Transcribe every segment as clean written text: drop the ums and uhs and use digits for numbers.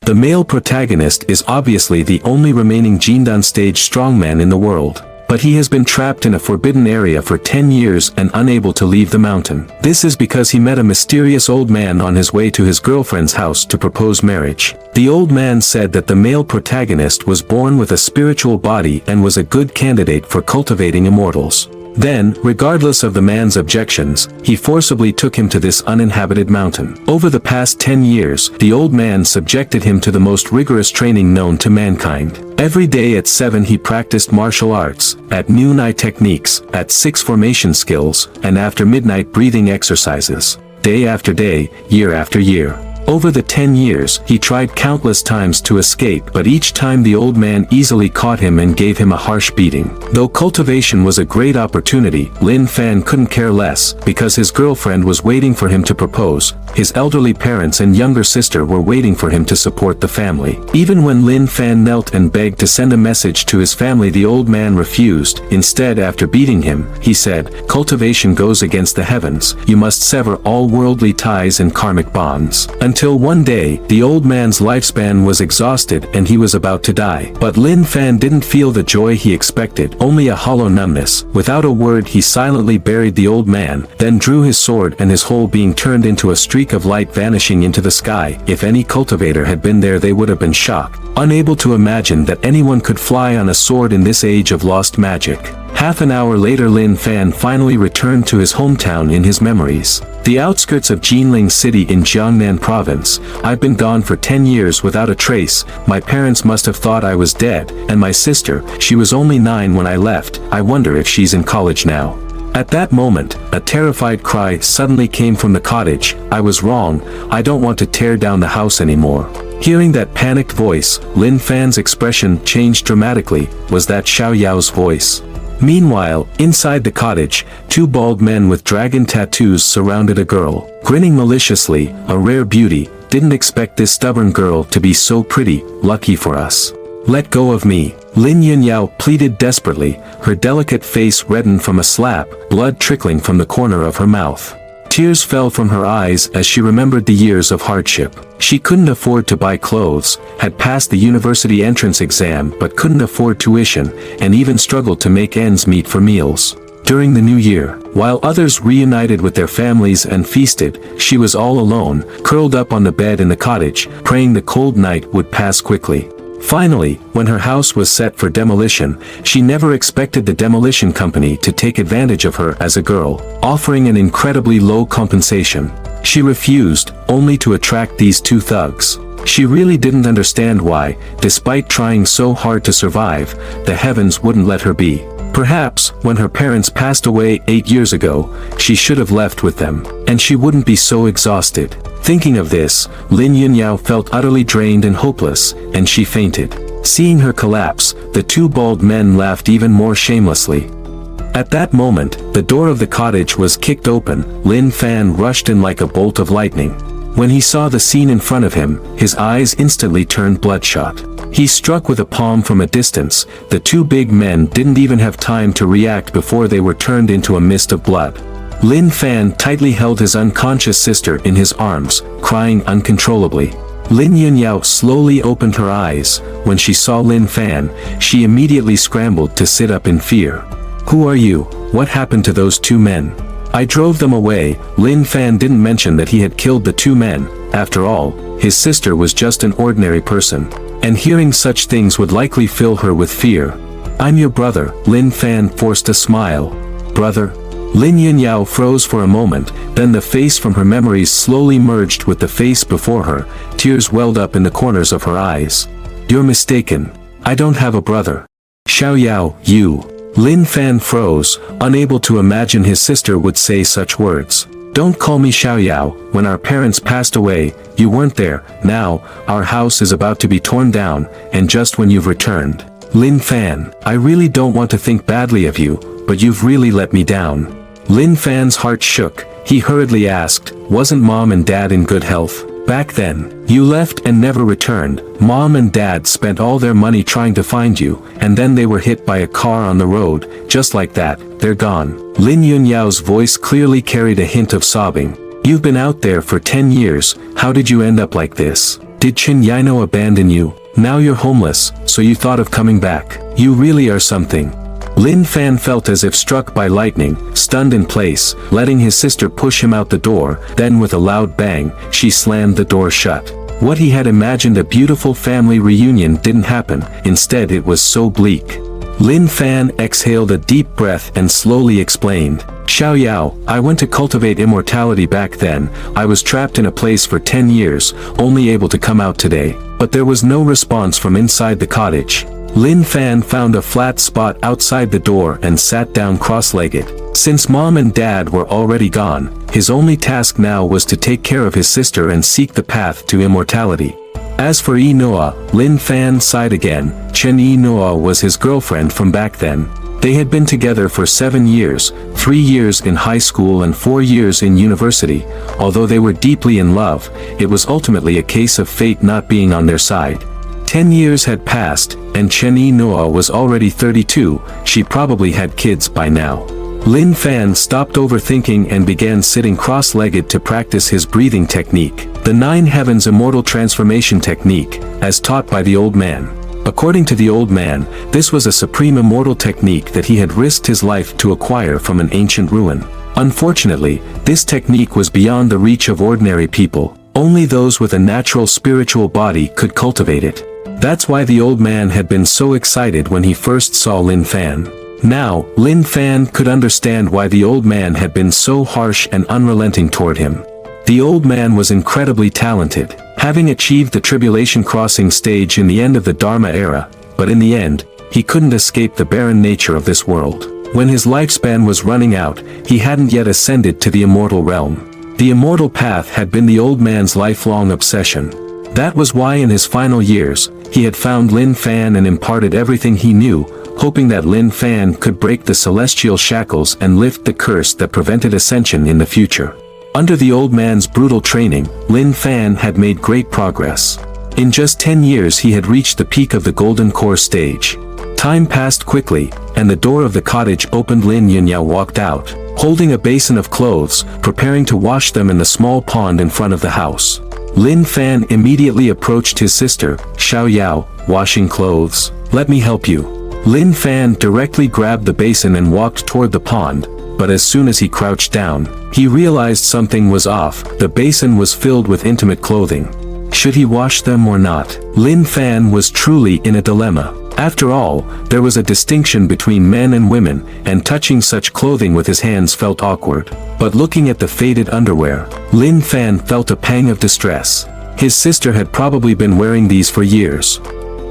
The male protagonist is obviously the only remaining Jindan stage strongman in the world. But he has been trapped in a forbidden area for 10 years and unable to leave the mountain. This is because he met a mysterious old man on his way to his girlfriend's house to propose marriage. The old man said that the male protagonist was born with a spiritual body and was a good candidate for cultivating immortals. Then, regardless of the man's objections, he forcibly took him to this uninhabited mountain. Over the past 10 years, the old man subjected him to the most rigorous training known to mankind. Every day at 7 he practiced martial arts, at noon eye techniques, at 6 formation skills, and after midnight breathing exercises. Day after day, year after year. Over the 10 years, he tried countless times to escape, but each time the old man easily caught him and gave him a harsh beating. Though cultivation was a great opportunity, Lin Fan couldn't care less, because his girlfriend was waiting for him to propose. His elderly parents and younger sister were waiting for him to support the family. Even when Lin Fan knelt and begged to send a message to his family, the old man refused. Instead, after beating him, he said, "Cultivation goes against the heavens. You must sever all worldly ties and karmic bonds." Until one day, the old man's lifespan was exhausted and he was about to die. But Lin Fan didn't feel the joy he expected, only a hollow numbness. Without a word, he silently buried the old man, then drew his sword, and his whole being turned into a streak of light vanishing into the sky. If any cultivator had been there, they would have been shocked, unable to imagine that anyone could fly on a sword in this age of lost magic. Half an hour later, Lin Fan finally returned to his hometown in his memories. The outskirts of Jinling City in Jiangnan Province. I've been gone for 10 years without a trace. My parents must have thought I was dead, and my sister, she was only 9 when I left. I wonder if she's in college now. At that moment, a terrified cry suddenly came from the cottage. I was wrong. I don't want to tear down the house anymore. Hearing that panicked voice, Lin Fan's expression changed dramatically. Was that Xiao Yao's voice? Meanwhile, inside the cottage, 2 bald men with dragon tattoos surrounded a girl. Grinning maliciously, a rare beauty. Didn't expect this stubborn girl to be so pretty. Lucky for us. Let go of me. Lin Yunyao pleaded desperately, her delicate face reddened from a slap, blood trickling from the corner of her mouth. Tears fell from her eyes as she remembered the years of hardship. She couldn't afford to buy clothes, had passed the university entrance exam but couldn't afford tuition, and even struggled to make ends meet for meals. During the new year, while others reunited with their families and feasted, she was all alone, curled up on the bed in the cottage, praying the cold night would pass quickly. Finally, when her house was set for demolition, she never expected the demolition company to take advantage of her as a girl, offering an incredibly low compensation. She refused, only to attract these 2 thugs. She really didn't understand why, despite trying so hard to survive, the heavens wouldn't let her be. Perhaps, when her parents passed away 8 years ago, she should have left with them, and she wouldn't be so exhausted. Thinking of this, Lin Yunyao felt utterly drained and hopeless, and she fainted. Seeing her collapse, the 2 bald men laughed even more shamelessly. At that moment, the door of the cottage was kicked open. Lin Fan rushed in like a bolt of lightning. When he saw the scene in front of him, his eyes instantly turned bloodshot. He struck with a palm from a distance. The 2 big men didn't even have time to react before they were turned into a mist of blood. Lin Fan tightly held his unconscious sister in his arms, crying uncontrollably. Lin Yunyao slowly opened her eyes. When she saw Lin Fan, she immediately scrambled to sit up in fear. "Who are you? What happened to those 2 men?" "I drove them away." Lin Fan didn't mention that he had killed the 2 men. After all, his sister was just an ordinary person, and hearing such things would likely fill her with fear. "I'm your brother." Lin Fan forced a smile. "Brother?" Lin Yunyao froze for a moment, then the face from her memories slowly merged with the face before her. Tears welled up in the corners of her eyes. "You're mistaken. I don't have a brother." "Xiao Yao, you." Lin Fan froze, unable to imagine his sister would say such words. "Don't call me Xiao Yao. When our parents passed away, you weren't there. Now, our house is about to be torn down, and just when you've returned." "Lin Fan, I really don't want to think badly of you, but you've really let me down." Lin Fan's heart shook. He hurriedly asked, "Wasn't Mom and Dad in good health back then? You left and never returned. Mom and Dad spent all their money trying to find you, and then they were hit by a car on the road. Just like that, they're gone." Lin Yunyao's voice clearly carried a hint of sobbing. "You've been out there for 10 years, how did you end up like this?" Did Chen Yino abandon you? Now you're homeless, so you thought of coming back. You really are something. Lin Fan felt as if struck by lightning, stunned in place, letting his sister push him out the door, then with a loud bang, she slammed the door shut. What he had imagined, a beautiful family reunion, didn't happen. Instead, it was so bleak. Lin Fan exhaled a deep breath and slowly explained. Xiao Yao, I went to cultivate immortality back then. I was trapped in a place for 10 years, only able to come out today. But there was no response from inside the cottage. Lin Fan found a flat spot outside the door and sat down cross-legged. Since mom and dad were already gone, his only task now was to take care of his sister and seek the path to immortality. As for Yi Noa, Lin Fan sighed again. Chen Yi Noa was his girlfriend from back then. They had been together for 7 years, 3 years in high school and 4 years in university. Although they were deeply in love, it was ultimately a case of fate not being on their side. 10 years had passed, and Chen Yi Noa was already 32, she probably had kids by now. Lin Fan stopped overthinking and began sitting cross-legged to practice his breathing technique, the 9 Heavens Immortal Transformation Technique, as taught by the old man. According to the old man, this was a supreme immortal technique that he had risked his life to acquire from an ancient ruin. Unfortunately, this technique was beyond the reach of ordinary people. Only those with a natural spiritual body could cultivate it. That's why the old man had been so excited when he first saw Lin Fan. Now, Lin Fan could understand why the old man had been so harsh and unrelenting toward him. The old man was incredibly talented, having achieved the tribulation-crossing stage in the end of the Dharma era, but in the end, he couldn't escape the barren nature of this world. When his lifespan was running out, he hadn't yet ascended to the immortal realm. The immortal path had been the old man's lifelong obsession. That was why in his final years, he had found Lin Fan and imparted everything he knew, hoping that Lin Fan could break the celestial shackles and lift the curse that prevented ascension in the future. Under the old man's brutal training, Lin Fan had made great progress. In just 10 years he had reached the peak of the Golden Core stage. Time passed quickly, and the door of the cottage opened. Lin Yunyao walked out, holding a basin of clothes, preparing to wash them in the small pond in front of the house. Lin Fan immediately approached his sister, Xiao Yao. Washing clothes? Let me help you. Lin Fan directly grabbed the basin and walked toward the pond, but as soon as he crouched down, he realized something was off. The basin was filled with intimate clothing. Should he wash them or not? Lin Fan was truly in a dilemma. After all, there was a distinction between men and women, and touching such clothing with his hands felt awkward. But looking at the faded underwear, Lin Fan felt a pang of distress. His sister had probably been wearing these for years.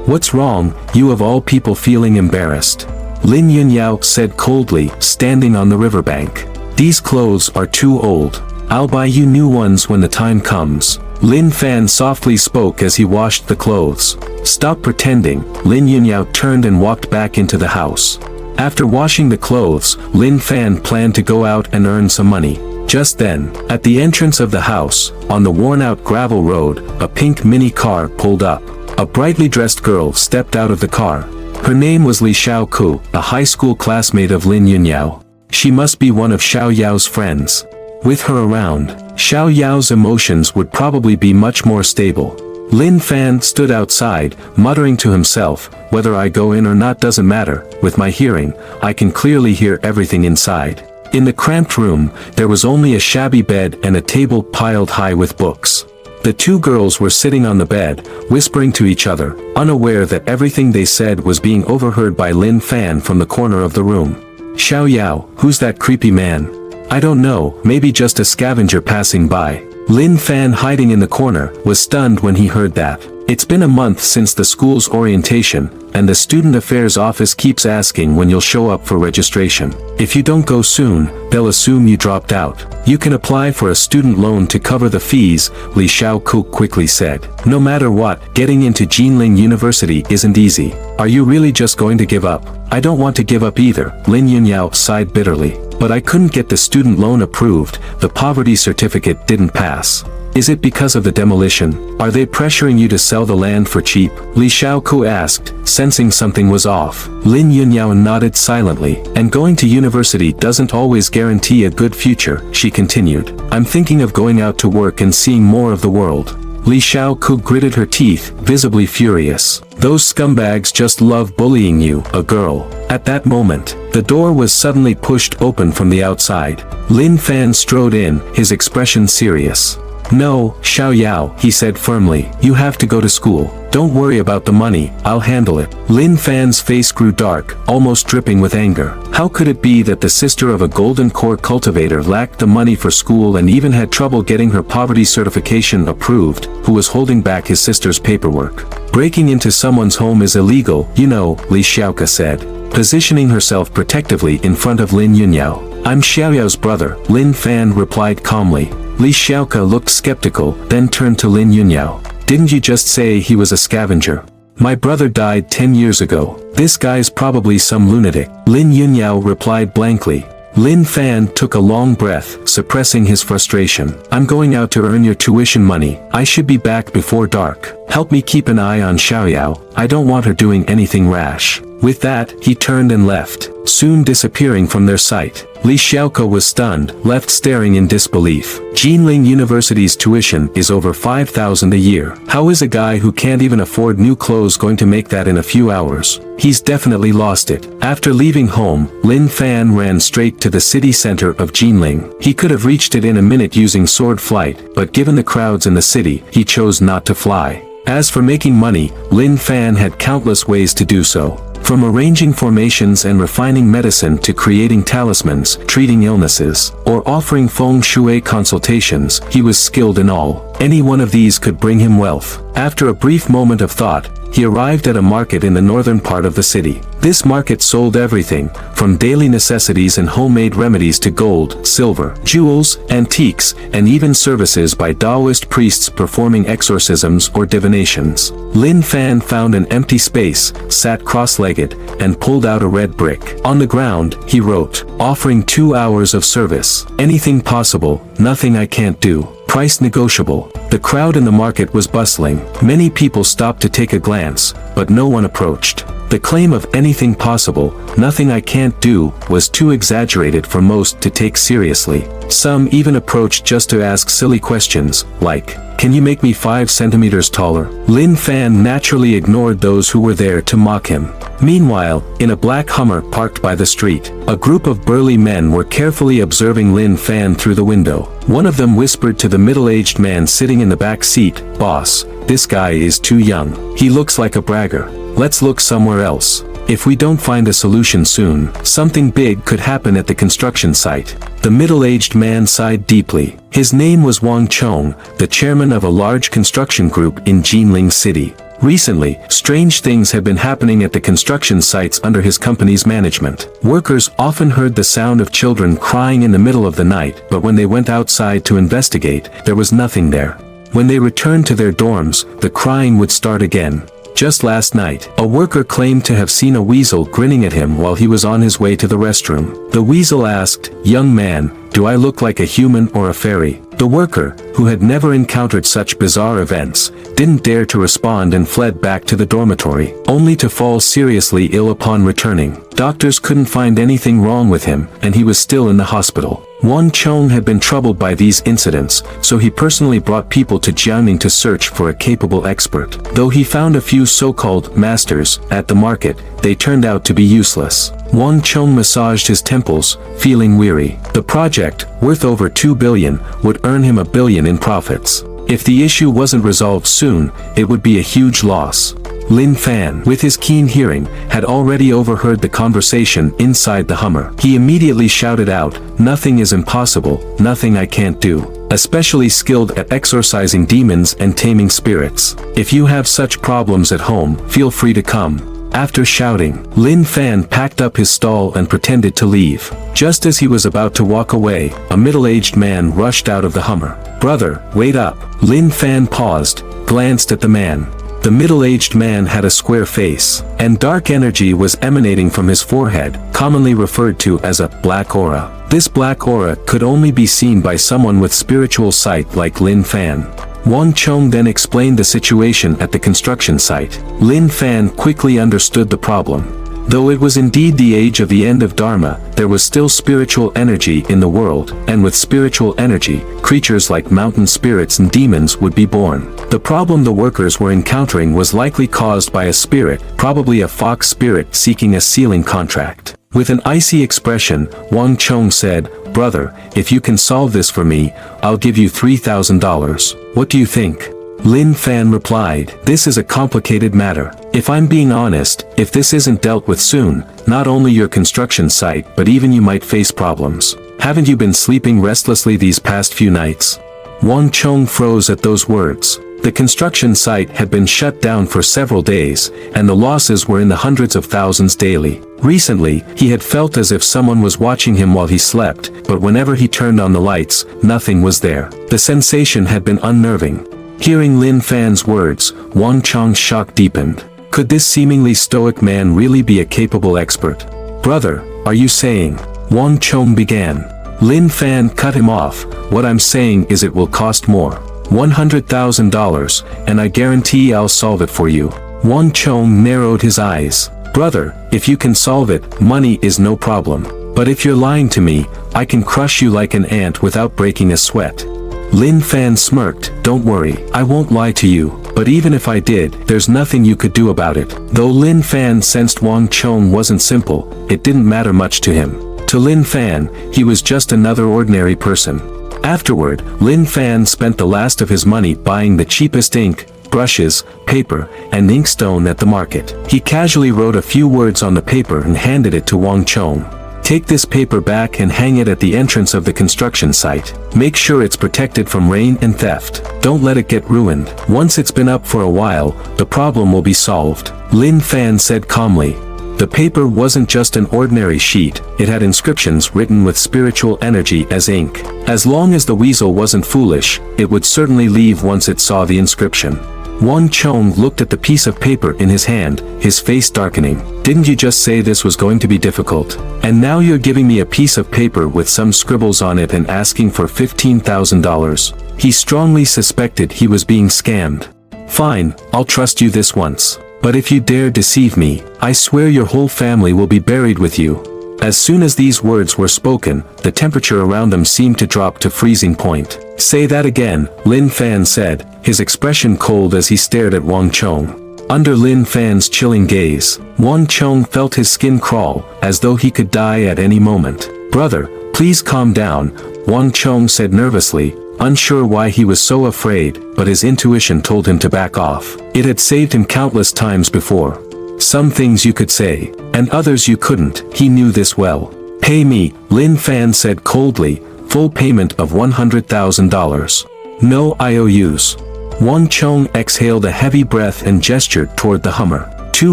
What's wrong, you of all people feeling embarrassed? Lin Yunyao said coldly, standing on the riverbank. These clothes are too old. I'll buy you new ones when the time comes. Lin Fan softly spoke as he washed the clothes. Stop pretending. Lin Yunyao turned and walked back into the house. After washing the clothes, Lin Fan planned to go out and earn some money. Just then, at the entrance of the house, on the worn-out gravel road, a pink mini car pulled up. A brightly dressed girl stepped out of the car. Her name was Li Xiaoku, a high school classmate of Lin Yunyao. She must be one of Xiao Yao's friends. With her around, Xiao Yao's emotions would probably be much more stable. Lin Fan stood outside, muttering to himself, whether I go in or not doesn't matter. With my hearing, I can clearly hear everything inside. In the cramped room, there was only a shabby bed and a table piled high with books. The two girls were sitting on the bed, whispering to each other, unaware that everything they said was being overheard by Lin Fan from the corner of the room. Xiao Yao, who's that creepy man? I don't know, maybe just a scavenger passing by. Lin Fan, hiding in the corner, was stunned when he heard that. It's been a month since the school's orientation, and the student affairs office keeps asking when you'll show up for registration. If you don't go soon, they'll assume you dropped out. You can apply for a student loan to cover the fees, Li Xiaoku quickly said. No matter what, getting into Jinling University isn't easy. Are you really just going to give up? I don't want to give up either, Lin Yunyao sighed bitterly. But I couldn't get the student loan approved, the poverty certificate didn't pass. Is it because of the demolition? Are they pressuring you to sell the land for cheap? Li Xiaoku asked, sensing something was off. Lin Yunyao nodded silently. And going to university doesn't always guarantee a good future, she continued. I'm thinking of going out to work and seeing more of the world. Li Xiaoku gritted her teeth, visibly furious. Those scumbags just love bullying you, a girl. At that moment, the door was suddenly pushed open from the outside. Lin Fan strode in, his expression serious. No, Xiao Yao, he said firmly, you have to go to school. Don't worry about the money, I'll handle it. Lin Fan's face grew dark, almost dripping with anger. How could it be that the sister of a golden core cultivator lacked the money for school and even had trouble getting her poverty certification approved, who was holding back his sister's paperwork? Breaking into someone's home is illegal, you know, Li Xiaoka said, positioning herself protectively in front of Lin Yunyao. I'm Xiaoyao's brother, Lin Fan replied calmly. Li Xiaoka looked skeptical, then turned to Lin Yunyao. Didn't you just say he was a scavenger? My brother died 10 years ago. This guy's probably some lunatic. Lin Yunyao replied blankly. Lin Fan took a long breath, suppressing his frustration. I'm going out to earn your tuition money. I should be back before dark. Help me keep an eye on Xiaoyao. I don't want her doing anything rash. With that, he turned and left, soon disappearing from their sight. Li Xiaoka was stunned, left staring in disbelief. Jinling University's tuition is over 5,000 a year. How is a guy who can't even afford new clothes going to make that in a few hours? He's definitely lost it. After leaving home, Lin Fan ran straight to the city center of Jinling. He could have reached it in a minute using sword flight, but given the crowds in the city, he chose not to fly. As for making money, Lin Fan had countless ways to do so. From arranging formations and refining medicine to creating talismans, treating illnesses, or offering feng shui consultations, he was skilled in all. Any one of these could bring him wealth. After a brief moment of thought, he arrived at a market in the northern part of the city. This market sold everything, from daily necessities and homemade remedies to gold, silver, jewels, antiques, and even services by Taoist priests performing exorcisms or divinations. Lin Fan found an empty space, sat cross-legged, and pulled out a red brick. On the ground, he wrote, offering 2 hours of service. Anything possible, nothing I can't do. Price negotiable. The crowd in the market was bustling. Many people stopped to take a glance, but no one approached. The claim of anything possible, nothing I can't do, was too exaggerated for most to take seriously. Some even approached just to ask silly questions, like, can you make me 5 centimeters taller? Lin Fan naturally ignored those who were there to mock him. Meanwhile, in a black Hummer parked by the street, a group of burly men were carefully observing Lin Fan through the window. One of them whispered to the middle-aged man sitting in the back seat, "Boss, this guy is too young. He looks like a bragger. Let's look somewhere else. If we don't find a solution soon, something big could happen at the construction site." The middle-aged man sighed deeply. His name was Wang Chong, the chairman of a large construction group in Jinling City. Recently, strange things had been happening at the construction sites under his company's management. Workers often heard the sound of children crying in the middle of the night, but when they went outside to investigate, there was nothing there. When they returned to their dorms, the crying would start again. Just last night, a worker claimed to have seen a weasel grinning at him while he was on his way to the restroom. The weasel asked, "Young man, do I look like a human or a fairy?" The worker, who had never encountered such bizarre events, didn't dare to respond and fled back to the dormitory, only to fall seriously ill upon returning. Doctors couldn't find anything wrong with him, and he was still in the hospital. Wang Chong had been troubled by these incidents, so he personally brought people to Jiangning to search for a capable expert. Though he found a few so-called masters at the market, they turned out to be useless. Wang Chong massaged his temples, feeling weary. The project, worth over 2 billion, would earn him 1 billion in profits. If the issue wasn't resolved soon, it would be a huge loss. Lin Fan, with his keen hearing, had already overheard the conversation inside the Hummer. He immediately shouted out, "Nothing is impossible, nothing I can't do. Especially skilled at exorcising demons and taming spirits. If you have such problems at home, feel free to come." After shouting, Lin Fan packed up his stall and pretended to leave. Just as he was about to walk away, a middle-aged man rushed out of the Hummer. "Brother, wait up." Lin Fan paused, glanced at the man. The middle-aged man had a square face, and dark energy was emanating from his forehead, commonly referred to as a black aura. This black aura could only be seen by someone with spiritual sight like Lin Fan. Wang Chong then explained the situation at the construction site. Lin Fan quickly understood the problem. Though it was indeed the age of the end of Dharma, there was still spiritual energy in the world, and with spiritual energy, creatures like mountain spirits and demons would be born. The problem the workers were encountering was likely caused by a spirit, probably a fox spirit seeking a sealing contract. With an icy expression, Wang Chong said, "Brother, if you can solve this for me, I'll give you $3,000. What do you think?" Lin Fan replied, "This is a complicated matter. If I'm being honest, if this isn't dealt with soon, not only your construction site but even you might face problems. Haven't you been sleeping restlessly these past few nights?" Wang Chong froze at those words. The construction site had been shut down for several days, and the losses were in the hundreds of thousands daily. Recently, he had felt as if someone was watching him while he slept, but whenever he turned on the lights, nothing was there. The sensation had been unnerving. Hearing Lin Fan's words, Wang Chong's shock deepened. Could this seemingly stoic man really be a capable expert? "Brother, are you saying?" Wang Chong began. Lin Fan cut him off. "What I'm saying is it will cost more. $100,000, and I guarantee I'll solve it for you." Wang Chong narrowed his eyes. "Brother, if you can solve it, money is no problem. But if you're lying to me, I can crush you like an ant without breaking a sweat." Lin Fan smirked. "Don't worry, I won't lie to you, but even if I did, there's nothing you could do about it." Though Lin Fan sensed Wang Chong wasn't simple, it didn't matter much to him. To Lin Fan, he was just another ordinary person. Afterward, Lin Fan spent the last of his money buying the cheapest ink, brushes, paper, and inkstone at the market. He casually wrote a few words on the paper and handed it to Wang Chong. "Take this paper back and hang it at the entrance of the construction site. Make sure it's protected from rain and theft. Don't let it get ruined. Once it's been up for a while, the problem will be solved," Lin Fan said calmly. The paper wasn't just an ordinary sheet, it had inscriptions written with spiritual energy as ink. As long as the weasel wasn't foolish, it would certainly leave once it saw the inscription. Wang Chong looked at the piece of paper in his hand, his face darkening. "Didn't you just say this was going to be difficult? And now you're giving me a piece of paper with some scribbles on it and asking for $15,000. He strongly suspected he was being scammed. "Fine, I'll trust you this once. But if you dare deceive me, I swear your whole family will be buried with you." As soon as these words were spoken, the temperature around them seemed to drop to freezing point. "Say that again," Lin Fan said, his expression cold as he stared at Wang Chong. Under Lin Fan's chilling gaze, Wang Chong felt his skin crawl, as though he could die at any moment. "Brother, please calm down," Wang Chong said nervously, unsure why he was so afraid, but his intuition told him to back off. It had saved him countless times before. Some things you could say, and others you couldn't, he knew this well. "Pay me," Lin Fan said coldly, "full payment of $100,000. No IOUs." Wang Chong exhaled a heavy breath and gestured toward the Hummer. Two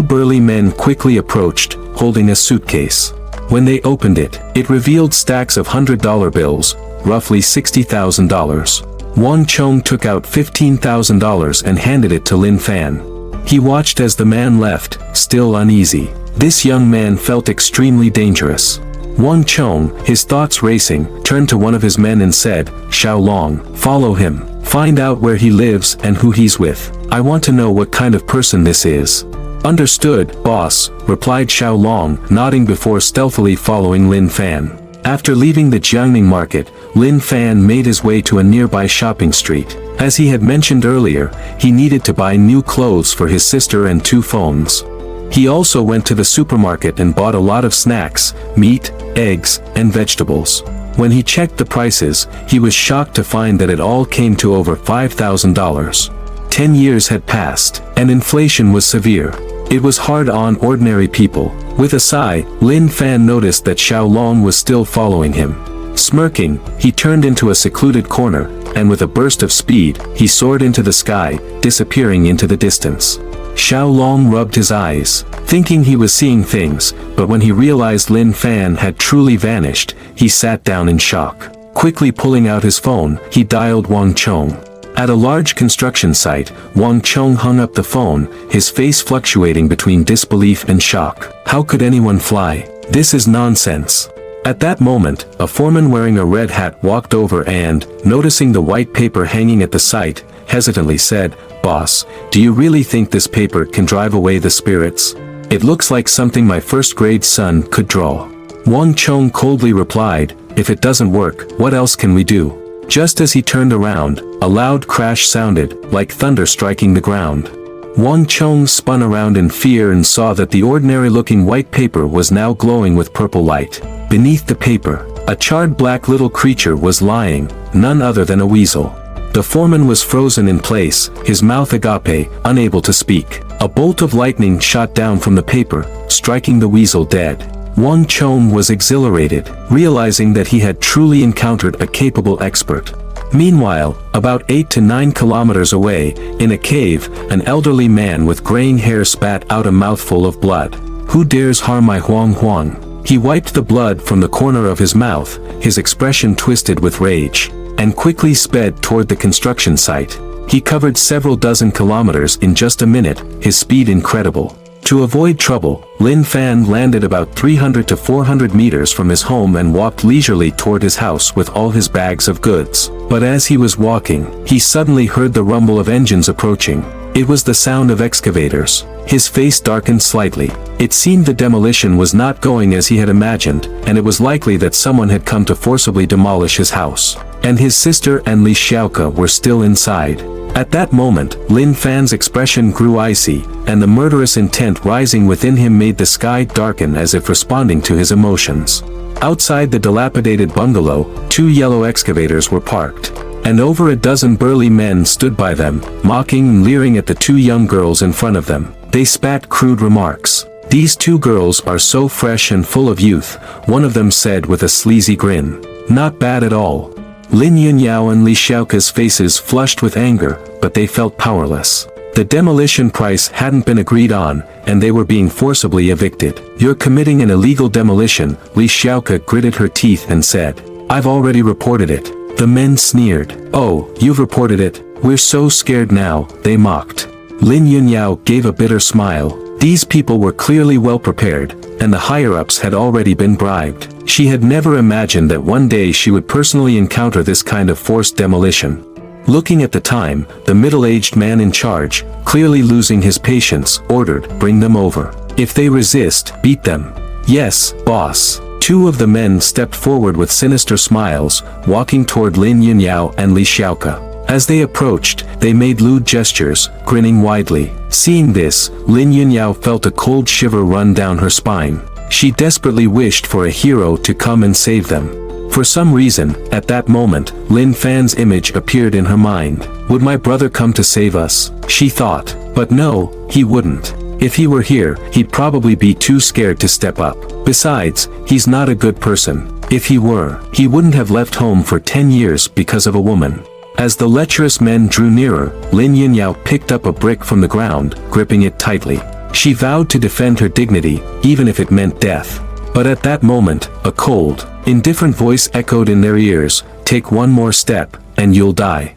burly men quickly approached, holding a suitcase. When they opened it, it revealed stacks of $100 bills, roughly $60,000. Wang Chong took out $15,000 and handed it to Lin Fan. He watched as the man left, still uneasy. This young man felt extremely dangerous. Wang Chong, his thoughts racing, turned to one of his men and said, "Xiaolong, follow him. Find out where he lives and who he's with. I want to know what kind of person this is." "Understood, boss," replied Xiaolong, nodding before stealthily following Lin Fan. After leaving the Jiangning market, Lin Fan made his way to a nearby shopping street. As he had mentioned earlier, he needed to buy new clothes for his sister and 2 phones. He also went to the supermarket and bought a lot of snacks, meat, eggs, and vegetables. When he checked the prices, he was shocked to find that it all came to over $5,000. 10 years had passed, and inflation was severe. It was hard on ordinary people. With a sigh, Lin Fan noticed that Xiaolong was still following him. Smirking, he turned into a secluded corner, and with a burst of speed, he soared into the sky, disappearing into the distance. Xiaolong rubbed his eyes, thinking he was seeing things, but when he realized Lin Fan had truly vanished, he sat down in shock. Quickly pulling out his phone, he dialed Wang Chong. At a large construction site, Wang Chong hung up the phone, his face fluctuating between disbelief and shock. How could anyone fly? This is nonsense. At that moment, a foreman wearing a red hat walked over and, noticing the white paper hanging at the site, hesitantly said, "Boss, do you really think this paper can drive away the spirits?" It looks like something my first-grade son could draw. Wang Chong coldly replied, if it doesn't work, what else can we do? Just as he turned around, a loud crash sounded, like thunder striking the ground. Wang Chong spun around in fear and saw that the ordinary-looking white paper was now glowing with purple light. Beneath the paper, a charred black little creature was lying, none other than a weasel. The foreman was frozen in place, his mouth agape, unable to speak. A bolt of lightning shot down from the paper, striking the weasel dead. Wang Chong was exhilarated, realizing that he had truly encountered a capable expert. Meanwhile, about 8 to 9 kilometers away, in a cave, an elderly man with graying hair spat out a mouthful of blood. Who dares harm my Huang Huang? He wiped the blood from the corner of his mouth, his expression twisted with rage, and quickly sped toward the construction site. He covered several dozen kilometers in just a minute, his speed incredible. To avoid trouble, Lin Fan landed about 300 to 400 meters from his home and walked leisurely toward his house with all his bags of goods. But as he was walking, he suddenly heard the rumble of engines approaching. It was the sound of excavators. His face darkened slightly. It seemed the demolition was not going as he had imagined, and it was likely that someone had come to forcibly demolish his house. And his sister and Li Xiaoke were still inside. At that moment, Lin Fan's expression grew icy, and the murderous intent rising within him made the sky darken as if responding to his emotions. Outside the dilapidated bungalow, 2 yellow excavators were parked, and over a dozen burly men stood by them, mocking and leering at the 2 young girls in front of them. They spat crude remarks. These 2 girls are so fresh and full of youth, one of them said with a sleazy grin. Not bad at all. Lin Yunyao and Li Xiaoke's faces flushed with anger, but they felt powerless. The demolition price hadn't been agreed on, and they were being forcibly evicted. You're committing an illegal demolition, Li Xiaoke gritted her teeth and said. I've already reported it. The men sneered. Oh, you've reported it? We're so scared now, they mocked. Lin Yunyao gave a bitter smile. These people were clearly well prepared, and the higher-ups had already been bribed. She had never imagined that one day she would personally encounter this kind of forced demolition. Looking at the time, the middle-aged man in charge, clearly losing his patience, ordered, bring them over. If they resist, beat them. Yes, boss. 2 of the men stepped forward with sinister smiles, walking toward Lin Yunyao and Li Xiaoke. As they approached, they made lewd gestures, grinning widely. Seeing this, Lin Yunyao felt a cold shiver run down her spine. She desperately wished for a hero to come and save them. For some reason, at that moment, Lin Fan's image appeared in her mind. Would my brother come to save us? She thought. But no, he wouldn't. If he were here, he'd probably be too scared to step up. Besides, he's not a good person. If he were, he wouldn't have left home for 10 years because of a woman. As the lecherous men drew nearer, Lin Yunyao picked up a brick from the ground, gripping it tightly. She vowed to defend her dignity, even if it meant death. But at that moment, a cold, indifferent voice echoed in their ears, take one more step, and you'll die.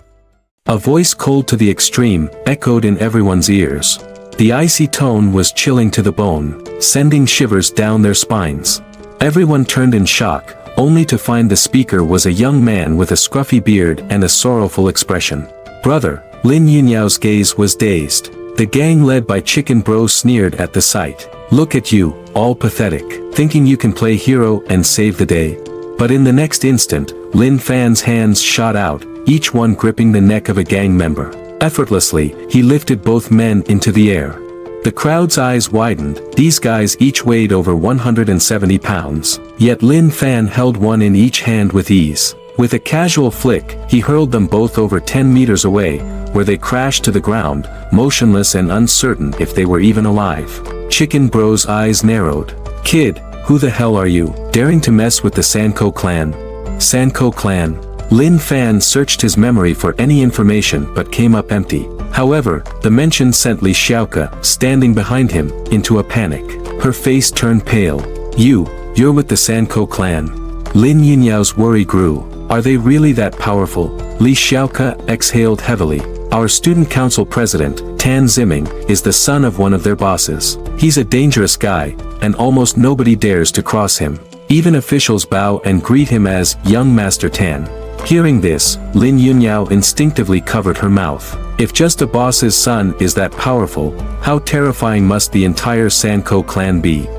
A voice cold to the extreme, echoed in everyone's ears. The icy tone was chilling to the bone, sending shivers down their spines. Everyone turned in shock, only to find the speaker was a young man with a scruffy beard and a sorrowful expression. Brother, Lin Yunyao's gaze was dazed. The gang led by Chicken Bro sneered at the sight. Look at you, all pathetic, thinking you can play hero and save the day. But in the next instant, Lin Fan's hands shot out, each one gripping the neck of a gang member. Effortlessly, he lifted both men into the air. The crowd's eyes widened. These guys each weighed over 170 pounds. Yet Lin Fan held one in each hand with ease. With a casual flick, he hurled them both over 10 meters away, where they crashed to the ground, motionless and uncertain if they were even alive. Chicken Bro's eyes narrowed. Kid, who the hell are you, daring to mess with the Sanko clan? Sanko clan. Lin Fan searched his memory for any information but came up empty. However, the mention sent Li Xiaoke, standing behind him, into a panic. Her face turned pale. You're with the Sanko clan. Lin Yunyao's worry grew. Are they really that powerful? Li Xiaoke exhaled heavily. Our student council president, Tan Ziming, is the son of one of their bosses. He's a dangerous guy, and almost nobody dares to cross him. Even officials bow and greet him as Young Master Tan. Hearing this, Lin Yunyao instinctively covered her mouth. If just a boss's son is that powerful, how terrifying must the entire Sanko clan be?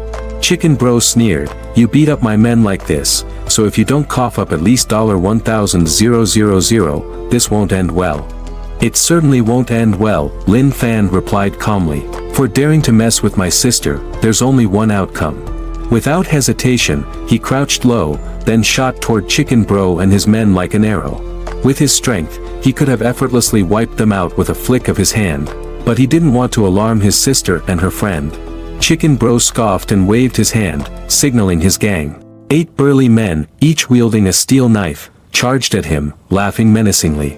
Chicken Bro sneered, you beat up my men like this, so if you don't cough up at least $1,000, this won't end well. It certainly won't end well, Lin Fan replied calmly. For daring to mess with my sister, there's only one outcome. Without hesitation, he crouched low, then shot toward Chicken Bro and his men like an arrow. With his strength, he could have effortlessly wiped them out with a flick of his hand, but he didn't want to alarm his sister and her friend. Chicken Bro scoffed and waved his hand, signaling his gang. 8 burly men, each wielding a steel knife, charged at him, laughing menacingly.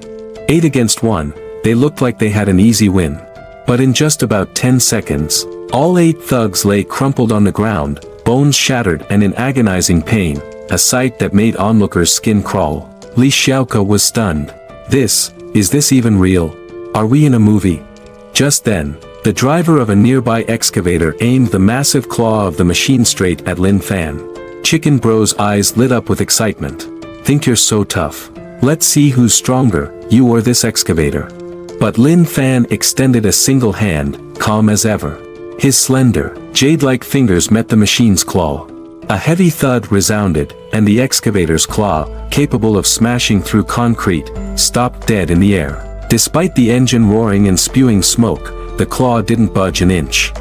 8 against 1, they looked like they had an easy win. But in just about 10 seconds, all 8 thugs lay crumpled on the ground, bones shattered and in agonizing pain, a sight that made onlookers' skin crawl. Li Xiaoke was stunned. Is this even real? Are we in a movie? Just then, the driver of a nearby excavator aimed the massive claw of the machine straight at Lin Fan. Chicken Bro's eyes lit up with excitement. Think you're so tough. Let's see who's stronger, you or this excavator. But Lin Fan extended a single hand, calm as ever. His slender, jade-like fingers met the machine's claw. A heavy thud resounded, and the excavator's claw, capable of smashing through concrete, stopped dead in the air. Despite the engine roaring and spewing smoke, the claw didn't budge an inch.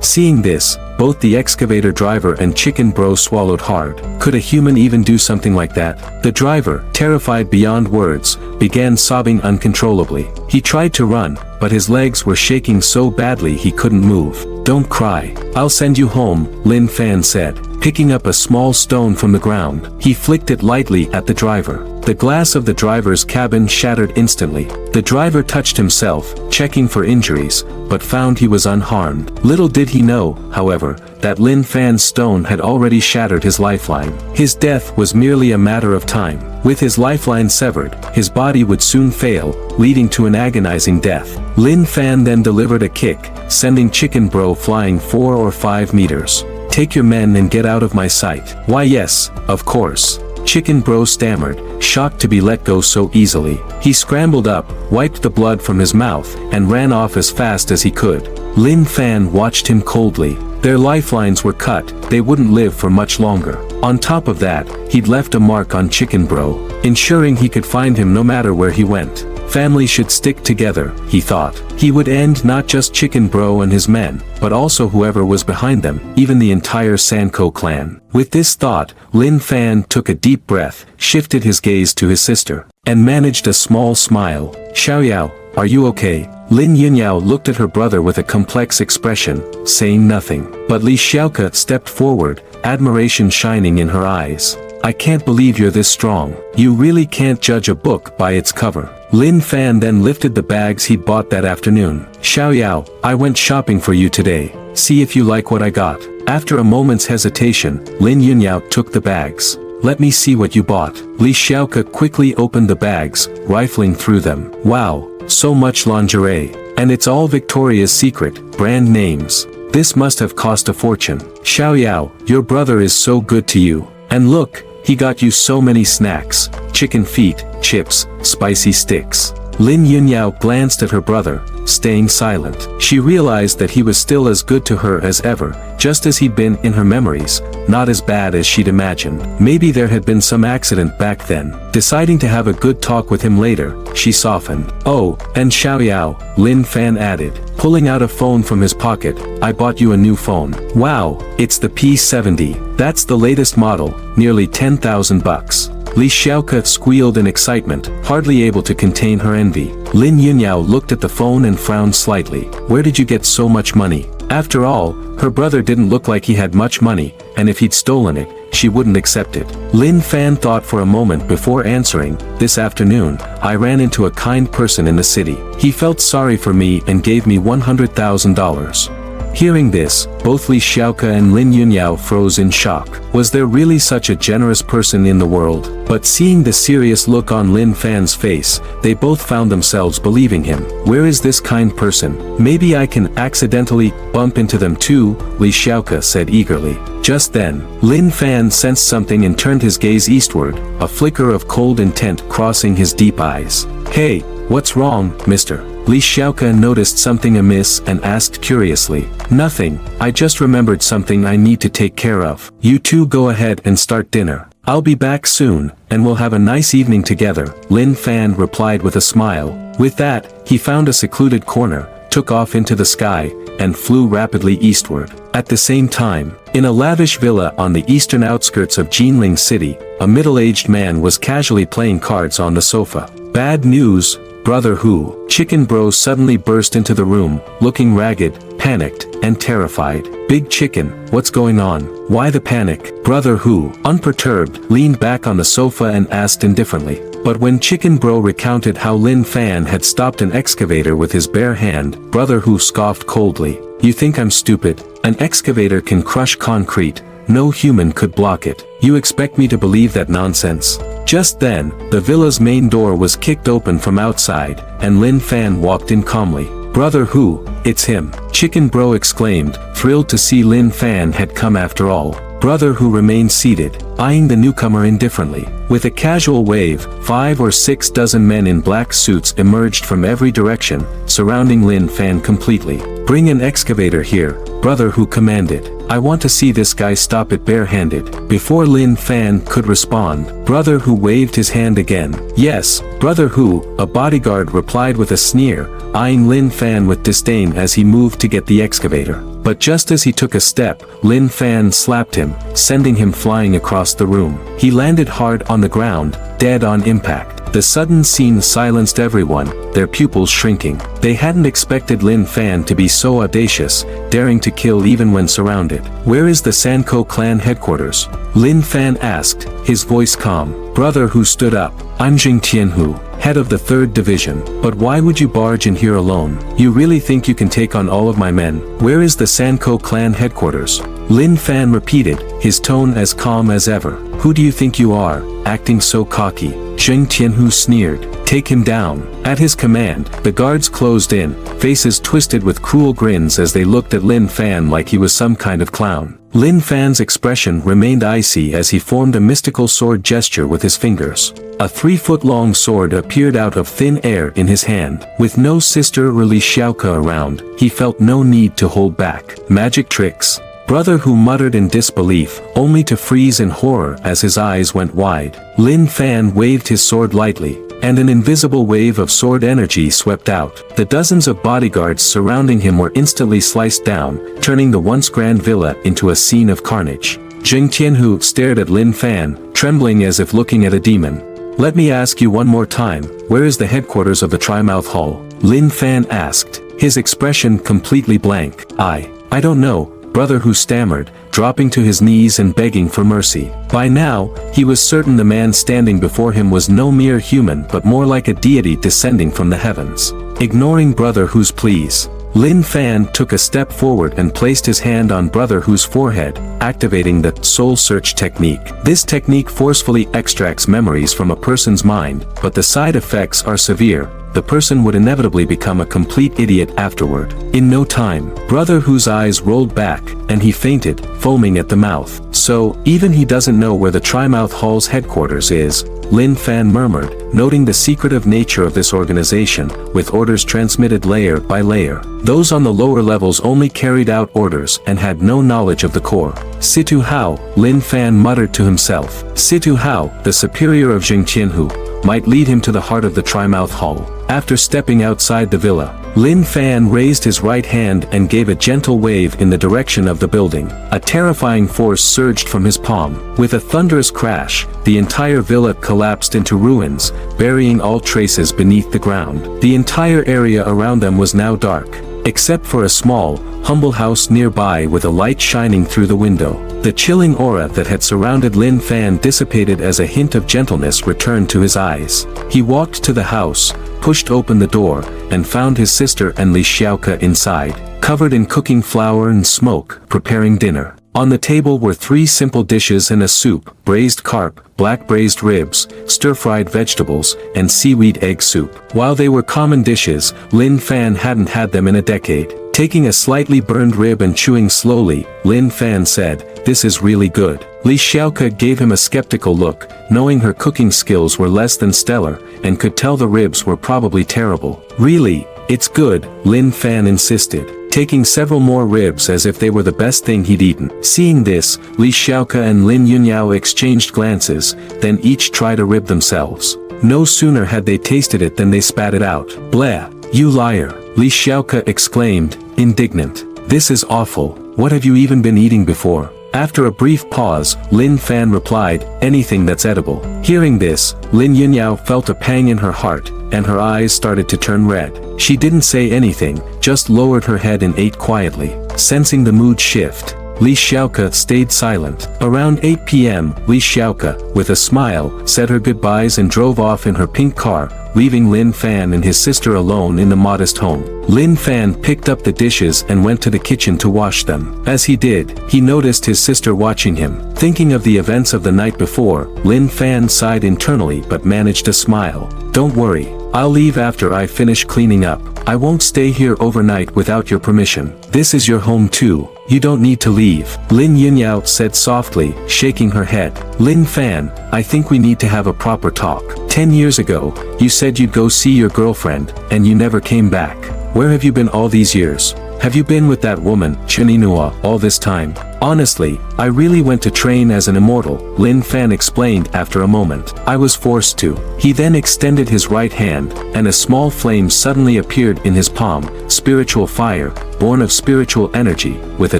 Seeing this, both the excavator driver and Chicken Bro swallowed hard. Could a human even do something like that? The driver, terrified beyond words, began sobbing uncontrollably. He tried to run, but his legs were shaking so badly he couldn't move. Don't cry. I'll send you home, Lin Fan said. Picking up a small stone from the ground, he flicked it lightly at the driver. The glass of the driver's cabin shattered instantly. The driver touched himself, checking for injuries, but found he was unharmed. Little did he know, however, that Lin Fan's stone had already shattered his lifeline. His death was merely a matter of time. With his lifeline severed, his body would soon fail, leading to an agonizing death. Lin Fan then delivered a kick, sending Chicken Bro flying 4 or 5 meters. Take your men and get out of my sight. Why yes, of course. Chicken Bro stammered, shocked to be let go so easily. He scrambled up, wiped the blood from his mouth, and ran off as fast as he could. Lin Fan watched him coldly. Their lifelines were cut, they wouldn't live for much longer. On top of that, he'd left a mark on Chicken Bro, ensuring he could find him no matter where he went. Family should stick together, he thought. He would end not just Chicken Bro and his men, but also whoever was behind them, even the entire Sanko clan. With this thought, Lin Fan took a deep breath, shifted his gaze to his sister, and managed a small smile. Xiaoyao, are you okay? Lin Yunyao looked at her brother with a complex expression, saying nothing. But Li Xiaoke stepped forward, admiration shining in her eyes. I can't believe you're this strong. You really can't judge a book by its cover. Lin Fan then lifted the bags he'd bought that afternoon. Xiaoyao, I went shopping for you today. See if you like what I got. After a moment's hesitation, Lin Yunyao took the bags. Let me see what you bought. Li Xiaoke quickly opened the bags, rifling through them. Wow, so much lingerie. And it's all Victoria's Secret, brand names. This must have cost a fortune. Xiaoyao, your brother is so good to you. And look, he got you so many snacks, chicken feet, chips, spicy sticks. Lin Yunyao glanced at her brother, staying silent. She realized that he was still as good to her as ever, just as he'd been in her memories, not as bad as she'd imagined. Maybe there had been some accident back then. Deciding to have a good talk with him later, she softened. Oh, and Xiaoyao, Lin Fan added, pulling out a phone from his pocket, I bought you a new phone. Wow, it's the P70. That's the latest model, nearly 10,000 bucks. Li Xiaoke squealed in excitement, hardly able to contain her envy. Lin Yunyao looked at the phone and frowned slightly. Where did you get so much money? After all, her brother didn't look like he had much money, and if he'd stolen it, she wouldn't accept it. Lin Fan thought for a moment before answering, this afternoon, I ran into a kind person in the city. He felt sorry for me and gave me $100,000. Hearing this, both Li Xiaoke and Lin Yunyao froze in shock. Was there really such a generous person in the world? But seeing the serious look on Lin Fan's face, they both found themselves believing him. Where is this kind person? Maybe I can accidentally bump into them too, Li Xiaoke said eagerly. Just then, Lin Fan sensed something and turned his gaze eastward, a flicker of cold intent crossing his deep eyes. Hey, what's wrong, mister? Li Xiaoke noticed something amiss and asked curiously. Nothing, I just remembered something I need to take care of. You two go ahead and start dinner. I'll be back soon, and we'll have a nice evening together, Lin Fan replied with a smile. With that, he found a secluded corner, took off into the sky, and flew rapidly eastward. At the same time, in a lavish villa on the eastern outskirts of Jinling City, a middle-aged man was casually playing cards on the sofa. Bad news, Brother Hu. Chicken Bro suddenly burst into the room, looking ragged, panicked, and terrified. Big Chicken, what's going on? Why the panic? Brother Hu, unperturbed, leaned back on the sofa and asked indifferently. But when Chicken Bro recounted how Lin Fan had stopped an excavator with his bare hand, Brother Hu scoffed coldly. You think I'm stupid? An excavator can crush concrete. No human could block it. You expect me to believe that nonsense? Just then, the villa's main door was kicked open from outside, and Lin Fan walked in calmly. Brother Hu, it's him, Chicken Bro exclaimed, thrilled to see Lin Fan had come after all. Brother Hu remained seated, eyeing the newcomer indifferently. With a casual wave, 5 or 6 dozen men in black suits emerged from every direction, surrounding Lin Fan completely. Bring an excavator here, Brother Hu commanded. I want to see this guy stop it barehanded. Before Lin Fan could respond, Brother Hu waved his hand again. Yes, Brother Hu, a bodyguard replied with a sneer, eyeing Lin Fan with disdain as he moved to get the excavator. But just as he took a step, Lin Fan slapped him, sending him flying across the room. He landed hard on the ground, dead on impact. The sudden scene silenced everyone, their pupils shrinking. They hadn't expected Lin Fan to be so audacious, daring to kill even when surrounded. Where is the Sanko clan headquarters? Lin Fan asked, his voice calm. Brother Hu stood up. I'm Jing Tianhu, head of the 3rd Division. But why would you barge in here alone? You really think you can take on all of my men? Where is the Sanko clan headquarters? Lin Fan repeated, his tone as calm as ever. Who do you think you are, acting so cocky? Zheng Tianhu sneered. Take him down. At his command, the guards closed in, faces twisted with cruel grins as they looked at Lin Fan like he was some kind of clown. Lin Fan's expression remained icy as he formed a mystical sword gesture with his fingers. A 3-foot-long sword appeared out of thin air in his hand. With no sister or Li Xiaoke around, he felt no need to hold back. Magic tricks. Brother Hu muttered in disbelief, only to freeze in horror as his eyes went wide. Lin Fan waved his sword lightly, and an invisible wave of sword energy swept out. The dozens of bodyguards surrounding him were instantly sliced down, turning the once grand villa into a scene of carnage. Zheng Tianhu stared at Lin Fan, trembling as if looking at a demon. Let me ask you one more time, where is the headquarters of the Trimouth Hall? Lin Fan asked, his expression completely blank. I don't know, Brother Hu stammered, dropping to his knees and begging for mercy. By now, he was certain the man standing before him was no mere human but more like a deity descending from the heavens. Ignoring Brother Hu's pleas, Lin Fan took a step forward and placed his hand on Brother Hu's forehead, activating the soul search technique. This technique forcefully extracts memories from a person's mind, but the side effects are severe. The person would inevitably become a complete idiot afterward. In no time, Brother Hu's eyes rolled back, and he fainted, foaming at the mouth. So, even he doesn't know where the Trimouth Hall's headquarters is, Lin Fan murmured, noting the secretive nature of this organization, with orders transmitted layer by layer. Those on the lower levels only carried out orders and had no knowledge of the core. Situ Hao, Lin Fan muttered to himself. Situ Hao, the superior of Zheng Tianhu, might lead him to the heart of the Trimouth Hall. After stepping outside the villa, Lin Fan raised his right hand and gave a gentle wave in the direction of the building. A terrifying force surged from his palm. With a thunderous crash, the entire villa collapsed into ruins, burying all traces beneath the ground. The entire area around them was now dark, except for a small, humble house nearby with a light shining through the window. The chilling aura that had surrounded Lin Fan dissipated as a hint of gentleness returned to his eyes. He walked to the house, pushed open the door, and found his sister and Li Xiaoke inside, covered in cooking flour and smoke, preparing dinner. On the table were 3 simple dishes and a soup: braised carp, black braised ribs, stir-fried vegetables, and seaweed egg soup. While they were common dishes, Lin Fan hadn't had them in a decade. Taking a slightly burned rib and chewing slowly, Lin Fan said, "This is really good." Li Xiaoke gave him a skeptical look, knowing her cooking skills were less than stellar, and could tell the ribs were probably terrible. "Really, It's good, Lin Fan insisted, taking several more ribs as if they were the best thing he'd eaten. Seeing this, Li Xiaoke and Lin Yunyao exchanged glances, then each tried a rib themselves. No sooner had they tasted it than they spat it out. Blah, you liar, Li Xiaoke exclaimed, indignant. This is awful, what have you even been eating before? After a brief pause, Lin Fan replied, anything that's edible. Hearing this, Lin Yunyao felt a pang in her heart, and her eyes started to turn red. She didn't say anything, just lowered her head and ate quietly. Sensing the mood shift, Li Xiaoke stayed silent. Around 8 p.m., Li Xiaoke, with a smile, said her goodbyes and drove off in her pink car, leaving Lin Fan and his sister alone in the modest home. Lin Fan picked up the dishes and went to the kitchen to wash them. As he did, he noticed his sister watching him. Thinking of the events of the night before, Lin Fan sighed internally but managed to smile. Don't worry, I'll leave after I finish cleaning up. I won't stay here overnight without your permission. This is your home too. You don't need to leave, Lin Yunyao said softly, shaking her head. Lin Fan, I think we need to have a proper talk. 10 years ago, you said you'd go see your girlfriend, and you never came back. Where have you been all these years? Have you been with that woman, Cheninua, all this time? Honestly, I really went to train as an immortal, Lin Fan explained after a moment. I was forced to. He then extended his right hand, and a small flame suddenly appeared in his palm, spiritual fire, born of spiritual energy, with a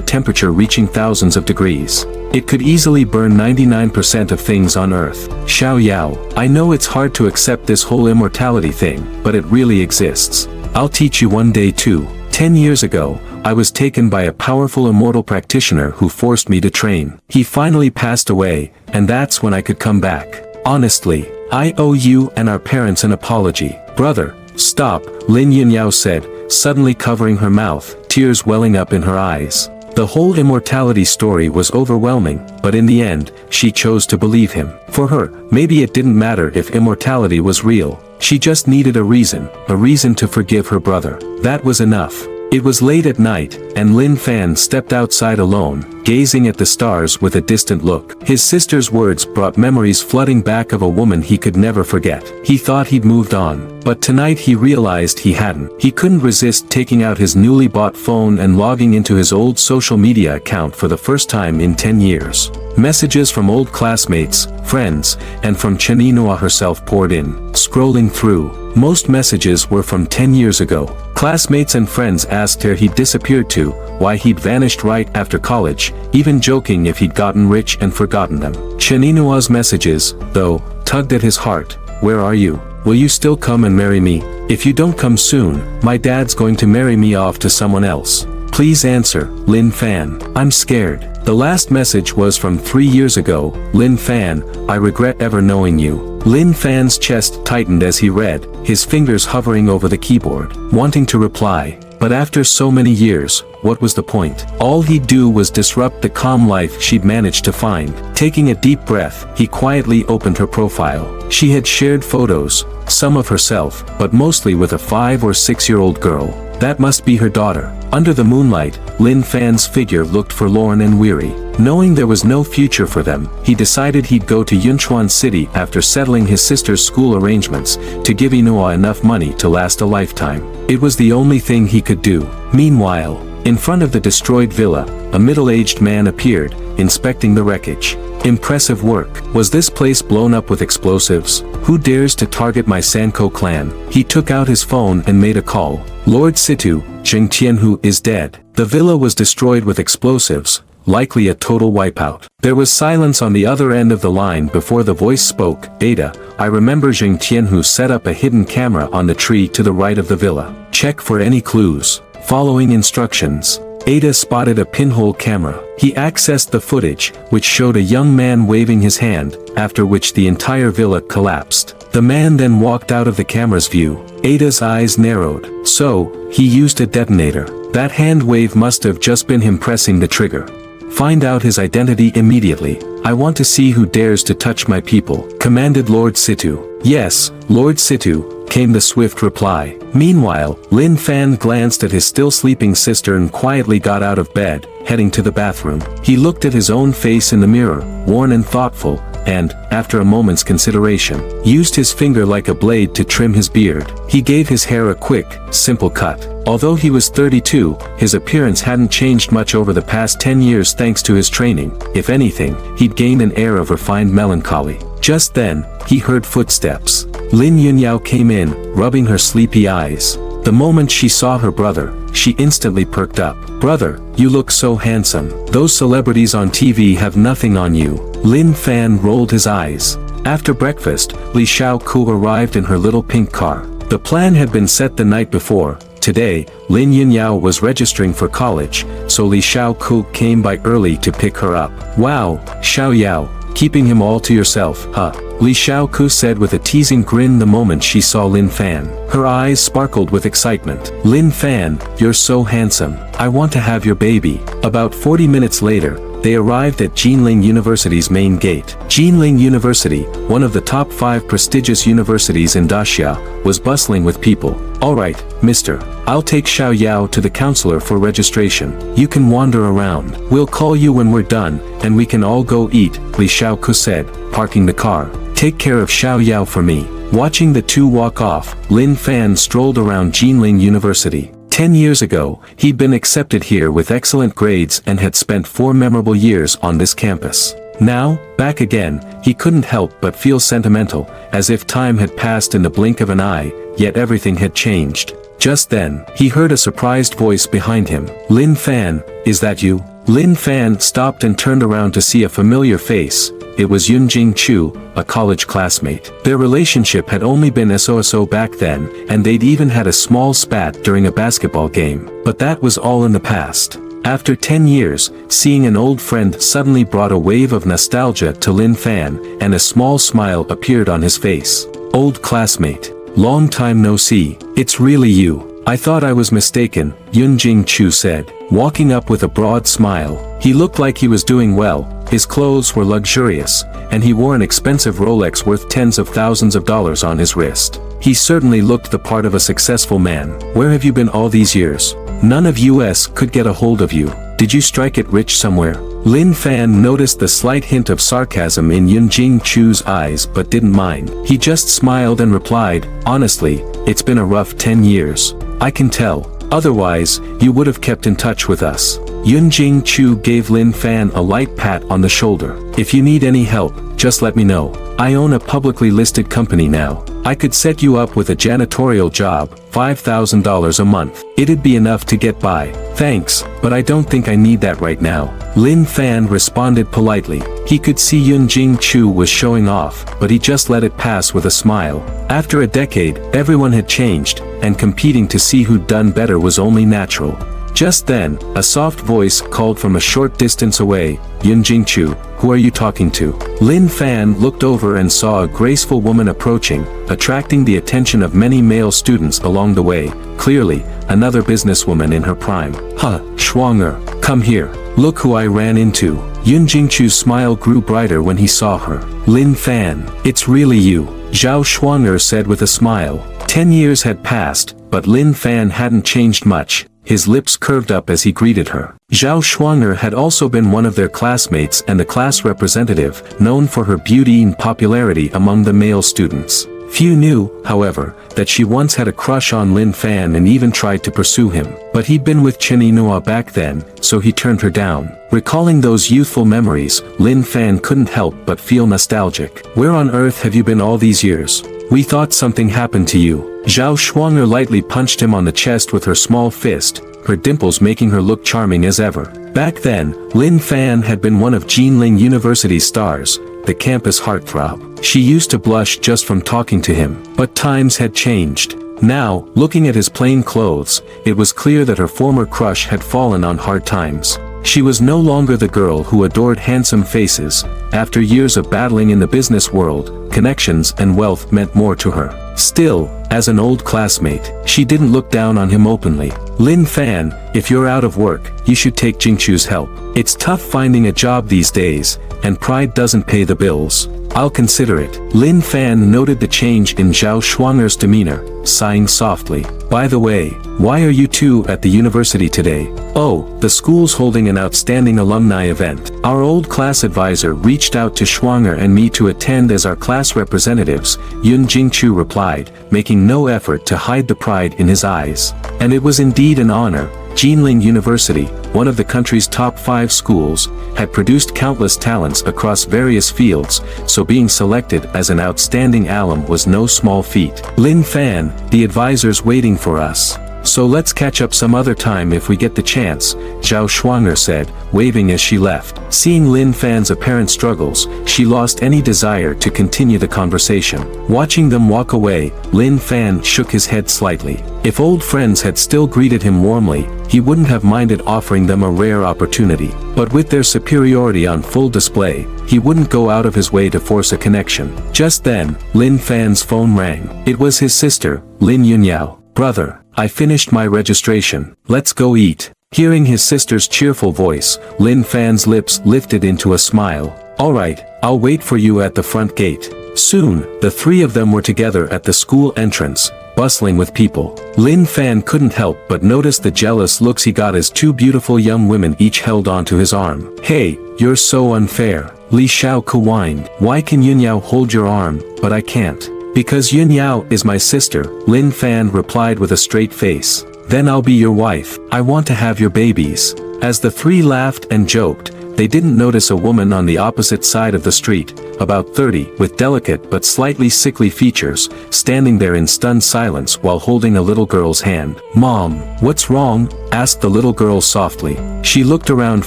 temperature reaching thousands of degrees. It could easily burn 99% of things on Earth. Xiao Yao, I know it's hard to accept this whole immortality thing, but it really exists. I'll teach you one day too. 10 years ago, I was taken by a powerful immortal practitioner who forced me to train. He finally passed away, and that's when I could come back. Honestly, I owe you and our parents an apology. Brother, stop, Lin Yunyao said, suddenly covering her mouth, tears welling up in her eyes. The whole immortality story was overwhelming, but in the end, she chose to believe him. For her, maybe it didn't matter if immortality was real. She just needed a reason to forgive her brother. That was enough. It was late at night, and Lin Fan stepped outside alone, gazing at the stars with a distant look. His sister's words brought memories flooding back of a woman he could never forget. He thought he'd moved on, but tonight he realized he hadn't. He couldn't resist taking out his newly bought phone and logging into his old social media account for the first time in 10 years. Messages from old classmates, friends, and from Cheninua herself poured in. Scrolling through, most messages were from 10 years ago. Classmates and friends asked where he'd disappeared to, why he'd vanished right after college, even joking if he'd gotten rich and forgotten them. Cheninua's messages, though, tugged at his heart. Where are you? Will you still come and marry me? If you don't come soon, my dad's going to marry me off to someone else. Please answer, Lin Fan. I'm scared. The last message was from 3 years ago. Lin Fan, I regret ever knowing you. Lin Fan's chest tightened as he read, his fingers hovering over the keyboard, wanting to reply. But after so many years, what was the point? All he'd do was disrupt the calm life she'd managed to find. Taking a deep breath, he quietly opened her profile. She had shared photos, some of herself, but mostly with a 5 or 6-year-old girl. That must be her daughter. Under the moonlight, Lin Fan's figure looked forlorn and weary. Knowing there was no future for them, he decided he'd go to Yunchuan City after settling his sister's school arrangements, to give Inua enough money to last a lifetime. It was the only thing he could do. Meanwhile, in front of the destroyed villa, a middle-aged man appeared, inspecting the wreckage. Impressive work. Was this place blown up with explosives? Who dares to target my Sanko clan? He took out his phone and made a call. Lord Situ, Zheng Tianhu is dead. The villa was destroyed with explosives, likely a total wipeout. There was silence on the other end of the line before the voice spoke. Ada, I remember Zheng Tianhu set up a hidden camera on the tree to the right of the villa. Check for any clues. Following instructions, Ada spotted a pinhole camera. He accessed the footage, which showed a young man waving his hand, after which the entire villa collapsed. The man then walked out of the camera's view. Ada's eyes narrowed. So, he used a detonator. That hand wave must have just been him pressing the trigger. Find out his identity immediately. I want to see who dares to touch my people, commanded Lord Situ. Yes, Lord Situ, came the swift reply. Meanwhile, Lin Fan glanced at his still sleeping sister and quietly got out of bed, heading to the bathroom. He looked at his own face in the mirror, worn and thoughtful, and, after a moment's consideration, used his finger like a blade to trim his beard. He gave his hair a quick, simple cut. Although he was 32, his appearance hadn't changed much over the past 10 years thanks to his training. If anything, he'd gained an air of refined melancholy. Just then, he heard footsteps. Lin Yunyao came in, rubbing her sleepy eyes. The moment she saw her brother, she instantly perked up. "Brother, you look so handsome. Those celebrities on TV have nothing on you." Lin Fan rolled his eyes. After breakfast, Li Xiaoku arrived in her little pink car. The plan had been set the night before. Today, Lin Yunyao was registering for college, so Li Xiaoku came by early to pick her up. "Wow, Xiaoyao, keeping him all to yourself, huh?" Li Xiaoku said with a teasing grin the moment she saw Lin Fan. Her eyes sparkled with excitement. "Lin Fan, you're so handsome. I want to have your baby." About 40 minutes later, they arrived at Jinling University's main gate. Jinling University, one of the top 5 prestigious universities in Daxia, was bustling with people. "Alright, mister. I'll take Xiao Yao to the counselor for registration. You can wander around. We'll call you when we're done, and we can all go eat," Li Xiaoku said, parking the car. "Take care of Xiao Yao for me." Watching the two walk off, Lin Fan strolled around Jinling University. 10 years ago, he'd been accepted here with excellent grades and had spent 4 memorable years on this campus. Now, back again, he couldn't help but feel sentimental, as if time had passed in the blink of an eye, yet everything had changed. Just then, he heard a surprised voice behind him. "Lin Fan, is that you?" Lin Fan stopped and turned around to see a familiar face. It was Yunjing Chu, a college classmate. Their relationship had only been so back then, and they'd even had a small spat during a basketball game. But that was all in the past. After 10 years, seeing an old friend suddenly brought a wave of nostalgia to Lin Fan, and a small smile appeared on his face. "Old classmate. Long time no see. It's really you. I thought I was mistaken," Yunjing Chu said, walking up with a broad smile. He looked like he was doing well, his clothes were luxurious, and he wore an expensive Rolex worth tens of thousands of dollars on his wrist. He certainly looked the part of a successful man. "Where have you been all these years? None of us could get a hold of you. Did you strike it rich somewhere?" Lin Fan noticed the slight hint of sarcasm in Yunjing Chu's eyes but didn't mind. He just smiled and replied, "Honestly, it's been a rough 10 years. I can tell. Otherwise, you would have kept in touch with us." Yunjing Chu gave Lin Fan a light pat on the shoulder. "If you need any help, just let me know. I own a publicly listed company now. I could set you up with a janitorial job, $5,000 a month. It'd be enough to get by." "Thanks, but I don't think I need that right now," Lin Fan responded politely. He could see Yunjing Chu was showing off, but he just let it pass with a smile. After a decade, everyone had changed, and competing to see who'd done better was only natural. Just then, a soft voice called from a short distance away, "Yunjing Chu, who are you talking to?" Lin Fan looked over and saw a graceful woman approaching, attracting the attention of many male students along the way. Clearly, another businesswoman in her prime. "Huh, Schwanger, come here. Look who I ran into." Yunjing Chu's smile grew brighter when he saw her. "Lin Fan, it's really you," Zhao Schwanger said with a smile. 10 years had passed, but Lin Fan hadn't changed much. His lips curved up as he greeted her. Zhao Schwanger had also been one of their classmates and the class representative, known for her beauty and popularity among the male students. Few knew, however, that she once had a crush on Lin Fan and even tried to pursue him. But he'd been with Chen Yinhua back then, so he turned her down. Recalling those youthful memories, Lin Fan couldn't help but feel nostalgic. "Where on earth have you been all these years? We thought something happened to you." Zhao Schwanger lightly punched him on the chest with her small fist, her dimples making her look charming as ever. Back then, Lin Fan had been one of Jinling University's stars, the campus heartthrob. She used to blush just from talking to him. But times had changed. Now, looking at his plain clothes, it was clear that her former crush had fallen on hard times. She was no longer the girl who adored handsome faces. After years of battling in the business world, connections and wealth meant more to her. Still, as an old classmate, she didn't look down on him openly. "Lin Fan, if you're out of work, you should take Jingchu's help. It's tough finding a job these days, and pride doesn't pay the bills." I'll consider it. Lin Fan noted the change in Zhao Shuang'er's demeanor, sighing softly. By the way, why are you two at the university today? Oh, the school's holding an outstanding alumni event. Our old class advisor reached out to Shuang'er and me to attend as our class representatives, Yun Jingchu replied, making no effort to hide the pride in his eyes. And it was indeed an honor. Jinling University, one of the country's top 5 schools, had produced countless talents across various fields, so being selected as an outstanding alum was no small feat. Lin Fan, the advisor's waiting for us. So let's catch up some other time if we get the chance, Zhao Shuang'er said, waving as she left. Seeing Lin Fan's apparent struggles, she lost any desire to continue the conversation. Watching them walk away, Lin Fan shook his head slightly. If old friends had still greeted him warmly, he wouldn't have minded offering them a rare opportunity. But with their superiority on full display, he wouldn't go out of his way to force a connection. Just then, Lin Fan's phone rang. It was his sister, Lin Yunyao. Brother, I finished my registration. Let's go eat. Hearing his sister's cheerful voice, Lin Fan's lips lifted into a smile. Alright, I'll wait for you at the front gate. Soon, the three of them were together at the school entrance, bustling with people. Lin Fan couldn't help but notice the jealous looks he got as 2 beautiful young women each held onto his arm. Hey, you're so unfair. Li Xiaoke whined. Why can Yunyao hold your arm, but I can't? Because Yunyao is my sister, Lin Fan replied with a straight face. Then I'll be your wife. I want to have your babies. As the three laughed and joked, they didn't notice a woman on the opposite side of the street, about 30, with delicate but slightly sickly features, standing there in stunned silence while holding a little girl's hand. Mom, what's wrong? Asked the little girl softly. She looked around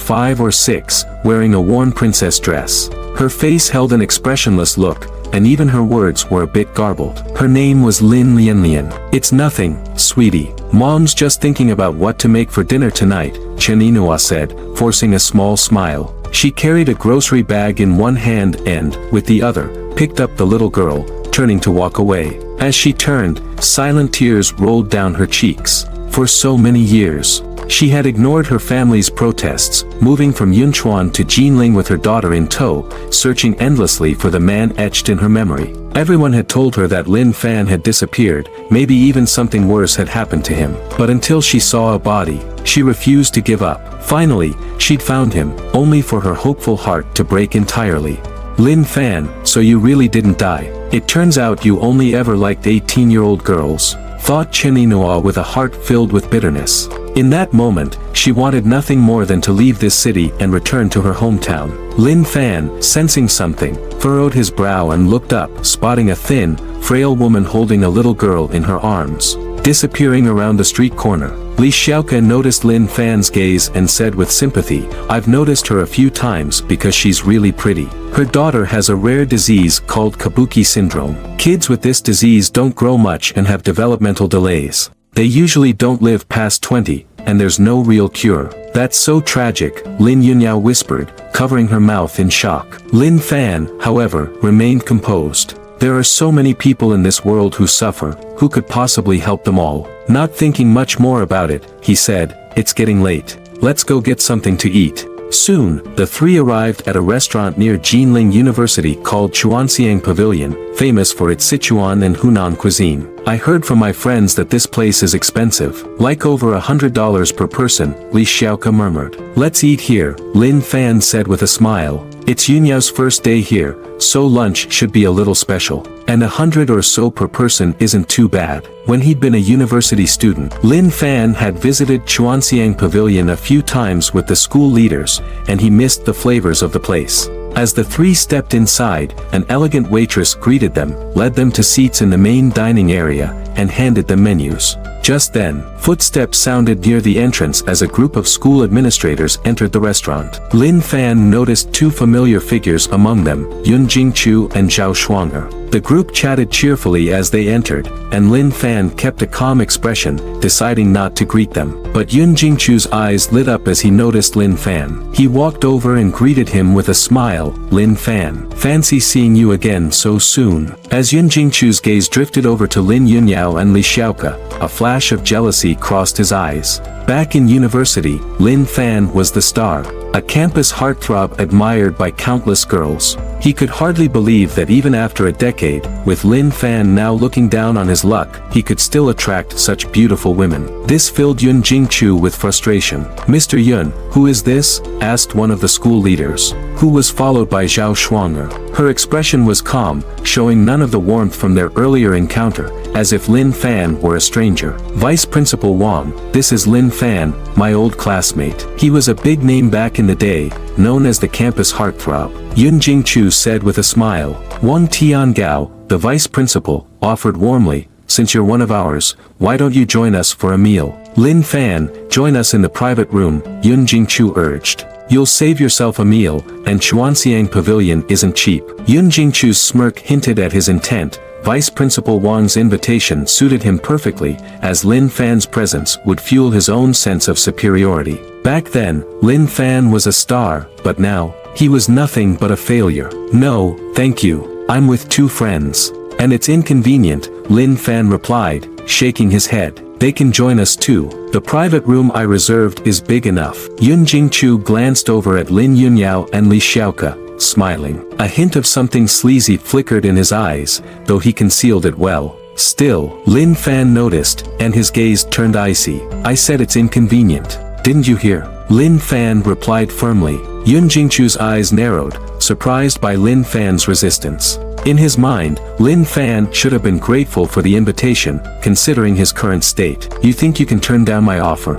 5 or 6, wearing a worn princess dress. Her face held an expressionless look, and even her words were a bit garbled. Her name was Lin Lianlian. It's nothing, sweetie. Mom's just thinking about what to make for dinner tonight, Chen Yinhua said, forcing a small smile. She carried a grocery bag in one hand and, with the other, picked up the little girl, turning to walk away. As she turned, silent tears rolled down her cheeks. For so many years, she had ignored her family's protests, moving from Yunchuan to Jinling with her daughter in tow, searching endlessly for the man etched in her memory. Everyone had told her that Lin Fan had disappeared, maybe even something worse had happened to him. But until she saw a body, she refused to give up. Finally, she'd found him, only for her hopeful heart to break entirely. Lin Fan, so you really didn't die. It turns out you only ever liked 18-year-old girls, thought Chen Yinhua with a heart filled with bitterness. In that moment, she wanted nothing more than to leave this city and return to her hometown. Lin Fan, sensing something, furrowed his brow and looked up, spotting a thin, frail woman holding a little girl in her arms. Disappearing around the street corner, Li Xiaoke noticed Lin Fan's gaze and said with sympathy, I've noticed her a few times because she's really pretty. Her daughter has a rare disease called Kabuki syndrome. Kids with this disease don't grow much and have developmental delays. They usually don't live past 20, and there's no real cure. That's so tragic, Lin Yunyao whispered, covering her mouth in shock. Lin Fan, however, remained composed. There are so many people in this world who suffer, who could possibly help them all. Not thinking much more about it, he said, it's getting late. Let's go get something to eat. Soon, the three arrived at a restaurant near Jinling University called Chuanxiang Pavilion, famous for its Sichuan and Hunan cuisine. I heard from my friends that this place is expensive, like over $100 per person, Li Xiaoke murmured. Let's eat here, Lin Fan said with a smile. It's Yunyao's first day here, so lunch should be a little special. And 100 or so per person isn't too bad. When he'd been a university student, Lin Fan had visited Chuanxiang Pavilion a few times with the school leaders, and he missed the flavors of the place. As the three stepped inside, an elegant waitress greeted them, led them to seats in the main dining area, and handed them menus. Just then, footsteps sounded near the entrance as a group of school administrators entered the restaurant. Lin Fan noticed 2 familiar figures among them, Yun Jingchu and Zhao Shuang'er. The group chatted cheerfully as they entered, and Lin Fan kept a calm expression, deciding not to greet them. But Yun Jingchu's eyes lit up as he noticed Lin Fan. He walked over and greeted him with a smile. Lin Fan, fancy seeing you again so soon. As Yun Jingchu's gaze drifted over to Lin Yunyao and Li Xiaoke, a flash flash of jealousy crossed his eyes. Back in university, Lin Fan was the star, a campus heartthrob admired by countless girls. He could hardly believe that even after a decade, with Lin Fan now looking down on his luck, he could still attract such beautiful women. This filled Yun Jingchu with frustration. "Mr. Yun, who is this?" asked one of the school leaders, who was followed by Zhao Shuanger. Her expression was calm, showing none of the warmth from their earlier encounter, as if Lin Fan were a stranger. "Vice Principal Wang, this is Lin Fan, my old classmate." He was a big name back in the day, known as the campus heartthrob. Yun Jingchu said with a smile. Wang Tiangao, the vice principal, offered warmly, "Since you're one of ours, why don't you join us for a meal?" "Lin Fan, join us in the private room," Yun Jingchu urged. "You'll save yourself a meal, and Chuanxiang Pavilion isn't cheap." Yun Jingchu's smirk hinted at his intent. Vice Principal Wang's invitation suited him perfectly, as Lin Fan's presence would fuel his own sense of superiority. Back then, Lin Fan was a star, but now, he was nothing but a failure. "No, thank you, I'm with 2 friends. And it's inconvenient," Lin Fan replied, shaking his head. "They can join us too. The private room I reserved is big enough." Yun Jingchu glanced over at Lin Yunyao and Li Xiaoke, smiling. A hint of something sleazy flickered in his eyes, though he concealed it well. Still, Lin Fan noticed, and his gaze turned icy. "I said it's inconvenient. Didn't you hear?" Lin Fan replied firmly. Yun Jingchu's eyes narrowed, surprised by Lin Fan's resistance. In his mind, Lin Fan should have been grateful for the invitation, considering his current state. "You think you can turn down my offer?"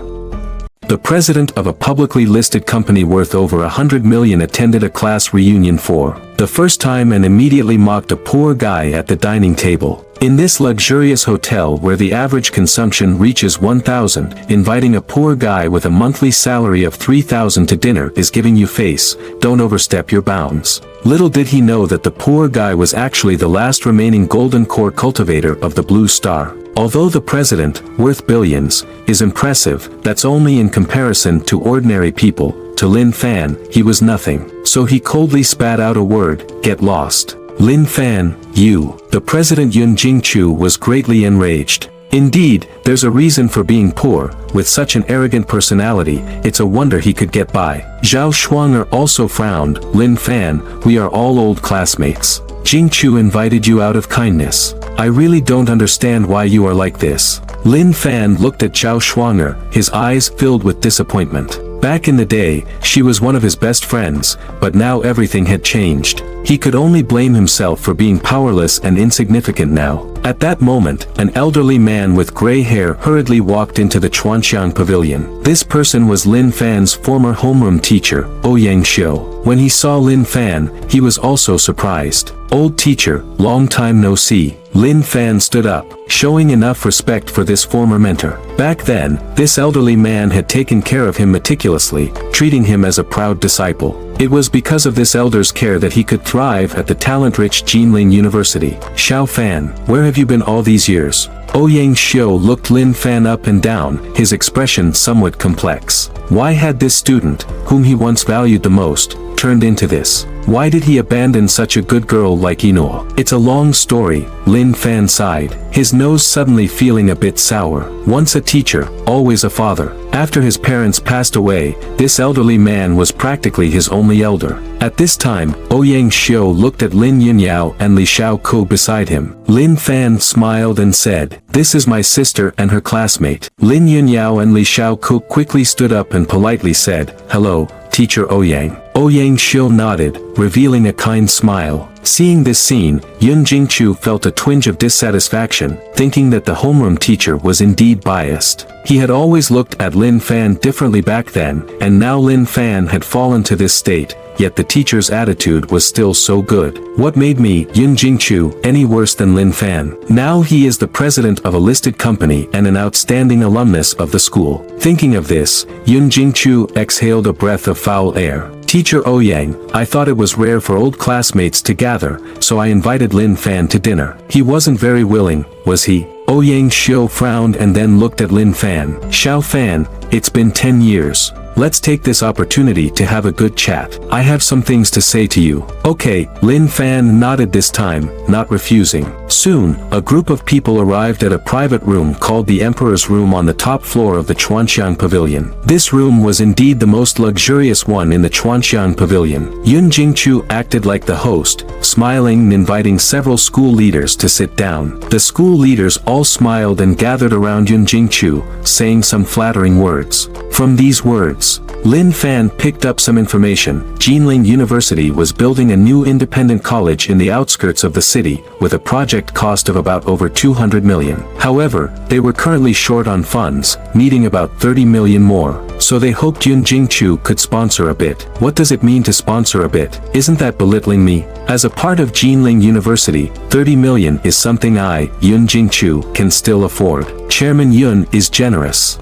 The president of a publicly listed company worth over 100 million attended a class reunion for the first time and immediately mocked a poor guy at the dining table. In this luxurious hotel where the average consumption reaches 1,000, inviting a poor guy with a monthly salary of 3,000 to dinner is giving you face, don't overstep your bounds. Little did he know that the poor guy was actually the last remaining golden core cultivator of the Blue Star. Although the president, worth billions, is impressive, that's only in comparison to ordinary people. To Lin Fan, he was nothing. So he coldly spat out a word, "Get lost." "Lin Fan, you." The president Yun Jingchu was greatly enraged. Indeed, there's a reason for being poor. With such an arrogant personality, it's a wonder he could get by. Zhao Shuanger also frowned. "Lin Fan, we are all old classmates. Jingchu invited you out of kindness. I really don't understand why you are like this." Lin Fan looked at Zhao Shuanger, his eyes filled with disappointment. Back in the day, she was one of his best friends, but now everything had changed. He could only blame himself for being powerless and insignificant now. At that moment, an elderly man with gray hair hurriedly walked into the Chuanxiang Pavilion. This person was Lin Fan's former homeroom teacher, Ouyang Xiu. When he saw Lin Fan, he was also surprised. "Old teacher, long time no see." Lin Fan stood up, showing enough respect for this former mentor. Back then, this elderly man had taken care of him meticulously, treating him as a proud disciple. It was because of this elder's care that he could thrive at the talent-rich Jinling University. "Xiao Fan, where have you been all these years?" Ouyang Xiu looked Lin Fan up and down, his expression somewhat complex. Why had this student, whom he once valued the most, turned into this? Why did he abandon such a good girl like Ino? "It's a long story," Lin Fan sighed, his nose suddenly feeling a bit sour. Once a teacher, always a father. After his parents passed away, this elderly man was practically his only elder. At this time, Ouyang Xiu looked at Lin Yunyao and Li Xiaoke beside him. Lin Fan smiled and said, "This is my sister and her classmate." Lin Yunyao and Li Xiaoke quickly stood up and politely said, "Hello, Teacher Ouyang." Ouyang Xiu nodded, revealing a kind smile. Seeing this scene, Yun Jingchu felt a twinge of dissatisfaction, thinking that the homeroom teacher was indeed biased. He had always looked at Lin Fan differently back then, and now Lin Fan had fallen to this state, yet the teacher's attitude was still so good. What made me, Yun Jingchu, any worse than Lin Fan? Now he is the president of a listed company and an outstanding alumnus of the school. Thinking of this, Yun Jingchu exhaled a breath of foul air. "Teacher Ouyang, I thought it was rare for old classmates to gather, so I invited Lin Fan to dinner." He wasn't very willing, was he? Ouyang Xiu frowned and then looked at Lin Fan. "Xiao Fan, it's been 10 years. Let's take this opportunity to have a good chat. I have some things to say to you. Okay, Lin Fan nodded this time, not refusing. Soon, a group of people arrived at a private room called the Emperor's Room on the top floor of the Chuanxiang Pavilion. This room was indeed the most luxurious one in the Chuanxiang Pavilion. Yun Jingchu acted like the host, smiling and inviting several school leaders to sit down. The school leaders all smiled and gathered around Yun Jingchu, saying some flattering words. From these words, Lin Fan picked up some information. Jinling University was building a new independent college in the outskirts of the city, with a project cost of about over 200 million. However, they were currently short on funds, needing about 30 million more, so they hoped Yun Jingchu could sponsor a bit. What does it mean to sponsor a bit? Isn't that belittling me? As a part of Jinling University, 30 million is something I, Yun Jingchu, can still afford. Chairman Yun is generous.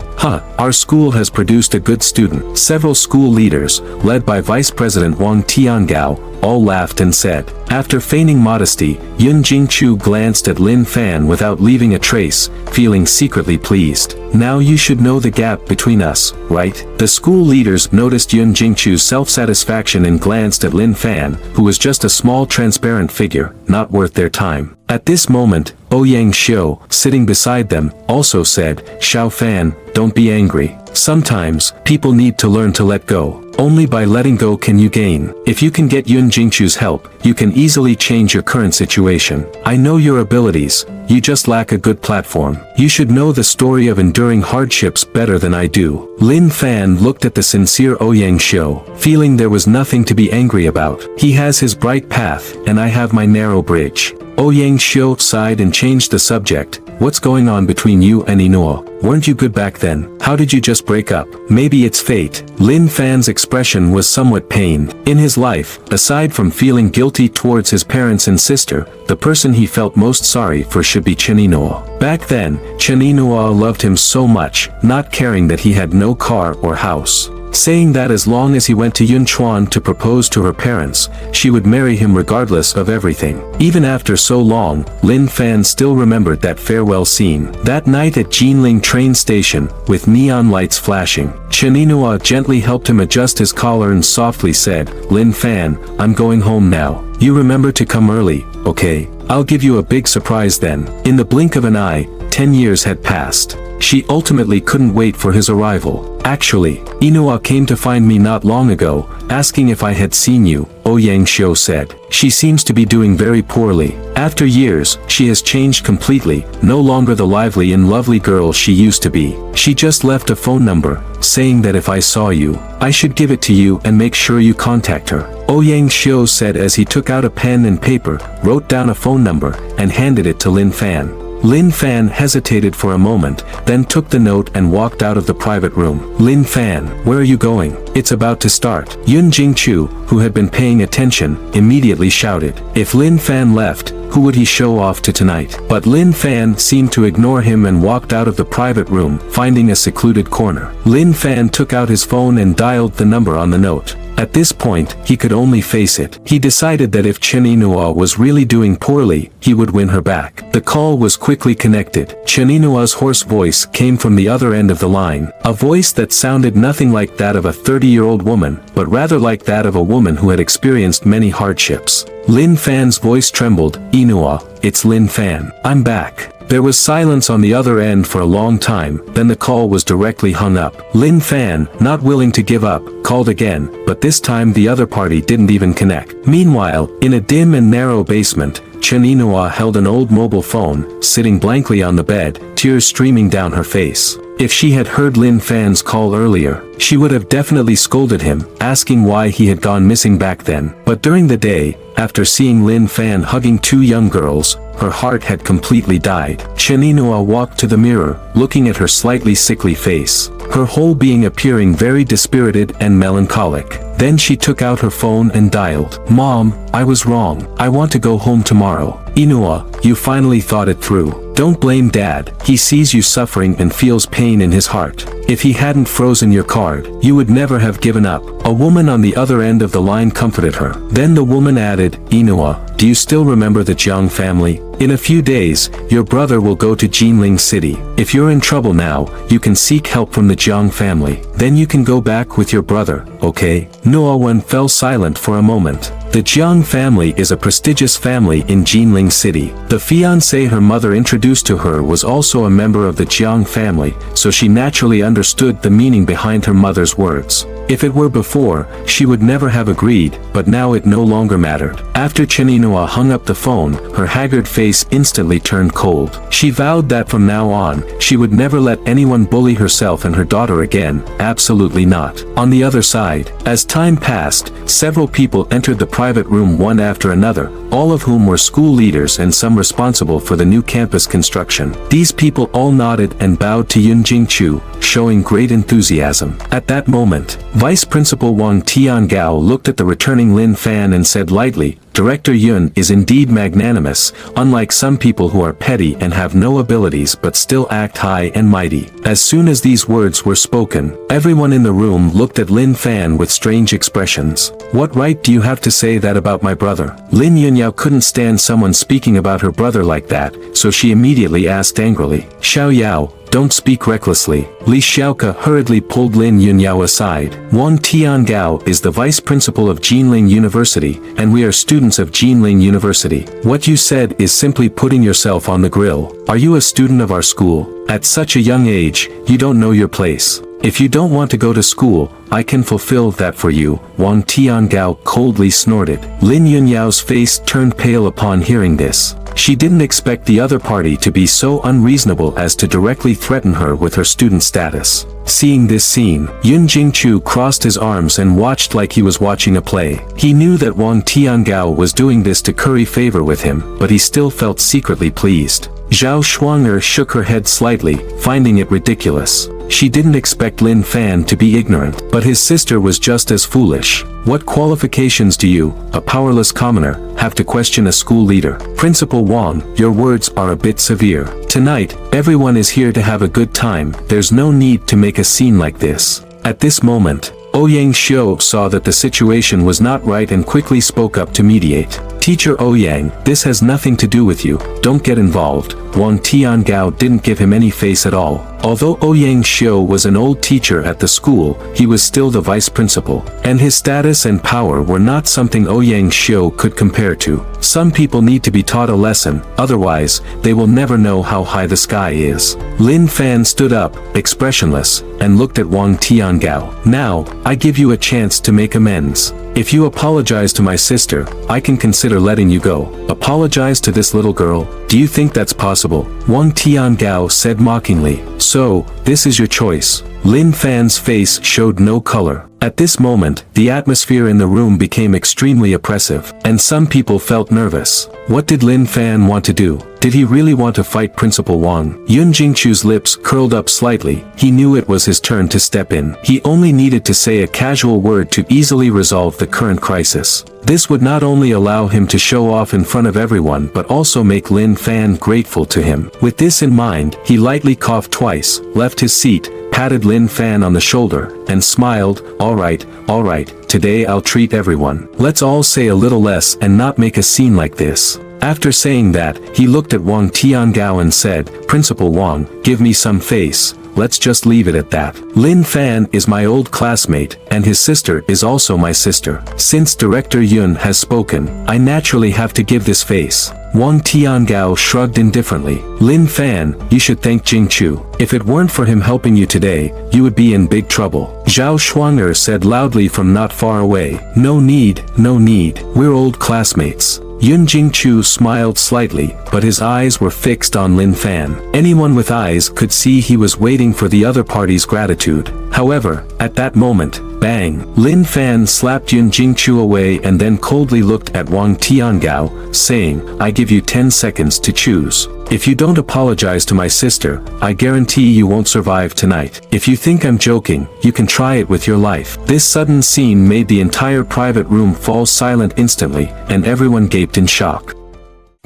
Our school has produced a good student. Several school leaders, led by Vice President Wang Tiangao, all laughed and said. After feigning modesty, Yun Jingchu glanced at Lin Fan without leaving a trace, feeling secretly pleased. Now you should know the gap between us, right? The school leaders noticed Yun Jingchu's self-satisfaction and glanced at Lin Fan, who was just a small transparent figure, not worth their time. At this moment, Ouyang Xiu, sitting beside them, also said, Xiao Fan, don't be angry. Sometimes, people need to learn to let go. Only by letting go can you gain. If you can get Yun Jingchu's help, you can easily change your current situation. I know your abilities, you just lack a good platform. You should know the story of enduring hardships better than I do. Lin Fan looked at the sincere Ouyang Xiu, feeling there was nothing to be angry about. He has his bright path, and I have my narrow bridge. Ouyang Xiu sighed and changed the subject. What's going on between you and Inoue? Weren't you good back then? How did you just break up? Maybe it's fate. Lin Fan's expression was somewhat pained. In his life, aside from feeling guilty towards his parents and sister, the person he felt most sorry for should be Chen Inoue. Back then, Chen Inoue loved him so much, not caring that he had no car or house. Saying that as long as he went to Yunchuan to propose to her parents, she would marry him regardless of everything. Even after so long, Lin Fan still remembered that farewell scene. That night at Jinling train station, with neon lights flashing, Chen Inoue gently helped him adjust his collar and softly said, Lin Fan, I'm going home now. You remember to come early, okay? I'll give you a big surprise then. In the blink of an eye, 10 years had passed. She ultimately couldn't wait for his arrival. Actually, Inoue came to find me not long ago, asking if I had seen you, Ouyang Xiu said. She seems to be doing very poorly. After years, she has changed completely, no longer the lively and lovely girl she used to be. She just left a phone number, saying that if I saw you, I should give it to you and make sure you contact her. Ouyang Xiu said as he took out a pen and paper, wrote down a phone number, and handed it to Lin Fan. Lin Fan hesitated for a moment, then took the note and walked out of the private room. Lin Fan, where are you going? It's about to start. Yun Jingchu, who had been paying attention, immediately shouted. If Lin Fan left, who would he show off to tonight? But Lin Fan seemed to ignore him and walked out of the private room, finding a secluded corner. Lin Fan took out his phone and dialed the number on the note. At this point, he could only face it. He decided that if Chen Inoue was really doing poorly, he would win her back. The call was quickly connected. Chen Inoue's hoarse voice came from the other end of the line. A voice that sounded nothing like that of a 30-year-old woman, but rather like that of a woman who had experienced many hardships. Lin Fan's voice trembled. Inoue, it's Lin Fan. I'm back. There was silence on the other end for a long time, then the call was directly hung up. Lin Fan, not willing to give up, called again, but this time the other party didn't even connect. Meanwhile, in a dim and narrow basement, Chen Inoue held an old mobile phone, sitting blankly on the bed, tears streaming down her face. If she had heard Lin Fan's call earlier, she would have definitely scolded him, asking why he had gone missing back then. But during the day, after seeing Lin Fan hugging two young girls, her heart had completely died. Chen Inoue walked to the mirror, looking at her slightly sickly face, her whole being appearing very dispirited and melancholic. Then she took out her phone and dialed. Mom, I was wrong. I want to go home tomorrow. Inoue, you finally thought it through. Don't blame Dad. He sees you suffering and feels pain in his heart. If he hadn't frozen your card, you would never have given up. A woman on the other end of the line comforted her. Then the woman added, Inoue, do you still remember the Jiang family? In a few days, your brother will go to Jinling City. If you're in trouble now, you can seek help from the Jiang family. Then you can go back with your brother, okay? Noawen fell silent for a moment. The Jiang family is a prestigious family in Jinling City. The fiancé her mother introduced to her was also a member of the Jiang family, so she naturally understood the meaning behind her mother's words. If it were before, she would never have agreed, but now it no longer mattered. After Cheninoa hung up the phone, her haggard face instantly turned cold. She vowed that from now on, she would never let anyone bully herself and her daughter again, absolutely not. On the other side, as time passed, several people entered the private room one after another, all of whom were school leaders and some responsible for the new campus construction. These people all nodded and bowed to Yun Jingchu, showing great enthusiasm. At that moment, Vice Principal Wang Tiangao looked at the returning Lin Fan and said lightly, Director Yun is indeed magnanimous, unlike some people who are petty and have no abilities but still act high and mighty. As soon as these words were spoken, everyone in the room looked at Lin Fan with strange expressions. What right do you have to say that about my brother? Lin Yunyao couldn't stand someone speaking about her brother like that, so she immediately asked angrily, Xiao Yao, don't speak recklessly. Li Xiaoke hurriedly pulled Lin Yunyao aside. Wang Tiangao is the vice principal of Jinling University, and we are students of Jinling University. What you said is simply putting yourself on the grill. Are you a student of our school? At such a young age, you don't know your place. If you don't want to go to school, I can fulfill that for you, Wang Tiangao coldly snorted. Lin Yunyao's face turned pale upon hearing this. She didn't expect the other party to be so unreasonable as to directly threaten her with her student status. Seeing this scene, Yun Jingchu crossed his arms and watched like he was watching a play. He knew that Wang Tiangao was doing this to curry favor with him, but he still felt secretly pleased. Zhao Shuang'er shook her head slightly, finding it ridiculous. She didn't expect Lin Fan to be ignorant, but his sister was just as foolish. What qualifications do you, a powerless commoner, have to question a school leader? Principal Wang, your words are a bit severe. Tonight, everyone is here to have a good time, there's no need to make a scene like this. At this moment, Ouyang Xiu saw that the situation was not right and quickly spoke up to mediate. Teacher Ouyang, this has nothing to do with you, don't get involved. Wang Tiangao didn't give him any face at all. Although Ouyang Xiu was an old teacher at the school, he was still the vice principal, and his status and power were not something Ouyang Xiu could compare to. Some people need to be taught a lesson, otherwise, they will never know how high the sky is. Lin Fan stood up, expressionless, and looked at Wang Tiangao. Now, I give you a chance to make amends. If you apologize to my sister, I can consider letting you go. Apologize to this little girl? Do you think that's possible? Wang Tiangao said mockingly. So, this is your choice. Lin Fan's face showed no color. At this moment, the atmosphere in the room became extremely oppressive, and some people felt nervous. What did Lin Fan want to do? Did he really want to fight Principal Wang? Yun Jingchu's lips curled up slightly. He knew it was his turn to step in. He only needed to say a casual word to easily resolve the current crisis. This would not only allow him to show off in front of everyone but also make Lin Fan grateful to him. With this in mind, he lightly coughed twice, left his seat, patted Lin Fan on the shoulder, and smiled, all right, today I'll treat everyone. Let's all say a little less and not make a scene like this. After saying that, he looked at Wang Tiangao and said, Principal Wang, give me some face, let's just leave it at that. Lin Fan is my old classmate, and his sister is also my sister. Since Director Yun has spoken, I naturally have to give this face. Wang Tiangao shrugged indifferently. Lin Fan, you should thank Jingchu. If it weren't for him helping you today, you would be in big trouble. Zhao Shuang'er said loudly from not far away. No need, we're old classmates. Yun Jingchu smiled slightly, but his eyes were fixed on Lin Fan. Anyone with eyes could see he was waiting for the other party's gratitude. However, at that moment, bang! Lin Fan slapped Yun Jingchu away and then coldly looked at Wang Tiangao, saying, I give you 10 seconds to choose. If you don't apologize to my sister, I guarantee you won't survive tonight. If you think I'm joking, you can try it with your life. This sudden scene made the entire private room fall silent instantly, and everyone gaped in shock.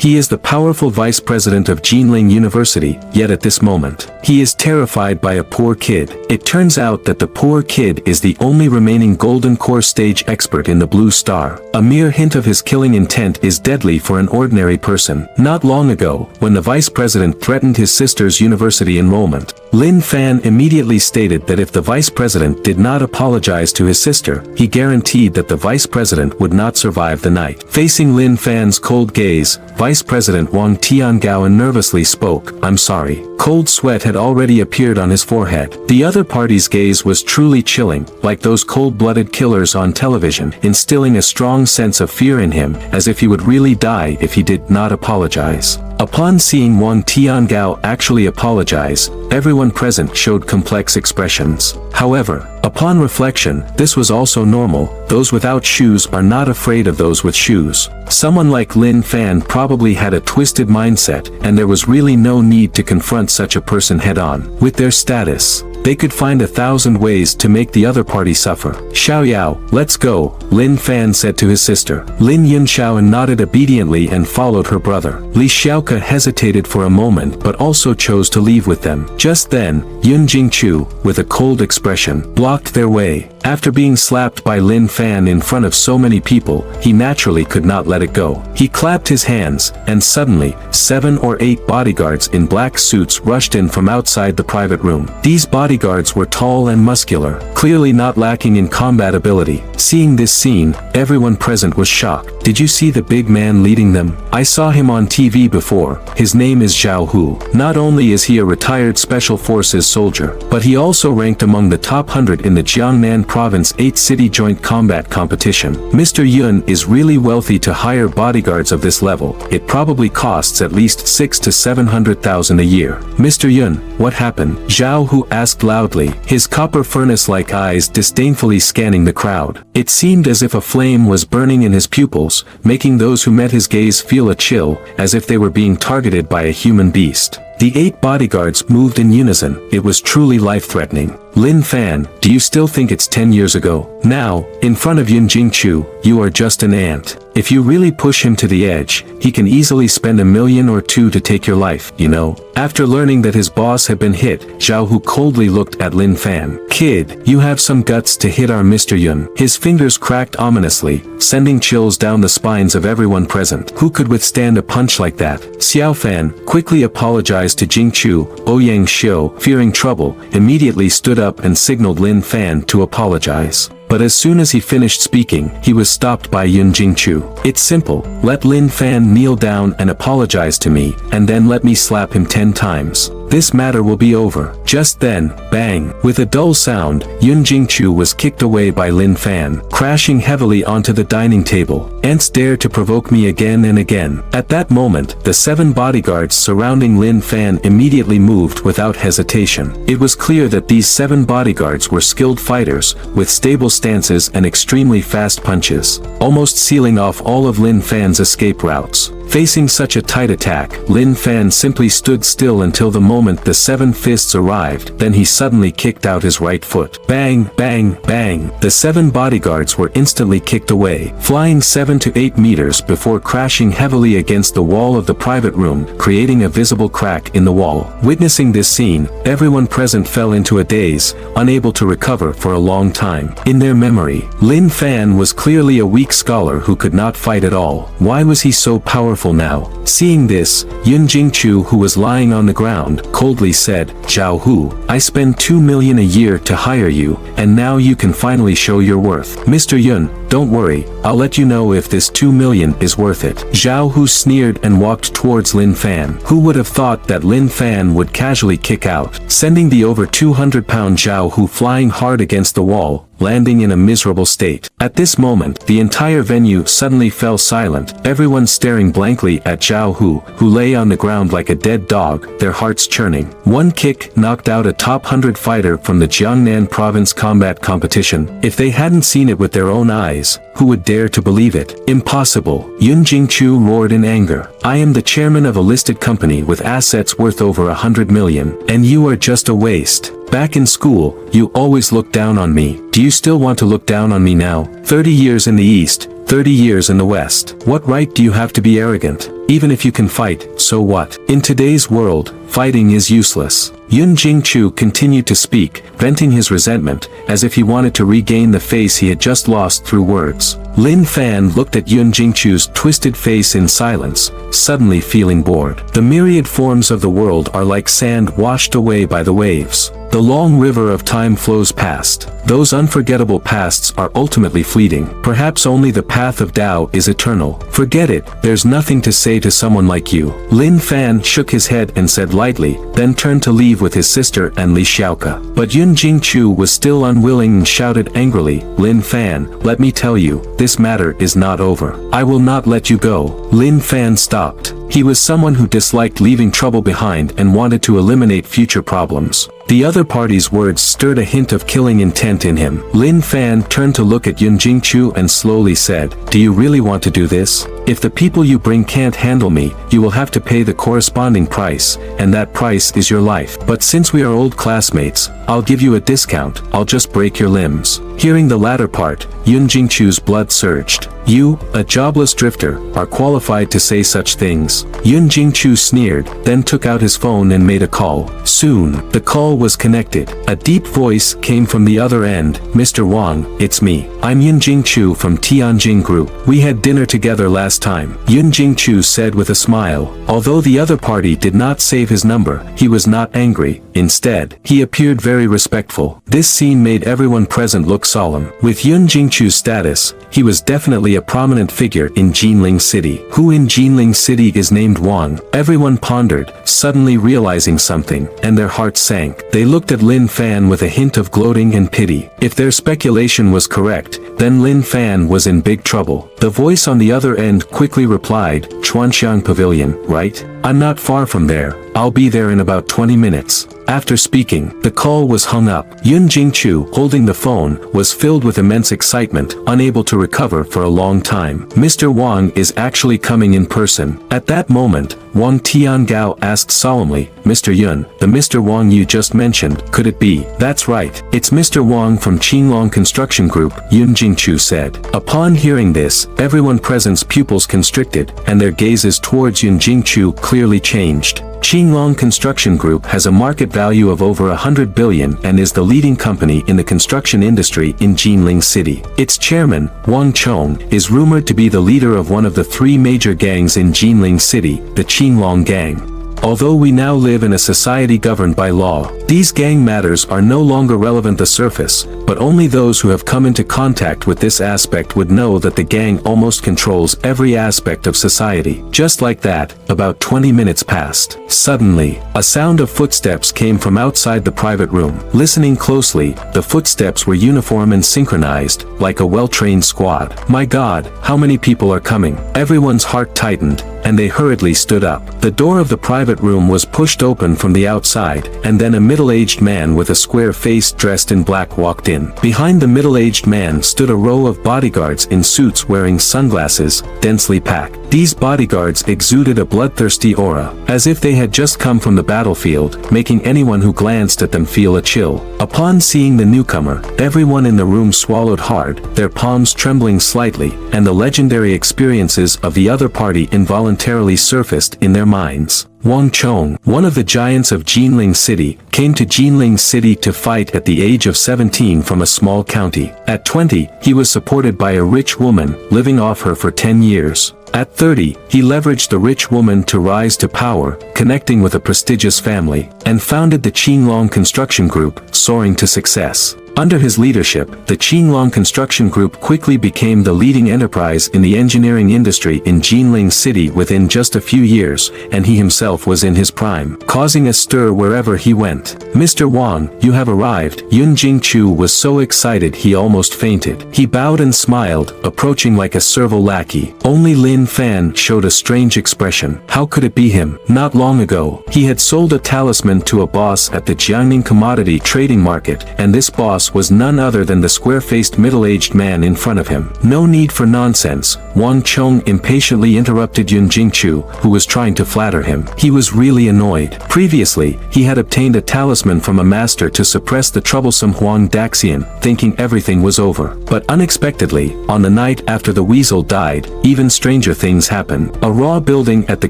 He is the powerful vice president of Jinling University, yet at this moment, he is terrified by a poor kid. It turns out that the poor kid is the only remaining golden core stage expert in the Blue Star. A mere hint of his killing intent is deadly for an ordinary person. Not long ago, when the vice president threatened his sister's university enrollment, Lin Fan immediately stated that if the vice president did not apologize to his sister, he guaranteed that the vice president would not survive the night. Facing Lin Fan's cold gaze, Vice President Wang Tiangao nervously spoke, "I'm sorry." Cold sweat had already appeared on his forehead. The other party's gaze was truly chilling, like those cold-blooded killers on television, instilling a strong sense of fear in him, as if he would really die if he did not apologize. Upon seeing Wang Tiangao actually apologize, everyone present showed complex expressions. However, upon reflection, this was also normal. Those without shoes are not afraid of those with shoes. Someone like Lin Fan probably had a twisted mindset, and there was really no need to confront such a person head-on. With their status, they could find 1,000 ways to make the other party suffer. "Xiaoyao, let's go," Lin Fan said to his sister. Lin Yunxiao nodded obediently and followed her brother. Li Xiaoke hesitated for a moment but also chose to leave with them. Just then, Yun Jingchu, with a cold expression, blocked their way. After being slapped by Lin Fan in front of so many people, he naturally could not let it go. He clapped his hands, and suddenly, 7 or 8 bodyguards in black suits rushed in from outside the private room. These bodyguards were tall and muscular, clearly not lacking in combat ability. Seeing this scene, everyone present was shocked. "Did you see the big man leading them? I saw him on TV before. His name is Zhao Hu. Not only is he a retired Special Forces soldier, but he also ranked among the top 100 in the Jiangnan Province 8-city joint combat competition. Mr. Yun is really wealthy to hire bodyguards of this level. It probably costs at least 6 to 700,000 a year." "Mr. Yun, what happened?" Zhao Hu asked loudly, his copper furnace-like eyes disdainfully scanning the crowd. It seemed as if a flame was burning in his pupils, making those who met his gaze feel a chill, as if they were being targeted by a human beast. The 8 bodyguards moved in unison. It was truly life-threatening. "Lin Fan, do you still think it's 10 years ago? Now, in front of Yun Jingchu, you are just an ant. If you really push him to the edge, he can easily spend $1 million or $2 to take your life, you know." After learning that his boss had been hit, Zhao Hu coldly looked at Lin Fan. "Kid, you have some guts to hit our Mr. Yun." His fingers cracked ominously, sending chills down the spines of everyone present. Who could withstand a punch like that? Xiao Fan quickly apologized to Jingchu. Ouyang Xiu, fearing trouble, immediately stood up and signaled Lin Fan to apologize. But as soon as he finished speaking, he was stopped by Yun Jingchu. "It's simple. Let Lin Fan kneel down and apologize to me, and then let me slap him 10 times. This matter will be over." Just then, bang! With a dull sound, Yun Jingchu was kicked away by Lin Fan, crashing heavily onto the dining table. "Ants dare to provoke me again and again." At that moment, the 7 bodyguards surrounding Lin Fan immediately moved without hesitation. It was clear that these 7 bodyguards were skilled fighters, with stable stances and extremely fast punches, almost sealing off all of Lin Fan's escape routes. Facing such a tight attack, Lin Fan simply stood still until the moment the 7 fists arrived, then he suddenly kicked out his right foot. Bang, bang, bang! The 7 bodyguards were instantly kicked away, flying 7 to 8 meters before crashing heavily against the wall of the private room, creating a visible crack in the wall. Witnessing this scene, everyone present fell into a daze, unable to recover for a long time. In their memory, Lin Fan was clearly a weak scholar who could not fight at all. Why was he so powerful now? Seeing this, Yun Jingchu, who was lying on the ground, coldly said, "Zhao Hu, I spend 2 million a year to hire you, and now you can finally show your worth." "Mr. Yun, don't worry, I'll let you know if this 2 million is worth it." Zhao Hu sneered and walked towards Lin Fan. Who would have thought that Lin Fan would casually kick out, sending the over 200-pound Zhao Hu flying hard against the wall, landing in a miserable state. At this moment, the entire venue suddenly fell silent, everyone staring blankly at Zhao Hu, who lay on the ground like a dead dog, their hearts churning. One kick knocked out a top 100 fighter from the Jiangnan Province combat competition. If they hadn't seen it with their own eyes, who would dare to believe it? Impossible! Yun Jingchu roared in anger. "I am the chairman of a listed company with assets worth over 100 million, and you are just a waste. Back in school, you always looked down on me. Do you still want to look down on me now? 30 years in the East, 30 years in the West. What right do you have to be arrogant? Even if you can fight, so what? In today's world, fighting is useless. Yun Jingchu continued to speak, venting his resentment, as if he wanted to regain the face he had just lost through words. Lin Fan looked at Yun Jingchu's twisted face in silence, suddenly feeling bored. The myriad forms of the world are like sand washed away by the waves. The long river of time flows past. Those unforgettable pasts are ultimately fleeting. Perhaps only the path of Tao is eternal. Forget it, there's nothing to say to someone like you. Lin Fan shook his head and said lightly, then turned to leave with his sister and Li Xiaoke. But Yun Jingchu was still unwilling and shouted angrily, Lin Fan, let me tell you, this matter is not over. I will not let you go. Lin Fan stopped. He was someone who disliked leaving trouble behind and wanted to eliminate future problems. The other party's words stirred a hint of killing intent in him. Lin Fan turned to look at Yun Jingchu and slowly said, do you really want to do this? If the people you bring can't handle me, you will have to pay the corresponding price, and that price is your life. But since we are old classmates, I'll give you a discount, I'll just break your limbs. Hearing the latter part, Yun Jingchu's blood surged. You, a jobless drifter, are qualified to say such things. Yun Jingchu sneered, then took out his phone and made a call. Soon, the call was connected. A deep voice came from the other end. Mr. Wang, it's me. I'm Yun Jingchu from Tianjin Group. We had dinner together last time. Yun Jingchu said with a smile. Although the other party did not save his number, he was not angry. Instead, he appeared very respectful. This scene made everyone present look solemn. With Yun Jingchu's status, he was definitely a prominent figure in Jinling City. Who in Jinling City is named Wang? Everyone pondered, suddenly realizing something, and their hearts sank. They looked at Lin Fan with a hint of gloating and pity. If their speculation was correct, then Lin Fan was in big trouble. The voice on the other end quickly replied, Chuanxiang Pavilion, right? I'm not far from there. I'll be there in about 20 minutes. After speaking, the call was hung up. Yun Jingchu, holding the phone, was filled with immense excitement, unable to recover for a long time. Mr. Wang is actually coming in person. At that moment, Wang Tiangao asked solemnly, Mr. Yun, the Mr. Wang you just mentioned, could it be? That's right, it's Mr. Wang from Qinglong Construction Group, Yun Jingchu said. Upon hearing this, everyone present's pupils constricted, and their gazes towards Yun Jingchu clearly changed. Qinglong Construction Group has a market value of over 100 billion and is the leading company in the construction industry in Jinling City. Its chairman, Wang Chong, is rumored to be the leader of one of the three major gangs in Jinling City, the Qinglong Gang. Although we now live in a society governed by law, these gang matters are no longer relevant to the surface, but only those who have come into contact with this aspect would know that the gang almost controls every aspect of society. Just like that, about 20 minutes passed. Suddenly, a sound of footsteps came from outside the private room. Listening closely, the footsteps were uniform and synchronized, like a well-trained squad. My God, how many people are coming? Everyone's heart tightened, and they hurriedly stood up. The door of the private room was pushed open from the outside, and then a middle-aged man with a square face dressed in black walked in. Behind the middle-aged man stood a row of bodyguards in suits wearing sunglasses, densely packed. These bodyguards exuded a bloodthirsty aura, as if they had just come from the battlefield, making anyone who glanced at them feel a chill. Upon seeing the newcomer, everyone in the room swallowed hard, their palms trembling slightly, and the legendary experiences of the other party involuntarily surfaced in their minds. Wang Chong, one of the giants of Jinling City, came to Jinling City to fight at the age of 17 from a small county. At 20, he was supported by a rich woman, living off her for 10 years. At 30, he leveraged the rich woman to rise to power, connecting with a prestigious family, and founded the Qinglong Construction Group, soaring to success. Under his leadership, the Qinglong Construction Group quickly became the leading enterprise in the engineering industry in Jinling City within just a few years, and he himself was in his prime, causing a stir wherever he went. Mr. Wang, you have arrived. Yun Jingchu was so excited he almost fainted. He bowed and smiled, approaching like a servile lackey. Only Lin Fan showed a strange expression. How could it be him? Not long ago, he had sold a talisman to a boss at the Jiangning commodity trading market, and this boss this was none other than the square-faced middle-aged man in front of him. No need for nonsense, Wang Chong impatiently interrupted Yun Jingchu, who was trying to flatter him. He was really annoyed. Previously, he had obtained a talisman from a master to suppress the troublesome Huang Daxian, thinking everything was over. But unexpectedly, on the night after the weasel died, even stranger things happened. A raw building at the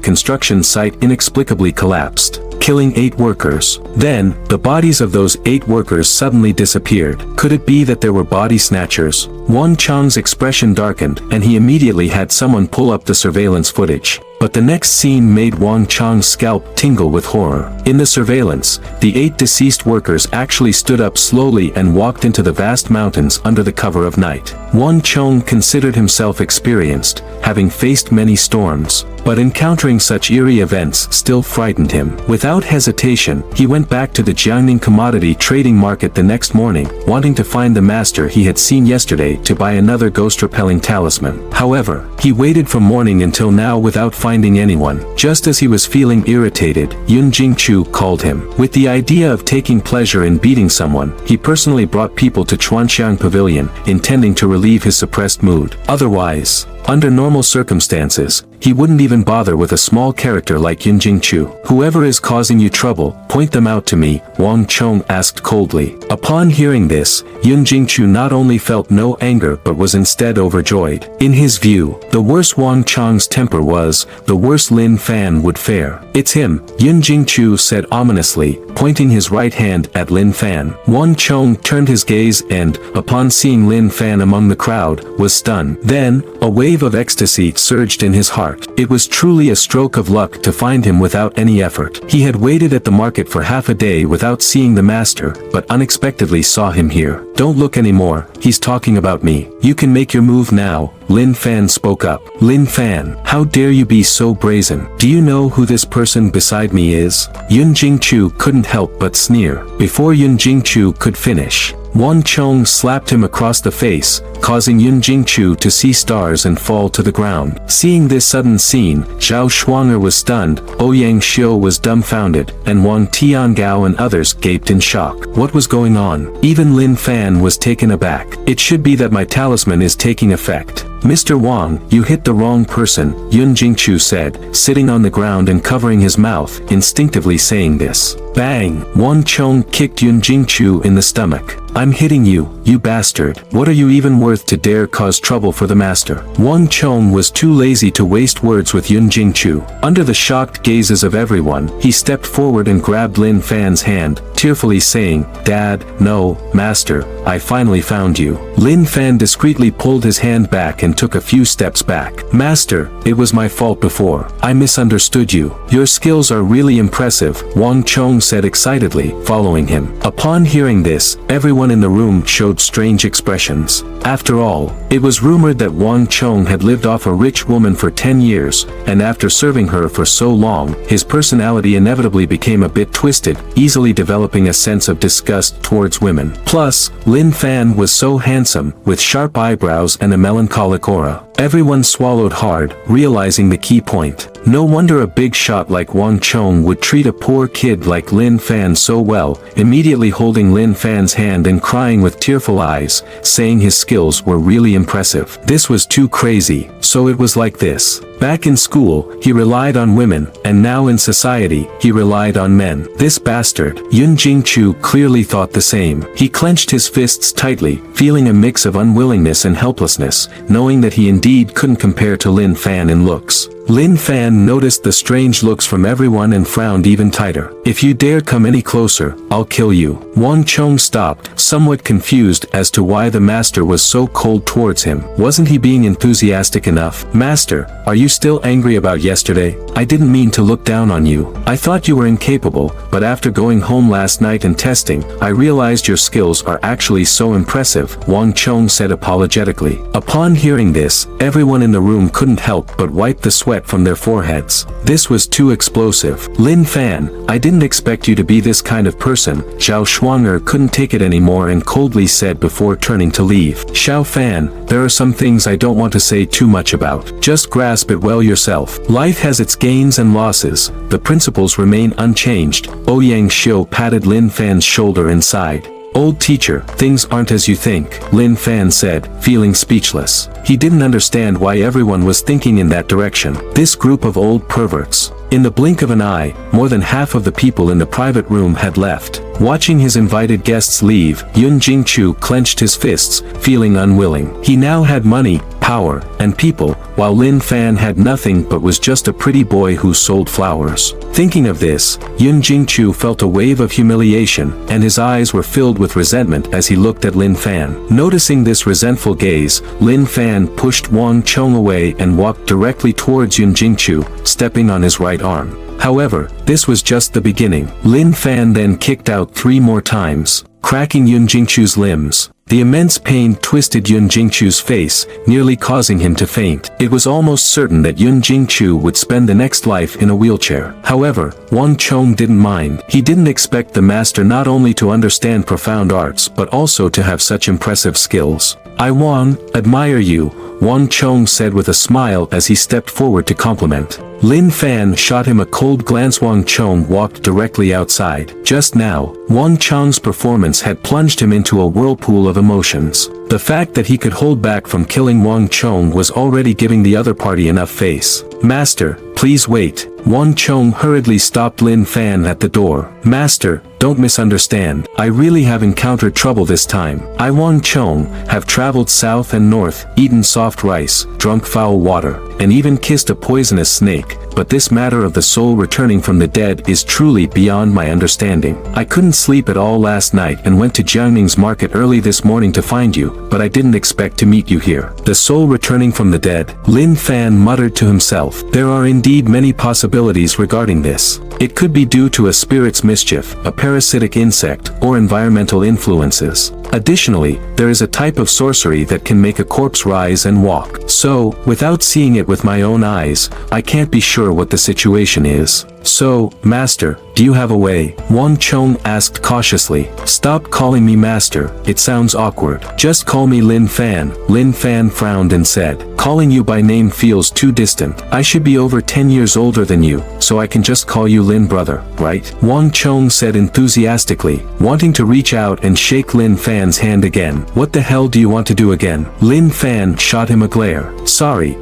construction site inexplicably collapsed, killing 8 workers. Then, the bodies of those 8 workers suddenly disappeared. Could it be that there were body snatchers? Wang Chong's expression darkened, and he immediately had someone pull up the surveillance footage. But the next scene made Wang Chong's scalp tingle with horror. In the surveillance, the 8 deceased workers actually stood up slowly and walked into the vast mountains under the cover of night. Wang Chong considered himself experienced, having faced many storms. But encountering such eerie events still frightened him. Without hesitation, he went back to the Jiangning commodity trading market the next morning, wanting to find the master he had seen yesterday to buy another ghost-repelling talisman. However, he waited from morning until now without finding anyone. Just as he was feeling irritated, Yun Jingchu called him. With the idea of taking pleasure in beating someone, he personally brought people to Chuanxiang Pavilion, intending to relieve his suppressed mood. Otherwise, under normal circumstances, he wouldn't even bother with a small character like Yun Jingchu. Whoever is causing you trouble, point them out to me, Wang Chong asked coldly. Upon hearing this, Yun Jingchu not only felt no anger but was instead overjoyed. In his view, the worse Wang Chong's temper was, the worse Lin Fan would fare. It's him, Yun Jingchu said ominously, pointing his right hand at Lin Fan. Wang Chong turned his gaze and, upon seeing Lin Fan among the crowd, was stunned. Then, a wave of ecstasy surged in his heart. It was truly a stroke of luck to find him without any effort. He had waited at the market for half a day without seeing the master, but unexpectedly saw him here. Don't look anymore, he's talking about me. You can make your move now, Lin Fan spoke up. Lin Fan, how dare you be so brazen? Do you know who this person beside me is? Yun Jingchu couldn't help but sneer. Before Yun Jingchu could finish, Wang Chong slapped him across the face, causing Yun Jingchu to see stars and fall to the ground. Seeing this sudden scene, Zhao Shuanger was stunned, Ouyang Xiu was dumbfounded, and Wang Tiangao and others gaped in shock. What was going on? Even Lin Fan was taken aback. It should be that my talisman is taking effect. Mr. Wang, you hit the wrong person, Yun Jingchu said, sitting on the ground and covering his mouth, instinctively saying this. Bang! Wang Chong kicked Yun Jingchu in the stomach. I'm hitting you, you bastard. What are you even worth to dare cause trouble for the master? Wang Chong was too lazy to waste words with Yun Jingchu. Under the shocked gazes of everyone, he stepped forward and grabbed Lin Fan's hand, tearfully saying, Dad, no, master, I finally found you. Lin Fan discreetly pulled his hand back and took a few steps back. Master, it was my fault before. I misunderstood you. Your skills are really impressive, Wang Chong said excitedly, following him. Upon hearing this, everyone in the room showed strange expressions. After all, it was rumored that Wang Chong had lived off a rich woman for 10 years, and after serving her for so long, his personality inevitably became a bit twisted, easily developing a sense of disgust towards women. Plus, Lin Fan was so handsome, with sharp eyebrows and a melancholic aura. Everyone swallowed hard, realizing the key point. No wonder a big shot like Wang Chong would treat a poor kid like Lin Fan so well, immediately holding Lin Fan's hand and crying with tearful eyes, saying his skills were really impressive. This was too crazy, so it was like this. Back in school, he relied on women, and now in society, he relied on men. This bastard, Yun Jingchu clearly thought the same. He clenched his fists tightly, feeling a mix of unwillingness and helplessness, knowing that he indeed couldn't compare to Lin Fan in looks. Lin Fan noticed the strange looks from everyone and frowned even tighter. If you dare come any closer, I'll kill you. Wang Chong stopped, somewhat confused as to why the master was so cold towards him. Wasn't he being enthusiastic enough? Master, are you still angry about yesterday? I didn't mean to look down on you. I thought you were incapable, but after going home last night and testing, I realized your skills are actually so impressive, Wang Chong said apologetically. Upon hearing this, everyone in the room couldn't help but wipe the sweat from their foreheads. This was too explosive. Lin Fan, I didn't expect you to be this kind of person. Zhao Shuanger couldn't take it anymore and coldly said before turning to leave. Xiao Fan, there are some things I don't want to say too much about. Just grasp it well yourself. Life has its gains and losses. The principles remain unchanged. Ouyang Xiu patted Lin Fan's shoulder and sighed. Old teacher, things aren't as you think, Lin Fan said, feeling speechless. He didn't understand why everyone was thinking in that direction. This group of old perverts. In the blink of an eye, more than half of the people in the private room had left. Watching his invited guests leave, Yun Jingchu clenched his fists, feeling unwilling. He now had money, power, and people, while Lin Fan had nothing but was just a pretty boy who sold flowers. Thinking of this, Yun Jingchu felt a wave of humiliation, and his eyes were filled with resentment as he looked at Lin Fan. Noticing this resentful gaze, Lin Fan pushed Wang Chong away and walked directly towards Yun Jingchu, stepping on his right arm. However, this was just the beginning. Lin Fan then kicked out 3 more times, cracking Yun Jingchu's limbs. The immense pain twisted Yun Jingchu's face, nearly causing him to faint. It was almost certain that Yun Jingchu would spend the next life in a wheelchair. However, Wang Chong didn't mind. He didn't expect the master not only to understand profound arts but also to have such impressive skills. "I admire you," Wang Chong said with a smile as he stepped forward to compliment. Lin Fan shot him a cold glance. Wang Chong walked directly outside. Just now, Wang Chong's performance had plunged him into a whirlpool of emotions. The fact that he could hold back from killing Wang Chong was already giving the other party enough face. "Master, please wait." Wang Chong hurriedly stopped Lin Fan at the door. "Master, don't misunderstand. I really have encountered trouble this time. I, Wang Chong, have traveled south and north, eaten soft rice, drunk foul water, and even kissed a poisonous snake, but this matter of the soul returning from the dead is truly beyond my understanding. I couldn't sleep at all last night and went to Jiangning's market early this morning to find you, but I didn't expect to meet you here." The soul returning from the dead, Lin Fan muttered to himself. There are indeed many possibilities regarding this. It could be due to a spirit's mischief, a parasitic insect, or environmental influences. Additionally, there is a type of sorcery that can make a corpse rise and walk. So, without seeing it with my own eyes, I can't be sure what the situation is. "So, Master, do you have a way?" Wang Chong asked cautiously. "Stop calling me Master, it sounds awkward. Just call me Lin Fan." Lin Fan frowned and said, "Calling you by name feels too distant. I should be over 10 years older than you, so I can just call you Lin Brother, right?" Wang Chong said enthusiastically, wanting to reach out and shake Lin Fan's hand again. "What the hell do you want to do again?" Lin Fan shot him a glare. Sorry,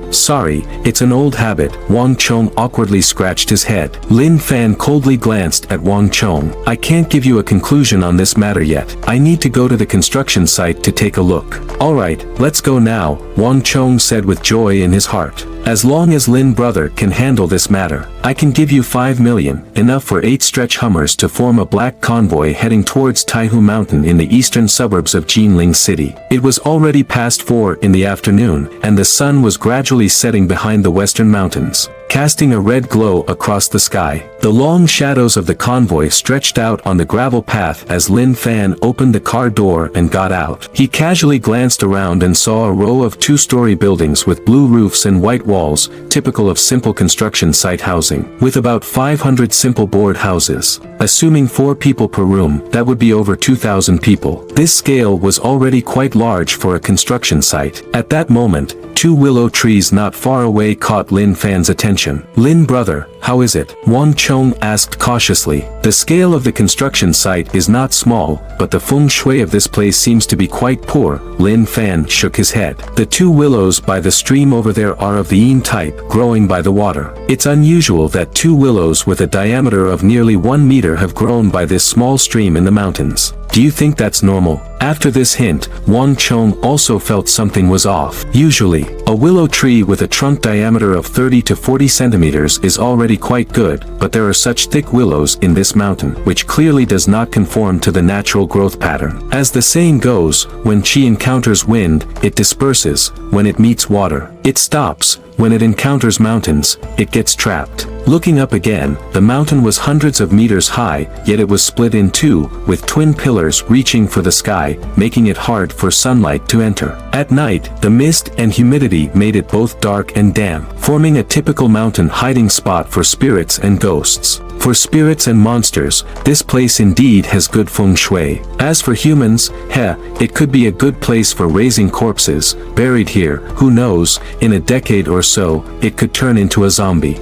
it's an old habit." Wang Chong awkwardly scratched his head. Lin Fan coldly glanced at Wang Chong. "I can't give you a conclusion on this matter yet. I need to go to the construction site to take a look." "Alright, let's go now," Wang Chong said with joy in his heart. "As long as Lin Brother can handle this matter, I can give you 5 million, enough for 8 stretch Hummers to form a black convoy heading towards Taihu Mountain in the eastern suburbs of Jinling City." It was already past 4 in the afternoon, and the sun was gradually setting behind the western mountains, casting a red glow across the sky. The long shadows of the convoy stretched out on the gravel path as Lin Fan opened the car door and got out. He casually glanced around and saw a row of 2-story buildings with blue roofs and white walls, typical of simple construction site housing. With about 500 simple board houses, assuming 4 people per room, that would be over 2,000 people. This scale was already quite large for a construction site. At that moment, 2 willow trees not far away caught Lin Fan's attention. "Lin Brother, how is it?" Wang Chong asked cautiously. "The scale of the construction site is not small, but the feng shui of this place seems to be quite poor." Lin Fan shook his head. "The 2 willows by the stream over there are of the Yin type, growing by the water. It's unusual that 2 willows with a diameter of nearly 1 meter have grown by this small stream in the mountains. Do you think that's normal?" After this hint, Wang Chong also felt something was off. Usually, a willow tree with a trunk diameter of 30 to 40 centimeters is already quite good, but there are such thick willows in this mountain, which clearly does not conform to the natural growth pattern. As the saying goes, when qi encounters wind, it disperses. When it meets water, it stops. When it encounters mountains, it gets trapped. Looking up again, the mountain was hundreds of meters high, yet it was split in 2, with twin pillars reaching for the sky, making it hard for sunlight to enter. At night, the mist and humidity made it both dark and damp, forming a typical mountain hiding spot for spirits and ghosts. For spirits and monsters, this place indeed has good feng shui. As for humans, it could be a good place for raising corpses. Buried here, who knows, in a decade or so, it could turn into a zombie.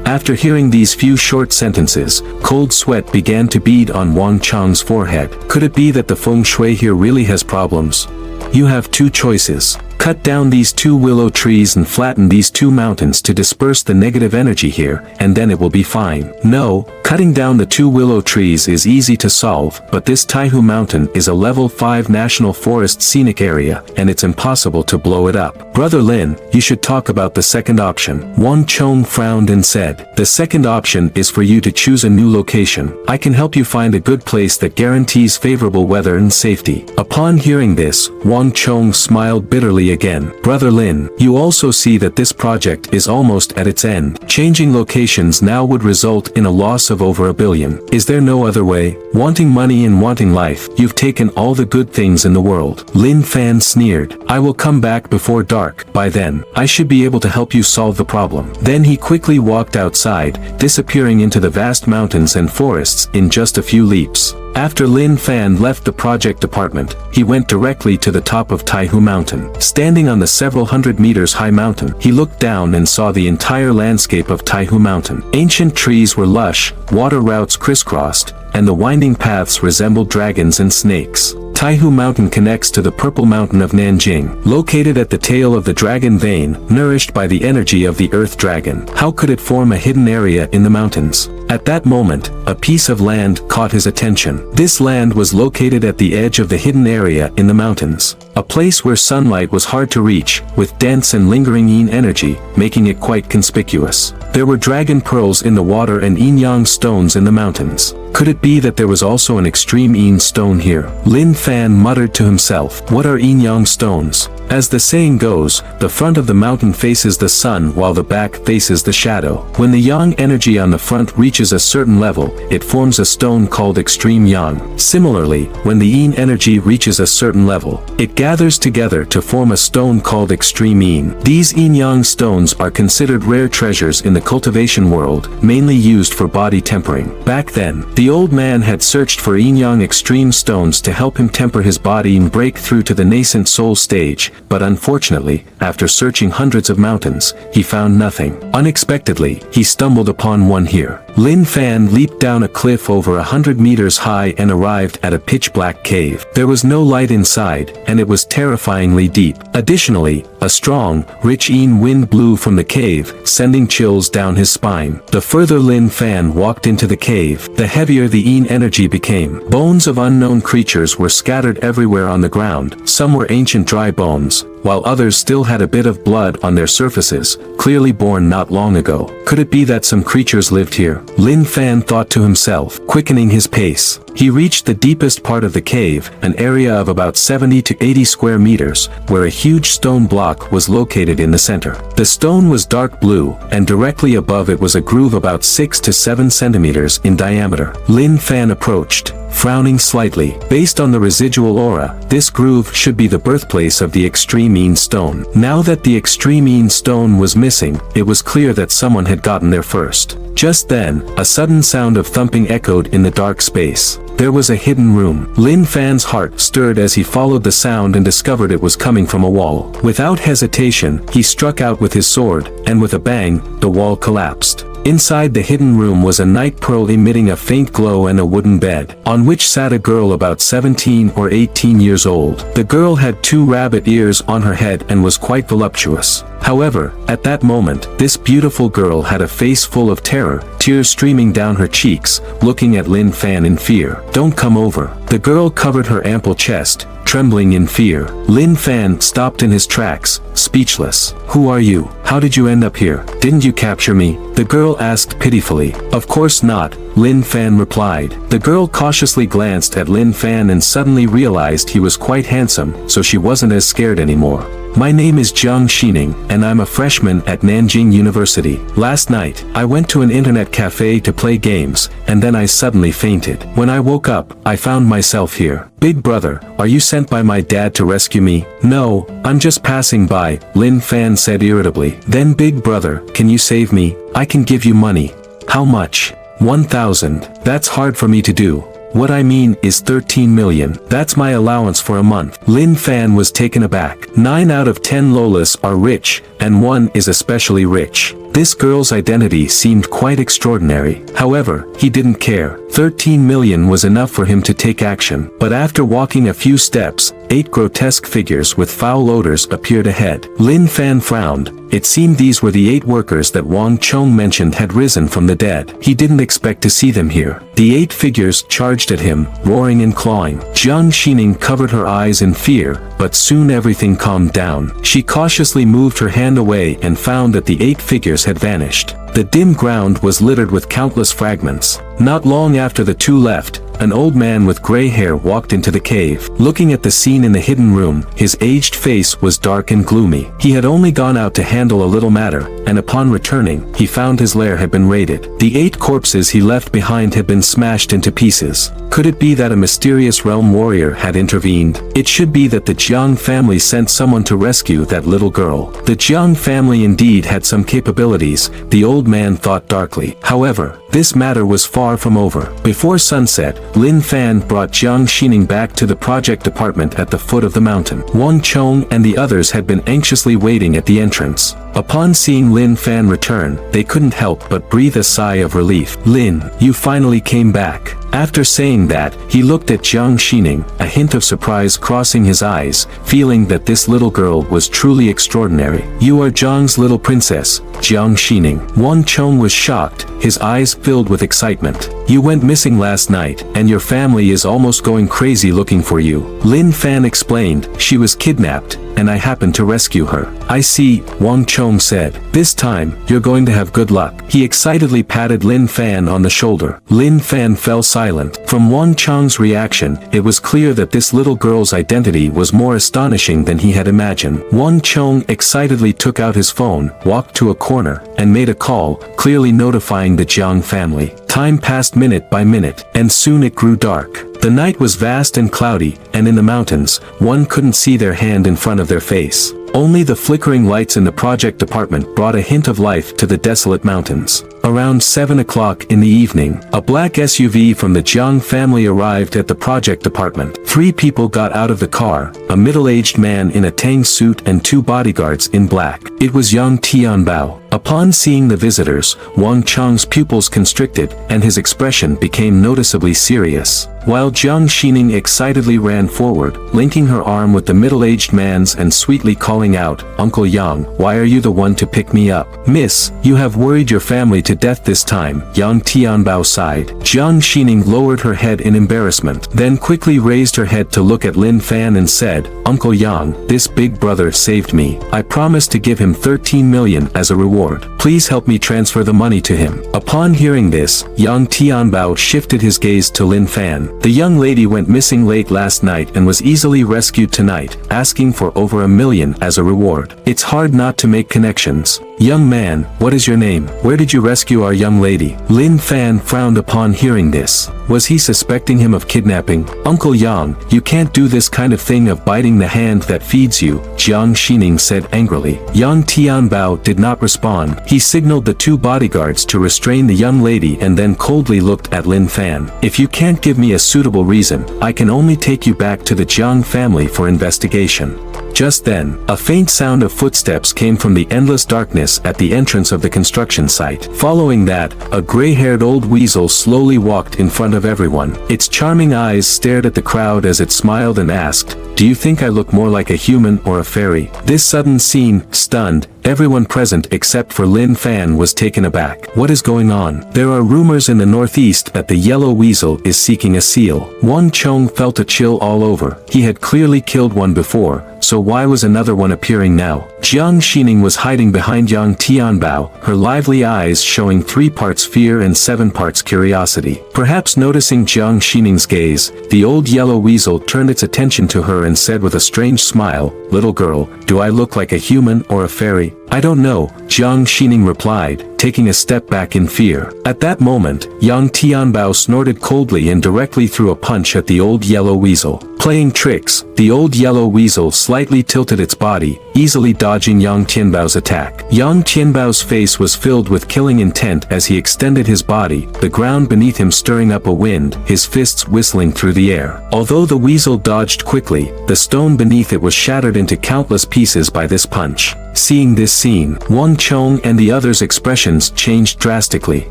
After hearing these few short sentences, cold sweat began to bead on Wang Chang's forehead. Could it be that the feng shui here really has problems? You have two choices. Cut down these two willow trees and flatten these two mountains to disperse the negative energy here, and then it will be fine. No, cutting down the two willow trees is easy to solve, but this Taihu Mountain is a level 5 national forest scenic area, and it's impossible to blow it up. Brother Lin, you should talk about the second option. Wang Chong frowned and said, the second option is for you to choose a new location. I can help you find a good place that guarantees favorable weather and safety. Upon hearing this, Wang Chong smiled bitterly again. Brother Lin, you also see that this project is almost at its end. Changing locations now would result in a loss of over $1 billion. Is there no other way? Wanting money and wanting life, you've taken all the good things in the world. Lin Fan sneered. I will come back before dark. By then, I should be able to help you solve the problem. Then he quickly walked outside, disappearing into the vast mountains and forests in just a few leaps. After Lin Fan left the project department, he went directly to the top of Taihu Mountain. Standing on the several hundred meters high mountain, he looked down and saw the entire landscape of Taihu Mountain. Ancient trees were lush, water routes crisscrossed, and the winding paths resembled dragons and snakes. Taihu Mountain connects to the Purple Mountain of Nanjing, located at the tail of the dragon vein, nourished by the energy of the earth dragon. How could it form a hidden area in the mountains? At that moment, a piece of land caught his attention. This land was located at the edge of the hidden area in the mountains, a place where sunlight was hard to reach, with dense and lingering yin energy, making it quite conspicuous. There were dragon pearls in the water and yin-yang stones in the mountains. Could it be that there was also an extreme yin stone here? Lin Fan muttered to himself, what are yin-yang stones? As the saying goes, the front of the mountain faces the sun while the back faces the shadow. When the yang energy on the front reaches a certain level, it forms a stone called extreme yang. Similarly, when the yin energy reaches a certain level, it gathers together to form a stone called extreme yin. These yin-yang stones are considered rare treasures in the cultivation world, mainly used for body tempering. Back then, the old man had searched for yin-yang extreme stones to help him temper his body and break through to the nascent soul stage, but unfortunately, after searching hundreds of mountains, he found nothing. Unexpectedly, he stumbled upon one here. Lin Fan leaped down a cliff over 100 meters high and arrived at a pitch-black cave. There was no light inside, and it was terrifyingly deep. Additionally, a strong, rich yin wind blew from the cave, sending chills down his spine. The further Lin Fan walked into the cave, the heavier the yin energy became. Bones of unknown creatures were scattered everywhere on the ground. Some were ancient dry bones, while others still had a bit of blood on their surfaces, clearly born not long ago. Could it be that some creatures lived here? Lin Fan thought to himself, quickening his pace. He reached the deepest part of the cave, an area of about 70 to 80 square meters, where a huge stone block was located in the center. The stone was dark blue, and directly above it was a groove about 6 to 7 centimeters in diameter. Lin Fan approached, frowning slightly. Based on the residual aura, this groove should be the birthplace of the extreme yin stone. Now that the extreme yin stone was missing, it was clear that someone had gotten there first. Just then, a sudden sound of thumping echoed in the dark space. There was a hidden room. Lin Fan's heart stirred as he followed the sound and discovered it was coming from a wall. Without hesitation, he struck out with his sword, and with a bang, the wall collapsed. Inside the hidden room was a night pearl emitting a faint glow and a wooden bed, on which sat a girl about 17 or 18 years old. The girl had 2 rabbit ears on her head and was quite voluptuous. However, at that moment, this beautiful girl had a face full of terror, tears streaming down her cheeks, looking at Lin Fan in fear. Don't come over. The girl covered her ample chest, trembling in fear. Lin Fan stopped in his tracks, speechless. Who are you? How did you end up here? Didn't you capture me? The girl asked pitifully. Of course not, Lin Fan replied. The girl cautiously glanced at Lin Fan and suddenly realized he was quite handsome, so she wasn't as scared anymore. My name is Jiang Xining, and I'm a freshman at Nanjing University. Last night, I went to an internet cafe to play games, and then I suddenly fainted. When I woke up, I found myself here. Big brother, are you sent by my dad to rescue me? No, I'm just passing by, Lin Fan said irritably. Then big brother, can you save me? I can give you money. How much? 1,000. That's hard for me to do. What I mean is 13 million. That's my allowance for a month. Lin Fan was taken aback. 9 out of 10 Lolas are rich, and 1 is especially rich. This girl's identity seemed quite extraordinary. However, he didn't care. 13 million was enough for him to take action. But after walking a few steps, 8 grotesque figures with foul odors appeared ahead. Lin Fan frowned. It seemed these were the 8 workers that Wang Chong mentioned had risen from the dead. He didn't expect to see them here. The 8 figures charged at him, roaring and clawing. Jiang Xining covered her eyes in fear, but soon everything calmed down. She cautiously moved her hand away and found that the 8 figures had vanished. The dim ground was littered with countless fragments. Not long after the 2 left, an old man with gray hair walked into the cave. Looking at the scene in the hidden room, his aged face was dark and gloomy. He had only gone out to handle a little matter, and upon returning, he found his lair had been raided. The 8 corpses he left behind had been smashed into pieces. Could it be that a mysterious realm warrior had intervened? It should be that the Jiang family sent someone to rescue that little girl. The Jiang family indeed had some capabilities, the old man thought darkly. However, this matter was far from over. Before sunset, Lin Fan brought Jiang Xining back to the project department at the foot of the mountain. Wang Chong and the others had been anxiously waiting at the entrance. Upon seeing Lin Fan return, they couldn't help but breathe a sigh of relief. "Lin, you finally came back." After saying that, he looked at Jiang Xining, a hint of surprise crossing his eyes, feeling that this little girl was truly extraordinary. "You are Jiang's little princess, Jiang Xining." Wang Chong was shocked, his eyes filled with excitement. "You went missing last night, and your family is almost going crazy looking for you." Lin Fan explained, "She was kidnapped, and I happened to rescue her." "I see," Wang Chong said. "This time, you're going to have good luck." He excitedly patted Lin Fan on the shoulder. Lin Fan fell silent. From Wang Chong's reaction, it was clear that this little girl's identity was more astonishing than he had imagined. Wang Chong excitedly took out his phone, walked to a corner, and made a call, clearly notifying the Jiang family. Time passed minute by minute, and soon it grew dark. The night was vast and cloudy, and in the mountains, one couldn't see their hand in front of their face. Only the flickering lights in the project department brought a hint of life to the desolate mountains. Around 7 o'clock in the evening, a black SUV from the Jiang family arrived at the project department. 3 people got out of the car, a middle-aged man in a tang suit and 2 bodyguards in black. It was young Tianbao. Upon seeing the visitors, Wang Chong's pupils constricted, and his expression became noticeably serious. While Jiang Xining excitedly ran forward, linking her arm with the middle-aged man's and sweetly calling out, "Uncle Yang, why are you the one to pick me up?" "Miss, you have worried your family to death this time," Yang Tianbao sighed. Jiang Xining lowered her head in embarrassment, then quickly raised her head to look at Lin Fan and said, "Uncle Yang, this big brother saved me. I promised to give him 13 million as a reward. Please help me transfer the money to him." Upon hearing this, Yang Tianbao shifted his gaze to Lin Fan. "The young lady went missing late last night and was easily rescued tonight, asking for over 1 million as a reward. It's hard not to make connections. Young man, what is your name? Where did you rescue our young lady?" Lin Fan frowned upon hearing this. Was he suspecting him of kidnapping? "Uncle Yang, you can't do this kind of thing of biting the hand that feeds you," Jiang Xining said angrily. Yang Tianbao did not respond. He signaled the 2 bodyguards to restrain the young lady and then coldly looked at Lin Fan. "If you can't give me a suitable reason, I can only take you back to the Jiang family for investigation." Just then, a faint sound of footsteps came from the endless darkness at the entrance of the construction site. Following that, a gray-haired old weasel slowly walked in front of everyone. Its charming eyes stared at the crowd as it smiled and asked, "Do you think I look more like a human or a fairy?" This sudden scene stunned everyone present except for Lin Fan was taken aback. What is going on? There are rumors in the northeast that the yellow weasel is seeking a seal. Wang Chong felt a chill all over. He had clearly killed one before, so why was another one appearing now? Jiang Xining was hiding behind Yang Tianbao, her lively eyes showing 3 parts fear and 7 parts curiosity. Perhaps noticing Jiang Xining's gaze, the old yellow weasel turned its attention to her and said with a strange smile, "Little girl, do I look like a human or a fairy?" "I don't know," Jiang Xining replied, taking a step back in fear. At that moment, young Tianbao snorted coldly and directly threw a punch at the old yellow weasel. Playing tricks, the old yellow weasel slightly tilted its body, easily dodging Yang Tianbao's attack. Yang Tianbao's face was filled with killing intent as he extended his body, the ground beneath him stirring up a wind, his fists whistling through the air. Although the weasel dodged quickly, the stone beneath it was shattered into countless pieces by this punch. Seeing this scene, Wang Chong and the others' expressions changed drastically.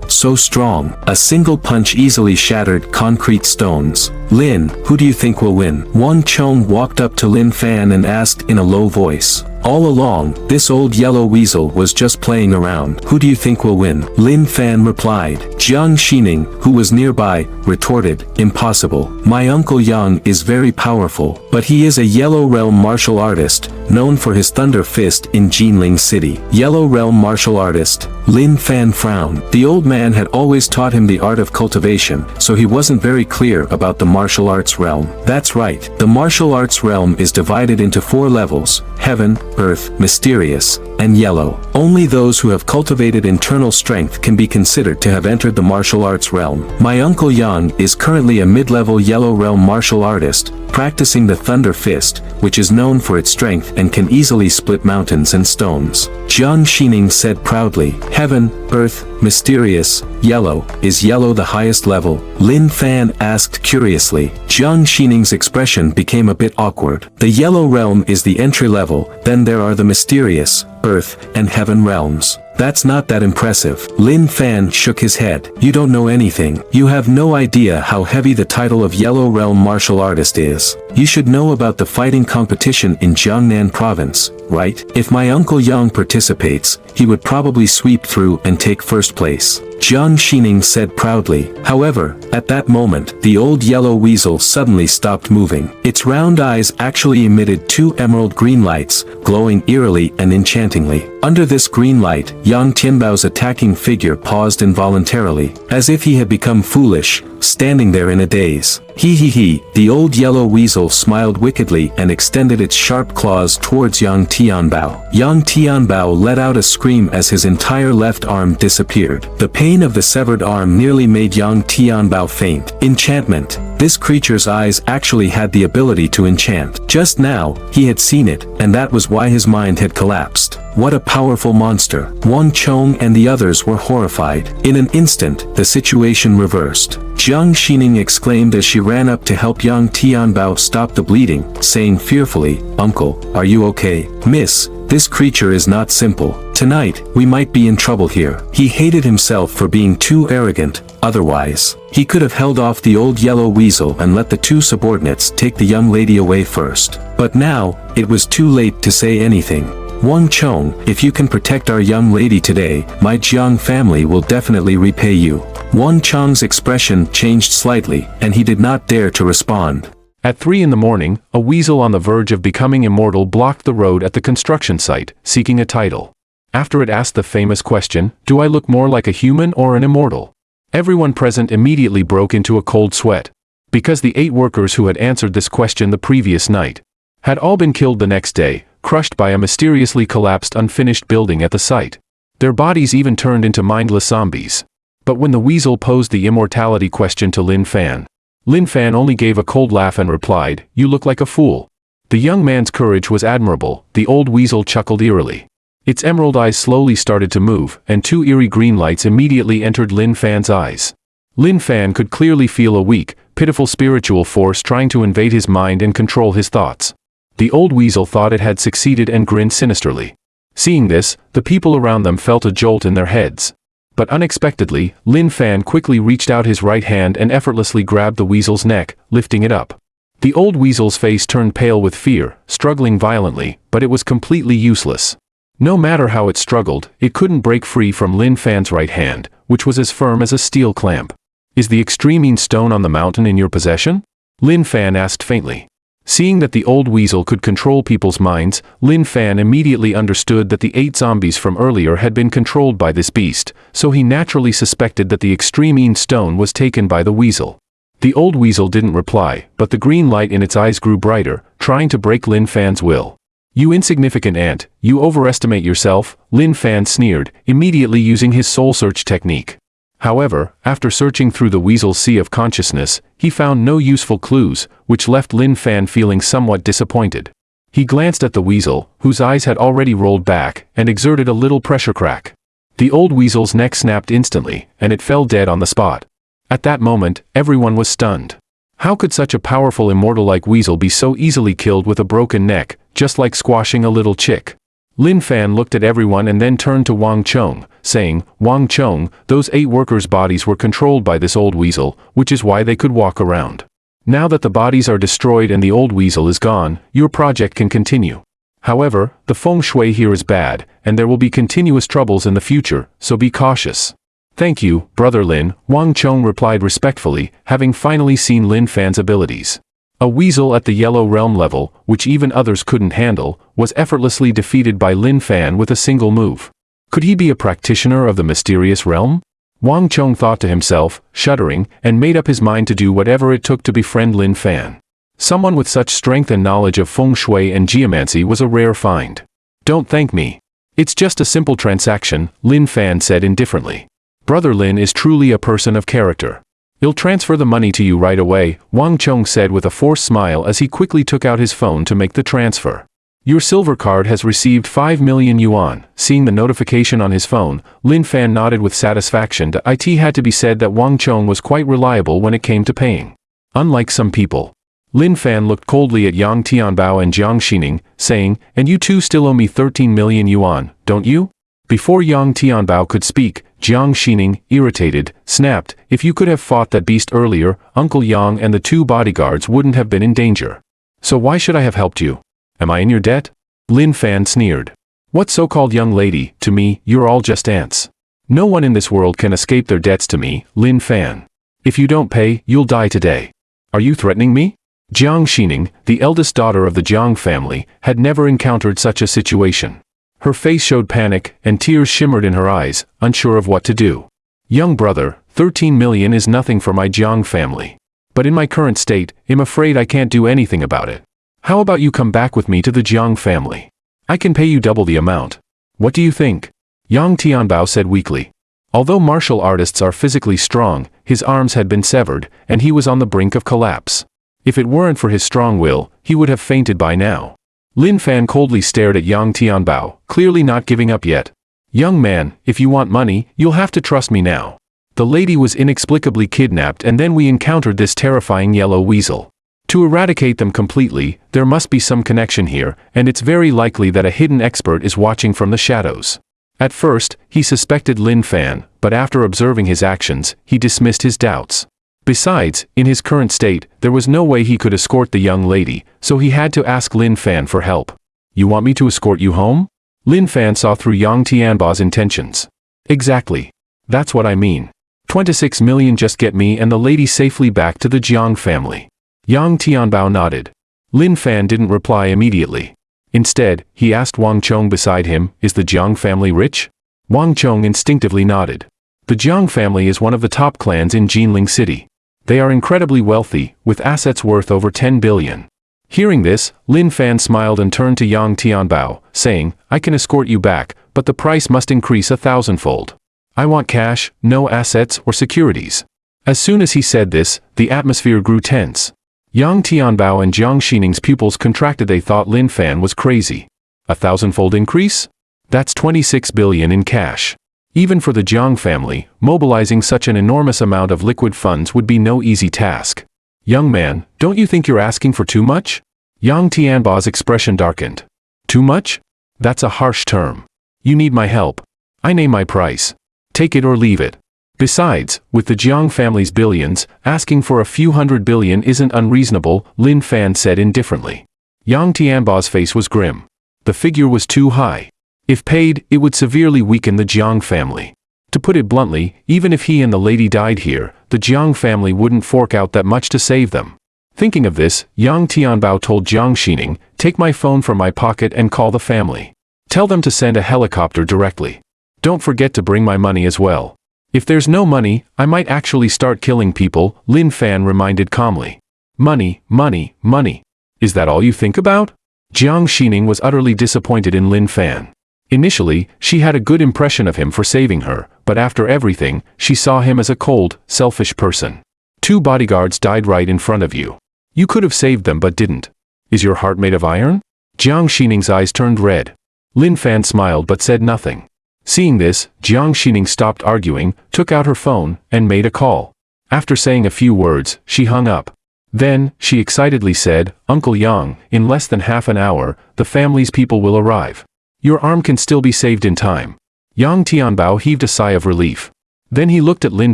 So strong, a single punch easily shattered concrete stones. Lin, who do you think will win? Wang Chong walked up to Lin Fan and asked in a low voice. All along, this old yellow weasel was just playing around. Who do you think will win? Lin Fan replied. Jiang Xining, who was nearby, retorted, impossible. My uncle Yang is very powerful, but he is a Yellow Realm martial artist, known for his thunder fist in Jinling City. Yellow Realm martial artist? Lin Fan frowned. The old man had always taught him the art of cultivation, so he wasn't very clear about the martial arts realm. That's right, the martial arts realm is divided into 4 levels: heaven, earth, mysterious, and yellow. Only those who have cultivated internal strength can be considered to have entered the martial arts realm. My uncle Yang is currently a mid-level Yellow Realm martial artist, practicing the Thunder Fist, which is known for its strength and can easily split mountains and stones. Jiang Xining said proudly. Heaven, earth, mysterious, yellow. Is yellow the highest level? Lin Fan asked curiously. Jiang Xining's expression became a bit awkward. The Yellow Realm is the entry level, then there are the mysterious, earth, and heaven realms. That's not that impressive. Lin Fan shook his head. You don't know anything. You have no idea how heavy the title of Yellow Realm martial artist is. You should know about the fighting competition in Jiangnan province, right? If my uncle Yang participates, he would probably sweep through and take first place. Jiang Xining said proudly. However, at that moment, the old yellow weasel suddenly stopped moving. Its round eyes actually emitted 2 emerald green lights, glowing eerily and enchantingly. Under this green light, Yang Tianbao's attacking figure paused involuntarily, as if he had become foolish, standing there in a daze. He, the old yellow weasel smiled wickedly and extended its sharp claws towards Yang Tianbao. Yang Tianbao let out a scream as his entire left arm disappeared. The pain of the severed arm nearly made Yang Tianbao faint. Enchantment. This creature's eyes actually had the ability to enchant. Just now, he had seen it, and that was why his mind had collapsed. What a powerful monster. Wang Chong and the others were horrified. In an instant, the situation reversed. Jiang Xining exclaimed as she ran up to help Yang Tianbao stop the bleeding, saying fearfully, Uncle, are you okay? Miss, this creature is not simple. Tonight, we might be in trouble here. He hated himself for being too arrogant. Otherwise, he could have held off the old yellow weasel and let the 2 subordinates take the young lady away first. But now, it was too late to say anything. Wang Chong, if you can protect our young lady today, my Jiang family will definitely repay you. Wang Chong's expression changed slightly, and he did not dare to respond. At 3 in the morning, a weasel on the verge of becoming immortal blocked the road at the construction site, seeking a title. After it asked the famous question, do I look more like a human or an immortal? Everyone present immediately broke into a cold sweat. Because the 8 workers who had answered this question the previous night had all been killed the next day, crushed by a mysteriously collapsed unfinished building at the site. Their bodies even turned into mindless zombies. But when the weasel posed the immortality question to Lin Fan only gave a cold laugh and replied, you look like a fool. The young man's courage was admirable. The old weasel chuckled eerily. Its emerald eyes slowly started to move, and 2 eerie green lights immediately entered Lin Fan's eyes. Lin Fan could clearly feel a weak, pitiful spiritual force trying to invade his mind and control his thoughts. The old weasel thought it had succeeded and grinned sinisterly. Seeing this, the people around them felt a jolt in their heads. But unexpectedly, Lin Fan quickly reached out his right hand and effortlessly grabbed the weasel's neck, lifting it up. The old weasel's face turned pale with fear, struggling violently, but it was completely useless. No matter how it struggled, it couldn't break free from Lin Fan's right hand, which was as firm as a steel clamp. Is the extremine stone on the mountain in your possession? Lin Fan asked faintly. Seeing that the old weasel could control people's minds, Lin Fan immediately understood that the 8 zombies from earlier had been controlled by this beast, so he naturally suspected that the extremine stone was taken by the weasel. The old weasel didn't reply, but the green light in its eyes grew brighter, trying to break Lin Fan's will. You insignificant ant, you overestimate yourself, Lin Fan sneered, immediately using his soul search technique. However, after searching through the weasel's sea of consciousness, he found no useful clues, which left Lin Fan feeling somewhat disappointed. He glanced at the weasel, whose eyes had already rolled back, and exerted a little pressure crack. The old weasel's neck snapped instantly, and it fell dead on the spot. At that moment, everyone was stunned. How could such a powerful immortal like weasel be so easily killed with a broken neck, just like squashing a little chick? Lin Fan looked at everyone and then turned to Wang Chong, saying, Wang Chong, those 8 workers' bodies were controlled by this old weasel, which is why they could walk around. Now that the bodies are destroyed and the old weasel is gone, your project can continue. However, the feng shui here is bad, and there will be continuous troubles in the future, so be cautious. Thank you, Brother Lin, Wang Chong replied respectfully, having finally seen Lin Fan's abilities. A weasel at the Yellow Realm level, which even others couldn't handle, was effortlessly defeated by Lin Fan with a single move. Could he be a practitioner of the mysterious realm? Wang Chong thought to himself, shuddering, and made up his mind to do whatever it took to befriend Lin Fan. Someone with such strength and knowledge of feng shui and geomancy was a rare find. Don't thank me. It's just a simple transaction, Lin Fan said indifferently. Brother Lin is truly a person of character. He'll transfer the money to you right away, Wang Chong said with a forced smile as he quickly took out his phone to make the transfer. Your silver card has received 5 million yuan. Seeing the notification on his phone, Lin Fan nodded with satisfaction. It had to be said that Wang Chong was quite reliable when it came to paying. Unlike some people. Lin Fan looked coldly at Yang Tianbao and Jiang Xining, saying, and you two still owe me 13 million yuan, don't you? Before Yang Tianbao could speak, Jiang Xining, irritated, snapped, if you could have fought that beast earlier, Uncle Yang and the 2 bodyguards wouldn't have been in danger. So why should I have helped you? Am I in your debt? Lin Fan sneered. What so-called young lady, to me, you're all just ants. No one in this world can escape their debts to me, Lin Fan. If you don't pay, you'll die today. Are you threatening me? Jiang Xining, the eldest daughter of the Jiang family, had never encountered such a situation. Her face showed panic, and tears shimmered in her eyes, unsure of what to do. Young brother, 13 million is nothing for my Jiang family. But in my current state, I'm afraid I can't do anything about it. How about you come back with me to the Jiang family? I can pay you double the amount. What do you think? Yang Tianbao said weakly. Although martial artists are physically strong, his arms had been severed, and he was on the brink of collapse. If it weren't for his strong will, he would have fainted by now. Lin Fan coldly stared at Yang Tianbao, clearly not giving up yet. Young man, if you want money, you'll have to trust me now. The lady was inexplicably kidnapped and then we encountered this terrifying yellow weasel. To eradicate them completely, there must be some connection here, and it's very likely that a hidden expert is watching from the shadows. At first, he suspected Lin Fan, but after observing his actions, he dismissed his doubts. Besides, in his current state, there was no way he could escort the young lady, so he had to ask Lin Fan for help. You want me to escort you home? Lin Fan saw through Yang Tianbao's intentions. Exactly. That's what I mean. 26 million just get me and the lady safely back to the Jiang family. Yang Tianbao nodded. Lin Fan didn't reply immediately. Instead, he asked Wang Chong beside him, is the Jiang family rich? Wang Chong instinctively nodded. The Jiang family is one of the top clans in Jinling City. They are incredibly wealthy, with assets worth over 10 billion. Hearing this, Lin Fan smiled and turned to Yang Tianbao, saying, I can escort you back, but the price must increase 1,000-fold. I want cash, no assets or securities. As soon as he said this, the atmosphere grew tense. Yang Tianbao and Jiang Xining's pupils contracted. They thought Lin Fan was crazy. 1,000-fold increase? That's 26 billion in cash. Even for the Jiang family, mobilizing such an enormous amount of liquid funds would be no easy task. Young man, don't you think you're asking for too much? Yang Tianbao's expression darkened. Too much? That's a harsh term. You need my help. I name my price. Take it or leave it. Besides, with the Jiang family's billions, asking for a few hundred billion isn't unreasonable, Lin Fan said indifferently. Yang Tianbao's face was grim. The figure was too high. If paid, it would severely weaken the Jiang family. To put it bluntly, even if he and the lady died here, the Jiang family wouldn't fork out that much to save them. Thinking of this, Yang Tianbao told Jiang Xining, take my phone from my pocket and call the family. Tell them to send a helicopter directly. Don't forget to bring my money as well. If there's no money, I might actually start killing people, Lin Fan reminded calmly. Money, money, money. Is that all you think about? Jiang Xining was utterly disappointed in Lin Fan. Initially, she had a good impression of him for saving her, but after everything, she saw him as a cold, selfish person. 2 bodyguards died right in front of you. You could have saved them but didn't. Is your heart made of iron? Jiang Xining's eyes turned red. Lin Fan smiled but said nothing. Seeing this, Jiang Xining stopped arguing, took out her phone, and made a call. After saying a few words, she hung up. Then, she excitedly said, Uncle Yang, in less than half an hour, the family's people will arrive. Your arm can still be saved in time. Yang Tianbao heaved a sigh of relief. Then he looked at Lin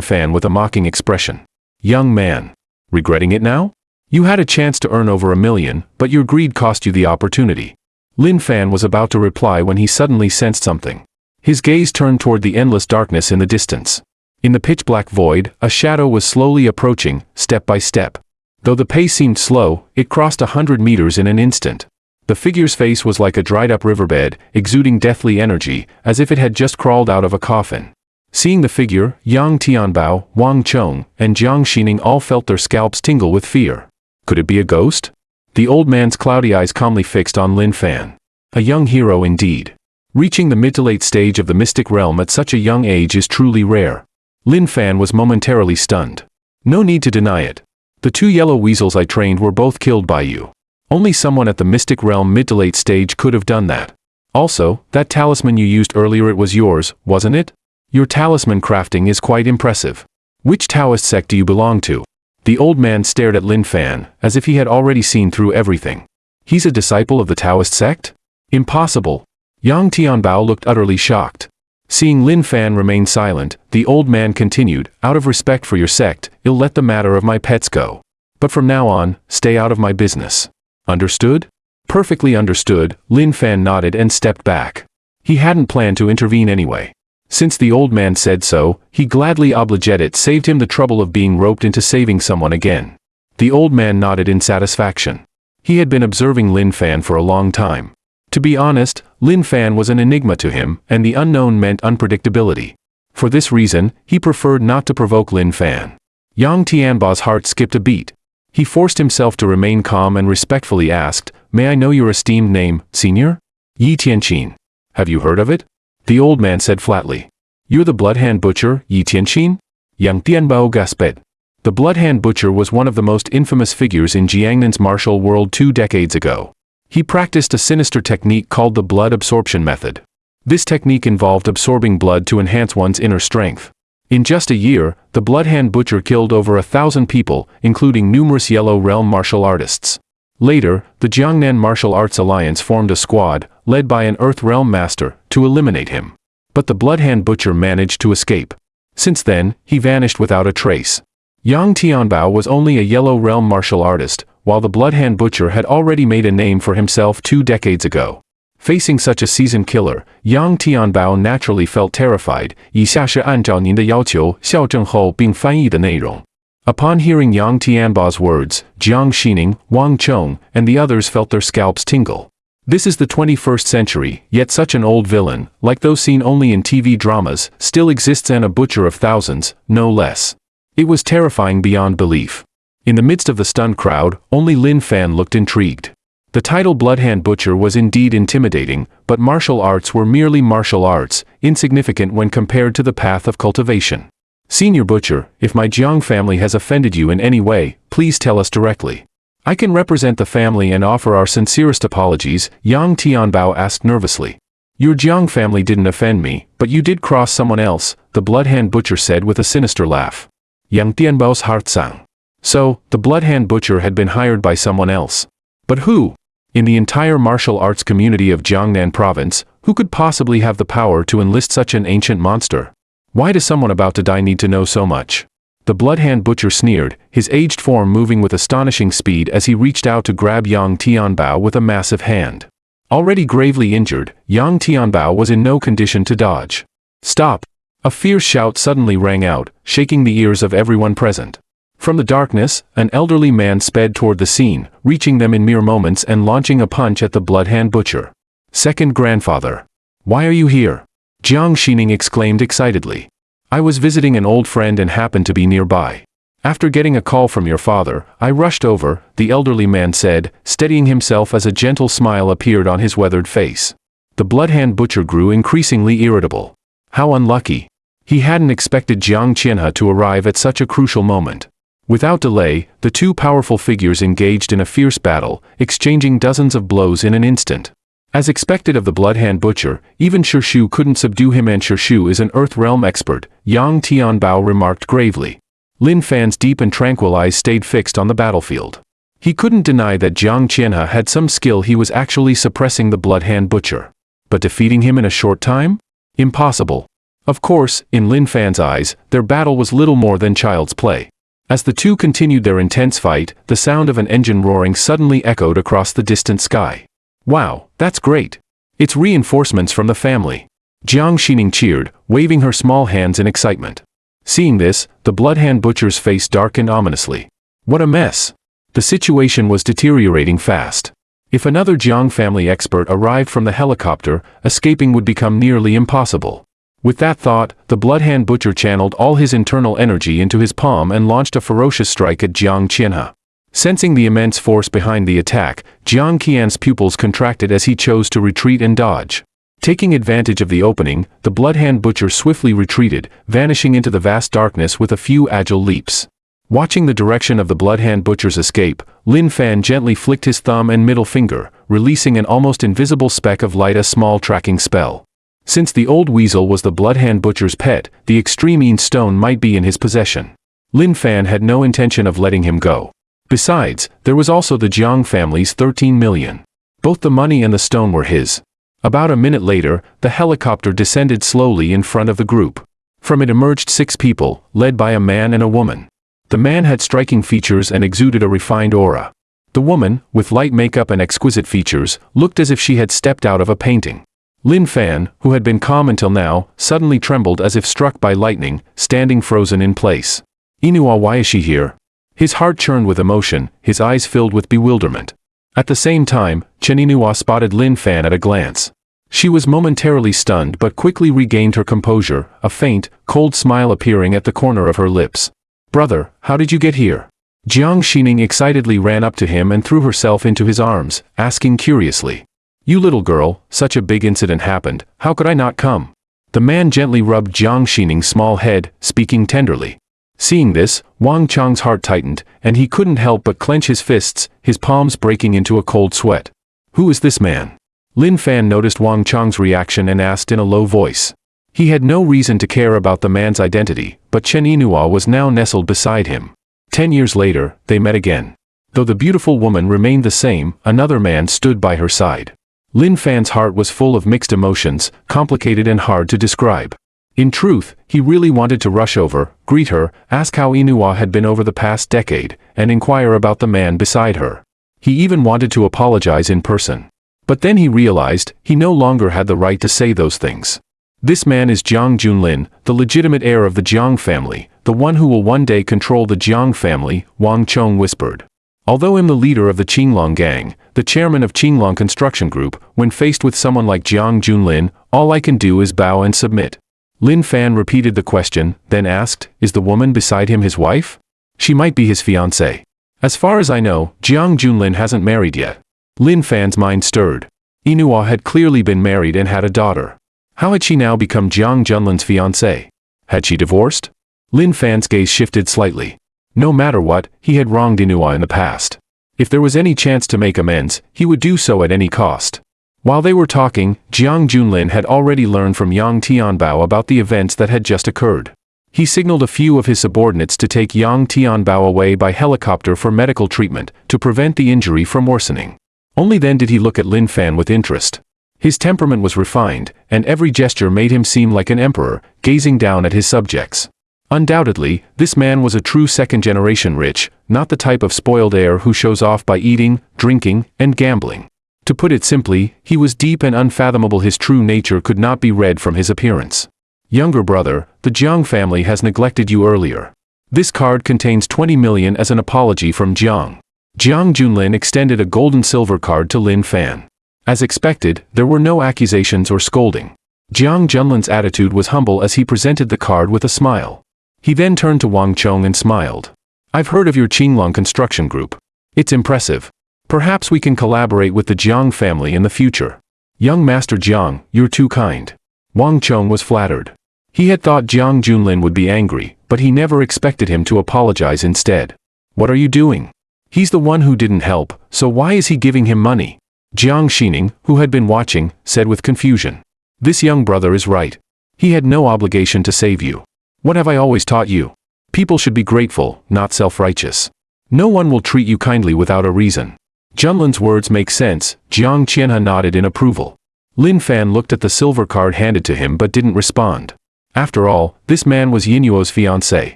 Fan with a mocking expression. Young man. Regretting it now? You had a chance to earn over $1 million, but your greed cost you the opportunity. Lin Fan was about to reply when he suddenly sensed something. His gaze turned toward the endless darkness in the distance. In the pitch-black void, a shadow was slowly approaching, step by step. Though the pace seemed slow, it crossed 100 meters in an instant. The figure's face was like a dried-up riverbed, exuding deathly energy, as if it had just crawled out of a coffin. Seeing the figure, Yang Tianbao, Wang Chong, and Jiang Xining all felt their scalps tingle with fear. Could it be a ghost? The old man's cloudy eyes calmly fixed on Lin Fan. A young hero indeed. Reaching the mid to late stage of the mystic realm at such a young age is truly rare. Lin Fan was momentarily stunned. No need to deny it. The 2 yellow weasels I trained were both killed by you. Only someone at the mystic realm mid to late stage could have done that. Also, that talisman you used earlier, it was yours, wasn't it? Your talisman crafting is quite impressive. Which Taoist sect do you belong to? The old man stared at Lin Fan, as if he had already seen through everything. He's a disciple of the Taoist sect? Impossible. Yang Tianbao looked utterly shocked. Seeing Lin Fan remain silent, the old man continued, out of respect for your sect, I'll let the matter of my pets go. But from now on, stay out of my business. Understood? Perfectly understood, Lin Fan nodded and stepped back. He hadn't planned to intervene anyway. Since the old man said so, he gladly obliged. It saved him the trouble of being roped into saving someone again. The old man nodded in satisfaction. He had been observing Lin Fan for a long time. To be honest, Lin Fan was an enigma to him, and the unknown meant unpredictability. For this reason, he preferred not to provoke Lin Fan. Yang Tianbao's heart skipped a beat. He forced himself to remain calm and respectfully asked, May I know your esteemed name, senior? Yi Tianqin. Have you heard of it? The old man said flatly. You're the Bloodhand Butcher, Yi Tianqin? Yang Tianbao gasped. The Bloodhand Butcher was one of the most infamous figures in Jiangnan's martial world 2 decades ago. He practiced a sinister technique called the blood absorption method. This technique involved absorbing blood to enhance one's inner strength. In just a year, the Bloodhand Butcher killed over 1,000 people, including numerous Yellow Realm martial artists. Later, the Jiangnan Martial Arts Alliance formed a squad, led by an Earth Realm master, to eliminate him. But the Bloodhand Butcher managed to escape. Since then, he vanished without a trace. Yang Tianbao was only a Yellow Realm martial artist, while the Bloodhand Butcher had already made a name for himself 2 decades ago. Facing such a seasoned killer, Yang Tianbao naturally felt terrified. 以下是按照您的要求校正后并翻译的内容. Upon hearing Yang Tianbao's words, Jiang Xining, Wang Chong, and the others felt their scalps tingle. This is the 21st century, yet such an old villain, like those seen only in TV dramas, still exists, and a butcher of thousands, no less. It was terrifying beyond belief. In the midst of the stunned crowd, only Lin Fan looked intrigued. The title Bloodhand Butcher was indeed intimidating, but martial arts were merely martial arts, insignificant when compared to the path of cultivation. Senior Butcher, if my Jiang family has offended you in any way, please tell us directly. I can represent the family and offer our sincerest apologies, Yang Tianbao asked nervously. Your Jiang family didn't offend me, but you did cross someone else, the Bloodhand Butcher said with a sinister laugh. Yang Tianbao's heart sank. So, the Bloodhand Butcher had been hired by someone else. But who? In the entire martial arts community of Jiangnan province, who could possibly have the power to enlist such an ancient monster? Why does someone about to die need to know so much? The Bloodhand Butcher sneered, his aged form moving with astonishing speed as he reached out to grab Yang Tianbao with a massive hand. Already gravely injured, Yang Tianbao was in no condition to dodge. Stop! A fierce shout suddenly rang out, shaking the ears of everyone present. From the darkness, an elderly man sped toward the scene, reaching them in mere moments and launching a punch at the Bloodhand Butcher. Second grandfather. Why are you here? Jiang Xining exclaimed excitedly. I was visiting an old friend and happened to be nearby. After getting a call from your father, I rushed over, the elderly man said, steadying himself as a gentle smile appeared on his weathered face. The bloodhand butcher grew increasingly irritable. How unlucky. He hadn't expected Jiang Qianhe to arrive at such a crucial moment. Without delay, the two powerful figures engaged in a fierce battle, exchanging dozens of blows in an instant. As expected of the bloodhand butcher, even Shirshu couldn't subdue him, and Shirshu is an Earth Realm expert, Yang Tianbao remarked gravely. Lin Fan's deep and tranquil eyes stayed fixed on the battlefield. He couldn't deny that Jiang Qianhe had some skill. He was actually suppressing the bloodhand butcher. But defeating him in a short time? Impossible. Of course, in Lin Fan's eyes, their battle was little more than child's play. As the two continued their intense fight, the sound of an engine roaring suddenly echoed across the distant sky. Wow, that's great. It's reinforcements from the family. Jiang Xining cheered, waving her small hands in excitement. Seeing this, the bloodhand butcher's face darkened ominously. What a mess. The situation was deteriorating fast. If another Jiang family expert arrived from the helicopter, escaping would become nearly impossible. With that thought, the bloodhand butcher channeled all his internal energy into his palm and launched a ferocious strike at Jiang Qianhe. Sensing the immense force behind the attack, Jiang Qian's pupils contracted as he chose to retreat and dodge. Taking advantage of the opening, the bloodhand butcher swiftly retreated, vanishing into the vast darkness with a few agile leaps. Watching the direction of the bloodhand butcher's escape, Lin Fan gently flicked his thumb and middle finger, releasing an almost invisible speck of light, a small tracking spell. Since the old weasel was the bloodhand butcher's pet, the extreme stone might be in his possession. Lin Fan had no intention of letting him go. Besides, there was also the Jiang family's 13 million. Both the money and the stone were his. About a minute later, the helicopter descended slowly in front of the group. From it emerged 6 people, led by a man and a woman. The man had striking features and exuded a refined aura. The woman, with light makeup and exquisite features, looked as if she had stepped out of a painting. Lin Fan, who had been calm until now, suddenly trembled as if struck by lightning, standing frozen in place. Inua, why is she here? His heart churned with emotion, his eyes filled with bewilderment. At the same time, Chen Inua spotted Lin Fan at a glance. She was momentarily stunned but quickly regained her composure, a faint, cold smile appearing at the corner of her lips. Brother, how did you get here? Jiang Xining excitedly ran up to him and threw herself into his arms, asking curiously. You little girl, such a big incident happened, how could I not come? The man gently rubbed Jiang Xining's small head, speaking tenderly. Seeing this, Wang Chang's heart tightened, and he couldn't help but clench his fists, his palms breaking into a cold sweat. Who is this man? Lin Fan noticed Wang Chang's reaction and asked in a low voice. He had no reason to care about the man's identity, but Chen Inua was now nestled beside him. 10 years later, they met again. Though the beautiful woman remained the same, another man stood by her side. Lin Fan's heart was full of mixed emotions, complicated and hard to describe. In truth, he really wanted to rush over, greet her, ask how Inua had been over the past decade, and inquire about the man beside her. He even wanted to apologize in person. But then he realized, he no longer had the right to say those things. This man is Jiang Junlin, the legitimate heir of the Jiang family, the one who will one day control the Jiang family, Wang Chong whispered. Although I'm the leader of the Qinglong gang, the chairman of Qinglong Construction Group, when faced with someone like Jiang Junlin, all I can do is bow and submit. Lin Fan repeated the question, then asked, is the woman beside him his wife? She might be his fiancée. As far as I know, Jiang Junlin hasn't married yet. Lin Fan's mind stirred. Inua had clearly been married and had a daughter. How had she now become Jiang Junlin's fiancée? Had she divorced? Lin Fan's gaze shifted slightly. No matter what, he had wronged Inua in the past. If there was any chance to make amends, he would do so at any cost. While they were talking, Jiang Junlin had already learned from Yang Tianbao about the events that had just occurred. He signaled a few of his subordinates to take Yang Tianbao away by helicopter for medical treatment, to prevent the injury from worsening. Only then did he look at Lin Fan with interest. His temperament was refined, and every gesture made him seem like an emperor, gazing down at his subjects. Undoubtedly, this man was a true second-generation rich, not the type of spoiled heir who shows off by eating, drinking, and gambling. To put it simply, he was deep and unfathomable. His true nature could not be read from his appearance. Younger brother, the Jiang family has neglected you earlier. This card contains 20 million as an apology from Jiang. Jiang Junlin extended a gold and silver card to Lin Fan. As expected, there were no accusations or scolding. Jiang Junlin's attitude was humble as he presented the card with a smile. He then turned to Wang Chong and smiled. I've heard of your Qinglong construction group. It's impressive. Perhaps we can collaborate with the Jiang family in the future. Young Master Jiang, you're too kind. Wang Chong was flattered. He had thought Jiang Junlin would be angry, but he never expected him to apologize instead. What are you doing? He's the one who didn't help, so why is he giving him money? Jiang Xining, who had been watching, said with confusion. This young brother is right. He had no obligation to save you. What have I always taught you? People should be grateful, not self-righteous. No one will treat you kindly without a reason. Junlin's words make sense. Jiang Qianhe nodded in approval. Lin Fan looked at the silver card handed to him but didn't respond. After all, this man was Yinuo's fiancé.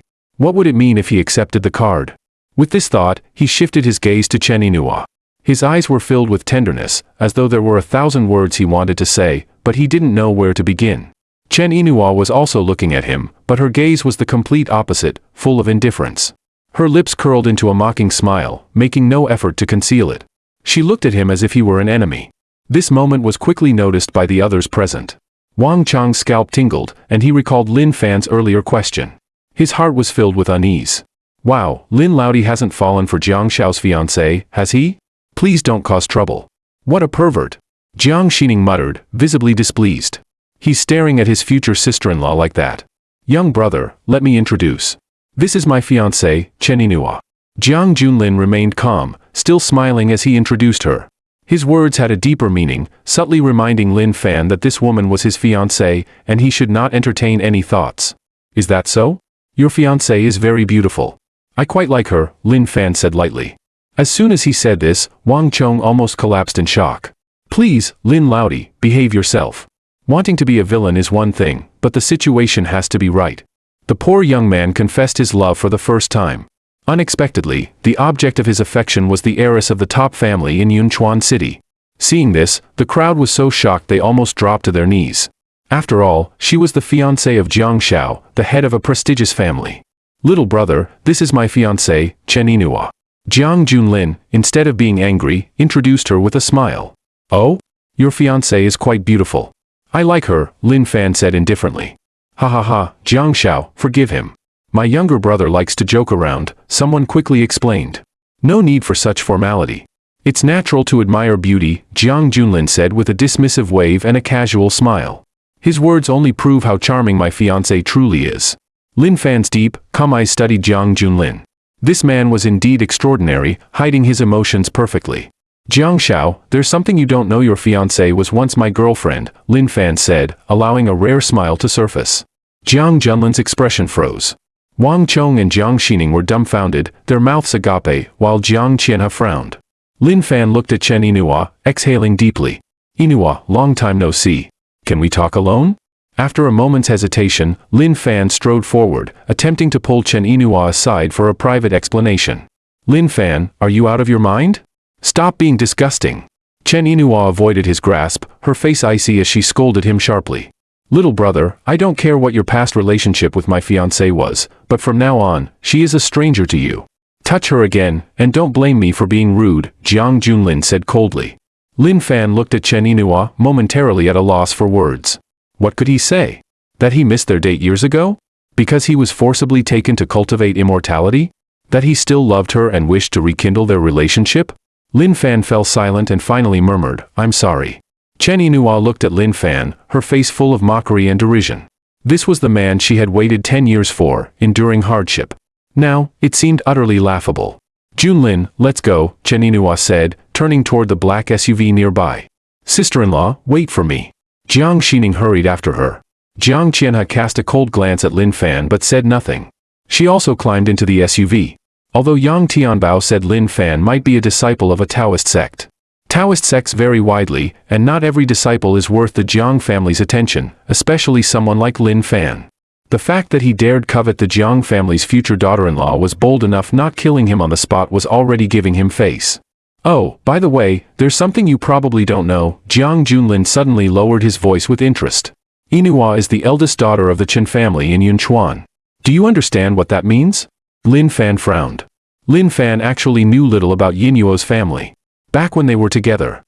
What would it mean if he accepted the card? With this thought, he shifted his gaze to Chen Yinhua. His eyes were filled with tenderness, as though there were 1,000 words he wanted to say, but he didn't know where to begin. Chen Yinhua was also looking at him, but her gaze was the complete opposite, full of indifference. Her lips curled into a mocking smile, making no effort to conceal it. She looked at him as if he were an enemy. This moment was quickly noticed by the others present. Wang Chang's scalp tingled, and he recalled Lin Fan's earlier question. His heart was filled with unease. Wow, Lin Laudi hasn't fallen for Jiang Xiao's fiancé, has he? Please don't cause trouble. What a pervert. Jiang Xining muttered, visibly displeased. He's staring at his future sister-in-law like that. Young brother, let me introduce. This is my fiancé, Chen Yinhua. Jiang Junlin remained calm, still smiling as he introduced her. His words had a deeper meaning, subtly reminding Lin Fan that this woman was his fiancée, and he should not entertain any thoughts. Is that so? Your fiancée is very beautiful. I quite like her, Lin Fan said lightly. As soon as he said this, Wang Chong almost collapsed in shock. Please, Lin Laudi, behave yourself. Wanting to be a villain is one thing, but the situation has to be right. The poor young man confessed his love for the first time. Unexpectedly, the object of his affection was the heiress of the top family in Yunchuan City. Seeing this, the crowd was so shocked they almost dropped to their knees. After all, she was the fiancée of Jiang Xiao, the head of a prestigious family. Little brother, this is my fiancée, Chen Yinhua. Jiang Junlin, instead of being angry, introduced her with a smile. Oh? Your fiancée is quite beautiful. I like her, Lin Fan said indifferently. Ha ha ha, Jiang Xiao, forgive him. My younger brother likes to joke around, someone quickly explained. No need for such formality. It's natural to admire beauty, Jiang Junlin said with a dismissive wave and a casual smile. His words only prove how charming my fiancé truly is. Lin Fan's deep, calm eyes studied Jiang Junlin. This man was indeed extraordinary, hiding his emotions perfectly. Jiang Xiao, there's something you don't know. Your fiancée was once my girlfriend, Lin Fan said, allowing a rare smile to surface. Jiang Junlin's expression froze. Wang Chong and Jiang Xining were dumbfounded, their mouths agape, while Jiang Qianhe frowned. Lin Fan looked at Chen Yinhua, exhaling deeply. Yinhua, long time no see. Can we talk alone? After a moment's hesitation, Lin Fan strode forward, attempting to pull Chen Yinhua aside for a private explanation. Lin Fan, are you out of your mind? Stop being disgusting. Chen Yinhua avoided his grasp, her face icy as she scolded him sharply. Little brother, I don't care what your past relationship with my fiancée was, but from now on, she is a stranger to you. Touch her again, and don't blame me for being rude, Jiang Junlin said coldly. Lin Fan looked at Chen Yinhua, momentarily at a loss for words. What could he say? That he missed their date years ago? Because he was forcibly taken to cultivate immortality? That he still loved her and wished to rekindle their relationship? Lin Fan fell silent and finally murmured, I'm sorry. Chen Yinhua looked at Lin Fan, her face full of mockery and derision. This was the man she had waited 10 years for, enduring hardship. Now, it seemed utterly laughable. Junlin, let's go, Chen Yinhua said, turning toward the black SUV nearby. Sister-in-law, wait for me. Jiang Xining hurried after her. Jiang Qianhe cast a cold glance at Lin Fan but said nothing. She also climbed into the SUV. Although Yang Tianbao said Lin Fan might be a disciple of a Taoist sect. Taoist sects vary widely, and not every disciple is worth the Jiang family's attention, especially someone like Lin Fan. The fact that he dared covet the Jiang family's future daughter-in-law was bold enough. Not killing him on the spot was already giving him face. Oh, by the way, there's something you probably don't know. Jiang Junlin suddenly lowered his voice with interest. Yinhua is the eldest daughter of the Chen family in Yunchuan. Do you understand what that means? Lin Fan frowned. Lin Fan actually knew little about Yinhua's family. Back when they were together,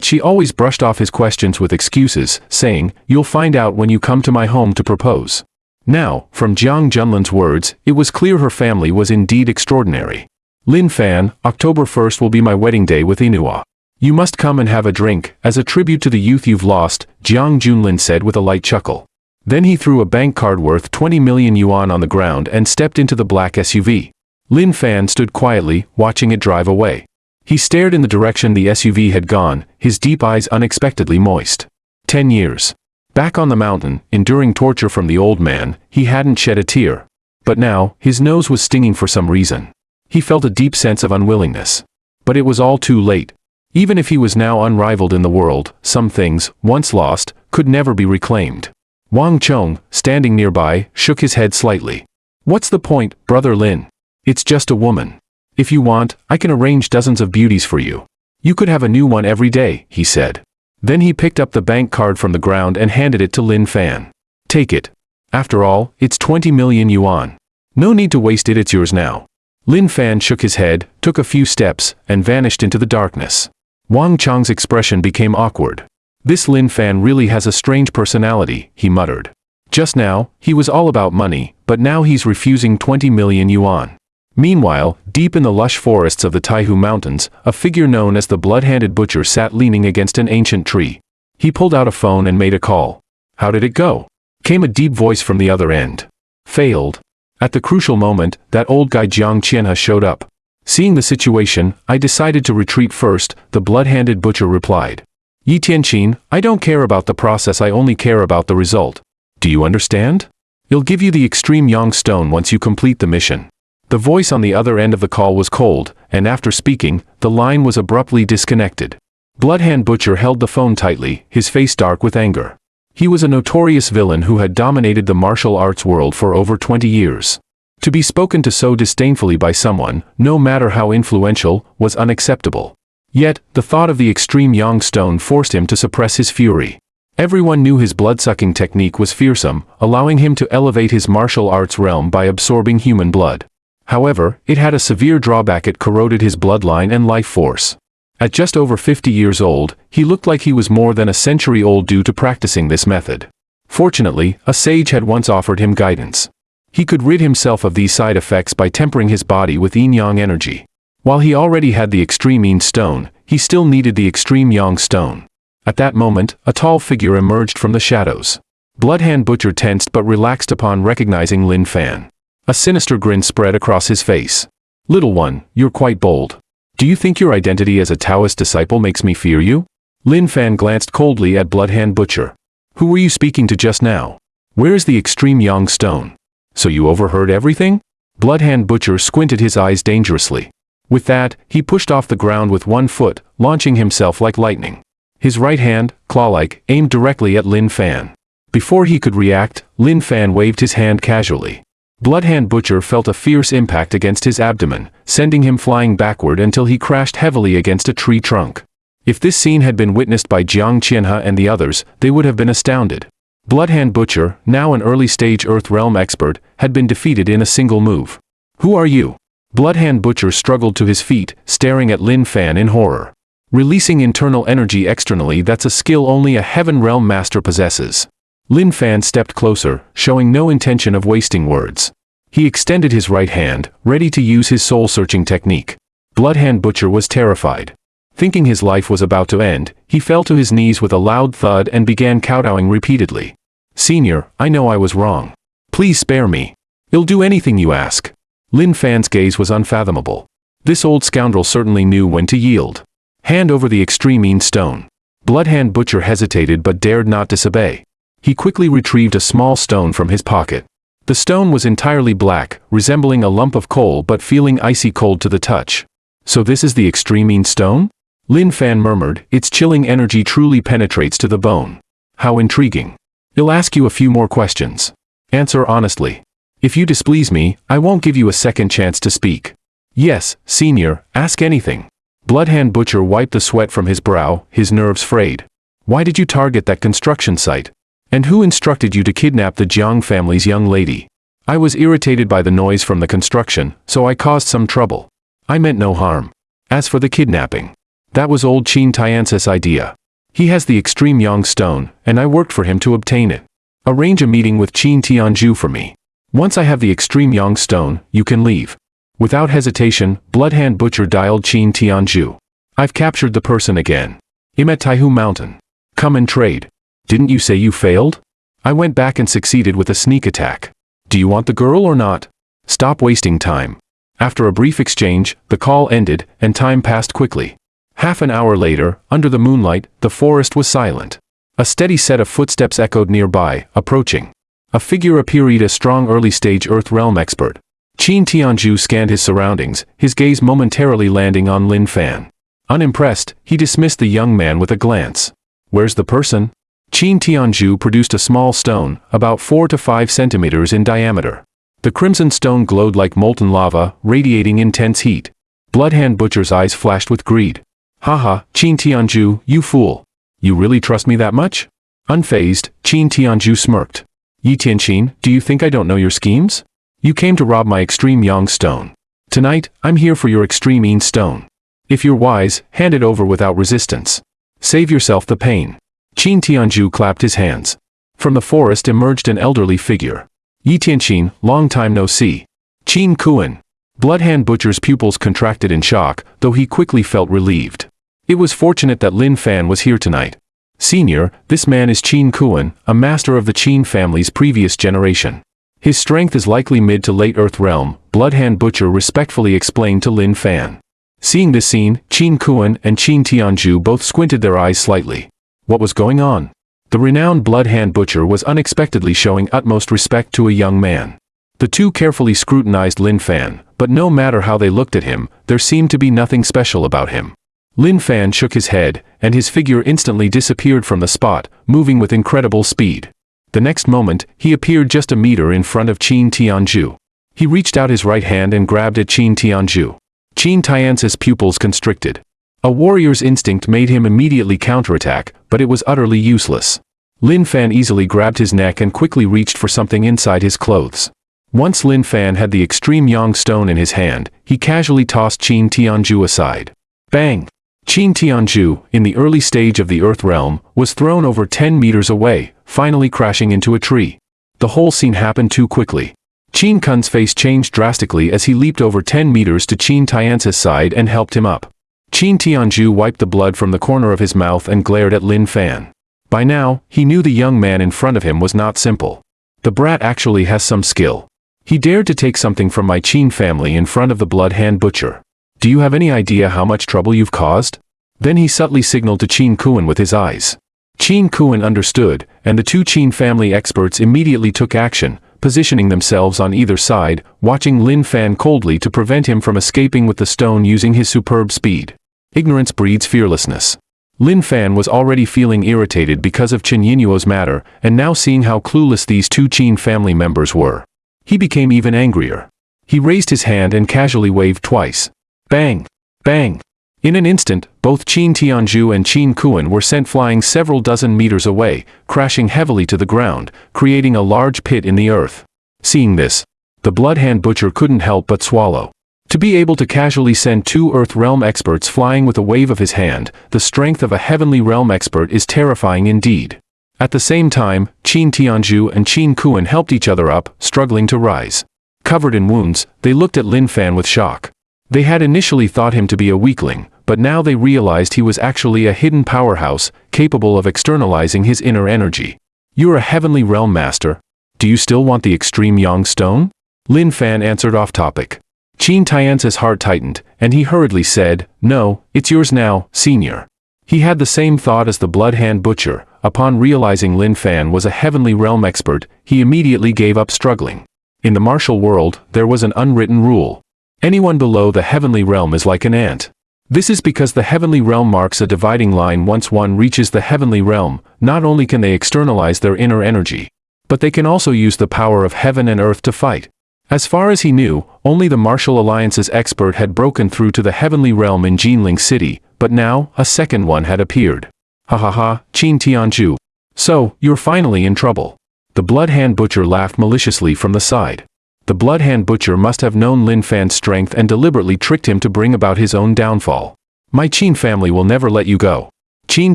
she always brushed off his questions with excuses, saying, you'll find out when you come to my home to propose. Now, from Jiang Junlin's words, it was clear her family was indeed extraordinary. Lin Fan, October 1st will be my wedding day with Inua. You must come and have a drink, as a tribute to the youth you've lost, Jiang Junlin said with a light chuckle. Then he threw a bank card worth 20 million yuan on the ground and stepped into the black SUV. Lin Fan stood quietly, watching it drive away. He stared in the direction the SUV had gone, his deep eyes unexpectedly moist. 10 years. Back on the mountain, enduring torture from the old man, he hadn't shed a tear. But now, his nose was stinging for some reason. He felt a deep sense of unwillingness. But it was all too late. Even if he was now unrivaled in the world, some things, once lost, could never be reclaimed. Wang Chong, standing nearby, shook his head slightly. What's the point, Brother Lin? It's just a woman. If you want, I can arrange dozens of beauties for you. You could have a new one every day, he said. Then he picked up the bank card from the ground and handed it to Lin Fan. Take it. After all, it's 20 million yuan. No need to waste it, it's yours now. Lin Fan shook his head, took a few steps, and vanished into the darkness. Wang Chong's expression became awkward. This Lin Fan really has a strange personality, he muttered. Just now, he was all about money, but now he's refusing 20 million yuan. Meanwhile, deep in the lush forests of the Taihu Mountains, a figure known as the blood-handed butcher sat leaning against an ancient tree. He pulled out a phone and made a call. How did it go? Came a deep voice from the other end. Failed. At the crucial moment, that old guy Jiang Qianhe showed up. Seeing the situation, I decided to retreat first, the blood-handed butcher replied. Yi Tianqin, I don't care about the process, I only care about the result. Do you understand? I'll give you the extreme yang stone once you complete the mission. The voice on the other end of the call was cold, and after speaking, the line was abruptly disconnected. Bloodhand Butcher held the phone tightly, his face dark with anger. He was a notorious villain who had dominated the martial arts world for over 20 years. To be spoken to so disdainfully by someone, no matter how influential, was unacceptable. Yet, the thought of the extreme yang stone forced him to suppress his fury. Everyone knew his blood-sucking technique was fearsome, allowing him to elevate his martial arts realm by absorbing human blood. However, it had a severe drawback: it corroded his bloodline and life force. At just over 50 years old, he looked like he was more than a century old due to practicing this method. Fortunately, a sage had once offered him guidance. He could rid himself of these side effects by tempering his body with yin-yang energy. While he already had the extreme yin stone, he still needed the extreme yang stone. At that moment, a tall figure emerged from the shadows. Bloodhand Butcher tensed but relaxed upon recognizing Lin Fan. A sinister grin spread across his face. Little one, you're quite bold. Do you think your identity as a Taoist disciple makes me fear you? Lin Fan glanced coldly at Bloodhand Butcher. Who were you speaking to just now? Where's the extreme yang stone? So you overheard everything? Bloodhand Butcher squinted his eyes dangerously. With that, he pushed off the ground with one foot, launching himself like lightning. His right hand, claw-like, aimed directly at Lin Fan. Before he could react, Lin Fan waved his hand casually. Bloodhand Butcher felt a fierce impact against his abdomen, sending him flying backward until he crashed heavily against a tree trunk. If this scene had been witnessed by Jiang Qianhe and the others, they would have been astounded. Bloodhand Butcher, now an early-stage Earth Realm expert, had been defeated in a single move. Who are you? Bloodhand Butcher struggled to his feet, staring at Lin Fan in horror. Releasing internal energy externally, that's a skill only a Heaven Realm master possesses. Lin Fan stepped closer, showing no intention of wasting words. He extended his right hand, ready to use his soul-searching technique. Bloodhand Butcher was terrified. Thinking his life was about to end, he fell to his knees with a loud thud and began kowtowing repeatedly. Senior, I know I was wrong. Please spare me. I'll do anything you ask. Lin Fan's gaze was unfathomable. This old scoundrel certainly knew when to yield. Hand over the extreme yin stone. Bloodhand Butcher hesitated but dared not disobey. He quickly retrieved a small stone from his pocket. The stone was entirely black, resembling a lump of coal but feeling icy cold to the touch. So this is the extreme yin stone? Lin Fan murmured, its chilling energy truly penetrates to the bone. How intriguing. I'll ask you a few more questions. Answer honestly. If you displease me, I won't give you a second chance to speak. Yes, senior, ask anything. Bloodhand Butcher wiped the sweat from his brow, his nerves frayed. Why did you target that construction site? And who instructed you to kidnap the Jiang family's young lady? I was irritated by the noise from the construction, so I caused some trouble. I meant no harm. As for the kidnapping, that was old Qin Tiance's idea. He has the extreme yang stone, and I worked for him to obtain it. Arrange a meeting with Qin Tianju for me. Once I have the extreme yang stone, you can leave. Without hesitation, Bloodhand Butcher dialed Qin Tianju. I've captured the person again. I'm at Taihu Mountain. Come and trade. Didn't you say you failed? I went back and succeeded with a sneak attack. Do you want the girl or not? Stop wasting time. After a brief exchange, the call ended, and time passed quickly. Half an hour later, under the moonlight, the forest was silent. A steady set of footsteps echoed nearby, approaching. A figure appeared, a strong early-stage Earth Realm expert. Qin Tianju scanned his surroundings, his gaze momentarily landing on Lin Fan. Unimpressed, he dismissed the young man with a glance. Where's the person? Qin Tianju produced a small stone, about 4 to 5 centimeters in diameter. The crimson stone glowed like molten lava, radiating intense heat. Bloodhand Butcher's eyes flashed with greed. Haha, Qin Tianju, you fool. You really trust me that much? Unfazed, Qin Tianju smirked. Yi Tianqin, do you think I don't know your schemes? You came to rob my extreme yang stone. Tonight, I'm here for your extreme yin stone. If you're wise, hand it over without resistance. Save yourself the pain. Qin Tianju clapped his hands. From the forest emerged an elderly figure. Yi Tianqin, long time no see. Qin Kuan. Bloodhand Butcher's pupils contracted in shock, though he quickly felt relieved. It was fortunate that Lin Fan was here tonight. Senior, this man is Qin Kuan, a master of the Qin family's previous generation. His strength is likely mid to late Earth Realm, Bloodhand Butcher respectfully explained to Lin Fan. Seeing this scene, Qin Kuan and Qin Tianju both squinted their eyes slightly. What was going on? The renowned Bloodhand Butcher was unexpectedly showing utmost respect to a young man. The two carefully scrutinized Lin Fan, but no matter how they looked at him, there seemed to be nothing special about him. Lin Fan shook his head, and his figure instantly disappeared from the spot, moving with incredible speed. The next moment, he appeared just a meter in front of Qin Tianju. He reached out his right hand and grabbed at Qin Tianju. Qin Tianju's pupils constricted. A warrior's instinct made him immediately counterattack, but it was utterly useless. Lin Fan easily grabbed his neck and quickly reached for something inside his clothes. Once Lin Fan had the extreme yang stone in his hand, he casually tossed Qin Tianju aside. Bang! Qin Tianju, in the early stage of the Earth Realm, was thrown over 10 meters away, finally crashing into a tree. The whole scene happened too quickly. Qin Kun's face changed drastically as he leaped over 10 meters to Qin Tianju's side and helped him up. Qin Tianju wiped the blood from the corner of his mouth and glared at Lin Fan. By now, he knew the young man in front of him was not simple. The brat actually has some skill. He dared to take something from my Qin family in front of the Bloodhand Butcher. Do you have any idea how much trouble you've caused? Then he subtly signaled to Qin Kuan with his eyes. Qin Kuan understood, and the two Qin family experts immediately took action, positioning themselves on either side, watching Lin Fan coldly to prevent him from escaping with the stone using his superb speed. Ignorance breeds fearlessness. Lin Fan was already feeling irritated because of Chen Yinuo's matter, and now seeing how clueless these two Qin family members were. He became even angrier. He raised his hand and casually waved twice. Bang! Bang! In an instant, both Qin Tianju and Qin Kuan were sent flying several dozen meters away, crashing heavily to the ground, creating a large pit in the earth. Seeing this, the Bloodhand Butcher couldn't help but swallow. To be able to casually send two Earth Realm experts flying with a wave of his hand, the strength of a Heavenly Realm expert is terrifying indeed. At the same time, Qin Tianju and Qin Kuan helped each other up, struggling to rise. Covered in wounds, they looked at Lin Fan with shock. They had initially thought him to be a weakling, but now they realized he was actually a hidden powerhouse, capable of externalizing his inner energy. You're a Heavenly Realm Master. Do you still want the extreme yang stone? Lin Fan answered off topic. Qin Tianju's heart tightened, and he hurriedly said, No, it's yours now, Senior. He had the same thought as the Bloodhand Butcher. Upon realizing Lin Fan was a Heavenly Realm expert, he immediately gave up struggling. In the martial world, there was an unwritten rule. Anyone below the Heavenly Realm is like an ant. This is because the Heavenly Realm marks a dividing line. Once one reaches the Heavenly Realm, not only can they externalize their inner energy, but they can also use the power of heaven and earth to fight. As far as he knew, only the Martial Alliance's expert had broken through to the Heavenly Realm in Jinling City, but now, a second one had appeared. Ha ha ha, Qin Tianju. So, you're finally in trouble. The Bloodhand Butcher laughed maliciously from the side. The Bloodhand Butcher must have known Lin Fan's strength and deliberately tricked him to bring about his own downfall. My Qin family will never let you go. Qin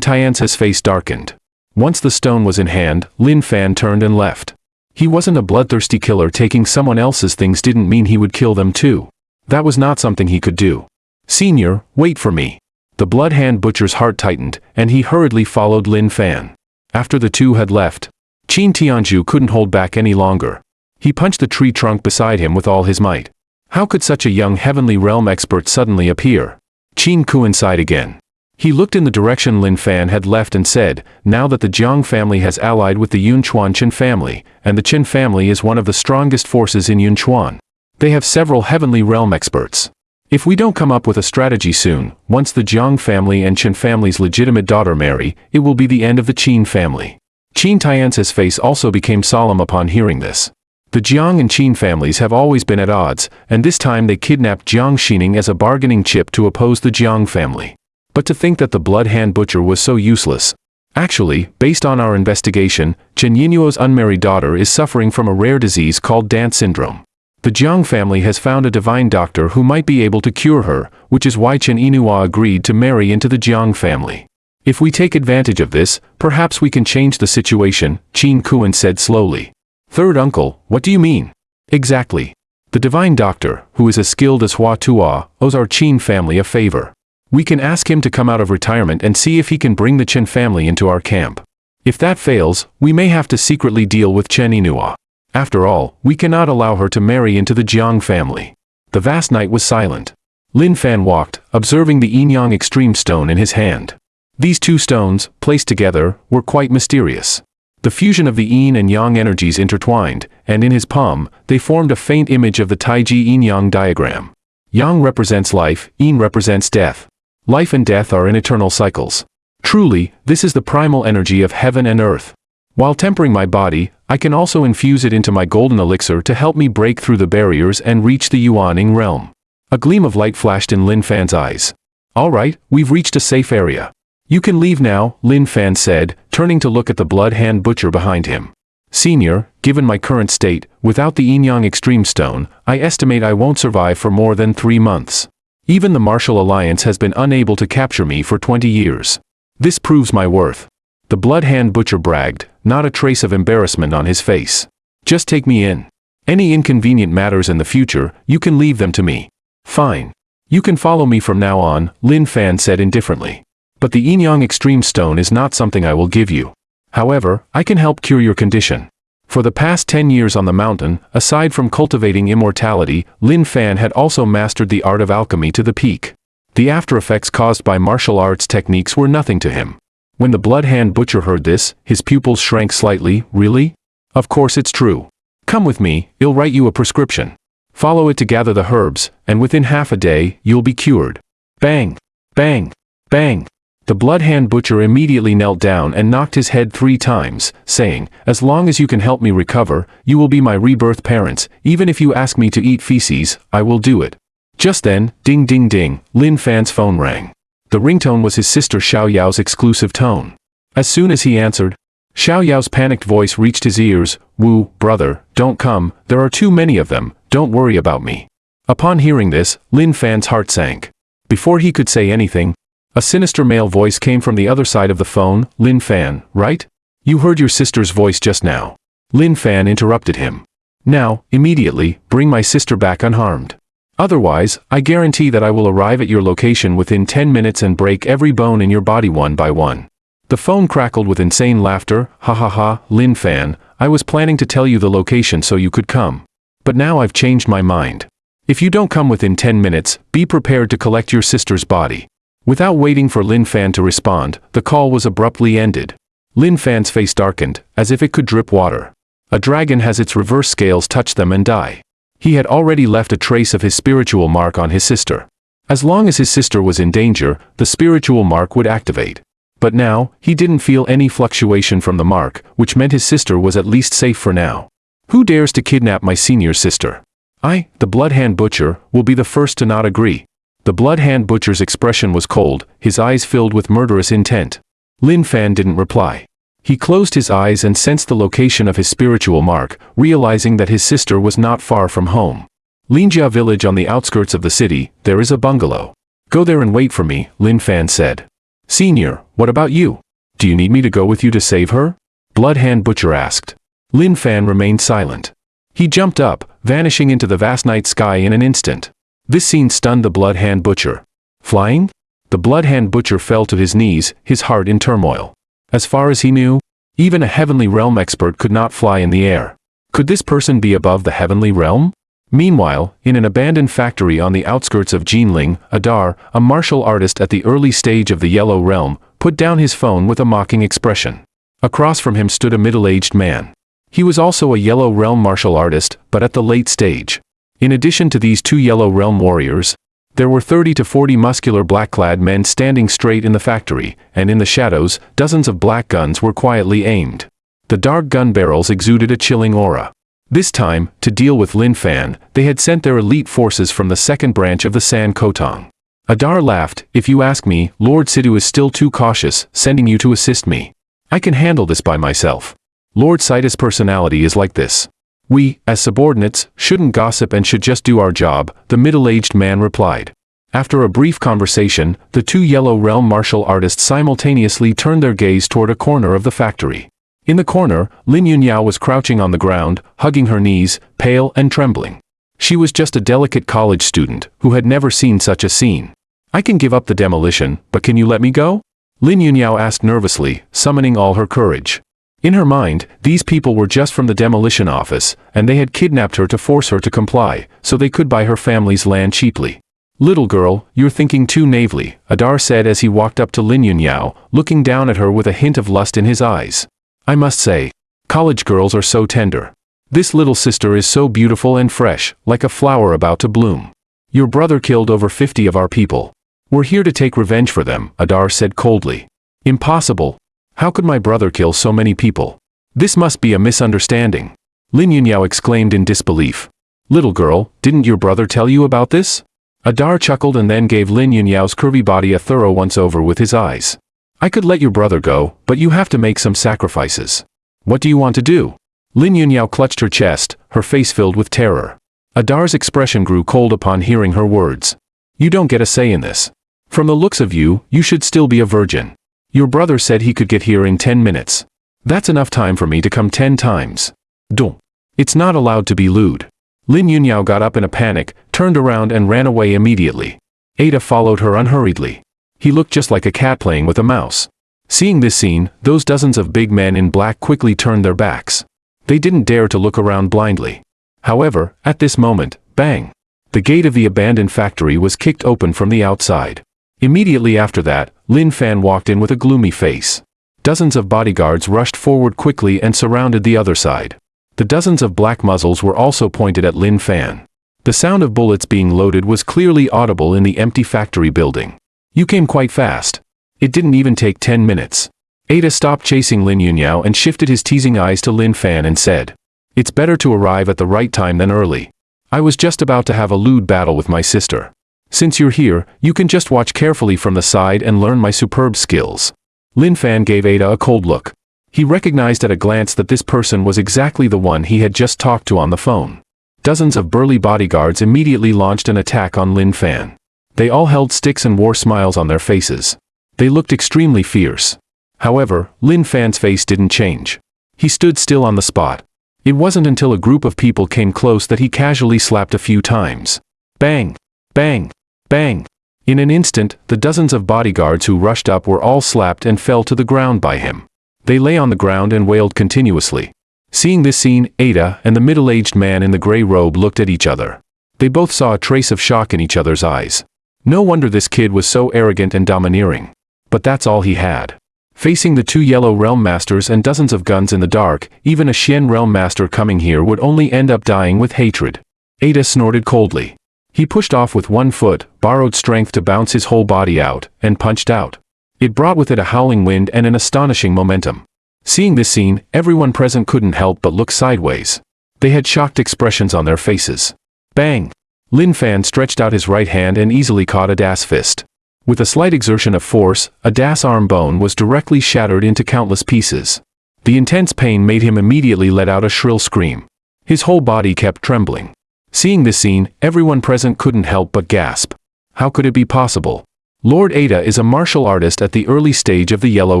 Tianju's face darkened. Once the stone was in hand, Lin Fan turned and left. He wasn't a bloodthirsty killer. Taking someone else's things didn't mean he would kill them too. That was not something he could do. Senior, wait for me. The Blood Hand Butcher's heart tightened, and he hurriedly followed Lin Fan. After the two had left, Qin Tianzhu couldn't hold back any longer. He punched the tree trunk beside him with all his might. How could such a young heavenly realm expert suddenly appear? Qin Kuan sighed again. He looked in the direction Lin Fan had left and said, now that the Jiang family has allied with the Yunchuan Qin family, and the Qin family is one of the strongest forces in Yunchuan. They have several heavenly realm experts. If we don't come up with a strategy soon, once the Jiang family and Qin family's legitimate daughter marry, it will be the end of the Qin family. Qin Tianzhu's face also became solemn upon hearing this. The Jiang and Qin families have always been at odds, and this time they kidnapped Jiang Xining as a bargaining chip to oppose the Jiang family. But to think that the Blood Hand Butcher was so useless. Actually, based on our investigation, Chen Yinuo's unmarried daughter is suffering from a rare disease called Dance syndrome. The Jiang family has found a divine doctor who might be able to cure her, which is why Chen Yinua agreed to marry into the Jiang family. If we take advantage of this, perhaps we can change the situation, Qin Kuan said slowly. Third uncle, what do you mean? Exactly. The divine doctor, who is as skilled as Hua Tuo, owes our Qin family a favor. We can ask him to come out of retirement and see if he can bring the Chen family into our camp. If that fails, we may have to secretly deal with Chen Yinua. After all, we cannot allow her to marry into the Jiang family. The vast night was silent. Lin Fan walked, observing the yin-yang extreme stone in his hand. These two stones, placed together, were quite mysterious. The fusion of the yin and yang energies intertwined, and in his palm, they formed a faint image of the Taiji yin-yang diagram. Yang represents life, yin represents death. Life and death are in eternal cycles. Truly, this is the primal energy of heaven and earth. While tempering my body, I can also infuse it into my golden elixir to help me break through the barriers and reach the Yuaning realm. A gleam of light flashed in Lin Fan's eyes. All right, we've reached a safe area. You can leave now, Lin Fan said, turning to look at the Blood Hand Butcher behind him. Senior, given my current state, without the yin-yang extreme stone, I estimate I won't survive for more than 3 months. Even the Martial Alliance has been unable to capture me for 20 years. This proves my worth. The Blood Hand Butcher bragged, not a trace of embarrassment on his face. Just take me in. Any inconvenient matters in the future, you can leave them to me. Fine. You can follow me from now on, Lin Fan said indifferently. But the yin-yang extreme stone is not something I will give you. However, I can help cure your condition. For the past 10 years on the mountain, aside from cultivating immortality, Lin Fan had also mastered the art of alchemy to the peak. The after effects caused by martial arts techniques were nothing to him. When the Blood Hand Butcher heard this, his pupils shrank slightly. Really? Of course it's true. Come with me, I'll write you a prescription. Follow it to gather the herbs, and within half a day, you'll be cured. Bang! Bang! Bang! The Blood Hand Butcher immediately knelt down and knocked his head 3 times, saying, as long as you can help me recover, you will be my rebirth parents. Even if you ask me to eat feces, I will do it. Just then, ding ding ding, Lin Fan's phone rang. The ringtone was his sister Xiao Yao's exclusive tone. As soon as he answered, Xiao Yao's panicked voice reached his ears. Wu, brother, don't come, there are too many of them, don't worry about me. Upon hearing this, Lin Fan's heart sank. Before he could say anything, a sinister male voice came from the other side of the phone. Lin Fan, right? You heard your sister's voice just now. Lin Fan interrupted him. Now, immediately, bring my sister back unharmed. Otherwise, I guarantee that I will arrive at your location within 10 minutes and break every bone in your body one by one. The phone crackled with insane laughter. Ha ha ha, Lin Fan, I was planning to tell you the location so you could come. But now I've changed my mind. If you don't come within 10 minutes, be prepared to collect your sister's body. Without waiting for Lin Fan to respond, the call was abruptly ended. Lin Fan's face darkened, as if it could drip water. A dragon has its reverse scales touch them and die. He had already left a trace of his spiritual mark on his sister. As long as his sister was in danger, the spiritual mark would activate. But now, he didn't feel any fluctuation from the mark, which meant his sister was at least safe for now. Who dares to kidnap my senior sister? I, the Blood Hand Butcher, will be the first to not agree. The Blood Hand Butcher's expression was cold, his eyes filled with murderous intent. Lin Fan didn't reply. He closed his eyes and sensed the location of his spiritual mark, realizing that his sister was not far from home. Linjia village on the outskirts of the city, there is a bungalow. Go there and wait for me, Lin Fan said. Senior, what about you? Do you need me to go with you to save her? Blood Hand Butcher asked. Lin Fan remained silent. He jumped up, vanishing into the vast night sky in an instant. This scene stunned the Blood Hand Butcher. Flying? The Blood Hand Butcher fell to his knees, his heart in turmoil. As far as he knew, even a heavenly realm expert could not fly in the air. Could this person be above the heavenly realm? Meanwhile, in an abandoned factory on the outskirts of Jinling, Adar, a martial artist at the early stage of the Yellow Realm, put down his phone with a mocking expression. Across from him stood a middle-aged man. He was also a Yellow Realm martial artist, but at the late stage. In addition to these two Yellow Realm warriors, there were 30 to 40 muscular black-clad men standing straight in the factory, and in the shadows, dozens of black guns were quietly aimed. The dark gun barrels exuded a chilling aura. This time, to deal with Lin Fan, they had sent their elite forces from the second branch of the San Kotong. Adar laughed. If you ask me, Lord Sidhu is still too cautious, sending you to assist me. I can handle this by myself. Lord Sidhu's personality is like this. We, as subordinates, shouldn't gossip and should just do our job, the middle-aged man replied. After a brief conversation, the two Yellow Realm martial artists simultaneously turned their gaze toward a corner of the factory. In the corner, Lin Yunyao was crouching on the ground, hugging her knees, pale and trembling. She was just a delicate college student, who had never seen such a scene. I can give up the demolition, but can you let me go? Lin Yunyao asked nervously, summoning all her courage. In her mind, these people were just from the demolition office, and they had kidnapped her to force her to comply, so they could buy her family's land cheaply. Little girl, you're thinking too naively, Adar said as he walked up to Lin Yunyao, looking down at her with a hint of lust in his eyes. I must say, college girls are so tender. This little sister is so beautiful and fresh, like a flower about to bloom. Your brother killed over 50 of our people. We're here to take revenge for them, Adar said coldly. Impossible. How could my brother kill so many people? This must be a misunderstanding. Lin Yunyao exclaimed in disbelief. Little girl, didn't your brother tell you about this? Adar chuckled and then gave Lin Yunyao's curvy body a thorough once-over with his eyes. I could let your brother go, but you have to make some sacrifices. What do you want to do? Lin Yunyao clutched her chest, her face filled with terror. Adar's expression grew cold upon hearing her words. You don't get a say in this. From the looks of you, you should still be a virgin. Your brother said he could get here in 10 minutes. That's enough time for me to come 10 times. Don't. It's not allowed to be lewd. Lin Yunyao got up in a panic, turned around and ran away immediately. Ada followed her unhurriedly. He looked just like a cat playing with a mouse. Seeing this scene, those dozens of big men in black quickly turned their backs. They didn't dare to look around blindly. However, at this moment, bang! The gate of the abandoned factory was kicked open from the outside. Immediately after that, Lin Fan walked in with a gloomy face. Dozens of bodyguards rushed forward quickly and surrounded the other side. The dozens of black muzzles were also pointed at Lin Fan. The sound of bullets being loaded was clearly audible in the empty factory building. You came quite fast. It didn't even take 10 minutes. Ada stopped chasing Lin Yunyao and shifted his teasing eyes to Lin Fan and said, It's better to arrive at the right time than early. I was just about to have a lewd battle with my sister. Since you're here, you can just watch carefully from the side and learn my superb skills. Lin Fan gave Ada a cold look. He recognized at a glance that this person was exactly the one he had just talked to on the phone. Dozens of burly bodyguards immediately launched an attack on Lin Fan. They all held sticks and wore smiles on their faces. They looked extremely fierce. However, Lin Fan's face didn't change. He stood still on the spot. It wasn't until a group of people came close that he casually slapped a few times. Bang! Bang! Bang! In an instant, the dozens of bodyguards who rushed up were all slapped and fell to the ground by him. They lay on the ground and wailed continuously. Seeing this scene, Ada and the middle-aged man in the gray robe looked at each other. They both saw a trace of shock in each other's eyes. No wonder this kid was so arrogant and domineering. But that's all he had. Facing the two Yellow Realm Masters and dozens of guns in the dark, even a Xian Realm Master coming here would only end up dying with hatred. Ada snorted coldly. He pushed off with one foot, borrowed strength to bounce his whole body out, and punched out. It brought with it a howling wind and an astonishing momentum. Seeing this scene, everyone present couldn't help but look sideways. They had shocked expressions on their faces. Bang! Lin Fan stretched out his right hand and easily caught Ada's fist. With a slight exertion of force, Ada's arm bone was directly shattered into countless pieces. The intense pain made him immediately let out a shrill scream. His whole body kept trembling. Seeing this scene, everyone present couldn't help but gasp. How could it be possible? Lord Ada is a martial artist at the early stage of the Yellow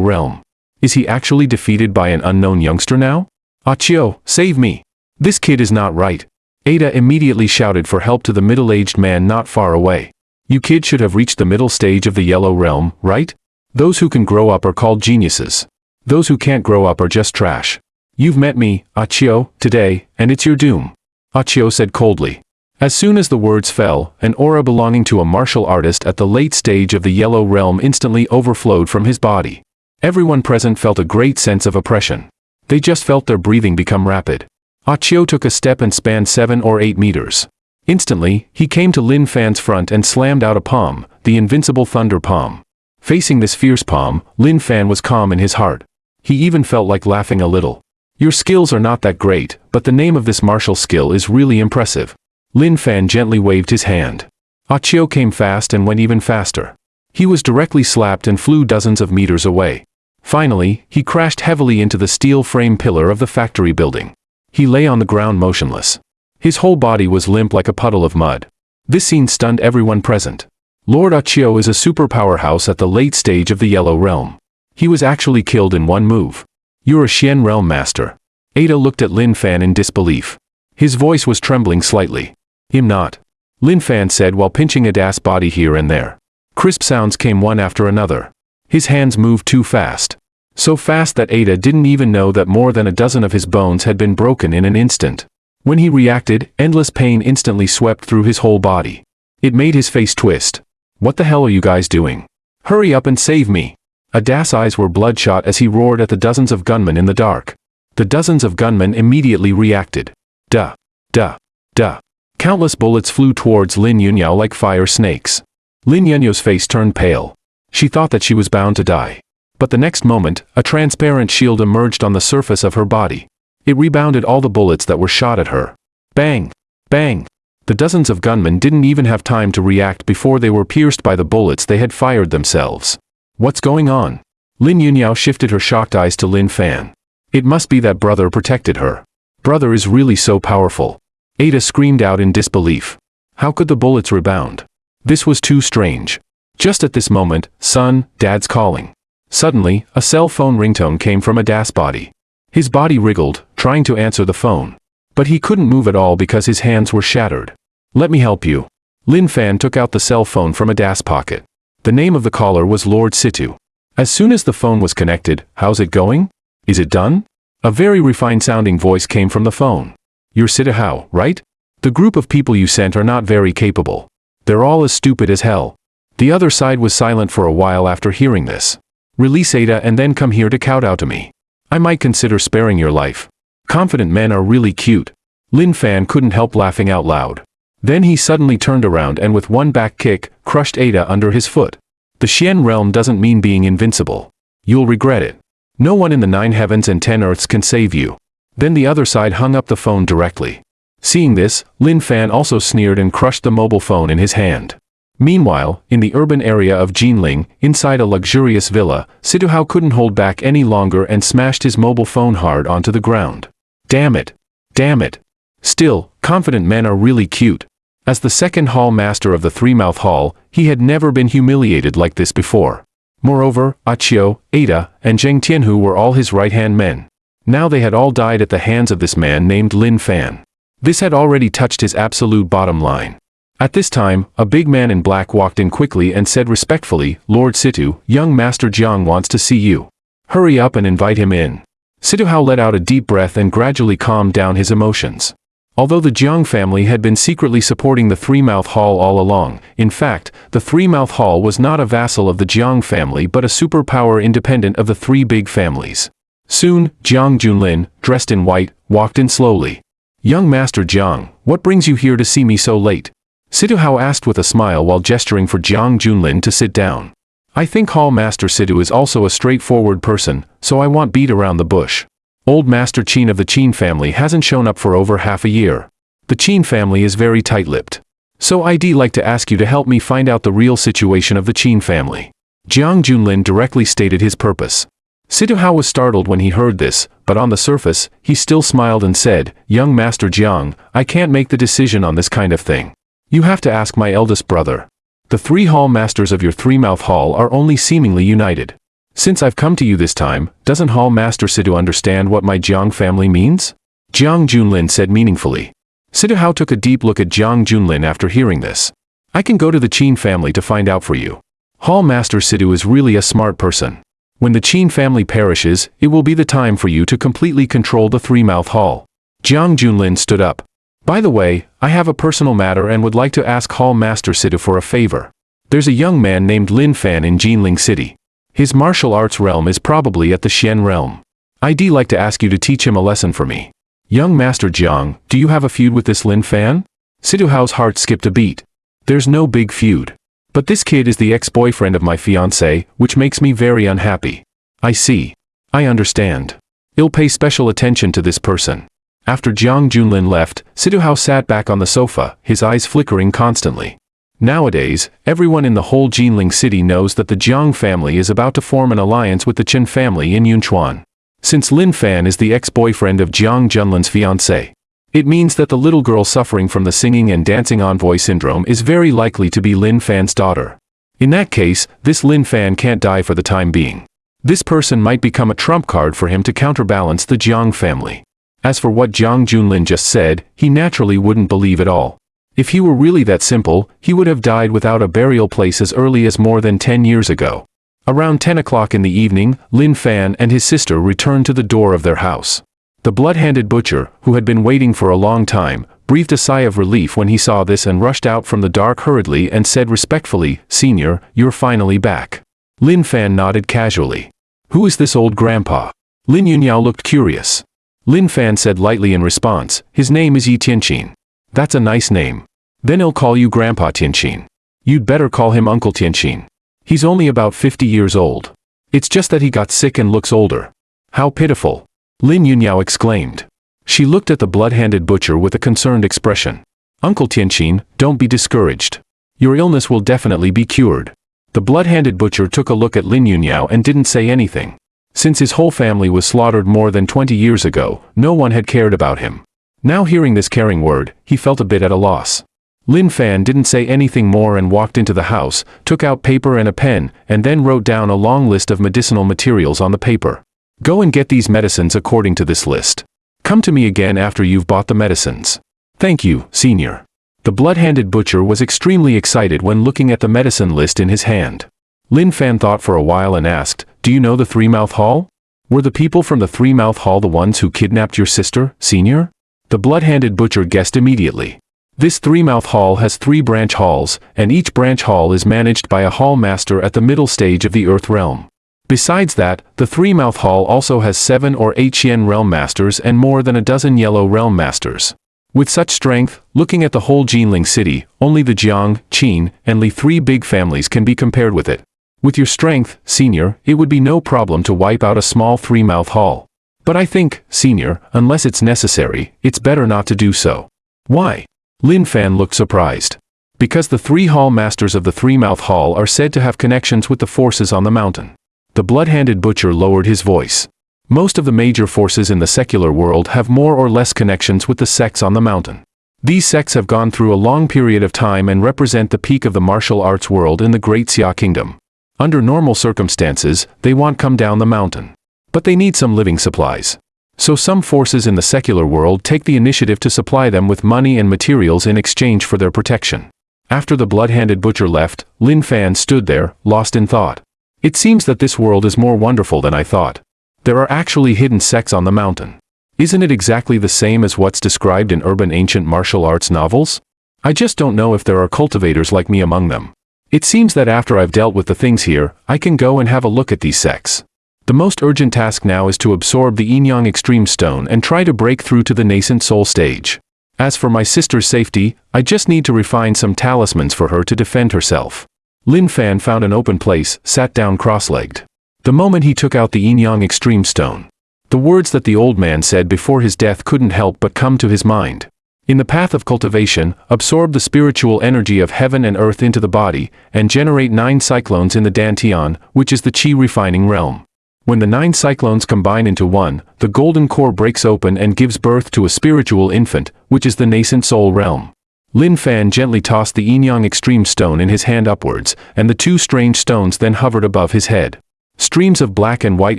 Realm. Is he actually defeated by an unknown youngster now? Achio, save me! This kid is not right. Ada immediately shouted for help to the middle-aged man not far away. You kid should have reached the middle stage of the Yellow Realm, right? Those who can grow up are called geniuses. Those who can't grow up are just trash. You've met me, Achio, today, and it's your doom. Achio said coldly. As soon as the words fell, an aura belonging to a martial artist at the late stage of the Yellow Realm instantly overflowed from his body. Everyone present felt a great sense of oppression. They just felt their breathing become rapid. Achio took a step and spanned 7 or 8 meters. Instantly, he came to Lin Fan's front and slammed out a palm, the invincible thunder palm. Facing this fierce palm, Lin Fan was calm in his heart. He even felt like laughing a little. Your skills are not that great, but the name of this martial skill is really impressive. Lin Fan gently waved his hand. Achio came fast and went even faster. He was directly slapped and flew dozens of meters away. Finally, he crashed heavily into the steel frame pillar of the factory building. He lay on the ground motionless. His whole body was limp like a puddle of mud. This scene stunned everyone present. Lord Achio is a super powerhouse at the late stage of the Yellow Realm. He was actually killed in one move. You're a Xian Realm master. Ada looked at Lin Fan in disbelief. His voice was trembling slightly. I'm not. Lin Fan said while pinching Ada's body here and there. Crisp sounds came one after another. His hands moved too fast. So fast that Ada didn't even know that more than a dozen of his bones had been broken in an instant. When he reacted, endless pain instantly swept through his whole body. It made his face twist. What the hell are you guys doing? Hurry up and save me. Ada's eyes were bloodshot as he roared at the dozens of gunmen in the dark. The dozens of gunmen immediately reacted. Duh. Duh. Duh. Countless bullets flew towards Lin Yunyao like fire snakes. Lin Yunyao's face turned pale. She thought that she was bound to die. But the next moment, a transparent shield emerged on the surface of her body. It rebounded all the bullets that were shot at her. Bang! Bang! The dozens of gunmen didn't even have time to react before they were pierced by the bullets they had fired themselves. What's going on? Lin Yunyao shifted her shocked eyes to Lin Fan. It must be that brother protected her. Brother is really so powerful. Ada screamed out in disbelief. How could the bullets rebound? This was too strange. Just at this moment, son, Dad's calling. Suddenly, a cell phone ringtone came from Ada's body. His body wriggled, trying to answer the phone. But he couldn't move at all because his hands were shattered. Let me help you. Lin Fan took out the cell phone from Ada's pocket. The name of the caller was Lord Situ. As soon as the phone was connected, how's it going? Is it done? A very refined-sounding voice came from the phone. You're Situ Hao, right? The group of people you sent are not very capable. They're all as stupid as hell. The other side was silent for a while after hearing this. Release Ada and then come here to kowtow to me. I might consider sparing your life. Confident men are really cute. Lin Fan couldn't help laughing out loud. Then he suddenly turned around and with one back kick, crushed Ada under his foot. The Xian realm doesn't mean being invincible. You'll regret it. No one in the 9 heavens and 10 earths can save you. Then the other side hung up the phone directly. Seeing this, Lin Fan also sneered and crushed the mobile phone in his hand. Meanwhile, in the urban area of Jinling, inside a luxurious villa, Situ Hao couldn't hold back any longer and smashed his mobile phone hard onto the ground. Damn it! Damn it! Still, confident men are really cute. As the second hall master of the Three-Mouth Hall, he had never been humiliated like this before. Moreover, Achio, Ada, and Zheng Tianhu were all his right-hand men. Now they had all died at the hands of this man named Lin Fan. This had already touched his absolute bottom line. At this time, a big man in black walked in quickly and said respectfully, Lord Situ, young Master Jiang wants to see you. Hurry up and invite him in. Situ Hao let out a deep breath and gradually calmed down his emotions. Although the Jiang family had been secretly supporting the Three-Mouth Hall all along, in fact, the Three-Mouth Hall was not a vassal of the Jiang family but a superpower independent of the three big families. Soon, Jiang Junlin, dressed in white, walked in slowly. Young Master Jiang, what brings you here to see me so late? Situ Hao asked with a smile while gesturing for Jiang Junlin to sit down. I think Hall Master Situ is also a straightforward person, so I won't beat around the bush. Old Master Qin of the Qin family hasn't shown up for over half a year. The Qin family is very tight-lipped. So I'd like to ask you to help me find out the real situation of the Qin family. Jiang Junlin directly stated his purpose. Situ Hao was startled when he heard this, but on the surface, he still smiled and said, Young Master Jiang, I can't make the decision on this kind of thing. You have to ask my eldest brother. The 3 hall masters of your Three-Mouth Hall are only seemingly united. Since I've come to you this time, doesn't Hall Master Sidhu understand what my Jiang family means? Jiang Junlin said meaningfully. Sidhu Hao took a deep look at Jiang Junlin after hearing this. I can go to the Qin family to find out for you. Hall Master Sidhu is really a smart person. When the Qin family perishes, it will be the time for you to completely control the Three-Mouth Hall. Jiang Junlin stood up. By the way, I have a personal matter and would like to ask Hall Master Sidhu for a favor. There's a young man named Lin Fan in Jinling City. His martial arts realm is probably at the Xian realm. I'd like to ask you to teach him a lesson for me. Young Master Jiang, do you have a feud with this Lin Fan? Sidhu Hao's heart skipped a beat. There's no big feud. But this kid is the ex-boyfriend of my fiancé, which makes me very unhappy. I see. I understand. I'll pay special attention to this person. After Jiang Junlin left, Sidhu Hao sat back on the sofa, his eyes flickering constantly. Nowadays, everyone in the whole Jinling city knows that the Jiang family is about to form an alliance with the Chen family in Yunchuan. Since Lin Fan is the ex-boyfriend of Jiang Junlin's fiancé, it means that the little girl suffering from the singing and dancing envoy syndrome is very likely to be Lin Fan's daughter. In that case, this Lin Fan can't die for the time being. This person might become a trump card for him to counterbalance the Jiang family. As for what Jiang Junlin just said, he naturally wouldn't believe it all. If he were really that simple, he would have died without a burial place as early as more than 10 years ago. Around 10 o'clock in the evening, Lin Fan and his sister returned to the door of their house. The blood-handed butcher, who had been waiting for a long time, breathed a sigh of relief when he saw this and rushed out from the dark hurriedly and said respectfully, "Senior, you're finally back." Lin Fan nodded casually. "Who is this old grandpa?" Lin Yunyao looked curious. Lin Fan said lightly in response, "His name is Yi Tianqin." "That's a nice name. Then he'll call you Grandpa Tianqin. You'd better call him Uncle Tianqin. He's only about 50 years old. It's just that he got sick and looks older." "How pitiful!" Lin Yunyao exclaimed. She looked at the blood-handed butcher with a concerned expression. "Uncle Tianqin, don't be discouraged. Your illness will definitely be cured." The blood-handed butcher took a look at Lin Yunyao and didn't say anything. Since his whole family was slaughtered more than 20 years ago, no one had cared about him. Now hearing this caring word, he felt a bit at a loss. Lin Fan didn't say anything more and walked into the house, took out paper and a pen, and then wrote down a long list of medicinal materials on the paper. "Go and get these medicines according to this list. Come to me again after you've bought the medicines." "Thank you, Senior." The blood-handed butcher was extremely excited when looking at the medicine list in his hand. Lin Fan thought for a while and asked, "Do you know the Three-Mouth Hall? Were the people from the Three-Mouth Hall the ones who kidnapped your sister, Senior?" The blood-handed butcher guessed immediately. This Three-Mouth Hall has 3 branch halls, and each branch hall is managed by a hall master at the middle stage of the Earth realm. Besides that, the Three-Mouth Hall also has 7 or 8 Xian realm masters and more than a dozen Yellow realm masters. With such strength, looking at the whole Jinling city, only the Jiang, Qin, and Li 3 big families can be compared with it. With your strength, Senior, it would be no problem to wipe out a small Three-Mouth Hall. But I think, Senior, unless it's necessary, it's better not to do so. Why? Lin Fan looked surprised. Because the 3 hall masters of the Three-Mouth Hall are said to have connections with the forces on the mountain. The blood-handed butcher lowered his voice. Most of the major forces in the secular world have more or less connections with the sects on the mountain. These sects have gone through a long period of time and represent the peak of the martial arts world in the Great Xia Kingdom. Under normal circumstances, they won't come down the mountain. But they need some living supplies. So some forces in the secular world take the initiative to supply them with money and materials in exchange for their protection. After the blood-handed butcher left, Lin Fan stood there, lost in thought. It seems that this world is more wonderful than I thought. There are actually hidden sects on the mountain. Isn't it exactly the same as what's described in urban ancient martial arts novels? I just don't know if there are cultivators like me among them. It seems that after I've dealt with the things here, I can go and have a look at these sects. The most urgent task now is to absorb the Yin-Yang Extreme Stone and try to break through to the nascent soul stage. As for my sister's safety, I just need to refine some talismans for her to defend herself. Lin Fan found an open place, sat down cross-legged. The moment he took out the Yin-Yang Extreme Stone, the words that the old man said before his death couldn't help but come to his mind. In the path of cultivation, absorb the spiritual energy of heaven and earth into the body, and generate 9 cyclones in the Dantian, which is the Qi refining realm. When the 9 cyclones combine into one, the golden core breaks open and gives birth to a spiritual infant, which is the nascent soul realm. Lin Fan gently tossed the Yin-Yang Extreme Stone in his hand upwards, and the 2 strange stones then hovered above his head. Streams of black and white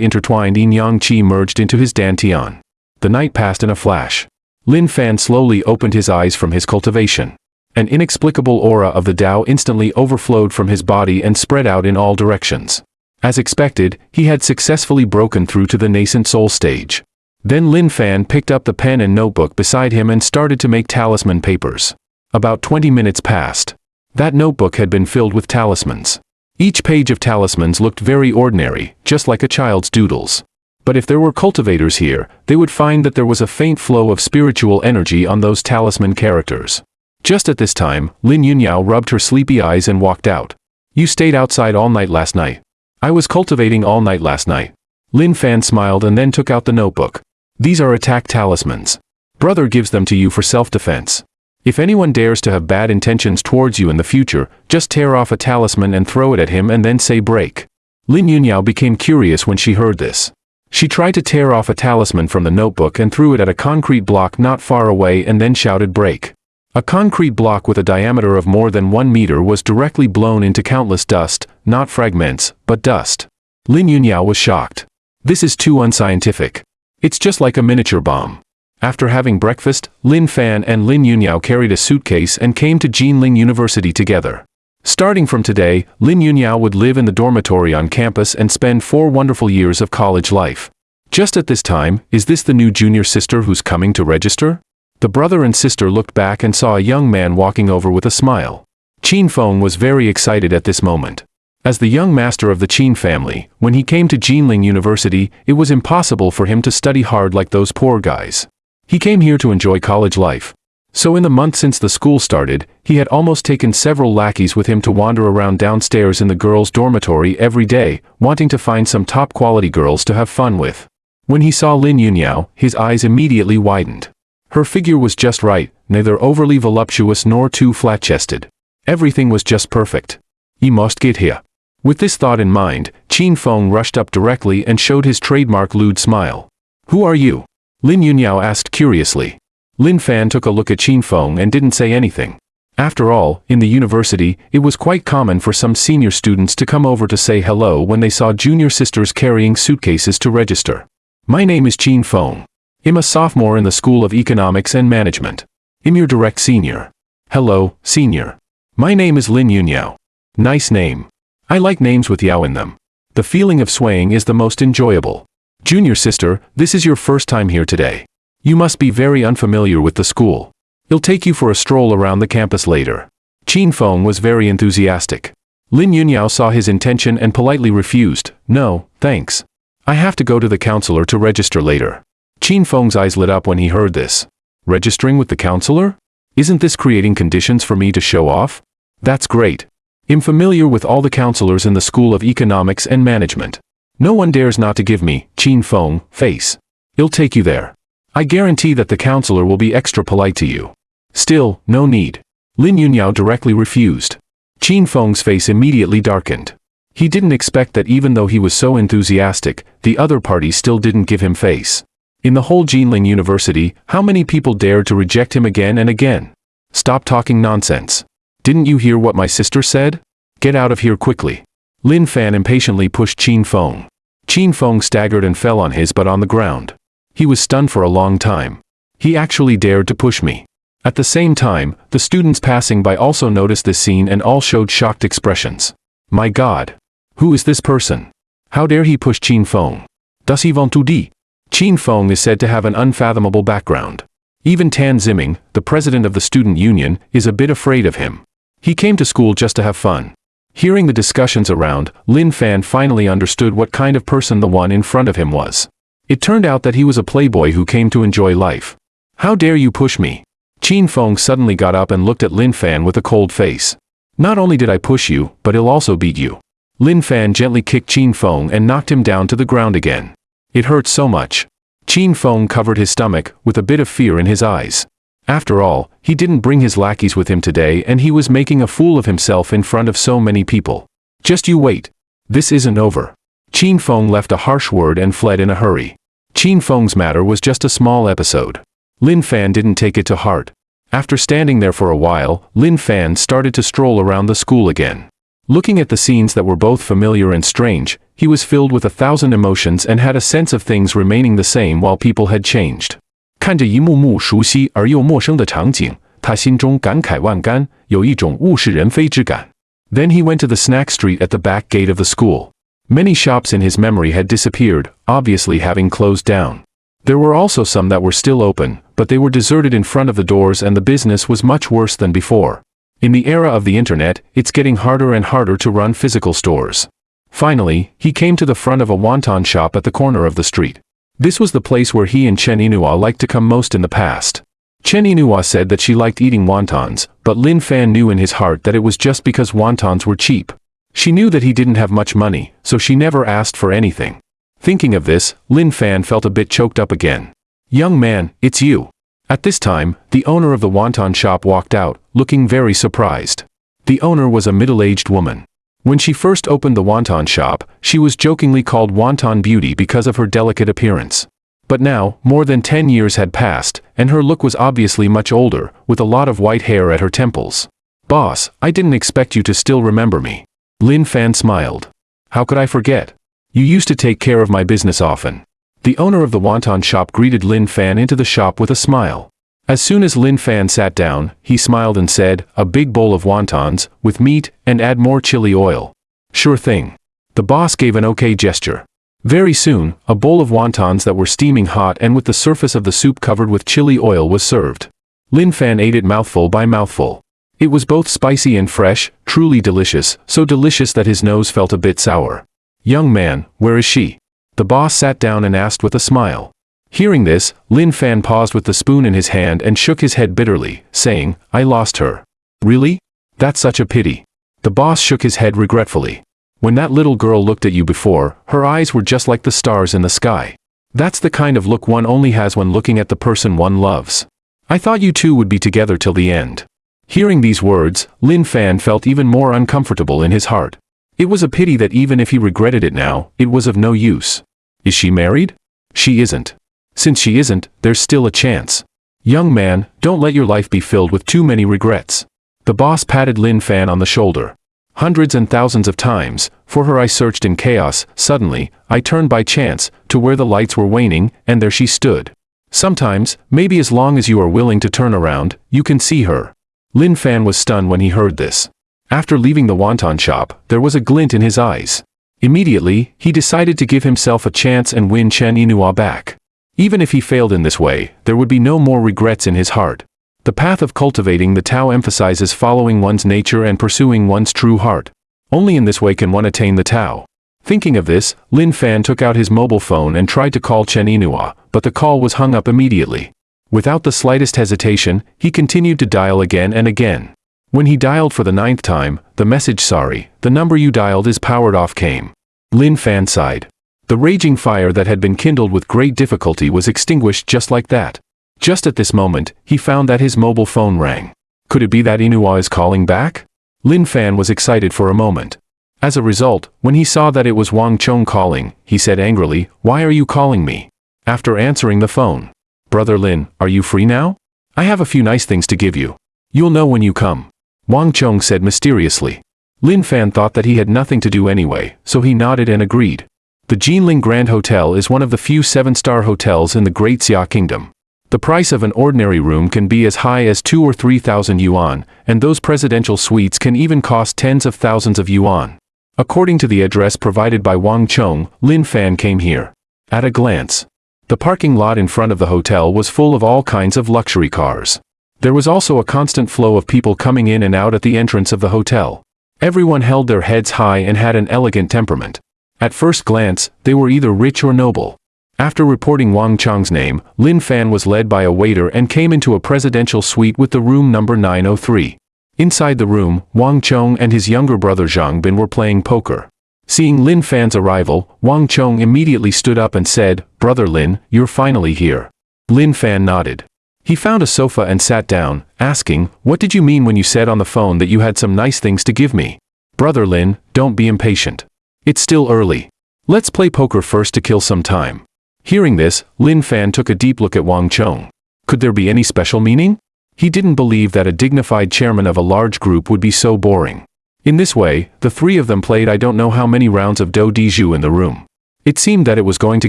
intertwined yin-yang qi merged into his dantian. The night passed in a flash. Lin Fan slowly opened his eyes from his cultivation. An inexplicable aura of the Tao instantly overflowed from his body and spread out in all directions. As expected, he had successfully broken through to the nascent soul stage. Then Lin Fan picked up the pen and notebook beside him and started to make talisman papers. About 20 minutes passed. That notebook had been filled with talismans. Each page of talismans looked very ordinary, just like a child's doodles. But if there were cultivators here, they would find that there was a faint flow of spiritual energy on those talisman characters. Just at this time, Lin Yunyao rubbed her sleepy eyes and walked out. You stayed outside all night last night. I was cultivating all night last night. Lin Fan smiled and then took out the notebook. These are attack talismans. Brother gives them to you for self-defense. If anyone dares to have bad intentions towards you in the future, just tear off a talisman and throw it at him and then say break. Lin Yunyao became curious when she heard this. She tried to tear off a talisman from the notebook and threw it at a concrete block not far away and then shouted break. A concrete block with a diameter of more than 1 meter was directly blown into countless dust, not fragments, but dust. Lin Yunyao was shocked. This is too unscientific. It's just like a miniature bomb. After having breakfast, Lin Fan and Lin Yunyao carried a suitcase and came to Jinling University together. Starting from today, Lin Yunyao would live in the dormitory on campus and spend 4 wonderful years of college life. Just at this time, is this the new junior sister who's coming to register? The brother and sister looked back and saw a young man walking over with a smile. Qin Feng was very excited at this moment. As the young master of the Qin family, when he came to Jinling University, it was impossible for him to study hard like those poor guys. He came here to enjoy college life. So in the month since the school started, he had almost taken several lackeys with him to wander around downstairs in the girls' dormitory every day, wanting to find some top-quality girls to have fun with. When he saw Lin Yunyao, his eyes immediately widened. Her figure was just right, neither overly voluptuous nor too flat-chested. Everything was just perfect. You must get here. With this thought in mind, Qin Feng rushed up directly and showed his trademark lewd smile. Who are you? Lin Yunyao asked curiously. Lin Fan took a look at Qin Feng and didn't say anything. After all, in the university, it was quite common for some senior students to come over to say hello when they saw junior sisters carrying suitcases to register. My name is Qin Feng. I'm a sophomore in the School of Economics and Management. I'm your direct senior. Hello, senior. My name is Lin Yunyao. Nice name. I like names with Yao in them. The feeling of swaying is the most enjoyable. Junior sister, this is your first time here today. You must be very unfamiliar with the school. I'll take you for a stroll around the campus later. Qin Feng was very enthusiastic. Lin Yunyao saw his intention and politely refused. No, thanks. I have to go to the counselor to register later. Qin Feng's eyes lit up when he heard this. Registering with the counselor? Isn't this creating conditions for me to show off? That's great. I'm familiar with all the counselors in the School of Economics and Management. No one dares not to give me, Qin Feng, face. I'll take you there. I guarantee that the counselor will be extra polite to you. Still, no need. Lin Yunyao directly refused. Qin Feng's face immediately darkened. He didn't expect that even though he was so enthusiastic, the other party still didn't give him face. In the whole Jinling University, how many people dared to reject him again and again? Stop talking nonsense. Didn't you hear what my sister said? Get out of here quickly. Lin Fan impatiently pushed Qin Feng. Qin Feng staggered and fell on his butt on the ground. He was stunned for a long time. He actually dared to push me. At the same time, the students passing by also noticed this scene and all showed shocked expressions. My God! Who is this person? How dare he push Qin Feng? Does he want to die? Qin Feng is said to have an unfathomable background. Even Tan Ziming, the president of the student union, is a bit afraid of him. He came to school just to have fun. Hearing the discussions around, Lin Fan finally understood what kind of person the one in front of him was. It turned out that he was a playboy who came to enjoy life. How dare you push me? Qin Feng suddenly got up and looked at Lin Fan with a cold face. Not only did I push you, but I'll also beat you. Lin Fan gently kicked Qin Feng and knocked him down to the ground again. It hurt so much. Qin Feng covered his stomach, with a bit of fear in his eyes. After all, he didn't bring his lackeys with him today and he was making a fool of himself in front of so many people. Just you wait. This isn't over. Qin Feng left a harsh word and fled in a hurry. Qin Feng's matter was just a small episode. Lin Fan didn't take it to heart. After standing there for a while, Lin Fan started to stroll around the school again. Looking at the scenes that were both familiar and strange, He was filled with 1,000 emotions and had a sense of things remaining the same while people had changed. 看着一幕幕熟悉而又陌生的场景，他心中感慨万干，有一种物是人非之感。Then he went to the snack street at the back gate of the school. Many shops in his memory had disappeared, obviously having closed down. There were also some that were still open, but they were deserted in front of the doors and the business was much worse than before. In the era of the internet, it's getting harder and harder to run physical stores. Finally, he came to the front of a wonton shop at the corner of the street. This was the place where he and Chen Inua liked to come most in the past. Chen Inua said that she liked eating wontons, but Lin Fan knew in his heart that it was just because wontons were cheap. She knew that he didn't have much money, so she never asked for anything. Thinking of this, Lin Fan felt a bit choked up again. Young man, it's you. At this time, the owner of the wonton shop walked out, looking very surprised. The owner was a middle-aged woman. When she first opened the wonton shop, she was jokingly called Wonton Beauty because of her delicate appearance. But now, more than 10 years had passed, and her look was obviously much older, with a lot of white hair at her temples. Boss, I didn't expect you to still remember me. Lin Fan smiled. How could I forget? You used to take care of my business often. The owner of the wonton shop greeted Lin Fan into the shop with a smile. As soon as Lin Fan sat down, he smiled and said, a big bowl of wontons, with meat, and add more chili oil. Sure thing. The boss gave an okay gesture. Very soon, a bowl of wontons that were steaming hot and with the surface of the soup covered with chili oil was served. Lin Fan ate it mouthful by mouthful. It was both spicy and fresh, truly delicious, so delicious that his nose felt a bit sour. Young man, where is she? The boss sat down and asked with a smile. Hearing this, Lin Fan paused with the spoon in his hand and shook his head bitterly, saying, I lost her. Really? That's such a pity. The boss shook his head regretfully. When that little girl looked at you before, her eyes were just like the stars in the sky. That's the kind of look one only has when looking at the person one loves. I thought you two would be together till the end. Hearing these words, Lin Fan felt even more uncomfortable in his heart. It was a pity that even if he regretted it now, it was of no use. Is she married? She isn't. Since she isn't, there's still a chance. Young man, don't let your life be filled with too many regrets. The boss patted Lin Fan on the shoulder. Hundreds and thousands of times, for her I searched in chaos. Suddenly, I turned by chance, to where the lights were waning, and there she stood. Sometimes, maybe as long as you are willing to turn around, you can see her. Lin Fan was stunned when he heard this. After leaving the wonton shop, there was a glint in his eyes. Immediately, he decided to give himself a chance and win Chen Inua back. Even if he failed in this way, there would be no more regrets in his heart. The path of cultivating the Tao emphasizes following one's nature and pursuing one's true heart. Only in this way can one attain the Tao. Thinking of this, Lin Fan took out his mobile phone and tried to call Chen Inua, but the call was hung up immediately. Without the slightest hesitation, he continued to dial again and again. When he dialed for the 9th time, the message "Sorry, the number you dialed is powered off" came. Lin Fan sighed. The raging fire that had been kindled with great difficulty was extinguished just like that. Just at this moment, he found that his mobile phone rang. Could it be that Inua is calling back? Lin Fan was excited for a moment. As a result, when he saw that it was Wang Chong calling, he said angrily, "Why are you calling me?" After answering the phone. "Brother Lin, are you free now? I have a few nice things to give you. You'll know when you come," Wang Chong said mysteriously. Lin Fan thought that he had nothing to do anyway, so he nodded and agreed. The Jinling Grand Hotel is one of the few 7-star hotels in the Great Xia Kingdom. The price of an ordinary room can be as high as 2,000 or 3,000 yuan, and those presidential suites can even cost tens of thousands of yuan. According to the address provided by Wang Chong, Lin Fan came here. At a glance, the parking lot in front of the hotel was full of all kinds of luxury cars. There was also a constant flow of people coming in and out at the entrance of the hotel. Everyone held their heads high and had an elegant temperament. At first glance, they were either rich or noble. After reporting Wang Chong's name, Lin Fan was led by a waiter and came into a presidential suite with the room number 903. Inside the room, Wang Chong and his younger brother Zhang Bin were playing poker. Seeing Lin Fan's arrival, Wang Chong immediately stood up and said, "Brother Lin, you're finally here." Lin Fan nodded. He found a sofa and sat down, asking, "What did you mean when you said on the phone that you had some nice things to give me?" "Brother Lin, don't be impatient. It's still early. Let's play poker first to kill some time." Hearing this, Lin Fan took a deep look at Wang Chong. Could there be any special meaning? He didn't believe that a dignified chairman of a large group would be so boring. In this way, the three of them played I don't know how many rounds of do di ju in the room. It seemed that it was going to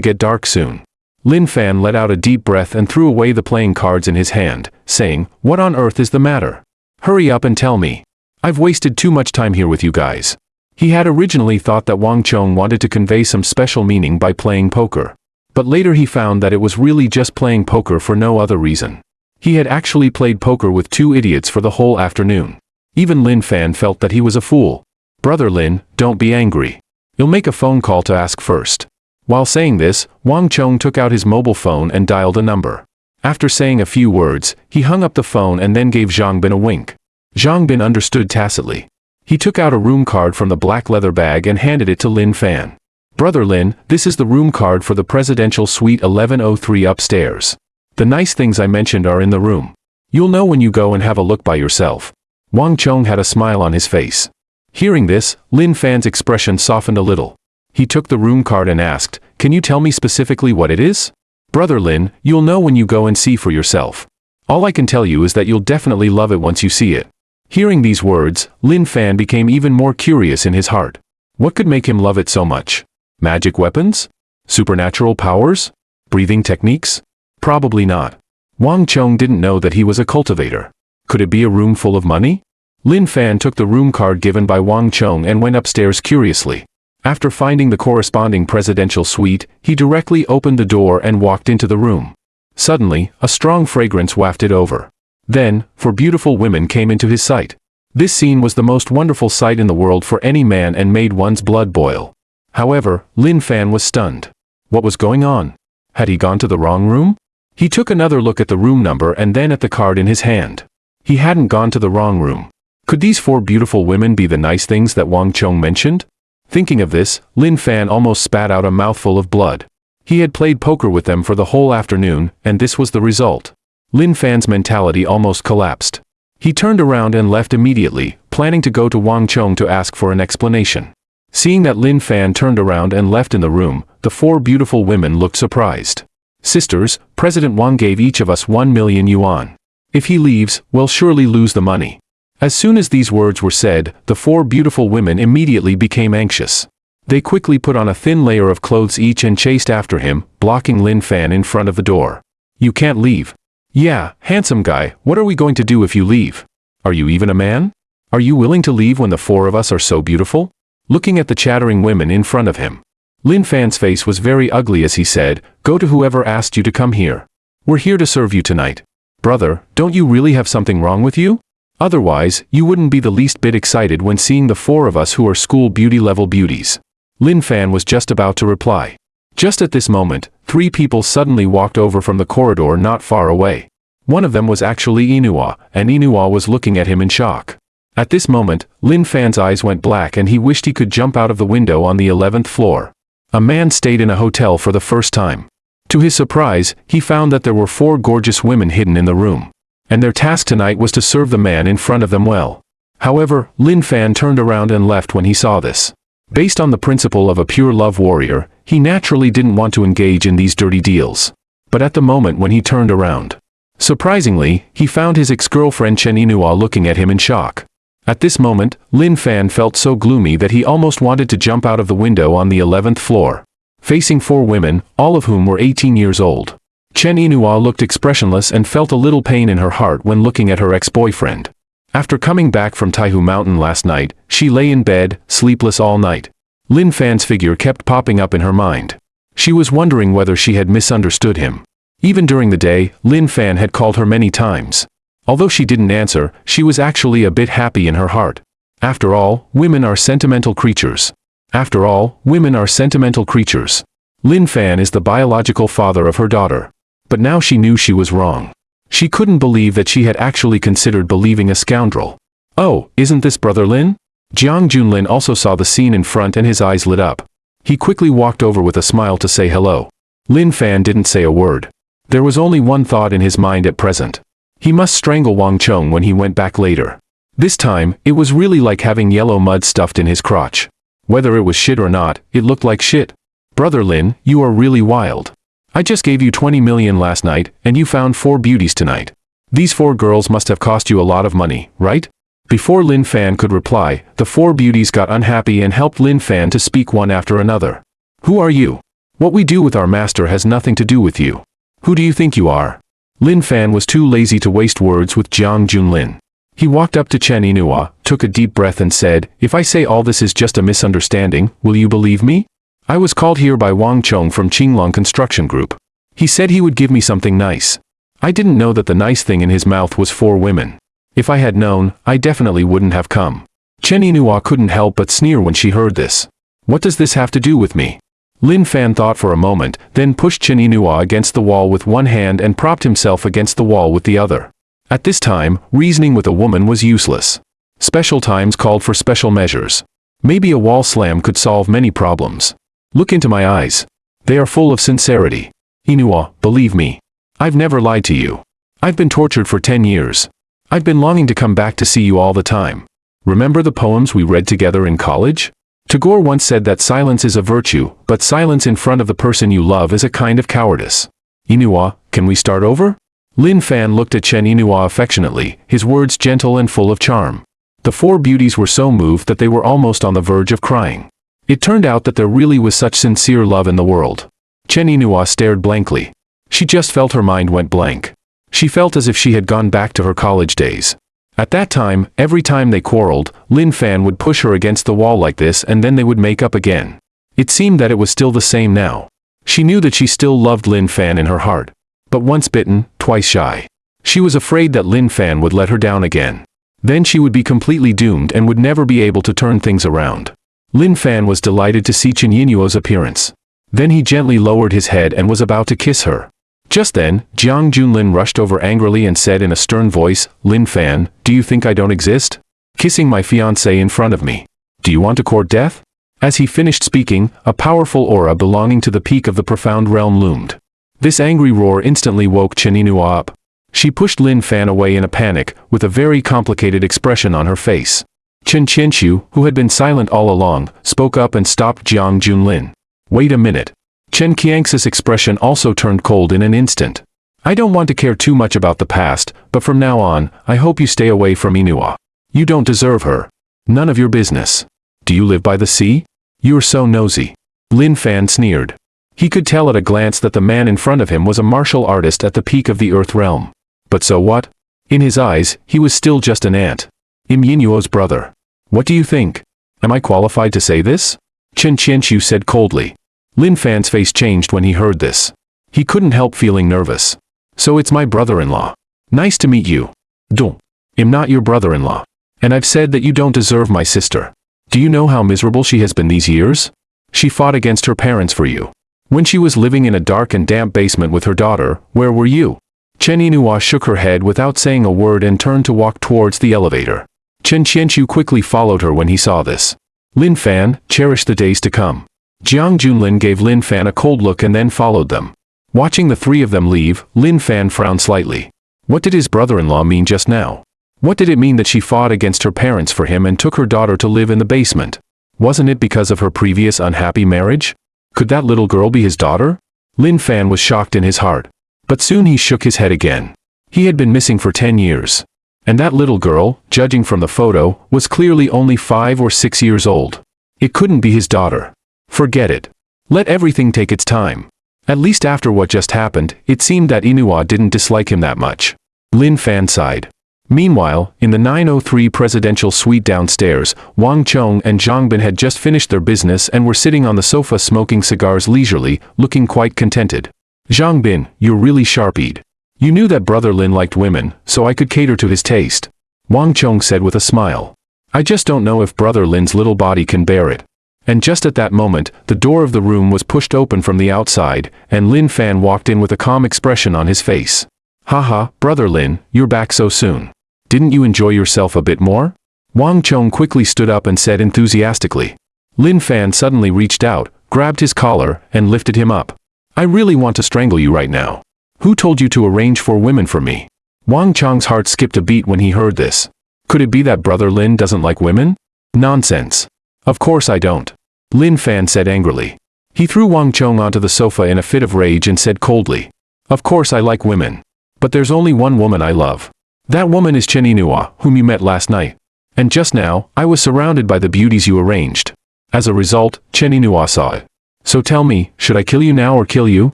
get dark soon. Lin Fan let out a deep breath and threw away the playing cards in his hand, saying, "What on earth is the matter? Hurry up and tell me. I've wasted too much time here with you guys." He had originally thought that Wang Chong wanted to convey some special meaning by playing poker. But later he found that it was really just playing poker for no other reason. He had actually played poker with two idiots for the whole afternoon. Even Lin Fan felt that he was a fool. "Brother Lin, don't be angry. You'll make a phone call to ask first." While saying this, Wang Chong took out his mobile phone and dialed a number. After saying a few words, he hung up the phone and then gave Zhang Bin a wink. Zhang Bin understood tacitly. He took out a room card from the black leather bag and handed it to Lin Fan. "Brother Lin, this is the room card for the presidential suite 1103 upstairs. The nice things I mentioned are in the room. You'll know when you go and have a look by yourself." Wang Chong had a smile on his face. Hearing this, Lin Fan's expression softened a little. He took the room card and asked, "Can you tell me specifically what it is?" "Brother Lin, you'll know when you go and see for yourself. All I can tell you is that you'll definitely love it once you see it." Hearing these words, Lin Fan became even more curious in his heart. What could make him love it so much? Magic weapons? Supernatural powers? Breathing techniques? Probably not. Wang Chong didn't know that he was a cultivator. Could it be a room full of money? Lin Fan took the room card given by Wang Chong and went upstairs curiously. After finding the corresponding presidential suite, he directly opened the door and walked into the room. Suddenly, a strong fragrance wafted over. Then, four beautiful women came into his sight. This scene was the most wonderful sight in the world for any man and made one's blood boil. However, Lin Fan was stunned. What was going on? Had he gone to the wrong room? He took another look at the room number and then at the card in his hand. He hadn't gone to the wrong room. Could these four beautiful women be the nice things that Wang Chong mentioned? Thinking of this, Lin Fan almost spat out a mouthful of blood. He had played poker with them for the whole afternoon, and this was the result. Lin Fan's mentality almost collapsed. He turned around and left immediately, planning to go to Wang Chong to ask for an explanation. Seeing that Lin Fan turned around and left in the room, the four beautiful women looked surprised. "Sisters, President Wang gave each of us 1 million yuan. If he leaves, we'll surely lose the money." As soon as these words were said, the four beautiful women immediately became anxious. They quickly put on a thin layer of clothes each and chased after him, blocking Lin Fan in front of the door. "You can't leave." "Yeah, handsome guy, what are we going to do if you leave? Are you even a man? Are you willing to leave when the four of us are so beautiful?" Looking at the chattering women in front of him, Lin Fan's face was very ugly as he said, "Go to whoever asked you to come here. We're here to serve you tonight. Brother, don't you really have something wrong with you? Otherwise, you wouldn't be the least bit excited when seeing the four of us who are school beauty level beauties." Lin Fan was just about to reply. Just at this moment, three people suddenly walked over from the corridor not far away. One of them was actually Inua, and Inua was looking at him in shock. At this moment, Lin Fan's eyes went black and he wished he could jump out of the window on the 11th floor. A man stayed in a hotel for the first time. To his surprise, he found that there were four gorgeous women hidden in the room. And their task tonight was to serve the man in front of them well. However, Lin Fan turned around and left when he saw this. Based on the principle of a pure love warrior, he naturally didn't want to engage in these dirty deals. But at the moment when he turned around, surprisingly, he found his ex-girlfriend Chen Inua looking at him in shock. At this moment, Lin Fan felt so gloomy that he almost wanted to jump out of the window on the 11th floor. Facing four women, all of whom were 18 years old. Chen Inua looked expressionless and felt a little pain in her heart when looking at her ex-boyfriend. After coming back from Taihu Mountain last night, she lay in bed, sleepless all night. Lin Fan's figure kept popping up in her mind. She was wondering whether she had misunderstood him. Even during the day, Lin Fan had called her many times. Although she didn't answer, she was actually a bit happy in her heart. After all, women are sentimental creatures. After all, women are sentimental creatures. Lin Fan is the biological father of her daughter. But now she knew she was wrong. She couldn't believe that she had actually considered believing a scoundrel. "Oh, isn't this Brother Lin?" Jiang Junlin also saw the scene in front and his eyes lit up. He quickly walked over with a smile to say hello. Lin Fan didn't say a word. There was only one thought in his mind at present. He must strangle Wang Chong when he went back later. This time, it was really like having yellow mud stuffed in his crotch. Whether it was shit or not, it looked like shit. "Brother Lin, you are really wild. I just gave you 20 million last night, and you found four beauties tonight. These four girls must have cost you a lot of money, right?" Before Lin Fan could reply, the four beauties got unhappy and helped Lin Fan to speak one after another. Who are you? What we do with our master has nothing to do with you. Who do you think you are? Lin Fan was too lazy to waste words with Jiang Junlin. He walked up to Chen Yinhua, took a deep breath and said, "If I say all this is just a misunderstanding, will you believe me? I was called here by Wang Chong from Qinglong Construction Group. He said he would give me something nice. I didn't know that the nice thing in his mouth was for women. If I had known, I definitely wouldn't have come." Chen Yinhua couldn't help but sneer when she heard this. What does this have to do with me? Lin Fan thought for a moment, then pushed Chen Yinhua against the wall with one hand and propped himself against the wall with the other. At this time, reasoning with a woman was useless. Special times called for special measures. Maybe a wall slam could solve many problems. Look into my eyes. They are full of sincerity. Yinhua, believe me. I've never lied to you. I've been tortured for 10 years. I've been longing to come back to see you all the time. Remember the poems we read together in college? Tagore once said that silence is a virtue, but silence in front of the person you love is a kind of cowardice. Yinhua, can we start over? Lin Fan looked at Chen Yinhua affectionately, his words gentle and full of charm. The four beauties were so moved that they were almost on the verge of crying. It turned out that there really was such sincere love in the world. Chen Yinhua stared blankly. She just felt her mind went blank. She felt as if she had gone back to her college days. At that time, every time they quarreled, Lin Fan would push her against the wall like this and then they would make up again. It seemed that it was still the same now. She knew that she still loved Lin Fan in her heart. But once bitten, twice shy. She was afraid that Lin Fan would let her down again. Then she would be completely doomed and would never be able to turn things around. Lin Fan was delighted to see Chen Yinhua's appearance. Then he gently lowered his head and was about to kiss her. Just then, Jiang Junlin rushed over angrily and said in a stern voice, "Lin Fan, do you think I don't exist? Kissing my fiancée in front of me. Do you want to court death?" As he finished speaking, a powerful aura belonging to the peak of the profound realm loomed. This angry roar instantly woke Chen Yinhua up. She pushed Lin Fan away in a panic, with a very complicated expression on her face. Chen Qianqiu, who had been silent all along, spoke up and stopped Jiang Junlin. "Wait a minute." Chen Qiangxi's expression also turned cold in an instant. "I don't want to care too much about the past, but from now on, I hope you stay away from Yinhua. You don't deserve her. None of your business. Do you live by the sea? You're so nosy." Lin Fan sneered. He could tell at a glance that the man in front of him was a martial artist at the peak of the earth realm. But so what? In his eyes, he was still just an ant. Im Yinhua's brother. "What do you think? Am I qualified to say this?" Chen Qianqiu said coldly. Lin Fan's face changed when he heard this. He couldn't help feeling nervous. "So it's my brother-in-law. Nice to meet you. Don't. I'm not your brother-in-law. And I've said that you don't deserve my sister. Do you know how miserable she has been these years? She fought against her parents for you. When she was living in a dark and damp basement with her daughter, where were you?" Chen Yinhua shook her head without saying a word and turned to walk towards the elevator. Chen Qianqiu quickly followed her when he saw this. "Lin Fan, cherish the days to come." Jiang Junlin gave Lin Fan a cold look and then followed them. Watching the three of them leave, Lin Fan frowned slightly. What did his brother-in-law mean just now? What did it mean that she fought against her parents for him and took her daughter to live in the basement? Wasn't it because of her previous unhappy marriage? Could that little girl be his daughter? Lin Fan was shocked in his heart. But soon he shook his head again. He had been missing for 10 years. And that little girl, judging from the photo, was clearly only 5 or 6 years old. It couldn't be his daughter. Forget it. Let everything take its time. At least after what just happened, it seemed that Yinhua didn't dislike him that much. Lin Fan sighed. Meanwhile, in the 903 presidential suite downstairs, Wang Chong and Zhang Bin had just finished their business and were sitting on the sofa smoking cigars leisurely, looking quite contented. "Zhang Bin, you're really sharp-eyed. You knew that Brother Lin liked women, so I could cater to his taste," Wang Chong said with a smile. "I just don't know if Brother Lin's little body can bear it." And just at that moment, the door of the room was pushed open from the outside, and Lin Fan walked in with a calm expression on his face. "Haha, Brother Lin, you're back so soon. Didn't you enjoy yourself a bit more?" Wang Chong quickly stood up and said enthusiastically. Lin Fan suddenly reached out, grabbed his collar, and lifted him up. "I really want to strangle you right now. Who told you to arrange 4 women for me?" Wang Chong's heart skipped a beat when he heard this. Could it be that Brother Lin doesn't like women? Nonsense. "Of course I don't," Lin Fan said angrily. He threw Wang Chong onto the sofa in a fit of rage and said coldly, "Of course I like women. But there's only one woman I love. That woman is Chen Yinhua, whom you met last night." And just now, I was surrounded by the beauties you arranged. As a result, Chen Yinhua saw it. So tell me, should I kill you now or kill you?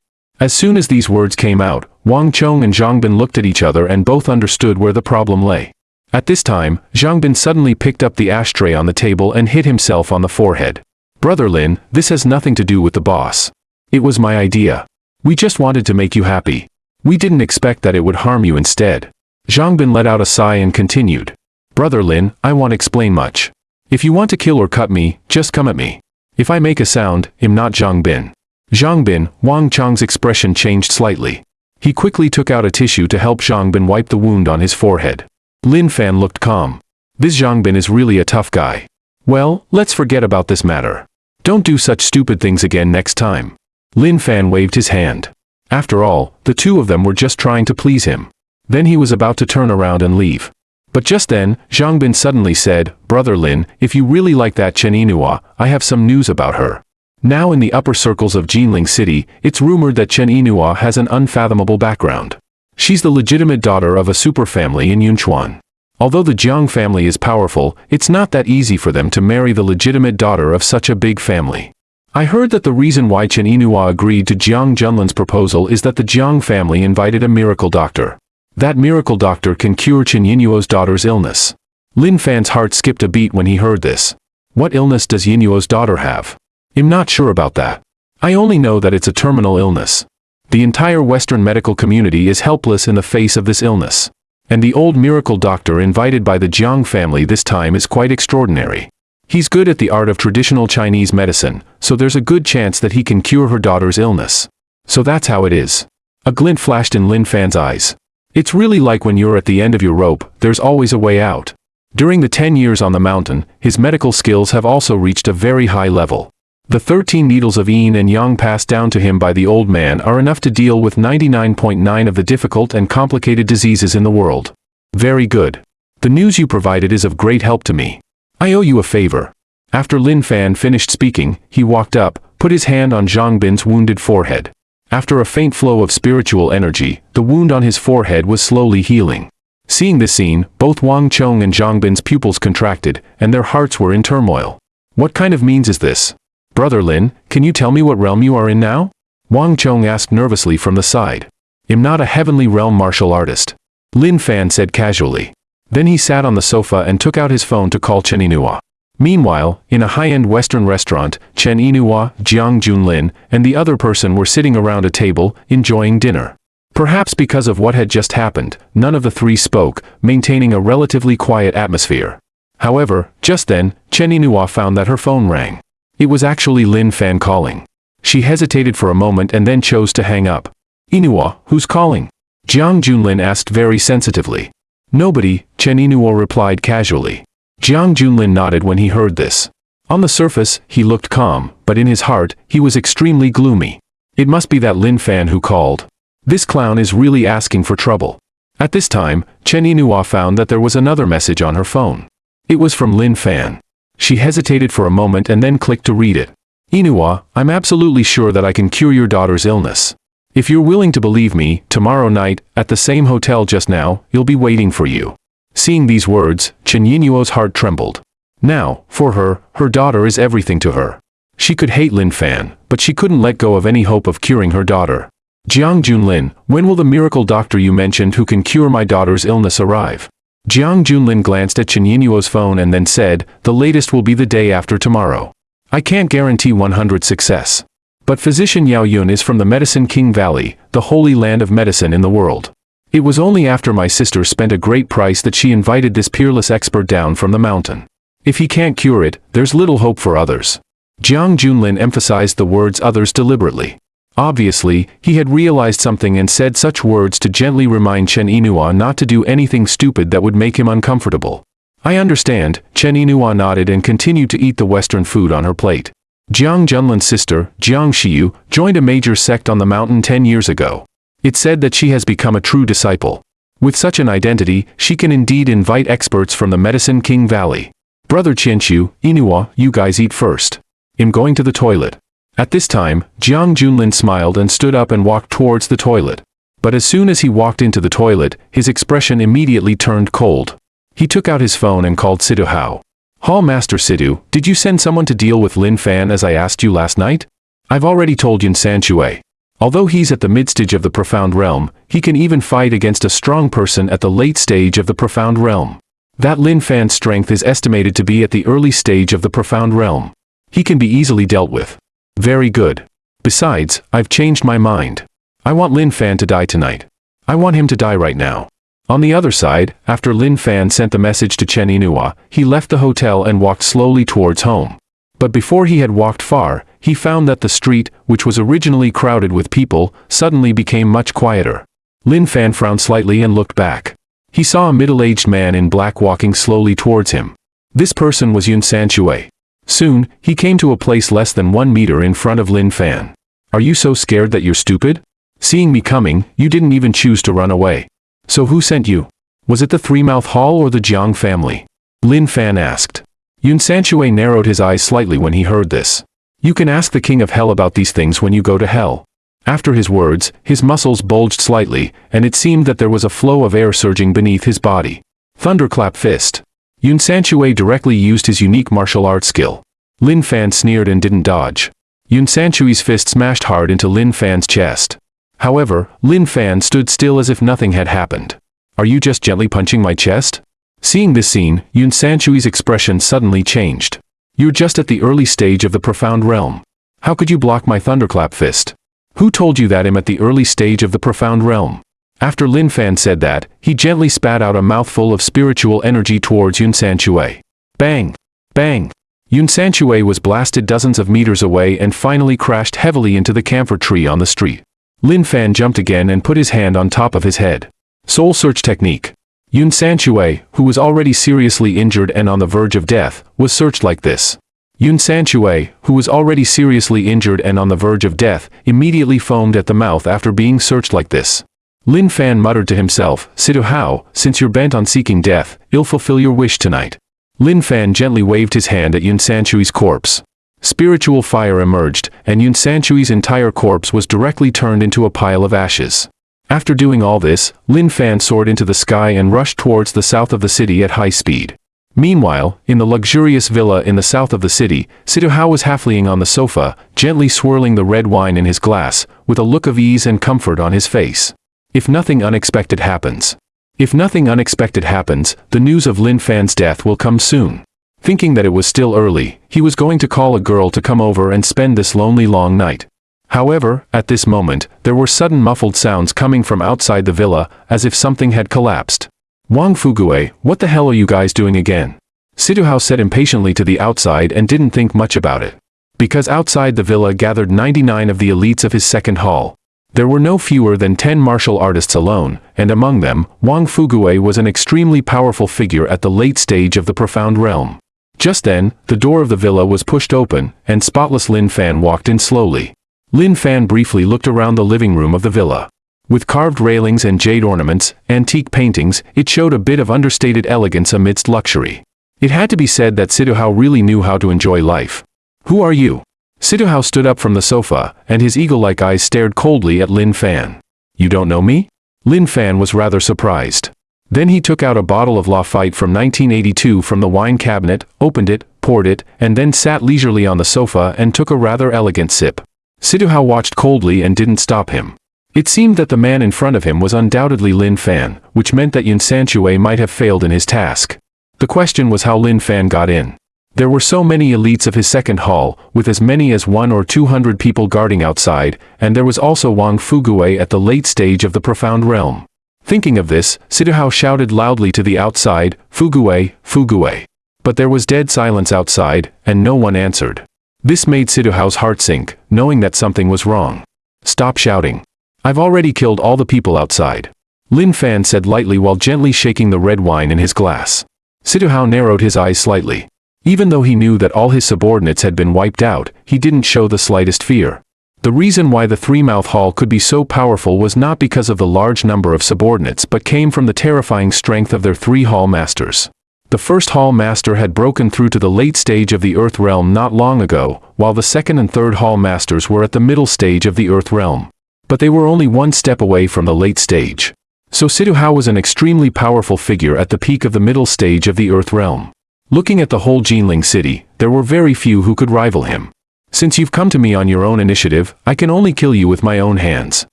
As soon as these words came out, Wang Chong and Zhang Bin looked at each other and both understood where the problem lay. At this time, Zhang Bin suddenly picked up the ashtray on the table and hit himself on the forehead. Brother Lin, this has nothing to do with the boss. It was my idea. We just wanted to make you happy. We didn't expect that it would harm you instead. Zhang Bin let out a sigh and continued. Brother Lin, I won't explain much. If you want to kill or cut me, just come at me. If I make a sound, I'm not Zhang Bin. Zhang Bin, Wang Chong's expression changed slightly. He quickly took out a tissue to help Zhang Bin wipe the wound on his forehead. Lin Fan looked calm. This Zhang Bin is really a tough guy. Well, let's forget about this matter. Don't do such stupid things again next time. Lin Fan waved his hand. After all, the two of them were just trying to please him. Then he was about to turn around and leave. But just then, Zhang Bin suddenly said, Brother Lin, if you really like that Chen Yinhua, I have some news about her. Now in the upper circles of Jinling City, it's rumored that Chen Yinhua has an unfathomable background. She's the legitimate daughter of a super family in Yunchuan. Although the Jiang family is powerful, it's not that easy for them to marry the legitimate daughter of such a big family. I heard that the reason why Chen Yinhua agreed to Jiang Junlin's proposal is that the Jiang family invited a miracle doctor. That miracle doctor can cure Chen Yinhua's daughter's illness. Lin Fan's heart skipped a beat when he heard this. What illness does Yinhua's daughter have? I'm not sure about that. I only know that it's a terminal illness. The entire Western medical community is helpless in the face of this illness. And the old miracle doctor invited by the Jiang family this time is quite extraordinary. He's good at the art of traditional Chinese medicine, so there's a good chance that he can cure her daughter's illness. So that's how it is. A glint flashed in Lin Fan's eyes. It's really like when you're at the end of your rope, there's always a way out. During the 10 years on the mountain, his medical skills have also reached a very high level. The 13 needles of yin and yang passed down to him by the old man are enough to deal with 99.9% of the difficult and complicated diseases in the world. Very good. The news you provided is of great help to me. I owe you a favor. After Lin Fan finished speaking, he walked up, put his hand on Zhang Bin's wounded forehead. After a faint flow of spiritual energy, the wound on his forehead was slowly healing. Seeing this scene, both Wang Chong and Zhang Bin's pupils contracted, and their hearts were in turmoil. What kind of means is this? Brother Lin, can you tell me what realm you are in now? Wang Chong asked nervously from the side. I'm not a heavenly realm martial artist. Lin Fan said casually. Then he sat on the sofa and took out his phone to call Chen Yinhua. Meanwhile, in a high-end Western restaurant, Chen Yinhua, Jiang Junlin, and the other person were sitting around a table, enjoying dinner. Perhaps because of what had just happened, none of the three spoke, maintaining a relatively quiet atmosphere. However, just then, Chen Yinhua found that her phone rang. It was actually Lin Fan calling. She hesitated for a moment and then chose to hang up. Yinhua, who's calling? Jiang Junlin asked very sensitively. Nobody, Chen Yinhua replied casually. Jiang Junlin nodded when he heard this. On the surface, he looked calm, but in his heart, he was extremely gloomy. It must be that Lin Fan who called. This clown is really asking for trouble. At this time, Chen Yinhua found that there was another message on her phone. It was from Lin Fan. She hesitated for a moment and then clicked to read it. Yinhua, I'm absolutely sure that I can cure your daughter's illness. If you're willing to believe me, tomorrow night, at the same hotel just now, you'll be waiting for you. Seeing these words, Chen Yinhua's heart trembled. Now, for her, her daughter is everything to her. She could hate Lin Fan, but she couldn't let go of any hope of curing her daughter. Jiang Junlin, when will the miracle doctor you mentioned who can cure my daughter's illness arrive? Jiang Junlin glanced at Chen Yinhua's phone and then said, the latest will be the day after tomorrow. I can't guarantee 100% success. But physician Yao Yun is from the Medicine King Valley, the holy land of medicine in the world. It was only after my sister spent a great price that she invited this peerless expert down from the mountain. If he can't cure it, there's little hope for others. Jiang Junlin emphasized the words others deliberately. Obviously, he had realized something and said such words to gently remind Chen Yinhua not to do anything stupid that would make him uncomfortable. I understand, Chen Yinhua nodded and continued to eat the Western food on her plate. Jiang Junlin's sister, Jiang Xiyu, joined a major sect on the mountain 10 years ago. It's said that she has become a true disciple. With such an identity, she can indeed invite experts from the Medicine King Valley. Brother Qianqiu, Yinhua, you guys eat first. I'm going to the toilet. At this time, Jiang Junlin smiled and stood up and walked towards the toilet. But as soon as he walked into the toilet, his expression immediately turned cold. He took out his phone and called Sidu Hao. Hall Master Sidu, did you send someone to deal with Lin Fan as I asked you last night? I've already told Yun Sanshui. Although he's at the mid-stage of the profound realm, he can even fight against a strong person at the late stage of the profound realm. That Lin Fan's strength is estimated to be at the early stage of the profound realm. He can be easily dealt with. Very good. Besides, I've changed my mind. I want Lin Fan to die tonight. I want him to die right now. On the other side, after Lin Fan sent the message to Chen Inua, he left the hotel and walked slowly towards home. But before he had walked far, he found that the street, which was originally crowded with people, suddenly became much quieter. Lin Fan frowned slightly and looked back. He saw a middle-aged man in black walking slowly towards him. This person was Yun Sanshui. Soon, he came to a place less than 1 meter in front of Lin Fan. Are you so scared that you're stupid? Seeing me coming, you didn't even choose to run away. So who sent you? Was it the Three-Mouth Hall or the Jiang family? Lin Fan asked. Yun Sanshui narrowed his eyes slightly when he heard this. You can ask the King of Hell about these things when you go to hell. After his words, his muscles bulged slightly, and it seemed that there was a flow of air surging beneath his body. Thunderclap fist. Yun Sanshui directly used his unique martial arts skill. Lin Fan sneered and didn't dodge. Yun Sanshui's fist smashed hard into Lin Fan's chest. However, Lin Fan stood still as if nothing had happened. Are you just gently punching my chest? Seeing this scene, Yun Sanshui's expression suddenly changed. You're just at the early stage of the profound realm. How could you block my thunderclap fist? Who told you that I'm at the early stage of the profound realm? After Lin Fan said that, he gently spat out a mouthful of spiritual energy towards Yun Sanshui. Bang! Bang! Yun Sanshui was blasted dozens of meters away and finally crashed heavily into the camphor tree on the street. Lin Fan jumped again and put his hand on top of his head. Soul Search Technique. Yun Sanshui, who was already seriously injured and on the verge of death, was searched like this. Yun Sanshui, who was already seriously injured and on the verge of death, immediately foamed at the mouth after being searched like this. Lin Fan muttered to himself, Sidu Hao, since you're bent on seeking death, I'll fulfill your wish tonight. Lin Fan gently waved his hand at Yun Sanshui's corpse. Spiritual fire emerged, and Yun Sanshui's entire corpse was directly turned into a pile of ashes. After doing all this, Lin Fan soared into the sky and rushed towards the south of the city at high speed. Meanwhile, in the luxurious villa in the south of the city, Sidu Hao was half-leaning on the sofa, gently swirling the red wine in his glass, with a look of ease and comfort on his face. If nothing unexpected happens. If nothing unexpected happens, the news of Lin Fan's death will come soon. Thinking that it was still early, he was going to call a girl to come over and spend this lonely long night. However, at this moment, there were sudden muffled sounds coming from outside the villa, as if something had collapsed. Wang Fugue, what the hell are you guys doing again? Sidu Hao said impatiently to the outside and didn't think much about it. Because outside the villa gathered 99 of the elites of his second hall. There were no fewer than 10 martial artists alone, and among them, Wang Fugue was an extremely powerful figure at the late stage of the profound realm. Just then, the door of the villa was pushed open, and spotless Lin Fan walked in slowly. Lin Fan briefly looked around the living room of the villa. With carved railings and jade ornaments, antique paintings, it showed a bit of understated elegance amidst luxury. It had to be said that Sidu Hao really knew how to enjoy life. Who are you? Sidu Hao stood up from the sofa, and his eagle-like eyes stared coldly at Lin Fan. You don't know me? Lin Fan was rather surprised. Then he took out a bottle of Lafite from 1982 from the wine cabinet, opened it, poured it, and then sat leisurely on the sofa and took a rather elegant sip. Sidu Hao watched coldly and didn't stop him. It seemed that the man in front of him was undoubtedly Lin Fan, which meant that Yun Sanshui might have failed in his task. The question was how Lin Fan got in. There were so many elites of his second hall, with as many as 100 or 200 people guarding outside, and there was also Wang Fugue at the late stage of the profound realm. Thinking of this, Sidu Hao shouted loudly to the outside, Fugue, Fugue. But there was dead silence outside, and no one answered. This made Sidu Hao's heart sink, knowing that something was wrong. Stop shouting. I've already killed all the people outside. Lin Fan said lightly while gently shaking the red wine in his glass. Sidu Hao narrowed his eyes slightly. Even though he knew that all his subordinates had been wiped out, he didn't show the slightest fear. The reason why the Three-Mouth Hall could be so powerful was not because of the large number of subordinates but came from the terrifying strength of their 3 hall masters. The first hall master had broken through to the late stage of the Earth realm not long ago, while the second and third hall masters were at the middle stage of the Earth realm. But they were only one step away from the late stage. So Sidu Hao was an extremely powerful figure at the peak of the middle stage of the Earth realm. Looking at the whole Jinling city, there were very few who could rival him. Since you've come to me on your own initiative, I can only kill you with my own hands.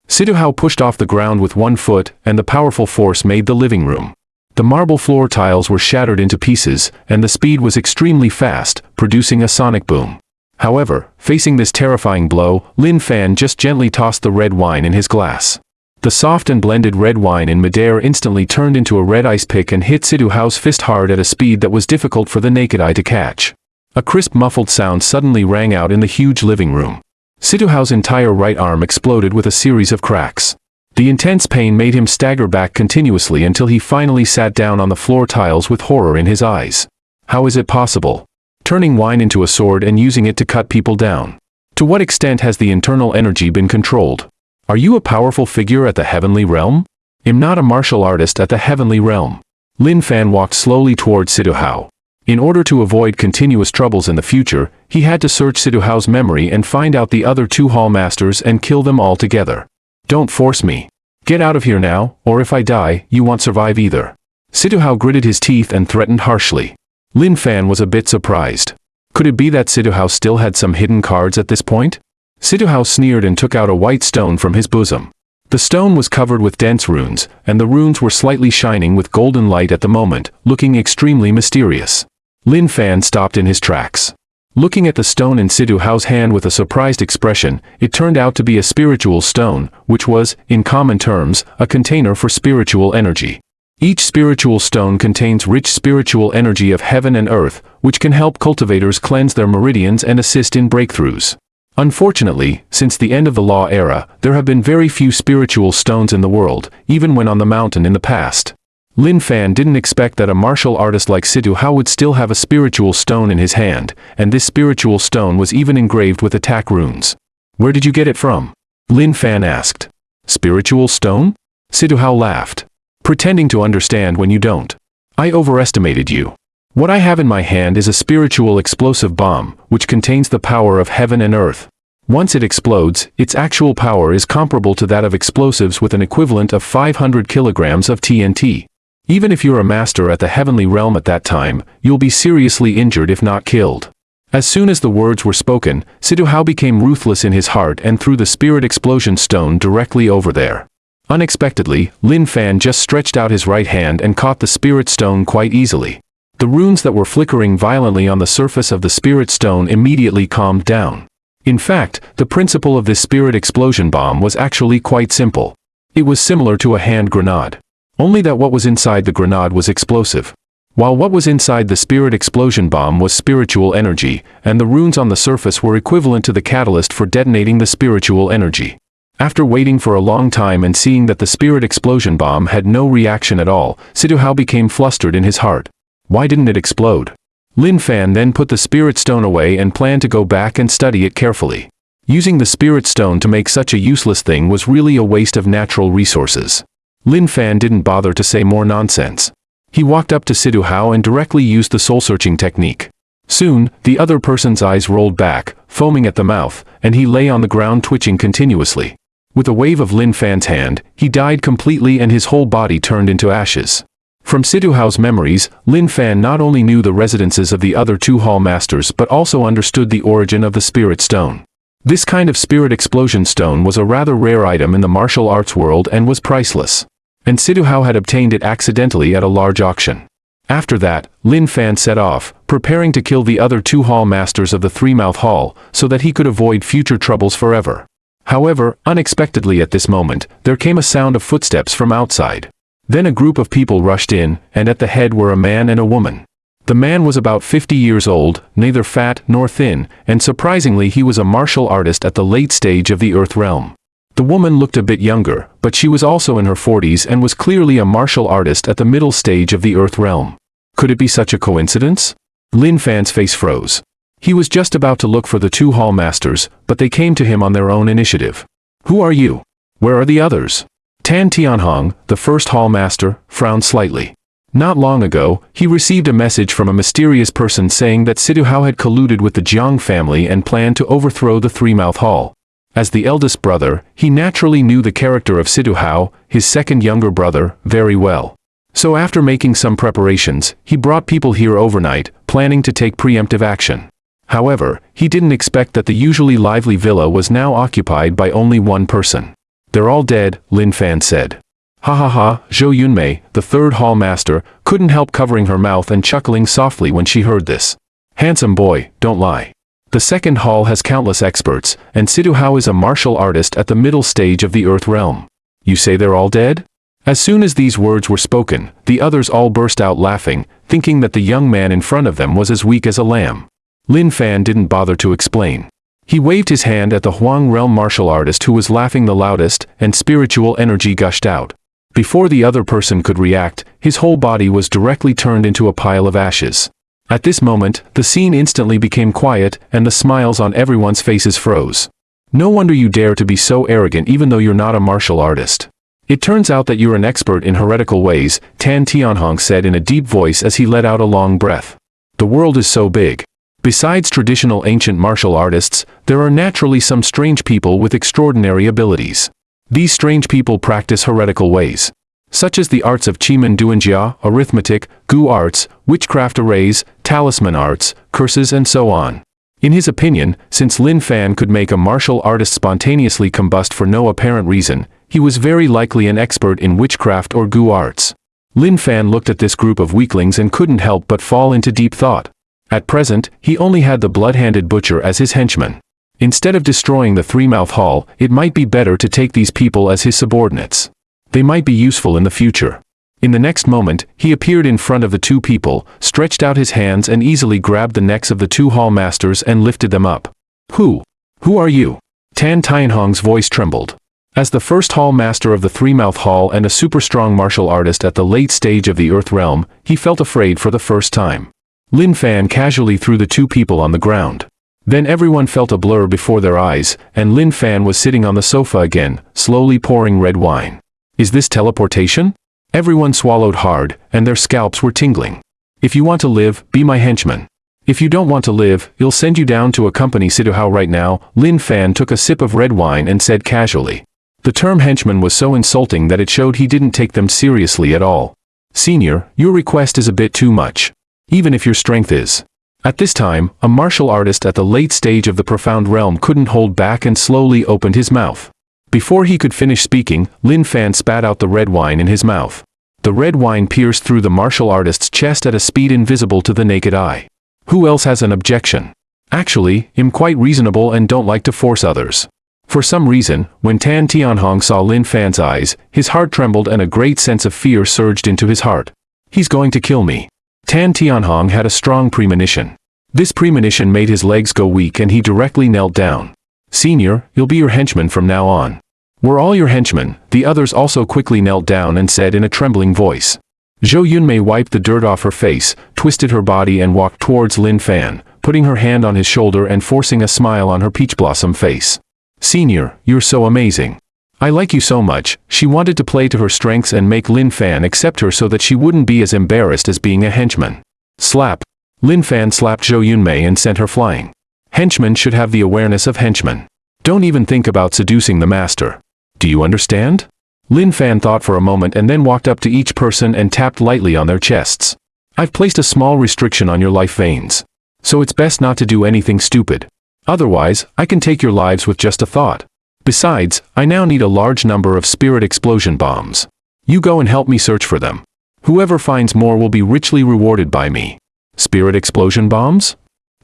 Sidu Hao pushed off the ground with one foot, and the powerful force made the living room. The marble floor tiles were shattered into pieces, and the speed was extremely fast, producing a sonic boom. However, facing this terrifying blow, Lin Fan just gently tossed the red wine in his glass. The soft and blended red wine in midair instantly turned into a red ice pick and hit Sidu Hao's fist hard at a speed that was difficult for the naked eye to catch. A crisp muffled sound suddenly rang out in the huge living room. Sidu Hao's entire right arm exploded with a series of cracks. The intense pain made him stagger back continuously until he finally sat down on the floor tiles with horror in his eyes. How is it possible? Turning wine into a sword and using it to cut people down. To what extent has the internal energy been controlled? Are you a powerful figure at the heavenly realm? I'm not a martial artist at the heavenly realm. Lin Fan walked slowly towards Sidu Hao. In order to avoid continuous troubles in the future, he had to search Sidu Hao's memory and find out the other two hall masters and kill them all together. Don't force me. Get out of here now, or if I die, you won't survive either. Sidu Hao gritted his teeth and threatened harshly. Lin Fan was a bit surprised. Could it be that Sidu Hao still had some hidden cards at this point? Sidu Hao sneered and took out a white stone from his bosom. The stone was covered with dense runes, and the runes were slightly shining with golden light at the moment, looking extremely mysterious. Lin Fan stopped in his tracks. Looking at the stone in Sidu Hao's hand with a surprised expression, it turned out to be a spiritual stone, which was, in common terms, a container for spiritual energy. Each spiritual stone contains rich spiritual energy of heaven and earth, which can help cultivators cleanse their meridians and assist in breakthroughs. Unfortunately, since the end of the Law era, there have been very few spiritual stones in the world, even when on the mountain in the past. Lin Fan didn't expect that a martial artist like Sidu Hao would still have a spiritual stone in his hand, and this spiritual stone was even engraved with attack runes. Where did you get it from? Lin Fan asked. Spiritual stone? Sidu Hao laughed. Pretending to understand when you don't. I overestimated you. What I have in my hand is a spiritual explosive bomb, which contains the power of heaven and earth. Once it explodes, its actual power is comparable to that of explosives with an equivalent of 500 kilograms of TNT. Even if you're a master at the heavenly realm at that time, you'll be seriously injured if not killed. As soon as the words were spoken, Sidu Hao became ruthless in his heart and threw the spirit explosion stone directly over there. Unexpectedly, Lin Fan just stretched out his right hand and caught the spirit stone quite easily. The runes that were flickering violently on the surface of the spirit stone immediately calmed down. In fact, the principle of this spirit explosion bomb was actually quite simple. It was similar to a hand grenade. Only that what was inside the grenade was explosive. While what was inside the spirit explosion bomb was spiritual energy, and the runes on the surface were equivalent to the catalyst for detonating the spiritual energy. After waiting for a long time and seeing that the spirit explosion bomb had no reaction at all, Sidu Hao became flustered in his heart. Why didn't it explode? Lin Fan then put the spirit stone away and planned to go back and study it carefully. Using the spirit stone to make such a useless thing was really a waste of natural resources. Lin Fan didn't bother to say more nonsense. He walked up to Sidu Hao and directly used the soul-searching technique. Soon, the other person's eyes rolled back, foaming at the mouth, and he lay on the ground twitching continuously. With a wave of Lin Fan's hand, he died completely and his whole body turned into ashes. From Sidu Hao's memories, Lin Fan not only knew the residences of the other two hall masters but also understood the origin of the spirit stone. This kind of spirit explosion stone was a rather rare item in the martial arts world and was priceless. And Sidu Hao had obtained it accidentally at a large auction. After that, Lin Fan set off, preparing to kill the other two hall masters of the Three-Mouth Hall, so that he could avoid future troubles forever. However, unexpectedly at this moment, there came a sound of footsteps from outside. Then a group of people rushed in, and at the head were a man and a woman. The man was about 50 years old, neither fat nor thin, and surprisingly he was a martial artist at the late stage of the Earth realm. The woman looked a bit younger, but she was also in her 40s and was clearly a martial artist at the middle stage of the Earth realm. Could it be such a coincidence? Lin Fan's face froze. He was just about to look for the two hall masters, but they came to him on their own initiative. Who are you? Where are the others? Tan Tianhong, the first hall master, frowned slightly. Not long ago, he received a message from a mysterious person saying that Sidu Hao had colluded with the Jiang family and planned to overthrow the Three-Mouth Hall. As the eldest brother, he naturally knew the character of Situhao, his second younger brother, very well. So after making some preparations, he brought people here overnight, planning to take preemptive action. However, he didn't expect that the usually lively villa was now occupied by only one person. "They're all dead," Lin Fan said. "Ha ha ha." Zhou Yunmei, the third hall master, couldn't help covering her mouth and chuckling softly when she heard this. "Handsome boy, don't lie. The second hall has countless experts, and Situhao is a martial artist at the middle stage of the Earth realm. You say they're all dead?" As soon as these words were spoken, the others all burst out laughing, thinking that the young man in front of them was as weak as a lamb. Lin Fan didn't bother to explain. He waved his hand at the Huang realm martial artist who was laughing the loudest, and spiritual energy gushed out. Before the other person could react, his whole body was directly turned into a pile of ashes. At this moment, the scene instantly became quiet, and the smiles on everyone's faces froze. "No wonder you dare to be so arrogant even though you're not a martial artist. It turns out that you're an expert in heretical ways," Tan Tianhong said in a deep voice as he let out a long breath. "The world is so big. Besides traditional ancient martial artists, there are naturally some strange people with extraordinary abilities. These strange people practice heretical ways, such as the arts of Qimen Duanjia, arithmetic, gu arts, witchcraft arrays, talisman arts, curses and so on." In his opinion, since Lin Fan could make a martial artist spontaneously combust for no apparent reason, he was very likely an expert in witchcraft or gu arts. Lin Fan looked at this group of weaklings and couldn't help but fall into deep thought. At present, he only had the blood-handed butcher as his henchman. Instead of destroying the Three-Mouth Hall, it might be better to take these people as his subordinates. They might be useful in the future. In the next moment, he appeared in front of the two people, stretched out his hands and easily grabbed the necks of the two hall masters and lifted them up. Who are you?" Tan Tianhong's voice trembled. As the first hall master of the Three-Mouth Hall and a super-strong martial artist at the late stage of the Earth realm, he felt afraid for the first time. Lin Fan casually threw the two people on the ground. Then everyone felt a blur before their eyes, and Lin Fan was sitting on the sofa again, slowly pouring red wine. Is this teleportation? Everyone swallowed hard, and their scalps were tingling. "If you want to live, be my henchman. If you don't want to live, I'll send you down to accompany Situhao right now." Lin Fan took a sip of red wine and said casually. The term henchman was so insulting that it showed he didn't take them seriously at all. "Senior, your request is a bit too much. Even if your strength is." At this time, a martial artist at the late stage of the profound realm couldn't hold back and slowly opened his mouth. Before he could finish speaking, Lin Fan spat out the red wine in his mouth. The red wine pierced through the martial artist's chest at a speed invisible to the naked eye. Who else has an objection? Actually, I'm quite reasonable and don't like to force others. For some reason, when Tan Tianhong saw Lin Fan's eyes, his heart trembled and a great sense of fear surged into his heart. He's going to kill me. Tan Tianhong had a strong premonition. This premonition made his legs go weak and he directly knelt down. "Senior, you'll be your henchman from now on." "We're all your henchmen." The others also quickly knelt down and said in a trembling voice. Zhou Yunmei wiped the dirt off her face, twisted her body and walked towards Lin Fan, putting her hand on his shoulder and forcing a smile on her peach blossom face. "Senior, you're so amazing. I like you so much." She wanted to play to her strengths and make Lin Fan accept her so that she wouldn't be as embarrassed as being a henchman. Slap. Lin Fan slapped Zhou Yunmei and sent her flying. Henchmen should have the awareness of henchmen. Don't even think about seducing the master. Do you understand? Lin Fan thought for a moment and then walked up to each person and tapped lightly on their chests. "I've placed a small restriction on your life veins. So it's best not to do anything stupid. Otherwise, I can take your lives with just a thought. Besides, I now need a large number of spirit explosion bombs. You go and help me search for them. Whoever finds more will be richly rewarded by me." Spirit explosion bombs?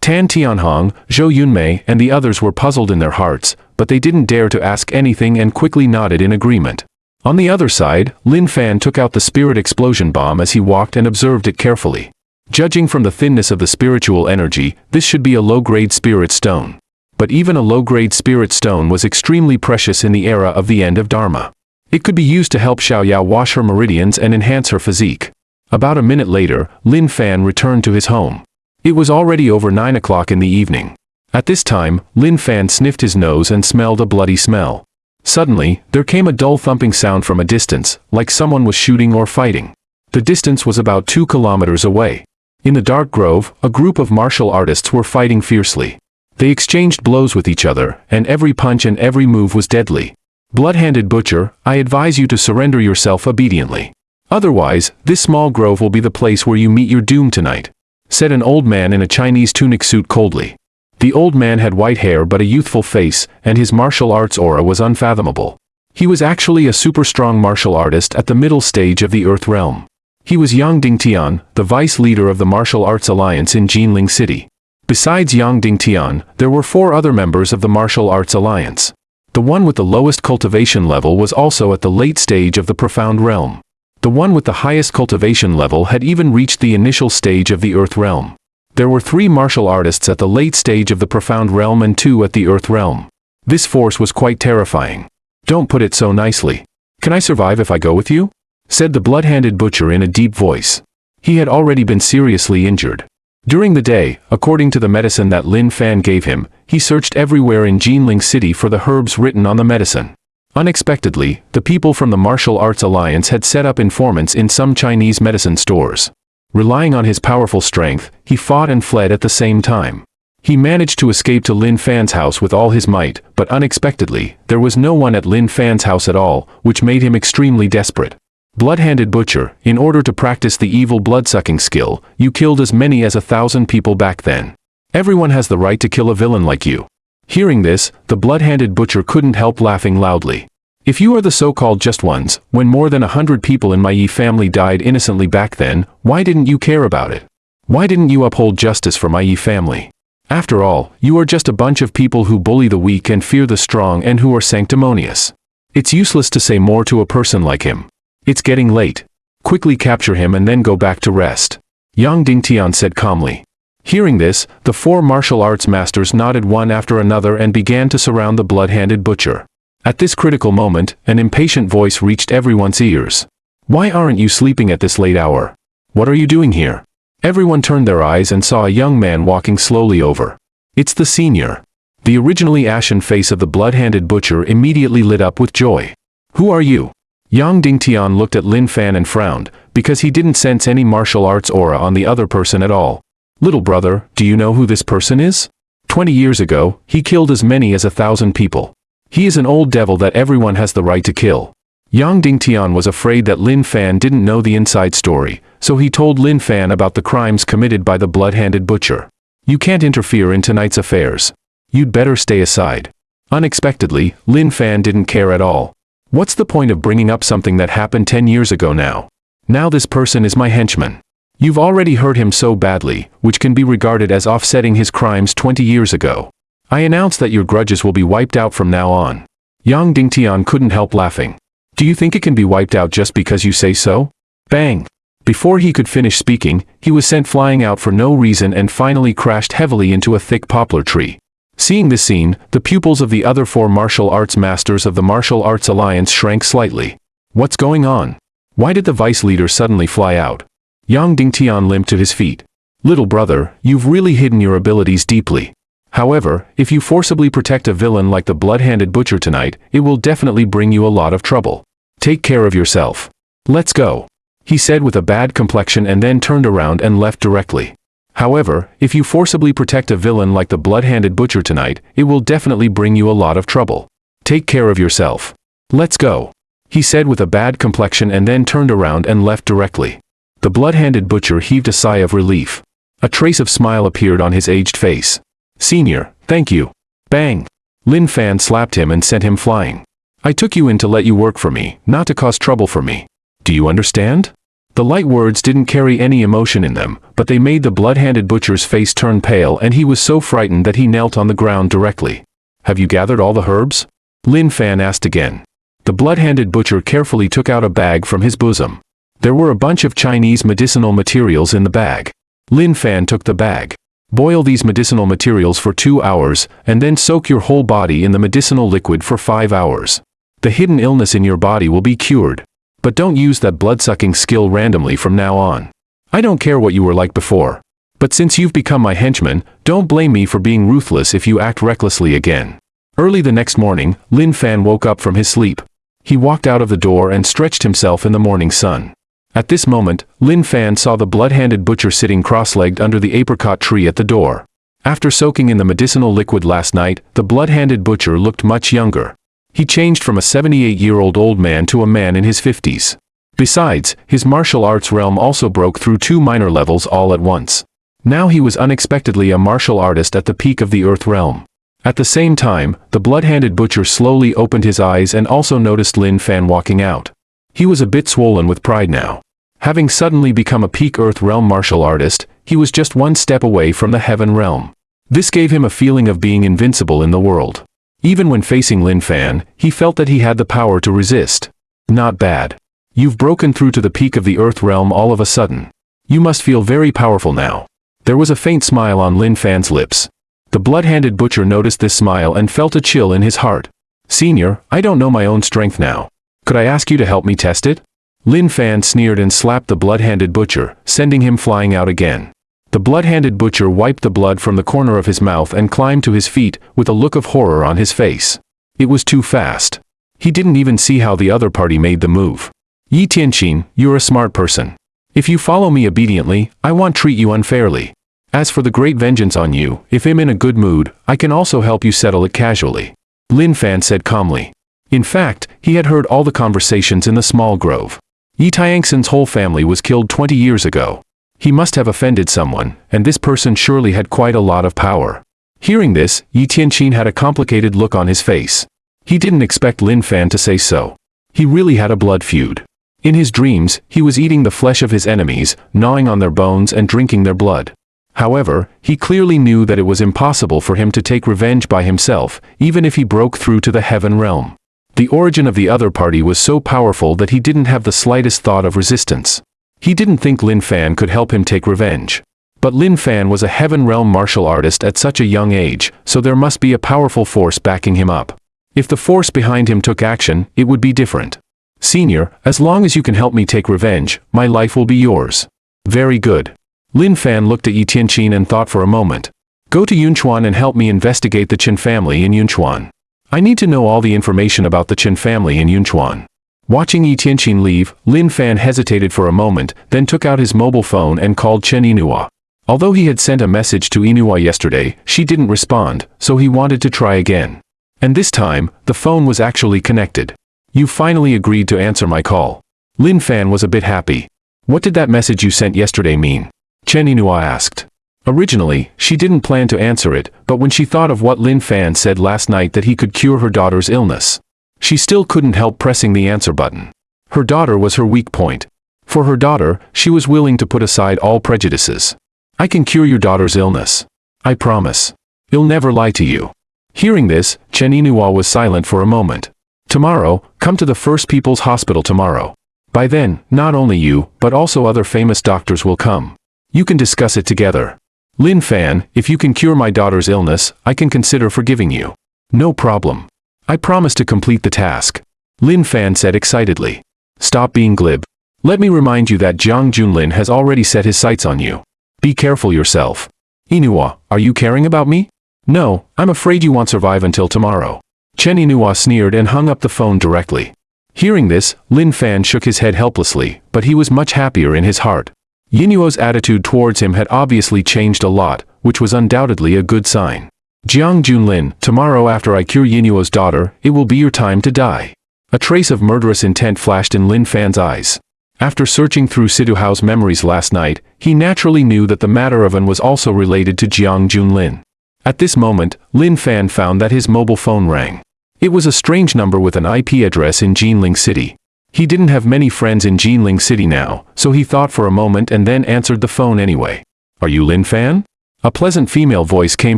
Tan Tianhong, Zhou Yunmei, and the others were puzzled in their hearts, but they didn't dare to ask anything and quickly nodded in agreement. On the other side, Lin Fan took out the spirit explosion bomb as he walked and observed it carefully. Judging from the thinness of the spiritual energy, this should be a low-grade spirit stone. But even a low-grade spirit stone was extremely precious in the era of the end of Dharma. It could be used to help Xiaoyao wash her meridians and enhance her physique. About a minute later, Lin Fan returned to his home. It was already over 9 o'clock in the evening. At this time, Lin Fan sniffed his nose and smelled a bloody smell. Suddenly, there came a dull thumping sound from a distance, like someone was shooting or fighting. The distance was about 2 kilometers away. In the dark grove, a group of martial artists were fighting fiercely. They exchanged blows with each other, and every punch and every move was deadly. Blood-handed butcher, I advise you to surrender yourself obediently. Otherwise, this small grove will be the place where you meet your doom tonight, said an old man in a Chinese tunic suit coldly. The old man had white hair but a youthful face, and his martial arts aura was unfathomable. He was actually a super strong martial artist at the middle stage of the Earth realm. He was Yang Dingtian, the vice leader of the Martial Arts Alliance in Jinling City. Besides Yang Dingtian, there were 4 other members of the Martial Arts Alliance. The one with the lowest cultivation level was also at the late stage of the Profound Realm. The one with the highest cultivation level had even reached the initial stage of the Earth realm. There were 3 martial artists at the late stage of the Profound Realm and 2 at the Earth realm. This force was quite terrifying. Don't put it so nicely. Can I survive if I go with you? Said the blood-handed butcher in a deep voice. He had already been seriously injured. During the day, according to the medicine that Lin Fan gave him, he searched everywhere in Jinling City for the herbs written on the medicine. Unexpectedly, the people from the Martial Arts Alliance had set up informants in some Chinese medicine stores. Relying on his powerful strength, he fought and fled at the same time. He managed to escape to Lin Fan's house with all his might, but unexpectedly, there was no one at Lin Fan's house at all, which made him extremely desperate. Blood-handed butcher, in order to practice the evil blood-sucking skill, you killed as many as 1,000 people back then. Everyone has the right to kill a villain like you. Hearing this, the blood-handed butcher couldn't help laughing loudly. If you are the so-called just ones, when more than 100 people in my Yi family died innocently back then, why didn't you care about it? Why didn't you uphold justice for my Yi family? After all, you are just a bunch of people who bully the weak and fear the strong and who are sanctimonious. It's useless to say more to a person like him. It's getting late. Quickly capture him and then go back to rest, Yang Dingtian said calmly. Hearing this, the 4 martial arts masters nodded one after another and began to surround the blood-handed butcher. At this critical moment, an impatient voice reached everyone's ears. Why aren't you sleeping at this late hour? What are you doing here? Everyone turned their eyes and saw a young man walking slowly over. It's the senior. The originally ashen face of the blood-handed butcher immediately lit up with joy. Who are you? Yang Dingtian looked at Lin Fan and frowned, because he didn't sense any martial arts aura on the other person at all. Little brother, do you know who this person is? 20 years ago, he killed as many as 1,000 people. He is an old devil that everyone has the right to kill. Yang Dingtian was afraid that Lin Fan didn't know the inside story, so he told Lin Fan about the crimes committed by the blood-handed butcher. You can't interfere in tonight's affairs. You'd better stay aside. Unexpectedly, Lin Fan didn't care at all. What's the point of bringing up something that happened 10 years ago now? Now this person is my henchman. You've already hurt him so badly, which can be regarded as offsetting his crimes 20 years ago. I announce that your grudges will be wiped out from now on. Yang Dingtian couldn't help laughing. Do you think it can be wiped out just because you say so? Bang! Before he could finish speaking, he was sent flying out for no reason and finally crashed heavily into a thick poplar tree. Seeing this scene, the pupils of the other 4 martial arts masters of the Martial Arts Alliance shrank slightly. What's going on? Why did the vice leader suddenly fly out? Yang Dingtian limped to his feet. Little brother, you've really hidden your abilities deeply. However, if you forcibly protect a villain like the blood-handed butcher tonight, it will definitely bring you a lot of trouble. Take care of yourself. Let's go, he said with a bad complexion and then turned around and left directly. However, if you forcibly protect a villain like the blood-handed butcher tonight, it will definitely bring you a lot of trouble. Take care of yourself. Let's go, he said with a bad complexion and then turned around and left directly. The blood-handed butcher heaved a sigh of relief. A trace of smile appeared on his aged face. Senior, thank you. Bang! Lin Fan slapped him and sent him flying. I took you in to let you work for me, not to cause trouble for me. Do you understand? The light words didn't carry any emotion in them, but they made the blood-handed butcher's face turn pale and he was so frightened that he knelt on the ground directly. Have you gathered all the herbs? Lin Fan asked again. The blood-handed butcher carefully took out a bag from his bosom. There were a bunch of Chinese medicinal materials in the bag. Lin Fan took the bag. Boil these medicinal materials for 2 hours, and then soak your whole body in the medicinal liquid for 5 hours. The hidden illness in your body will be cured. But don't use that blood-sucking skill randomly from now on. I don't care what you were like before. But since you've become my henchman, don't blame me for being ruthless if you act recklessly again. Early the next morning, Lin Fan woke up from his sleep. He walked out of the door and stretched himself in the morning sun. At this moment, Lin Fan saw the blood-handed butcher sitting cross-legged under the apricot tree at the door. After soaking in the medicinal liquid last night, the blood-handed butcher looked much younger. He changed from a 78-year-old old man to a man in his 50s. Besides, his martial arts realm also broke through 2 minor levels all at once. Now he was unexpectedly a martial artist at the peak of the Earth realm. At the same time, the blood-handed butcher slowly opened his eyes and also noticed Lin Fan walking out. He was a bit swollen with pride now. Having suddenly become a peak Earth realm martial artist, he was just one step away from the Heaven realm. This gave him a feeling of being invincible in the world. Even when facing Lin Fan, he felt that he had the power to resist. Not bad. You've broken through to the peak of the Earth realm all of a sudden. You must feel very powerful now. There was a faint smile on Lin Fan's lips. The blood-handed butcher noticed this smile and felt a chill in his heart. Senior, I don't know my own strength now. Could I ask you to help me test it? Lin Fan sneered and slapped the blood-handed butcher, sending him flying out again. The blood-handed butcher wiped the blood from the corner of his mouth and climbed to his feet, with a look of horror on his face. It was too fast. He didn't even see how the other party made the move. Yi Tianqin, you're a smart person. If you follow me obediently, I won't treat you unfairly. As for the great vengeance on you, if I'm in a good mood, I can also help you settle it casually. Lin Fan said calmly. In fact, he had heard all the conversations in the small grove. Yi Tianxin's whole family was killed 20 years ago. He must have offended someone, and this person surely had quite a lot of power. Hearing this, Yi Tianqin had a complicated look on his face. He didn't expect Lin Fan to say so. He really had a blood feud. In his dreams, he was eating the flesh of his enemies, gnawing on their bones and drinking their blood. However, he clearly knew that it was impossible for him to take revenge by himself, even if he broke through to the Heaven realm. The origin of the other party was so powerful that he didn't have the slightest thought of resistance. He didn't think Lin Fan could help him take revenge. But Lin Fan was a Heaven realm martial artist at such a young age, so there must be a powerful force backing him up. If the force behind him took action, it would be different. Senior, as long as you can help me take revenge, my life will be yours. Very good. Lin Fan looked at Yi Tianqin and thought for a moment. Go to Yunchuan and help me investigate the Qin family in Yunchuan. I need to know all the information about the Qin family in Yunchuan. Watching Yi Tianqin leave, Lin Fan hesitated for a moment, then took out his mobile phone and called Chen Inua. Although he had sent a message to Inua yesterday, she didn't respond, so he wanted to try again. And this time, the phone was actually connected. You finally agreed to answer my call. Lin Fan was a bit happy. What did that message you sent yesterday mean? Chen Inua asked. Originally, she didn't plan to answer it, but when she thought of what Lin Fan said last night that he could cure her daughter's illness, she still couldn't help pressing the answer button. Her daughter was her weak point. For her daughter, she was willing to put aside all prejudices. I can cure your daughter's illness. I promise. I'll never lie to you. Hearing this, Chen Inua was silent for a moment. Tomorrow, come to the First People's Hospital tomorrow. By then, not only you, but also other famous doctors will come. You can discuss it together. Lin Fan, if you can cure my daughter's illness, I can consider forgiving you. No problem. I promise to complete the task. Lin Fan said excitedly. Stop being glib. Let me remind you that Jiang Junlin has already set his sights on you. Be careful yourself. Inua, are you caring about me? No, I'm afraid you won't survive until tomorrow. Chen Inua sneered and hung up the phone directly. Hearing this, Lin Fan shook his head helplessly, but he was much happier in his heart. Yinuo's attitude towards him had obviously changed a lot, which was undoubtedly a good sign. Jiang Junlin, tomorrow after I cure Yinuo's daughter, it will be your time to die. A trace of murderous intent flashed in Lin Fan's eyes. After searching through Siduhao's memories last night, he naturally knew that the matter of An was also related to Jiang Junlin. At this moment, Lin Fan found that his mobile phone rang. It was a strange number with an IP address in Jinling City. He didn't have many friends in Jinling City now, so he thought for a moment and then answered the phone anyway. Are you Lin Fan? A pleasant female voice came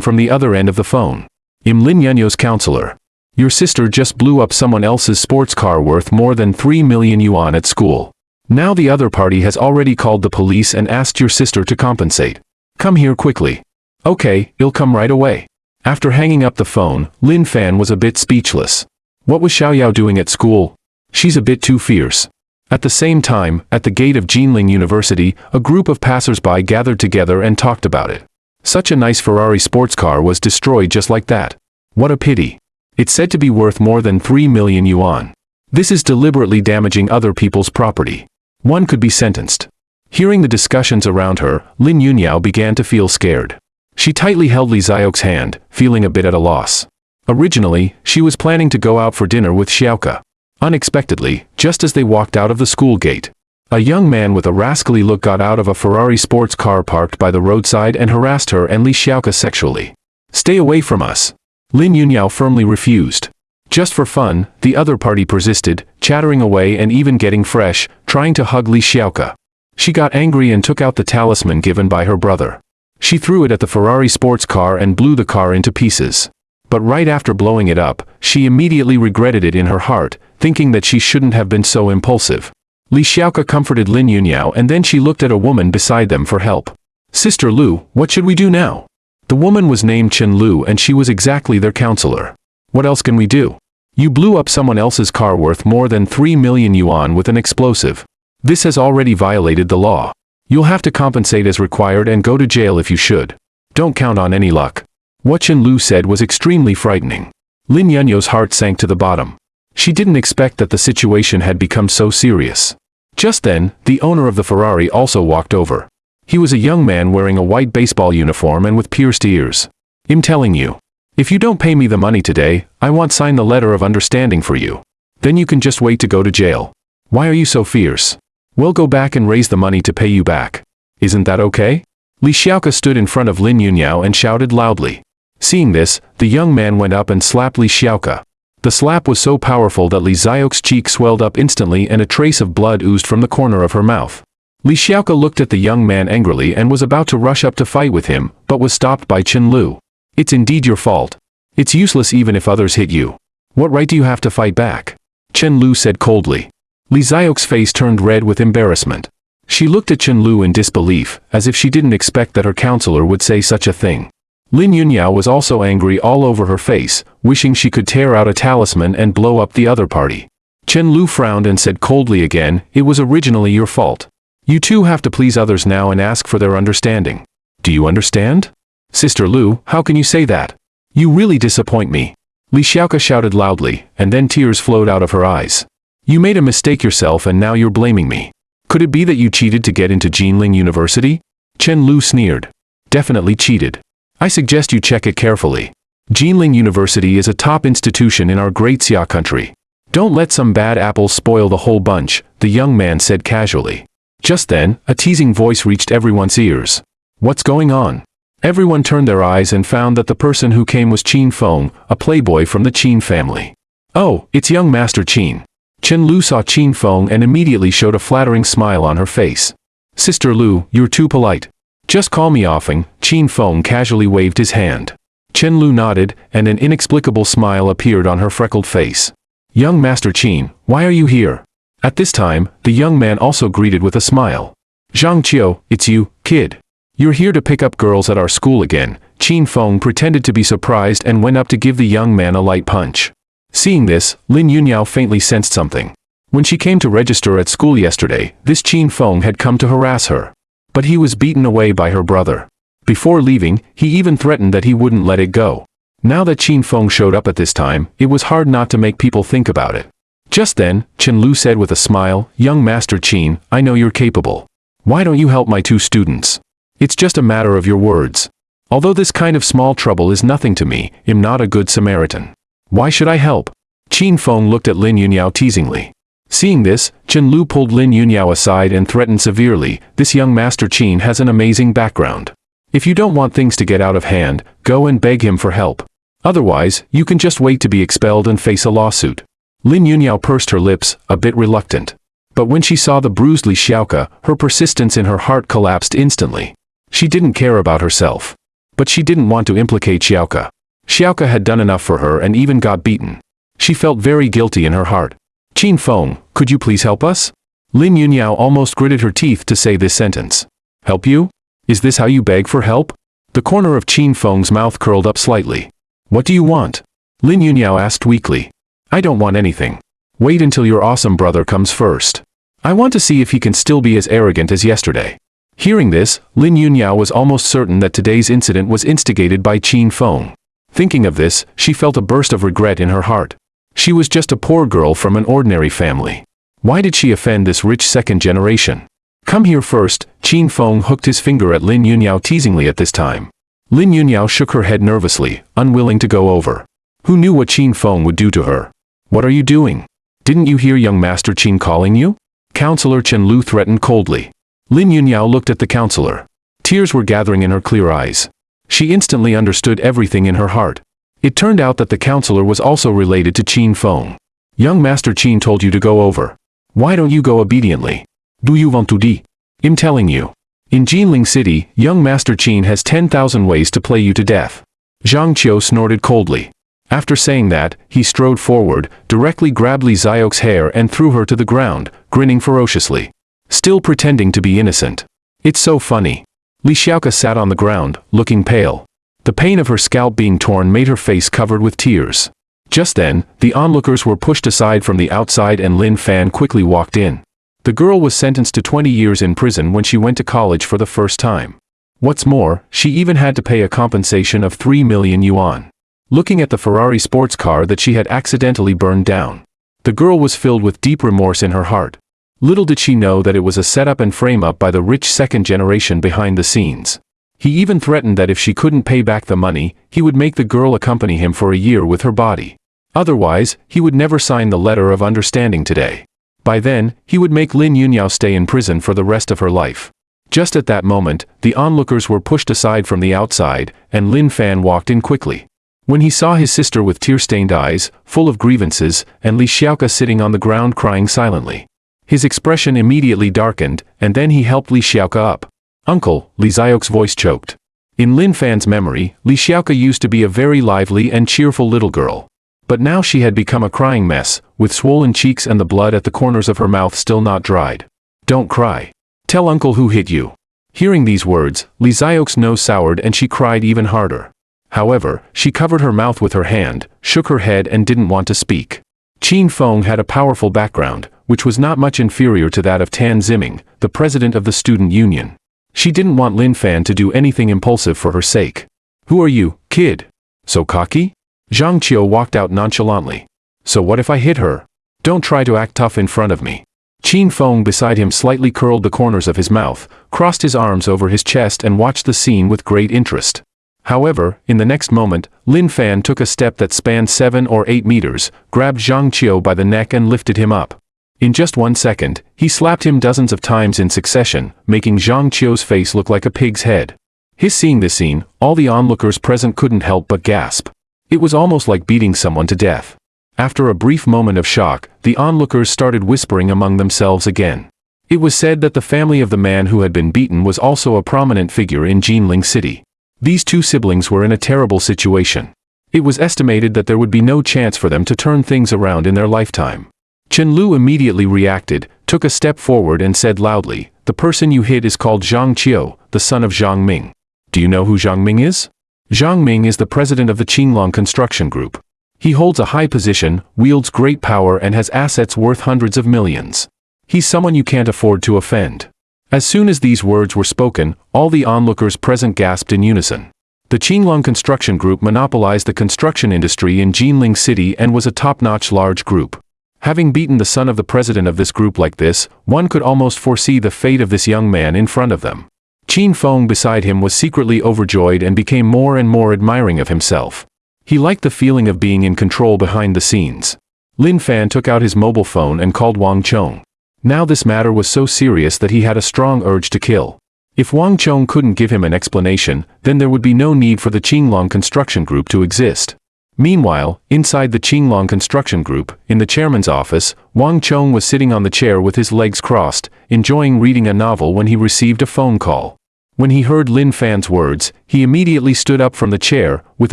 from the other end of the phone. I'm Lin Yunyo's counselor. Your sister just blew up someone else's sports car worth more than 3 million yuan at school. Now the other party has already called the police and asked your sister to compensate. Come here quickly. Okay, I'll come right away. After hanging up the phone, Lin Fan was a bit speechless. What was Xiaoyao doing at school? She's a bit too fierce. At the same time, at the gate of Jinling University, a group of passers-by gathered together and talked about it. Such a nice Ferrari sports car was destroyed just like that. What a pity. It's said to be worth more than 3 million yuan. This is deliberately damaging other people's property. One could be sentenced. Hearing the discussions around her, Lin Yunyao began to feel scared. She tightly held Li Xiao's hand, feeling a bit at a loss. Originally, she was planning to go out for dinner with Xiaoke. Unexpectedly, just as they walked out of the school gate, a young man with a rascally look got out of a Ferrari sports car parked by the roadside and harassed her and Li Xiaoke sexually. "Stay away from us." Lin Yunyao firmly refused. Just for fun, the other party persisted, chattering away and even getting fresh, trying to hug Li Xiaoke. She got angry and took out the talisman given by her brother. She threw it at the Ferrari sports car and blew the car into pieces. But right after blowing it up, she immediately regretted it in her heart, thinking that she shouldn't have been so impulsive. Li Xiaoke comforted Lin Yunyao and then she looked at a woman beside them for help. "Sister Lu, what should we do now?" The woman was named Chen Lu and she was exactly their counselor. "What else can we do? You blew up someone else's car worth more than 3 million yuan with an explosive. This has already violated the law. You'll have to compensate as required and go to jail if you should. Don't count on any luck." What Chen Lu said was extremely frightening. Lin Yunyao's heart sank to the bottom. She didn't expect that the situation had become so serious. Just then, the owner of the Ferrari also walked over. He was a young man wearing a white baseball uniform and with pierced ears. "I'm telling you, if you don't pay me the money today, I won't sign the letter of understanding for you. Then you can just wait to go to jail. Why are you so fierce? We'll go back and raise the money to pay you back. Isn't that okay?" Li Xiaoke stood in front of Lin Yunyao and shouted loudly. Seeing this, the young man went up and slapped Li Xiaoke. The slap was so powerful that Li Xiaoke's cheek swelled up instantly and a trace of blood oozed from the corner of her mouth. Li Xiaoke looked at the young man angrily and was about to rush up to fight with him, but was stopped by Chen Lu. "It's indeed your fault. It's useless even if others hit you. What right do you have to fight back?" Chen Lu said coldly. Li Xiaoke's face turned red with embarrassment. She looked at Chen Lu in disbelief, as if she didn't expect that her counselor would say such a thing. Lin Yunyao was also angry all over her face, wishing she could tear out a talisman and blow up the other party. Chen Lu frowned and said coldly again, "It was originally your fault. You too have to please others now and ask for their understanding. Do you understand?" "Sister Lu, how can you say that? You really disappoint me." Li Xiaoke shouted loudly, and then tears flowed out of her eyes. "You made a mistake yourself and now you're blaming me. Could it be that you cheated to get into Jinling University?" Chen Lu sneered. "Definitely cheated. I suggest you check it carefully. Jinling University is a top institution in our great Xia country. Don't let some bad apples spoil the whole bunch," the young man said casually. Just then, a teasing voice reached everyone's ears. "What's going on?" Everyone turned their eyes and found that the person who came was Qin Feng, a playboy from the Qin family. "Oh, it's young Master Qin." Chen Lu saw Qin Feng and immediately showed a flattering smile on her face. "Sister Lu, you're too polite. Just call me Offing." Qin Feng casually waved his hand. Chen Lu nodded, and an inexplicable smile appeared on her freckled face. "Young Master Qin, why are you here?" At this time, the young man also greeted with a smile. "Zhang Qiu, it's you, kid. You're here to pick up girls at our school again." Qin Feng pretended to be surprised and went up to give the young man a light punch. Seeing this, Lin Yunyao faintly sensed something. When she came to register at school yesterday, this Qin Feng had come to harass her. But he was beaten away by her brother. Before leaving, he even threatened that he wouldn't let it go. Now that Qin Feng showed up at this time, it was hard not to make people think about it. Just then, Chen Lu said with a smile, "Young Master Qin, I know you're capable. Why don't you help my two students? It's just a matter of your words. Although this kind of small trouble is nothing to me, I'm not a good Samaritan. Why should I help?" Qin Feng looked at Lin Yunyao teasingly. Seeing this, Chen Lu pulled Lin Yunyao aside and threatened severely, "This young Master Qin has an amazing background. If you don't want things to get out of hand, go and beg him for help. Otherwise, you can just wait to be expelled and face a lawsuit." Lin Yunyao pursed her lips, a bit reluctant. But when she saw the bruised Li Xiaoke, her persistence in her heart collapsed instantly. She didn't care about herself. But she didn't want to implicate Xiaoke. Xiaoke had done enough for her and even got beaten. She felt very guilty in her heart. "Qin Feng, could you please help us?" Lin Yunyao almost gritted her teeth to say this sentence. "Help you? Is this how you beg for help?" The corner of Qin Feng's mouth curled up slightly. "What do you want?" Lin Yunyao asked weakly. "I don't want anything. Wait until your awesome brother comes first. I want to see if he can still be as arrogant as yesterday." Hearing this, Lin Yunyao was almost certain that today's incident was instigated by Qin Feng. Thinking of this, she felt a burst of regret in her heart. She was just a poor girl from an ordinary family. Why did she offend this rich second generation? "Come here first." Qin Feng hooked his finger at Lin Yunyao teasingly at this time. Lin Yunyao shook her head nervously, unwilling to go over. Who knew what Qin Feng would do to her? What are you doing? Didn't you hear young Master Qin calling you? Counselor Chen Lu threatened coldly. Lin Yunyao looked at the counselor. Tears were gathering in her clear eyes. She instantly understood everything in her heart. It turned out that the counselor was also related to Qin Feng. Young Master Qin told you to go over. Why don't you go obediently? Do you want to die? I'm telling you. In Jinling City, young Master Qin has 10,000 ways to play you to death. Zhang Qiu snorted coldly. After saying that, he strode forward, directly grabbed Li Xiao's hair and threw her to the ground, grinning ferociously. Still pretending to be innocent. It's so funny. Li Xiaoka sat on the ground, looking pale. The pain of her scalp being torn made her face covered with tears. Just then, the onlookers were pushed aside from the outside and Lin Fan quickly walked in. The girl was sentenced to 20 years in prison when she went to college for the first time. What's more, she even had to pay a compensation of 3 million yuan. Looking at the Ferrari sports car that she had accidentally burned down, the girl was filled with deep remorse in her heart. Little did she know that it was a setup and frame-up by the rich second generation behind the scenes. He even threatened that if she couldn't pay back the money, he would make the girl accompany him for a year with her body. Otherwise, he would never sign the letter of understanding today. By then, he would make Lin Yunyao stay in prison for the rest of her life. Just at that moment, the onlookers were pushed aside from the outside, and Lin Fan walked in quickly. When he saw his sister with tear-stained eyes, full of grievances, and Li Xiaoka sitting on the ground crying silently, his expression immediately darkened, and then he helped Li Xiaoka up. Uncle, Li Xiaoka's voice choked. In Lin Fan's memory, Li Xiaoka used to be a very lively and cheerful little girl. But now she had become a crying mess, with swollen cheeks and the blood at the corners of her mouth still not dried. Don't cry. Tell uncle who hit you. Hearing these words, Li Xiaoka's nose soured and she cried even harder. However, she covered her mouth with her hand, shook her head and didn't want to speak. Qin Feng had a powerful background, which was not much inferior to that of Tan Ziming, the president of the student union. She didn't want Lin Fan to do anything impulsive for her sake. Who are you, kid? So cocky? Zhang Qiu walked out nonchalantly. So what if I hit her? Don't try to act tough in front of me. Qin Feng beside him slightly curled the corners of his mouth, crossed his arms over his chest and watched the scene with great interest. However, in the next moment, Lin Fan took a step that spanned 7 or 8 meters, grabbed Zhang Qiu by the neck and lifted him up. In just 1 second, he slapped him dozens of times in succession, making Zhang Qiu's face look like a pig's head. Seeing this scene, all the onlookers present couldn't help but gasp. It was almost like beating someone to death. After a brief moment of shock, the onlookers started whispering among themselves again. It was said that the family of the man who had been beaten was also a prominent figure in Jinling City. These two siblings were in a terrible situation. It was estimated that there would be no chance for them to turn things around in their lifetime. Chen Lu immediately reacted, took a step forward and said loudly, "The person you hit is called Zhang Qiu, the son of Zhang Ming. Do you know who Zhang Ming is?" Zhang Ming is the president of the Qinglong Construction Group. He holds a high position, wields great power and has assets worth hundreds of millions. He's someone you can't afford to offend. As soon as these words were spoken, all the onlookers present gasped in unison. The Qinglong Construction Group monopolized the construction industry in Jinling City and was a top-notch large group. Having beaten the son of the president of this group like this, one could almost foresee the fate of this young man in front of them. Qin Feng beside him was secretly overjoyed and became more and more admiring of himself. He liked the feeling of being in control behind the scenes. Lin Fan took out his mobile phone and called Wang Chong. Now this matter was so serious that he had a strong urge to kill. If Wang Chong couldn't give him an explanation, then there would be no need for the Qinglong Construction Group to exist. Meanwhile, inside the Qinglong Construction Group, in the chairman's office, Wang Chong was sitting on the chair with his legs crossed, enjoying reading a novel when he received a phone call. When he heard Lin Fan's words, he immediately stood up from the chair, with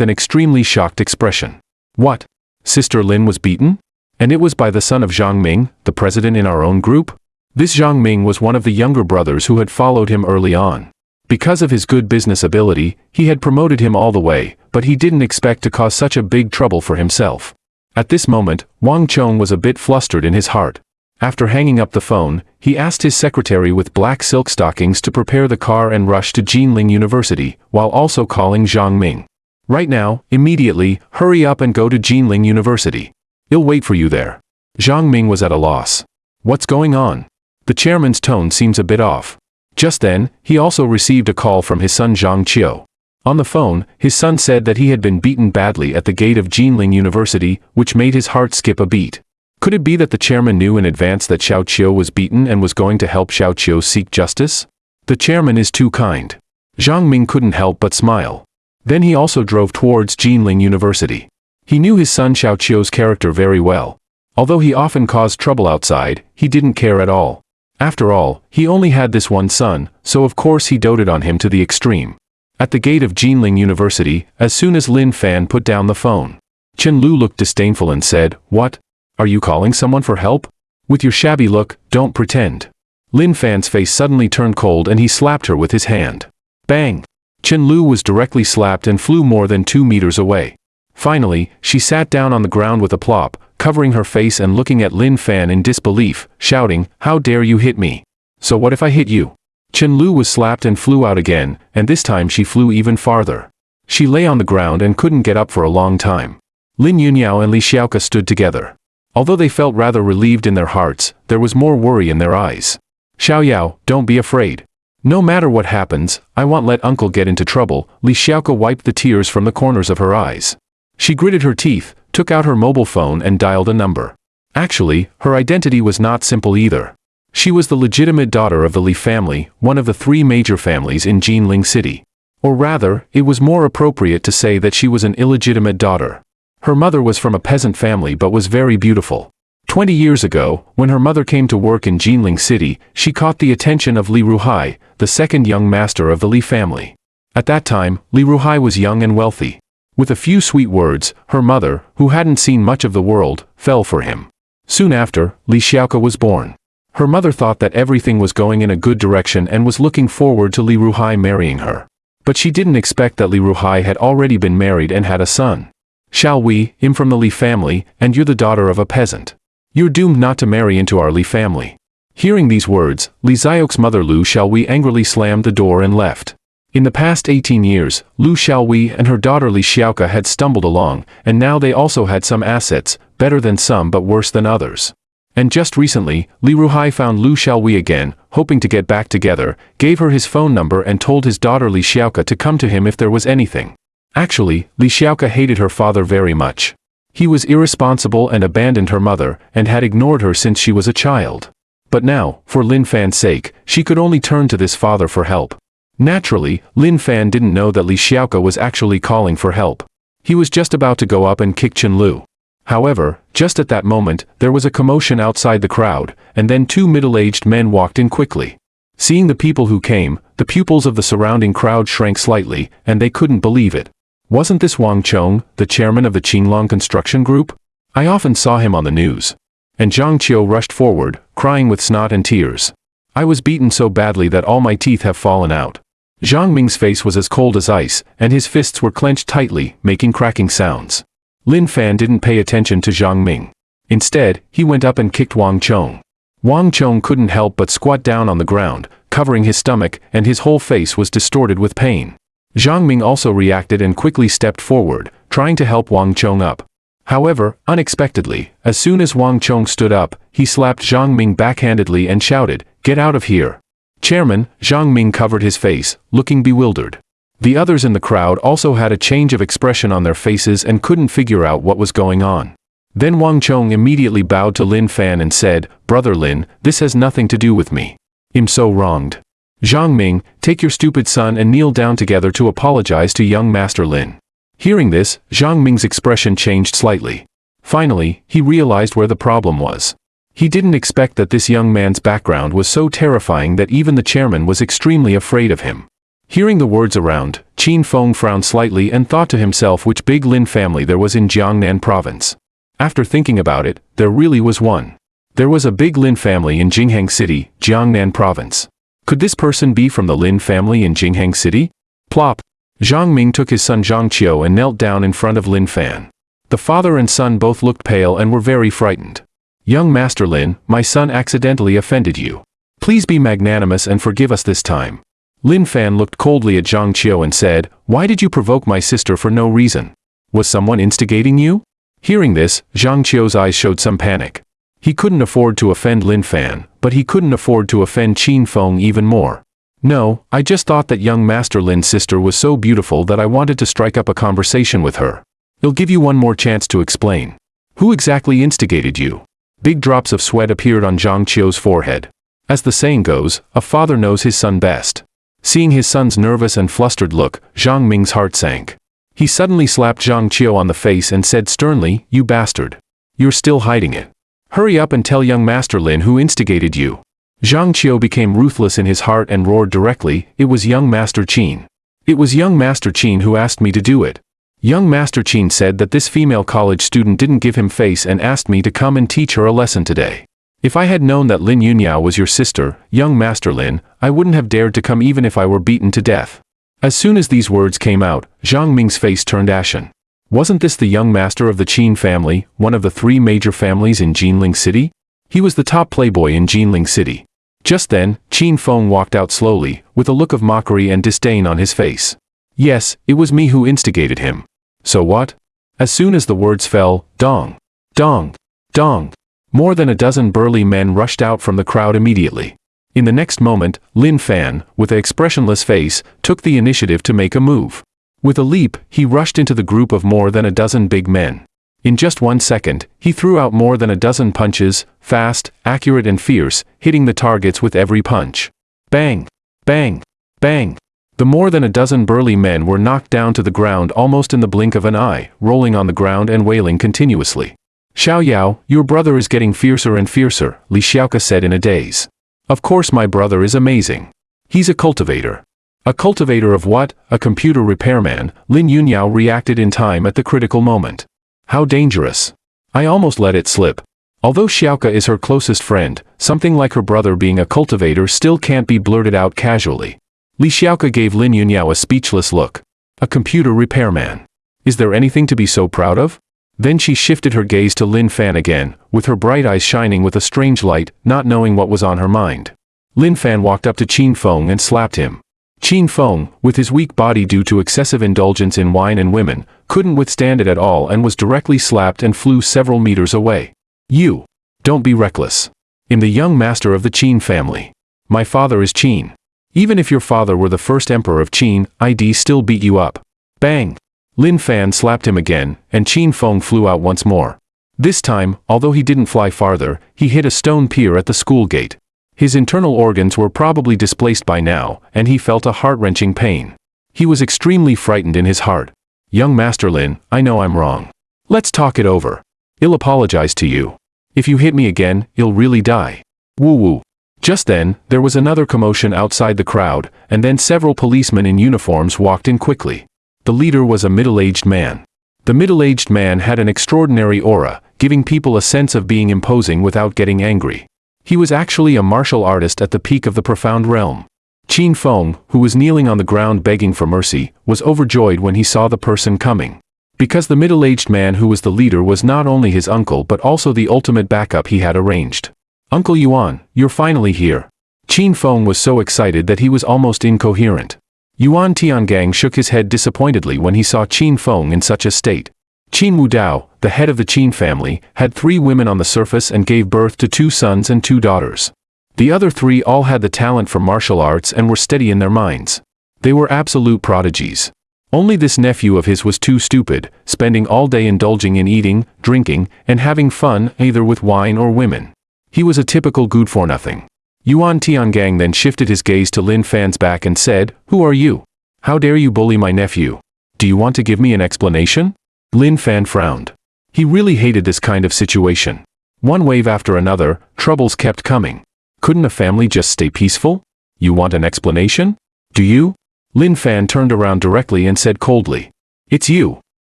an extremely shocked expression. What? Sister Lin was beaten? And it was by the son of Zhang Ming, the president in our own group? This Zhang Ming was one of the younger brothers who had followed him early on. Because of his good business ability, he had promoted him all the way, but he didn't expect to cause such a big trouble for himself. At this moment, Wang Chong was a bit flustered in his heart. After hanging up the phone, he asked his secretary with black silk stockings to prepare the car and rush to Jinling University, while also calling Zhang Ming. Right now, immediately, hurry up and go to Jinling University. I'll wait for you there. Zhang Ming was at a loss. What's going on? The chairman's tone seems a bit off. Just then, he also received a call from his son Zhang Qiu. On the phone, his son said that he had been beaten badly at the gate of Jinling University, which made his heart skip a beat. Could it be that the chairman knew in advance that Xiao Qiu was beaten and was going to help Xiao Qiu seek justice? The chairman is too kind. Zhang Ming couldn't help but smile. Then he also drove towards Jinling University. He knew his son Xiao Qiu's character very well. Although he often caused trouble outside, he didn't care at all. After all, he only had this one son, so of course he doted on him to the extreme. At the gate of Jinling University, as soon as Lin Fan put down the phone, Chen Lu looked disdainful and said, "What? Are you calling someone for help? With your shabby look, don't pretend." Lin Fan's face suddenly turned cold and he slapped her with his hand. Bang! Chen Lu was directly slapped and flew more than 2 meters away. Finally, she sat down on the ground with a plop, covering her face and looking at Lin Fan in disbelief, shouting, "How dare you hit me? So what if I hit you?" Chen Lu was slapped and flew out again, and this time she flew even farther. She lay on the ground and couldn't get up for a long time. Lin Yunyao and Li Xiaoke stood together. Although they felt rather relieved in their hearts, there was more worry in their eyes. "Xiaoyao, don't be afraid. No matter what happens, I won't let uncle get into trouble." Li Xiaoke wiped the tears from the corners of her eyes. She gritted her teeth, took out her mobile phone and dialed a number. Actually, her identity was not simple either. She was the legitimate daughter of the Li family, one of the 3 major families in Jinling City. Or rather, it was more appropriate to say that she was an illegitimate daughter. Her mother was from a peasant family but was very beautiful. 20 years ago, when her mother came to work in Jinling City, she caught the attention of Li Ruhai, the second young master of the Li family. At that time, Li Ruhai was young and wealthy. With a few sweet words, her mother, who hadn't seen much of the world, fell for him. Soon after, Li Xiaoke was born. Her mother thought that everything was going in a good direction and was looking forward to Li Ruhai marrying her. But she didn't expect that Li Ruhai had already been married and had a son. "Shall we, I'm from the Li family, and you're the daughter of a peasant. You're doomed not to marry into our Li family." Hearing these words, Li Xiaoke's mother Lu Xiaowei angrily slammed the door and left. In the past 18 years, Lu Xiaowei and her daughter Li Xiaoke had stumbled along, and now they also had some assets, better than some but worse than others. And just recently, Li Ruhai found Lu Xiaowei again, hoping to get back together, gave her his phone number and told his daughter Li Xiaoke to come to him if there was anything. Actually, Li Xiaoke hated her father very much. He was irresponsible and abandoned her mother, and had ignored her since she was a child. But now, for Lin Fan's sake, she could only turn to this father for help. Naturally, Lin Fan didn't know that Li Xiaoke was actually calling for help. He was just about to go up and kick Chen Lu. However, just at that moment, there was a commotion outside the crowd, and then 2 middle-aged men walked in quickly. Seeing the people who came, the pupils of the surrounding crowd shrank slightly, and they couldn't believe it. Wasn't this Wang Chong, the chairman of the Qinglong construction group? I often saw him on the news. And Zhang Qiu rushed forward, crying with snot and tears. "I was beaten so badly that all my teeth have fallen out." Zhang Ming's face was as cold as ice, and his fists were clenched tightly, making cracking sounds. Lin Fan didn't pay attention to Zhang Ming. Instead, he went up and kicked Wang Chong. Wang Chong couldn't help but squat down on the ground, covering his stomach, and his whole face was distorted with pain. Zhang Ming also reacted and quickly stepped forward, trying to help Wang Chong up. However, unexpectedly, as soon as Wang Chong stood up, he slapped Zhang Ming backhandedly and shouted, "Get out of here." "Chairman," Zhang Ming covered his face, looking bewildered. The others in the crowd also had a change of expression on their faces and couldn't figure out what was going on. Then Wang Chong immediately bowed to Lin Fan and said, "Brother Lin, this has nothing to do with me. I'm so wronged. Zhang Ming, take your stupid son and kneel down together to apologize to young Master Lin." Hearing this, Zhang Ming's expression changed slightly. Finally, he realized where the problem was. He didn't expect that this young man's background was so terrifying that even the chairman was extremely afraid of him. Hearing the words around, Qin Feng frowned slightly and thought to himself which big Lin family there was in Jiangnan province. After thinking about it, there really was one. There was a big Lin family in Jingheng City, Jiangnan province. Could this person be from the Lin family in Jingheng City? Plop! Zhang Ming took his son Zhang Qiu and knelt down in front of Lin Fan. The father and son both looked pale and were very frightened. "Young Master Lin, my son accidentally offended you. Please be magnanimous and forgive us this time." Lin Fan looked coldly at Zhang Qiu and said, "Why did you provoke my sister for no reason? Was someone instigating you?" Hearing this, Zhang Qiu's eyes showed some panic. He couldn't afford to offend Lin Fan, but he couldn't afford to offend Qin Feng even more. No, I just thought that young Master Lin's sister was so beautiful that I wanted to strike up a conversation with her. I'll give you one more chance to explain. Who exactly instigated you? Big drops of sweat appeared on Zhang Qiu's forehead. As the saying goes, a father knows his son best. Seeing his son's nervous and flustered look, Zhang Ming's heart sank. He suddenly slapped Zhang Qiu on the face and said sternly, "You bastard. You're still hiding it. Hurry up and tell young Master Lin who instigated you." Zhang Qiu became ruthless in his heart and roared directly, "It was young Master Qin. It was young Master Qin who asked me to do it. Young Master Qin said that this female college student didn't give him face and asked me to come and teach her a lesson today. If I had known that Lin Yunyao was your sister, young Master Lin, I wouldn't have dared to come even if I were beaten to death." As soon as these words came out, Zhang Ming's face turned ashen. Wasn't this the young master of the Qin family, one of the 3 major families in Jinling City? He was the top playboy in Jinling City. Just then, Qin Feng walked out slowly, with a look of mockery and disdain on his face. "Yes, it was me who instigated him. So what?" As soon as the words fell, dong, dong, dong, more than a dozen burly men rushed out from the crowd immediately. In the next moment, Lin Fan, with an expressionless face, took the initiative to make a move. With a leap, he rushed into the group of more than a dozen big men. In just 1 second, he threw out more than a dozen punches, fast, accurate and fierce, hitting the targets with every punch. Bang! Bang! Bang! The more than a dozen burly men were knocked down to the ground almost in the blink of an eye, rolling on the ground and wailing continuously. "Xiao Yao, your brother is getting fiercer and fiercer," Li Xiaoke said in a daze. "Of course my brother is amazing. He's a cultivator." "A cultivator of what?" "A computer repairman," Lin Yunyao reacted in time at the critical moment. "How dangerous. I almost let it slip." Although Xiaoke is her closest friend, something like her brother being a cultivator still can't be blurted out casually. Li Xiaoke gave Lin Yunyao a speechless look. "A computer repairman. Is there anything to be so proud of?" Then she shifted her gaze to Lin Fan again, with her bright eyes shining with a strange light, not knowing what was on her mind. Lin Fan walked up to Qin Feng and slapped him. Qin Feng, with his weak body due to excessive indulgence in wine and women, couldn't withstand it at all and was directly slapped and flew several meters away. "You! Don't be reckless. I'm the young master of the Qin family. My father is Qin. Even if your father were the first emperor of Qin, I'd still beat you up." Bang! Lin Fan slapped him again, and Qin Feng flew out once more. This time, although he didn't fly farther, he hit a stone pier at the school gate. His internal organs were probably displaced by now, and he felt a heart-wrenching pain. He was extremely frightened in his heart. "Young Master Lin, I know I'm wrong. Let's talk it over. I'll apologize to you. If you hit me again, I'll really die. Woo-woo." Just then, there was another commotion outside the crowd, and then several policemen in uniforms walked in quickly. The leader was a middle-aged man. The middle-aged man had an extraordinary aura, giving people a sense of being imposing without getting angry. He was actually a martial artist at the peak of the profound realm. Qin Feng, who was kneeling on the ground begging for mercy, was overjoyed when he saw the person coming. Because the middle-aged man who was the leader was not only his uncle but also the ultimate backup he had arranged. "Uncle Yuan, you're finally here." Qin Feng was so excited that he was almost incoherent. Yuan Tiangang shook his head disappointedly when he saw Qin Feng in such a state. Qin Wudao, the head of the Qin family, had 3 women on the surface and gave birth to 2 sons and 2 daughters. The other 3 all had the talent for martial arts and were steady in their minds. They were absolute prodigies. Only this nephew of his was too stupid, spending all day indulging in eating, drinking, and having fun either with wine or women. He was a typical good-for-nothing. Yuan Tiangang then shifted his gaze to Lin Fan's back and said, "Who are you? How dare you bully my nephew? Do you want to give me an explanation?" Lin Fan frowned. He really hated this kind of situation. One wave after another, troubles kept coming. Couldn't a family just stay peaceful? "You want an explanation? Do you?" Lin Fan turned around directly and said coldly, "It's you."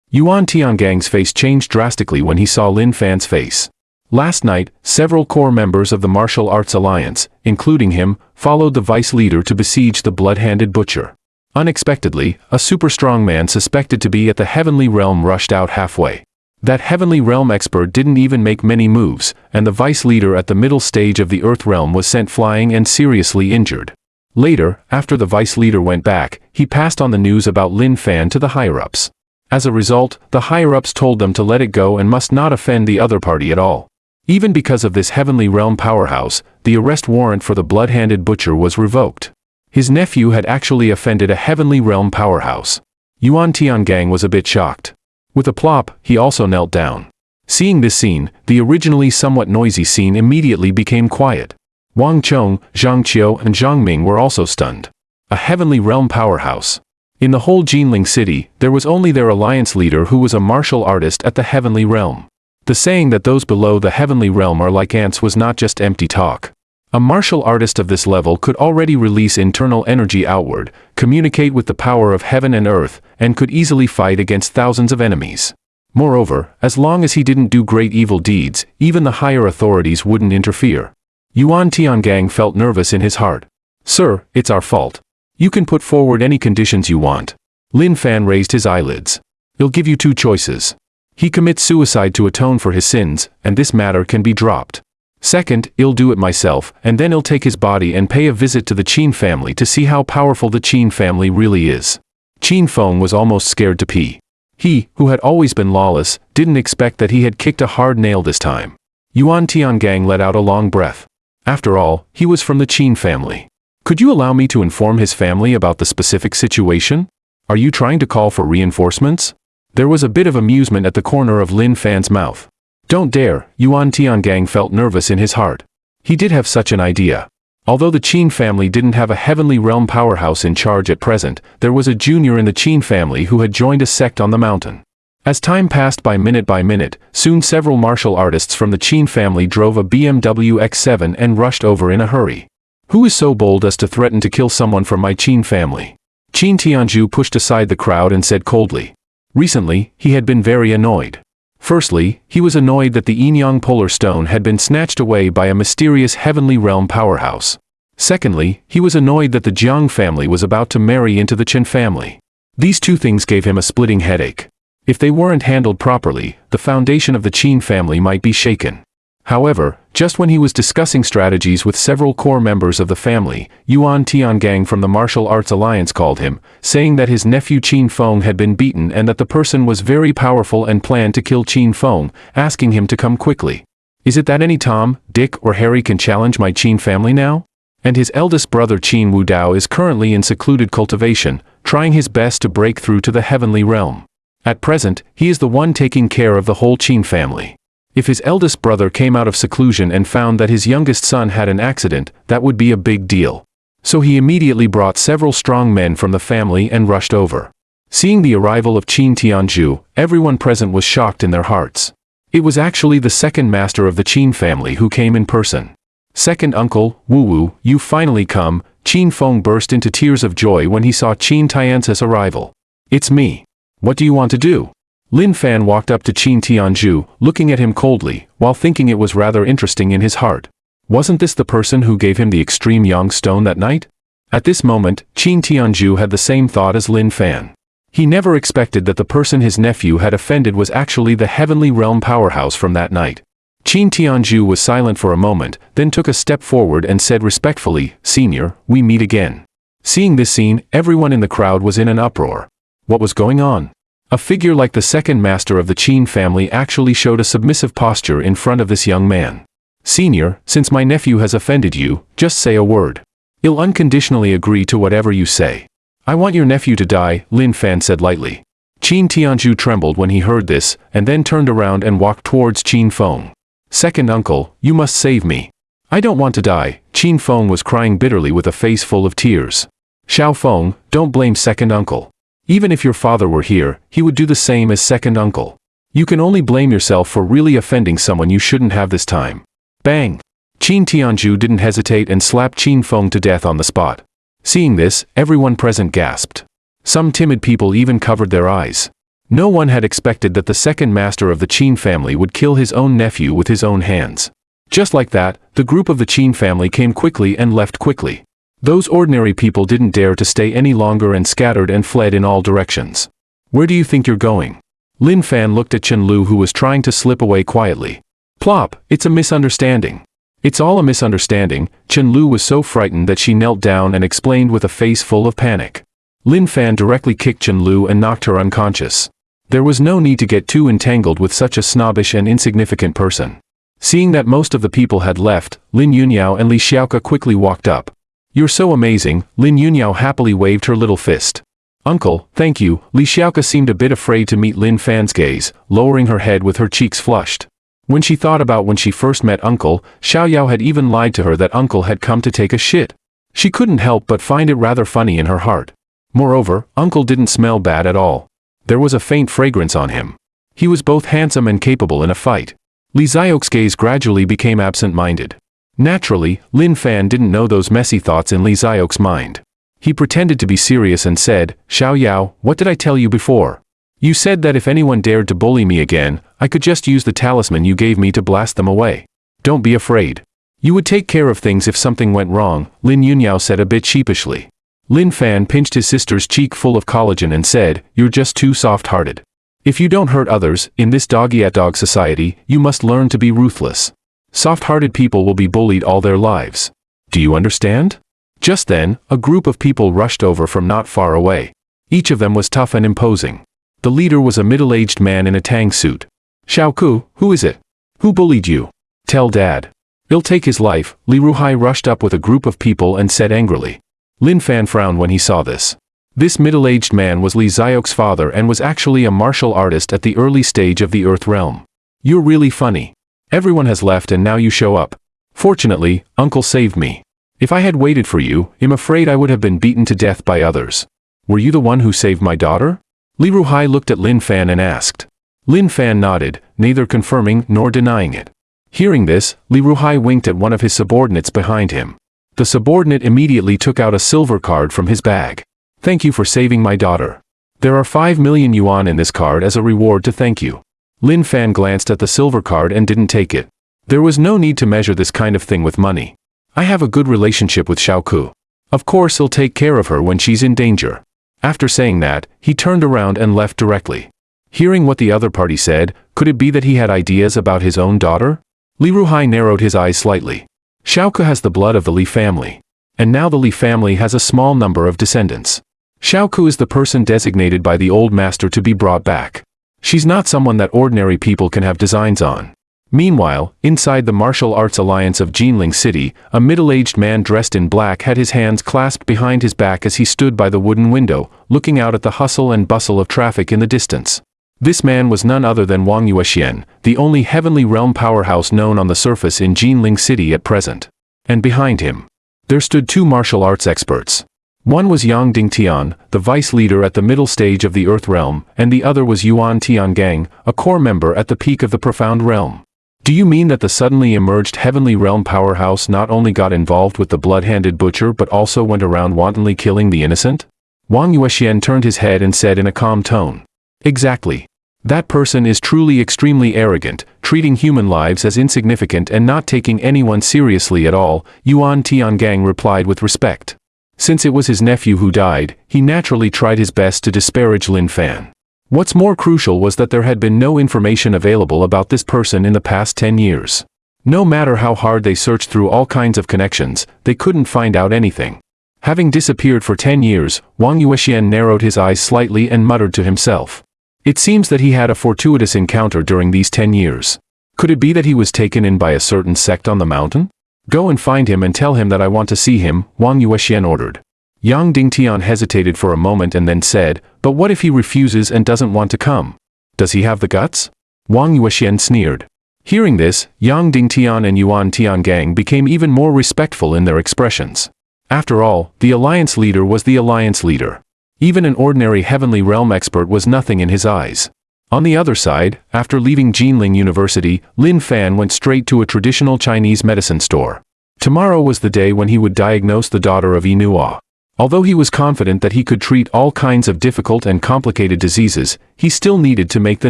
Yuan Tiangang's face changed drastically when he saw Lin Fan's face. Last night, several core members of the Martial Arts Alliance, including him, followed the vice leader to besiege the blood-handed butcher. Unexpectedly, a super-strong man suspected to be at the Heavenly Realm rushed out halfway. That Heavenly Realm expert didn't even make many moves, and the vice leader at the middle stage of the Earth Realm was sent flying and seriously injured. Later, after the vice leader went back, he passed on the news about Lin Fan to the higher-ups. As a result, the higher-ups told them to let it go and must not offend the other party at all. Even because of this Heavenly Realm powerhouse, the arrest warrant for the blood-handed butcher was revoked. His nephew had actually offended a heavenly realm powerhouse. Yuan Tiangang was a bit shocked. With a plop, he also knelt down. Seeing this scene, the originally somewhat noisy scene immediately became quiet. Wang Chong, Zhang Qiu and Zhang Ming were also stunned. A heavenly realm powerhouse. In the whole Jinling city, there was only their alliance leader who was a martial artist at the heavenly realm. The saying that those below the heavenly realm are like ants was not just empty talk. A martial artist of this level could already release internal energy outward, communicate with the power of heaven and earth, and could easily fight against thousands of enemies. Moreover, as long as he didn't do great evil deeds, even the higher authorities wouldn't interfere. Yuan Tiangang felt nervous in his heart. "Sir, it's our fault. You can put forward any conditions you want." Lin Fan raised his eyelids. "He'll give you two choices. He commits suicide to atone for his sins, and this matter can be dropped. Second, I'll do it myself, and then I'll take his body and pay a visit to the Qin family to see how powerful the Qin family really is." Qin Feng was almost scared to pee. He, who had always been lawless, didn't expect that he had kicked a hard nail this time. Yuan Tiangang let out a long breath. After all, he was from the Qin family. "Could you allow me to inform his family about the specific situation? Are you trying to call for reinforcements?" There was a bit of amusement at the corner of Lin Fan's mouth. "Don't dare," Yuan Tiangang felt nervous in his heart. He did have such an idea. Although the Qin family didn't have a heavenly realm powerhouse in charge at present, there was a junior in the Qin family who had joined a sect on the mountain. As time passed by minute, soon several martial artists from the Qin family drove a BMW X7 and rushed over in a hurry. "Who is so bold as to threaten to kill someone from my Qin family?" Qin Tianzhu pushed aside the crowd and said coldly. Recently, he had been very annoyed. Firstly, he was annoyed that the Yinyang Polar Stone had been snatched away by a mysterious heavenly realm powerhouse. Secondly, he was annoyed that the Jiang family was about to marry into the Chen family. These two things gave him a splitting headache. If they weren't handled properly, the foundation of the Qin family might be shaken. However, just when he was discussing strategies with several core members of the family, Yuan Tiangang from the Martial Arts Alliance called him, saying that his nephew Qin Feng had been beaten and that the person was very powerful and planned to kill Qin Feng, asking him to come quickly. "Is it that any Tom, Dick or Harry can challenge my Qin family now?" And his eldest brother Qin Wudao is currently in secluded cultivation, trying his best to break through to the heavenly realm. At present, he is the one taking care of the whole Qin family. If his eldest brother came out of seclusion and found that his youngest son had an accident, that would be a big deal. So he immediately brought several strong men from the family and rushed over. Seeing the arrival of Qin Tianzhu, everyone present was shocked in their hearts. It was actually the second master of the Qin family who came in person. "Second uncle, Wu Wu, you finally come." Qin Feng burst into tears of joy when he saw Qin Tianzhu's arrival. "It's me. What do you want to do?" Lin Fan walked up to Qin Tianzhu, looking at him coldly, while thinking it was rather interesting in his heart. Wasn't this the person who gave him the extreme yang stone that night? At this moment, Qin Tianzhu had the same thought as Lin Fan. He never expected that the person his nephew had offended was actually the heavenly realm powerhouse from that night. Qin Tianzhu was silent for a moment, then took a step forward and said respectfully, "Senior, we meet again." Seeing this scene, everyone in the crowd was in an uproar. What was going on? A figure like the second master of the Qin family actually showed a submissive posture in front of this young man. "Senior, since my nephew has offended you, just say a word. I'll unconditionally agree to whatever you say." "I want your nephew to die," Lin Fan said lightly. Qin Tianzhu trembled when he heard this, and then turned around and walked towards Qin Feng. "Second uncle, you must save me. I don't want to die." Qin Feng was crying bitterly with a face full of tears. "Xiao Feng, don't blame second uncle. Even if your father were here, he would do the same as second uncle. You can only blame yourself for really offending someone you shouldn't have this time." Bang! Qin Tianzhu didn't hesitate and slapped Qin Feng to death on the spot. Seeing this, everyone present gasped. Some timid people even covered their eyes. No one had expected that the second master of the Qin family would kill his own nephew with his own hands. Just like that, the group of the Qin family came quickly and left quickly. Those ordinary people didn't dare to stay any longer and scattered and fled in all directions. "Where do you think you're going?" Lin Fan looked at Chen Lu, who was trying to slip away quietly. "Plop, it's a misunderstanding." "It's all a misunderstanding." Chen Lu was so frightened that she knelt down and explained with a face full of panic. Lin Fan directly kicked Chen Lu and knocked her unconscious. There was no need to get too entangled with such a snobbish and insignificant person. Seeing that most of the people had left, Lin Yunyao and Li Xiaoke quickly walked up. You're so amazing, Lin Yunyao happily waved her little fist. Uncle, thank you. Li Xiaoke seemed a bit afraid to meet Lin Fan's gaze, lowering her head with her cheeks flushed. When she thought about when she first met Uncle, Xiao Yao had even lied to her that Uncle had come to take a shit. She couldn't help but find it rather funny in her heart. Moreover, Uncle didn't smell bad at all. There was a faint fragrance on him. He was both handsome and capable in a fight. Li Xiaoke's gaze gradually became absent-minded. Naturally, Lin Fan didn't know those messy thoughts in Li Xiaoke's mind. He pretended to be serious and said, Xiao Yao, what did I tell you before? You said that if anyone dared to bully me again, I could just use the talisman you gave me to blast them away. Don't be afraid. You would take care of things if something went wrong, Lin Yunyao said a bit sheepishly. Lin Fan pinched his sister's cheek full of collagen and said, you're just too soft-hearted. If you don't hurt others, in this dog-eat-dog society, you must learn to be ruthless. Soft-hearted people will be bullied all their lives. Do you understand? Just then, a group of people rushed over from not far away. Each of them was tough and imposing. The leader was a middle-aged man in a tang suit. Xiaoku, who is it? Who bullied you? Tell Dad. He'll take his life. Li Ruhai rushed up with a group of people and said angrily. Lin Fan frowned when he saw this. This middle-aged man was Li Xiaoke's father and was actually a martial artist at the early stage of the Earth realm. You're really funny. Everyone has left and now you show up. Fortunately, Uncle saved me. If I had waited for you, I'm afraid I would have been beaten to death by others. Were you the one who saved my daughter? Li Ruhai looked at Lin Fan and asked. Lin Fan nodded, neither confirming nor denying it. Hearing this, Li Ruhai winked at one of his subordinates behind him. The subordinate immediately took out a silver card from his bag. Thank you for saving my daughter. There are 5 million yuan in this card as a reward to thank you. Lin Fan glanced at the silver card and didn't take it. There was no need to measure this kind of thing with money. I have a good relationship with Xiaoku. Of course he'll take care of her when she's in danger. After saying that, he turned around and left directly. Hearing what the other party said, could it be that he had ideas about his own daughter? Li Ruhai narrowed his eyes slightly. Xiaoku has the blood of the Li family. And now the Li family has a small number of descendants. Xiaoku is the person designated by the old master to be brought back. She's not someone that ordinary people can have designs on. Meanwhile, inside the martial arts alliance of Jinling City, a middle-aged man dressed in black had his hands clasped behind his back as he stood by the wooden window, looking out at the hustle and bustle of traffic in the distance. This man was none other than Wang Yuexian, the only heavenly realm powerhouse known on the surface in Jinling City at present. And behind him, there stood 2 martial arts experts. One was Yang Dingtian, the vice leader at the middle stage of the Earth realm, and the other was Yuan Tiangang, a core member at the peak of the profound realm. Do you mean that the suddenly emerged heavenly realm powerhouse not only got involved with the blood-handed butcher but also went around wantonly killing the innocent? Wang Yuexian turned his head and said in a calm tone. Exactly. That person is truly extremely arrogant, treating human lives as insignificant and not taking anyone seriously at all, Yuan Tiangang replied with respect. Since it was his nephew who died, he naturally tried his best to disparage Lin Fan. What's more crucial was that there had been no information available about this person in the past 10 years. No matter how hard they searched through all kinds of connections, they couldn't find out anything. Having disappeared for 10 years, Wang Yuexian narrowed his eyes slightly and muttered to himself. It seems that he had a fortuitous encounter during these 10 years. Could it be that he was taken in by a certain sect on the mountain? Go and find him and tell him that I want to see him, Wang Yuexian ordered. Yang Dingtian hesitated for a moment and then said, but what if he refuses and doesn't want to come? Does he have the guts? Wang Yuexian sneered. Hearing this, Yang Dingtian and Yuan Tiangang became even more respectful in their expressions. After all, the alliance leader was the alliance leader. Even an ordinary heavenly realm expert was nothing in his eyes. On the other side, after leaving Jinling University, Lin Fan went straight to a traditional Chinese medicine store. Tomorrow was the day when he would diagnose the daughter of Inua. Although he was confident that he could treat all kinds of difficult and complicated diseases, he still needed to make the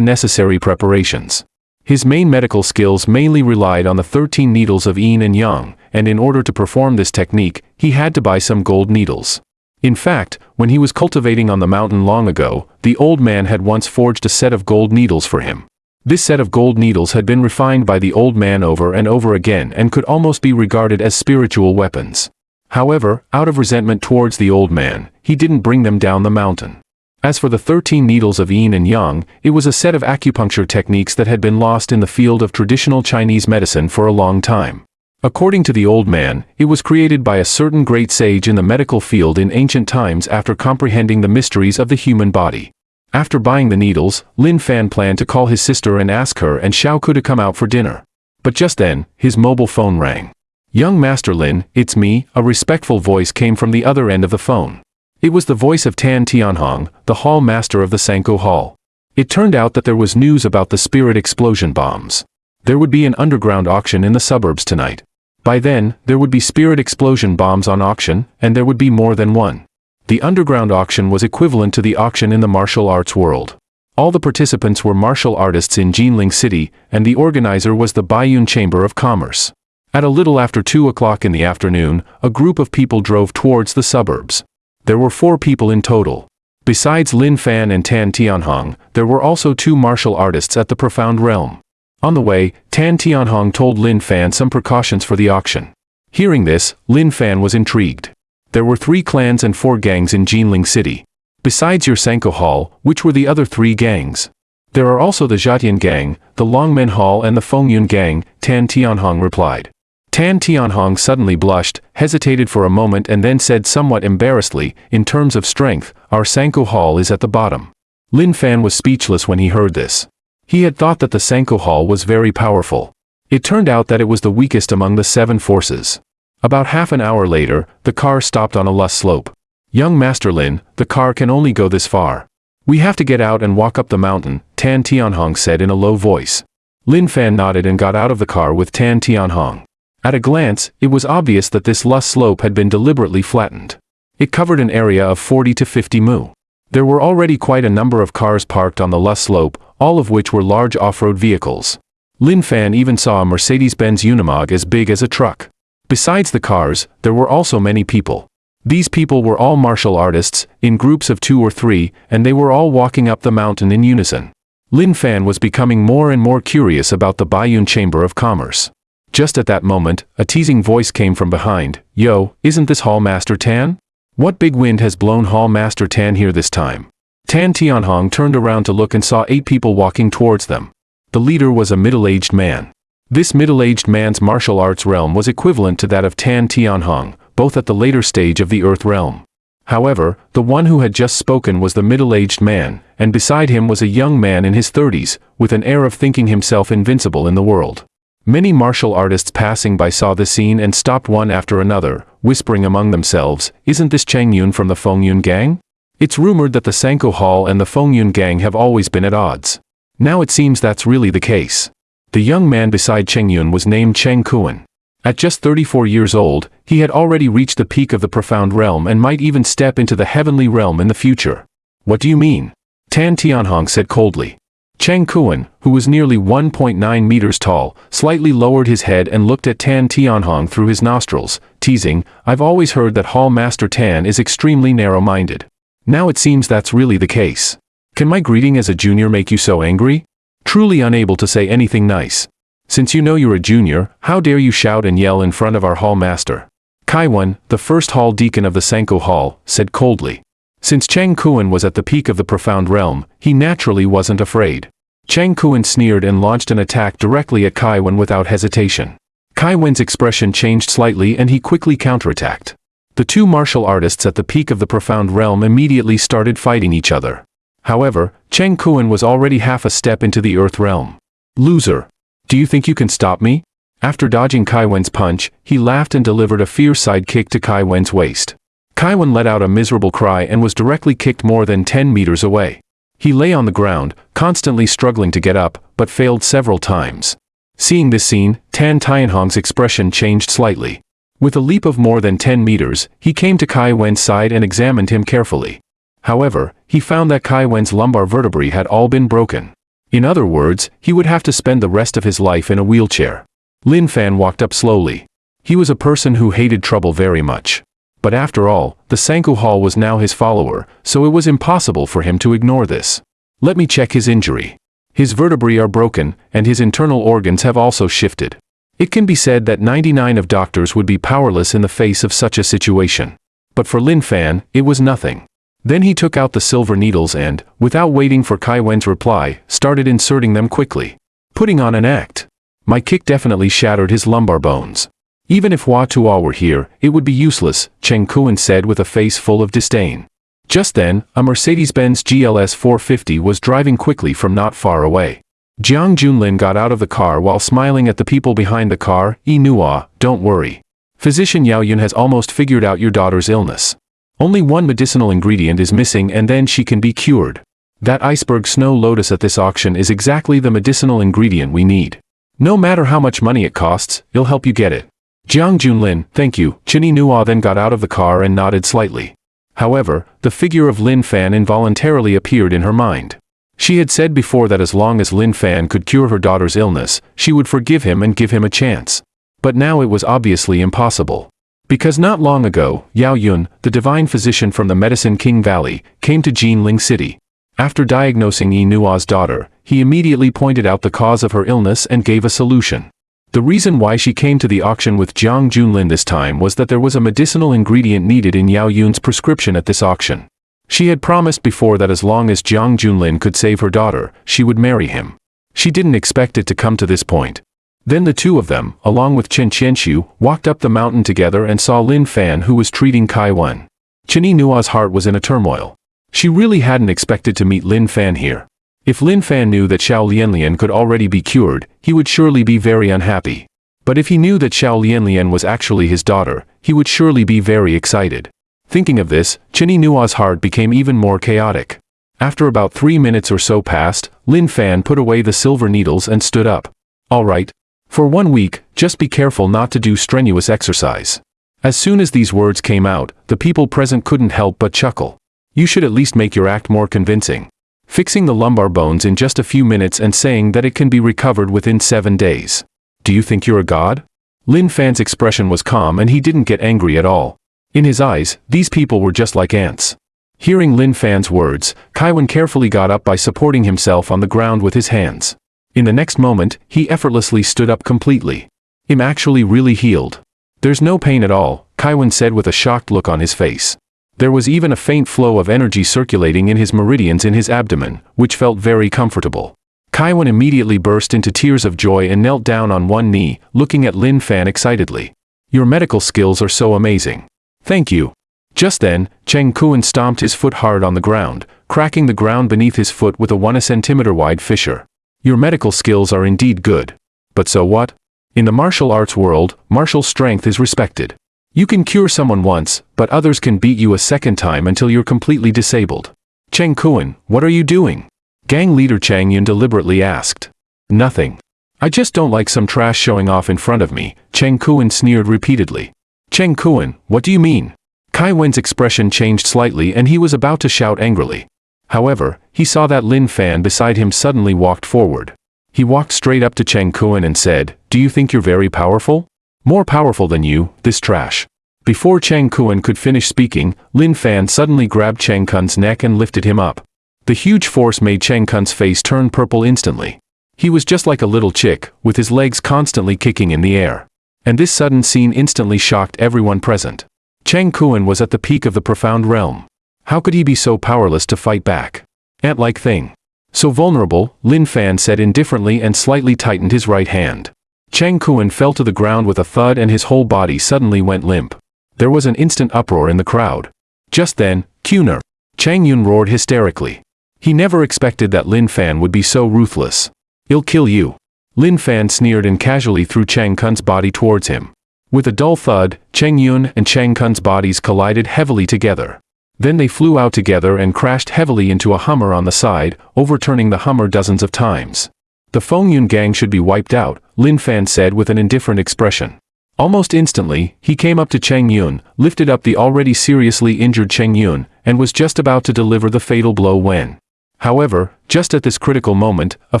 necessary preparations. His main medical skills mainly relied on the 13 needles of yin and yang, and in order to perform this technique, he had to buy some gold needles. In fact, when he was cultivating on the mountain long ago, the old man had once forged a set of gold needles for him. This set of gold needles had been refined by the old man over and over again and could almost be regarded as spiritual weapons. However, out of resentment towards the old man, he didn't bring them down the mountain. As for the 13 needles of yin and yang, it was a set of acupuncture techniques that had been lost in the field of traditional Chinese medicine for a long time. According to the old man, it was created by a certain great sage in the medical field in ancient times after comprehending the mysteries of the human body. After buying the needles, Lin Fan planned to call his sister and ask her and Xiao Ku to come out for dinner. But just then, his mobile phone rang. "Young Master Lin, it's me," a respectful voice came from the other end of the phone. It was the voice of Tan Tianhong, the hall master of the Sanko Hall. It turned out that there was news about the spirit explosion bombs. There would be an underground auction in the suburbs tonight. By then, there would be spirit explosion bombs on auction, and there would be more than one. The underground auction was equivalent to the auction in the martial arts world. All the participants were martial artists in Jinling City, and the organizer was the Baiyun Chamber of Commerce. At a little after 2 o'clock in the afternoon, a group of people drove towards the suburbs. There were 4 people in total. Besides Lin Fan and Tan Tianhong, there were also 2 martial artists at the Profound Realm. On the way, Tan Tianhong told Lin Fan some precautions for the auction. Hearing this, Lin Fan was intrigued. There were 3 clans and 4 gangs in Jinling City. Besides your Sanko Hall, which were the other 3 gangs? There are also the Zhatian Gang, the Longmen Hall and the Fengyun Gang, Tan Tianhong replied. Tan Tianhong suddenly blushed, hesitated for a moment and then said somewhat embarrassedly, "In terms of strength, our Sanko Hall is at the bottom." Lin Fan was speechless when he heard this. He had thought that the Sanko Hall was very powerful. It turned out that it was the weakest among the 7 forces. About half an hour later, the car stopped on a loess slope. "Young Master Lin, the car can only go this far. We have to get out and walk up the mountain," Tan Tianhong said in a low voice. Lin Fan nodded and got out of the car with Tan Tianhong. At a glance, it was obvious that this loess slope had been deliberately flattened. It covered an area of 40 to 50 mu. There were already quite a number of cars parked on the loess slope, all of which were large off-road vehicles. Lin Fan even saw a Mercedes-Benz Unimog as big as a truck. Besides the cars, there were also many people. These people were all martial artists, in groups of 2 or 3, and they were all walking up the mountain in unison. Lin Fan was becoming more and more curious about the Baiyun Chamber of Commerce. Just at that moment, a teasing voice came from behind. "Yo, isn't this Hall Master Tan? What big wind has blown Hall Master Tan here this time?" Tan Tianhong turned around to look and saw 8 people walking towards them. The leader was a middle-aged man. This middle-aged man's martial arts realm was equivalent to that of Tan Tianhong, both at the later stage of the Earth realm. However, the one who had just spoken was the middle-aged man, and beside him was a young man in his 30s, with an air of thinking himself invincible in the world. Many martial artists passing by saw the scene and stopped one after another, whispering among themselves, "Isn't this Cheng Yun from the Fengyun Gang? It's rumored that the Sanko Hall and the Fengyun Gang have always been at odds. Now it seems that's really the case." The young man beside Cheng Yun was named Cheng Kuan. At just 34 years old, he had already reached the peak of the Profound Realm and might even step into the Heavenly Realm in the future. "What do you mean?" Tan Tianhong said coldly. Cheng Kuan, who was nearly 1.9 meters tall, slightly lowered his head and looked at Tan Tianhong through his nostrils, teasing, "I've always heard that Hall Master Tan is extremely narrow-minded. Now it seems that's really the case. Can my greeting as a junior make you so angry? Truly unable to say anything nice. Since you know you're a junior, how dare you shout and yell in front of our Hall Master?" Kaiwan, the first Hall Deacon of the Sanko Hall, said coldly. Since Cheng Kuan was at the peak of the Profound Realm, he naturally wasn't afraid. Cheng Kuan sneered and launched an attack directly at Kaiwan without hesitation. Kaiwan's expression changed slightly and he quickly counterattacked. The 2 martial artists at the peak of the Profound Realm immediately started fighting each other. However, Cheng Kuan was already half a step into the Earth Realm. "Loser! Do you think you can stop me?" After dodging Kaiwan's punch, he laughed and delivered a fierce side kick to Kaiwan's waist. Kaiwan let out a miserable cry and was directly kicked more than 10 meters away. He lay on the ground, constantly struggling to get up, but failed several times. Seeing this scene, Tan Tianhong's expression changed slightly. With a leap of more than 10 meters, he came to Kaiwan's side and examined him carefully. However, he found that Kaiwan's lumbar vertebrae had all been broken. In other words, he would have to spend the rest of his life in a wheelchair. Lin Fan walked up slowly. He was a person who hated trouble very much. But after all, the Sanko Hall was now his follower, so it was impossible for him to ignore this. "Let me check his injury. His vertebrae are broken, and his internal organs have also shifted." It can be said that 99 of doctors would be powerless in the face of such a situation. But for Lin Fan, it was nothing. Then he took out the silver needles and, without waiting for Kaiwan's reply, started inserting them quickly. Putting on an act. My kick definitely shattered his lumbar bones. Even if Hua Tuo were here, it would be useless, Cheng Kuan said with a face full of disdain. Just then, a Mercedes-Benz GLS 450 was driving quickly from not far away. Jiang Junlin got out of the car while smiling at the people behind the car. Nua, don't worry. Physician Yao Yun has almost figured out your daughter's illness. Only one medicinal ingredient is missing and then she can be cured. That iceberg snow lotus at this auction is exactly the medicinal ingredient we need. No matter how much money it costs, it'll help you get it. Jiang Junlin, thank you. Chinny Nua then got out of the car and nodded slightly. However, the figure of Lin Fan involuntarily appeared in her mind. She had said before that as long as Lin Fan could cure her daughter's illness, she would forgive him and give him a chance. But now it was obviously impossible. Because not long ago, Yao Yun, the divine physician from the Medicine King Valley, came to Jinling City. After diagnosing Yi Nua's daughter, he immediately pointed out the cause of her illness and gave a solution. The reason why she came to the auction with Jiang Junlin this time was that there was a medicinal ingredient needed in Yao Yun's prescription at this auction. She had promised before that as long as Jiang Junlin could save her daughter, she would marry him. She didn't expect it to come to this point. Then the two of them, along with Chen Qianxu, walked up the mountain together and saw Lin Fan who was treating Kai Wen. Chinny Nua's heart was in a turmoil. She really hadn't expected to meet Lin Fan here. If Lin Fan knew that Xiao Lianlian could already be cured, he would surely be very unhappy. But if he knew that Xiao Lianlian was actually his daughter, he would surely be very excited. Thinking of this, Chinny Nua's heart became even more chaotic. After about 3 minutes or so passed, Lin Fan put away the silver needles and stood up. All right. For 1 week, just be careful not to do strenuous exercise. As soon as these words came out, the people present couldn't help but chuckle. You should at least make your act more convincing. Fixing the lumbar bones in just a few minutes and saying that it can be recovered within 7 days. Do you think you're a god? Lin Fan's expression was calm and he didn't get angry at all. In his eyes, these people were just like ants. Hearing Lin Fan's words, Kai Wen carefully got up by supporting himself on the ground with his hands. In the next moment, he effortlessly stood up completely. I'm actually really healed. There's no pain at all, Kai Wen said with a shocked look on his face. There was even a faint flow of energy circulating in his meridians in his abdomen, which felt very comfortable. Kai Wen immediately burst into tears of joy and knelt down on one knee, looking at Lin Fan excitedly. Your medical skills are so amazing. Thank you. Just then, Cheng Kuan stomped his foot hard on the ground, cracking the ground beneath his foot with a 1 centimeter wide fissure. Your medical skills are indeed good. But so what? In the martial arts world, martial strength is respected. You can cure someone once, but others can beat you a second time until you're completely disabled. Cheng Kuan, what are you doing? Gang leader Chang Yun deliberately asked. Nothing. I just don't like some trash showing off in front of me, Cheng Kuan sneered repeatedly. Cheng Kuan, what do you mean? Kai Wen's expression changed slightly and he was about to shout angrily. However, he saw that Lin Fan beside him suddenly walked forward. He walked straight up to Cheng Kuan and said, Do you think you're very powerful? More powerful than you, this trash. Before Cheng Kuan could finish speaking, Lin Fan suddenly grabbed Cheng Kun's neck and lifted him up. The huge force made Cheng Kun's face turn purple instantly. He was just like a little chick, with his legs constantly kicking in the air. And this sudden scene instantly shocked everyone present. Cheng Kuan was at the peak of the profound realm. How could he be so powerless to fight back? Ant-like thing. So vulnerable, Lin Fan said indifferently and slightly tightened his right hand. Cheng Kuan fell to the ground with a thud and his whole body suddenly went limp. There was an instant uproar in the crowd. Just then, Kuner! Chang Yun roared hysterically. He never expected that Lin Fan would be so ruthless. I'll kill you. Lin Fan sneered and casually threw Cheng Kun's body towards him. With a dull thud, Cheng Yun and Cheng Kun's bodies collided heavily together. Then they flew out together and crashed heavily into a Hummer on the side, overturning the Hummer dozens of times. The Feng Yun gang should be wiped out, Lin Fan said with an indifferent expression. Almost instantly, he came up to Cheng Yun, lifted up the already seriously injured Cheng Yun, and was just about to deliver the fatal blow when. However, just at this critical moment, a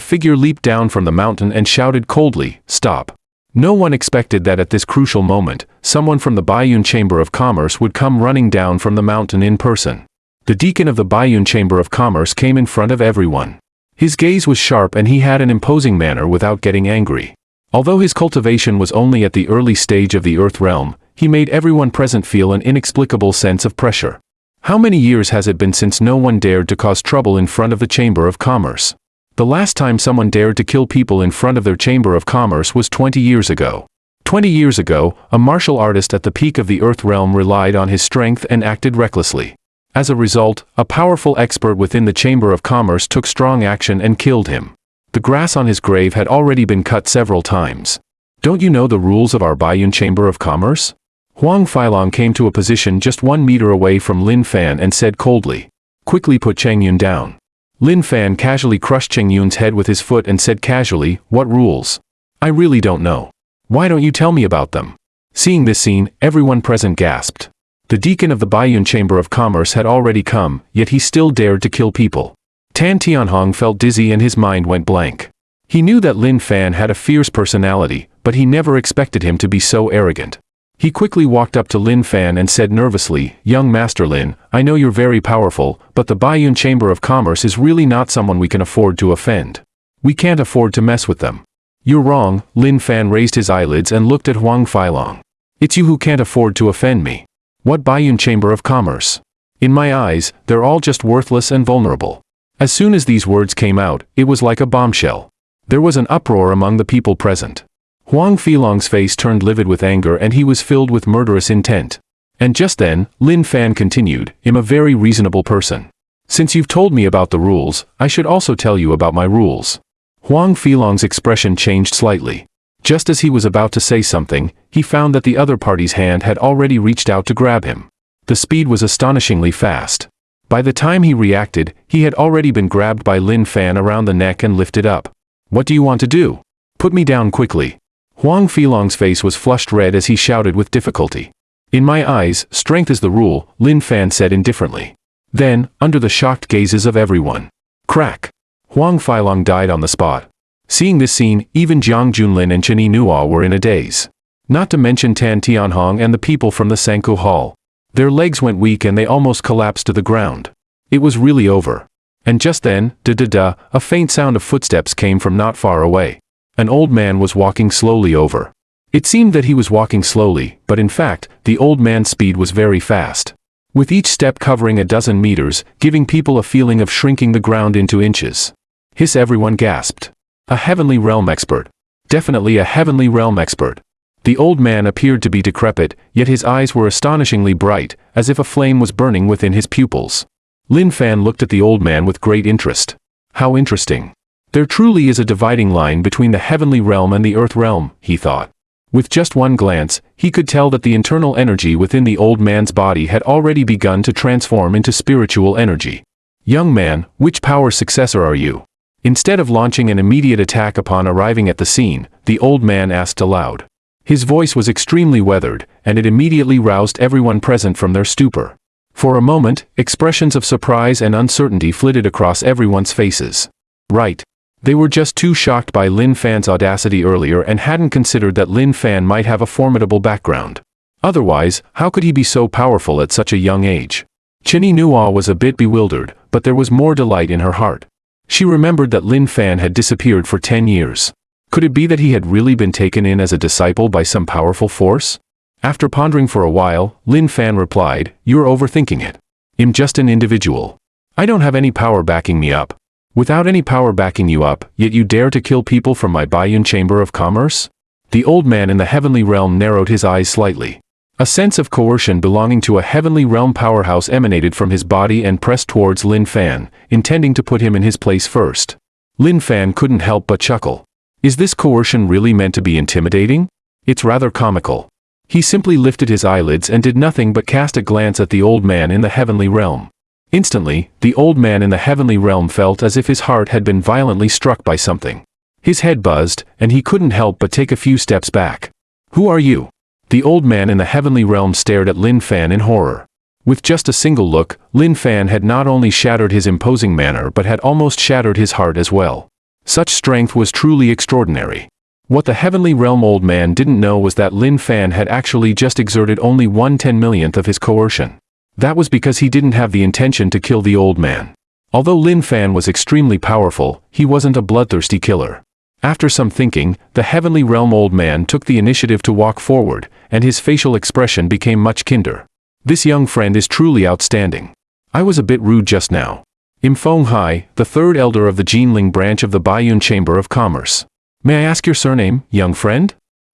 figure leaped down from the mountain and shouted coldly, Stop. No one expected that at this crucial moment, someone from the Baiyun Chamber of Commerce would come running down from the mountain in person. The deacon of the Baiyun Chamber of Commerce came in front of everyone. His gaze was sharp and he had an imposing manner without getting angry. Although his cultivation was only at the early stage of the Earth realm, he made everyone present feel an inexplicable sense of pressure. How many years has it been since no one dared to cause trouble in front of the Chamber of Commerce? The last time someone dared to kill people in front of their Chamber of Commerce was 20 years ago. 20 years ago, a martial artist at the peak of the Earth realm relied on his strength and acted recklessly. As a result, a powerful expert within the Chamber of Commerce took strong action and killed him. The grass on his grave had already been cut several times. Don't you know the rules of our Baiyun Chamber of Commerce? Huang Feilong came to a position just 1 meter away from Lin Fan and said coldly, "Quickly put Cheng Yun down." Lin Fan casually crushed Cheng Yun's head with his foot and said casually, "What rules? I really don't know. Why don't you tell me about them?" Seeing this scene, everyone present gasped. The deacon of the Baiyun Chamber of Commerce had already come, yet he still dared to kill people. Tan Tianhong felt dizzy and his mind went blank. He knew that Lin Fan had a fierce personality, but he never expected him to be so arrogant. He quickly walked up to Lin Fan and said nervously, "Young Master Lin, I know you're very powerful, but the Baiyun Chamber of Commerce is really not someone we can afford to offend. We can't afford to mess with them." "You're wrong." Lin Fan raised his eyelids and looked at Huang Feilong. "It's you who can't afford to offend me. What Baiyun Chamber of Commerce? In my eyes, they're all just worthless and vulnerable." As soon as these words came out, it was like a bombshell. There was an uproar among the people present. Huang Feilong's face turned livid with anger and he was filled with murderous intent. And just then, Lin Fan continued, "I'm a very reasonable person. Since you've told me about the rules, I should also tell you about my rules." Huang Feilong's expression changed slightly. Just as he was about to say something, he found that the other party's hand had already reached out to grab him. The speed was astonishingly fast. By the time he reacted, he had already been grabbed by Lin Fan around the neck and lifted up. "What do you want to do? Put me down quickly." Huang Feilong's face was flushed red as he shouted with difficulty. "In my eyes, strength is the rule," Lin Fan said indifferently. Then, under the shocked gazes of everyone, crack! Huang Feilong died on the spot. Seeing this scene, even Jiang Junlin and Chen Yinhua were in a daze. Not to mention Tan Tianhong and the people from the Sanku Hall. Their legs went weak and they almost collapsed to the ground. It was really over. And just then, da-da-da, a faint sound of footsteps came from not far away. An old man was walking slowly over. It seemed that he was walking slowly, but in fact, the old man's speed was very fast. With each step covering a dozen meters, giving people a feeling of shrinking the ground into inches. Hiss! Everyone gasped. A heavenly realm expert. Definitely a heavenly realm expert. The old man appeared to be decrepit, yet his eyes were astonishingly bright, as if a flame was burning within his pupils. Lin Fan looked at the old man with great interest. How interesting. There truly is a dividing line between the heavenly realm and the earth realm, he thought. With just one glance, he could tell that the internal energy within the old man's body had already begun to transform into spiritual energy. "Young man, which power's successor are you?" Instead of launching an immediate attack upon arriving at the scene, the old man asked aloud. His voice was extremely weathered, and it immediately roused everyone present from their stupor. For a moment, expressions of surprise and uncertainty flitted across everyone's faces. Right. They were just too shocked by Lin Fan's audacity earlier and hadn't considered that Lin Fan might have a formidable background. Otherwise, how could he be so powerful at such a young age? Chen Yinhua was a bit bewildered, but there was more delight in her heart. She remembered that Lin Fan had disappeared for 10 years. Could it be that he had really been taken in as a disciple by some powerful force? After pondering for a while, Lin Fan replied, "You're overthinking it. I'm just an individual. I don't have any power backing me up." "Without any power backing you up, yet you dare to kill people from my Baiyun Chamber of Commerce?" The old man in the heavenly realm narrowed his eyes slightly. A sense of coercion belonging to a heavenly realm powerhouse emanated from his body and pressed towards Lin Fan, intending to put him in his place first. Lin Fan couldn't help but chuckle. Is this coercion really meant to be intimidating? It's rather comical. He simply lifted his eyelids and did nothing but cast a glance at the old man in the heavenly realm. Instantly, the old man in the heavenly realm felt as if his heart had been violently struck by something. His head buzzed, and he couldn't help but take a few steps back. "Who are you?" The old man in the heavenly realm stared at Lin Fan in horror. With just a single look, Lin Fan had not only shattered his imposing manner but had almost shattered his heart as well. Such strength was truly extraordinary. What the heavenly realm old man didn't know was that Lin Fan had actually just exerted only 1/10,000,000th of his coercion. That was because he didn't have the intention to kill the old man. Although Lin Fan was extremely powerful, he wasn't a bloodthirsty killer. After some thinking, the heavenly realm old man took the initiative to walk forward, and his facial expression became much kinder. "This young friend is truly outstanding. I was a bit rude just now. I'm Feng Hai, the third elder of the Jinling branch of the Baiyun Chamber of Commerce. May I ask your surname, young friend?"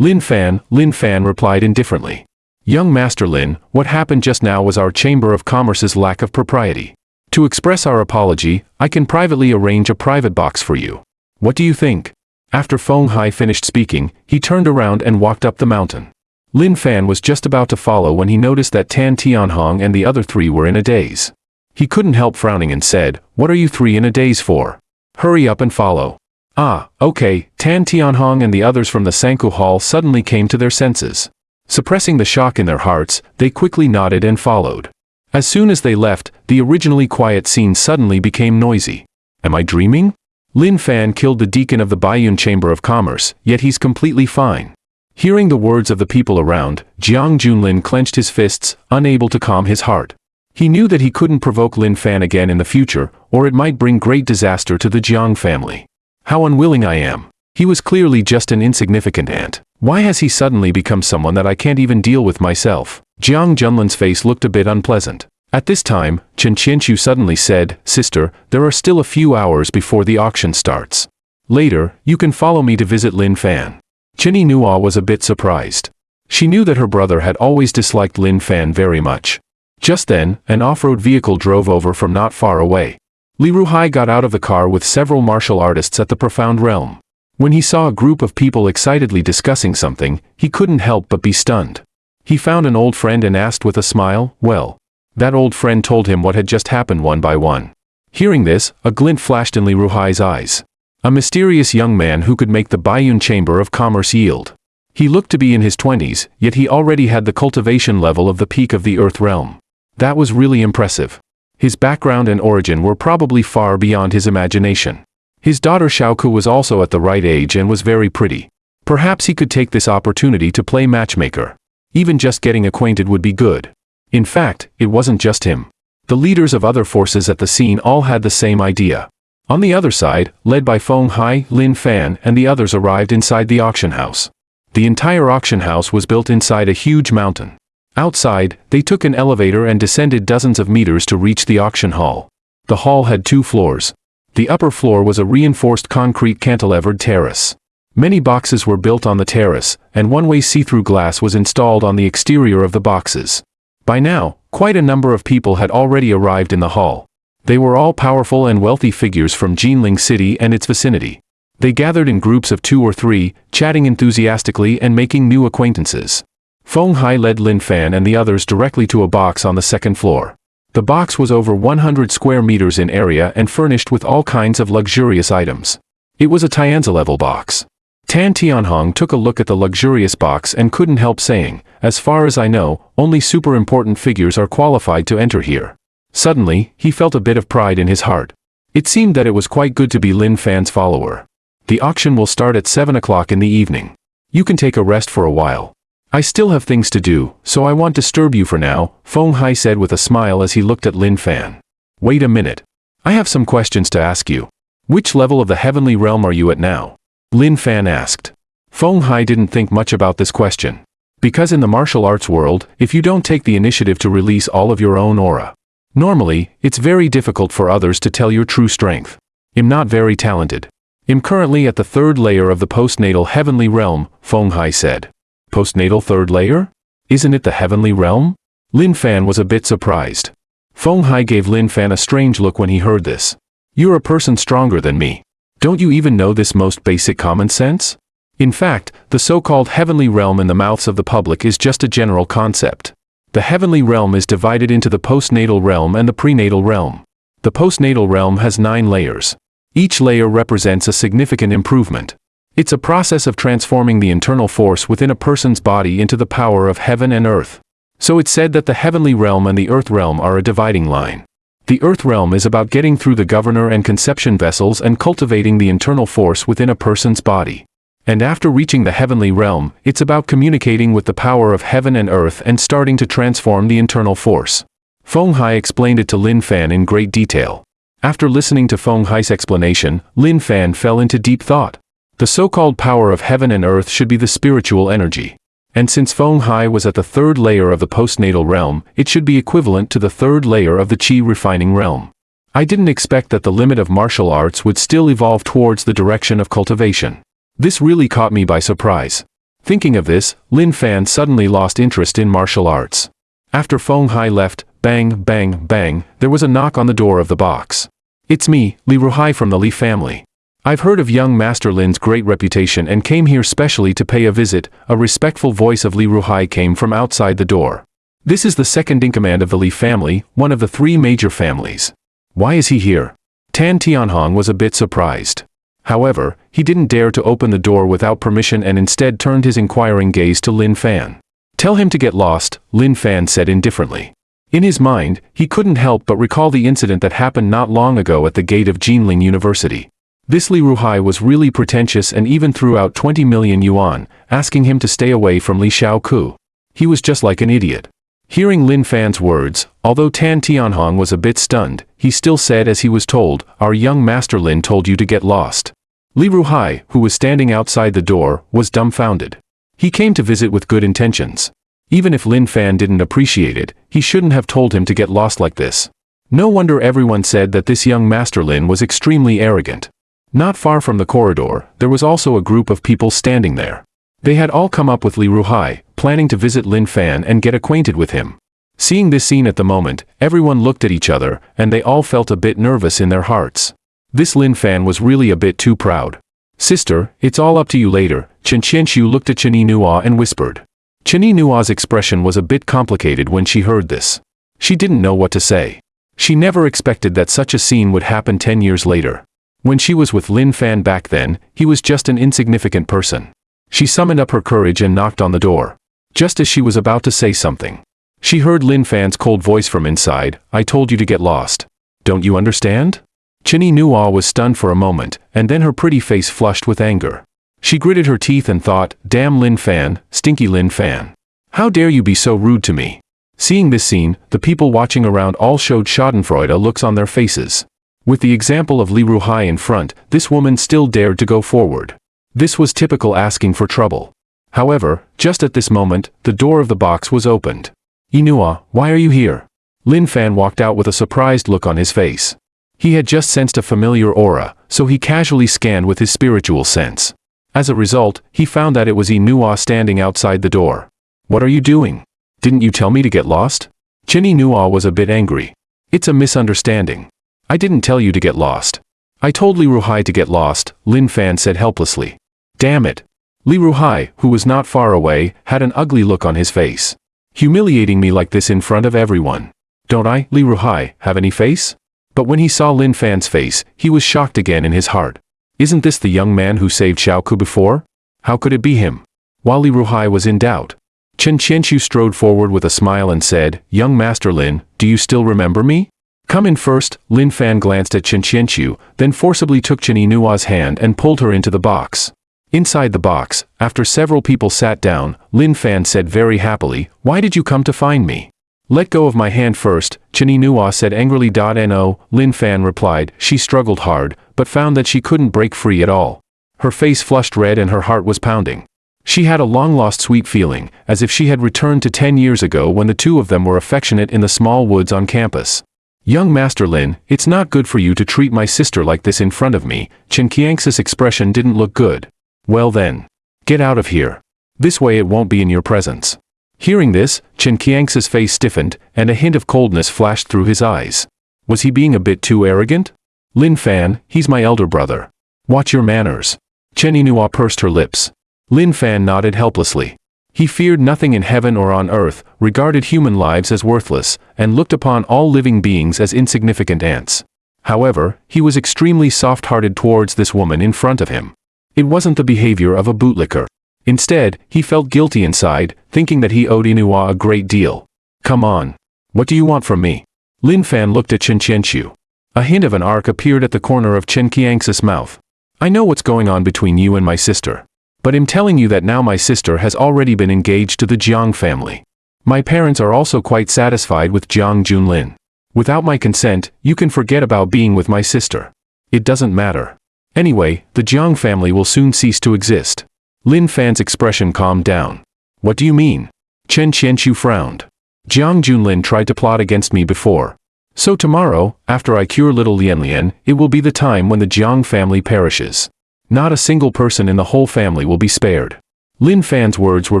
Lin Fan replied indifferently. Young Master Lin, what happened just now was our Chamber of Commerce's lack of propriety. To express our apology, I can privately arrange a private box for you. What do you think? After Feng Hai finished speaking, he turned around and walked up the mountain. Lin Fan was just about to follow when he noticed that Tan Tianhong and the other three were in a daze. He couldn't help frowning and said, "What are you three in a daze for? Hurry up and follow." Ah, okay. Tan Tianhong and the others from the Sanku Hall suddenly came to their senses. Suppressing the shock in their hearts, they quickly nodded and followed. As soon as they left, the originally quiet scene suddenly became noisy. Am I dreaming? Lin Fan killed the deacon of the Baiyun Chamber of Commerce, yet he's completely fine. Hearing the words of the people around, Jiang Junlin clenched his fists, unable to calm his heart. He knew that he couldn't provoke Lin Fan again in the future, or it might bring great disaster to the Jiang family. How unwilling I am. He was clearly just an insignificant ant. Why has he suddenly become someone that I can't even deal with myself? Jiang Junlin's face looked a bit unpleasant. At this time, Chen Qianqiu suddenly said, "Sister, there are still a few hours before the auction starts. Later, you can follow me to visit Lin Fan." Chen Yinhua was a bit surprised. She knew that her brother had always disliked Lin Fan very much. Just then, an off-road vehicle drove over from not far away. Li Ruhai got out of the car with several martial artists at the Profound Realm. When he saw a group of people excitedly discussing something, he couldn't help but be stunned. He found an old friend and asked with a smile, "Well?" That old friend told him what had just happened one by one. Hearing this, a glint flashed in Li Ruhai's eyes. A mysterious young man who could make the Baiyun Chamber of Commerce yield. He looked to be in his 20s, yet he already had the cultivation level of the peak of the Earth realm. That was really impressive. His background and origin were probably far beyond his imagination. His daughter Xiaoku was also at the right age and was very pretty. Perhaps he could take this opportunity to play matchmaker. Even just getting acquainted would be good. In fact, it wasn't just him. The leaders of other forces at the scene all had the same idea. On the other side, led by Feng Hai, Lin Fan, and the others arrived inside the auction house. The entire auction house was built inside a huge mountain. Outside, they took an elevator and descended dozens of meters to reach the auction hall. The hall had 2 floors. The upper floor was a reinforced concrete cantilevered terrace. Many boxes were built on the terrace, and one-way see-through glass was installed on the exterior of the boxes. By now, quite a number of people had already arrived in the hall. They were all powerful and wealthy figures from Jinling City and its vicinity. They gathered in groups of 2 or 3, chatting enthusiastically and making new acquaintances. Feng Hai led Lin Fan and the others directly to a box on the 2nd floor. The box was over 100 square meters in area and furnished with all kinds of luxurious items. It was a Tianzi-level box. Tan Tianhong took a look at the luxurious box and couldn't help saying, "As far as I know, only super important figures are qualified to enter here." Suddenly, he felt a bit of pride in his heart. It seemed that it was quite good to be Lin Fan's follower. The auction will start at 7 o'clock in the evening. You can take a rest for a while. I still have things to do, so I won't disturb you for now, Feng Hai said with a smile as he looked at Lin Fan. Wait a minute. I have some questions to ask you. Which level of the heavenly realm are you at now? Lin Fan asked. Feng Hai didn't think much about this question. Because in the martial arts world, if you don't take the initiative to release all of your own aura, normally, it's very difficult for others to tell your true strength. I'm not very talented. I'm currently at the 3rd layer of the postnatal heavenly realm, Feng Hai said. Postnatal 3rd layer? Isn't it the heavenly realm? Lin Fan was a bit surprised. Feng Hai gave Lin Fan a strange look when he heard this. You're a person stronger than me. Don't you even know this most basic common sense? In fact, the so-called heavenly realm in the mouths of the public is just a general concept. The heavenly realm is divided into the postnatal realm and the prenatal realm. The postnatal realm has 9 layers. Each layer represents a significant improvement. It's a process of transforming the internal force within a person's body into the power of heaven and earth. So it's said that the heavenly realm and the earth realm are a dividing line. The earth realm is about getting through the governor and conception vessels and cultivating the internal force within a person's body. And after reaching the heavenly realm, it's about communicating with the power of heaven and earth and starting to transform the internal force. Feng Hai explained it to Lin Fan in great detail. After listening to Feng Hai's explanation, Lin Fan fell into deep thought. The so-called power of heaven and earth should be the spiritual energy. And since Feng Hai was at the 3rd layer of the postnatal realm, it should be equivalent to the 3rd layer of the qi refining realm. I didn't expect that the limit of martial arts would still evolve towards the direction of cultivation. This really caught me by surprise. Thinking of this, Lin Fan suddenly lost interest in martial arts. After Feng Hai left, bang, bang, bang, there was a knock on the door of the box. It's me, Li Ruhai from the Li family. I've heard of young Master Lin's great reputation and came here specially to pay a visit. A respectful voice of Li Ruhai came from outside the door. This is the second-in-command of the Li family, one of the 3 major families. Why is he here? Tan Tianhong was a bit surprised. However, he didn't dare to open the door without permission and instead turned his inquiring gaze to Lin Fan. Tell him to get lost, Lin Fan said indifferently. In his mind, he couldn't help but recall the incident that happened not long ago at the gate of Jinling University. This Li Ruhai was really pretentious and even threw out 20 million yuan, asking him to stay away from Li Xiaoku. He was just like an idiot. Hearing Lin Fan's words, although Tan Tianhong was a bit stunned, he still said as he was told, "Our young Master Lin told you to get lost." Li Ruhai, who was standing outside the door, was dumbfounded. He came to visit with good intentions. Even if Lin Fan didn't appreciate it, he shouldn't have told him to get lost like this. No wonder everyone said that this young Master Lin was extremely arrogant. Not far from the corridor, there was also a group of people standing there. They had all come up with Li Ruhai, planning to visit Lin Fan and get acquainted with him. Seeing this scene at the moment, everyone looked at each other, and they all felt a bit nervous in their hearts. This Lin Fan was really a bit too proud. "Sister, it's all up to you later," Chen Qianxiu looked at Chen Yinhua and whispered. Chen Yinhua's expression was a bit complicated when she heard this. She didn't know what to say. She never expected that such a scene would happen 10 years later. When she was with Lin Fan back then, he was just an insignificant person. She summoned up her courage and knocked on the door. Just as she was about to say something, she heard Lin Fan's cold voice from inside, "I told you to get lost. Don't you understand?" Chen Yinhua was stunned for a moment, and then her pretty face flushed with anger. She gritted her teeth and thought, "Damn Lin Fan, stinky Lin Fan. How dare you be so rude to me?" Seeing this scene, the people watching around all showed schadenfreude looks on their faces. With the example of Li Ruhai in front, this woman still dared to go forward. This was typical asking for trouble. However, just at this moment, the door of the box was opened. "Yinhua, why are you here?" Lin Fan walked out with a surprised look on his face. He had just sensed a familiar aura, so he casually scanned with his spiritual sense. As a result, he found that it was Yinhua standing outside the door. "What are you doing? Didn't you tell me to get lost?" Chen Yinhua was a bit angry. "It's a misunderstanding. I didn't tell you to get lost. I told Li Ruhai to get lost," Lin Fan said helplessly. "Damn it." Li Ruhai, who was not far away, had an ugly look on his face. "Humiliating me like this in front of everyone. Don't I, Li Ruhai, have any face?" But when he saw Lin Fan's face, he was shocked again in his heart. Isn't this the young man who saved Xiaoku before? How could it be him? While Li Ruhai was in doubt, Chen Qianxiu strode forward with a smile and said, "Young Master Lin, do you still remember me?" "Come in first." Lin Fan glanced at Chen Qianxiu, then forcibly took Chen Yinua's hand and pulled her into the box. Inside the box, after several people sat down, Lin Fan said very happily, "Why did you come to find me?" "Let go of my hand first," Chen Yinhua said angrily. "No," Lin Fan replied. She struggled hard, but found that she couldn't break free at all. Her face flushed red and her heart was pounding. She had a long-lost sweet feeling, as if she had returned to 10 years ago when the two of them were affectionate in the small woods on campus. "Young Master Lin, it's not good for you to treat my sister like this in front of me." Chen Qiang's expression didn't look good. "Well then, get out of here. This way it won't be in your presence." Hearing this, Chen Qiang's face stiffened, and a hint of coldness flashed through his eyes. Was he being a bit too arrogant? "Lin Fan, he's my elder brother. Watch your manners." Chen Yinhua pursed her lips. Lin Fan nodded helplessly. He feared nothing in heaven or on earth, regarded human lives as worthless, and looked upon all living beings as insignificant ants. However, he was extremely soft-hearted towards this woman in front of him. It wasn't the behavior of a bootlicker. Instead, he felt guilty inside, thinking that he owed Yinhua a great deal. "Come on. What do you want from me?" Lin Fan looked at Chen Qianxiu. A hint of an arc appeared at the corner of Chen Qiang's mouth. "I know what's going on between you and my sister. But I'm telling you that now my sister has already been engaged to the Jiang family. My parents are also quite satisfied with Jiang Junlin. Without my consent, you can forget about being with my sister. It doesn't matter. Anyway, the Jiang family will soon cease to exist." Lin Fan's expression calmed down. "What do you mean?" Chen Qianxiu frowned. "Jiang Junlin tried to plot against me before. So tomorrow, after I cure little Lian, it will be the time when the Jiang family perishes. Not a single person in the whole family will be spared." Lin Fan's words were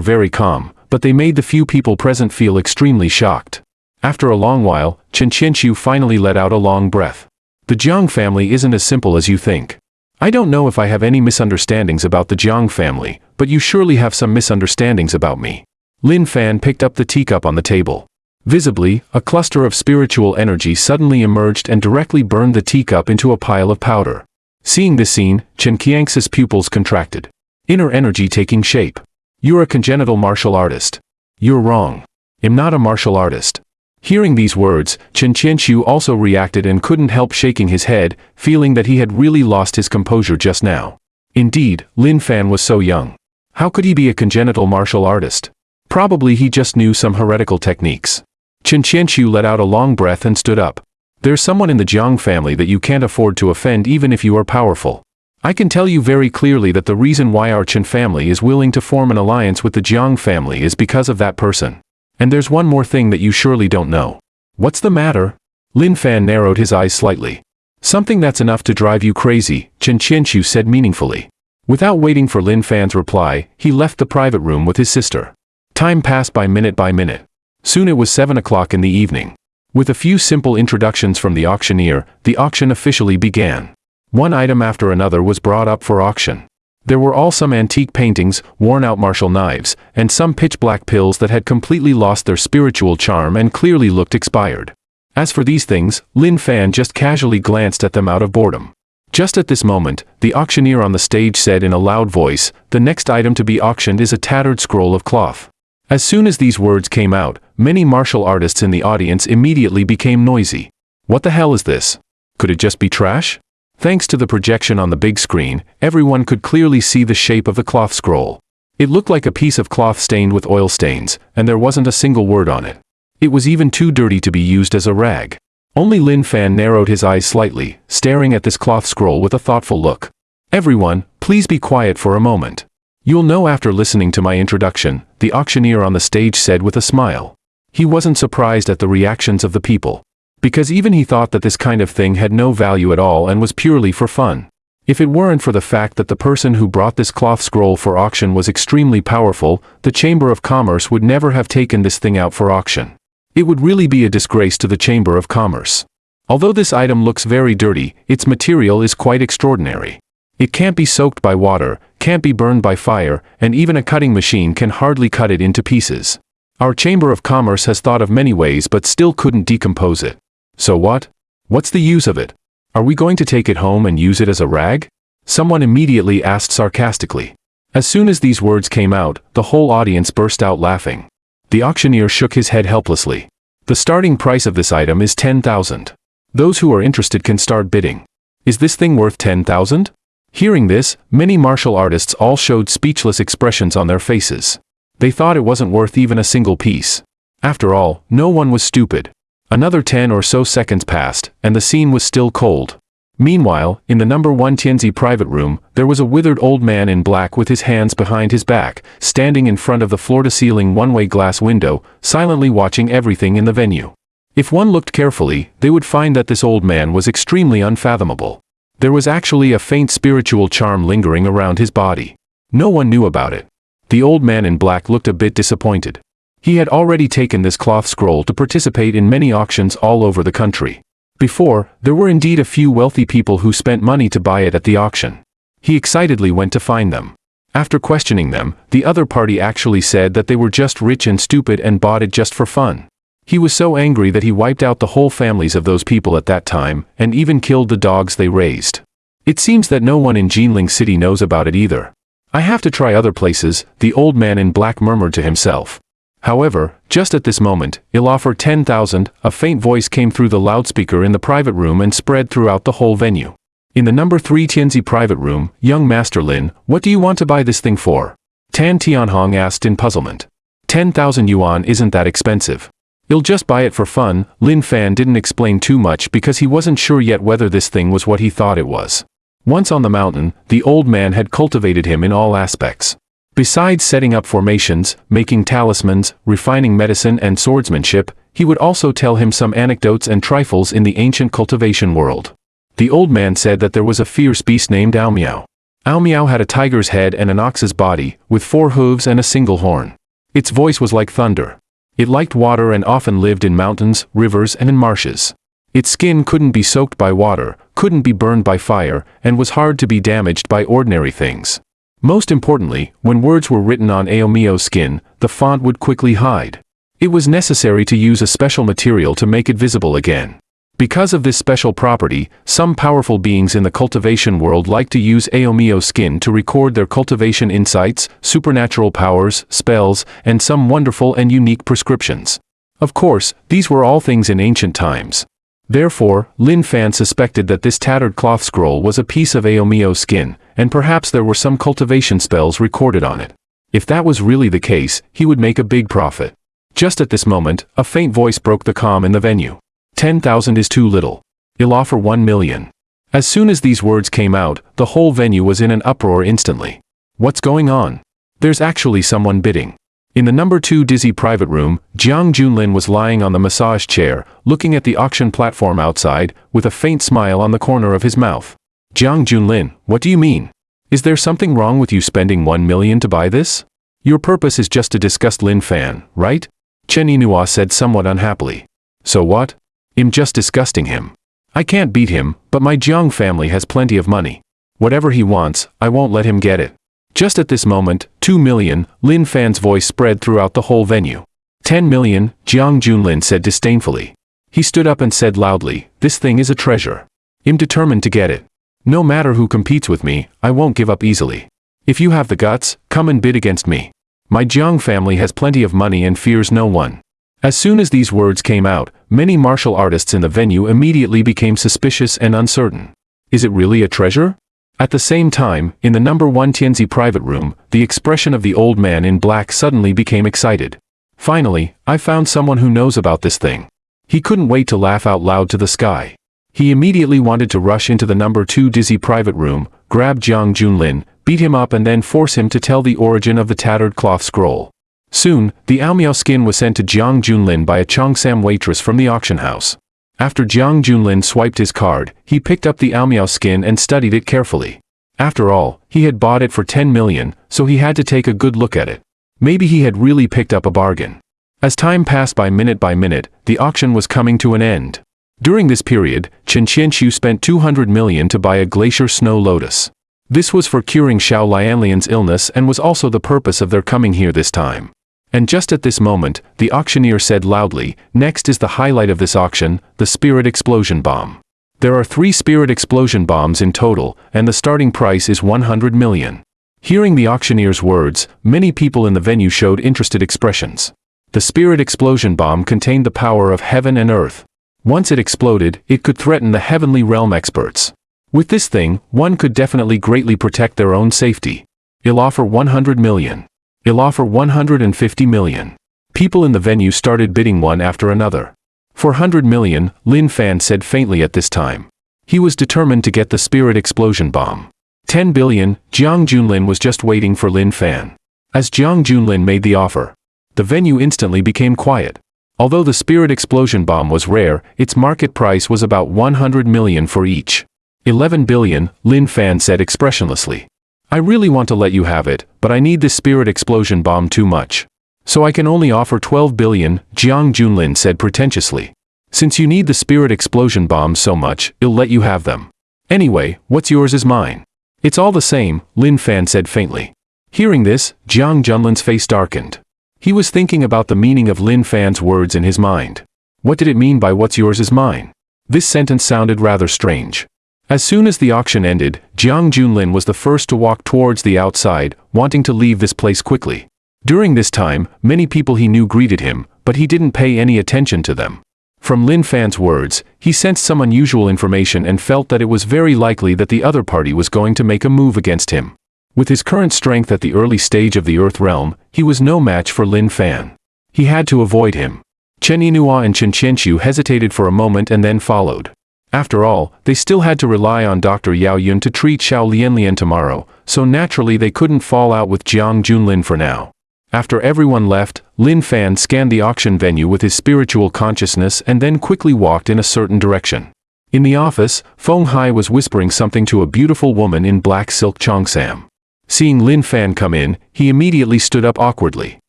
very calm, but they made the few people present feel extremely shocked. After a long while, Chen Qianqiu finally let out a long breath. The Jiang family isn't as simple as you think. I don't know if I have any misunderstandings about the Jiang family, but you surely have some misunderstandings about me. Lin Fan picked up the teacup on the table. Visibly, a cluster of spiritual energy suddenly emerged and directly burned the teacup into a pile of powder. Seeing this scene, Chen Qianxi's pupils contracted. Inner energy taking shape. You're a congenital martial artist. You're wrong. I'm not a martial artist. Hearing these words, Chen Qianqiu also reacted and couldn't help shaking his head, feeling that he had really lost his composure just now. Indeed, Lin Fan was so young. How could he be a congenital martial artist? Probably he just knew some heretical techniques. Chen Qianqiu let out a long breath and stood up. There's someone in the Jiang family that you can't afford to offend even if you are powerful. I can tell you very clearly that the reason why our Chen family is willing to form an alliance with the Jiang family is because of that person. And there's one more thing that you surely don't know. What's the matter? Lin Fan narrowed his eyes slightly. Something that's enough to drive you crazy, Chen Qianqiu said meaningfully. Without waiting for Lin Fan's reply, he left the private room with his sister. Time passed by minute by minute. Soon it was 7 o'clock in the evening. With a few simple introductions from the auctioneer, the auction officially began. One item after another was brought up for auction. There were all some antique paintings, worn-out martial knives, and some pitch-black pills that had completely lost their spiritual charm and clearly looked expired. As for these things, Lin Fan just casually glanced at them out of boredom. Just at this moment, the auctioneer on the stage said in a loud voice, "The next item to be auctioned is a tattered scroll of cloth." As soon as these words came out, many martial artists in the audience immediately became noisy. What the hell is this? Could it just be trash? Thanks to the projection on the big screen, everyone could clearly see the shape of the cloth scroll. It looked like a piece of cloth stained with oil stains, and there wasn't a single word on it. It was even too dirty to be used as a rag. Only Lin Fan narrowed his eyes slightly, staring at this cloth scroll with a thoughtful look. Everyone, please be quiet for a moment. You'll know after listening to my introduction, the auctioneer on the stage said with a smile. He wasn't surprised at the reactions of the people. Because even he thought that this kind of thing had no value at all and was purely for fun. If it weren't for the fact that the person who brought this cloth scroll for auction was extremely powerful, the Chamber of Commerce would never have taken this thing out for auction. It would really be a disgrace to the Chamber of Commerce. Although this item looks very dirty, its material is quite extraordinary. It can't be soaked by water, can't be burned by fire, and even a cutting machine can hardly cut it into pieces. Our Chamber of Commerce has thought of many ways but still couldn't decompose it. So what? What's the use of it? Are we going to take it home and use it as a rag? Someone immediately asked sarcastically. As soon as these words came out, the whole audience burst out laughing. The auctioneer shook his head helplessly. The starting price of this item is 10,000. Those who are interested can start bidding. Is this thing worth 10,000? Hearing this, many martial artists all showed speechless expressions on their faces. They thought it wasn't worth even a single piece. After all, no one was stupid. Another 10 or so seconds passed, and the scene was still cold. Meanwhile, in the number 1 Tianzi private room, there was a withered old man in black with his hands behind his back, standing in front of the floor-to-ceiling one-way glass window, silently watching everything in the venue. If one looked carefully, they would find that this old man was extremely unfathomable. There was actually a faint spiritual charm lingering around his body. No one knew about it. The old man in black looked a bit disappointed. He had already taken this cloth scroll to participate in many auctions all over the country. Before, there were indeed a few wealthy people who spent money to buy it at the auction. He excitedly went to find them. After questioning them, the other party actually said that they were just rich and stupid and bought it just for fun. He was so angry that he wiped out the whole families of those people at that time, and even killed the dogs they raised. It seems that no one in Jinling City knows about it either. I have to try other places, the old man in black murmured to himself. However, just at this moment, I'll offer 10,000, a faint voice came through the loudspeaker in the private room and spread throughout the whole venue. In the number 3 Tianzi private room, young Master Lin, what do you want to buy this thing for? Tan Tianhong asked in puzzlement. 10,000 yuan isn't that expensive. I'll just buy it for fun. Lin Fan didn't explain too much because he wasn't sure yet whether this thing was what he thought it was. Once on the mountain, the old man had cultivated him in all aspects. Besides setting up formations, making talismans, refining medicine and swordsmanship, he would also tell him some anecdotes and trifles in the ancient cultivation world. The old man said that there was a fierce beast named Ao Miao. Ao Miao had a tiger's head and an ox's body, with 4 hooves and a single horn. Its voice was like thunder. It liked water and often lived in mountains, rivers, and in marshes. Its skin couldn't be soaked by water, couldn't be burned by fire, and was hard to be damaged by ordinary things. Most importantly, when words were written on Ao Miao's skin, the font would quickly hide. It was necessary to use a special material to make it visible again. Because of this special property, some powerful beings in the cultivation world like to use Ao Miao's skin to record their cultivation insights, supernatural powers, spells, and some wonderful and unique prescriptions. Of course, these were all things in ancient times. Therefore, Lin Fan suspected that this tattered cloth scroll was a piece of Ao Miao's skin, and perhaps there were some cultivation spells recorded on it. If that was really the case, he would make a big profit. Just at this moment, a faint voice broke the calm in the venue. 10,000 is too little. I'll offer 1 million. As soon as these words came out, the whole venue was in an uproar instantly. What's going on? There's actually someone bidding. In the number 2 dizzy private room, Jiang Junlin was lying on the massage chair, looking at the auction platform outside, with a faint smile on the corner of his mouth. Jiang Junlin, what do you mean? Is there something wrong with you spending 1 million to buy this? Your purpose is just to disgust Lin Fan, right? Chen Yinhua said somewhat unhappily. So what? I'm just disgusting him. I can't beat him, but my Jiang family has plenty of money. Whatever he wants, I won't let him get it. Just at this moment, 2 million, Lin Fan's voice spread throughout the whole venue. 10 million, Jiang Junlin said disdainfully. He stood up and said loudly, this thing is a treasure. I'm determined to get it. No matter who competes with me, I won't give up easily. If you have the guts, come and bid against me. My Jiang family has plenty of money and fears no one. As soon as these words came out, many martial artists in the venue immediately became suspicious and uncertain. Is it really a treasure? At the same time, in the number 1 Tianzi private room, the expression of the old man in black suddenly became excited. Finally, I found someone who knows about this thing. He couldn't wait to laugh out loud to the sky. He immediately wanted to rush into the number 2 dizzy private room, grab Jiang Junlin, beat him up and then force him to tell the origin of the tattered cloth scroll. Soon, the Ao Miao skin was sent to Jiang Junlin by a Cheongsam waitress from the auction house. After Jiang Junlin swiped his card, he picked up the Ao Miao skin and studied it carefully. After all, he had bought it for 10 million, so he had to take a good look at it. Maybe he had really picked up a bargain. As time passed by minute, the auction was coming to an end. During this period, Chen Qianqiu spent 200 million to buy a glacier snow lotus. This was for curing Xiao Lianlian's illness and was also the purpose of their coming here this time. And just at this moment, the auctioneer said loudly, next is the highlight of this auction, the spirit explosion bomb. There are 3 spirit explosion bombs in total, and the starting price is 100 million. Hearing the auctioneer's words, many people in the venue showed interested expressions. The spirit explosion bomb contained the power of heaven and earth. Once it exploded, it could threaten the heavenly realm experts. With this thing, one could definitely greatly protect their own safety. I'll offer 100 million. I'll offer 150 million. People in the venue started bidding one after another. 400 million, Lin Fan said faintly at this time. He was determined to get the spirit explosion bomb. 10 billion, Jiang Junlin was just waiting for Lin Fan. As Jiang Junlin made the offer, the venue instantly became quiet. Although the spirit explosion bomb was rare, its market price was about 100 million for each. 11 billion, Lin Fan said expressionlessly. I really want to let you have it, but I need this spirit explosion bomb too much. So I can only offer 12 billion, Jiang Junlin said pretentiously. Since you need the spirit explosion bombs so much, I'll let you have them. Anyway, what's yours is mine. It's all the same, Lin Fan said faintly. Hearing this, Jiang Junlin's face darkened. He was thinking about the meaning of Lin Fan's words in his mind. What did it mean by what's yours is mine? This sentence sounded rather strange. As soon as the auction ended, Jiang Junlin was the first to walk towards the outside, wanting to leave this place quickly. During this time, many people he knew greeted him, but he didn't pay any attention to them. From Lin Fan's words, he sensed some unusual information and felt that it was very likely that the other party was going to make a move against him. With his current strength at the early stage of the Earth realm, he was no match for Lin Fan. He had to avoid him. Chen Yinhua and Chen Qianqiu hesitated for a moment and then followed. After all, they still had to rely on Dr. Yao Yun to treat Xiao Lianlian tomorrow, so naturally they couldn't fall out with Jiang Junlin for now. After everyone left, Lin Fan scanned the auction venue with his spiritual consciousness and then quickly walked in a certain direction. In the office, Feng Hai was whispering something to a beautiful woman in black silk cheongsam. Seeing Lin Fan come in, he immediately stood up awkwardly.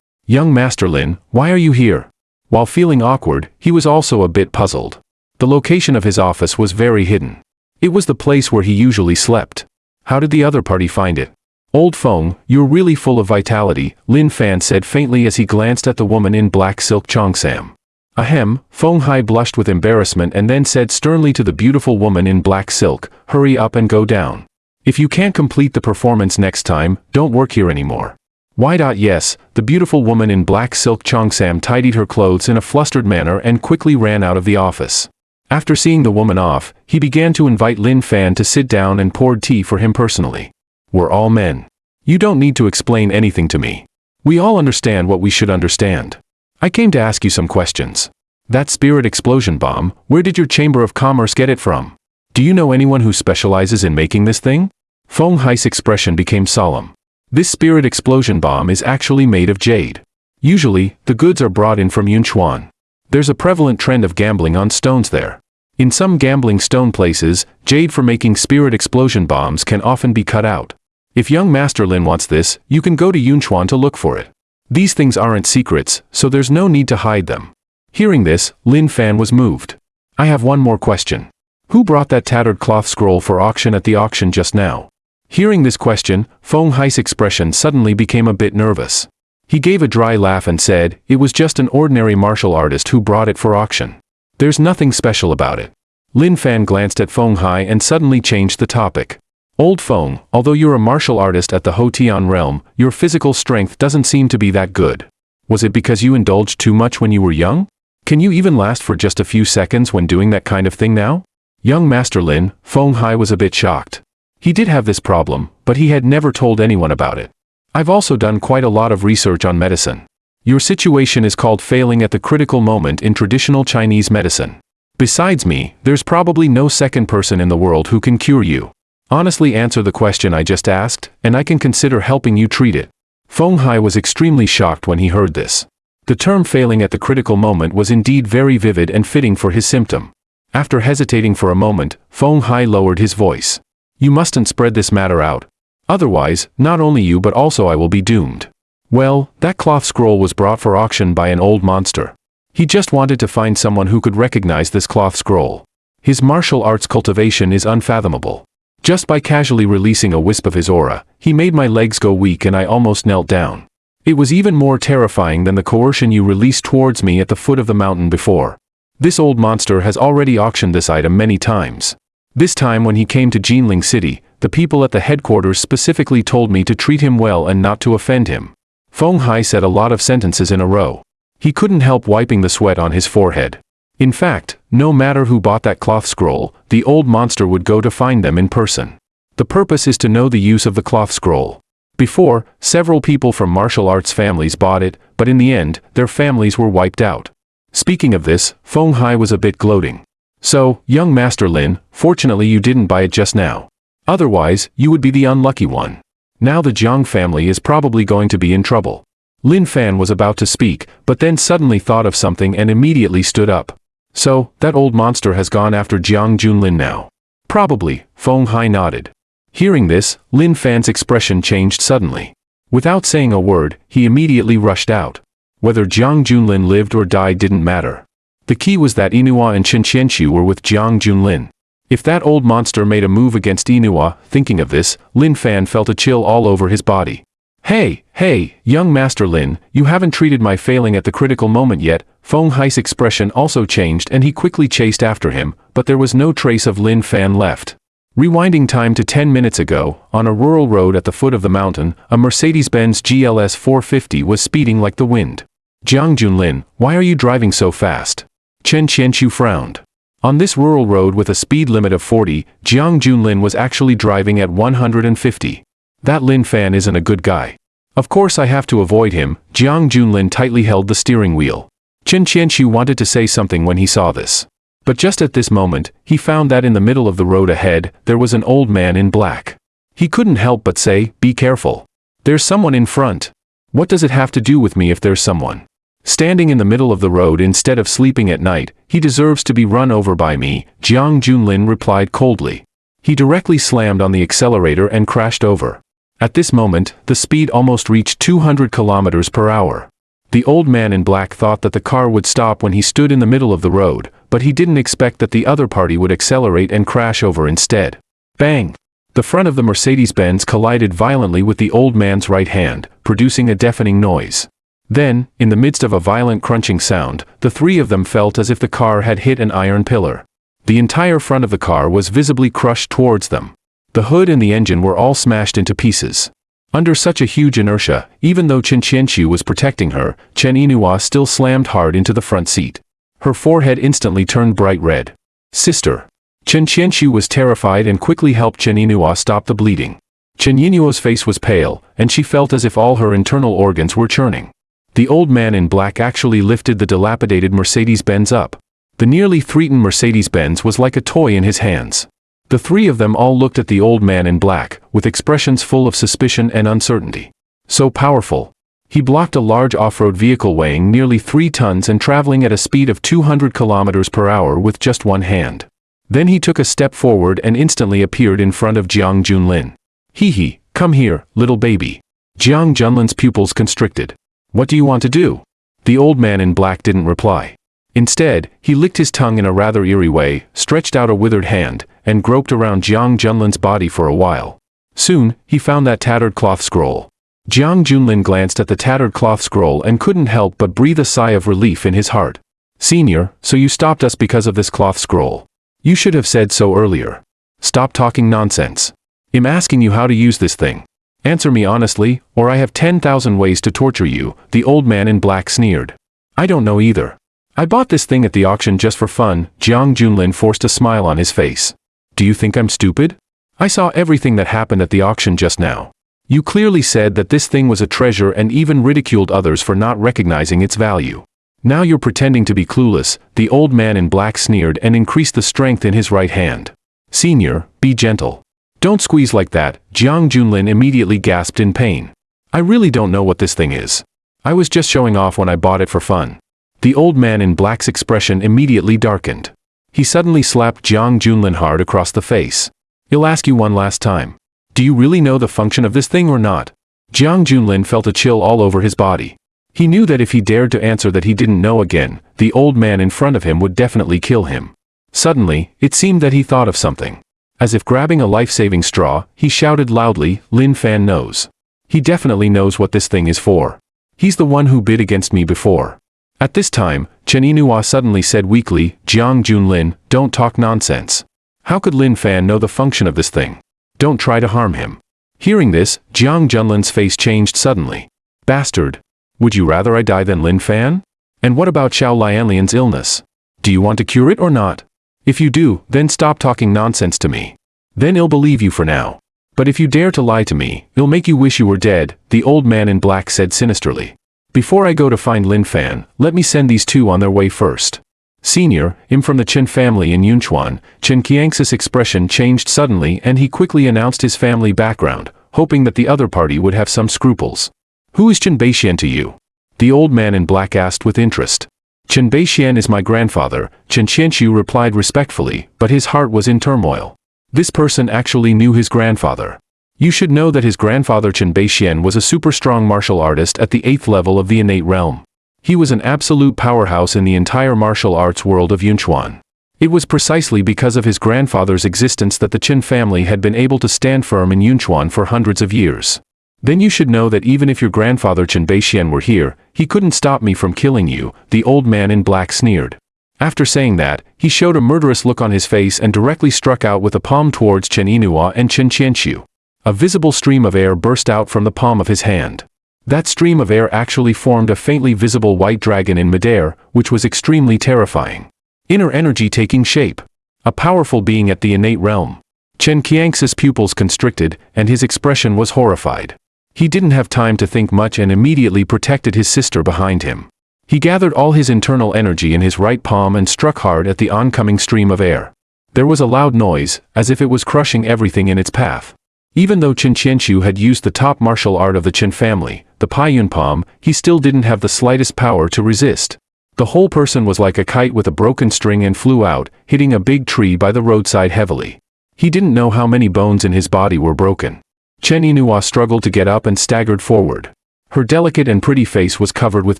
"Young Master Lin, why are you here?" While feeling awkward, he was also a bit puzzled. The location of his office was very hidden. It was the place where he usually slept. How did the other party find it? "Old Feng, you're really full of vitality," Lin Fan said faintly as he glanced at the woman in black silk cheongsam. Ahem, Feng Hai blushed with embarrassment and then said sternly to the beautiful woman in black silk, "Hurry up and go down. If you can't complete the performance next time, don't work here anymore." Yes, the beautiful woman in black silk cheongsam tidied her clothes in a flustered manner and quickly ran out of the office. After seeing the woman off, he began to invite Lin Fan to sit down and poured tea for him personally. "We're all men. You don't need to explain anything to me. We all understand what we should understand. I came to ask you some questions. That spirit explosion bomb, where did your Chamber of Commerce get it from? Do you know anyone who specializes in making this thing?" Feng Hai's expression became solemn. This spirit explosion bomb is actually made of jade. Usually, the goods are brought in from Yunchuan. There's a prevalent trend of gambling on stones there. In some gambling stone places, jade for making spirit explosion bombs can often be cut out. If young Master Lin wants this, you can go to Yunchuan to look for it. These things aren't secrets, so there's no need to hide them. Hearing this, Lin Fan was moved. "I have one more question. Who brought that tattered cloth scroll for auction at the auction just now?" Hearing this question, Feng Hai's expression suddenly became a bit nervous. He gave a dry laugh and said, "It was just an ordinary martial artist who brought it for auction. There's nothing special about it." Lin Fan glanced at Feng Hai and suddenly changed the topic. "Old Feng, although you're a martial artist at the Hotian realm, your physical strength doesn't seem to be that good. Was it because you indulged too much when you were young? Can you even last for just a few seconds when doing that kind of thing now?" Young Master Lin, Feng Hai was a bit shocked. He did have this problem, but he had never told anyone about it. "I've also done quite a lot of research on medicine. Your situation is called failing at the critical moment in traditional Chinese medicine. Besides me, there's probably no second person in the world who can cure you. Honestly answer the question I just asked, and I can consider helping you treat it." Feng Hai was extremely shocked when he heard this. The term failing at the critical moment was indeed very vivid and fitting for his symptom. After hesitating for a moment, Feng Hai lowered his voice. "You mustn't spread this matter out. Otherwise, not only you but also I will be doomed." Well, that cloth scroll was brought for auction by an old monster. He just wanted to find someone who could recognize this cloth scroll. His martial arts cultivation is unfathomable. Just by casually releasing a wisp of his aura, he made my legs go weak and I almost knelt down. It was even more terrifying than the coercion you released towards me at the foot of the mountain before. This old monster has already auctioned this item many times. This time when he came to Jinling City, the people at the headquarters specifically told me to treat him well and not to offend him. Feng Hai said a lot of sentences in a row. He couldn't help wiping the sweat on his forehead. In fact, no matter who bought that cloth scroll, the old monster would go to find them in person. The purpose is to know the use of the cloth scroll. Before, several people from martial arts families bought it, but in the end, their families were wiped out. Speaking of this, Feng Hai was a bit gloating. "So, young Master Lin, fortunately you didn't buy it just now. Otherwise, you would be the unlucky one. Now the Jiang family is probably going to be in trouble." Lin Fan was about to speak, but then suddenly thought of something and immediately stood up. "So, that old monster has gone after Jiang Junlin now?" "Probably," Feng Hai nodded. Hearing this, Lin Fan's expression changed suddenly. Without saying a word, he immediately rushed out. Whether Jiang Junlin lived or died didn't matter. The key was that Inua and Chen Qianqiu were with Jiang Junlin. If that old monster made a move against Inua, thinking of this, Lin Fan felt a chill all over his body. Hey, young Master Lin, you haven't treated my failing at the critical moment yet." Feng Hai's expression also changed and he quickly chased after him, but there was no trace of Lin Fan left. Rewinding time to 10 minutes ago, on a rural road at the foot of the mountain, a Mercedes-Benz GLS 450 was speeding like the wind. "Jiang Junlin, why are you driving so fast?" Chen Qianqiu frowned. On this rural road with a speed limit of 40, Jiang Junlin was actually driving at 150. That Lin Fan isn't a good guy. Of course I have to avoid him. Jiang Junlin tightly held the steering wheel. Chen Qianqiu wanted to say something when he saw this. But just at this moment, he found that in the middle of the road ahead, there was an old man in black. He couldn't help but say, "Be careful. There's someone in front." "What does it have to do with me if there's someone?" Standing in the middle of the road instead of sleeping at night, he deserves to be run over by me, Jiang Junlin replied coldly. He directly slammed on the accelerator and crashed over. At this moment, the speed almost reached 200 kilometers per hour. The old man in black thought that the car would stop when he stood in the middle of the road, but he didn't expect that the other party would accelerate and crash over instead. Bang! The front of the Mercedes-Benz collided violently with the old man's right hand, producing a deafening noise. Then, in the midst of a violent crunching sound, the three of them felt as if the car had hit an iron pillar. The entire front of the car was visibly crushed towards them. The hood and the engine were all smashed into pieces. Under such a huge inertia, even though Chen Qianqiu was protecting her, Chen Yinhua still slammed hard into the front seat. Her forehead instantly turned bright red. Sister. Chen Qianqiu was terrified and quickly helped Chen Yinhua stop the bleeding. Chen Yinhua's face was pale, and she felt as if all her internal organs were churning. The old man in black actually lifted the dilapidated Mercedes-Benz up. The nearly threatened Mercedes-Benz was like a toy in his hands. The three of them all looked at the old man in black, with expressions full of suspicion and uncertainty. So powerful. He blocked a large off-road vehicle weighing nearly 3 tons and traveling at a speed of 200 kilometers per hour with just one hand. Then he took a step forward and instantly appeared in front of Jiang Junlin. Hee, come here, little baby. Jiang Junlin's pupils constricted. What do you want to do? The old man in black didn't reply. Instead, he licked his tongue in a rather eerie way, stretched out a withered hand, and groped around Jiang Junlin's body for a while. Soon, he found that tattered cloth scroll. Jiang Junlin glanced at the tattered cloth scroll and couldn't help but breathe a sigh of relief in his heart. Senior, so you stopped us because of this cloth scroll. You should have said so earlier. Stop talking nonsense. I'm asking you how to use this thing. Answer me honestly, or I have 10,000 ways to torture you, the old man in black sneered. I don't know either. I bought this thing at the auction just for fun, Jiang Junlin forced a smile on his face. Do you think I'm stupid? I saw everything that happened at the auction just now. You clearly said that this thing was a treasure and even ridiculed others for not recognizing its value. Now you're pretending to be clueless, the old man in black sneered and increased the strength in his right hand. Senior, be gentle. Don't squeeze like that, Jiang Junlin immediately gasped in pain. I really don't know what this thing is. I was just showing off when I bought it for fun. The old man in black's expression immediately darkened. He suddenly slapped Jiang Junlin hard across the face. I'll ask you one last time. Do you really know the function of this thing or not? Jiang Junlin felt a chill all over his body. He knew that if he dared to answer that he didn't know again, the old man in front of him would definitely kill him. Suddenly, it seemed that he thought of something. As if grabbing a life-saving straw, he shouted loudly, Lin Fan knows. He definitely knows what this thing is for. He's the one who bid against me before. At this time, Chen Yinhua suddenly said weakly, Jiang Junlin, don't talk nonsense. How could Lin Fan know the function of this thing? Don't try to harm him. Hearing this, Jiang Junlin's face changed suddenly. Bastard. Would you rather I die than Lin Fan? And what about Xiao Lianlian's illness? Do you want to cure it or not? If you do, then stop talking nonsense to me. Then I'll believe you for now. But if you dare to lie to me, it'll make you wish you were dead, the old man in black said sinisterly. Before I go to find Lin Fan, let me send these two on their way first. Senior, I'm from the Chen family in Yunchuan. Chen Qiangxi's expression changed suddenly and he quickly announced his family background, hoping that the other party would have some scruples. Who is Chen Beixian to you? The old man in black asked with interest. Chen Beixian is my grandfather, Chen Qianqiu replied respectfully, but his heart was in turmoil. This person actually knew his grandfather. You should know that his grandfather Chen Beixian was a super strong martial artist at the 8th level of the innate realm. He was an absolute powerhouse in the entire martial arts world of Yunchuan. It was precisely because of his grandfather's existence that the Chen family had been able to stand firm in Yunchuan for hundreds of years. Then you should know that even if your grandfather Chen Beixian were here, he couldn't stop me from killing you, the old man in black sneered. After saying that, he showed a murderous look on his face and directly struck out with a palm towards Chen Yinhua and Chen Qianqiu. A visible stream of air burst out from the palm of his hand. That stream of air actually formed a faintly visible white dragon in midair, which was extremely terrifying. Inner energy taking shape. A powerful being at the innate realm. Chen Qiangxi's pupils constricted, and his expression was horrified. He didn't have time to think much and immediately protected his sister behind him. He gathered all his internal energy in his right palm and struck hard at the oncoming stream of air. There was a loud noise, as if it was crushing everything in its path. Even though Chen Qianqiu had used the top martial art of the Chen family, the Paiyun palm, he still didn't have the slightest power to resist. The whole person was like a kite with a broken string and flew out, hitting a big tree by the roadside heavily. He didn't know how many bones in his body were broken. Chen Yinhua struggled to get up and staggered forward. Her delicate and pretty face was covered with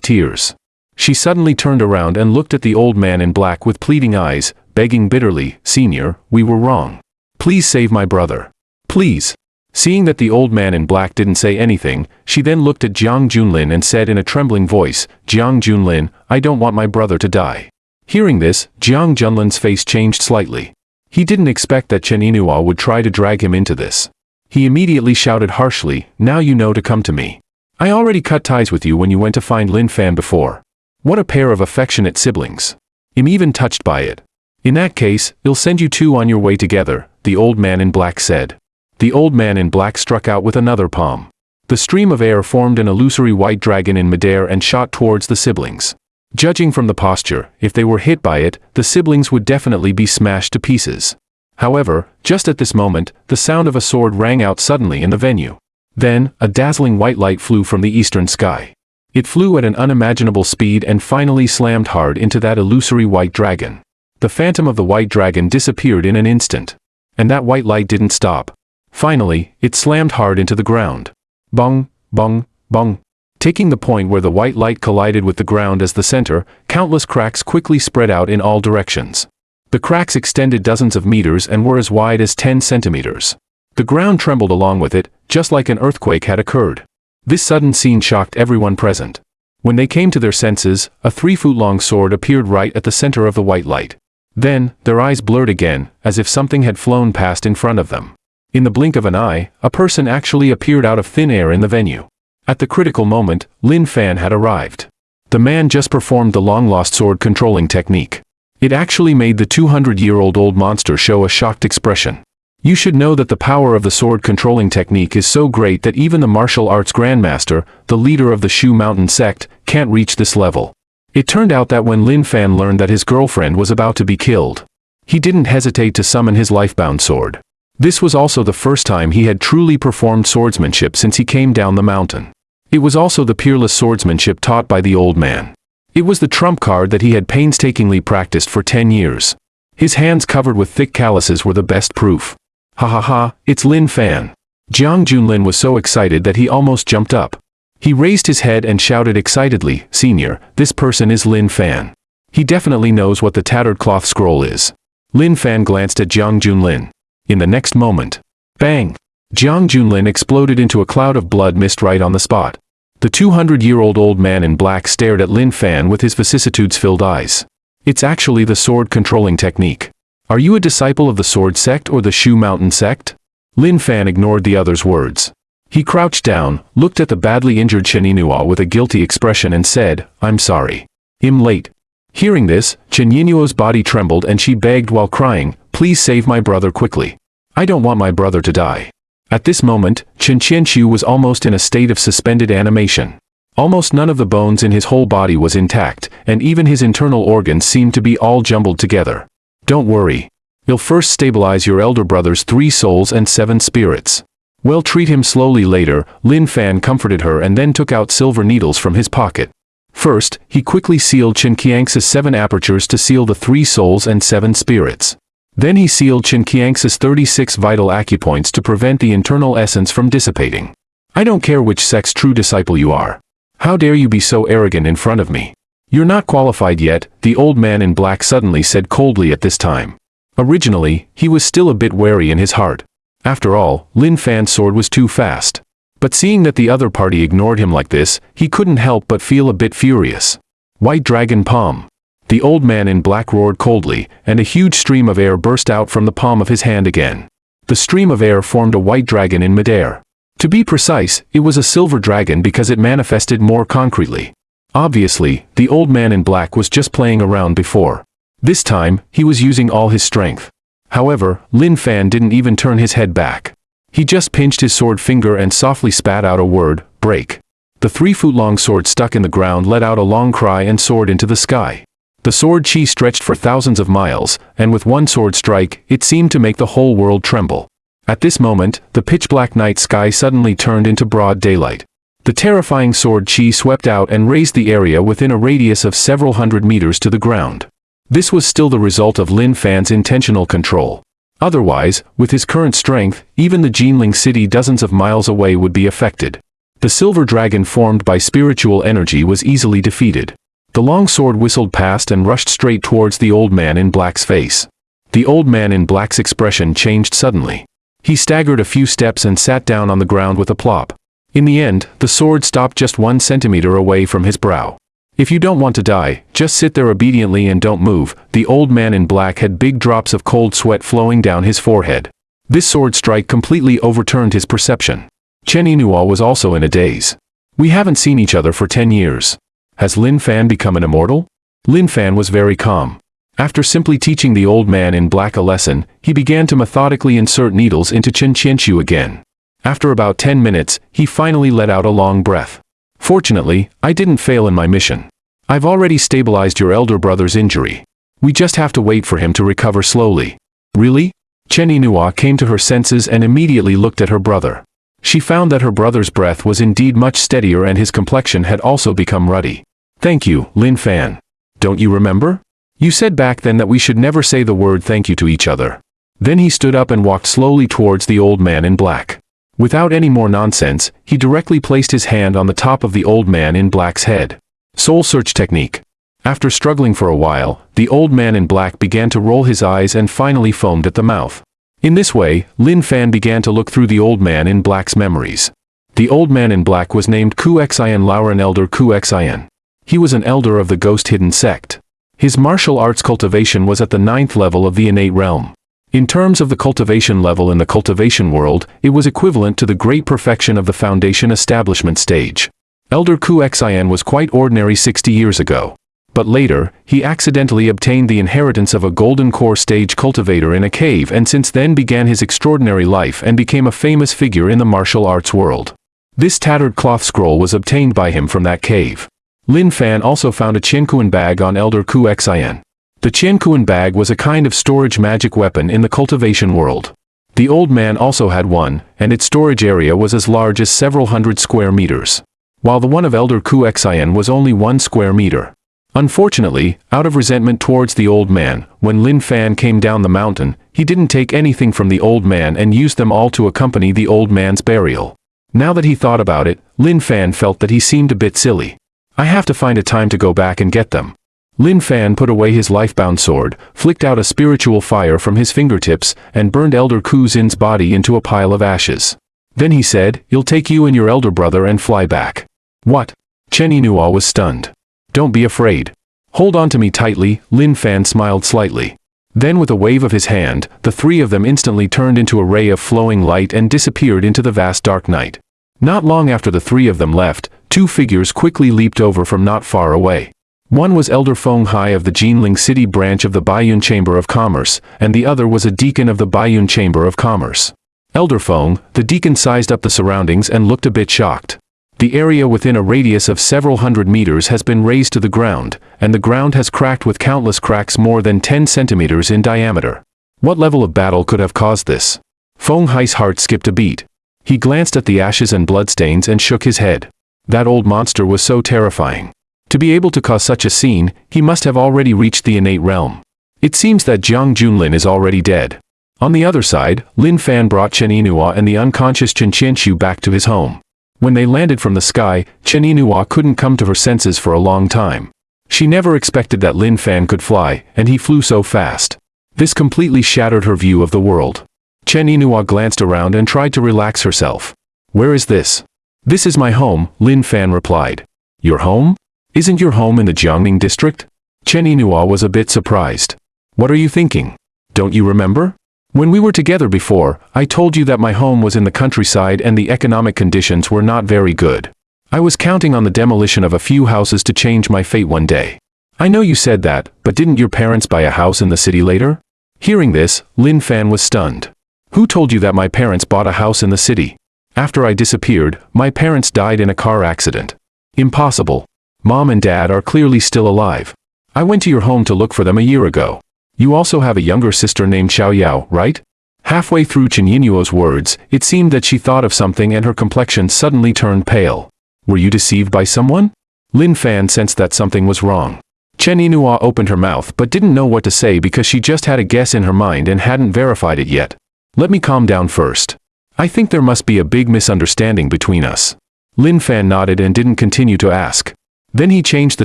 tears. She suddenly turned around and looked at the old man in black with pleading eyes, begging bitterly, "Senior, we were wrong. Please save my brother. Please." Seeing that the old man in black didn't say anything, she then looked at Jiang Junlin and said in a trembling voice, "Jiang Junlin, I don't want my brother to die." Hearing this, Jiang Junlin's face changed slightly. He didn't expect that Chen Yinhua would try to drag him into this. He immediately shouted harshly, "Now you know to come to me. I already cut ties with you when you went to find Lin Fan before. What a pair of affectionate siblings. I'm even touched by it. In that case, I'll send you two on your way together," the old man in black said. The old man in black struck out with another palm. The stream of air formed an illusory white dragon in midair and shot towards the siblings. Judging from the posture, if they were hit by it, the siblings would definitely be smashed to pieces. However, just at this moment, the sound of a sword rang out suddenly in the venue. Then, a dazzling white light flew from the eastern sky. It flew at an unimaginable speed and finally slammed hard into that illusory white dragon. The phantom of the white dragon disappeared in an instant. And that white light didn't stop. Finally, it slammed hard into the ground. Bong, bong, bong. Taking the point where the white light collided with the ground as the center, countless cracks quickly spread out in all directions. The cracks extended dozens of meters and were as wide as 10 centimeters. The ground trembled along with it, just like an earthquake had occurred. This sudden scene shocked everyone present. When they came to their senses, a 3-foot-long sword appeared right at the center of the white light. Then, their eyes blurred again, as if something had flown past in front of them. In the blink of an eye, a person actually appeared out of thin air in the venue. At the critical moment, Lin Fan had arrived. The man just performed the long-lost sword controlling technique. It actually made the 200-year-old monster show a shocked expression. You should know that the power of the sword controlling technique is so great that even the martial arts grandmaster, the leader of the Shu Mountain sect, can't reach this level. It turned out that when Lin Fan learned that his girlfriend was about to be killed, he didn't hesitate to summon his life-bound sword. This was also the first time he had truly performed swordsmanship since he came down the mountain. It was also the peerless swordsmanship taught by the old man. It was the trump card that he had painstakingly practiced for 10 years. His hands covered with thick calluses were the best proof. Ha ha ha, it's Lin Fan. Jiang Junlin was so excited that he almost jumped up. He raised his head and shouted excitedly, "Senior, this person is Lin Fan. He definitely knows what the tattered cloth scroll is." Lin Fan glanced at Jiang Junlin. In the next moment, bang! Jiang Junlin exploded into a cloud of blood mist right on the spot. The 200-year-old man in black stared at Lin Fan with his vicissitudes-filled eyes. It's actually the sword controlling technique. Are you a disciple of the sword sect or the Shu Mountain sect? Lin Fan ignored the other's words. He crouched down, looked at the badly injured Chen Yinhua with a guilty expression and said, "I'm sorry. I'm late." Hearing this, Chen Yinhua's body trembled and she begged while crying, "Please save my brother quickly. I don't want my brother to die." At this moment, Chen Qianqiu was almost in a state of suspended animation. Almost none of the bones in his whole body was intact, and even his internal organs seemed to be all jumbled together. "Don't worry. You'll first stabilize your elder brother's 3 souls and 7 spirits. We'll treat him slowly later." Lin Fan comforted her and then took out silver needles from his pocket. First, he quickly sealed Chen Qiang's 7 apertures to seal the 3 souls and 7 spirits. Then he sealed Chen Qiang's 36 vital acupoints to prevent the internal essence from dissipating. "I don't care which sect's true disciple you are. How dare you be so arrogant in front of me? You're not qualified yet," the old man in black suddenly said coldly at this time. Originally, he was still a bit wary in his heart. After all, Lin Fan's sword was too fast. But seeing that the other party ignored him like this, he couldn't help but feel a bit furious. "White dragon palm." The old man in black roared coldly, and a huge stream of air burst out from the palm of his hand again. The stream of air formed a white dragon in midair. To be precise, it was a silver dragon because it manifested more concretely. Obviously, the old man in black was just playing around before. This time, he was using all his strength. However, Lin Fan didn't even turn his head back. He just pinched his sword finger and softly spat out a word, "Break." The 3-foot-long sword stuck in the ground let out a long cry and soared into the sky. The sword chi stretched for thousands of miles, and with one sword strike, it seemed to make the whole world tremble. At this moment, the pitch-black night sky suddenly turned into broad daylight. The terrifying sword chi swept out and raised the area within a radius of several hundred meters to the ground. This was still the result of Lin Fan's intentional control. Otherwise, with his current strength, even the Jinling city dozens of miles away would be affected. The silver dragon formed by spiritual energy was easily defeated. The long sword whistled past and rushed straight towards the old man in black's face. The old man in black's expression changed suddenly. He staggered a few steps and sat down on the ground with a plop. In the end, the sword stopped just 1 centimeter away from his brow. If you don't want to die, just sit there obediently and don't move. The old man in black had big drops of cold sweat flowing down his forehead. This sword strike completely overturned his perception. Chen Yinhua was also in a daze. We haven't seen each other for 10 years. Has Lin Fan become an immortal? Lin Fan was very calm. After simply teaching the old man in black a lesson, he began to methodically insert needles into Chen Qianxu again. After about 10 minutes, he finally let out a long breath. Fortunately, I didn't fail in my mission. I've already stabilized your elder brother's injury. We just have to wait for him to recover slowly. Really? Chen Yinhua came to her senses and immediately looked at her brother. She found that her brother's breath was indeed much steadier and his complexion had also become ruddy. Thank you, Lin Fan. Don't you remember? You said back then that we should never say the word thank you to each other. Then he stood up and walked slowly towards the old man in black. Without any more nonsense, he directly placed his hand on the top of the old man in black's head. Soul search technique. After struggling for a while, the old man in black began to roll his eyes and finally foamed at the mouth. In this way, Lin Fan began to look through the old man in black's memories. The old man in black was named Ku Xian Lauren Elder Ku Xian. He was an elder of the Ghost Hidden sect. His martial arts cultivation was at the 9th level of the innate realm. In terms of the cultivation level in the cultivation world, it was equivalent to the great perfection of the foundation establishment stage. Elder Ku Xian was quite ordinary 60 years ago. But later, he accidentally obtained the inheritance of a golden core stage cultivator in a cave and since then began his extraordinary life and became a famous figure in the martial arts world. This tattered cloth scroll was obtained by him from that cave. Lin Fan also found a Qiankuan bag on Elder Ku Xian. The Qiankuan bag was a kind of storage magic weapon in the cultivation world. The old man also had one, and its storage area was as large as several hundred square meters. While the one of Elder Ku Xian was only 1 square meter. Unfortunately, out of resentment towards the old man, when Lin Fan came down the mountain, he didn't take anything from the old man and used them all to accompany the old man's burial. Now that he thought about it, Lin Fan felt that he seemed a bit silly. I have to find a time to go back and get them. Lin Fan put away his life-bound sword, flicked out a spiritual fire from his fingertips, and burned Elder Ku Zin's body into a pile of ashes. Then he said, "You'll take you and your elder brother and fly back." What? Chen Yinhua was stunned. Don't be afraid. Hold on to me tightly, Lin Fan smiled slightly. Then with a wave of his hand, the 3 of them instantly turned into a ray of flowing light and disappeared into the vast dark night. Not long after the 3 of them left, 2 figures quickly leaped over from not far away. One was Elder Feng Hai of the Jinling City branch of the Baiyun Chamber of Commerce, and the other was a deacon of the Baiyun Chamber of Commerce. Elder Feng, the deacon sized up the surroundings and looked a bit shocked. The area within a radius of several hundred meters has been razed to the ground, and the ground has cracked with countless cracks more than 10 centimeters in diameter. What level of battle could have caused this? Feng Hai's heart skipped a beat. He glanced at the ashes and bloodstains and shook his head. That old monster was so terrifying. To be able to cause such a scene, he must have already reached the innate realm. It seems that Jiang Junlin is already dead. On the other side, Lin Fan brought Chen Yinhua and the unconscious Chen Qianxu back to his home. When they landed from the sky, Chen Yinhua couldn't come to her senses for a long time. She never expected that Lin Fan could fly, and he flew so fast. This completely shattered her view of the world. Chen Yinhua glanced around and tried to relax herself. Where is this? This is my home, Lin Fan replied. Your home? Isn't your home in the Jiangning district? Chen Yinhua was a bit surprised. What are you thinking? Don't you remember? When we were together before, I told you that my home was in the countryside and the economic conditions were not very good. I was counting on the demolition of a few houses to change my fate one day. I know you said that, but didn't your parents buy a house in the city later? Hearing this, Lin Fan was stunned. Who told you that my parents bought a house in the city? After I disappeared, my parents died in a car accident. Impossible. Mom and Dad are clearly still alive. I went to your home to look for them a year ago. You also have a younger sister named Xiao Yao, right? Halfway through Chen Yinuo's words, it seemed that she thought of something and her complexion suddenly turned pale. Were you deceived by someone? Lin Fan sensed that something was wrong. Chen Yinua opened her mouth but didn't know what to say because she just had a guess in her mind and hadn't verified it yet. Let me calm down first. I think there must be a big misunderstanding between us. Lin Fan nodded and didn't continue to ask. Then he changed the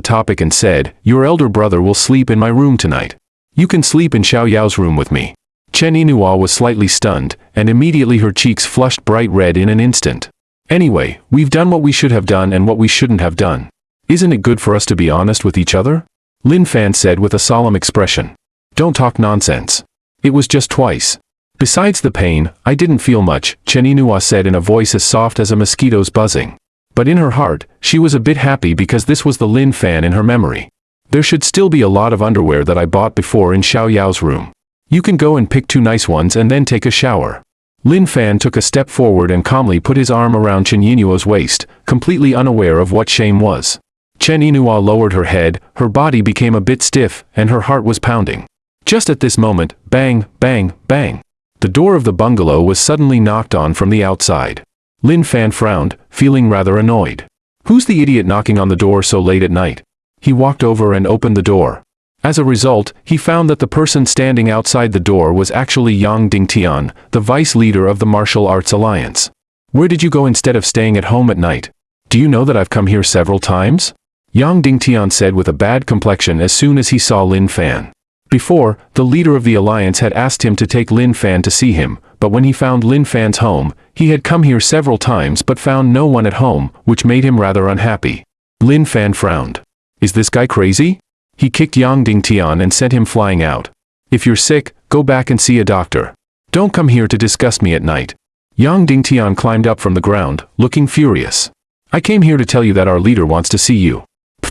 topic and said, your elder brother will sleep in my room tonight. You can sleep in Xiao Yao's room with me. Chen Yinua was slightly stunned, and immediately her cheeks flushed bright red in an instant. Anyway, we've done what we should have done and what we shouldn't have done. Isn't it good for us to be honest with each other? Lin Fan said with a solemn expression. Don't talk nonsense. It was just twice. Besides the pain, I didn't feel much, Chen Yinua said in a voice as soft as a mosquito's buzzing. But in her heart, she was a bit happy because this was the Lin Fan in her memory. There should still be a lot of underwear that I bought before in Xiao Yao's room. You can go and pick 2 nice ones and then take a shower. Lin Fan took a step forward and calmly put his arm around Chen Yinuo's waist, completely unaware of what shame was. Chen Yinua lowered her head, her body became a bit stiff, and her heart was pounding. Just at this moment, bang, bang, bang. The door of the bungalow was suddenly knocked on from the outside. Lin Fan frowned, feeling rather annoyed. Who's the idiot knocking on the door so late at night? He walked over and opened the door. As a result, he found that the person standing outside the door was actually Yang Dingtian, the vice leader of the Martial Arts Alliance. Where did you go instead of staying at home at night? Do you know that I've come here several times? Yang Dingtian said with a bad complexion as soon as he saw Lin Fan. Before, the leader of the alliance had asked him to take Lin Fan to see him, but when he found Lin Fan's home, he had come here several times but found no one at home, which made him rather unhappy. Lin Fan frowned. Is this guy crazy? He kicked Yang Dingtian and sent him flying out. If you're sick, go back and see a doctor. Don't come here to disgust me at night. Yang Dingtian climbed up from the ground, looking furious. I came here to tell you that our leader wants to see you.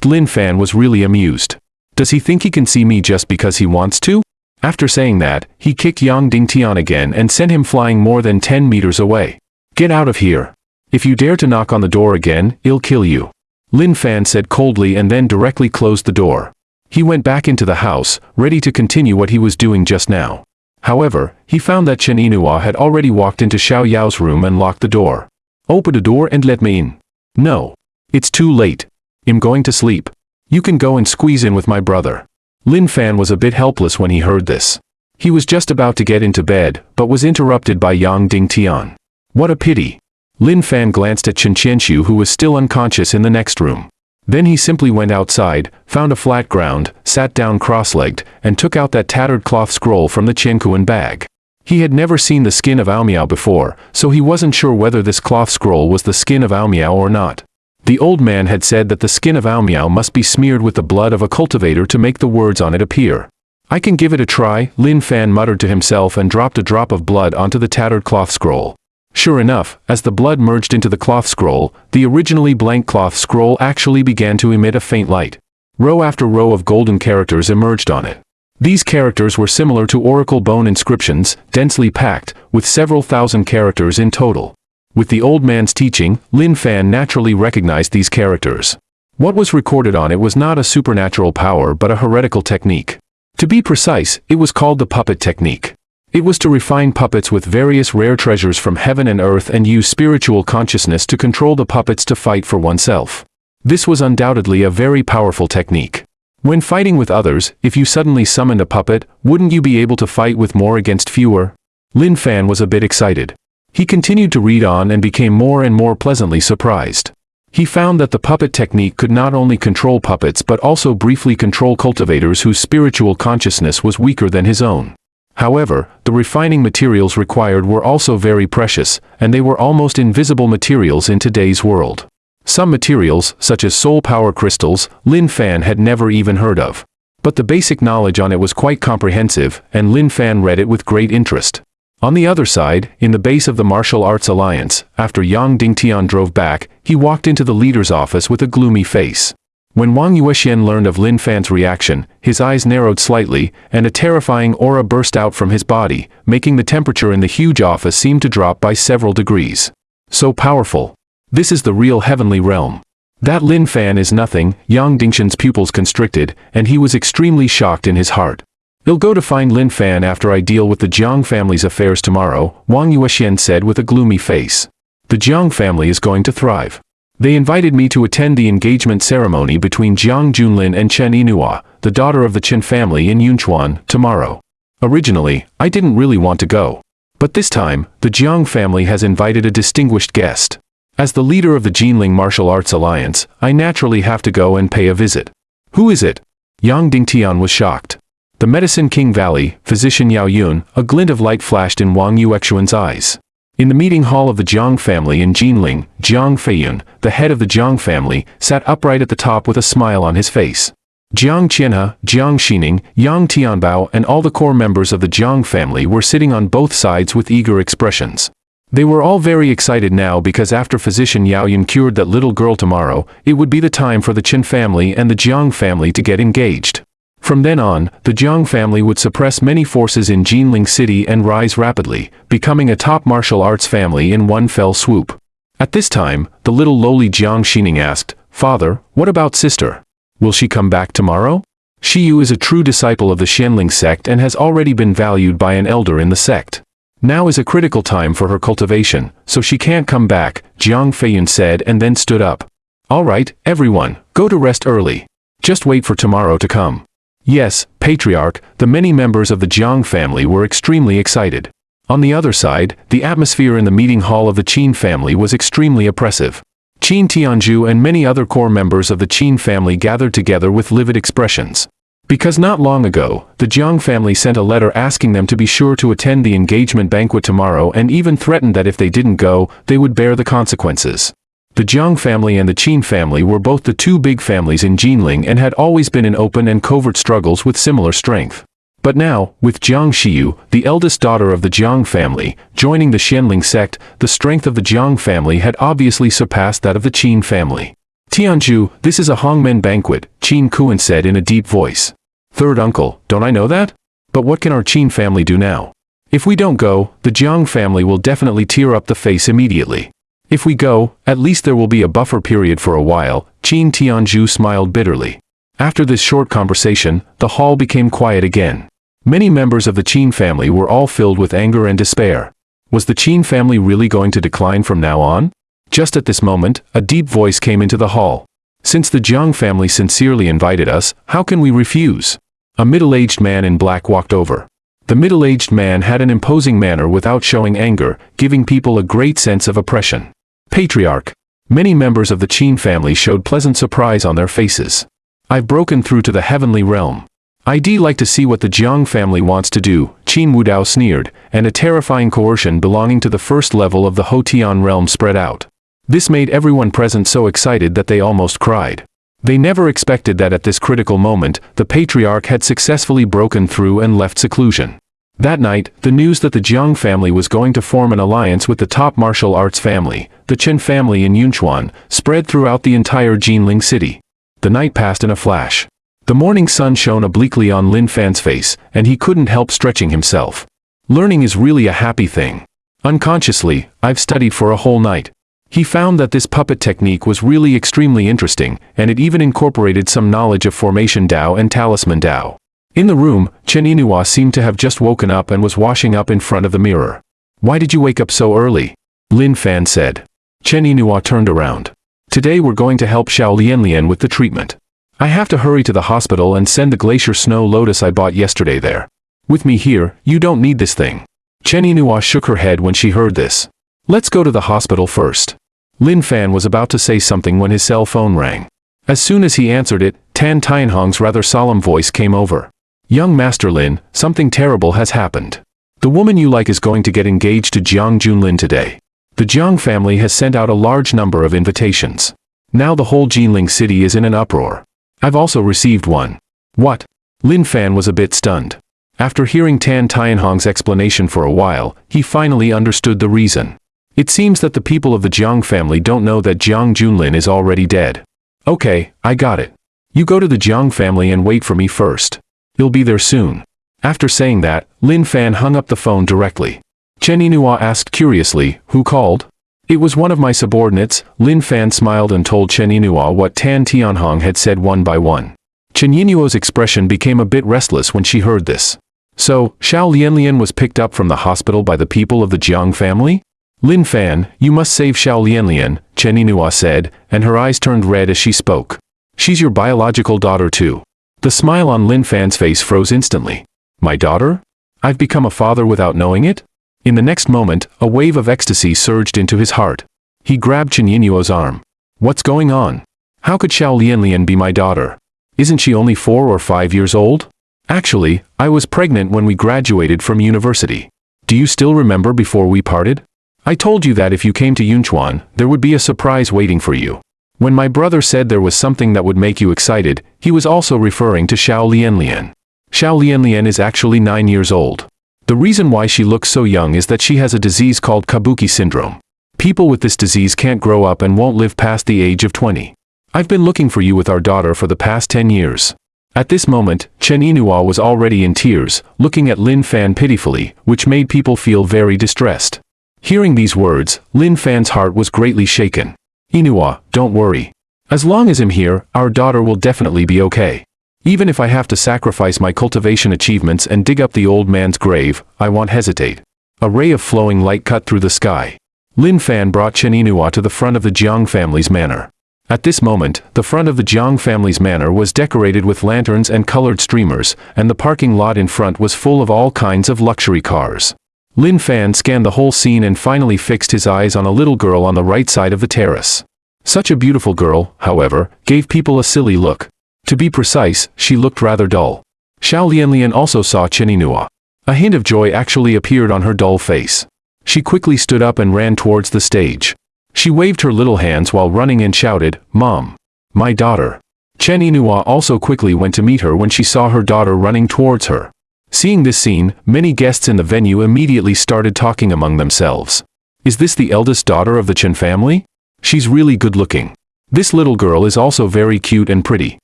Lin Fan was really amused. Does he think he can see me just because he wants to? After saying that, he kicked Yang Dingtian again and sent him flying more than 10 meters away. Get out of here. If you dare to knock on the door again, I'll kill you. Lin Fan said coldly and then directly closed the door. He went back into the house, ready to continue what he was doing just now. However, he found that Chen Yinua had already walked into Xiao Yao's room and locked the door. Open the door and let me in. No. It's too late. I'm going to sleep. You can go and squeeze in with my brother. Lin Fan was a bit helpless when he heard this. He was just about to get into bed, but was interrupted by Yang Dingtian. What a pity. Lin Fan glanced at Chen Qianxiu who was still unconscious in the next room. Then he simply went outside, found a flat ground, sat down cross-legged, and took out that tattered cloth scroll from the Qiankuan bag. He had never seen the skin of Aomiao before, so he wasn't sure whether this cloth scroll was the skin of Aomiao or not. The old man had said that the skin of Aomiao must be smeared with the blood of a cultivator to make the words on it appear. I can give it a try, Lin Fan muttered to himself and dropped a drop of blood onto the tattered cloth scroll. Sure enough, as the blood merged into the cloth scroll, the originally blank cloth scroll actually began to emit a faint light. Row after row of golden characters emerged on it. These characters were similar to oracle bone inscriptions, densely packed, with several thousand characters in total. With the old man's teaching, Lin Fan naturally recognized these characters. What was recorded on it was not a supernatural power but a heretical technique. To be precise, it was called the puppet technique. It was to refine puppets with various rare treasures from heaven and earth and use spiritual consciousness to control the puppets to fight for oneself. This was undoubtedly a very powerful technique. When fighting with others, if you suddenly summoned a puppet, wouldn't you be able to fight with more against fewer? Lin Fan was a bit excited. He continued to read on and became more and more pleasantly surprised. He found that the puppet technique could not only control puppets but also briefly control cultivators whose spiritual consciousness was weaker than his own. However, the refining materials required were also very precious, and they were almost invisible materials in today's world. Some materials, such as soul power crystals, Lin Fan had never even heard of. But the basic knowledge on it was quite comprehensive, and Lin Fan read it with great interest. On the other side, in the base of the Martial Arts Alliance, after Yang Dingtian drove back, he walked into the leader's office with a gloomy face. When Wang Yuexian learned of Lin Fan's reaction, his eyes narrowed slightly, and a terrifying aura burst out from his body, making the temperature in the huge office seem to drop by several degrees. So powerful. This is the real heavenly realm. That Lin Fan is nothing, Yang Dingtian's pupils constricted, and he was extremely shocked in his heart. He'll go to find Lin Fan after I deal with the Jiang family's affairs tomorrow, Wang Yuexian said with a gloomy face. The Jiang family is going to thrive. They invited me to attend the engagement ceremony between Jiang Junlin and Chen Yinhua, the daughter of the Chen family in Yunchuan, tomorrow. Originally, I didn't really want to go. But this time, the Jiang family has invited a distinguished guest. As the leader of the Jinling Martial Arts Alliance, I naturally have to go and pay a visit. Who is it? Yang Dingtian was shocked. The Medicine King Valley, physician Yao Yun, a glint of light flashed in Wang Yuexian's eyes. In the meeting hall of the Jiang family in Jinling, Jiang Feiyun, the head of the Jiang family, sat upright at the top with a smile on his face. Jiang Qianhe, Jiang Xining, Yang Tianbao and all the core members of the Jiang family were sitting on both sides with eager expressions. They were all very excited now because after physician Yao Yun cured that little girl tomorrow, it would be the time for the Chen family and the Jiang family to get engaged. From then on, the Jiang family would suppress many forces in Jinling City and rise rapidly, becoming a top martial arts family in one fell swoop. At this time, the little lowly Jiang Xining asked, "Father, what about sister? Will she come back tomorrow?" Shiyu is a true disciple of the Xianling sect and has already been valued by an elder in the sect. Now is a critical time for her cultivation, so she can't come back, Jiang Feiyun said and then stood up. All right, everyone, go to rest early. Just wait for tomorrow to come. Yes, Patriarch, the many members of the Jiang family were extremely excited. On the other side, the atmosphere in the meeting hall of the Qin family was extremely oppressive. Qin Tianzhu and many other core members of the Qin family gathered together with livid expressions. Because not long ago, the Jiang family sent a letter asking them to be sure to attend the engagement banquet tomorrow and even threatened that if they didn't go, they would bear the consequences. The Jiang family and the Qin family were both the two big families in Jinling and had always been in open and covert struggles with similar strength. But now, with Jiang Shiyu, the eldest daughter of the Jiang family, joining the Xianling sect, the strength of the Jiang family had obviously surpassed that of the Qin family. Tianzhu, this is a Hongmen banquet, Qin Kuan said in a deep voice. Third uncle, don't I know that? But what can our Qin family do now? If we don't go, the Jiang family will definitely tear up the face immediately. If we go, at least there will be a buffer period for a while, Qin Tianzhu smiled bitterly. After this short conversation, the hall became quiet again. Many members of the Qin family were all filled with anger and despair. Was the Qin family really going to decline from now on? Just at this moment, a deep voice came into the hall. Since the Jiang family sincerely invited us, how can we refuse? A middle-aged man in black walked over. The middle-aged man had an imposing manner without showing anger, giving people a great sense of oppression. Patriarch. Many members of the Qin family showed pleasant surprise on their faces. I've broken through to the heavenly realm. I'd like to see what the Jiang family wants to do, Qin Wudao sneered, and a terrifying coercion belonging to the first level of the Hotian realm spread out. This made everyone present so excited that they almost cried. They never expected that at this critical moment, the Patriarch had successfully broken through and left seclusion. That night, the news that the Jiang family was going to form an alliance with the top martial arts family, the Chen family in Yunchuan, spread throughout the entire Jinling city. The night passed in a flash. The morning sun shone obliquely on Lin Fan's face, and he couldn't help stretching himself. Learning is really a happy thing. Unconsciously, I've studied for a whole night. He found that this puppet technique was really extremely interesting, and it even incorporated some knowledge of Formation Dao and Talisman Dao. In the room, Chen Yinhua seemed to have just woken up and was washing up in front of the mirror. Why did you wake up so early? Lin Fan said. Chen Yinhua turned around. Today we're going to help Xiao Lianlian with the treatment. I have to hurry to the hospital and send the glacier snow lotus I bought yesterday there. With me here, you don't need this thing. Chen Yinhua shook her head when she heard this. Let's go to the hospital first. Lin Fan was about to say something when his cell phone rang. As soon as he answered it, Tan Tianhong's rather solemn voice came over. Young Master Lin, something terrible has happened. The woman you like is going to get engaged to Jiang Junlin today. The Jiang family has sent out a large number of invitations. Now the whole Jinling city is in an uproar. I've also received one. What? Lin Fan was a bit stunned. After hearing Tan Tianhong's explanation for a while, he finally understood the reason. It seems that the people of the Jiang family don't know that Jiang Junlin is already dead. Okay, I got it. You go to the Jiang family and wait for me first. He'll be there soon. After saying that, Lin Fan hung up the phone directly. Chen Yinhua asked curiously, who called? It was one of my subordinates. Lin Fan smiled and told Chen Yinhua what Tan Tianhong had said one by one. Chen Yinuo's expression became a bit restless when she heard this. So, Xiao Lianlian was picked up from the hospital by the people of the Jiang family? Lin Fan, you must save Xiao Lianlian, Chen Yinua said, and her eyes turned red as she spoke. She's your biological daughter too. The smile on Lin Fan's face froze instantly. My daughter? I've become a father without knowing it? In the next moment, a wave of ecstasy surged into his heart. He grabbed Chen Yinuo's arm. What's going on? How could Xiao Lianlian be my daughter? Isn't she only 4 or 5 years old? Actually, I was pregnant when we graduated from university. Do you still remember before we parted? I told you that if you came to Yunchuan, there would be a surprise waiting for you. When my brother said there was something that would make you excited, he was also referring to Xiao Lianlian. Xiao Lianlian is actually 9 years old. The reason why she looks so young is that she has a disease called Kabuki syndrome. People with this disease can't grow up and won't live past the age of 20. I've been looking for you with our daughter for the past 10 years. At this moment, Chen Yinua was already in tears, looking at Lin Fan pitifully, which made people feel very distressed. Hearing these words, Lin Fan's heart was greatly shaken. Yinua, don't worry. As long as I'm here, our daughter will definitely be okay. Even if I have to sacrifice my cultivation achievements and dig up the old man's grave, I won't hesitate. A ray of flowing light cut through the sky. Lin Fan brought Chen Yinua to the front of the Jiang family's manor. At this moment, the front of the Jiang family's manor was decorated with lanterns and colored streamers, and the parking lot in front was full of all kinds of luxury cars. Lin Fan scanned the whole scene and finally fixed his eyes on a little girl on the right side of the terrace. Such a beautiful girl, however, gave people a silly look. To be precise, she looked rather dull. Xiao Lianlian also saw Chen Yinua. A hint of joy actually appeared on her dull face. She quickly stood up and ran towards the stage. She waved her little hands while running and shouted, Mom! My daughter! Chen Yinua also quickly went to meet her when she saw her daughter running towards her. Seeing this scene, many guests in the venue immediately started talking among themselves. Is this the eldest daughter of the Chen family? She's really good looking. This little girl is also very cute and pretty.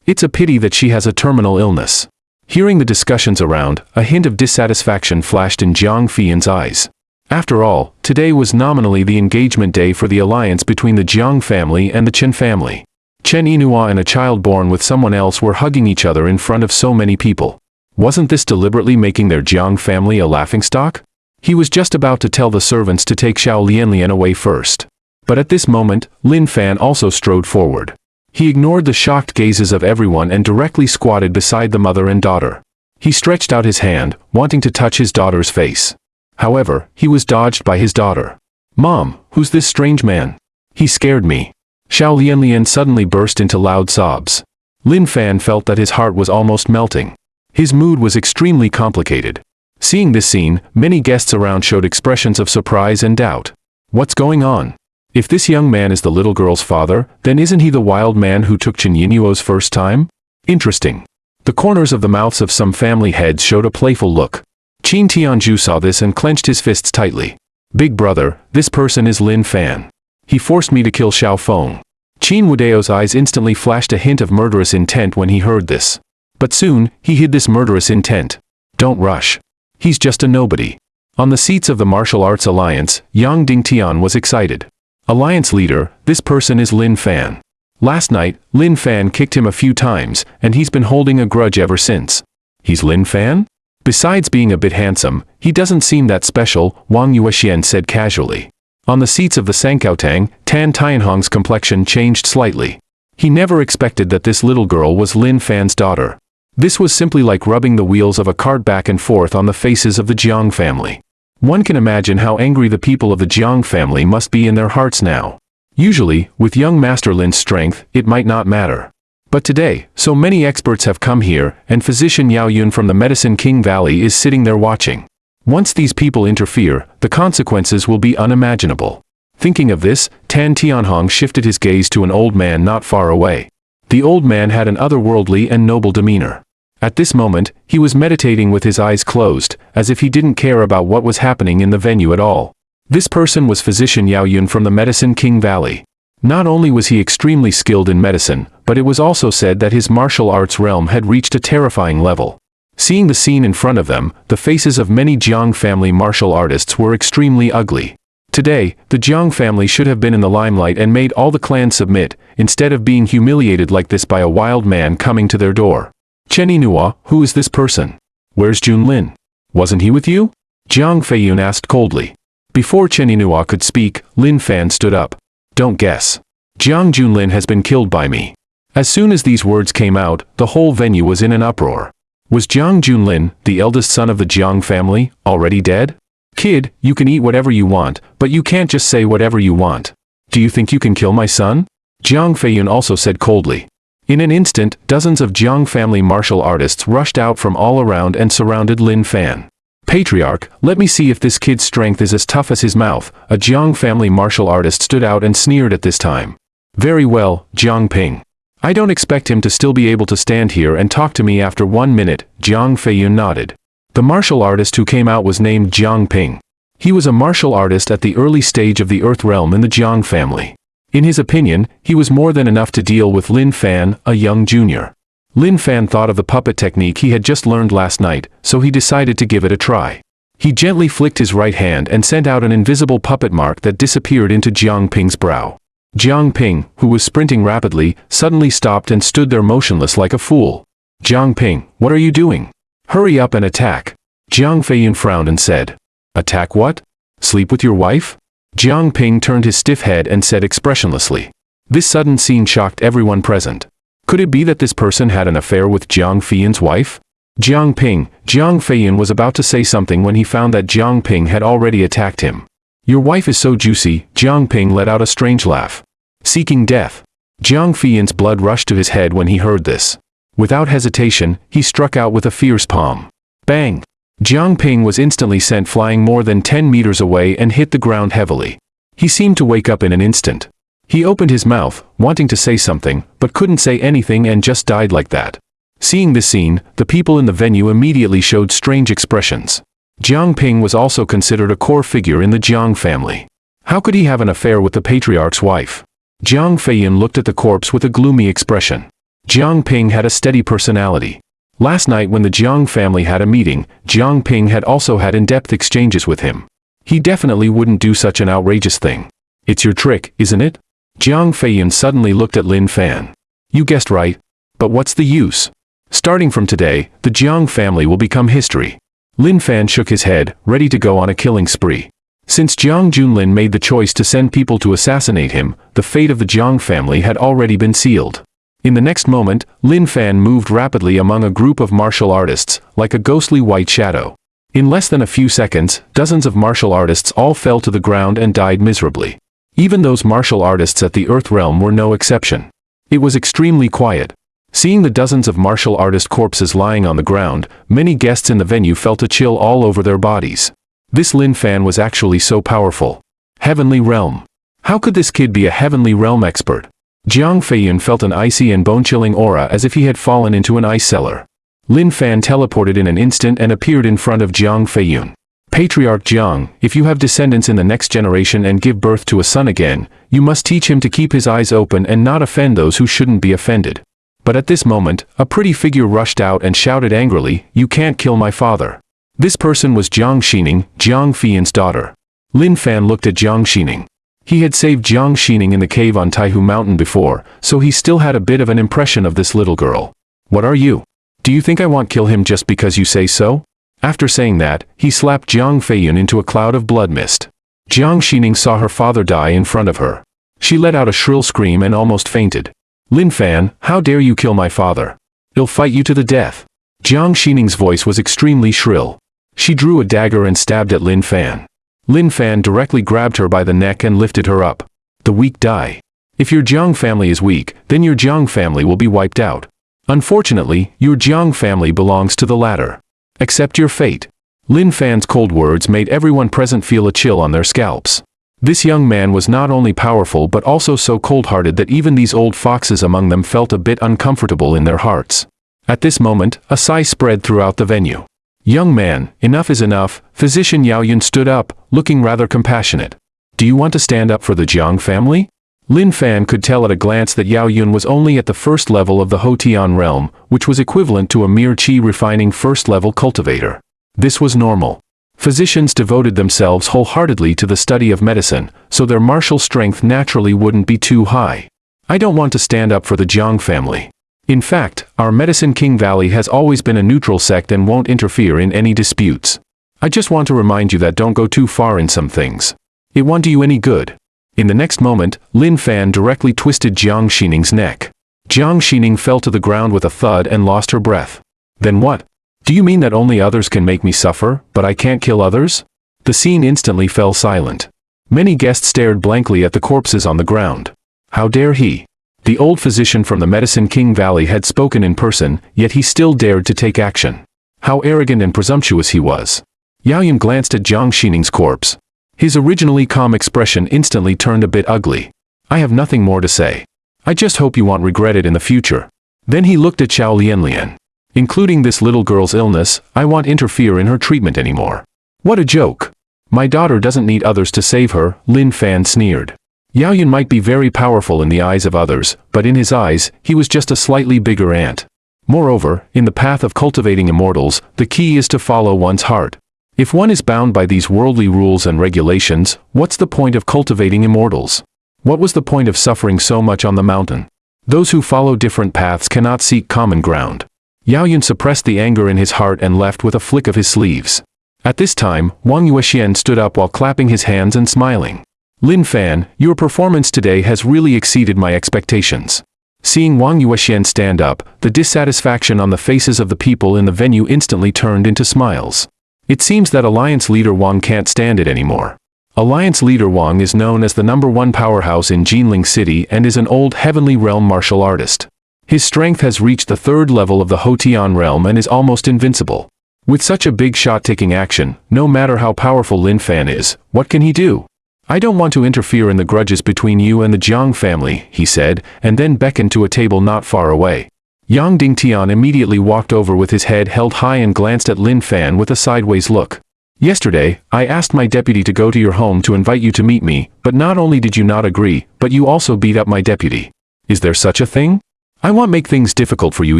It's a pity that she has a terminal illness. Hearing the discussions around, a hint of dissatisfaction flashed in Jiang Fian's eyes. After all, today was nominally the engagement day for the alliance between the Jiang family and the Chen family. Chen Yinua and a child born with someone else were hugging each other in front of so many people. Wasn't this deliberately making their Jiang family a laughingstock? He was just about to tell the servants to take Xiao Lianlian away first. But at this moment, Lin Fan also strode forward. He ignored the shocked gazes of everyone and directly squatted beside the mother and daughter. He stretched out his hand, wanting to touch his daughter's face. However, he was dodged by his daughter. Mom, who's this strange man? He scared me. Xiao Lianlian suddenly burst into loud sobs. Lin Fan felt that his heart was almost melting. His mood was extremely complicated. Seeing this scene, many guests around showed expressions of surprise and doubt. What's going on? If this young man is the little girl's father, then isn't he the wild man who took Chen Yinuo's first time? Interesting. The corners of the mouths of some family heads showed a playful look. Qin Tianju saw this and clenched his fists tightly. Big brother, this person is Lin Fan. He forced me to kill Xiao Feng. Qin Wudeo's eyes instantly flashed a hint of murderous intent when he heard this. But soon, he hid this murderous intent. Don't rush. He's just a nobody. On the seats of the Martial Arts Alliance, Yang Dingtian was excited. Alliance leader, this person is Lin Fan. Last night, Lin Fan kicked him a few times, and he's been holding a grudge ever since. He's Lin Fan? Besides being a bit handsome, he doesn't seem that special, Wang Yuexian said casually. On the seats of the Sankaotang, Tan Tianhong's complexion changed slightly. He never expected that this little girl was Lin Fan's daughter. This was simply like rubbing the wheels of a cart back and forth on the faces of the Jiang family. One can imagine how angry the people of the Jiang family must be in their hearts now. Usually, with young Master Lin's strength, it might not matter. But today, so many experts have come here, and physician Yao Yun from the Medicine King Valley is sitting there watching. Once these people interfere, the consequences will be unimaginable. Thinking of this, Tan Tianhong shifted his gaze to an old man not far away. The old man had an otherworldly and noble demeanor. At this moment, he was meditating with his eyes closed, as if he didn't care about what was happening in the venue at all. This person was physician Yao Yun from the Medicine King Valley. Not only was he extremely skilled in medicine, but it was also said that his martial arts realm had reached a terrifying level. Seeing the scene in front of them, the faces of many Jiang family martial artists were extremely ugly. Today, the Jiang family should have been in the limelight and made all the clans submit, instead of being humiliated like this by a wild man coming to their door. Chen Yinhua, who is this person? Where's Junlin? Wasn't he with you? Jiang Feiyun asked coldly. Before Chen Yinhua could speak, Lin Fan stood up. Don't guess. Jiang Junlin has been killed by me. As soon as these words came out, the whole venue was in an uproar. Was Jiang Junlin, the eldest son of the Jiang family, already dead? Kid, you can eat whatever you want, but you can't just say whatever you want. Do you think you can kill my son? Jiang Feiyun also said coldly. In an instant, dozens of Jiang family martial artists rushed out from all around and surrounded Lin Fan. Patriarch, let me see if this kid's strength is as tough as his mouth. A Jiang family martial artist stood out and sneered at this time. Very well, Jiang Ping. I don't expect him to still be able to stand here and talk to me after 1 minute, Jiang Feiyun nodded. The martial artist who came out was named Jiang Ping. He was a martial artist at the early stage of the Earth realm in the Jiang family. In his opinion, he was more than enough to deal with Lin Fan, a young junior. Lin Fan thought of the puppet technique he had just learned last night, so he decided to give it a try. He gently flicked his right hand and sent out an invisible puppet mark that disappeared into Jiang Ping's brow. Jiang Ping, who was sprinting rapidly, suddenly stopped and stood there motionless like a fool. Jiang Ping, what are you doing? Hurry up and attack. Jiang Feiyun frowned and said. Attack what? Sleep with your wife? Jiang Ping turned his stiff head and said expressionlessly. This sudden scene shocked everyone present. Could it be that this person had an affair with Jiang Feiyun's wife? Jiang Feiyun was about to say something when he found that Jiang Ping had already attacked him. Your wife is so juicy, Jiang Ping let out a strange laugh. Seeking death. Jiang Feiyun's blood rushed to his head when he heard this. Without hesitation, he struck out with a fierce palm. Bang! Jiang Ping was instantly sent flying more than 10 meters away and hit the ground heavily. He seemed to wake up in an instant. He opened his mouth, wanting to say something, but couldn't say anything and just died like that. Seeing this scene, the people in the venue immediately showed strange expressions. Jiang Ping was also considered a core figure in the Jiang family. How could he have an affair with the patriarch's wife? Jiang Feiyun looked at the corpse with a gloomy expression. Jiang Ping had a steady personality. Last night when the Jiang family had a meeting, Jiang Ping had also had in-depth exchanges with him. He definitely wouldn't do such an outrageous thing. It's your trick, isn't it? Jiang Feiyun suddenly looked at Lin Fan. You guessed right. But what's the use? Starting from today, the Jiang family will become history. Lin Fan shook his head, ready to go on a killing spree. Since Jiang Junlin made the choice to send people to assassinate him, the fate of the Jiang family had already been sealed. In the next moment, Lin Fan moved rapidly among a group of martial artists, like a ghostly white shadow. In less than a few seconds, dozens of martial artists all fell to the ground and died miserably. Even those martial artists at the Earth realm were no exception. It was extremely quiet. Seeing the dozens of martial artist corpses lying on the ground, many guests in the venue felt a chill all over their bodies. This Lin Fan was actually so powerful. Heavenly Realm. How could this kid be a Heavenly Realm expert? Jiang Feiyun felt an icy and bone-chilling aura as if he had fallen into an ice cellar. Lin Fan teleported in an instant and appeared in front of Jiang Feiyun. Patriarch Jiang, if you have descendants in the next generation and give birth to a son again, you must teach him to keep his eyes open and not offend those who shouldn't be offended. But at this moment, a pretty figure rushed out and shouted angrily, You can't kill my father. This person was Jiang Xining, Jiang Feiyun's daughter. Lin Fan looked at Jiang Xining. He had saved Jiang Xining in the cave on Taihu Mountain before, so he still had a bit of an impression of this little girl. What are you? Do you think I won't kill him just because you say so? After saying that, he slapped Jiang Feiyun into a cloud of blood mist. Jiang Xining saw her father die in front of her. She let out a shrill scream and almost fainted. Lin Fan, how dare you kill my father? I'll fight you to the death. Jiang Xining's voice was extremely shrill. She drew a dagger and stabbed at Lin Fan. Lin Fan directly grabbed her by the neck and lifted her up. The weak die. If your Jiang family is weak, then your Jiang family will be wiped out. Unfortunately, your Jiang family belongs to the latter. Accept your fate. Lin Fan's cold words made everyone present feel a chill on their scalps. This young man was not only powerful but also so cold-hearted that even these old foxes among them felt a bit uncomfortable in their hearts. At this moment, a sigh spread throughout the venue. Young man, enough is enough. Physician Yao Yun stood up, looking rather compassionate. Do you want to stand up for the Jiang family? Lin Fan could tell at a glance that Yao Yun was only at the first level of the Hotian realm, which was equivalent to a mere qi refining first-level cultivator. This was normal. Physicians devoted themselves wholeheartedly to the study of medicine, so their martial strength naturally wouldn't be too high. I don't want to stand up for the Jiang family. In fact, our Medicine King Valley has always been a neutral sect and won't interfere in any disputes. I just want to remind you that don't go too far in some things. It won't do you any good. In the next moment, Lin Fan directly twisted Jiang Xining's neck. Jiang Xining fell to the ground with a thud and lost her breath. Then what? Do you mean that only others can make me suffer, but I can't kill others? The scene instantly fell silent. Many guests stared blankly at the corpses on the ground. How dare he? The old physician from the Medicine King Valley had spoken in person, yet he still dared to take action. How arrogant and presumptuous he was. Yaoyun glanced at Jiang Xining's corpse. His originally calm expression instantly turned a bit ugly. I have nothing more to say. I just hope you won't regret it in the future. Then he looked at Xiao Lianlian. Including this little girl's illness, I won't interfere in her treatment anymore. What a joke. My daughter doesn't need others to save her, Lin Fan sneered. Yaoyun might be very powerful in the eyes of others, but in his eyes, he was just a slightly bigger ant. Moreover, in the path of cultivating immortals, the key is to follow one's heart. If one is bound by these worldly rules and regulations, what's the point of cultivating immortals? What was the point of suffering so much on the mountain? Those who follow different paths cannot seek common ground. Yaoyun suppressed the anger in his heart and left with a flick of his sleeves. At this time, Wang Yuexian stood up while clapping his hands and smiling. Lin Fan, your performance today has really exceeded my expectations. Seeing Wang Yuexian stand up, the dissatisfaction on the faces of the people in the venue instantly turned into smiles. It seems that Alliance Leader Wang can't stand it anymore. Alliance Leader Wang is known as the #1 powerhouse in Jinling City and is an old Heavenly Realm martial artist. His strength has reached the 3rd level of the Hotian realm and is almost invincible. With such a big shot taking action, no matter how powerful Lin Fan is, what can he do? I don't want to interfere in the grudges between you and the Jiang family, he said, and then beckoned to a table not far away. Yang Dingtian immediately walked over with his head held high and glanced at Lin Fan with a sideways look. Yesterday, I asked my deputy to go to your home to invite you to meet me, but not only did you not agree, but you also beat up my deputy. Is there such a thing? I won't make things difficult for you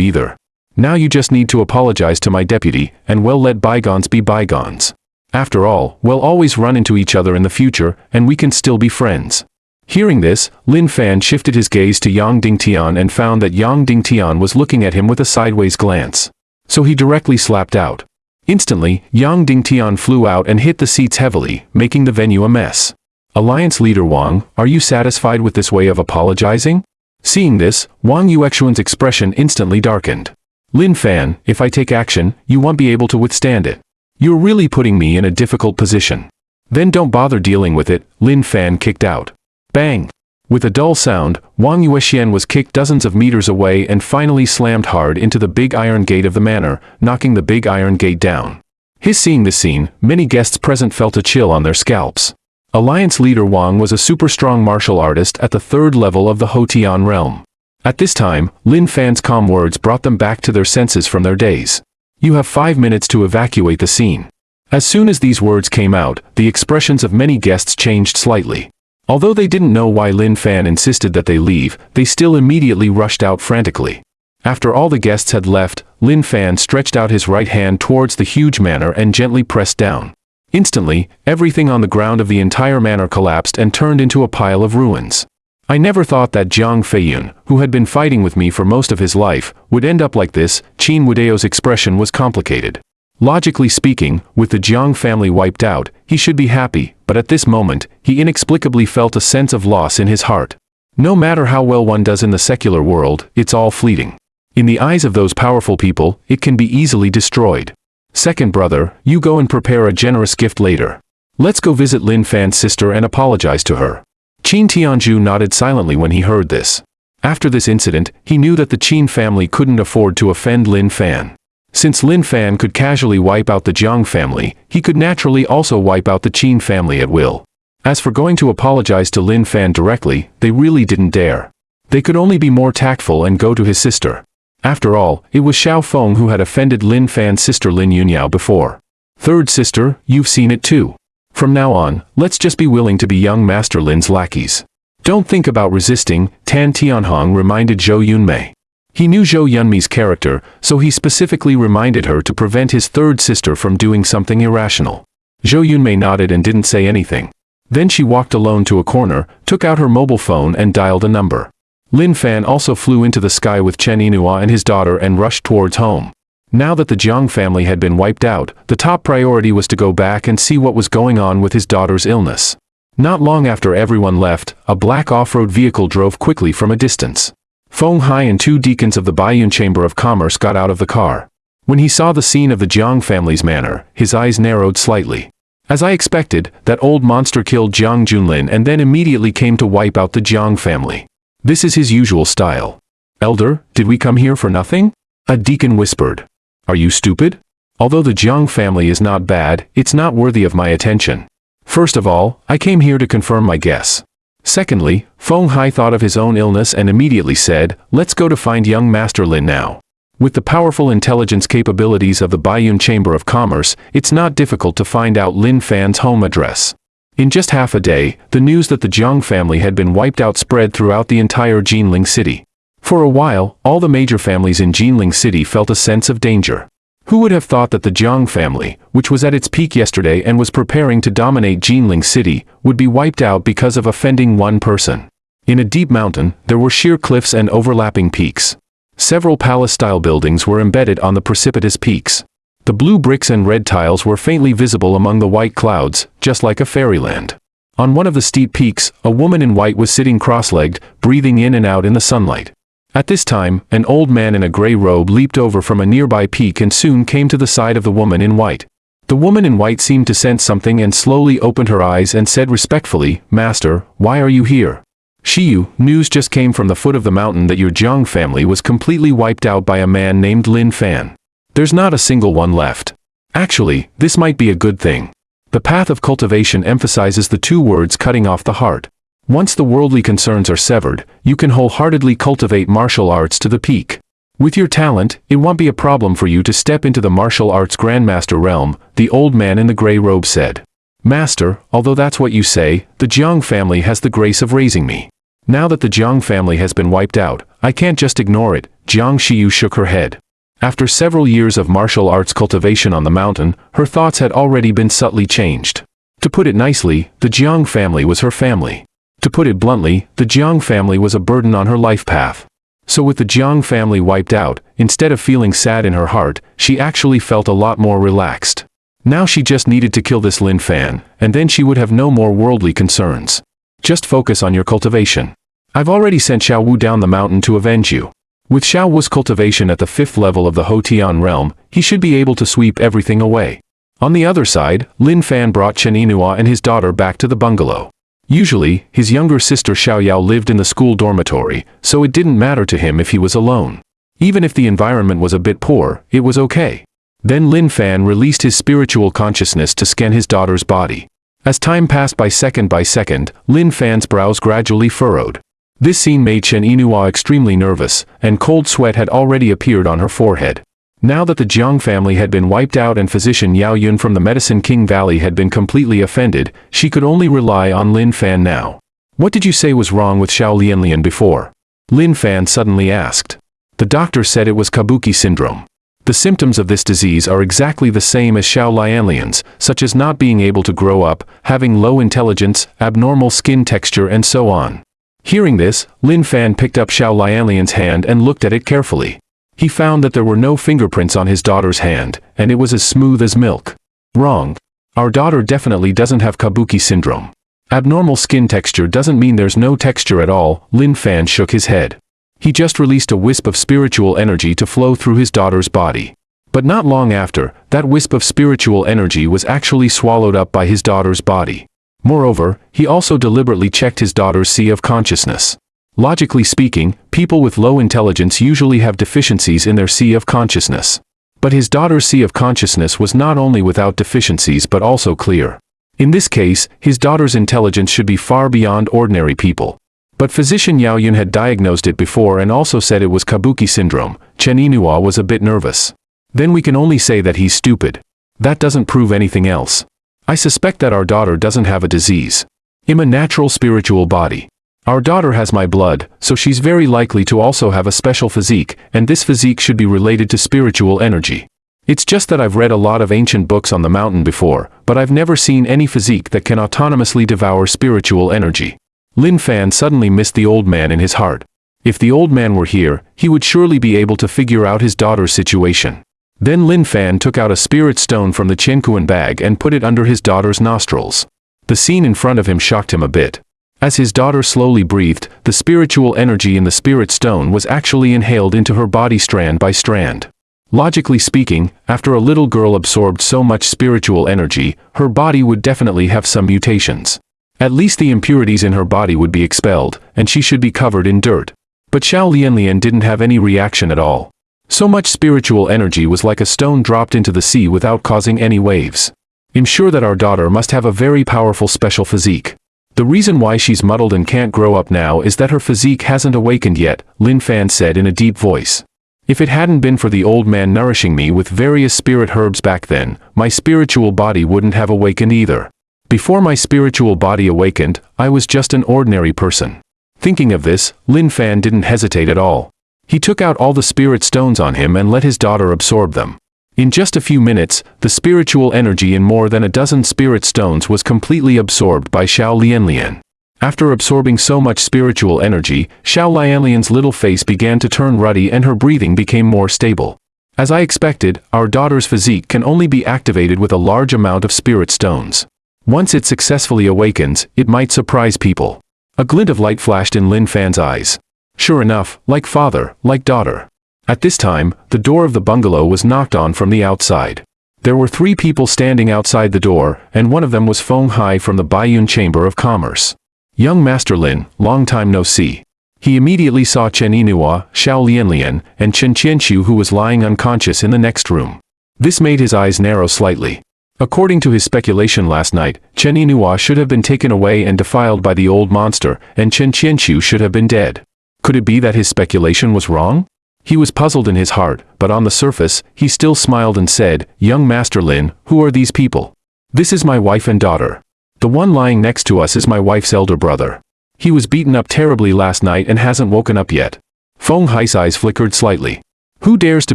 either. Now you just need to apologize to my deputy, and we'll let bygones be bygones. After all, we'll always run into each other in the future, and we can still be friends. Hearing this, Lin Fan shifted his gaze to Yang Dingtian and found that Yang Dingtian was looking at him with a sideways glance. So he directly slapped out. Instantly, Yang Dingtian flew out and hit the seats heavily, making the venue a mess. Alliance Leader Wang, are you satisfied with this way of apologizing? Seeing this, Wang Yuexian's expression instantly darkened. Lin Fan, if I take action, you won't be able to withstand it. You're really putting me in a difficult position. Then don't bother dealing with it, Lin Fan kicked out. Bang! With a dull sound, Wang Yuexian was kicked dozens of meters away and finally slammed hard into the big iron gate of the manor, knocking the big iron gate down. Seeing this scene, many guests present felt a chill on their scalps. Alliance Leader Wang was a super strong martial artist at the 3rd level of the Hotian realm. At this time, Lin Fan's calm words brought them back to their senses from their daze. You have 5 minutes to evacuate the scene. As soon as these words came out, the expressions of many guests changed slightly. Although they didn't know why Lin Fan insisted that they leave, they still immediately rushed out frantically. After all the guests had left, Lin Fan stretched out his right hand towards the huge manor and gently pressed down. Instantly, everything on the ground of the entire manor collapsed and turned into a pile of ruins. I never thought that Jiang Feiyun, who had been fighting with me for most of his life, would end up like this. Qin Wudeo's expression was complicated. Logically speaking, with the Jiang family wiped out, he should be happy, but at this moment, he inexplicably felt a sense of loss in his heart. No matter how well one does in the secular world, it's all fleeting. In the eyes of those powerful people, it can be easily destroyed. Second brother, you go and prepare a generous gift later. Let's go visit Lin Fan's sister and apologize to her. Qin Tianzhu nodded silently when he heard this. After this incident, he knew that the Qin family couldn't afford to offend Lin Fan. Since Lin Fan could casually wipe out the Jiang family, he could naturally also wipe out the Qin family at will. As for going to apologize to Lin Fan directly, they really didn't dare. They could only be more tactful and go to his sister. After all, it was Xiao Feng who had offended Lin Fan's sister Lin Yunyao before. Third sister, you've seen it too. From now on, let's just be willing to be young Master Lin's lackeys. Don't think about resisting, Tan Tianhong reminded Zhou Yunmei. He knew Zhou Yunmei's character, so he specifically reminded her to prevent his third sister from doing something irrational. Zhou Yunmei nodded and didn't say anything. Then she walked alone to a corner, took out her mobile phone and dialed a number. Lin Fan also flew into the sky with Chen Yinhua and his daughter and rushed towards home. Now that the Jiang family had been wiped out, the top priority was to go back and see what was going on with his daughter's illness. Not long after everyone left, a black off-road vehicle drove quickly from a distance. Feng Hai and 2 deacons of the Baiyun Chamber of Commerce got out of the car. When he saw the scene of the Jiang family's manor, his eyes narrowed slightly. As I expected, that old monster killed Jiang Junlin and then immediately came to wipe out the Jiang family. This is his usual style. Elder, did we come here for nothing? A deacon whispered. Are you stupid? Although the Jiang family is not bad, it's not worthy of my attention. First of all, I came here to confirm my guess. Secondly, Feng Hai thought of his own illness and immediately said, let's go to find young Master Lin now. With the powerful intelligence capabilities of the Baiyun Chamber of Commerce, it's not difficult to find out Lin Fan's home address. In just half a day, the news that the Jiang family had been wiped out spread throughout the entire Jinling city. For a while, all the major families in Jinling city felt a sense of danger. Who would have thought that the Jiang family, which was at its peak yesterday and was preparing to dominate Jinling city, would be wiped out because of offending one person? In a deep mountain, there were sheer cliffs and overlapping peaks. Several palace-style buildings were embedded on the precipitous peaks. The blue bricks and red tiles were faintly visible among the white clouds, just like a fairyland. On one of the steep peaks, a woman in white was sitting cross-legged, breathing in and out in the sunlight. At this time, an old man in a gray robe leaped over from a nearby peak and soon came to the side of the woman in white. The woman in white seemed to sense something and slowly opened her eyes and said respectfully, Master, why are you here? Shiyu, news just came from the foot of the mountain that your Jiang family was completely wiped out by a man named Lin Fan. There's not a single one left. Actually, this might be a good thing. The path of cultivation emphasizes the 2 words cutting off the heart. Once the worldly concerns are severed, you can wholeheartedly cultivate martial arts to the peak. With your talent, it won't be a problem for you to step into the martial arts grandmaster realm, the old man in the gray robe said. Master, although that's what you say, the Jiang family has the grace of raising me. Now that the Jiang family has been wiped out, I can't just ignore it. Jiang Shiyu shook her head. After several years of martial arts cultivation on the mountain, her thoughts had already been subtly changed. To put it nicely, the Jiang family was her family. To put it bluntly, the Jiang family was a burden on her life path. So with the Jiang family wiped out, instead of feeling sad in her heart, she actually felt a lot more relaxed. Now she just needed to kill this Lin Fan, and then she would have no more worldly concerns. Just focus on your cultivation. I've already sent Xiao Wu down the mountain to avenge you. With Xiao Wu's cultivation at the 5th level of the Hotian realm, he should be able to sweep everything away. On the other side, Lin Fan brought Chen Yinhua and his daughter back to the bungalow. Usually, his younger sister Xiao Yao lived in the school dormitory, so it didn't matter to him if he was alone. Even if the environment was a bit poor, it was okay. Then Lin Fan released his spiritual consciousness to scan his daughter's body. As time passed by second, Lin Fan's brows gradually furrowed. This scene made Chen Yinhua extremely nervous, and cold sweat had already appeared on her forehead. Now that the Jiang family had been wiped out and physician Yao Yun from the Medicine King Valley had been completely offended, she could only rely on Lin Fan now. What did you say was wrong with Xiao Lianlian before? Lin Fan suddenly asked. The doctor said it was Kabuki syndrome. The symptoms of this disease are exactly the same as Xiao Lianlian's, such as not being able to grow up, having low intelligence, abnormal skin texture and so on. Hearing this, Lin Fan picked up Xiao Lianlian's hand and looked at it carefully. He found that there were no fingerprints on his daughter's hand, and it was as smooth as milk. Wrong. Our daughter definitely doesn't have Kabuki syndrome. Abnormal skin texture doesn't mean there's no texture at all. Lin Fan shook his head. He just released a wisp of spiritual energy to flow through his daughter's body. But not long after, that wisp of spiritual energy was actually swallowed up by his daughter's body. Moreover, he also deliberately checked his daughter's sea of consciousness. Logically speaking, people with low intelligence usually have deficiencies in their sea of consciousness. But his daughter's sea of consciousness was not only without deficiencies but also clear. In this case, his daughter's intelligence should be far beyond ordinary people. But physician Yao Yun had diagnosed it before and also said it was Kabuki syndrome. Chen Yinhua was a bit nervous. Then we can only say that he's stupid. That doesn't prove anything else. I suspect that our daughter doesn't have a disease. I'm a natural spiritual body. Our daughter has my blood, so she's very likely to also have a special physique, and this physique should be related to spiritual energy. It's just that I've read a lot of ancient books on the mountain before, but I've never seen any physique that can autonomously devour spiritual energy. Lin Fan suddenly missed the old man in his heart. If the old man were here, he would surely be able to figure out his daughter's situation. Then Lin Fan took out a spirit stone from the Qianquan bag and put it under his daughter's nostrils. The scene in front of him shocked him a bit. As his daughter slowly breathed, the spiritual energy in the spirit stone was actually inhaled into her body strand by strand. Logically speaking, after a little girl absorbed so much spiritual energy, her body would definitely have some mutations. At least the impurities in her body would be expelled, and she should be covered in dirt. But Xiao Lianlian didn't have any reaction at all. So much spiritual energy was like a stone dropped into the sea without causing any waves. I'm sure that our daughter must have a very powerful special physique. The reason why she's muddled and can't grow up now is that her physique hasn't awakened yet, Lin Fan said in a deep voice. If it hadn't been for the old man nourishing me with various spirit herbs back then, my spiritual body wouldn't have awakened either. Before my spiritual body awakened, I was just an ordinary person. Thinking of this, Lin Fan didn't hesitate at all. He took out all the spirit stones on him and let his daughter absorb them. In just a few minutes, the spiritual energy in more than a dozen spirit stones was completely absorbed by Xiao Lianlian. After absorbing so much spiritual energy, Xiao Lianlian's little face began to turn ruddy and her breathing became more stable. As I expected, our daughter's physique can only be activated with a large amount of spirit stones. Once it successfully awakens, it might surprise people. A glint of light flashed in Lin Fan's eyes. Sure enough, like father, like daughter. At this time, the door of the bungalow was knocked on from the outside. There were 3 people standing outside the door, and one of them was Feng Hai from the Baiyun Chamber of Commerce. Young Master Lin, long time no see. He immediately saw Chen Yinhua, Xiao Lianlian, and Chen Qianqiu who was lying unconscious in the next room. This made his eyes narrow slightly. According to his speculation last night, Chen Yinhua should have been taken away and defiled by the old monster, and Chen Qianqiu should have been dead. Could it be that his speculation was wrong? He was puzzled in his heart, but on the surface, he still smiled and said, "Young Master Lin, who are these people?" "This is my wife and daughter. The one lying next to us is my wife's elder brother. He was beaten up terribly last night and hasn't woken up yet." Feng Hai's eyes flickered slightly. "Who dares to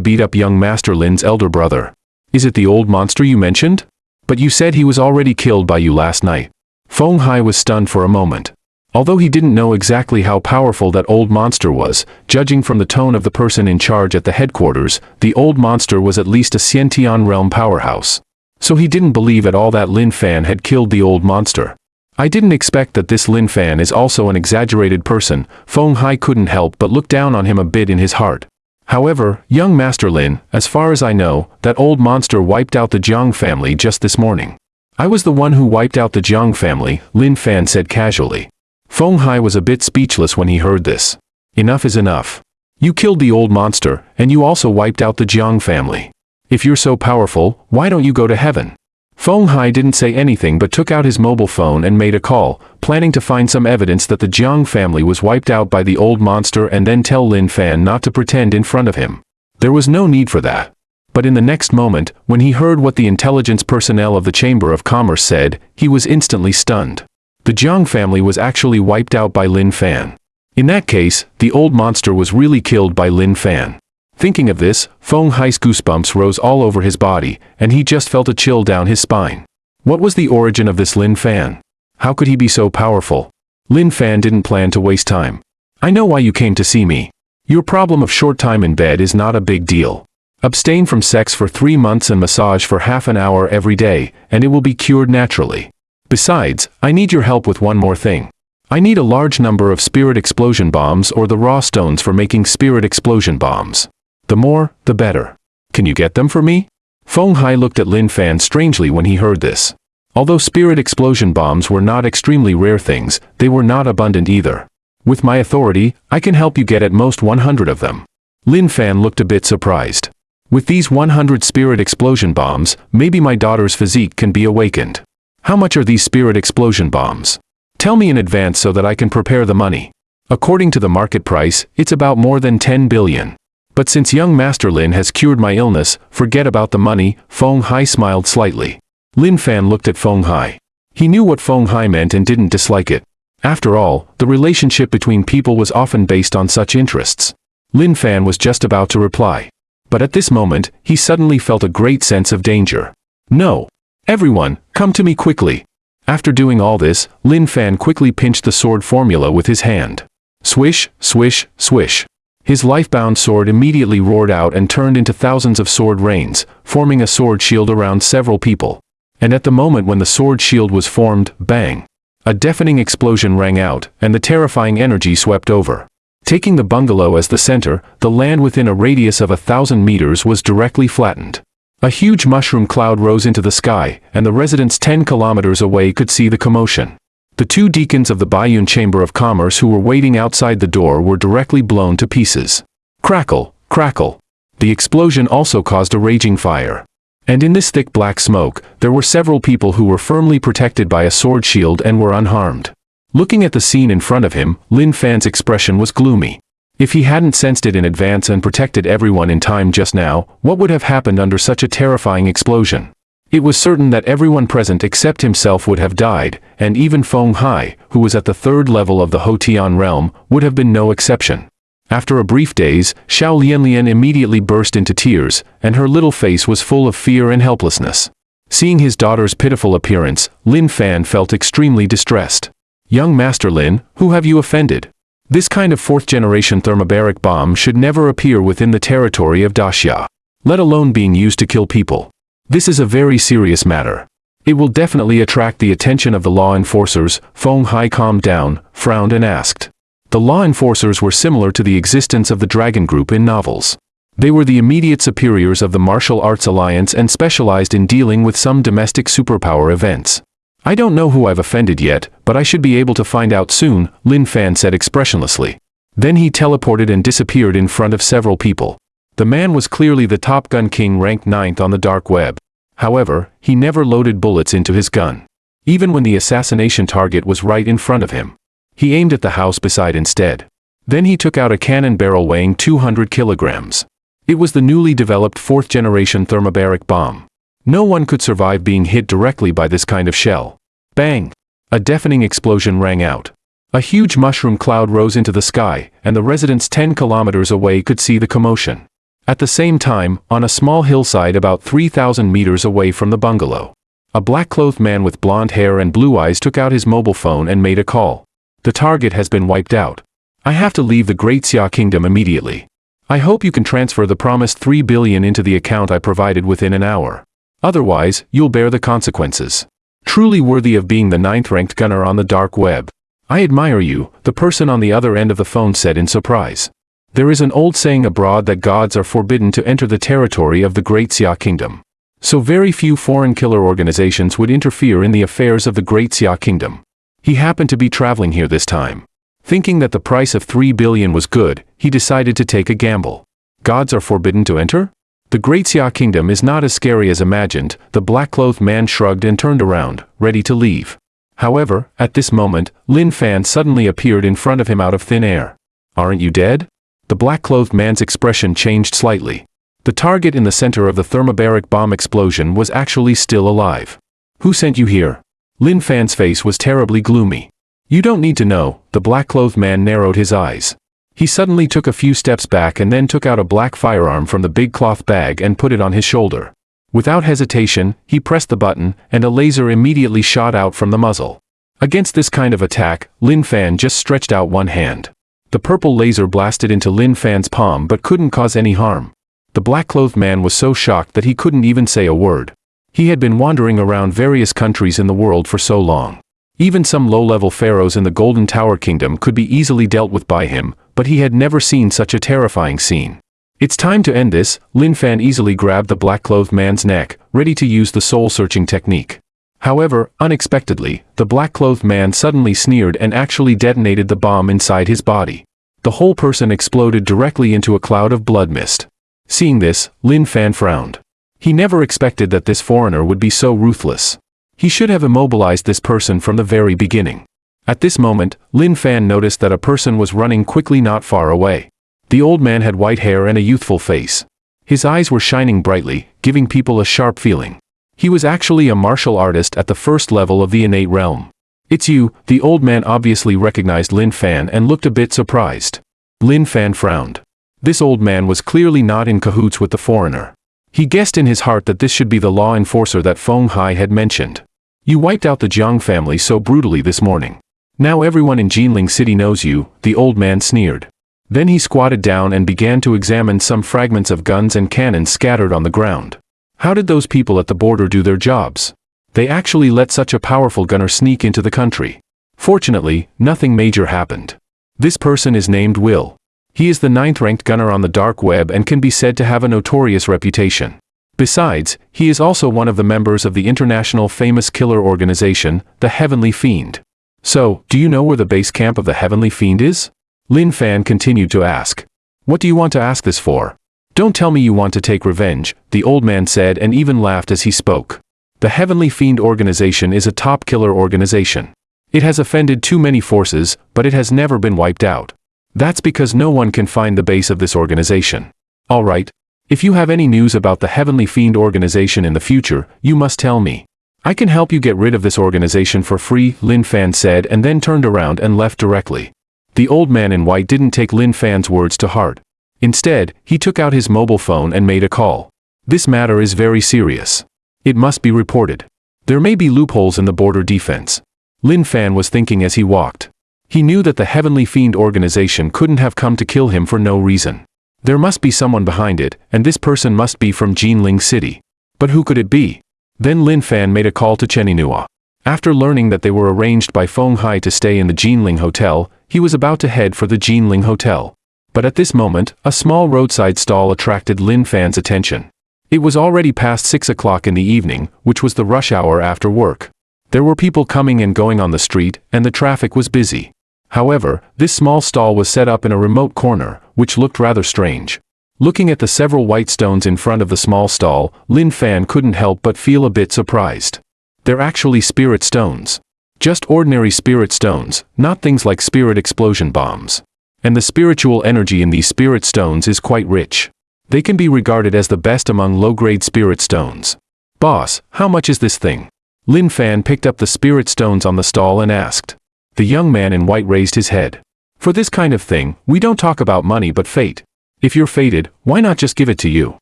beat up young Master Lin's elder brother? Is it the old monster you mentioned? But you said he was already killed by you last night." Feng Hai was stunned for a moment. Although he didn't know exactly how powerful that old monster was, judging from the tone of the person in charge at the headquarters, the old monster was at least a Xiantian realm powerhouse. So he didn't believe at all that Lin Fan had killed the old monster. "I didn't expect that this Lin Fan is also an exaggerated person." Feng Hai couldn't help but look down on him a bit in his heart. "However, young Master Lin, as far as I know, that old monster wiped out the Jiang family just this morning." "I was the one who wiped out the Jiang family," Lin Fan said casually. Feng Hai was a bit speechless when he heard this. "Enough is enough. You killed the old monster, and you also wiped out the Jiang family. If you're so powerful, why don't you go to heaven?" Feng Hai didn't say anything but took out his mobile phone and made a call, planning to find some evidence that the Jiang family was wiped out by the old monster and then tell Lin Fan not to pretend in front of him. There was no need for that. But in the next moment, when he heard what the intelligence personnel of the Chamber of Commerce said, he was instantly stunned. The Jiang family was actually wiped out by Lin Fan. In that case, the old monster was really killed by Lin Fan. Thinking of this, Feng Hai's goosebumps rose all over his body, and he just felt a chill down his spine. What was the origin of this Lin Fan? How could he be so powerful? Lin Fan didn't plan to waste time. "I know why you came to see me. Your problem of short time in bed is not a big deal. Abstain from sex for 3 months and massage for half an hour every day, and it will be cured naturally. Besides, I need your help with one more thing. I need a large number of spirit explosion bombs or the raw stones for making spirit explosion bombs. The more, the better. Can you get them for me?" Feng Hai looked at Lin Fan strangely when he heard this. Although spirit explosion bombs were not extremely rare things, they were not abundant either. "With my authority, I can help you get at most 100 of them." Lin Fan looked a bit surprised. "With these 100 spirit explosion bombs, maybe my daughter's physique can be awakened. How much are these spirit explosion bombs? Tell me in advance so that I can prepare the money. According to the market price, it's about more than 10 billion. But since young Master Lin has cured my illness, forget about the money." Feng Hai smiled slightly. Lin Fan looked at Feng Hai. He knew what Feng Hai meant and didn't dislike it. After all, the relationship between people was often based on such interests. Lin Fan was just about to reply. But at this moment, he suddenly felt a great sense of danger. No! Everyone, come to me quickly! After doing all this, Lin Fan quickly pinched the sword formula with his hand. Swish, swish, swish. His life-bound sword immediately roared out and turned into thousands of sword rains, forming a sword shield around several people. And at the moment when the sword shield was formed, bang! A deafening explosion rang out, and the terrifying energy swept over. Taking the bungalow as the center, the land within a radius of 1,000 meters was directly flattened. A huge mushroom cloud rose into the sky, and the residents 10 kilometers away could see the commotion. The two deacons of the Baiyun Chamber of Commerce who were waiting outside the door were directly blown to pieces. Crackle, crackle. The explosion also caused a raging fire. And in this thick black smoke, there were several people who were firmly protected by a sword shield and were unharmed. Looking at the scene in front of him, Lin Fan's expression was gloomy. If he hadn't sensed it in advance and protected everyone in time just now, what would have happened under such a terrifying explosion? It was certain that everyone present except himself would have died, and even Feng Hai, who was at the third level of the Hotian realm, would have been no exception. After a brief daze, Xiao Lianlian immediately burst into tears, and her little face was full of fear and helplessness. Seeing his daughter's pitiful appearance, Lin Fan felt extremely distressed. Young Master Lin, who have you offended? This kind of fourth-generation thermobaric bomb should never appear within the territory of Daxia, let alone being used to kill people. This is a very serious matter. It will definitely attract the attention of the law enforcers. Feng Hai calmed down, frowned and asked. The law enforcers were similar to the existence of the Dragon Group in novels. They were the immediate superiors of the Martial Arts Alliance and specialized in dealing with some domestic superpower events. I don't know who I've offended yet, but I should be able to find out soon, Lin Fan said expressionlessly. Then he teleported and disappeared in front of several people. The man was clearly the Top Gun King ranked 9th on the dark web. However, he never loaded bullets into his gun. Even when the assassination target was right in front of him. He aimed at the house beside instead. Then he took out a cannon barrel weighing 200 kilograms. It was the newly developed 4th-generation thermobaric bomb. No one could survive being hit directly by this kind of shell. Bang! A deafening explosion rang out. A huge mushroom cloud rose into the sky, and the residents 10 kilometers away could see the commotion. At the same time, on a small hillside about 3,000 meters away from the bungalow, a black-clothed man with blonde hair and blue eyes took out his mobile phone and made a call. The target has been wiped out. I have to leave the Great Xia Kingdom immediately. I hope you can transfer the promised 3 billion into the account I provided within an hour. Otherwise, you'll bear the consequences. Truly worthy of being the 9th-ranked gunner on the dark web. I admire you, the person on the other end of the phone said in surprise. There is an old saying abroad that gods are forbidden to enter the territory of the Great Xia Kingdom. So very few foreign killer organizations would interfere in the affairs of the Great Xia Kingdom. He happened to be traveling here this time. Thinking that the price of 3 billion was good, he decided to take a gamble. Gods are forbidden to enter? The Great Xia Kingdom is not as scary as imagined. The black-clothed man shrugged and turned around, ready to leave. However, at this moment, Lin Fan suddenly appeared in front of him out of thin air. Aren't you dead? The black-clothed man's expression changed slightly. The target in the center of the thermobaric bomb explosion was actually still alive. Who sent you here? Lin Fan's face was terribly gloomy. You don't need to know, the black-clothed man narrowed his eyes. He suddenly took a few steps back and then took out a black firearm from the big cloth bag and put it on his shoulder. Without hesitation, he pressed the button, and a laser immediately shot out from the muzzle. Against this kind of attack, Lin Fan just stretched out one hand. The purple laser blasted into Lin Fan's palm but couldn't cause any harm. The black-clothed man was so shocked that he couldn't even say a word. He had been wandering around various countries in the world for so long. Even some low-level pharaohs in the Golden Tower Kingdom could be easily dealt with by him, but he had never seen such a terrifying scene. It's time to end this. Lin Fan easily grabbed the black-clothed man's neck, ready to use the soul-searching technique. However, unexpectedly, the black-clothed man suddenly sneered and actually detonated the bomb inside his body. The whole person exploded directly into a cloud of blood mist. Seeing this, Lin Fan frowned. He never expected that this foreigner would be so ruthless. He should have immobilized this person from the very beginning. At this moment, Lin Fan noticed that a person was running quickly not far away. The old man had white hair and a youthful face. His eyes were shining brightly, giving people a sharp feeling. He was actually a martial artist at the first level of the innate realm. It's you. The old man obviously recognized Lin Fan and looked a bit surprised. Lin Fan frowned. This old man was clearly not in cahoots with the foreigner. He guessed in his heart that this should be the law enforcer that Feng Hai had mentioned. You wiped out the Jiang family so brutally this morning. Now everyone in Jinling City knows you, the old man sneered. Then he squatted down and began to examine some fragments of guns and cannons scattered on the ground. How did those people at the border do their jobs? They actually let such a powerful gunner sneak into the country. Fortunately, nothing major happened. This person is named Will. He is the 9th-ranked gunner on the dark web and can be said to have a notorious reputation. Besides, he is also one of the members of the international famous killer organization, the Heavenly Fiend. So, do you know where the base camp of the Heavenly Fiend is? Lin Fan continued to ask. What do you want to ask this for? Don't tell me you want to take revenge, the old man said and even laughed as he spoke. The Heavenly Fiend organization is a top killer organization. It has offended too many forces, but it has never been wiped out. That's because no one can find the base of this organization. Alright. If you have any news about the Heavenly Fiend organization in the future, you must tell me. I can help you get rid of this organization for free, Lin Fan said and then turned around and left directly. The old man in white didn't take Lin Fan's words to heart. Instead, he took out his mobile phone and made a call. This matter is very serious. It must be reported. There may be loopholes in the border defense. Lin Fan was thinking as he walked. He knew that the Heavenly Fiend organization couldn't have come to kill him for no reason. There must be someone behind it, and this person must be from Jinling City. But who could it be? Then Lin Fan made a call to Cheninua. After learning that they were arranged by Feng Hai to stay in the Jinling Hotel, he was about to head for the Jinling Hotel. But at this moment, a small roadside stall attracted Lin Fan's attention. It was already past 6 o'clock in the evening, which was the rush hour after work. There were people coming and going on the street, and the traffic was busy. However, this small stall was set up in a remote corner, which looked rather strange. Looking at the several white stones in front of the small stall, Lin Fan couldn't help but feel a bit surprised. They're actually spirit stones. Just ordinary spirit stones, not things like spirit explosion bombs. And the spiritual energy in these spirit stones is quite rich. They can be regarded as the best among low-grade spirit stones. Boss, how much is this thing? Lin Fan picked up the spirit stones on the stall and asked. The young man in white raised his head. For this kind of thing, we don't talk about money but fate. If you're fated, why not just give it to you?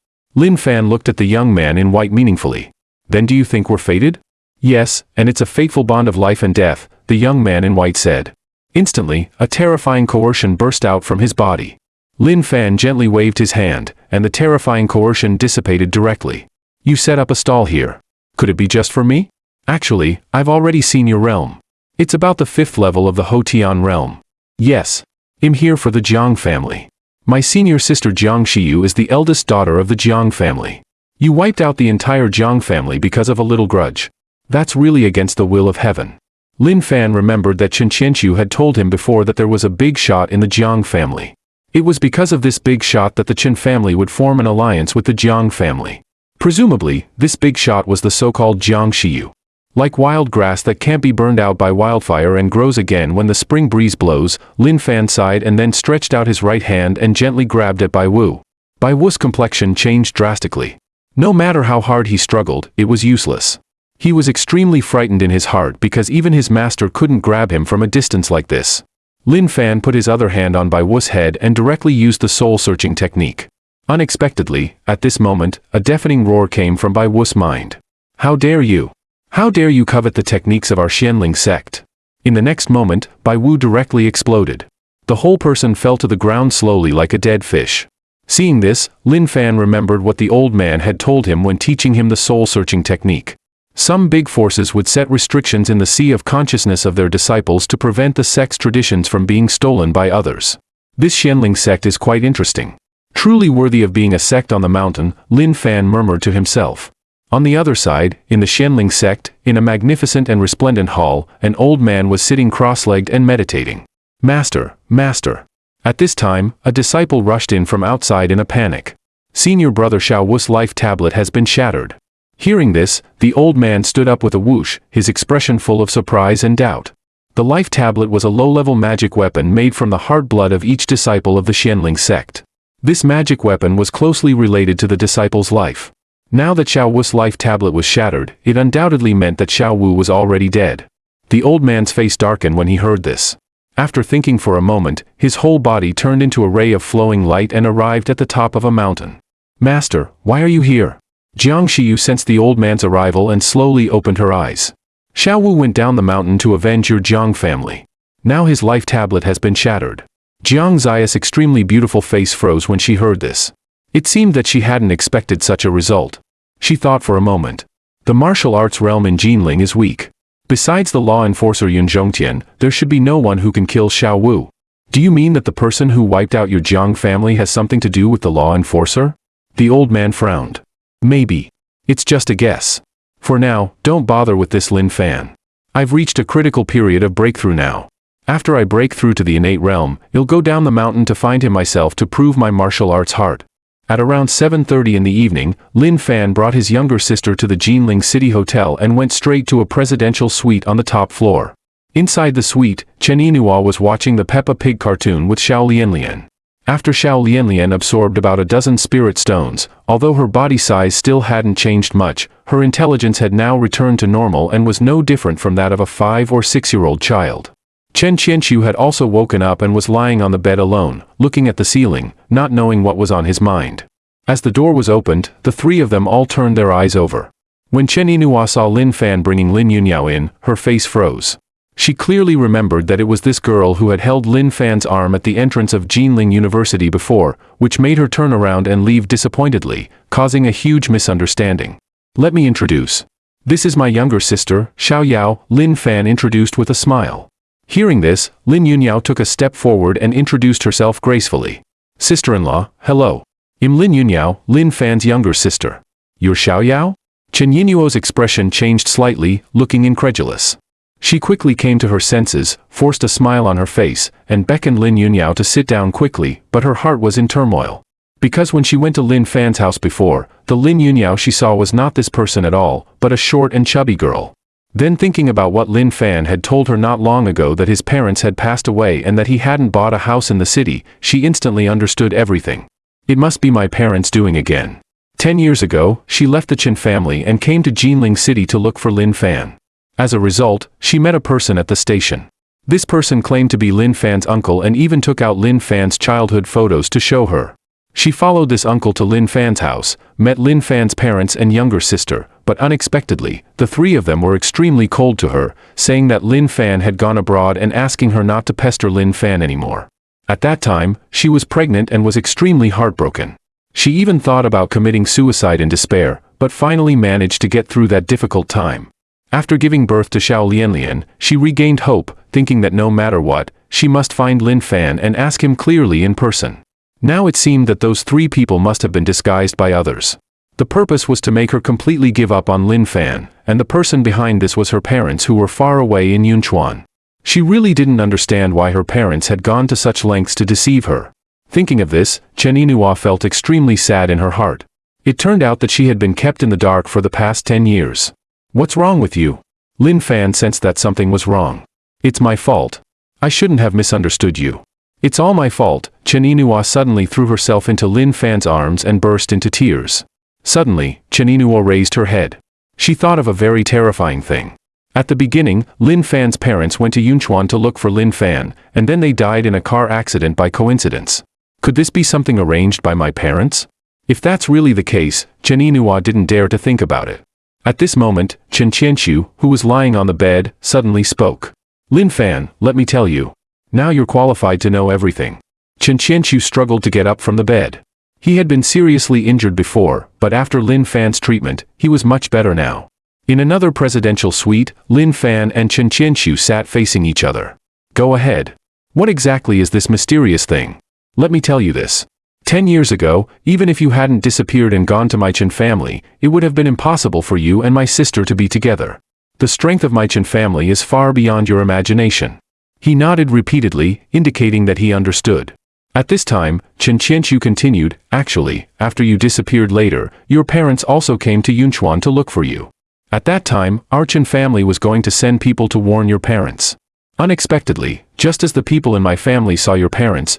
Lin Fan looked at the young man in white meaningfully. Then do you think we're fated? Yes, and it's a fateful bond of life and death, the young man in white said. Instantly, a terrifying coercion burst out from his body. Lin Fan gently waved his hand, and the terrifying coercion dissipated directly. You set up a stall here. Could it be just for me? Actually, I've already seen your realm. It's about the 5th level of the Hotian realm. Yes. I'm here for the Jiang family. My senior sister Jiang Xiyu is the eldest daughter of the Jiang family. You wiped out the entire Jiang family because of a little grudge. That's really against the will of heaven. Lin Fan remembered that Chen Qianqiu had told him before that there was a big shot in the Jiang family. It was because of this big shot that the Chen family would form an alliance with the Jiang family. Presumably, this big shot was the so-called Jiang Xiyu. Like wild grass that can't be burned out by wildfire and grows again when the spring breeze blows, Lin Fan sighed and then stretched out his right hand and gently grabbed at Bai Wu. Bai Wu's complexion changed drastically. No matter how hard he struggled, it was useless. He was extremely frightened in his heart because even his master couldn't grab him from a distance like this. Lin Fan put his other hand on Bai Wu's head and directly used the soul-searching technique. Unexpectedly, at this moment, a deafening roar came from Bai Wu's mind. How dare you! How dare you covet the techniques of our Xianling sect? In the next moment, Bai Wu directly exploded. The whole person fell to the ground slowly like a dead fish. Seeing this, Lin Fan remembered what the old man had told him when teaching him the soul-searching technique. Some big forces would set restrictions in the sea of consciousness of their disciples to prevent the sect's traditions from being stolen by others. This Xianling sect is quite interesting. Truly worthy of being a sect on the mountain, Lin Fan murmured to himself. On the other side, in the Xianling sect, in a magnificent and resplendent hall, an old man was sitting cross-legged and meditating. Master, Master. At this time, a disciple rushed in from outside in a panic. Senior brother Xiao Wu's life tablet has been shattered. Hearing this, the old man stood up with a whoosh, his expression full of surprise and doubt. The life tablet was a low-level magic weapon made from the heart blood of each disciple of the Xianling sect. This magic weapon was closely related to the disciple's life. Now that Xiao Wu's life tablet was shattered, it undoubtedly meant that Xiao Wu was already dead. The old man's face darkened when he heard this. After thinking for a moment, his whole body turned into a ray of flowing light and arrived at the top of a mountain. Master, why are you here? Jiang Shiyu sensed the old man's arrival and slowly opened her eyes. Xiao Wu went down the mountain to avenge your Jiang family. Now his life tablet has been shattered. Jiang Ziya's extremely beautiful face froze when she heard this. It seemed that she hadn't expected such a result. She thought for a moment. The martial arts realm in Jinling is weak. Besides the law enforcer Yun Zhongtian, there should be no one who can kill Xiao Wu. Do you mean that the person who wiped out your Jiang family has something to do with the law enforcer? The old man frowned. Maybe. It's just a guess. For now, don't bother with this Lin Fan. I've reached a critical period of breakthrough now. After I break through to the innate realm, I'll go down the mountain to find him myself to prove my martial arts heart. At around 7:30 in the evening, Lin Fan brought his younger sister to the Jinling City Hotel and went straight to a presidential suite on the top floor. Inside the suite, Chen Yinhua was watching the Peppa Pig cartoon with Xiao Lianlian. After Xiao Lianlian absorbed about a dozen spirit stones, although her body size still hadn't changed much, her intelligence had now returned to normal and was no different from that of a 5- or 6-year-old child. Chen Qianqiu had also woken up and was lying on the bed alone, looking at the ceiling, not knowing what was on his mind. As the door was opened, the three of them all turned their eyes over. When Chen Yinhua saw Lin Fan bringing Lin Yunyao in, her face froze. She clearly remembered that it was this girl who had held Lin Fan's arm at the entrance of Jinling University before, which made her turn around and leave disappointedly, causing a huge misunderstanding. Let me introduce. This is my younger sister, Xiao Yao, Lin Fan introduced with a smile. Hearing this, Lin Yunyao took a step forward and introduced herself gracefully. Sister-in-law, hello. I'm Lin Yunyao, Lin Fan's younger sister. You're Xiao Yao? Chen Yinuo's expression changed slightly, looking incredulous. She quickly came to her senses, forced a smile on her face, and beckoned Lin Yunyao to sit down quickly, but her heart was in turmoil. Because when she went to Lin Fan's house before, the Lin Yunyao she saw was not this person at all, but a short and chubby girl. Then thinking about what Lin Fan had told her not long ago that his parents had passed away and that he hadn't bought a house in the city, she instantly understood everything. It must be my parents doing again. 10 years ago, she left the Chen family and came to Jinling City to look for Lin Fan. As a result, she met a person at the station. This person claimed to be Lin Fan's uncle and even took out Lin Fan's childhood photos to show her. She followed this uncle to Lin Fan's house, met Lin Fan's parents and younger sister, but unexpectedly, the three of them were extremely cold to her, saying that Lin Fan had gone abroad and asking her not to pester Lin Fan anymore. At that time, she was pregnant and was extremely heartbroken. She even thought about committing suicide in despair, but finally managed to get through that difficult time. After giving birth to Xiao Lianlian, she regained hope, thinking that no matter what, she must find Lin Fan and ask him clearly in person. Now it seemed that those three people must have been disguised by others. The purpose was to make her completely give up on Lin Fan, and the person behind this was her parents who were far away in Yunchuan. She really didn't understand why her parents had gone to such lengths to deceive her. Thinking of this, Chen Yinhua felt extremely sad in her heart. It turned out that she had been kept in the dark for the past 10 years. What's wrong with you? Lin Fan sensed that something was wrong. It's my fault. I shouldn't have misunderstood you. It's all my fault. Chen Yinhua suddenly threw herself into Lin Fan's arms and burst into tears. Suddenly, Chen Yinhua raised her head. She thought of a very terrifying thing. At the beginning, Lin Fan's parents went to Yunchuan to look for Lin Fan, and then they died in a car accident by coincidence. Could this be something arranged by my parents? If that's really the case, Chen Yinhua didn't dare to think about it. At this moment, Chen Qianqiu, who was lying on the bed, suddenly spoke. Lin Fan, let me tell you. Now you're qualified to know everything. Chen Qianqiu struggled to get up from the bed. He had been seriously injured before, but after Lin Fan's treatment, he was much better now. In another presidential suite, Lin Fan and Chen Qianqiu sat facing each other. Go ahead. What exactly is this mysterious thing? Let me tell you this. 10 years ago, even if you hadn't disappeared and gone to my Chen family, it would have been impossible for you and my sister to be together. The strength of my Chen family is far beyond your imagination. He nodded repeatedly, indicating that he understood. At this time, Chen Qianqiu continued, actually, after you disappeared later, your parents also came to Yunchuan to look for you. At that time, our Chen family was going to send people to warn your parents. Unexpectedly, just as the people in my family saw your parents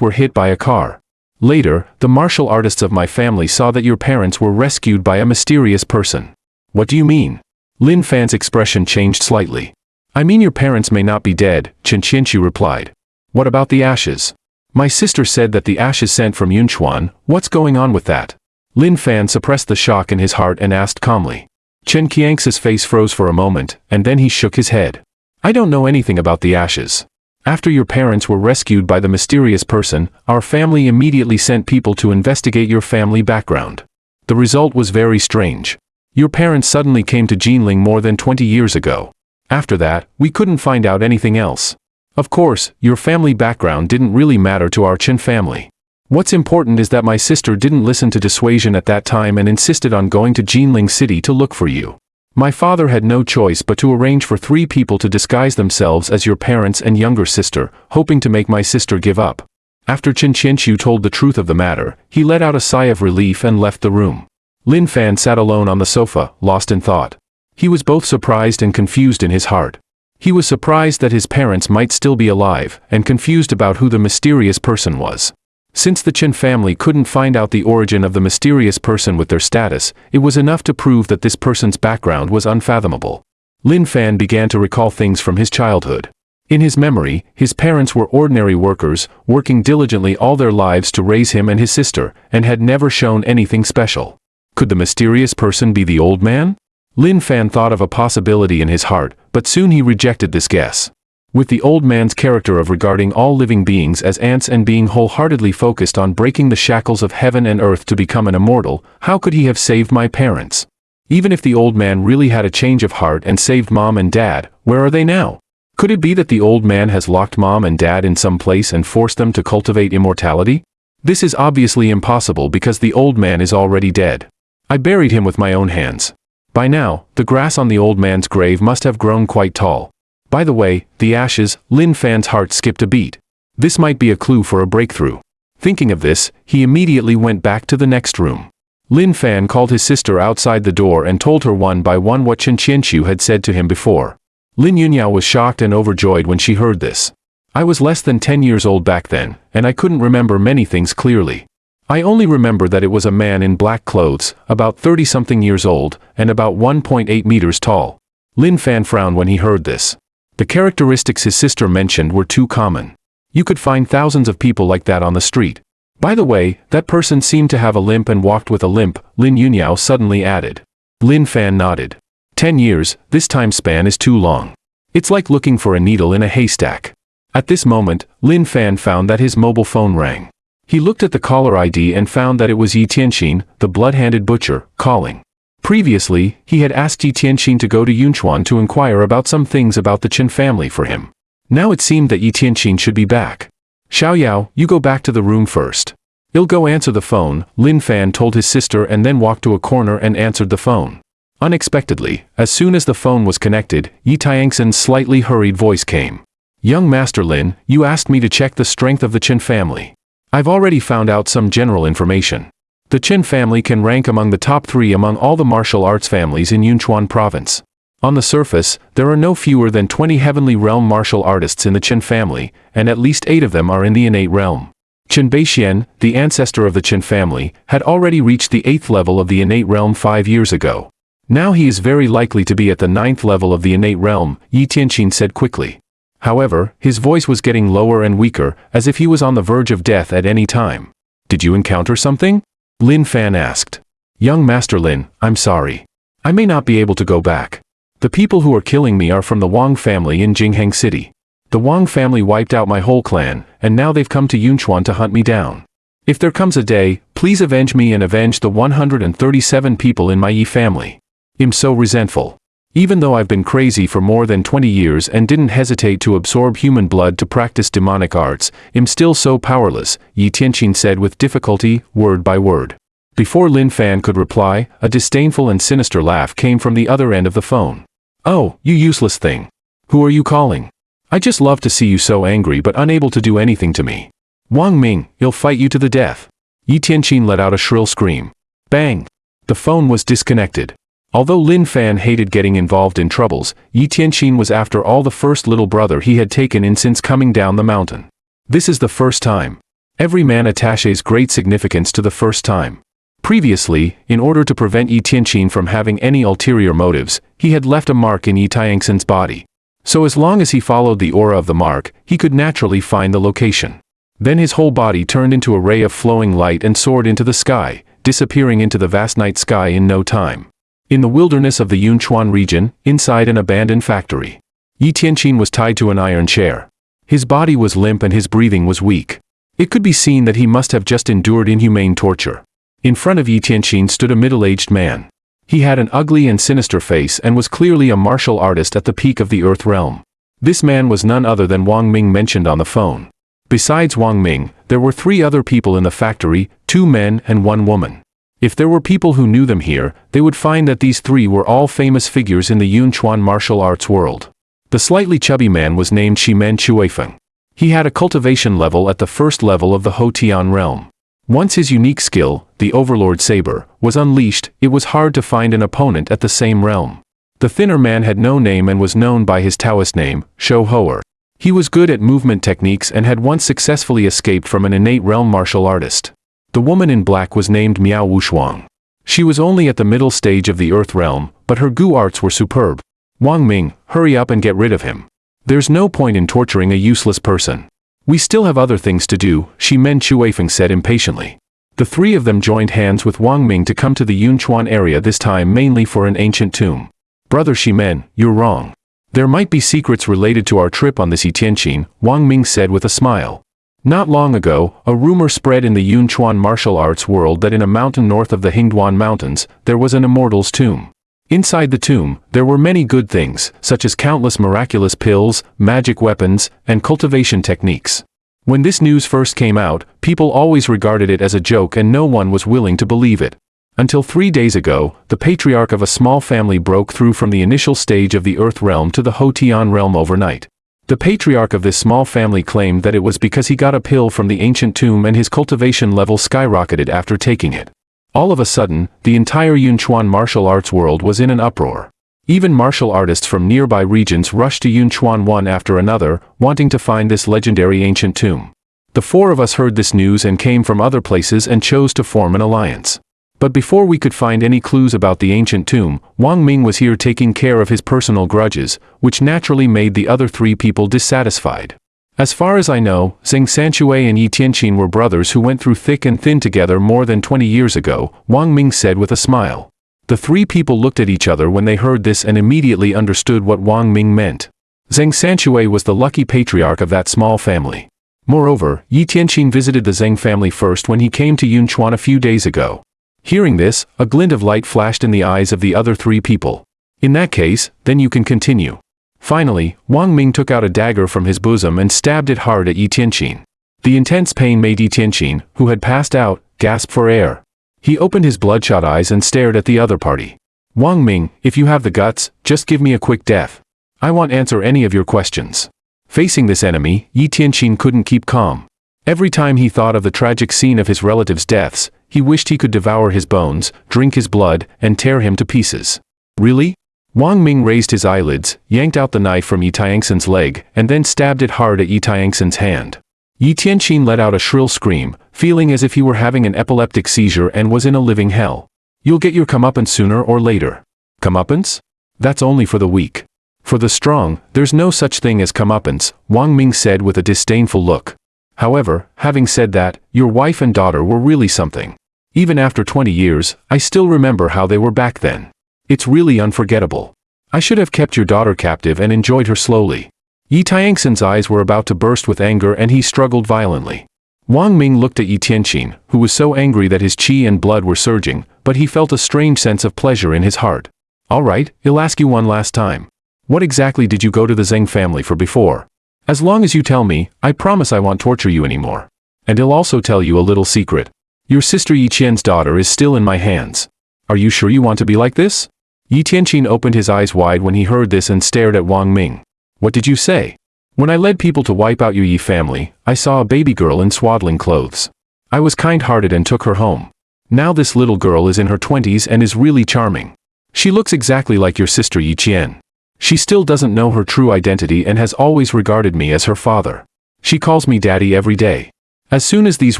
were hit by a car. Later, the martial artists of my family saw that your parents were rescued by a mysterious person. What do you mean? Lin Fan's expression changed slightly. I mean your parents may not be dead, Chen Qianqiu replied. What about the ashes? My sister said that the ashes sent from Yunchuan, what's going on with that? Lin Fan suppressed the shock in his heart and asked calmly. Chen Qianxi's face froze for a moment, and then he shook his head. I don't know anything about the ashes. After your parents were rescued by the mysterious person, our family immediately sent people to investigate your family background. The result was very strange. Your parents suddenly came to Jinling more than 20 years ago. After that, we couldn't find out anything else. Of course, your family background didn't really matter to our Chen family. What's important is that my sister didn't listen to dissuasion at that time and insisted on going to Jinling City to look for you. My father had no choice but to arrange for 3 people to disguise themselves as your parents and younger sister, hoping to make my sister give up. After Chen Qianqiu told the truth of the matter, he let out a sigh of relief and left the room. Lin Fan sat alone on the sofa, lost in thought. He was both surprised and confused in his heart. He was surprised that his parents might still be alive, and confused about who the mysterious person was. Since the Chen family couldn't find out the origin of the mysterious person with their status, it was enough to prove that this person's background was unfathomable. Lin Fan began to recall things from his childhood. In his memory, his parents were ordinary workers, working diligently all their lives to raise him and his sister, and had never shown anything special. Could the mysterious person be the old man? Lin Fan thought of a possibility in his heart, but soon he rejected this guess. With the old man's character of regarding all living beings as ants and being wholeheartedly focused on breaking the shackles of heaven and earth to become an immortal, how could he have saved my parents? Even if the old man really had a change of heart and saved mom and dad, where are they now? Could it be that the old man has locked mom and dad in some place and forced them to cultivate immortality? This is obviously impossible because the old man is already dead. I buried him with my own hands. By now, the grass on the old man's grave must have grown quite tall. By the way, the ashes, Lin Fan's heart skipped a beat. This might be a clue for a breakthrough. Thinking of this, he immediately went back to the next room. Lin Fan called his sister outside the door and told her one by one what Chen Qianqiu had said to him before. Lin Yunyao was shocked and overjoyed when she heard this. I was less than 10 years old back then, and I couldn't remember many things clearly. I only remember that it was a man in black clothes, about 30-something years old, and about 1.8 meters tall. Lin Fan frowned when he heard this. The characteristics his sister mentioned were too common. You could find thousands of people like that on the street. By the way, that person seemed to have a limp and walked with a limp, Lin Yunyao suddenly added. Lin Fan nodded. 10 years, this time span is too long. It's like looking for a needle in a haystack. At this moment, Lin Fan found that his mobile phone rang. He looked at the caller ID and found that it was Yi Tianxin, the blood-handed butcher, calling. Previously, he had asked Yi Tianxin to go to Yunchuan to inquire about some things about the Chen family for him. Now it seemed that Yi Tianxin should be back. Xiaoyao, you go back to the room first. I'll go answer the phone, Lin Fan told his sister and then walked to a corner and answered the phone. Unexpectedly, as soon as the phone was connected, Yi Tianxin's slightly hurried voice came. Young Master Lin, you asked me to check the strength of the Chen family. I've already found out some general information. The Chen family can rank among the top 3 among all the martial arts families in Yunchuan province. On the surface, there are no fewer than 20 heavenly realm martial artists in the Chen family, and at least 8 of them are in the innate realm. Chen Beixian, the ancestor of the Chen family, had already reached the 8th level of the innate realm 5 years ago. Now he is very likely to be at the 9th level of the innate realm, Yi Tianxin said quickly. However, his voice was getting lower and weaker, as if he was on the verge of death at any time. Did you encounter something? Lin Fan asked. Young Master Lin, I'm sorry. I may not be able to go back. The people who are killing me are from the Wang family in Jingheng City. The Wang family wiped out my whole clan, and now they've come to Yunchuan to hunt me down. If there comes a day, please avenge me and avenge the 137 people in my Yi family. I'm so resentful. Even though I've been crazy for more than 20 years and didn't hesitate to absorb human blood to practice demonic arts, I'm still so powerless, Yi Tianxin said with difficulty, word by word. Before Lin Fan could reply, a disdainful and sinister laugh came from the other end of the phone. Oh, you useless thing. Who are you calling? I just love to see you so angry but unable to do anything to me. Wang Ming, I'll fight you to the death. Yi Tianxin let out a shrill scream. Bang! The phone was disconnected. Although Lin Fan hated getting involved in troubles, Yi Tianxin was after all the first little brother he had taken in since coming down the mountain. This is the first time. Every man attaches great significance to the first time. Previously, in order to prevent Yi Tianxin from having any ulterior motives, he had left a mark in Yi Tianxin's body. So as long as he followed the aura of the mark, he could naturally find the location. Then his whole body turned into a ray of flowing light and soared into the sky, disappearing into the vast night sky in no time. In the wilderness of the Yunchuan region, inside an abandoned factory, Yi Tianqin was tied to an iron chair. His body was limp and his breathing was weak. It could be seen that he must have just endured inhumane torture. In front of Yi Tianqin stood a middle-aged man. He had an ugly and sinister face and was clearly a martial artist at the peak of the Earth realm. This man was none other than Wang Ming mentioned on the phone. Besides Wang Ming, there were 3 other people in the factory, 2 men and 1 woman. If there were people who knew them here, they would find that these 3 were all famous figures in the Yunchuan martial arts world. The slightly chubby man was named Shimen Chuefeng. He had a cultivation level at the first level of the Hotian realm. Once his unique skill, the Overlord Saber, was unleashed, it was hard to find an opponent at the same realm. The thinner man had no name and was known by his Taoist name, Shou Hoer. He was good at movement techniques and had once successfully escaped from an innate realm martial artist. The woman in black was named Miao Wushuang. She was only at the middle stage of the Earth realm, but her gu arts were superb. Wang Ming, hurry up and get rid of him. There's no point in torturing a useless person. We still have other things to do, Shimen Chuefeng said impatiently. The 3 of them joined hands with Wang Ming to come to the Yunchuan area, this time mainly for an ancient tomb. Brother Shimen, you're wrong. There might be secrets related to our trip on this Yi Tianqin, Wang Ming said with a smile. Not long ago, a rumor spread in the Yunchuan martial arts world that in a mountain north of the Hingduan Mountains, there was an immortal's tomb. Inside the tomb, there were many good things, such as countless miraculous pills, magic weapons, and cultivation techniques. When this news first came out, people always regarded it as a joke and no one was willing to believe it. Until 3 days ago, the patriarch of a small family broke through from the initial stage of the Earth realm to the Hotian realm overnight. The patriarch of this small family claimed that it was because he got a pill from the ancient tomb and his cultivation level skyrocketed after taking it. All of a sudden, the entire Yunchuan martial arts world was in an uproar. Even martial artists from nearby regions rushed to Yunchuan one after another, wanting to find this legendary ancient tomb. The 4 of us heard this news and came from other places and chose to form an alliance. But before we could find any clues about the ancient tomb, Wang Ming was here taking care of his personal grudges, which naturally made the other 3 people dissatisfied. As far as I know, Zheng Sanxue and Yi Tianqin were brothers who went through thick and thin together more than 20 years ago, Wang Ming said with a smile. The 3 people looked at each other when they heard this and immediately understood what Wang Ming meant. Zheng Sanxue was the lucky patriarch of that small family. Moreover, Yi Tianqin visited the Zheng family first when he came to Yunchuan a few days ago. Hearing this, a glint of light flashed in the eyes of the other 3 people. In that case, then you can continue. Finally, Wang Ming took out a dagger from his bosom and stabbed it hard at Yi Tianqin. The intense pain made Yi Tianqin, who had passed out, gasp for air. He opened his bloodshot eyes and stared at the other party. Wang Ming, if you have the guts, just give me a quick death. I won't answer any of your questions. Facing this enemy, Yi Tianqin couldn't keep calm. Every time he thought of the tragic scene of his relatives' deaths, he wished he could devour his bones, drink his blood, and tear him to pieces. Really? Wang Ming raised his eyelids, yanked out the knife from Yi Tianxin's leg, and then stabbed it hard at Yi Tianxin's hand. Yi Tianqin let out a shrill scream, feeling as if he were having an epileptic seizure and was in a living hell. You'll get your comeuppance sooner or later. Comeuppance? That's only for the weak. For the strong, there's no such thing as comeuppance, Wang Ming said with a disdainful look. However, having said that, your wife and daughter were really something. Even after 20 years, I still remember how they were back then. It's really unforgettable. I should have kept your daughter captive and enjoyed her slowly. Yi Tianxin's eyes were about to burst with anger and he struggled violently. Wang Ming looked at Yi Tianqin, who was so angry that his qi and blood were surging, but he felt a strange sense of pleasure in his heart. All right, I'll ask you one last time. What exactly did you go to the Zheng family for before? As long as you tell me, I promise I won't torture you anymore. And I'll also tell you a little secret. Your sister Yi Qian's daughter is still in my hands. Are you sure you want to be like this? Yi Tianqin opened his eyes wide when he heard this and stared at Wang Ming. What did you say? When I led people to wipe out your Yi family, I saw a baby girl in swaddling clothes. I was kind-hearted and took her home. Now this little girl is in her 20s and is really charming. She looks exactly like your sister Yi Qian. She still doesn't know her true identity and has always regarded me as her father. She calls me daddy every day. As soon as these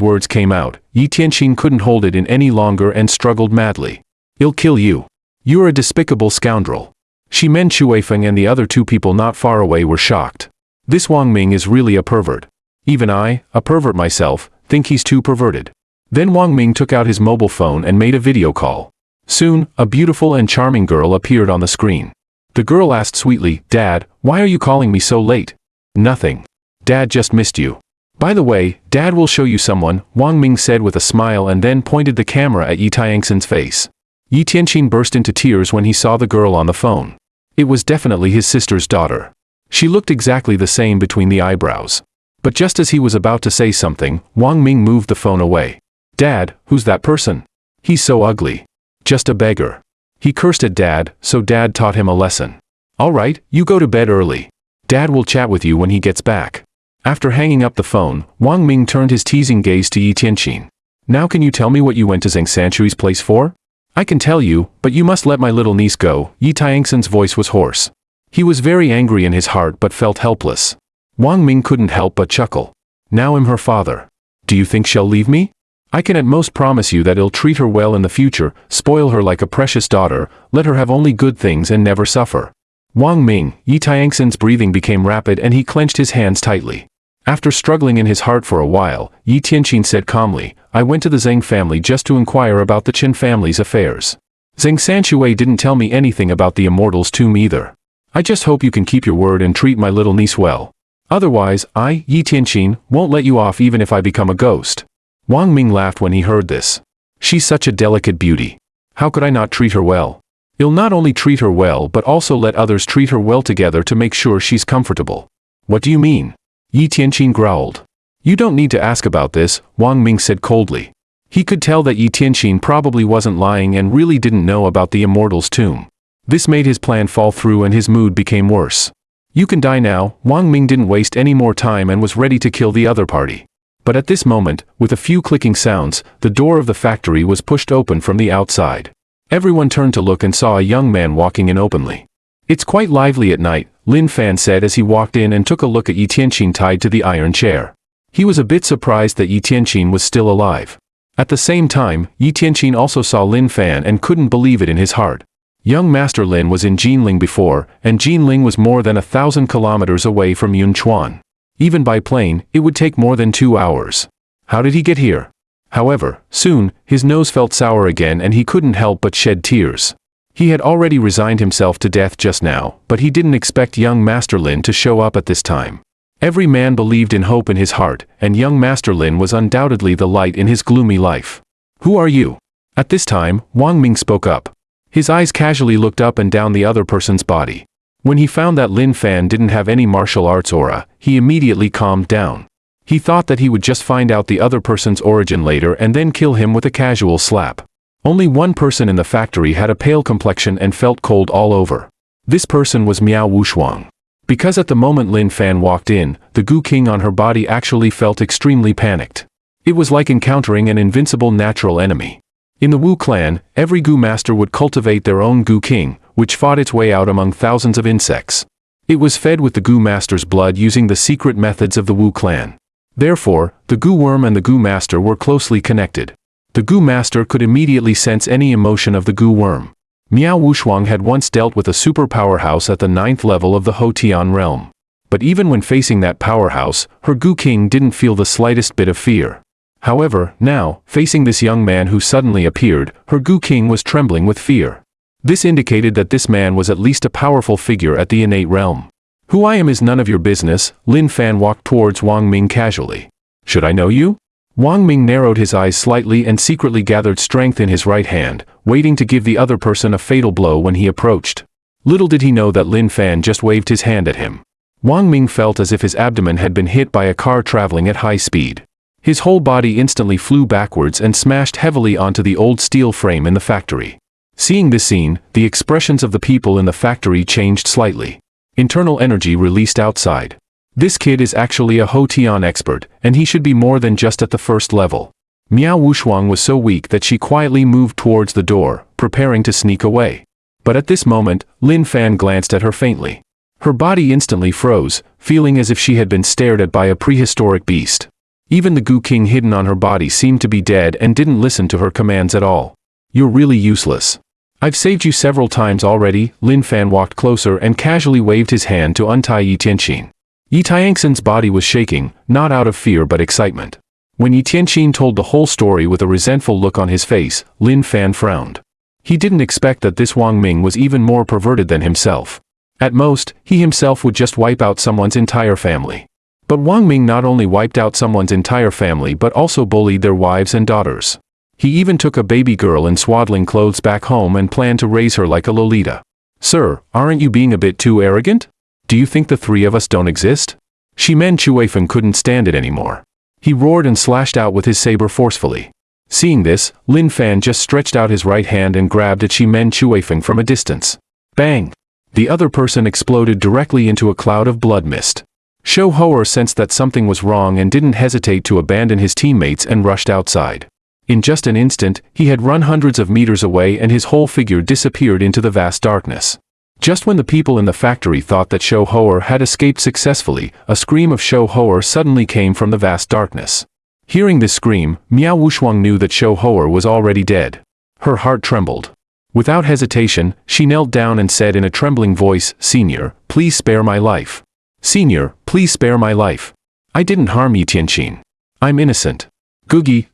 words came out, Yi Tianqin couldn't hold it in any longer and struggled madly. I'll kill you. You're a despicable scoundrel. Shimen Chuefeng and the other two people not far away were shocked. This Wang Ming is really a pervert. Even I, a pervert myself, think he's too perverted. Then Wang Ming took out his mobile phone and made a video call. Soon, a beautiful and charming girl appeared on the screen. The girl asked sweetly, "Dad, why are you calling me so late?" "Nothing. Dad just missed you." "By the way, Dad will show you someone," Wang Ming said with a smile and then pointed the camera at Yi Tianxin's face. Yi Tianxin burst into tears when he saw the girl on the phone. It was definitely his sister's daughter. She looked exactly the same between the eyebrows. But just as he was about to say something, Wang Ming moved the phone away. "Dad, who's that person? He's so ugly. Just a beggar." He cursed at Dad, so Dad taught him a lesson. "All right, you go to bed early. Dad will chat with you when he gets back." After hanging up the phone, Wang Ming turned his teasing gaze to Yi Tianxin. "Now can you tell me what you went to Zhang Sanshui's place for?" "I can tell you, but you must let my little niece go." Yi Tianxin's voice was hoarse. He was very angry in his heart but felt helpless. Wang Ming couldn't help but chuckle. "Now I'm her father. Do you think she'll leave me? I can at most promise you that I'll treat her well in the future, spoil her like a precious daughter, let her have only good things and never suffer." Wang Ming, Yi Tianxin's breathing became rapid and he clenched his hands tightly. After struggling in his heart for a while, Yi Tianxin said calmly, "I went to the Zhang family just to inquire about the Qin family's affairs. Zhang Sanshui didn't tell me anything about the immortal's tomb either. I just hope you can keep your word and treat my little niece well. Otherwise, I, Yi Tianxin, won't let you off even if I become a ghost." Wang Ming laughed when he heard this. "She's such a delicate beauty. How could I not treat her well? I'll not only treat her well but also let others treat her well together to make sure she's comfortable." "What do you mean?" Yi Tianxin growled. "You don't need to ask about this," Wang Ming said coldly. He could tell that Yi Tianxin probably wasn't lying and really didn't know about the immortal's tomb. This made his plan fall through and his mood became worse. "You can die now." Wang Ming didn't waste any more time and was ready to kill the other party. But at this moment, with a few clicking sounds, the door of the factory was pushed open from the outside. Everyone turned to look and saw a young man walking in openly. "It's quite lively at night," Lin Fan said as he walked in and took a look at Yi Tianxin tied to the iron chair. He was a bit surprised that Yi Tianxin was still alive. At the same time, Yi Tianxin also saw Lin Fan and couldn't believe it in his heart. Young Master Lin was in Jinling before, and Jinling was more than 1,000 kilometers away from Yunchuan. Even by plane, it would take more than 2 hours. How did he get here? However, soon, his nose felt sour again and he couldn't help but shed tears. He had already resigned himself to death just now, but he didn't expect young Master Lin to show up at this time. Every man believed in hope in his heart, and young Master Lin was undoubtedly the light in his gloomy life. "Who are you?" At this time, Wang Ming spoke up. His eyes casually looked up and down the other person's body. When he found that Lin Fan didn't have any martial arts aura, he immediately calmed down. He thought that he would just find out the other person's origin later and then kill him with a casual slap. Only one person in the factory had a pale complexion and felt cold all over. This person was Miao Wushuang. Because at the moment Lin Fan walked in, the Gu King on her body actually felt extremely panicked. It was like encountering an invincible natural enemy. In the Wu clan, every Gu master would cultivate their own Gu King, which fought its way out among thousands of insects. It was fed with the Gu master's blood using the secret methods of the Wu clan. Therefore, the Gu worm and the Gu master were closely connected. The Gu master could immediately sense any emotion of the Gu worm. Miao Wushuang had once dealt with a super powerhouse at the 9th level of the Hotian realm. But even when facing that powerhouse, her Gu King didn't feel the slightest bit of fear. However, now, facing this young man who suddenly appeared, her Gu King was trembling with fear. This indicated that this man was at least a powerful figure at the innate realm. "Who I am is none of your business." Lin Fan walked towards Wang Ming casually. "Should I know you?" Wang Ming narrowed his eyes slightly and secretly gathered strength in his right hand, waiting to give the other person a fatal blow when he approached. Little did he know that Lin Fan just waved his hand at him. Wang Ming felt as if his abdomen had been hit by a car traveling at high speed. His whole body instantly flew backwards and smashed heavily onto the old steel frame in the factory. Seeing this scene, the expressions of the people in the factory changed slightly. Internal energy released outside. This kid is actually a Hotian expert, and he should be more than just at the first level. Miao Wushuang was so weak that she quietly moved towards the door, preparing to sneak away. But at this moment, Lin Fan glanced at her faintly. Her body instantly froze, feeling as if she had been stared at by a prehistoric beast. Even the Gu King hidden on her body seemed to be dead and didn't listen to her commands at all. "You're really useless. I've saved you several times already. Lin Fan walked closer and casually waved his hand to untie Yi Tianqin. Yi Tianxin's body was shaking, not out of fear but excitement. When Yi Tianqin told the whole story with a resentful look on his face, Lin Fan frowned. He didn't expect that this Wang Ming was even more perverted than himself. At most, he himself would just wipe out someone's entire family. But Wang Ming not only wiped out someone's entire family but also bullied their wives and daughters. He even took a baby girl in swaddling clothes back home and planned to raise her like a Lolita. Sir, aren't you being a bit too arrogant? Do you think the three of us don't exist? Shimen Chuifeng couldn't stand it anymore. He roared and slashed out with his saber forcefully. Seeing this, Lin Fan just stretched out his right hand and grabbed at Shimen Chuifeng from a distance. Bang! The other person exploded directly into a cloud of blood mist. Shou Hoer sensed that something was wrong and didn't hesitate to abandon his teammates and rushed outside. In just an instant, he had run hundreds of meters away and his whole figure disappeared into the vast darkness. Just when the people in the factory thought that Shou Hoer had escaped successfully, a scream of Shou Hoer suddenly came from the vast darkness. Hearing this scream, Miao Wushuang knew that Shou Hoer was already dead. Her heart trembled. Without hesitation, she knelt down and said in a trembling voice, "Senior, please spare my life. Senior, please spare my life. I didn't harm Yi Tianqin. I'm innocent." Googie,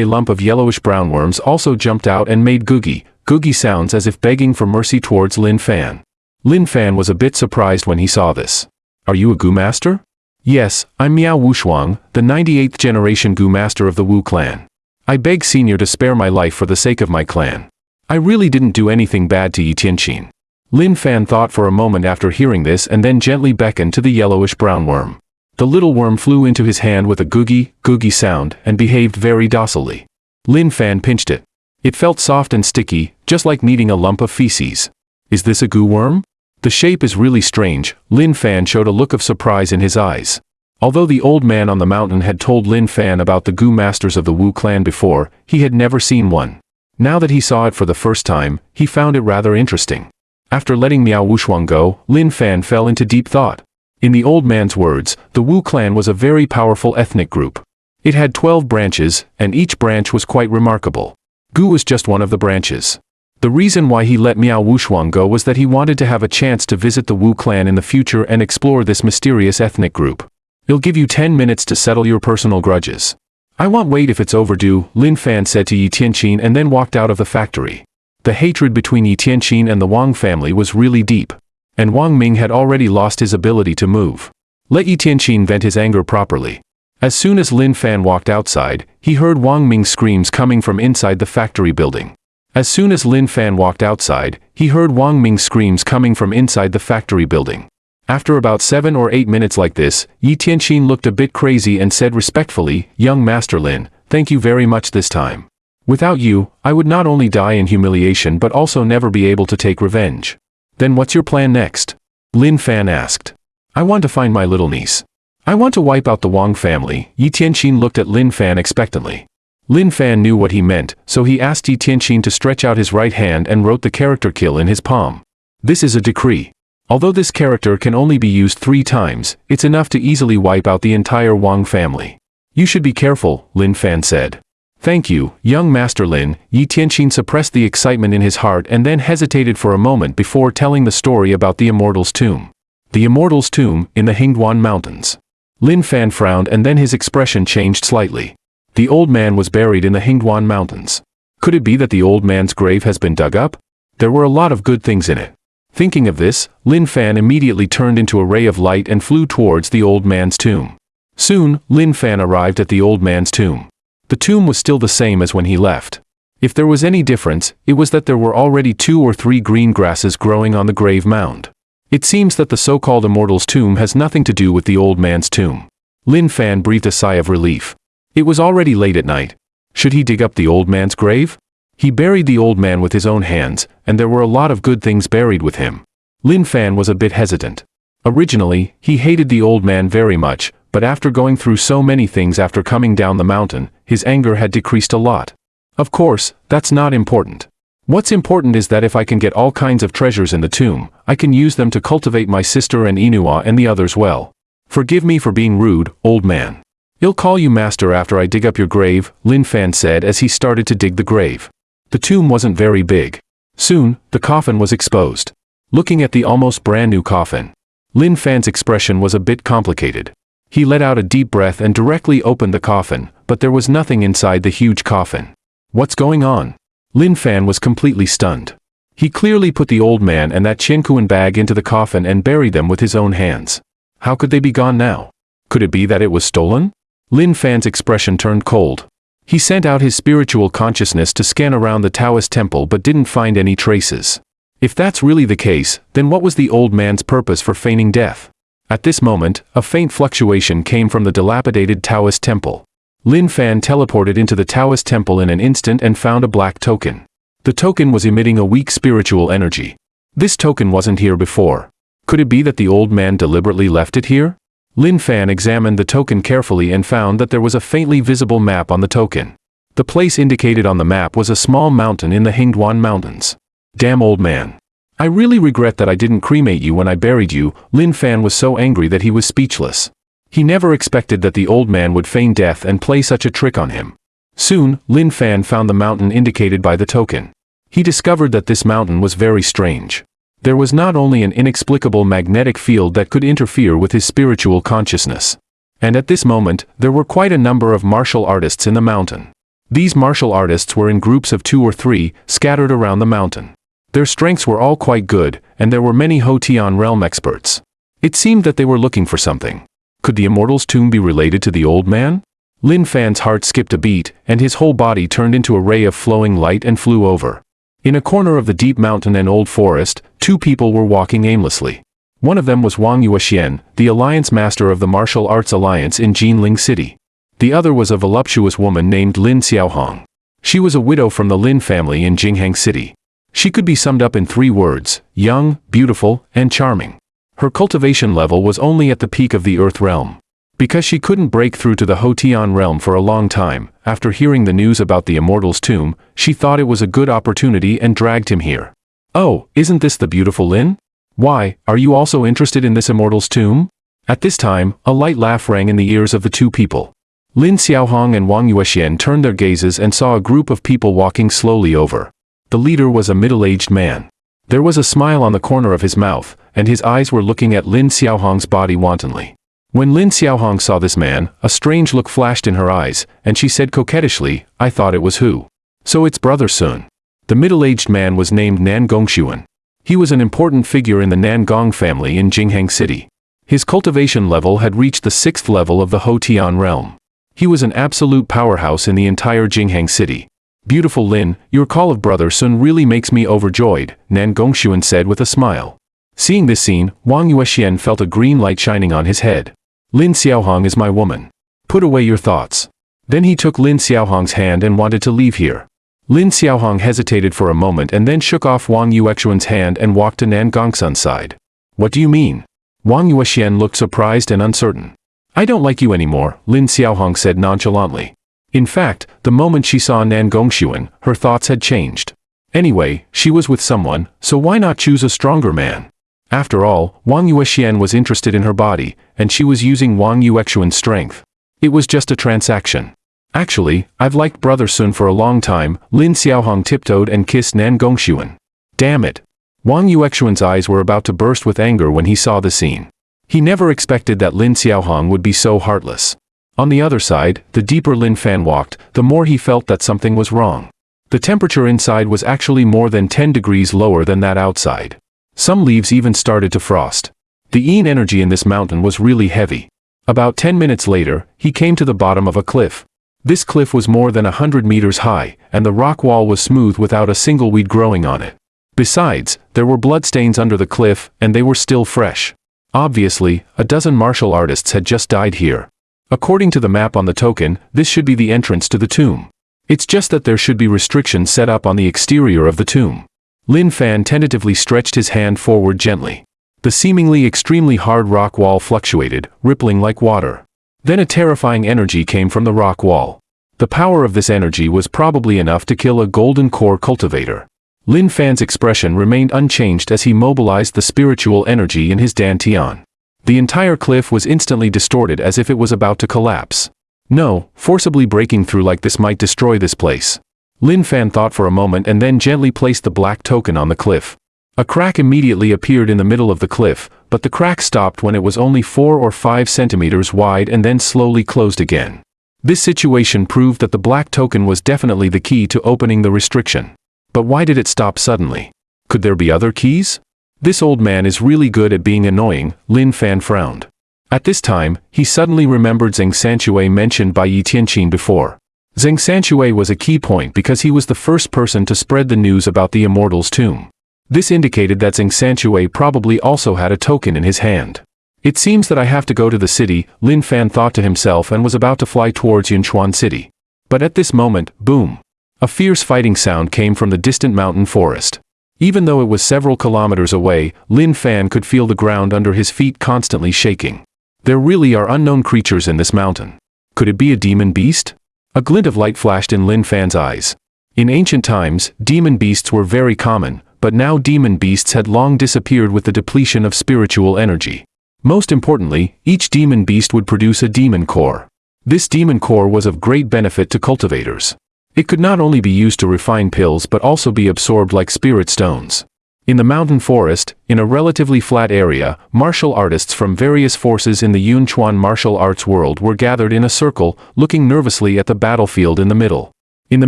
a lump of yellowish-brown worms also jumped out and made googie sounds as if begging for mercy towards Lin Fan. Lin Fan was a bit surprised when he saw this. "Are you a Gu Master?" "Yes, I'm Miao Wushuang, the 98th generation Gu Master of the Wu clan. I beg Senior to spare my life for the sake of my clan. I really didn't do anything bad to Yi Tianqin." Lin Fan thought for a moment after hearing this and then gently beckoned to the yellowish-brown worm. The little worm flew into his hand with a googie sound and behaved very docilely. Lin Fan pinched it. It felt soft and sticky, just like kneading a lump of feces. "Is this a Gu worm? The shape is really strange." Lin Fan showed a look of surprise in his eyes. Although the old man on the mountain had told Lin Fan about the Gu masters of the Wu clan before, he had never seen one. Now that he saw it for the first time, he found it rather interesting. After letting Miao Wushuang go, Lin Fan fell into deep thought. In the old man's words, the Wu clan was a very powerful ethnic group. It had 12 branches, and each branch was quite remarkable. Gu was just one of the branches. The reason why he let Miao Wushuang go was that he wanted to have a chance to visit the Wu clan in the future and explore this mysterious ethnic group. "He'll give you 10 minutes to settle your personal grudges." "I won't wait if it's overdue," Lin Fan said to Yi Tianqin and then walked out of the factory. The hatred between Yi Tianqin and the Wang family was really deep. And Wang Ming had already lost his ability to move. Let Yi Tianqin vent his anger properly. As soon as Lin Fan walked outside, he heard Wang Ming's screams coming from inside the factory building. As soon as Lin Fan walked outside, he heard Wang Ming's screams coming from inside the factory building. After about 7 or 8 minutes like this, Yi Tianqin looked a bit crazy and said respectfully, "Young Master Lin, thank you very much this time. Without you, I would not only die in humiliation but also never be able to take revenge." "Then what's your plan next?" Lin Fan asked. "I want to find my little niece. I want to wipe out the Wang family." Yi Tianqin looked at Lin Fan expectantly. Lin Fan knew what he meant, so he asked Yi Tianqin to stretch out his right hand and wrote the character kill in his palm. This is a decree. Although this character can only be used 3 times, it's enough to easily wipe out the entire Wang family. "You should be careful," Lin Fan said. "Thank you, young Master Lin." Yi Tianqin suppressed the excitement in his heart and then hesitated for a moment before telling the story about the Immortal's Tomb. The Immortal's Tomb, in the Hingduan Mountains. Lin Fan frowned and then his expression changed slightly. The old man was buried in the Hingduan Mountains. Could it be that the old man's grave has been dug up? There were a lot of good things in it. Thinking of this, Lin Fan immediately turned into a ray of light and flew towards the old man's tomb. Soon, Lin Fan arrived at the old man's tomb. The tomb was still the same as when he left. If there was any difference, it was that there were already 2 or 3 green grasses growing on the grave mound. It seems that the so-called Immortal's Tomb has nothing to do with the old man's tomb. Lin Fan breathed a sigh of relief. It was already late at night. Should he dig up the old man's grave? He buried the old man with his own hands, and there were a lot of good things buried with him. Lin Fan was a bit hesitant. Originally, he hated the old man very much, but after going through so many things after coming down the mountain, his anger had decreased a lot. Of course, that's not important. What's important is that if I can get all kinds of treasures in the tomb, I can use them to cultivate my sister and Inua and the others well. Forgive me for being rude, old man. I'll call you master after I dig up your grave, Lin Fan said as he started to dig the grave. The tomb wasn't very big. Soon, the coffin was exposed. Looking at the almost brand new coffin, Lin Fan's expression was a bit complicated. He let out a deep breath and directly opened the coffin, but there was nothing inside the huge coffin. What's going on? Lin Fan was completely stunned. He clearly put the old man and that Qiankuan bag into the coffin and buried them with his own hands. How could they be gone now? Could it be that it was stolen? Lin Fan's expression turned cold. He sent out his spiritual consciousness to scan around the Taoist temple but didn't find any traces. If that's really the case, then what was the old man's purpose for feigning death? At this moment, a faint fluctuation came from the dilapidated Taoist temple. Lin Fan teleported into the Taoist temple in an instant and found a black token. The token was emitting a weak spiritual energy. This token wasn't here before. Could it be that the old man deliberately left it here? Lin Fan examined the token carefully and found that there was a faintly visible map on the token. The place indicated on the map was a small mountain in the Hingduan Mountains. Damn old man. I really regret that I didn't cremate you when I buried you. Lin Fan was so angry that he was speechless. He never expected that the old man would feign death and play such a trick on him. Soon, Lin Fan found the mountain indicated by the token. He discovered that this mountain was very strange. There was not only an inexplicable magnetic field that could interfere with his spiritual consciousness. And at this moment, there were quite a number of martial artists in the mountain. These martial artists were in groups of 2 or 3, scattered around the mountain. Their strengths were all quite good, and there were many Hotian realm experts. It seemed that they were looking for something. Could the immortal's tomb be related to the old man? Lin Fan's heart skipped a beat, and his whole body turned into a ray of flowing light and flew over. In a corner of the deep mountain and old forest, 2 people were walking aimlessly. One of them was Wang Yuexian, the alliance master of the martial arts alliance in Jinling City. The other was a voluptuous woman named Lin Xiaohong. She was a widow from the Lin family in Jinghang City. She could be summed up in 3 words: young, beautiful, and charming. Her cultivation level was only at the peak of the Earth realm. Because she couldn't break through to the Hotian realm for a long time, after hearing the news about the immortal's tomb, she thought it was a good opportunity and dragged him here. Oh, isn't this the beautiful Lin? Why, are you also interested in this immortal's tomb? At this time, a light laugh rang in the ears of the 2 people. Lin Xiaohong and Wang Yuexian turned their gazes and saw a group of people walking slowly over. The leader was a middle-aged man. There was a smile on the corner of his mouth, and his eyes were looking at Lin Xiaohong's body wantonly. When Lin Xiaohong saw this man, a strange look flashed in her eyes, and she said coquettishly, "I thought it was who? So it's Brother Sun." The middle-aged man was named Nan Gongshuan. He was an important figure in the Nan Gong family in Jinghang City. His cultivation level had reached the 6th level of the Hotian realm. He was an absolute powerhouse in the entire Jinghang City. "Beautiful Lin, your call of Brother Sun really makes me overjoyed," Nan Gongshuan said with a smile. Seeing this scene, Wang Yuexian felt a green light shining on his head. "Lin Xiaohong is my woman. Put away your thoughts." Then he took Lin Xiaohong's hand and wanted to leave here. Lin Xiaohong hesitated for a moment and then shook off Wang Yuexian's hand and walked to Nan Gongsun's side. "What do you mean?" Wang Yuexian looked surprised and uncertain. "I don't like you anymore," Lin Xiaohong said nonchalantly. In fact, the moment she saw Nan Gongshuan, her thoughts had changed. Anyway, she was with someone, so why not choose a stronger man? After all, Wang Yuexian was interested in her body, and she was using Wang Yuexian's strength. It was just a transaction. "Actually, I've liked Brother Sun for a long time." Lin Xiaohong tiptoed and kissed Nan Gongshuan. Damn it! Wang Yuexian's eyes were about to burst with anger when he saw the scene. He never expected that Lin Xiaohong would be so heartless. On the other side, the deeper Lin Fan walked, the more he felt that something was wrong. The temperature inside was actually more than 10 degrees lower than that outside. Some leaves even started to frost. The yin energy in this mountain was really heavy. About 10 minutes later, he came to the bottom of a cliff. This cliff was more than 100 meters high, and the rock wall was smooth without a single weed growing on it. Besides, there were bloodstains under the cliff, and they were still fresh. Obviously, a dozen martial artists had just died here. According to the map on the token, this should be the entrance to the tomb. It's just that there should be restrictions set up on the exterior of the tomb. Lin Fan tentatively stretched his hand forward gently. The seemingly extremely hard rock wall fluctuated, rippling like water. Then a terrifying energy came from the rock wall. The power of this energy was probably enough to kill a golden core cultivator. Lin Fan's expression remained unchanged as he mobilized the spiritual energy in his dantian. The entire cliff was instantly distorted as if it was about to collapse. No, forcibly breaking through like this might destroy this place. Lin Fan thought for a moment and then gently placed the black token on the cliff. A crack immediately appeared in the middle of the cliff, but the crack stopped when it was only 4 or 5 centimeters wide and then slowly closed again. This situation proved that the black token was definitely the key to opening the restriction. But why did it stop suddenly? Could there be other keys? This old man is really good at being annoying, Lin Fan frowned. At this time, he suddenly remembered Zheng Sanxue mentioned by Yi Tianqin before. Zheng Sanxue was a key point because he was the first person to spread the news about the Immortal's tomb. This indicated that Zheng Sanxue probably also had a token in his hand. It seems that I have to go to the city, Lin Fan thought to himself and was about to fly towards Yunchuan City. But at this moment, boom! A fierce fighting sound came from the distant mountain forest. Even though it was several kilometers away, Lin Fan could feel the ground under his feet constantly shaking. There really are unknown creatures in this mountain. Could it be a demon beast? A glint of light flashed in Lin Fan's eyes. In ancient times, demon beasts were very common, but now demon beasts had long disappeared with the depletion of spiritual energy. Most importantly, each demon beast would produce a demon core. This demon core was of great benefit to cultivators. It could not only be used to refine pills but also be absorbed like spirit stones. In the mountain forest, in a relatively flat area, martial artists from various forces in the Yunchuan martial arts world were gathered in a circle, looking nervously at the battlefield in the middle. In the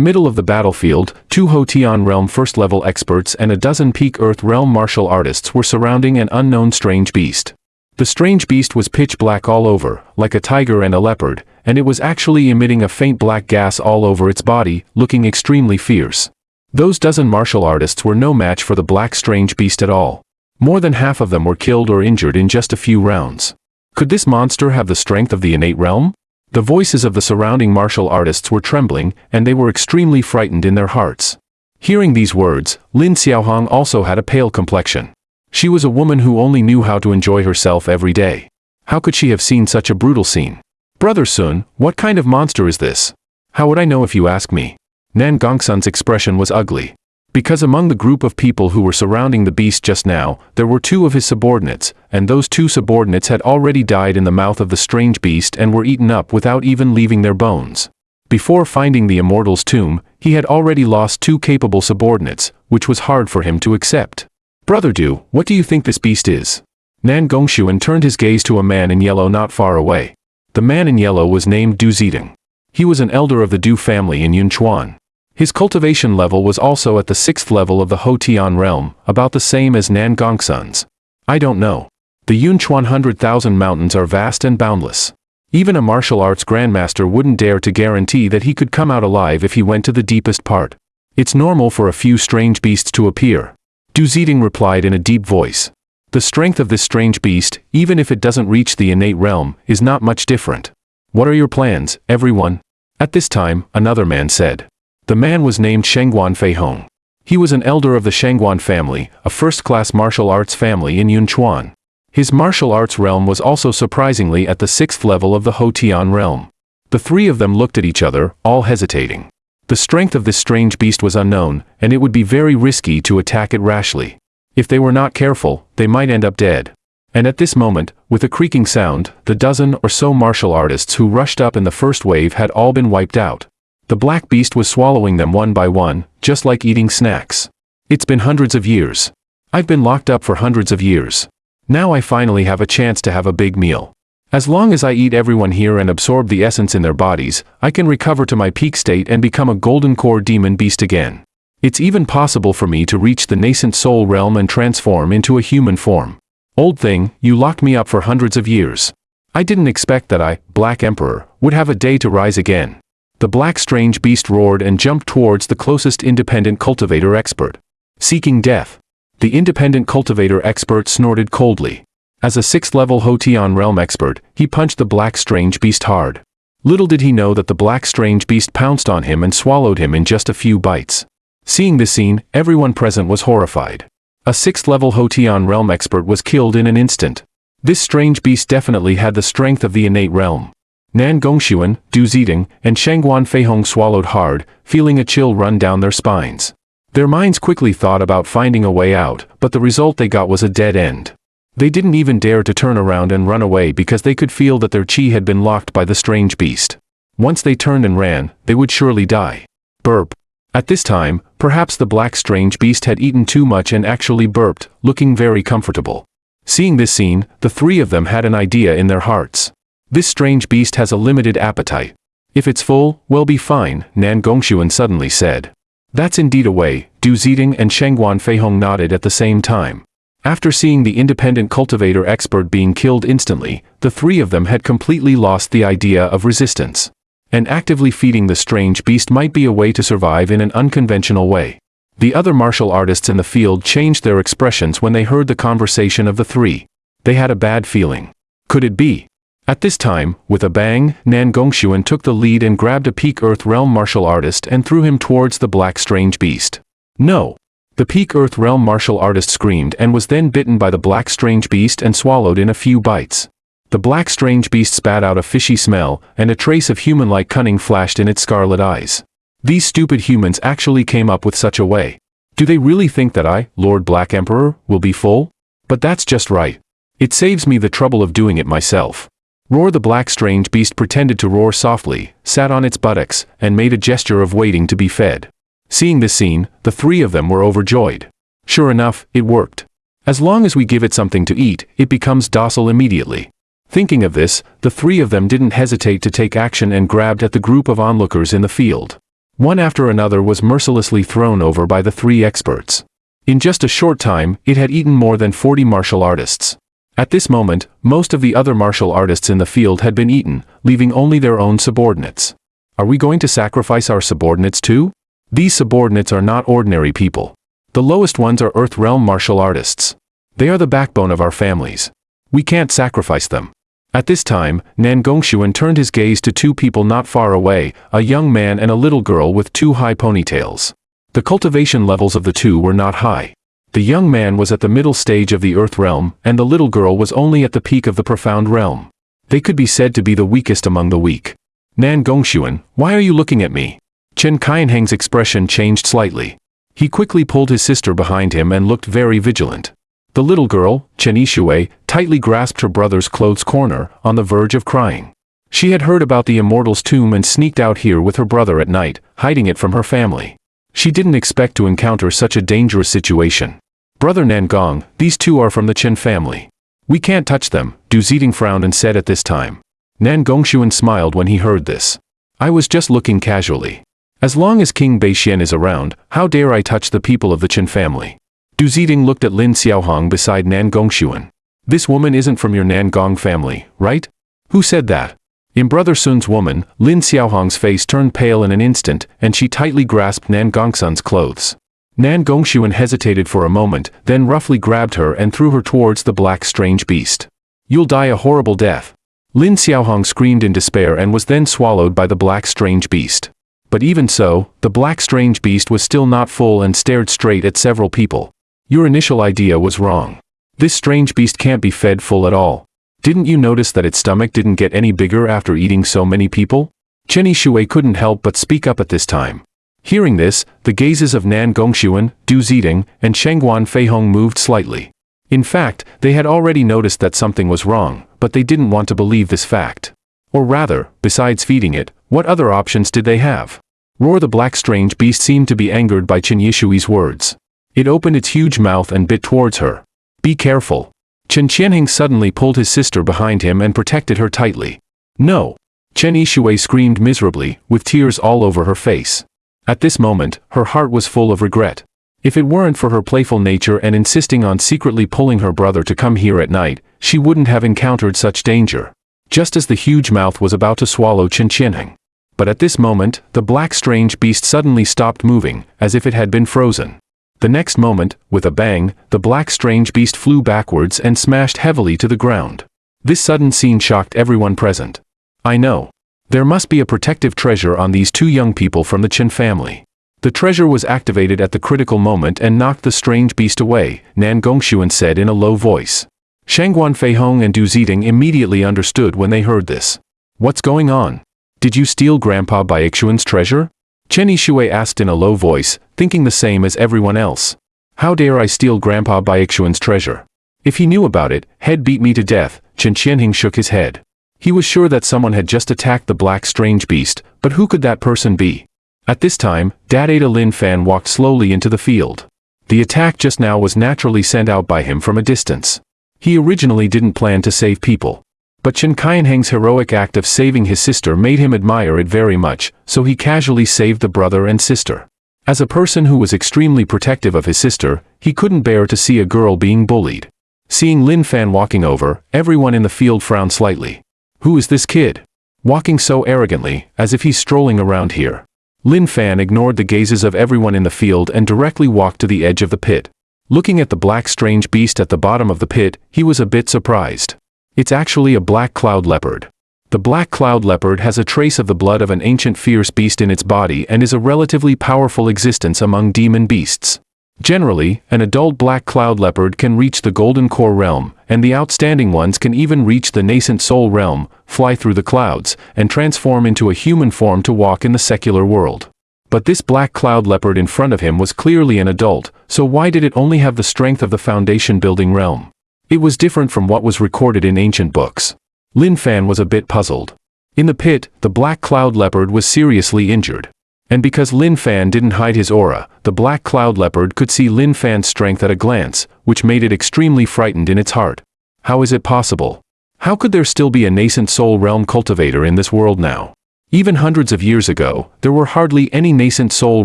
middle of the battlefield, 2 Hotian realm first-level experts and a dozen peak earth realm martial artists were surrounding an unknown strange beast. The strange beast was pitch black all over, like a tiger and a leopard, and it was actually emitting a faint black gas all over its body, looking extremely fierce. Those dozen martial artists were no match for the black strange beast at all. More than half of them were killed or injured in just a few rounds. Could this monster have the strength of the innate realm? The voices of the surrounding martial artists were trembling, and they were extremely frightened in their hearts. Hearing these words, Lin Xiaohong also had a pale complexion. She was a woman who only knew how to enjoy herself every day. How could she have seen such a brutal scene? Brother Sun, what kind of monster is this? How would I know if you ask me? Nan Gongsun's expression was ugly. Because among the group of people who were surrounding the beast just now, there were 2 of his subordinates, and those 2 subordinates had already died in the mouth of the strange beast and were eaten up without even leaving their bones. Before finding the Immortal's tomb, he had already lost 2 capable subordinates, which was hard for him to accept. Brother Du, what do you think this beast is? Nan Gongshuan turned his gaze to a man in yellow not far away. The man in yellow was named Du Zidong. He was an elder of the Du family in Yunchuan. His cultivation level was also at the 6th level of the Hotian realm, about the same as Nan Gongsun's. I don't know. The Yunchuan 100,000 mountains are vast and boundless. Even a martial arts grandmaster wouldn't dare to guarantee that he could come out alive if he went to the deepest part. It's normal for a few strange beasts to appear. Du Zidong replied in a deep voice. The strength of this strange beast, even if it doesn't reach the innate realm, is not much different. What are your plans, everyone? At this time, another man said. The man was named Shengguan Feihong. He was an elder of the Shengguan family, a first-class martial arts family in Yunchuan. His martial arts realm was also surprisingly at the 6th level of the Hotian realm. The 3 of them looked at each other, all hesitating. The strength of this strange beast was unknown, and it would be very risky to attack it rashly. If they were not careful, they might end up dead. And at this moment, with a creaking sound, the dozen or so martial artists who rushed up in the first wave had all been wiped out. The black beast was swallowing them one by one, just like eating snacks. It's been hundreds of years. I've been locked up for hundreds of years. Now I finally have a chance to have a big meal. As long as I eat everyone here and absorb the essence in their bodies, I can recover to my peak state and become a golden core demon beast again. It's even possible for me to reach the nascent soul realm and transform into a human form. Old thing, you locked me up for hundreds of years. I didn't expect that I, Black Emperor, would have a day to rise again. The black strange beast roared and jumped towards the closest independent cultivator expert. Seeking death. The independent cultivator expert snorted coldly. As a 6th level Hotian realm expert, he punched the black strange beast hard. Little did he know that the black strange beast pounced on him and swallowed him in just a few bites. Seeing this scene, everyone present was horrified. A 6th level Hotian realm expert was killed in an instant. This strange beast definitely had the strength of the innate realm. Nan Gongshuan, Du Zidong, and Shengguan Feihong swallowed hard, feeling a chill run down their spines. Their minds quickly thought about finding a way out, but the result they got was a dead end. They didn't even dare to turn around and run away because they could feel that their chi had been locked by the strange beast. Once they turned and ran, they would surely die. Burp. At this time, perhaps the black strange beast had eaten too much and actually burped, looking very comfortable. Seeing this scene, the three of them had an idea in their hearts. This strange beast has a limited appetite. If it's full, we'll be fine, Nan Gongshuan suddenly said. That's indeed a way, Du Ziding and Shengguan Feihong nodded at the same time. After seeing the independent cultivator expert being killed instantly, the three of them had completely lost the idea of resistance. And actively feeding the strange beast might be a way to survive in an unconventional way. The other martial artists in the field changed their expressions when they heard the conversation of the three. They had a bad feeling. Could it be? At this time, with a bang, Nan Gongshuan took the lead and grabbed a Peak Earth Realm martial artist and threw him towards the black strange beast. No! The Peak Earth Realm martial artist screamed and was then bitten by the black strange beast and swallowed in a few bites. The black strange beast spat out a fishy smell, and a trace of human-like cunning flashed in its scarlet eyes. These stupid humans actually came up with such a way. Do they really think that I, Lord Black Emperor, will be full? But that's just right. It saves me the trouble of doing it myself. Roar! The black strange beast pretended to roar softly, sat on its buttocks, and made a gesture of waiting to be fed. Seeing this scene, the three of them were overjoyed. Sure enough, it worked. As long as we give it something to eat, it becomes docile immediately. Thinking of this, the three of them didn't hesitate to take action and grabbed at the group of onlookers in the field. One after another was mercilessly thrown over by the three experts. In just a short time, it had eaten more than 40 martial artists. At this moment, most of the other martial artists in the field had been eaten, leaving only their own subordinates. Are we going to sacrifice our subordinates too? These subordinates are not ordinary people. The lowest ones are Earth Realm martial artists. They are the backbone of our families. We can't sacrifice them. At this time, Nan Gongshuan turned his gaze to two people not far away, a young man and a little girl with two high ponytails. The cultivation levels of the two were not high. The young man was at the middle stage of the Earth Realm, and the little girl was only at the peak of the Profound Realm. They could be said to be the weakest among the weak. Nan Gongshuan, why are you looking at me? Chen Qianheng's expression changed slightly. He quickly pulled his sister behind him and looked very vigilant. The little girl, Chen Yishui, tightly grasped her brother's clothes corner, on the verge of crying. She had heard about the Immortal's tomb and sneaked out here with her brother at night, hiding it from her family. She didn't expect to encounter such a dangerous situation. Brother Nangong, these two are from the Chen family. We can't touch them, Du Ziding frowned and said at this time. Nan Gongshuan smiled when he heard this. I was just looking casually. As long as King Beixian is around, how dare I touch the people of the Chen family? Du Ziding looked at Lin Xiaohong beside Nan Gongshuan. This woman isn't from your Nangong family, right? Who said that? In Brother Sun's woman, Lin Xiaohong's face turned pale in an instant, and she tightly grasped Nan Gongsun's clothes. Nan Gongshuan hesitated for a moment, then roughly grabbed her and threw her towards the black strange beast. You'll die a horrible death. Lin Xiaohong screamed in despair and was then swallowed by the black strange beast. But even so, the black strange beast was still not full and stared straight at several people. Your initial idea was wrong. This strange beast can't be fed full at all. Didn't you notice that its stomach didn't get any bigger after eating so many people? Chen Yishui couldn't help but speak up at this time. Hearing this, the gazes of Nan Gongshuan, Du Ziding, and Shengguan Feihong moved slightly. In fact, they had already noticed that something was wrong, but they didn't want to believe this fact. Or rather, besides feeding it, what other options did they have? Roar! The black strange beast seemed to be angered by Chen Yishui's words. It opened its huge mouth and bit towards her. Be careful. Chen Qianheng suddenly pulled his sister behind him and protected her tightly. No! Chen Yishui screamed miserably, with tears all over her face. At this moment, her heart was full of regret. If it weren't for her playful nature and insisting on secretly pulling her brother to come here at night, she wouldn't have encountered such danger. Just as the huge mouth was about to swallow Chen Qianheng. But at this moment, the black strange beast suddenly stopped moving, as if it had been frozen. The next moment, with a bang, the black strange beast flew backwards and smashed heavily to the ground. This sudden scene shocked everyone present. I know. There must be a protective treasure on these two young people from the Chen family. The treasure was activated at the critical moment and knocked the strange beast away, Nan Gongshuan said in a low voice. Shengguan Feihong and Du Ziding immediately understood when they heard this. What's going on? Did you steal Grandpa Baixuan's treasure? Chen Yishui asked in a low voice, thinking the same as everyone else. How dare I steal Grandpa Baixuan's treasure? If he knew about it, he'd beat me to death. Chen Qianheng shook his head. He was sure that someone had just attacked the black strange beast, but who could that person be? At this time, Data Lin Fan walked slowly into the field. The attack just now was naturally sent out by him from a distance. He originally didn't plan to save people. But Chen Qianheng's heroic act of saving his sister made him admire it very much, so he casually saved the brother and sister. As a person who was extremely protective of his sister, he couldn't bear to see a girl being bullied. Seeing Lin Fan walking over, everyone in the field frowned slightly. Who is this kid? Walking so arrogantly, as if he's strolling around here. Lin Fan ignored the gazes of everyone in the field and directly walked to the edge of the pit. Looking at the black strange beast at the bottom of the pit, he was a bit surprised. It's actually a black cloud leopard. The black cloud leopard has a trace of the blood of an ancient fierce beast in its body and is a relatively powerful existence among demon beasts. Generally, an adult black cloud leopard can reach the golden core realm, and the outstanding ones can even reach the nascent soul realm, fly through the clouds, and transform into a human form to walk in the secular world. But this black cloud leopard in front of him was clearly an adult, so why did it only have the strength of the foundation building realm? It was different from what was recorded in ancient books. Lin Fan was a bit puzzled. In the pit, the black cloud leopard was seriously injured. And because Lin Fan didn't hide his aura, the black cloud leopard could see Lin Fan's strength at a glance, which made it extremely frightened in its heart. How is it possible? How could there still be a nascent soul realm cultivator in this world now? Even hundreds of years ago, there were hardly any nascent soul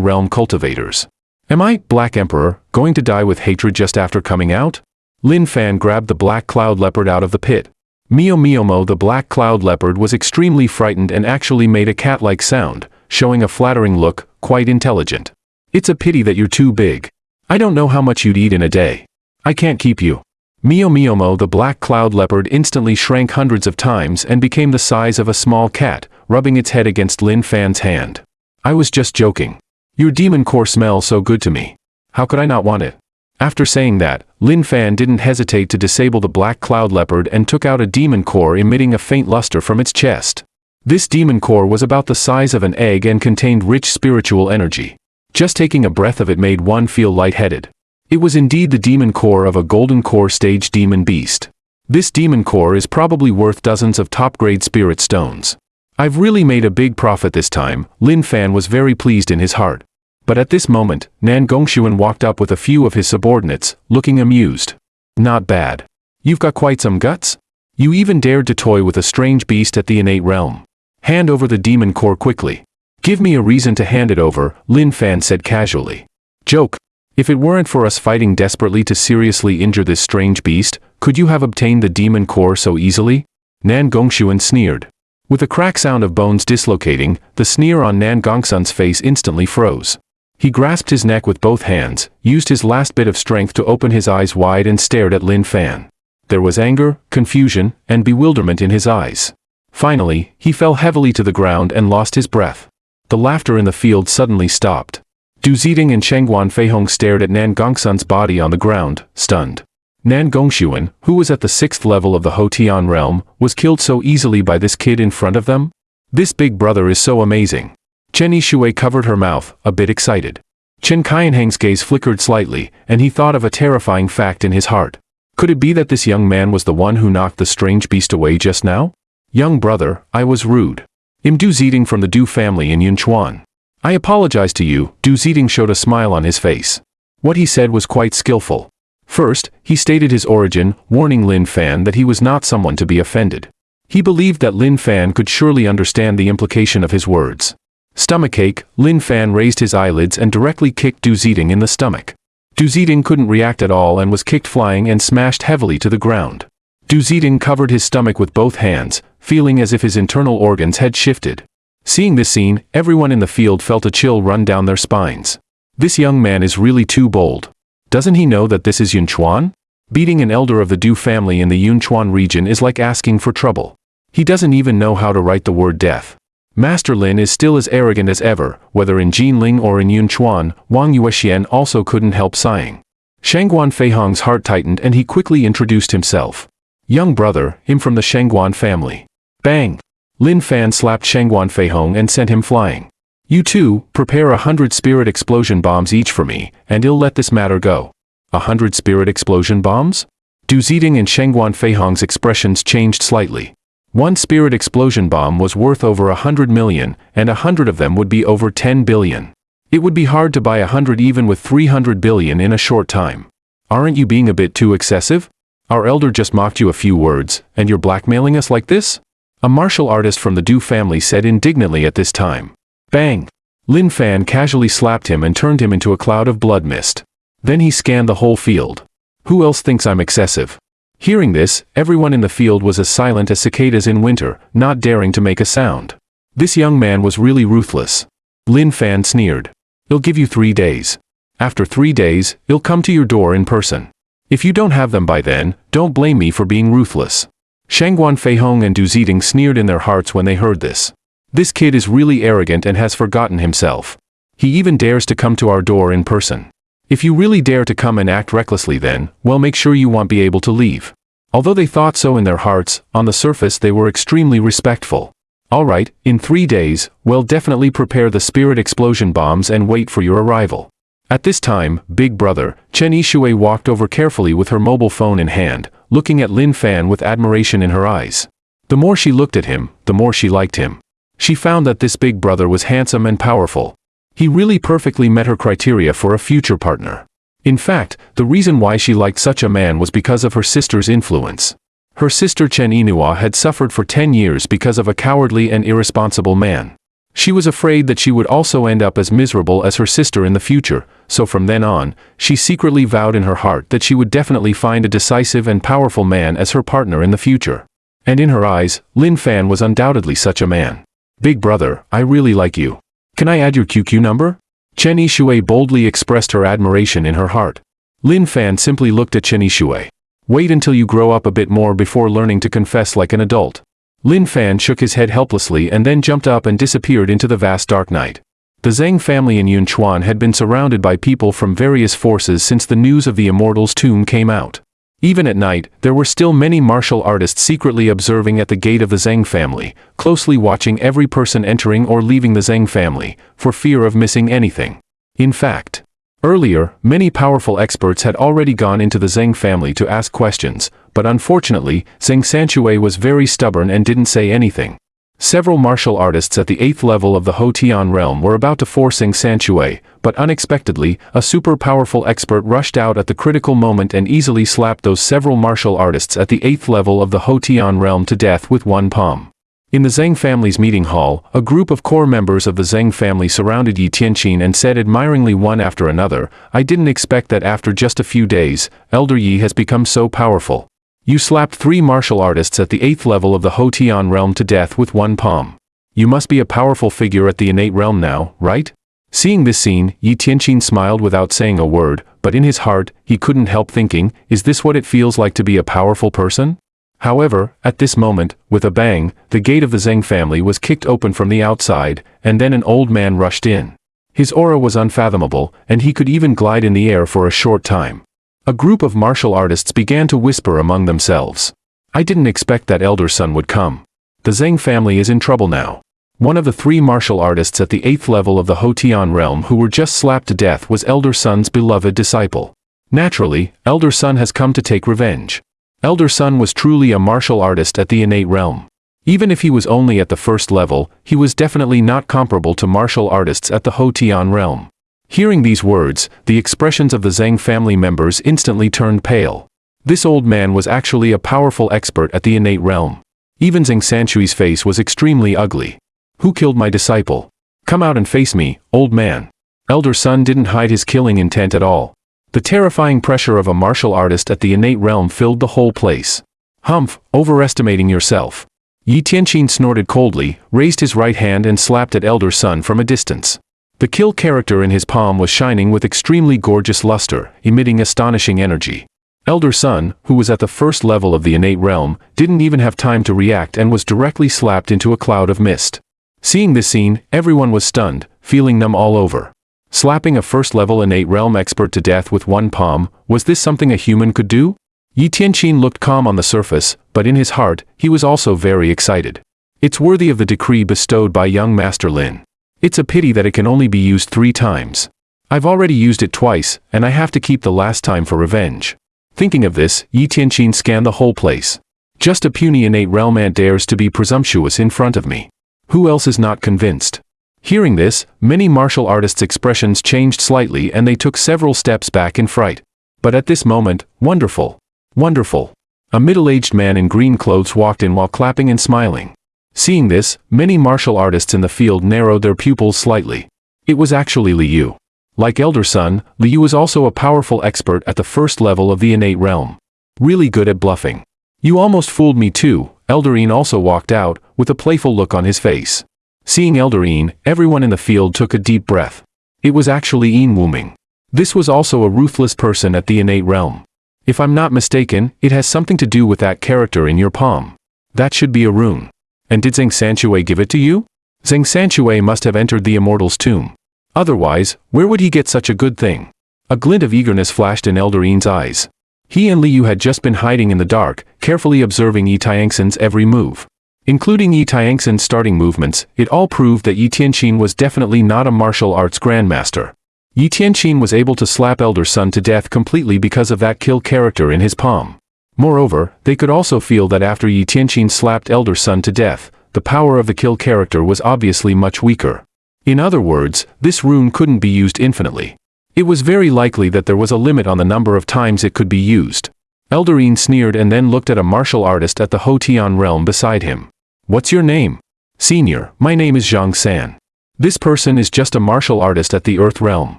realm cultivators. Am I, Black Emperor, going to die with hatred just after coming out? Lin Fan grabbed the black cloud leopard out of the pit. Miyomo, the black cloud leopard, was extremely frightened and actually made a cat-like sound, showing a flattering look, quite intelligent. It's a pity that you're too big. I don't know how much you'd eat in a day. I can't keep you. Miyomo, the black cloud leopard, instantly shrank hundreds of times and became the size of a small cat, rubbing its head against Lin Fan's hand. I was just joking. Your demon core smells so good to me. How could I not want it? After saying that, Lin Fan didn't hesitate to disable the black cloud leopard and took out a demon core emitting a faint luster from its chest. This demon core was about the size of an egg and contained rich spiritual energy. Just taking a breath of it made one feel lightheaded. It was indeed the demon core of a golden core stage demon beast. This demon core is probably worth dozens of top-grade spirit stones. I've really made a big profit this time, Lin Fan was very pleased in his heart. But at this moment, Nan Gongshuan walked up with a few of his subordinates, looking amused. Not bad. You've got quite some guts. You even dared to toy with a strange beast at the innate realm. Hand over the demon core quickly. Give me a reason to hand it over, Lin Fan said casually. Joke. If it weren't for us fighting desperately to seriously injure this strange beast, could you have obtained the demon core so easily? Nan Gongshuan sneered. With a crack sound of bones dislocating, the sneer on Nan Gongsun's face instantly froze. He grasped his neck with both hands, used his last bit of strength to open his eyes wide and stared at Lin Fan. There was anger, confusion, and bewilderment in his eyes. Finally, he fell heavily to the ground and lost his breath. The laughter in the field suddenly stopped. Du Ziding and Shengguan Feihong stared at Nan Gongsun's body on the ground, stunned. Nan Gongshuan, who was at the 6th level of the Hotian realm, was killed so easily by this kid in front of them? This big brother is so amazing. Chen Yishui covered her mouth, a bit excited. Chen Qianheng's gaze flickered slightly, and he thought of a terrifying fact in his heart. Could it be that this young man was the one who knocked the strange beast away just now? Young brother, I was rude. I'm Du Ziding from the Du family in Yunchuan. I apologize to you. Du Ziding showed a smile on his face. What he said was quite skillful. First, he stated his origin, warning Lin Fan that he was not someone to be offended. He believed that Lin Fan could surely understand the implication of his words. Stomachache, Lin Fan raised his eyelids and directly kicked Du Ziding in the stomach. Du Ziding couldn't react at all and was kicked flying and smashed heavily to the ground. Du Ziding covered his stomach with both hands, feeling as if his internal organs had shifted. Seeing this scene, everyone in the field felt a chill run down their spines. This young man is really too bold. Doesn't he know that this is Yunchuan? Beating an elder of the Du family in the Yunchuan region is like asking for trouble. He doesn't even know how to write the word death. Master Lin is still as arrogant as ever, whether in Jinling or in Yunchuan. Wang Yuexian also couldn't help sighing. Shengguan Feihong's heart tightened and he quickly introduced himself. Young brother, him from the Shengguan family. Bang! Lin Fan slapped Shengguan Feihong and sent him flying. You two, prepare 100 spirit explosion bombs each for me, and I'll let this matter go. 100 spirit explosion bombs? Du Ziding and Shengguan Feihong's expressions changed slightly. One spirit explosion bomb was worth over 100 million, and 100 of them would be over 10 billion. It would be hard to buy 100 even with 300 billion in a short time. Aren't you being a bit too excessive? Our elder just mocked you a few words, and you're blackmailing us like this? A martial artist from the Du family said indignantly at this time. Bang! Lin Fan casually slapped him and turned him into a cloud of blood mist. Then he scanned the whole field. Who else thinks I'm excessive? Hearing this, everyone in the field was as silent as cicadas in winter, not daring to make a sound. This young man was really ruthless. Lin Fan sneered. He'll give you 3 days. After 3 days, he'll come to your door in person. If you don't have them by then, don't blame me for being ruthless. Shangguan Feihong and Du Ziding sneered in their hearts when they heard this. This kid is really arrogant and has forgotten himself. He even dares to come to our door in person. If you really dare to come and act recklessly then, well, make sure you won't be able to leave. Although they thought so in their hearts, on the surface they were extremely respectful. Alright, in 3 days, we'll definitely prepare the spirit explosion bombs and wait for your arrival. At this time, Big Brother, Chen Yishui walked over carefully with her mobile phone in hand, looking at Lin Fan with admiration in her eyes. The more she looked at him, the more she liked him. She found that this Big Brother was handsome and powerful. He really perfectly met her criteria for a future partner. In fact, the reason why she liked such a man was because of her sister's influence. Her sister Chen Yinhua had suffered for 10 years because of a cowardly and irresponsible man. She was afraid that she would also end up as miserable as her sister in the future, so from then on, she secretly vowed in her heart that she would definitely find a decisive and powerful man as her partner in the future. And in her eyes, Lin Fan was undoubtedly such a man. Big Brother, I really like you. Can I add your QQ number? Chen Yishui boldly expressed her admiration in her heart. Lin Fan simply looked at Chen Yishui. Wait until you grow up a bit more before learning to confess like an adult. Lin Fan shook his head helplessly and then jumped up and disappeared into the vast dark night. The Zhang family in Yunchuan had been surrounded by people from various forces since the news of the Immortal's tomb came out. Even at night, there were still many martial artists secretly observing at the gate of the Zhang family, closely watching every person entering or leaving the Zhang family, for fear of missing anything. In fact, earlier, many powerful experts had already gone into the Zhang family to ask questions, but unfortunately, Zhang Sanchue was very stubborn and didn't say anything. Several martial artists at the 8th level of the Hotian realm were about to force Zhang Sanchue, but unexpectedly, a super powerful expert rushed out at the critical moment and easily slapped those several martial artists at the 8th level of the Hotian realm to death with one palm. In the Zhang family's meeting hall, a group of core members of the Zhang family surrounded Yi Tianqin and said admiringly one after another, I didn't expect that after just a few days, Elder Yi has become so powerful. You slapped 3 martial artists at the 8th level of the Hotian realm to death with one palm. You must be a powerful figure at the innate realm now, right? Seeing this scene, Yi Tianqin smiled without saying a word, but in his heart, he couldn't help thinking, is this what it feels like to be a powerful person? However, at this moment, with a bang, the gate of the Zhang family was kicked open from the outside, and then an old man rushed in. His aura was unfathomable, and he could even glide in the air for a short time. A group of martial artists began to whisper among themselves. I didn't expect that elder son would come. The Zhang family is in trouble now. One of the 3 martial artists at the 8th level of the Hotian realm who were just slapped to death was Elder Sun's beloved disciple. Naturally, Elder Sun has come to take revenge. Elder Sun was truly a martial artist at the innate realm. Even if he was only at the 1st level, he was definitely not comparable to martial artists at the Hotian realm. Hearing these words, the expressions of the Zhang family members instantly turned pale. This old man was actually a powerful expert at the innate realm. Even Zhang Sanchui's face was extremely ugly. Who killed my disciple? Come out and face me, old man. Elder Sun didn't hide his killing intent at all. The terrifying pressure of a martial artist at the innate realm filled the whole place. Humph, overestimating yourself. Yi Tianqin snorted coldly, raised his right hand and slapped at Elder Sun from a distance. The kill character in his palm was shining with extremely gorgeous luster, emitting astonishing energy. Elder Sun, who was at the 1st level of the innate realm, didn't even have time to react and was directly slapped into a cloud of mist. Seeing this scene, everyone was stunned, feeling numb all over. Slapping a 1st level innate realm expert to death with one palm, was this something a human could do? Yi Tianqin looked calm on the surface, but in his heart, he was also very excited. It's worthy of the decree bestowed by young Master Lin. It's a pity that it can only be used 3 times. I've already used it twice, and I have to keep the last time for revenge. Thinking of this, Yi Tianqin scanned the whole place. Just a puny innate realm ant dares to be presumptuous in front of me. Who else is not convinced? Hearing this, many martial artists' expressions changed slightly and they took several steps back in fright. But at this moment, wonderful. Wonderful. A middle-aged man in green clothes walked in while clapping and smiling. Seeing this, many martial artists in the field narrowed their pupils slightly. It was actually Liu. Like Elder Sun, Liu was also a powerful expert at the first level of the innate realm. Really good at bluffing. You almost fooled me too. Eldarine also walked out, with a playful look on his face. Seeing Eldarine, everyone in the field took a deep breath. It was actually Een Wuming. This was also a ruthless person at the innate realm. If I'm not mistaken, it has something to do with that character in your palm. That should be a rune. And did Zhang Sanchue give it to you? Zhang Sanchue must have entered the immortal's tomb. Otherwise, where would he get such a good thing? A glint of eagerness flashed in Eldarine's eyes. He and Liu had just been hiding in the dark, carefully observing Yi Tianxin's every move. Including Yi Tianxin's starting movements, it all proved that Yi Tianxin was definitely not a martial arts grandmaster. Yi Tianxin was able to slap Elder Sun to death completely because of that kill character in his palm. Moreover, they could also feel that after Yi Tianxin slapped Elder Sun to death, the power of the kill character was obviously much weaker. In other words, this rune couldn't be used infinitely. It was very likely that there was a limit on the number of times it could be used. Eldarine sneered and then looked at a martial artist at the Hotian realm beside him. What's your name? Senior, my name is Zhang San. This person is just a martial artist at the Earth realm.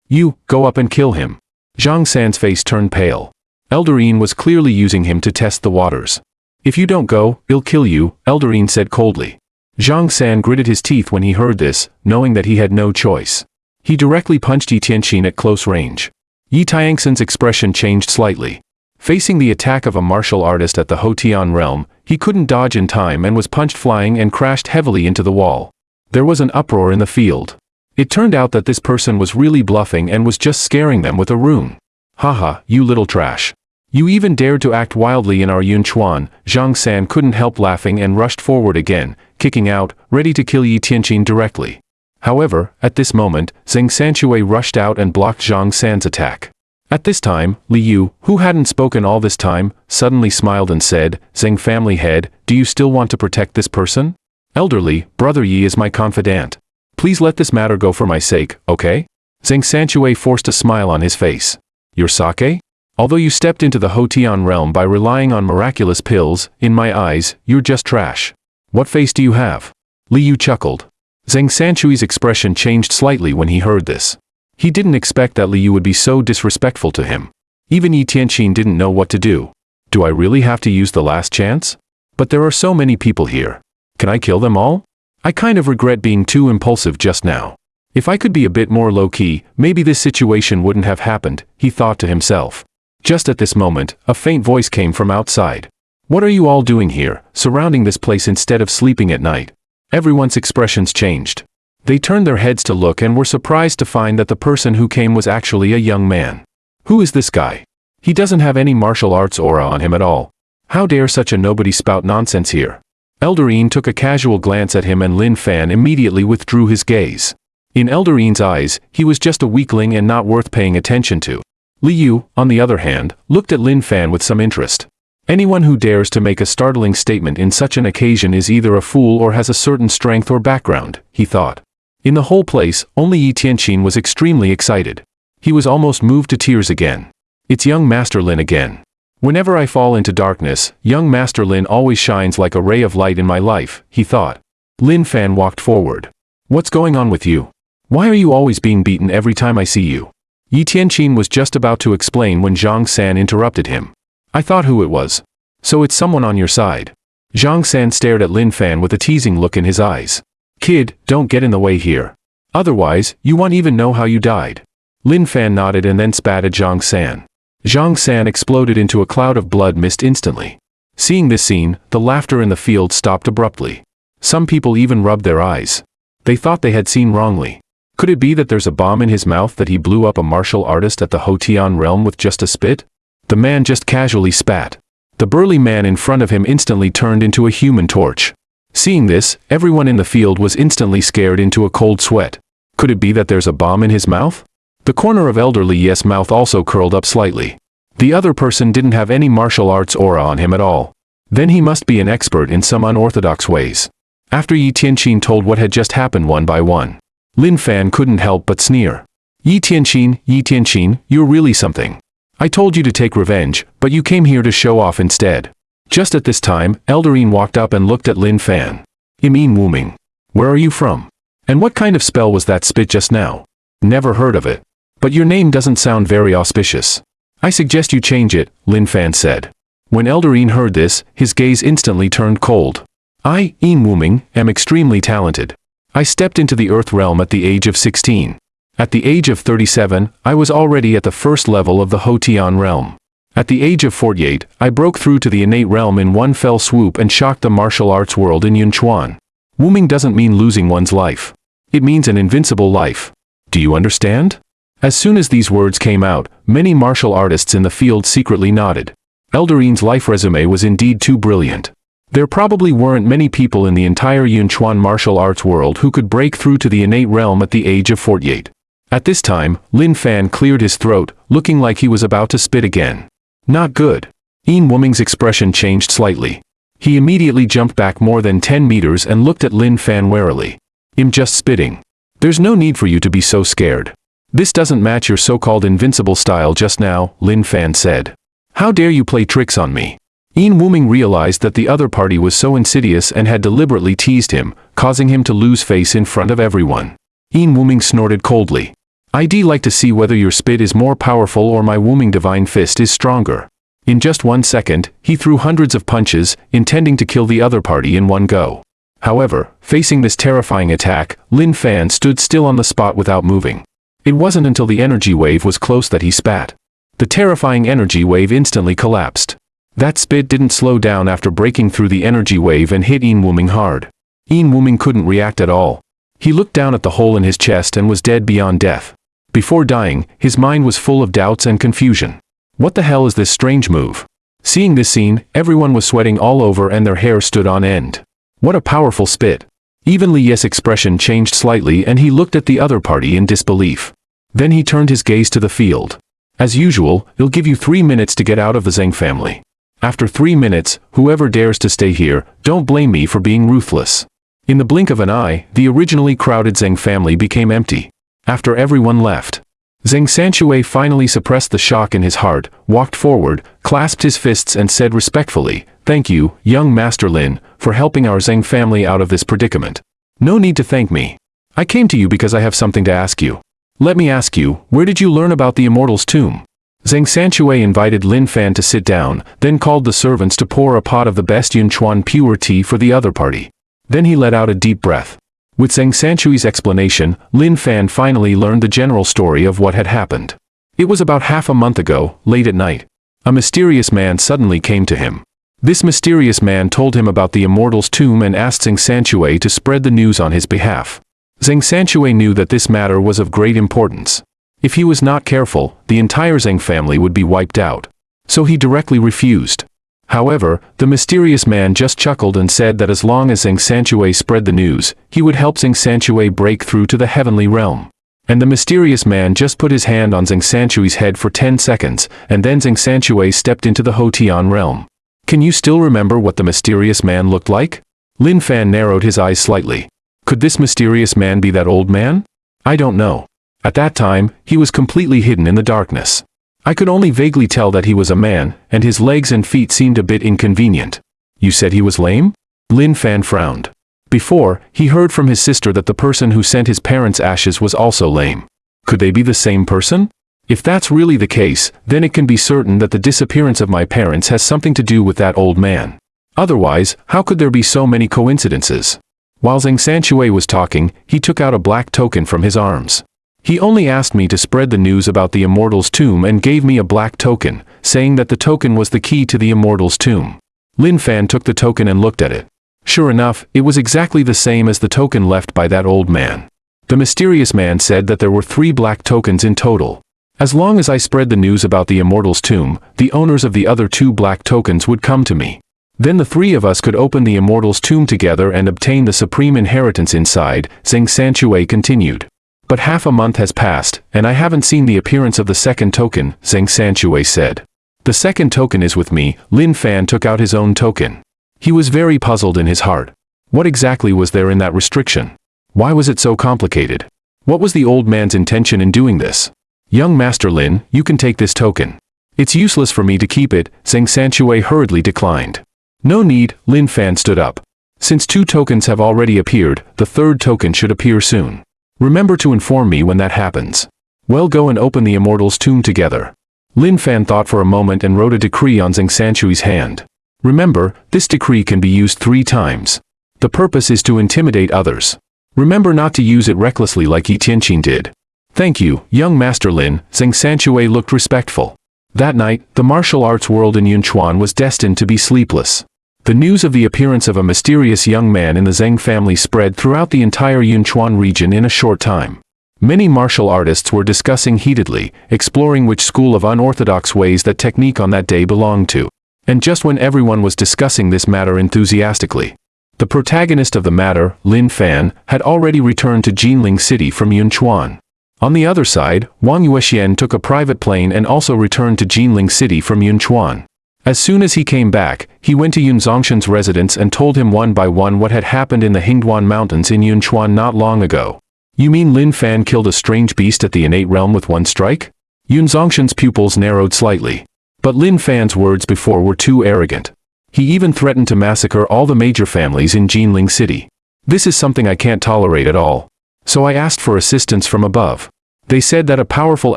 You, go up and kill him. Zhang San's face turned pale. Eldarine was clearly using him to test the waters. If you don't go, he'll kill you, Eldarine said coldly. Zhang San gritted his teeth when he heard this, knowing that he had no choice. He directly punched Yi Tianxin at close range. Yi Tianxin's expression changed slightly. Facing the attack of a martial artist at the Hotian realm, he couldn't dodge in time and was punched flying and crashed heavily into the wall. There was an uproar in the field. It turned out that this person was really bluffing and was just scaring them with a rune. Haha, you little trash. You even dared to act wildly in our Yunchuan. Zhang San couldn't help laughing and rushed forward again, kicking out, ready to kill Yi Tianxin directly. However, at this moment, Zhang Sanchue rushed out and blocked Zhang San's attack. At this time, Liu, who hadn't spoken all this time, suddenly smiled and said, Zhang family head, do you still want to protect this person? Elderly, Brother Yi is my confidant. Please let this matter go for my sake, okay? Zhang Sanchue forced a smile on his face. Your sake? Although you stepped into the Hotian realm by relying on miraculous pills, in my eyes, you're just trash. What face do you have? Liu chuckled. Zhang Sanchui's expression changed slightly when he heard this. He didn't expect that Liu would be so disrespectful to him. Even Yi Tianxin didn't know what to do. Do I really have to use the last chance? But there are so many people here. Can I kill them all? I kind of regret being too impulsive just now. If I could be a bit more low-key, maybe this situation wouldn't have happened, he thought to himself. Just at this moment, a faint voice came from outside. What are you all doing here, surrounding this place instead of sleeping at night? Everyone's expressions changed. They turned their heads to look and were surprised to find that the person who came was actually a young man. Who is this guy? He doesn't have any martial arts aura on him at all. How dare such a nobody spout nonsense here? Eldarine took a casual glance at him and Lin Fan immediately withdrew his gaze. In Eldarine's eyes, he was just a weakling and not worth paying attention to. Liu, on the other hand, looked at Lin Fan with some interest. Anyone who dares to make a startling statement in such an occasion is either a fool or has a certain strength or background, he thought. In the whole place, only Yi Tianxin was extremely excited. He was almost moved to tears again. It's young Master Lin again. Whenever I fall into darkness, young Master Lin always shines like a ray of light in my life, he thought. Lin Fan walked forward. What's going on with you? Why are you always being beaten every time I see you? Yi Tianxin was just about to explain when Zhang San interrupted him. I thought who it was. So it's someone on your side. Zhang San stared at Lin Fan with a teasing look in his eyes. Kid, don't get in the way here. Otherwise, you won't even know how you died. Lin Fan nodded and then spat at Zhang San. Zhang San exploded into a cloud of blood mist instantly. Seeing this scene, the laughter in the field stopped abruptly. Some people even rubbed their eyes. They thought they had seen wrongly. Could it be that there's a bomb in his mouth that he blew up a martial artist at the Hotian realm with just a spit? The man just casually spat. The burly man in front of him instantly turned into a human torch. Seeing this, everyone in the field was instantly scared into a cold sweat. Could it be that there's a bomb in his mouth? The corner of Elderly Yes' mouth also curled up slightly. The other person didn't have any martial arts aura on him at all. Then he must be an expert in some unorthodox ways. After Yi Tianqin told what had just happened one by one, Lin Fan couldn't help but sneer. Yi Tianqin, you're really something. I told you to take revenge, but you came here to show off instead. Just at this time, Eldarine walked up and looked at Lin Fan. Imin Wuming. Where are you from? And what kind of spell was that spit just now? Never heard of it. But your name doesn't sound very auspicious. I suggest you change it, Lin Fan said. When Eldarine heard this, his gaze instantly turned cold. I, In Wuming, am extremely talented. I stepped into the Earth realm at the age of 16. At the age of 37, I was already at the first level of the Hotian realm. At the age of 48, I broke through to the innate realm in one fell swoop and shocked the martial arts world in Yunchuan. Wuming doesn't mean losing one's life. It means an invincible life. Do you understand? As soon as these words came out, many martial artists in the field secretly nodded. Eldarine's life resume was indeed too brilliant. There probably weren't many people in the entire Yunchuan martial arts world who could break through to the innate realm at the age of 48. At this time, Lin Fan cleared his throat, looking like he was about to spit again. Not good. In Wuming's expression changed slightly. He immediately jumped back more than 10 meters and looked at Lin Fan warily. I'm just spitting. There's no need for you to be so scared. This doesn't match your so-called invincible style just now, Lin Fan said. How dare you play tricks on me? In Wuming realized that the other party was so insidious and had deliberately teased him, causing him to lose face in front of everyone. In Wuming snorted coldly. I'd like to see whether your spit is more powerful or my Wuming divine fist is stronger. In just 1 second, he threw hundreds of punches, intending to kill the other party in one go. However, facing this terrifying attack, Lin Fan stood still on the spot without moving. It wasn't until the energy wave was close that he spat. The terrifying energy wave instantly collapsed. That spit didn't slow down after breaking through the energy wave and hit In Wuming hard. In Wuming couldn't react at all. He looked down at the hole in his chest and was dead beyond death. Before dying, his mind was full of doubts and confusion. What the hell is this strange move? Seeing this scene, everyone was sweating all over and their hair stood on end. What a powerful spit. Even Li Ye's expression changed slightly and he looked at the other party in disbelief. Then he turned his gaze to the field. As usual, it'll give you 3 minutes to get out of the Zheng family. After 3 minutes, whoever dares to stay here, don't blame me for being ruthless. In the blink of an eye, the originally crowded Zheng family became empty. After everyone left, Zheng Sanchue finally suppressed the shock in his heart, walked forward, clasped his fists and said respectfully, "Thank you, young Master Lin, for helping our Zheng family out of this predicament. No need to thank me. I came to you because I have something to ask you. Let me ask you, where did you learn about the Immortal's tomb?" Zheng Sanchue invited Lin Fan to sit down, then called the servants to pour a pot of the best Yunchuan pure tea for the other party. Then he let out a deep breath. With Zheng Sanchui's explanation, Lin Fan finally learned the general story of what had happened. It was about half a month ago, late at night. A mysterious man suddenly came to him. This mysterious man told him about the Immortal's tomb and asked Zheng Sanchue to spread the news on his behalf. Zheng Sanchue knew that this matter was of great importance. If he was not careful, the entire Zheng family would be wiped out. So he directly refused. However, the mysterious man just chuckled and said that as long as Zheng Sanchue spread the news, he would help Zheng Sanchue break through to the heavenly realm. And the mysterious man just put his hand on Zheng Sanchue's head for 10 seconds, and then Zheng Sanchue stepped into the Hotian realm. Can you still remember what the mysterious man looked like? Lin Fan narrowed his eyes slightly. Could this mysterious man be that old man? I don't know. At that time, he was completely hidden in the darkness. I could only vaguely tell that he was a man, and his legs and feet seemed a bit inconvenient. You said he was lame? Lin Fan frowned. Before, he heard from his sister that the person who sent his parents' ashes was also lame. Could they be the same person? If that's really the case, then it can be certain that the disappearance of my parents has something to do with that old man. Otherwise, how could there be so many coincidences? While Zheng Sanchue was talking, he took out a black token from his arms. He only asked me to spread the news about the Immortal's tomb and gave me a black token, saying that the token was the key to the Immortal's tomb. Lin Fan took the token and looked at it. Sure enough, it was exactly the same as the token left by that old man. The mysterious man said that there were 3 black tokens in total. As long as I spread the news about the Immortal's tomb, the owners of the other 2 black tokens would come to me. Then the 3 of us could open the Immortal's tomb together and obtain the supreme inheritance inside, Zheng Sanchue continued. But half a month has passed, and I haven't seen the appearance of the second token, Zheng Sanchue said. The second token is with me. Lin Fan took out his own token. He was very puzzled in his heart. What exactly was there in that restriction? Why was it so complicated? What was the old man's intention in doing this? Young Master Lin, you can take this token. It's useless for me to keep it, Zheng Sanshui hurriedly declined. No need, Lin Fan stood up. Since 2 tokens have already appeared, the 3rd token should appear soon. Remember to inform me when that happens. Well, go and open the Immortal's tomb together. Lin Fan thought for a moment and wrote a decree on Zheng Sanshui's hand. Remember, this decree can be used 3 times. The purpose is to intimidate others. Remember not to use it recklessly like Yi Tianqin did. Thank you, young Master Lin. Zheng Sanshui looked respectful. That night, the martial arts world in Yunchuan was destined to be sleepless. The news of the appearance of a mysterious young man in the Zheng family spread throughout the entire Yunchuan region in a short time. Many martial artists were discussing heatedly, exploring which school of unorthodox ways that technique on that day belonged to. And just when everyone was discussing this matter enthusiastically, the protagonist of the matter, Lin Fan, had already returned to Jinling City from Yunchuan. On the other side, Wang Yuexian took a private plane and also returned to Jinling City from Yunchuan. As soon as he came back, he went to Yun Zongshan's residence and told him one by one what had happened in the Hingduan Mountains in Yunchuan not long ago. You mean Lin Fan killed a strange beast at the innate realm with one strike? Yun Zongshan's pupils narrowed slightly. But Lin Fan's words before were too arrogant. He even threatened to massacre all the major families in Jinling City. This is something I can't tolerate at all. So I asked for assistance from above. They said that a powerful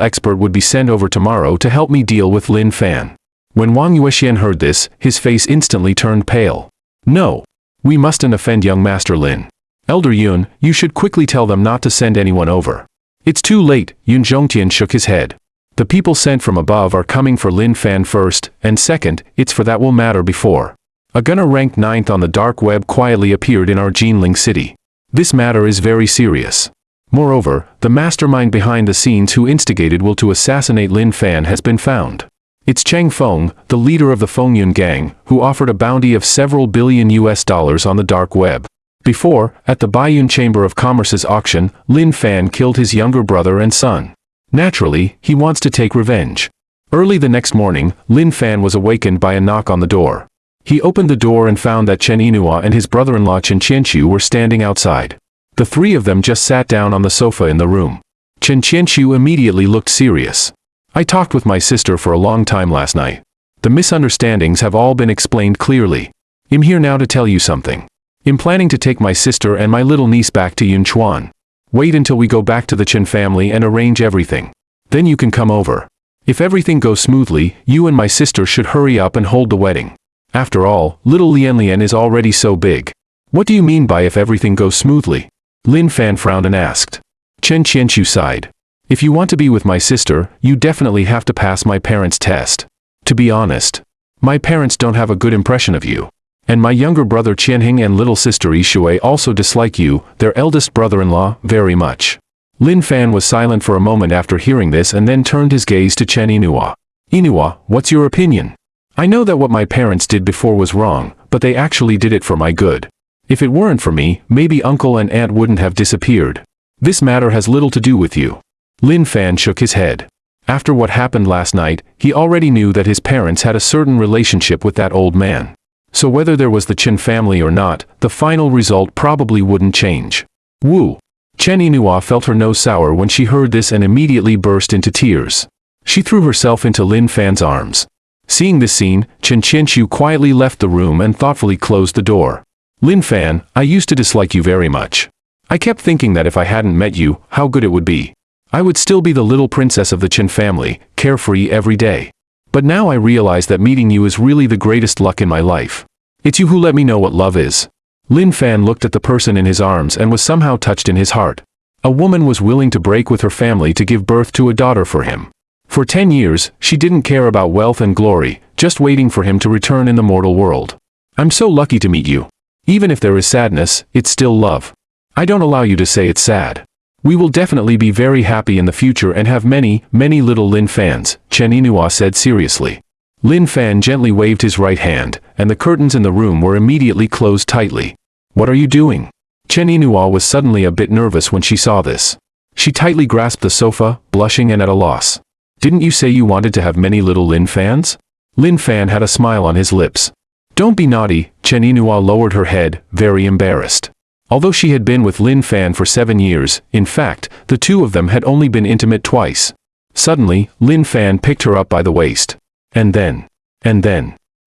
expert would be sent over tomorrow to help me deal with Lin Fan. When Wang Yuexian heard this, his face instantly turned pale. No. We mustn't offend young Master Lin. Elder Yun, you should quickly tell them not to send anyone over. It's too late, Yun Zhongtian shook his head. The people sent from above are coming for Lin Fan first, and second, it's for that will matter before. A gunner ranked 9th on the dark web quietly appeared in our Jinling City. This matter is very serious. Moreover, the mastermind behind the scenes who instigated will to assassinate Lin Fan has been found. It's Cheng Feng, the leader of the Fengyun gang, who offered a bounty of several billion US dollars on the dark web. Before, at the Baiyun Chamber of Commerce's auction, Lin Fan killed his younger brother and son. Naturally, he wants to take revenge. Early the next morning, Lin Fan was awakened by a knock on the door. He opened the door and found that Chen Yinhua and his brother-in-law Chen Qianqiu were standing outside. The 3 of them just sat down on the sofa in the room. Chen Qianqiu immediately looked serious. I talked with my sister for a long time last night. The misunderstandings have all been explained clearly. I'm here now to tell you something. I'm planning to take my sister and my little niece back to Yunchuan. Wait until we go back to the Chen family and arrange everything. Then you can come over. If everything goes smoothly, you and my sister should hurry up and hold the wedding. After all, little Lian is already so big. What do you mean by if everything goes smoothly? Lin Fan frowned and asked. Chen Qianqiu sighed. If you want to be with my sister, you definitely have to pass my parents' test. To be honest, my parents don't have a good impression of you. And my younger brother Qianhing and little sister Yishui also dislike you, their eldest brother-in-law, very much. Lin Fan was silent for a moment after hearing this and then turned his gaze to Chen Yinhua. Yinhua, what's your opinion? I know that what my parents did before was wrong, but they actually did it for my good. If it weren't for me, maybe uncle and aunt wouldn't have disappeared. This matter has little to do with you. Lin Fan shook his head. After what happened last night, he already knew that his parents had a certain relationship with that old man. So whether there was the Chen family or not, the final result probably wouldn't change. Woo! Chen Yinhua felt her nose sour when she heard this and immediately burst into tears. She threw herself into Lin Fan's arms. Seeing this scene, Chen Qianqiu quietly left the room and thoughtfully closed the door. Lin Fan, I used to dislike you very much. I kept thinking that if I hadn't met you, how good it would be. I would still be the little princess of the Chen family, carefree every day. But now I realize that meeting you is really the greatest luck in my life. It's you who let me know what love is. Lin Fan looked at the person in his arms and was somehow touched in his heart. A woman was willing to break with her family to give birth to a daughter for him. For 10 years, she didn't care about wealth and glory, just waiting for him to return in the mortal world. I'm so lucky to meet you. Even if there is sadness, it's still love. I don't allow you to say it's sad. We will definitely be very happy in the future and have many, many little Lin Fans, Chen Yinhua said seriously. Lin Fan gently waved his right hand, and the curtains in the room were immediately closed tightly. What are you doing? Chen Yinhua was suddenly a bit nervous when she saw this. She tightly grasped the sofa, blushing and at a loss. Didn't you say you wanted to have many little Lin Fans? Lin Fan had a smile on his lips. Don't be naughty, Chen Yinhua lowered her head, very embarrassed. Although she had been with Lin Fan for 7 years, in fact, the two of them had only been intimate twice. Suddenly, Lin Fan picked her up by the waist. And then.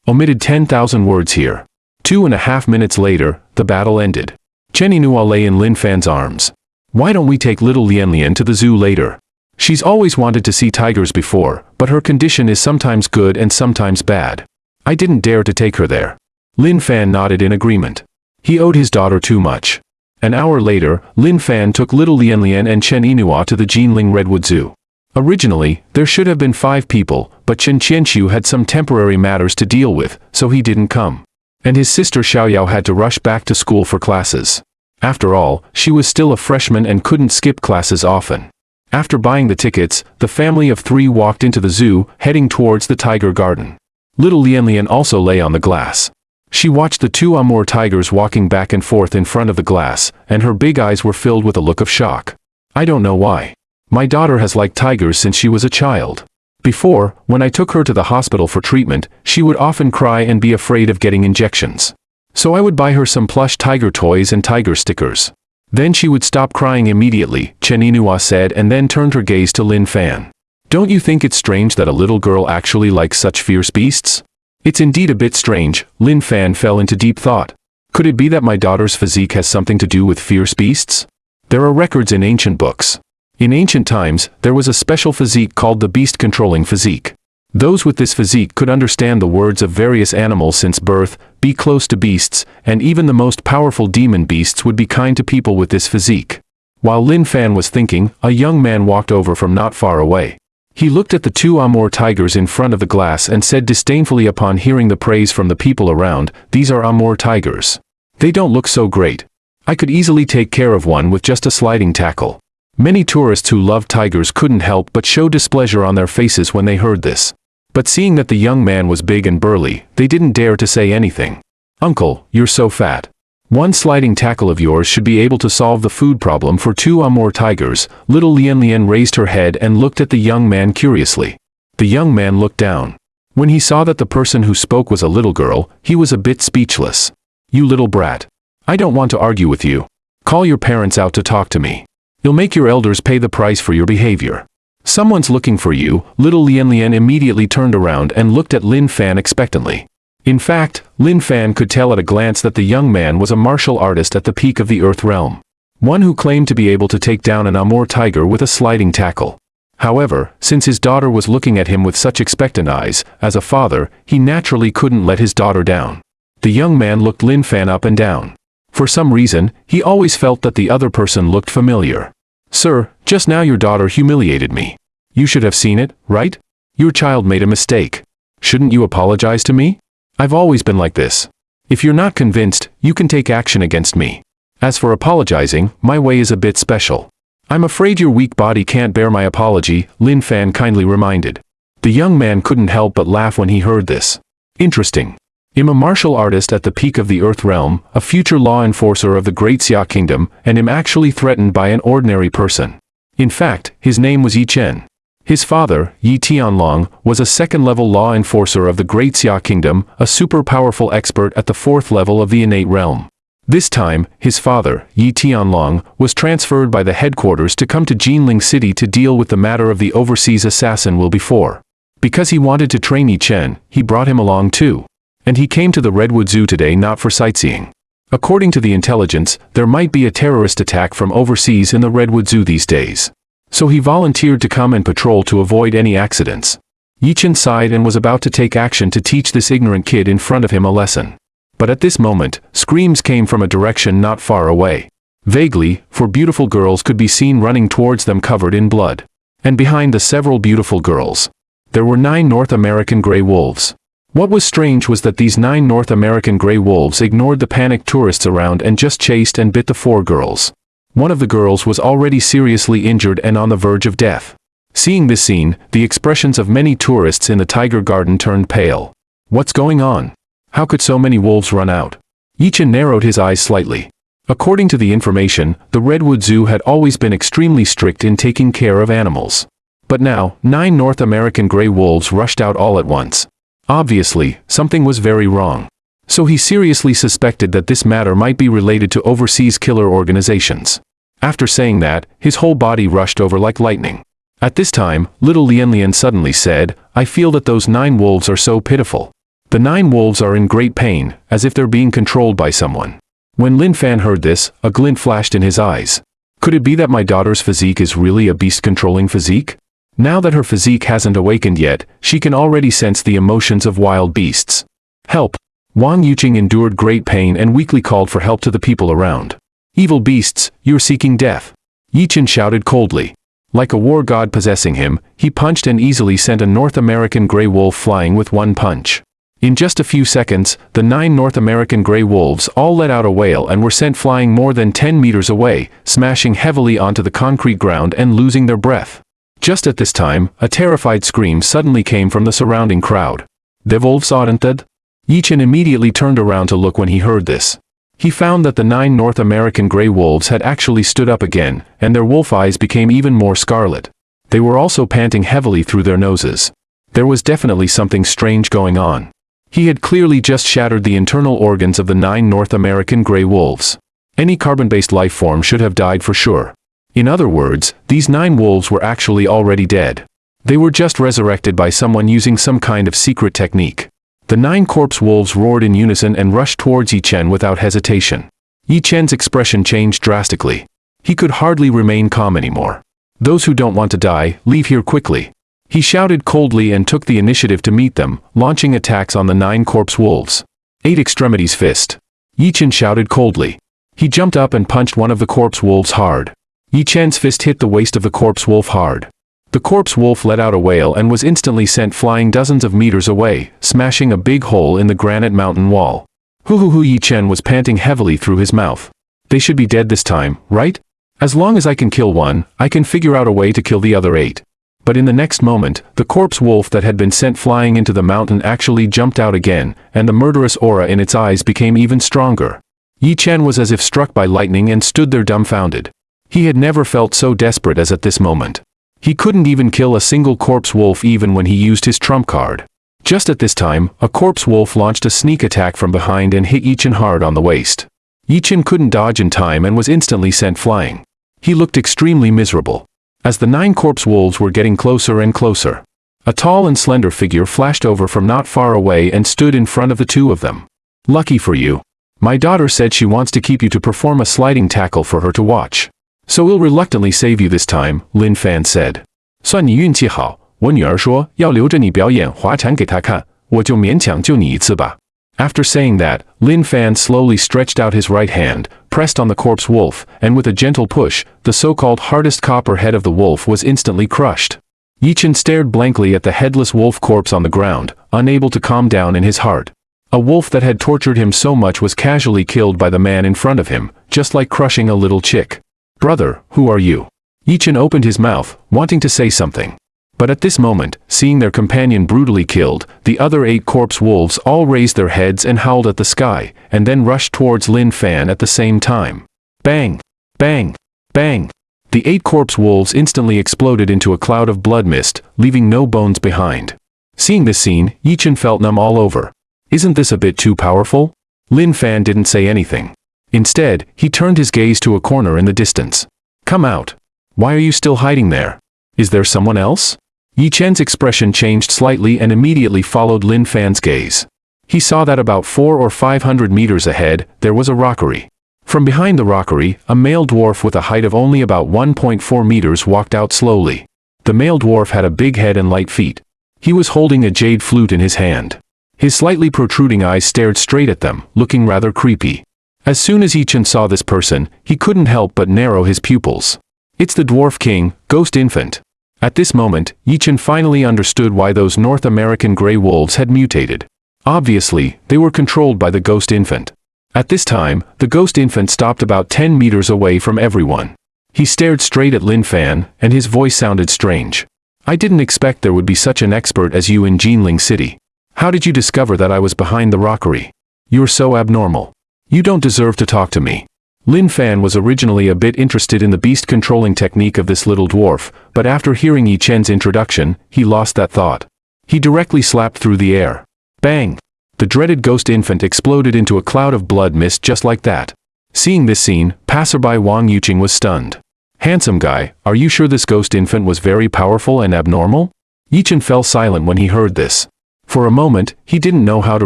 Omitted 10,000 words here. 2.5 minutes later, the battle ended. Chen Yinhua lay in Lin Fan's arms. Why don't we take little Lian Lian to the zoo later? She's always wanted to see tigers before, but her condition is sometimes good and sometimes bad. I didn't dare to take her there. Lin Fan nodded in agreement. He owed his daughter too much. An hour later, Lin Fan took little Lian Lian and Chen Yinhua to the Jinling Redwood Zoo. Originally, there should have been 5 people, but Chen Qianqiu had some temporary matters to deal with, so he didn't come. And his sister Xiaoyao had to rush back to school for classes. After all, she was still a freshman and couldn't skip classes often. After buying the tickets, the family of 3 walked into the zoo, heading towards the tiger garden. Little Lian Lian also lay on the glass. She watched the 2 Amur tigers walking back and forth in front of the glass, and her big eyes were filled with a look of shock. I don't know why. My daughter has liked tigers since she was a child. Before, when I took her to the hospital for treatment, she would often cry and be afraid of getting injections. So I would buy her some plush tiger toys and tiger stickers. Then she would stop crying immediately, Chen Yinhua said, and then turned her gaze to Lin Fan. Don't you think it's strange that a little girl actually likes such fierce beasts? It's indeed a bit strange. Lin Fan fell into deep thought. Could it be that my daughter's physique has something to do with fierce beasts? There are records in ancient books. In ancient times, there was a special physique called the beast-controlling physique. Those with this physique could understand the words of various animals since birth, be close to beasts, and even the most powerful demon beasts would be kind to people with this physique. While Lin Fan was thinking, a young man walked over from not far away. He looked at the 2 Amur tigers in front of the glass and said disdainfully upon hearing the praise from the people around, "These are Amur tigers. They don't look so great. I could easily take care of one with just a sliding tackle." Many tourists who loved tigers couldn't help but show displeasure on their faces when they heard this. But seeing that the young man was big and burly, they didn't dare to say anything. "Uncle, you're so fat. One sliding tackle of yours should be able to solve the food problem for 2 Amur tigers." Little Lian Lian raised her head and looked at the young man curiously. The young man looked down. When he saw that the person who spoke was a little girl, he was a bit speechless. "You little brat. I don't want to argue with you. Call your parents out to talk to me. You'll make your elders pay the price for your behavior. Someone's looking for you." Little Lian Lian immediately turned around and looked at Lin Fan expectantly. In fact, Lin Fan could tell at a glance that the young man was a martial artist at the peak of the Earth realm. One who claimed to be able to take down an Amur tiger with a sliding tackle. However, since his daughter was looking at him with such expectant eyes, as a father, he naturally couldn't let his daughter down. The young man looked Lin Fan up and down. For some reason, he always felt that the other person looked familiar. "Sir, just now your daughter humiliated me. You should have seen it, right? Your child made a mistake. Shouldn't you apologize to me? I've always been like this. If you're not convinced, you can take action against me. As for apologizing, my way is a bit special." "I'm afraid your weak body can't bear my apology," Lin Fan kindly reminded. The young man couldn't help but laugh when he heard this. Interesting. I'm a martial artist at the peak of the Earth realm, a future law enforcer of the Great Xia Kingdom, and am actually threatened by an ordinary person. In fact, his name was Yi Chen. His father, Yi Tianlong, was a second-level law enforcer of the Great Xia Kingdom, a super-powerful expert at the 4th level of the innate realm. This time, his father, Yi Tianlong, was transferred by the headquarters to come to Jinling City to deal with the matter of the overseas assassin Will before. Because he wanted to train Yi Chen, he brought him along too. And he came to the Redwood Zoo today not for sightseeing. According to the intelligence, there might be a terrorist attack from overseas in the Redwood Zoo these days. So he volunteered to come and patrol to avoid any accidents. Yi Chen sighed and was about to take action to teach this ignorant kid in front of him a lesson. But at this moment, screams came from a direction not far away. Vaguely, 4 beautiful girls could be seen running towards them covered in blood. And behind the several beautiful girls, there were 9 North American gray wolves. What was strange was that these 9 North American gray wolves ignored the panicked tourists around and just chased and bit the 4 girls. One of the girls was already seriously injured and on the verge of death. Seeing this scene, the expressions of many tourists in the tiger garden turned pale. What's going on? How could so many wolves run out? Yi Chen narrowed his eyes slightly. According to the information, the Redwood Zoo had always been extremely strict in taking care of animals. But now, 9 North American gray wolves rushed out all at once. Obviously, something was very wrong. So he seriously suspected that this matter might be related to overseas killer organizations. After saying that, his whole body rushed over like lightning. At this time, little Lian suddenly said, "I feel that those 9 wolves are so pitiful. The 9 wolves are in great pain, as if they're being controlled by someone." When Lin Fan heard this, a glint flashed in his eyes. Could it be that my daughter's physique is really a beast-controlling physique? Now that her physique hasn't awakened yet, she can already sense the emotions of wild beasts. Help! Wang Yuqing endured great pain and weakly called for help to the people around. "Evil beasts, you're seeking death!" Yichen shouted coldly. Like a war god possessing him, he punched and easily sent a North American gray wolf flying with one punch. In just a few seconds, the 9 North American gray wolves all let out a wail and were sent flying more than 10 meters away, smashing heavily onto the concrete ground and losing their breath. Just at this time, a terrified scream suddenly came from the surrounding crowd. "The wolves aren't dead?" Yichen immediately turned around to look when he heard this. He found that the 9 North American gray wolves had actually stood up again, and their wolf eyes became even more scarlet. They were also panting heavily through their noses. There was definitely something strange going on. He had clearly just shattered the internal organs of the 9 North American gray wolves. Any carbon-based life form should have died for sure. In other words, these 9 wolves were actually already dead. They were just resurrected by someone using some kind of secret technique. The 9 corpse wolves roared in unison and rushed towards Yi Chen without hesitation. Yi Chen's expression changed drastically. He could hardly remain calm anymore. "Those who don't want to die, leave here quickly." He shouted coldly and took the initiative to meet them, launching attacks on the 9 corpse wolves. 8 extremities fist. Yi Chen shouted coldly. He jumped up and punched one of the corpse wolves hard. Yi Chen's fist hit the waist of the corpse wolf hard. The corpse wolf let out a wail and was instantly sent flying dozens of meters away, smashing a big hole in the granite mountain wall. Hoo, Yi Chen was panting heavily through his mouth. "They should be dead this time, right? As long as I can kill one, I can figure out a way to kill the other 8. But in the next moment, the corpse wolf that had been sent flying into the mountain actually jumped out again, and the murderous aura in its eyes became even stronger. Yi Chen was as if struck by lightning and stood there dumbfounded. He had never felt so desperate as at this moment. He couldn't even kill a single corpse wolf even when he used his trump card. Just at this time, a corpse wolf launched a sneak attack from behind and hit Yi Chen hard on the waist. Yi Chen couldn't dodge in time and was instantly sent flying. He looked extremely miserable. As the 9 corpse wolves were getting closer and closer, a tall and slender figure flashed over from not far away and stood in front of the 2 of them. "Lucky for you. My daughter said she wants to keep you to perform a sliding tackle for her to watch. So we'll reluctantly save you this time," Lin Fan said. 算你运气好，我女儿说要留着你表演滑铲给她看，我就勉强救你一次吧。 After saying that, Lin Fan slowly stretched out his right hand, pressed on the corpse wolf, and with a gentle push, the so-called hardest copper head of the wolf was instantly crushed. Yi Chen stared blankly at the headless wolf corpse on the ground, unable to calm down in his heart. A wolf that had tortured him so much was casually killed by the man in front of him, just like crushing a little chick. "Brother, who are you?" Yi Chen opened his mouth, wanting to say something. But at this moment, seeing their companion brutally killed, the other 8 corpse wolves all raised their heads and howled at the sky, and then rushed towards Lin Fan at the same time. Bang! Bang! Bang! The 8 corpse wolves instantly exploded into a cloud of blood mist, leaving no bones behind. Seeing this scene, Yi Chen felt numb all over. Isn't this a bit too powerful? Lin Fan didn't say anything. Instead, he turned his gaze to a corner in the distance. "Come out. Why are you still hiding there? Is there someone else?" Yi Chen's expression changed slightly and immediately followed Lin Fan's gaze. He saw that about 400 or 500 meters ahead, there was a rockery. From behind the rockery, a male dwarf with a height of only about 1.4 meters walked out slowly. The male dwarf had a big head and light feet. He was holding a jade flute in his hand. His slightly protruding eyes stared straight at them, looking rather creepy. As soon as Yi Chen saw this person, he couldn't help but narrow his pupils. It's the Dwarf King, Ghost Infant. At this moment, Yi Chen finally understood why those North American gray wolves had mutated. Obviously, they were controlled by the Ghost Infant. At this time, the Ghost Infant stopped about 10 meters away from everyone. He stared straight at Lin Fan, and his voice sounded strange. "I didn't expect there would be such an expert as you in Jinling City. How did you discover that I was behind the rockery? You're so abnormal. You don't deserve to talk to me." Lin Fan was originally a bit interested in the beast-controlling technique of this little dwarf, but after hearing Yi Chen's introduction, he lost that thought. He directly slapped through the air. Bang! The dreaded ghost infant exploded into a cloud of blood mist just like that. Seeing this scene, passerby Wang Yuqing was stunned. Handsome guy, are you sure this ghost infant was very powerful and abnormal? Yichen fell silent when he heard this. For a moment, he didn't know how to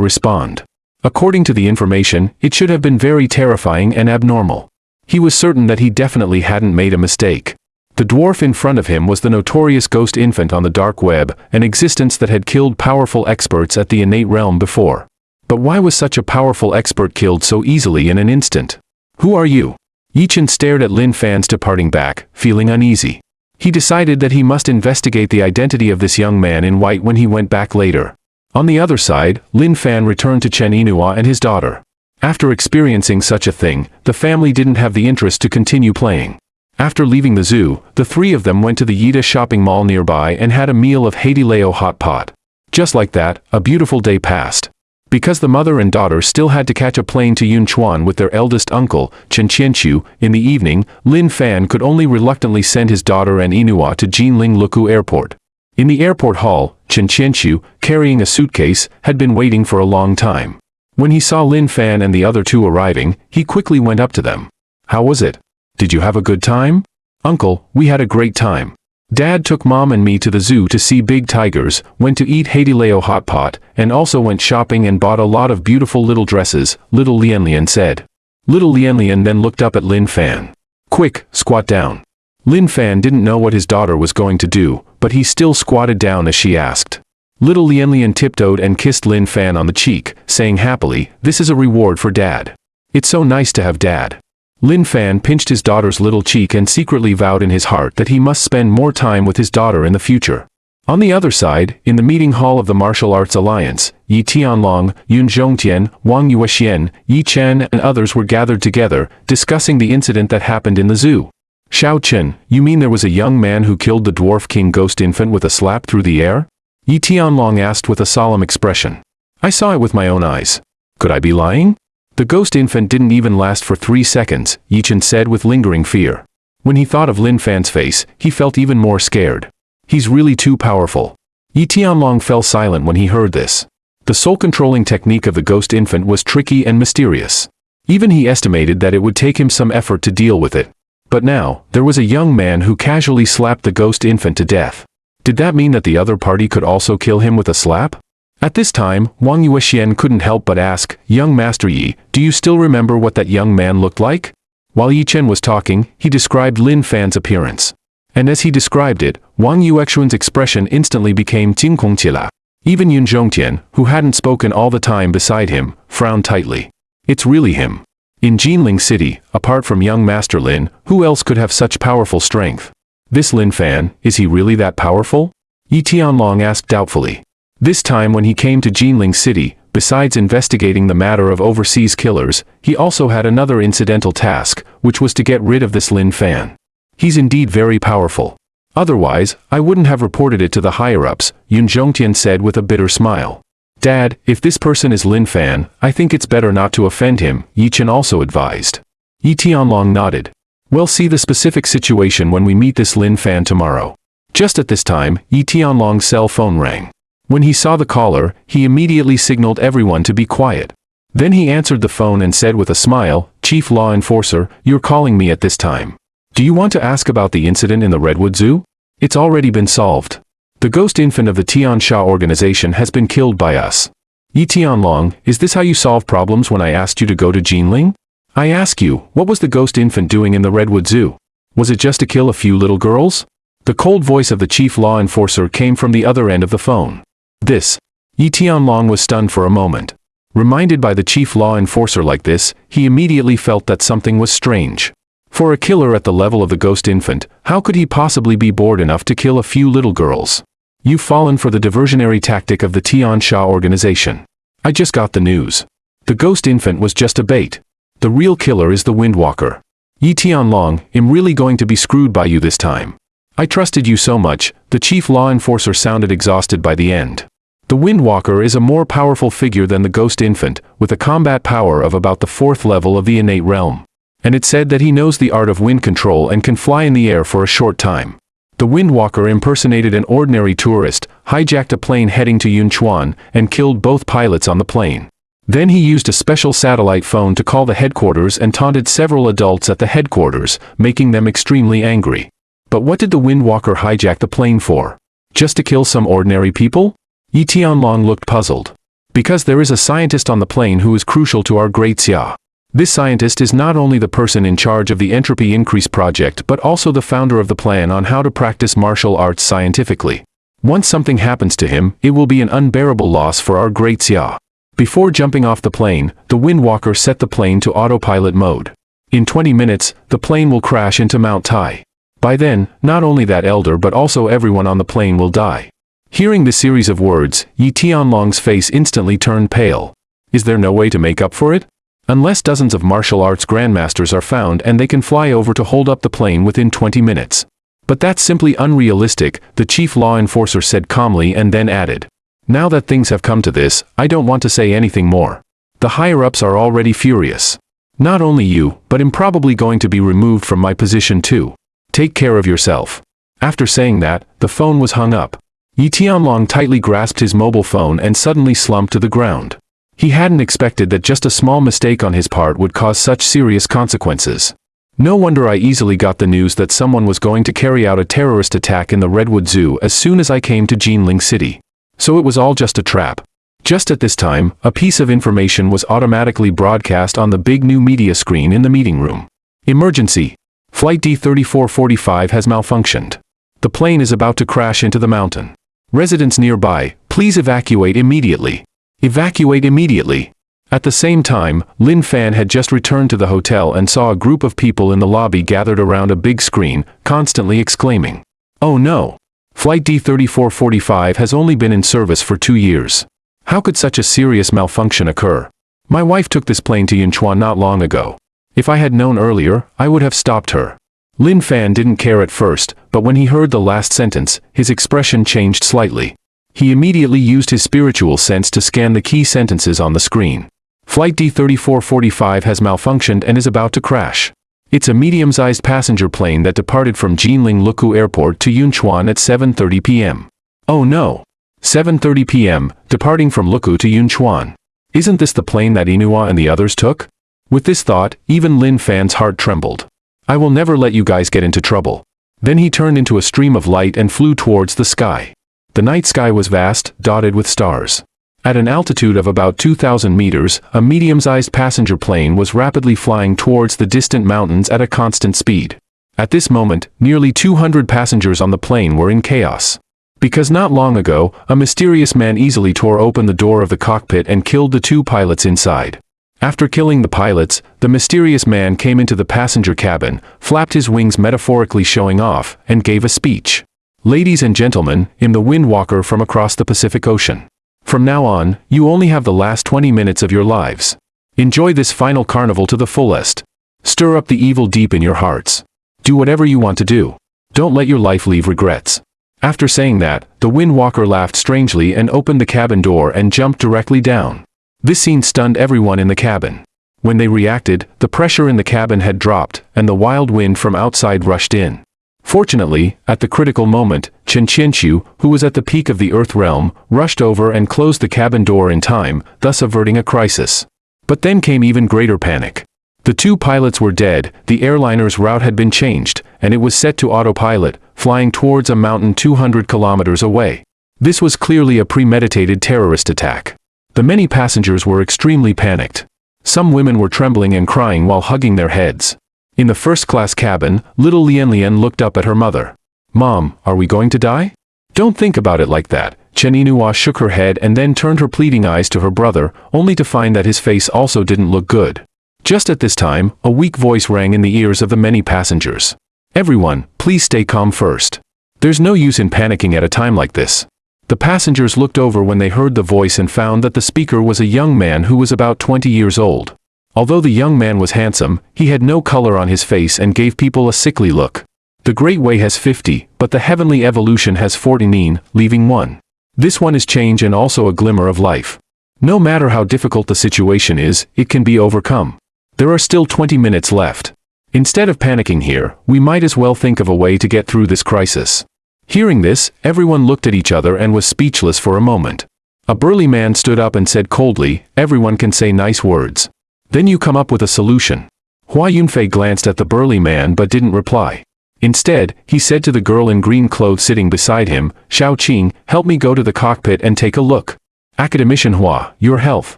respond. According to the information, it should have been very terrifying and abnormal. He was certain that he definitely hadn't made a mistake. The dwarf in front of him was the notorious ghost infant on the dark web, an existence that had killed powerful experts at the innate realm before. But why was such a powerful expert killed so easily in an instant? Who are you? Yichen stared at Lin Fan's departing back, feeling uneasy. He decided that he must investigate the identity of this young man in white when he went back later. On the other side, Lin Fan returned to Chen Yinhua and his daughter. After experiencing such a thing, the family didn't have the interest to continue playing. After leaving the zoo, the three of them went to the Yida shopping mall nearby and had a meal of Haidileo hot pot. Just like that, a beautiful day passed. Because the mother and daughter still had to catch a plane to Yunchuan with their eldest uncle, Chen Qianqiu, in the evening, Lin Fan could only reluctantly send his daughter and Yinhua to Jinling Luku Airport. In the airport hall, Chen Qianqiu, carrying a suitcase, had been waiting for a long time. When he saw Lin Fan and the other two arriving, he quickly went up to them. How was it? Did you have a good time? Uncle, we had a great time. Dad took Mom and me to the zoo to see big tigers, went to eat Haidileo hot pot, and also went shopping and bought a lot of beautiful little dresses, little Lianlian said. Little Lianlian then looked up at Lin Fan. Quick, squat down. Lin Fan didn't know what his daughter was going to do, but he still squatted down as she asked. Little Lianlian tiptoed and kissed Lin Fan on the cheek, saying happily, "This is a reward for Dad. It's so nice to have Dad." Lin Fan pinched his daughter's little cheek and secretly vowed in his heart that he must spend more time with his daughter in the future. On the other side, in the meeting hall of the Martial Arts Alliance, Yi Tianlong, Yun Zhongtian, Wang Yuexian, Yi Chen and others were gathered together, discussing the incident that happened in the zoo. Xiao Chen, you mean there was a young man who killed the dwarf king ghost infant with a slap through the air? Yi Tianlong asked with a solemn expression. I saw it with my own eyes. Could I be lying? The ghost infant didn't even last for 3 seconds, Yi Chen said with lingering fear. When he thought of Lin Fan's face, he felt even more scared. He's really too powerful. Yi Tianlong fell silent when he heard this. The soul-controlling technique of the ghost infant was tricky and mysterious. Even he estimated that it would take him some effort to deal with it. But now, there was a young man who casually slapped the ghost infant to death. Did that mean that the other party could also kill him with a slap? At this time, Wang Yuexian couldn't help but ask, Young Master Yi, do you still remember what that young man looked like? While Yi Chen was talking, he described Lin Fan's appearance. And as he described it, Wang Yuexian's expression instantly became Jingkongqila. Even Yun Zhongtian, who hadn't spoken all the time beside him, frowned tightly. It's really him. In Jinling City, apart from young Master Lin, who else could have such powerful strength? This Lin Fan, is he really that powerful? Yi Tianlong asked doubtfully. This time when he came to Jinling City, besides investigating the matter of overseas killers, he also had another incidental task, which was to get rid of this Lin Fan. He's indeed very powerful. Otherwise, I wouldn't have reported it to the higher-ups, Yun Zhongtian said with a bitter smile. Dad, if this person is Lin Fan, I think it's better not to offend him, Yi Chen also advised. Yi Tianlong nodded. We'll see the specific situation when we meet this Lin Fan tomorrow. Just at this time, Yi Tianlong's cell phone rang. When he saw the caller, he immediately signaled everyone to be quiet. Then he answered the phone and said with a smile, Chief Law Enforcer, you're calling me at this time. Do you want to ask about the incident in the Redwood Zoo? It's already been solved. The ghost infant of the Tiansha organization has been killed by us. Yi Tianlong, is this how you solve problems when I asked you to go to Jinling? I ask you, what was the ghost infant doing in the Redwood Zoo? Was it just to kill a few little girls? The cold voice of the chief law enforcer came from the other end of the phone. This. Yi Tianlong was stunned for a moment. Reminded by the chief law enforcer like this, he immediately felt that something was strange. For a killer at the level of the ghost infant, how could he possibly be bored enough to kill a few little girls? You've fallen for the diversionary tactic of the Tiansha organization. I just got the news. The ghost infant was just a bait. The real killer is the Windwalker. Yi Tianlong, I'm really going to be screwed by you this time. I trusted you so much, the chief law enforcer sounded exhausted by the end. The Windwalker is a more powerful figure than the ghost infant, with a combat power of about the 4th level of the innate realm. And it said that he knows the art of wind control and can fly in the air for a short time. The Windwalker impersonated an ordinary tourist, hijacked a plane heading to Yunchuan, and killed both pilots on the plane. Then he used a special satellite phone to call the headquarters and taunted several adults at the headquarters, making them extremely angry. But what did the Windwalker hijack the plane for? Just to kill some ordinary people? Yi Tianlong looked puzzled. Because there is a scientist on the plane who is crucial to our great Xia. This scientist is not only the person in charge of the entropy increase project but also the founder of the plan on how to practice martial arts scientifically. Once something happens to him, it will be an unbearable loss for our great Xia. Before jumping off the plane, the Windwalker set the plane to autopilot mode. In 20 minutes, the plane will crash into Mount Tai. By then, not only that elder but also everyone on the plane will die. Hearing this series of words, Yi Tianlong's face instantly turned pale. Is there no way to make up for it? Unless dozens of martial arts grandmasters are found and they can fly over to hold up the plane within 20 minutes. But that's simply unrealistic, the chief law enforcer said calmly and then added. Now that things have come to this, I don't want to say anything more. The higher-ups are already furious. Not only you, but I'm probably going to be removed from my position too. Take care of yourself. After saying that, the phone was hung up. Yi Tianlong tightly grasped his mobile phone and suddenly slumped to the ground. He hadn't expected that just a small mistake on his part would cause such serious consequences. No wonder I easily got the news that someone was going to carry out a terrorist attack in the Redwood Zoo as soon as I came to Jinling City. So it was all just a trap. Just at this time, a piece of information was automatically broadcast on the big new media screen in the meeting room. Emergency. Flight D-3445 has malfunctioned. The plane is about to crash into the mountain. Residents nearby, please evacuate immediately. Evacuate immediately. At the same time, Lin Fan had just returned to the hotel and saw a group of people in the lobby gathered around a big screen, constantly exclaiming, "Oh no! Flight D-3445 has only been in service for 2 years. How could such a serious malfunction occur? My wife took this plane to Yunchuan not long ago. If I had known earlier, I would have stopped her." Lin Fan didn't care at first, but when he heard the last sentence, his expression changed slightly. He immediately used his spiritual sense to scan the key sentences on the screen. Flight D-3445 has malfunctioned and is about to crash. It's a medium-sized passenger plane that departed from Jinling Lukou Airport to Yunchuan at 7:30 p.m. Oh no! 7:30 p.m., departing from Lukou to Yunchuan. Isn't this the plane that Inua and the others took? With this thought, even Lin Fan's heart trembled. I will never let you guys get into trouble. Then he turned into a stream of light and flew towards the sky. The night sky was vast, dotted with stars. At an altitude of about 2,000 meters, a medium-sized passenger plane was rapidly flying towards the distant mountains at a constant speed. At this moment, nearly 200 passengers on the plane were in chaos. Because not long ago, a mysterious man easily tore open the door of the cockpit and killed the 2 pilots inside. After killing the pilots, the mysterious man came into the passenger cabin, flapped his wings metaphorically showing off, and gave a speech. Ladies and gentlemen, I'm the Windwalker from across the Pacific Ocean. From now on, you only have the last 20 minutes of your lives. Enjoy this final carnival to the fullest. Stir up the evil deep in your hearts. Do whatever you want to do. Don't let your life leave regrets. After saying that, the Windwalker laughed strangely and opened the cabin door and jumped directly down. This scene stunned everyone in the cabin. When they reacted, the pressure in the cabin had dropped, and the wild wind from outside rushed in. Fortunately, at the critical moment, Chen Qianqiu, who was at the peak of the Earth realm, rushed over and closed the cabin door in time, thus averting a crisis. But then came even greater panic. The 2 pilots were dead, the airliner's route had been changed, and it was set to autopilot, flying towards a mountain 200 kilometers away. This was clearly a premeditated terrorist attack. The many passengers were extremely panicked. Some women were trembling and crying while hugging their heads. In the first-class cabin, little Lian looked up at her mother. "Mom, are we going to die?" "Don't think about it like that." Chen Inua shook her head and then turned her pleading eyes to her brother, only to find that his face also didn't look good. Just at this time, a weak voice rang in the ears of the many passengers. "Everyone, please stay calm first. There's no use in panicking at a time like this." The passengers looked over when they heard the voice and found that the speaker was a young man who was about 20 years old. Although the young man was handsome, he had no color on his face and gave people a sickly look. The Great Way has 50, but the Heavenly Evolution has 49, leaving 1. This one is change and also a glimmer of life. No matter how difficult the situation is, it can be overcome. There are still 20 minutes left. Instead of panicking here, we might as well think of a way to get through this crisis. Hearing this, everyone looked at each other and was speechless for a moment. A burly man stood up and said coldly, "Everyone can say nice words. Then you come up with a solution." Hua Yunfei glanced at the burly man but didn't reply. Instead, he said to the girl in green clothes sitting beside him, "Xiao Qing, help me go to the cockpit and take a look." Academician Hua, your health.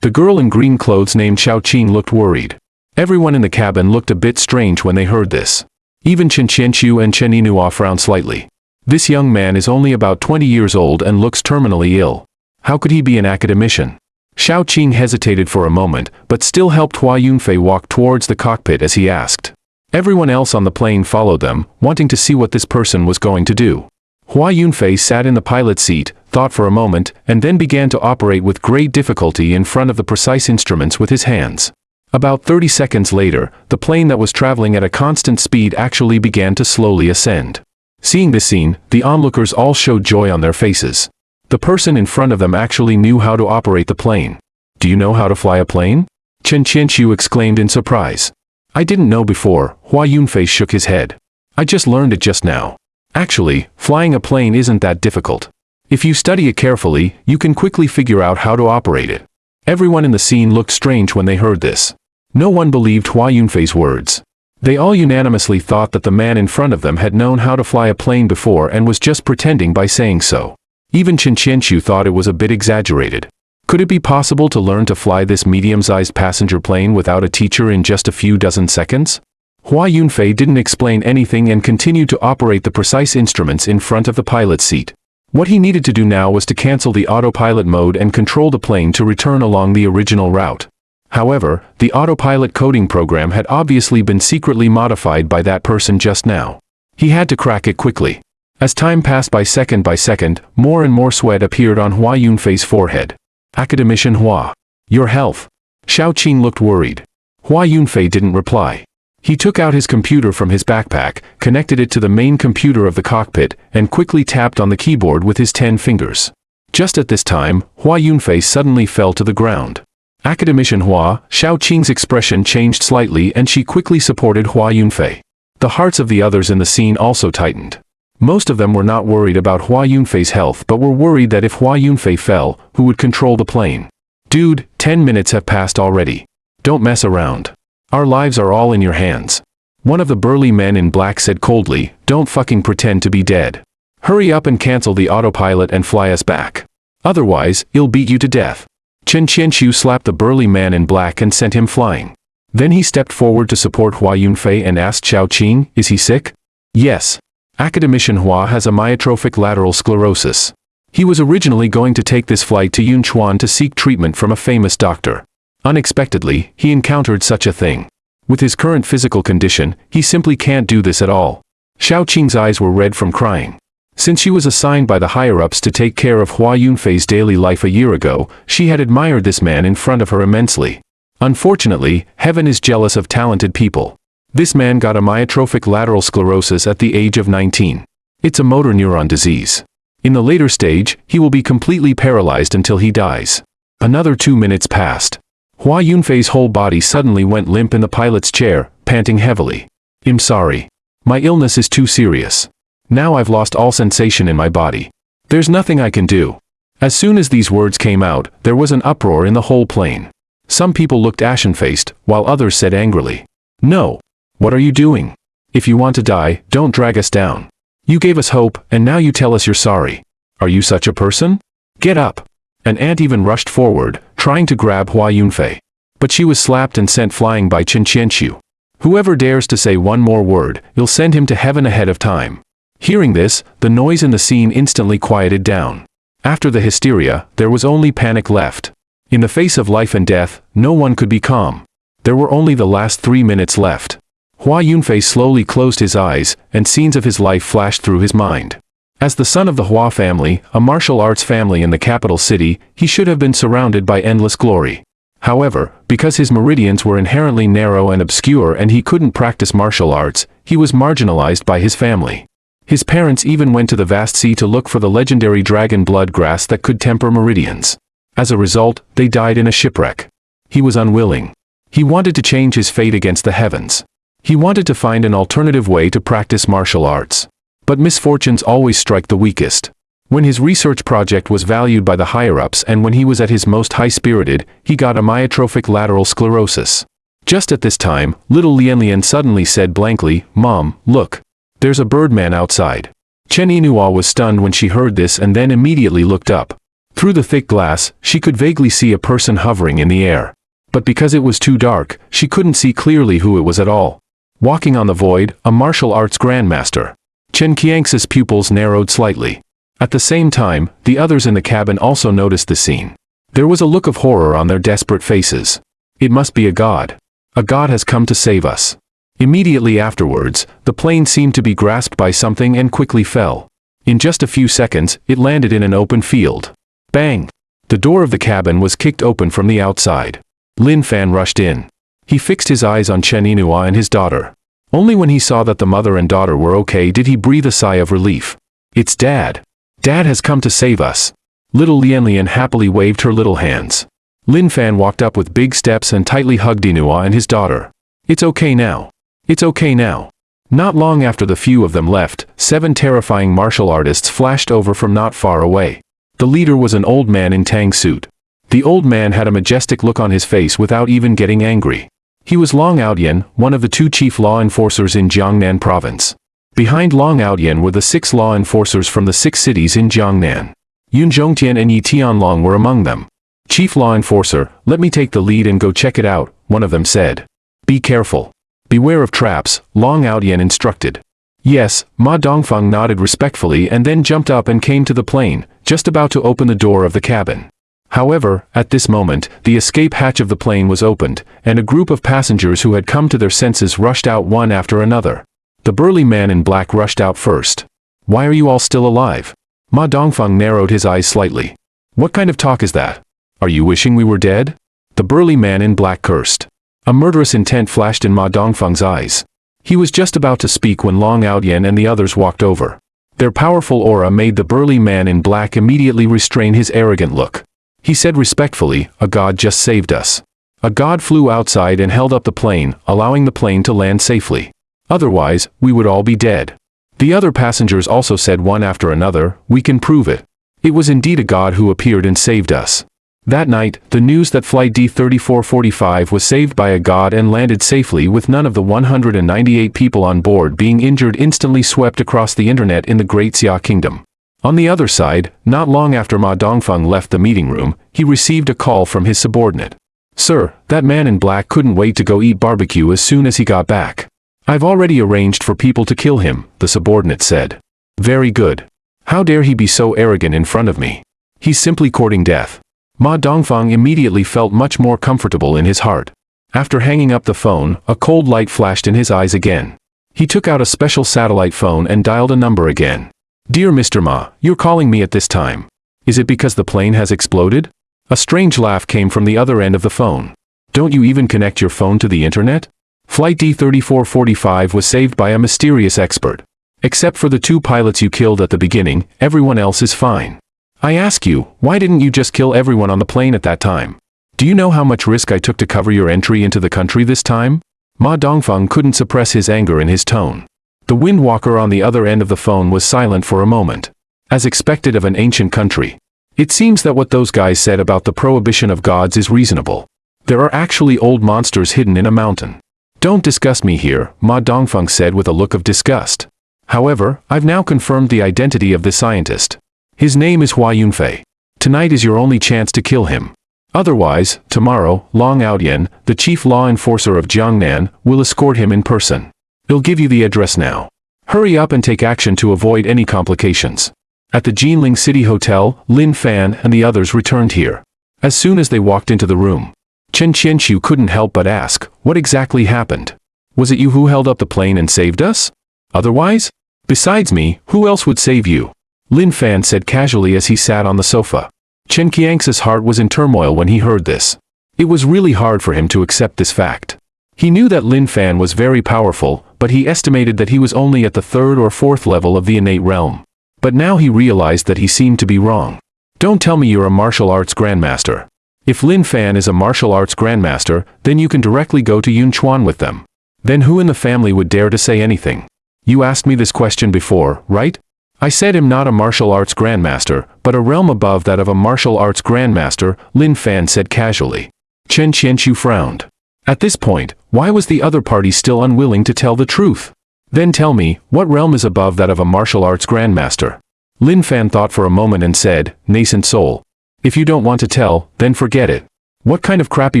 The girl in green clothes named Xiao Qing looked worried. Everyone in the cabin looked a bit strange when they heard this. Even Chen Qianqiu and Chen Yinhua frowned slightly. This young man is only about 20 years old and looks terminally ill. How could he be an academician? Xiao Qing hesitated for a moment, but still helped Hua Yunfei walk towards the cockpit as he asked. Everyone else on the plane followed them, wanting to see what this person was going to do. Hua Yunfei sat in the pilot's seat, thought for a moment, and then began to operate with great difficulty in front of the precise instruments with his hands. About 30 seconds later, the plane that was traveling at a constant speed actually began to slowly ascend. Seeing this scene, the onlookers all showed joy on their faces. The person in front of them actually knew how to operate the plane. "Do you know how to fly a plane?" Chen Qianqiu exclaimed in surprise. "I didn't know before." Hua Yunfei shook his head. "I just learned it just now. Actually, flying a plane isn't that difficult. If you study it carefully, you can quickly figure out how to operate it." Everyone in the scene looked strange when they heard this. No one believed Hua Yunfei's words. They all unanimously thought that the man in front of them had known how to fly a plane before and was just pretending by saying so. Even Chen Qianqiu thought it was a bit exaggerated. Could it be possible to learn to fly this medium-sized passenger plane without a teacher in just a few dozen seconds? Hua Yunfei didn't explain anything and continued to operate the precise instruments in front of the pilot's seat. What he needed to do now was to cancel the autopilot mode and control the plane to return along the original route. However, the autopilot coding program had obviously been secretly modified by that person just now. He had to crack it quickly. As time passed by second, more and more sweat appeared on Hua Yunfei's forehead. "Academician Hua. Your health." Xiao Qing looked worried. Hua Yunfei didn't reply. He took out his computer from his backpack, connected it to the main computer of the cockpit, and quickly tapped on the keyboard with his 10 fingers. Just at this time, Hua Yunfei suddenly fell to the ground. Academician Hua, Xiao Qing's expression changed slightly and she quickly supported Hua Yunfei. The hearts of the others in the scene also tightened. Most of them were not worried about Hua Yunfei's health but were worried that if Hua Yunfei fell, who would control the plane? "Dude, 10 minutes have passed already. Don't mess around. Our lives are all in your hands." One of the burly men in black said coldly, "Don't fucking pretend to be dead. Hurry up and cancel the autopilot and fly us back. Otherwise, he'll beat you to death." Chen Qianqiu slapped the burly man in black and sent him flying. Then he stepped forward to support Hua Yunfei and asked Xiao Qing, "Is he sick?" "Yes. Academician Hua has amyotrophic lateral sclerosis. He was originally going to take this flight to Yunchuan to seek treatment from a famous doctor. Unexpectedly, he encountered such a thing. With his current physical condition, he simply can't do this at all." Xiao Qing's eyes were red from crying. Since she was assigned by the higher-ups to take care of Hua Yunfei's daily life a year ago, she had admired this man in front of her immensely. Unfortunately, heaven is jealous of talented people. This man got amyotrophic lateral sclerosis at the age of 19. It's a motor neuron disease. In the later stage, he will be completely paralyzed until he dies. Another 2 minutes passed. Hua Yunfei's whole body suddenly went limp in the pilot's chair, panting heavily. "I'm sorry. My illness is too serious. Now I've lost all sensation in my body. There's nothing I can do." As soon as these words came out, there was an uproar in the whole plane. Some people looked ashen-faced, while others said angrily, "No. What are you doing? If you want to die, don't drag us down. You gave us hope, and now you tell us you're sorry. Are you such a person? Get up." An ant even rushed forward, trying to grab Hua Yunfei. But she was slapped and sent flying by Chen Qianqiu. "Whoever dares to say one more word, you'll send him to heaven ahead of time." Hearing this, the noise in the scene instantly quieted down. After the hysteria, there was only panic left. In the face of life and death, no one could be calm. There were only the last 3 minutes left. Hua Yunfei slowly closed his eyes, and scenes of his life flashed through his mind. As the son of the Hua family, a martial arts family in the capital city, he should have been surrounded by endless glory. However, because his meridians were inherently narrow and obscure and he couldn't practice martial arts, he was marginalized by his family. His parents even went to the vast sea to look for the legendary dragon blood grass that could temper meridians. As a result, they died in a shipwreck. He was unwilling. He wanted to change his fate against the heavens. He wanted to find an alternative way to practice martial arts. But misfortunes always strike the weakest. When his research project was valued by the higher-ups and when he was at his most high-spirited, he got amyotrophic lateral sclerosis. Just at this time, little Lianlian suddenly said blankly, "Mom, look. There's a birdman outside." Chen Yinhua was stunned when she heard this and then immediately looked up. Through the thick glass, she could vaguely see a person hovering in the air. But because it was too dark, she couldn't see clearly who it was at all. Walking on the void, a martial arts grandmaster. Chen Qiang's pupils narrowed slightly. At the same time, the others in the cabin also noticed the scene. There was a look of horror on their desperate faces. It must be a god. A god has come to save us. Immediately afterwards, the plane seemed to be grasped by something and quickly fell. In just a few seconds, it landed in an open field. Bang! The door of the cabin was kicked open from the outside. Lin Fan rushed in. He fixed his eyes on Chen Yinhua and his daughter. Only when he saw that the mother and daughter were okay did he breathe a sigh of relief. It's Dad. Dad has come to save us. Little Lianlian happily waved her little hands. Lin Fan walked up with big steps and tightly hugged Yinhua and his daughter. It's okay now. It's okay now. Not long after the few of them left, 7 terrifying martial artists flashed over from not far away. The leader was an old man in tang suit. The old man had a majestic look on his face without even getting angry. He was Long Outyen, one of the 2 chief law enforcers in Jiangnan province. Behind Long Outyen were the 6 law enforcers from the 6 cities in Jiangnan. Yun Zhongtian and Yi Tianlong were among them. "Chief law enforcer, let me take the lead and go check it out," one of them said. "Be careful. Beware of traps," Long Outyen instructed. "Yes," Ma Dongfeng nodded respectfully and then jumped up and came to the plane, just about to open the door of the cabin. However, at this moment, the escape hatch of the plane was opened, and a group of passengers who had come to their senses rushed out one after another. The burly man in black rushed out first. "Why are you all still alive?" Ma Dongfeng narrowed his eyes slightly. "What kind of talk is that? Are you wishing we were dead?" The burly man in black cursed. A murderous intent flashed in Ma Dongfeng's eyes. He was just about to speak when Long Outyen and the others walked over. Their powerful aura made the burly man in black immediately restrain his arrogant look. He said respectfully, "A god just saved us." A god flew outside and held up the plane, allowing the plane to land safely. Otherwise, we would all be dead. The other passengers also said one after another, "We can prove it." It was indeed a god who appeared and saved us. That night, the news that Flight D-3445 was saved by a god and landed safely with none of the 198 people on board being injured instantly swept across the internet in the Great Xia Kingdom. On the other side, not long after Ma Dongfeng left the meeting room, he received a call from his subordinate. "Sir, that man in black couldn't wait to go eat barbecue as soon as he got back. I've already arranged for people to kill him," the subordinate said. "Very good. How dare he be so arrogant in front of me? He's simply courting death." Ma Dongfeng immediately felt much more comfortable in his heart. After hanging up the phone, a cold light flashed in his eyes again. He took out a special satellite phone and dialed a number again. "Dear Mr. Ma, you're calling me at this time. Is it because the plane has exploded?" A strange laugh came from the other end of the phone. "Don't you even connect your phone to the internet? Flight D-3445 was saved by a mysterious expert. Except for the 2 pilots you killed at the beginning, everyone else is fine. I ask you, why didn't you just kill everyone on the plane at that time? Do you know how much risk I took to cover your entry into the country this time?" Ma Dongfeng couldn't suppress his anger in his tone. The windwalker on the other end of the phone was silent for a moment. As expected of an ancient country. It seems that what those guys said about the prohibition of gods is reasonable. There are actually old monsters hidden in a mountain. "Don't disgust me here," Ma Dongfeng said with a look of disgust. "However, I've now confirmed the identity of the scientist. His name is Hua Yunfei. Tonight is your only chance to kill him. Otherwise, tomorrow, Long Outyen, the chief law enforcer of Jiangnan, will escort him in person. He'll give you the address now. Hurry up and take action to avoid any complications." At the Jinling City Hotel, Lin Fan and the others returned here. As soon as they walked into the room, Chen Qianqiu couldn't help but ask, "What exactly happened? Was it you who held up the plane and saved us? Otherwise? Besides me, who else would save you?" Lin Fan said casually as he sat on the sofa. Chen Qiang's heart was in turmoil when he heard this. It was really hard for him to accept this fact. He knew that Lin Fan was very powerful, but he estimated that he was only at the 3rd or 4th level of the innate realm. But now he realized that he seemed to be wrong. "Don't tell me you're a martial arts grandmaster. If Lin Fan is a martial arts grandmaster, then you can directly go to Yunchuan with them. Then who in the family would dare to say anything?" You asked me this question before, right? I said I'm not a martial arts grandmaster, but a realm above that of a martial arts grandmaster, Lin Fan said casually. Chen Qianqiu frowned. At this point, why was the other party still unwilling to tell the truth? Then tell me, what realm is above that of a martial arts grandmaster? Lin Fan thought for a moment and said, Nascent soul. If you don't want to tell, then forget it. What kind of crappy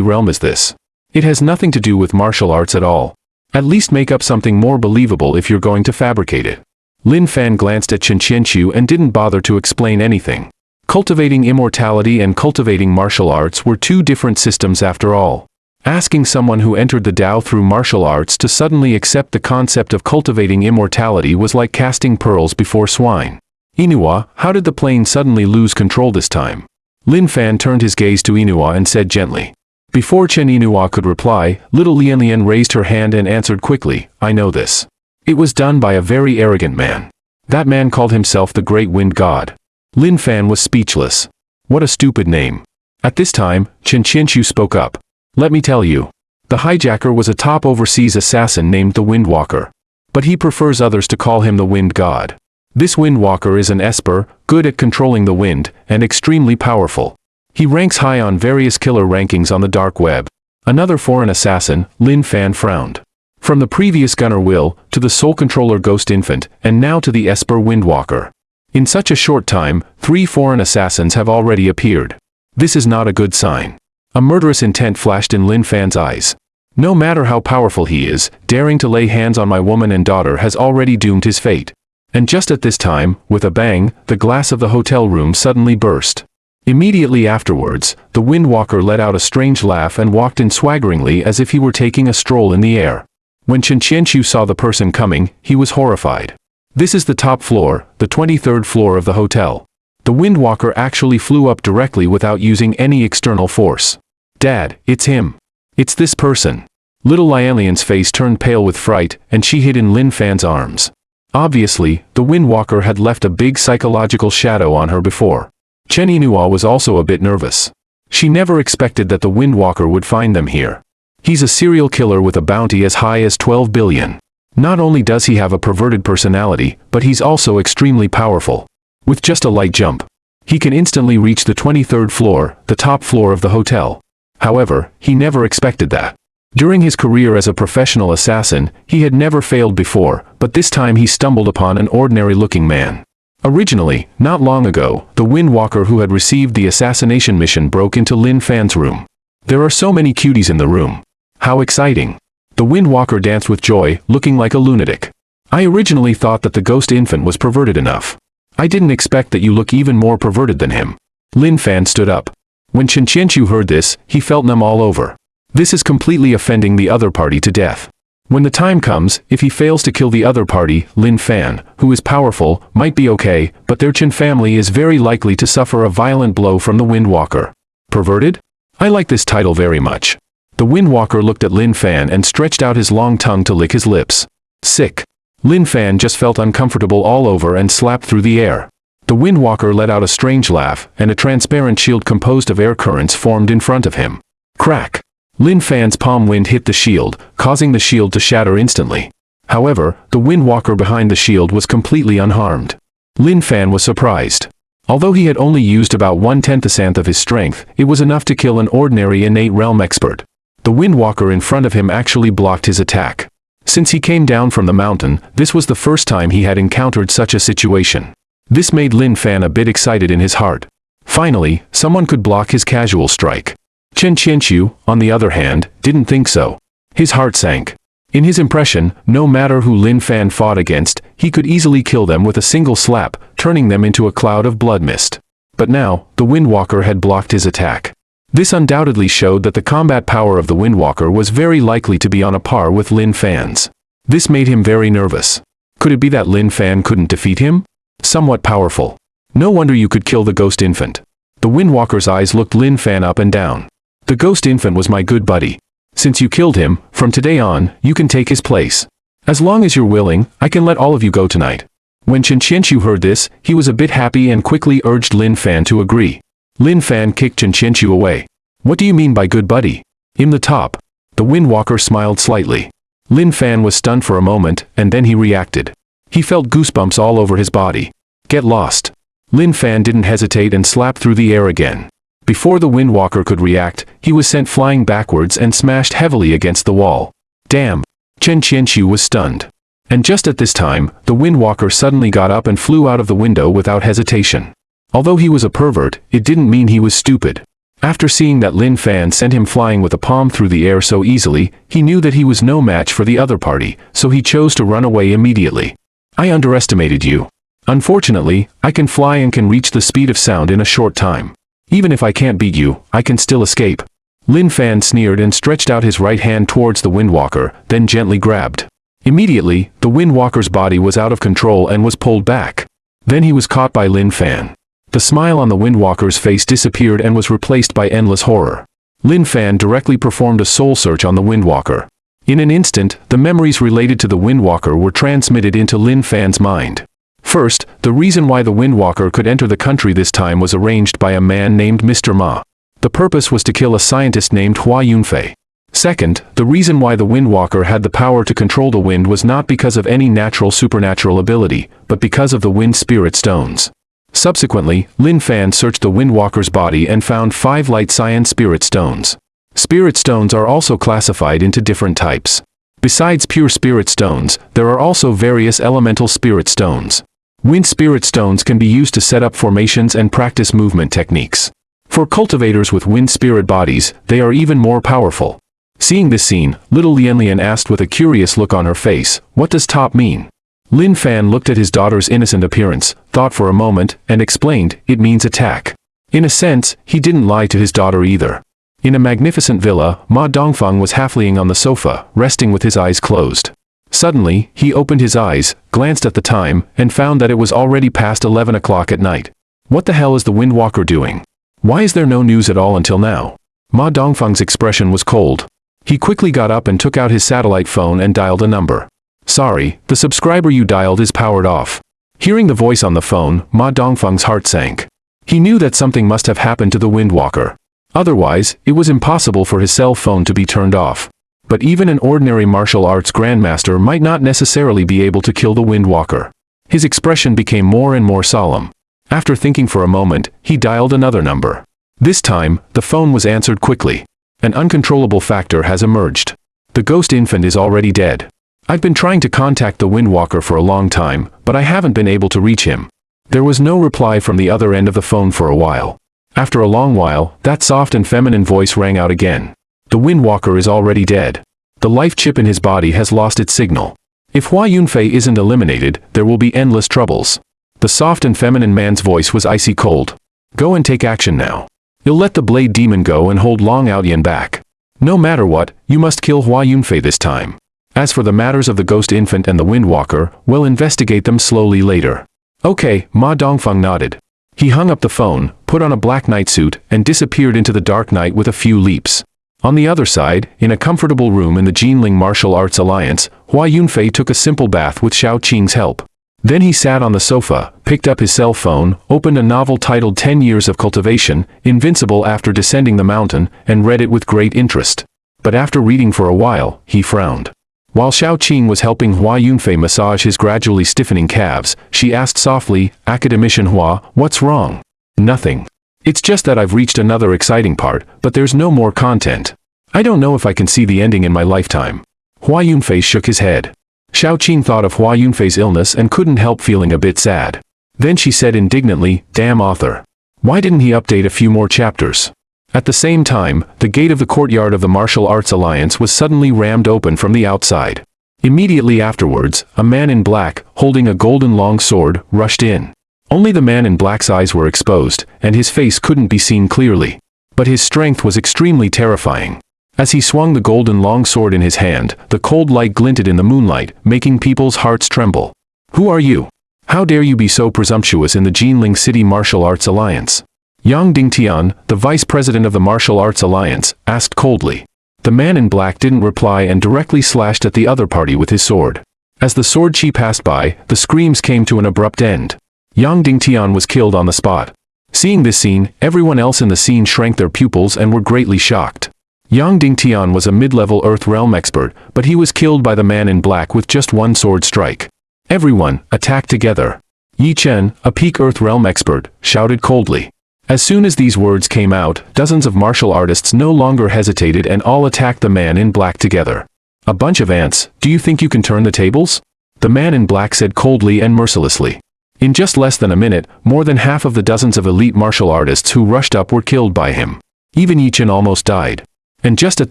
realm is this? It has nothing to do with martial arts at all. At least make up something more believable if you're going to fabricate it. Lin Fan glanced at Chen Qianqiu and didn't bother to explain anything. Cultivating immortality and cultivating martial arts were two different systems after all. Asking someone who entered the Tao through martial arts to suddenly accept the concept of cultivating immortality was like casting pearls before swine. Inua, how did the plane suddenly lose control this time? Lin Fan turned his gaze to Inua and said gently. Before Chen Inua could reply, little Lian Lian raised her hand and answered quickly, I know this. It was done by a very arrogant man. That man called himself the Great Wind God. Lin Fan was speechless. What a stupid name. At this time, Chen Qianqiu spoke up. Let me tell you. The hijacker was a top overseas assassin named the Windwalker. But he prefers others to call him the Wind God. This Windwalker is an esper, good at controlling the wind, and extremely powerful. He ranks high on various killer rankings on the dark web. Another foreign assassin, Lin Fan frowned. From the previous Gunner Will, to the Soul Controller Ghost Infant, and now to the Esper Windwalker. In such a short time, 3 foreign assassins have already appeared. This is not a good sign. A murderous intent flashed in Lin Fan's eyes. No matter how powerful he is, daring to lay hands on my woman and daughter has already doomed his fate. And just at this time, with a bang, the glass of the hotel room suddenly burst. Immediately afterwards, the Windwalker let out a strange laugh and walked in swaggeringly as if he were taking a stroll in the air. When Chen Qianqiu saw the person coming, he was horrified. This is the top floor, the 23rd floor of the hotel. The Windwalker actually flew up directly without using any external force. Dad, it's him. It's this person. Little Lianlian's face turned pale with fright, and she hid in Lin Fan's arms. Obviously, the Windwalker had left a big psychological shadow on her before. Chen Inua was also a bit nervous. She never expected that the Windwalker would find them here. He's a serial killer with a bounty as high as 12 billion. Not only does he have a perverted personality, but he's also extremely powerful. With just a light jump, he can instantly reach the 23rd floor, the top floor of the hotel. However, he never expected that. During his career as a professional assassin, he had never failed before, but this time he stumbled upon an ordinary-looking man. Originally, not long ago, the Windwalker who had received the assassination mission broke into Lin Fan's room. There are so many cuties in the room. How exciting. The Windwalker danced with joy, looking like a lunatic. I originally thought that the ghost infant was perverted enough. I didn't expect that you look even more perverted than him. Lin Fan stood up. When Chen Qianqiu heard this, he felt numb all over. This is completely offending the other party to death. When the time comes, if he fails to kill the other party, Lin Fan, who is powerful, might be okay, but their Chen family is very likely to suffer a violent blow from the Windwalker. Perverted? I like this title very much. The Windwalker looked at Lin Fan and stretched out his long tongue to lick his lips. Sick. Lin Fan just felt uncomfortable all over and slapped through the air. The Windwalker let out a strange laugh, and a transparent shield composed of air currents formed in front of him. Crack! Lin Fan's palm wind hit the shield, causing the shield to shatter instantly. However, the Windwalker behind the shield was completely unharmed. Lin Fan was surprised. Although he had only used about 1/10th of his strength, it was enough to kill an ordinary innate realm expert. The Windwalker in front of him actually blocked his attack. Since he came down from the mountain, this was the first time he had encountered such a situation. This made Lin Fan a bit excited in his heart. Finally, someone could block his casual strike. Chen Qianqiu, on the other hand, didn't think so. His heart sank. In his impression, no matter who Lin Fan fought against, he could easily kill them with a single slap, turning them into a cloud of blood mist. But now, the Windwalker had blocked his attack. This undoubtedly showed that the combat power of the Windwalker was very likely to be on a par with Lin Fan's. This made him very nervous. Could it be that Lin Fan couldn't defeat him? Somewhat powerful. No wonder you could kill the ghost infant. The Windwalker's eyes looked Lin Fan up and down. The ghost infant was my good buddy. Since you killed him, from today on, you can take his place. As long as you're willing, I can let all of you go tonight. When Chen Qianqiu heard this, he was a bit happy and quickly urged Lin Fan to agree. Lin Fan kicked Chen Qianqiu away. What do you mean by good buddy? In the top. The Windwalker smiled slightly. Lin Fan was stunned for a moment, and then he reacted. He felt goosebumps all over his body. Get lost. Lin Fan didn't hesitate and slapped through the air again. Before the Windwalker could react, he was sent flying backwards and smashed heavily against the wall. Damn! Chen Qianqiu was stunned. And just at this time, the Windwalker suddenly got up and flew out of the window without hesitation. Although he was a pervert, it didn't mean he was stupid. After seeing that Lin Fan sent him flying with a palm through the air so easily, he knew that he was no match for the other party, so he chose to run away immediately. I underestimated you. Unfortunately, I can fly and can reach the speed of sound in a short time. Even if I can't beat you, I can still escape. Lin Fan sneered and stretched out his right hand towards the Windwalker, then gently grabbed. Immediately, the Windwalker's body was out of control and was pulled back. Then he was caught by Lin Fan. The smile on the Windwalker's face disappeared and was replaced by endless horror. Lin Fan directly performed a soul search on the Windwalker. In an instant, the memories related to the Windwalker were transmitted into Lin Fan's mind. First, the reason why the Windwalker could enter the country this time was arranged by a man named Mr. Ma. The purpose was to kill a scientist named Hua Yunfei. Second, the reason why the Windwalker had the power to control the wind was not because of any supernatural ability, but because of the wind spirit stones. Subsequently, Lin Fan searched the Windwalker's body and found 5 light cyan spirit stones. Spirit stones are also classified into different types. Besides pure spirit stones, there are also various elemental spirit stones. Wind spirit stones can be used to set up formations and practice movement techniques. For cultivators with wind spirit bodies, they are even more powerful. Seeing this scene, little Lianlian asked with a curious look on her face, "What does top mean?" Lin Fan looked at his daughter's innocent appearance, thought for a moment, and explained, "It means attack." In a sense, he didn't lie to his daughter either. In a magnificent villa, Ma Dongfeng was half-laying on the sofa, resting with his eyes closed. Suddenly, he opened his eyes, glanced at the time, and found that it was already past 11 o'clock at night. What the hell is the Windwalker doing? Why is there no news at all until now? Ma Dongfeng's expression was cold. He quickly got up and took out his satellite phone and dialed a number. "Sorry, the subscriber you dialed is powered off." Hearing the voice on the phone, Ma Dongfeng's heart sank. He knew that something must have happened to the Windwalker. Otherwise, it was impossible for his cell phone to be turned off. But even an ordinary martial arts grandmaster might not necessarily be able to kill the Windwalker. His expression became more and more solemn. After thinking for a moment, he dialed another number. This time, the phone was answered quickly. An uncontrollable factor has emerged. The ghost infant is already dead. I've been trying to contact the Windwalker for a long time, but I haven't been able to reach him. There was no reply from the other end of the phone for a while. After a long while, that soft and feminine voice rang out again. The Windwalker is already dead. The life chip in his body has lost its signal. If Hua Yunfei isn't eliminated, there will be endless troubles. The soft and feminine man's voice was icy cold. Go and take action now. You'll let the Blade Demon go and hold Long Outyan back. No matter what, you must kill Hua Yunfei this time. As for the matters of the Ghost Infant and the Windwalker, we'll investigate them slowly later. Okay, Ma Dongfeng nodded. He hung up the phone, put on a black nightsuit, and disappeared into the dark night with a few leaps. On the other side, in a comfortable room in the Jinling Martial Arts Alliance, Hua Yunfei took a simple bath with Xiao Qing's help. Then he sat on the sofa, picked up his cell phone, opened a novel titled 10 Years of Cultivation, Invincible After Descending the Mountain, and read it with great interest. But after reading for a while, he frowned. While Xiao Qing was helping Hua Yunfei massage his gradually stiffening calves, she asked softly, "Academician Hua, what's wrong?" "Nothing. It's just that I've reached another exciting part, but there's no more content. I don't know if I can see the ending in my lifetime." Hua Yunfei shook his head. Xiao Qing thought of Hua Yunfei's illness and couldn't help feeling a bit sad. Then she said indignantly, "Damn author. Why didn't he update a few more chapters?" At the same time, the gate of the courtyard of the Martial Arts Alliance was suddenly rammed open from the outside. Immediately afterwards, a man in black, holding a golden long sword, rushed in. Only the man in black's eyes were exposed, and his face couldn't be seen clearly. But his strength was extremely terrifying. As he swung the golden long sword in his hand, the cold light glinted in the moonlight, making people's hearts tremble. "Who are you? How dare you be so presumptuous in the Jinling City Martial Arts Alliance?" Yang Dingtian, the vice president of the Martial Arts Alliance, asked coldly. The man in black didn't reply and directly slashed at the other party with his sword. As the sword chi passed by, the screams came to an abrupt end. Yang Dingtian was killed on the spot. Seeing this scene, everyone else in the scene shrank their pupils and were greatly shocked. Yang Dingtian was a mid-level Earth Realm expert, but he was killed by the man in black with just one sword strike. Everyone, attack together. Yi Chen, a peak Earth Realm expert, shouted coldly. As soon as these words came out, dozens of martial artists no longer hesitated and all attacked the man in black together. A bunch of ants, do you think you can turn the tables? The man in black said coldly and mercilessly. In just less than a minute, more than half of the dozens of elite martial artists who rushed up were killed by him. Even Yi Chen almost died. And just at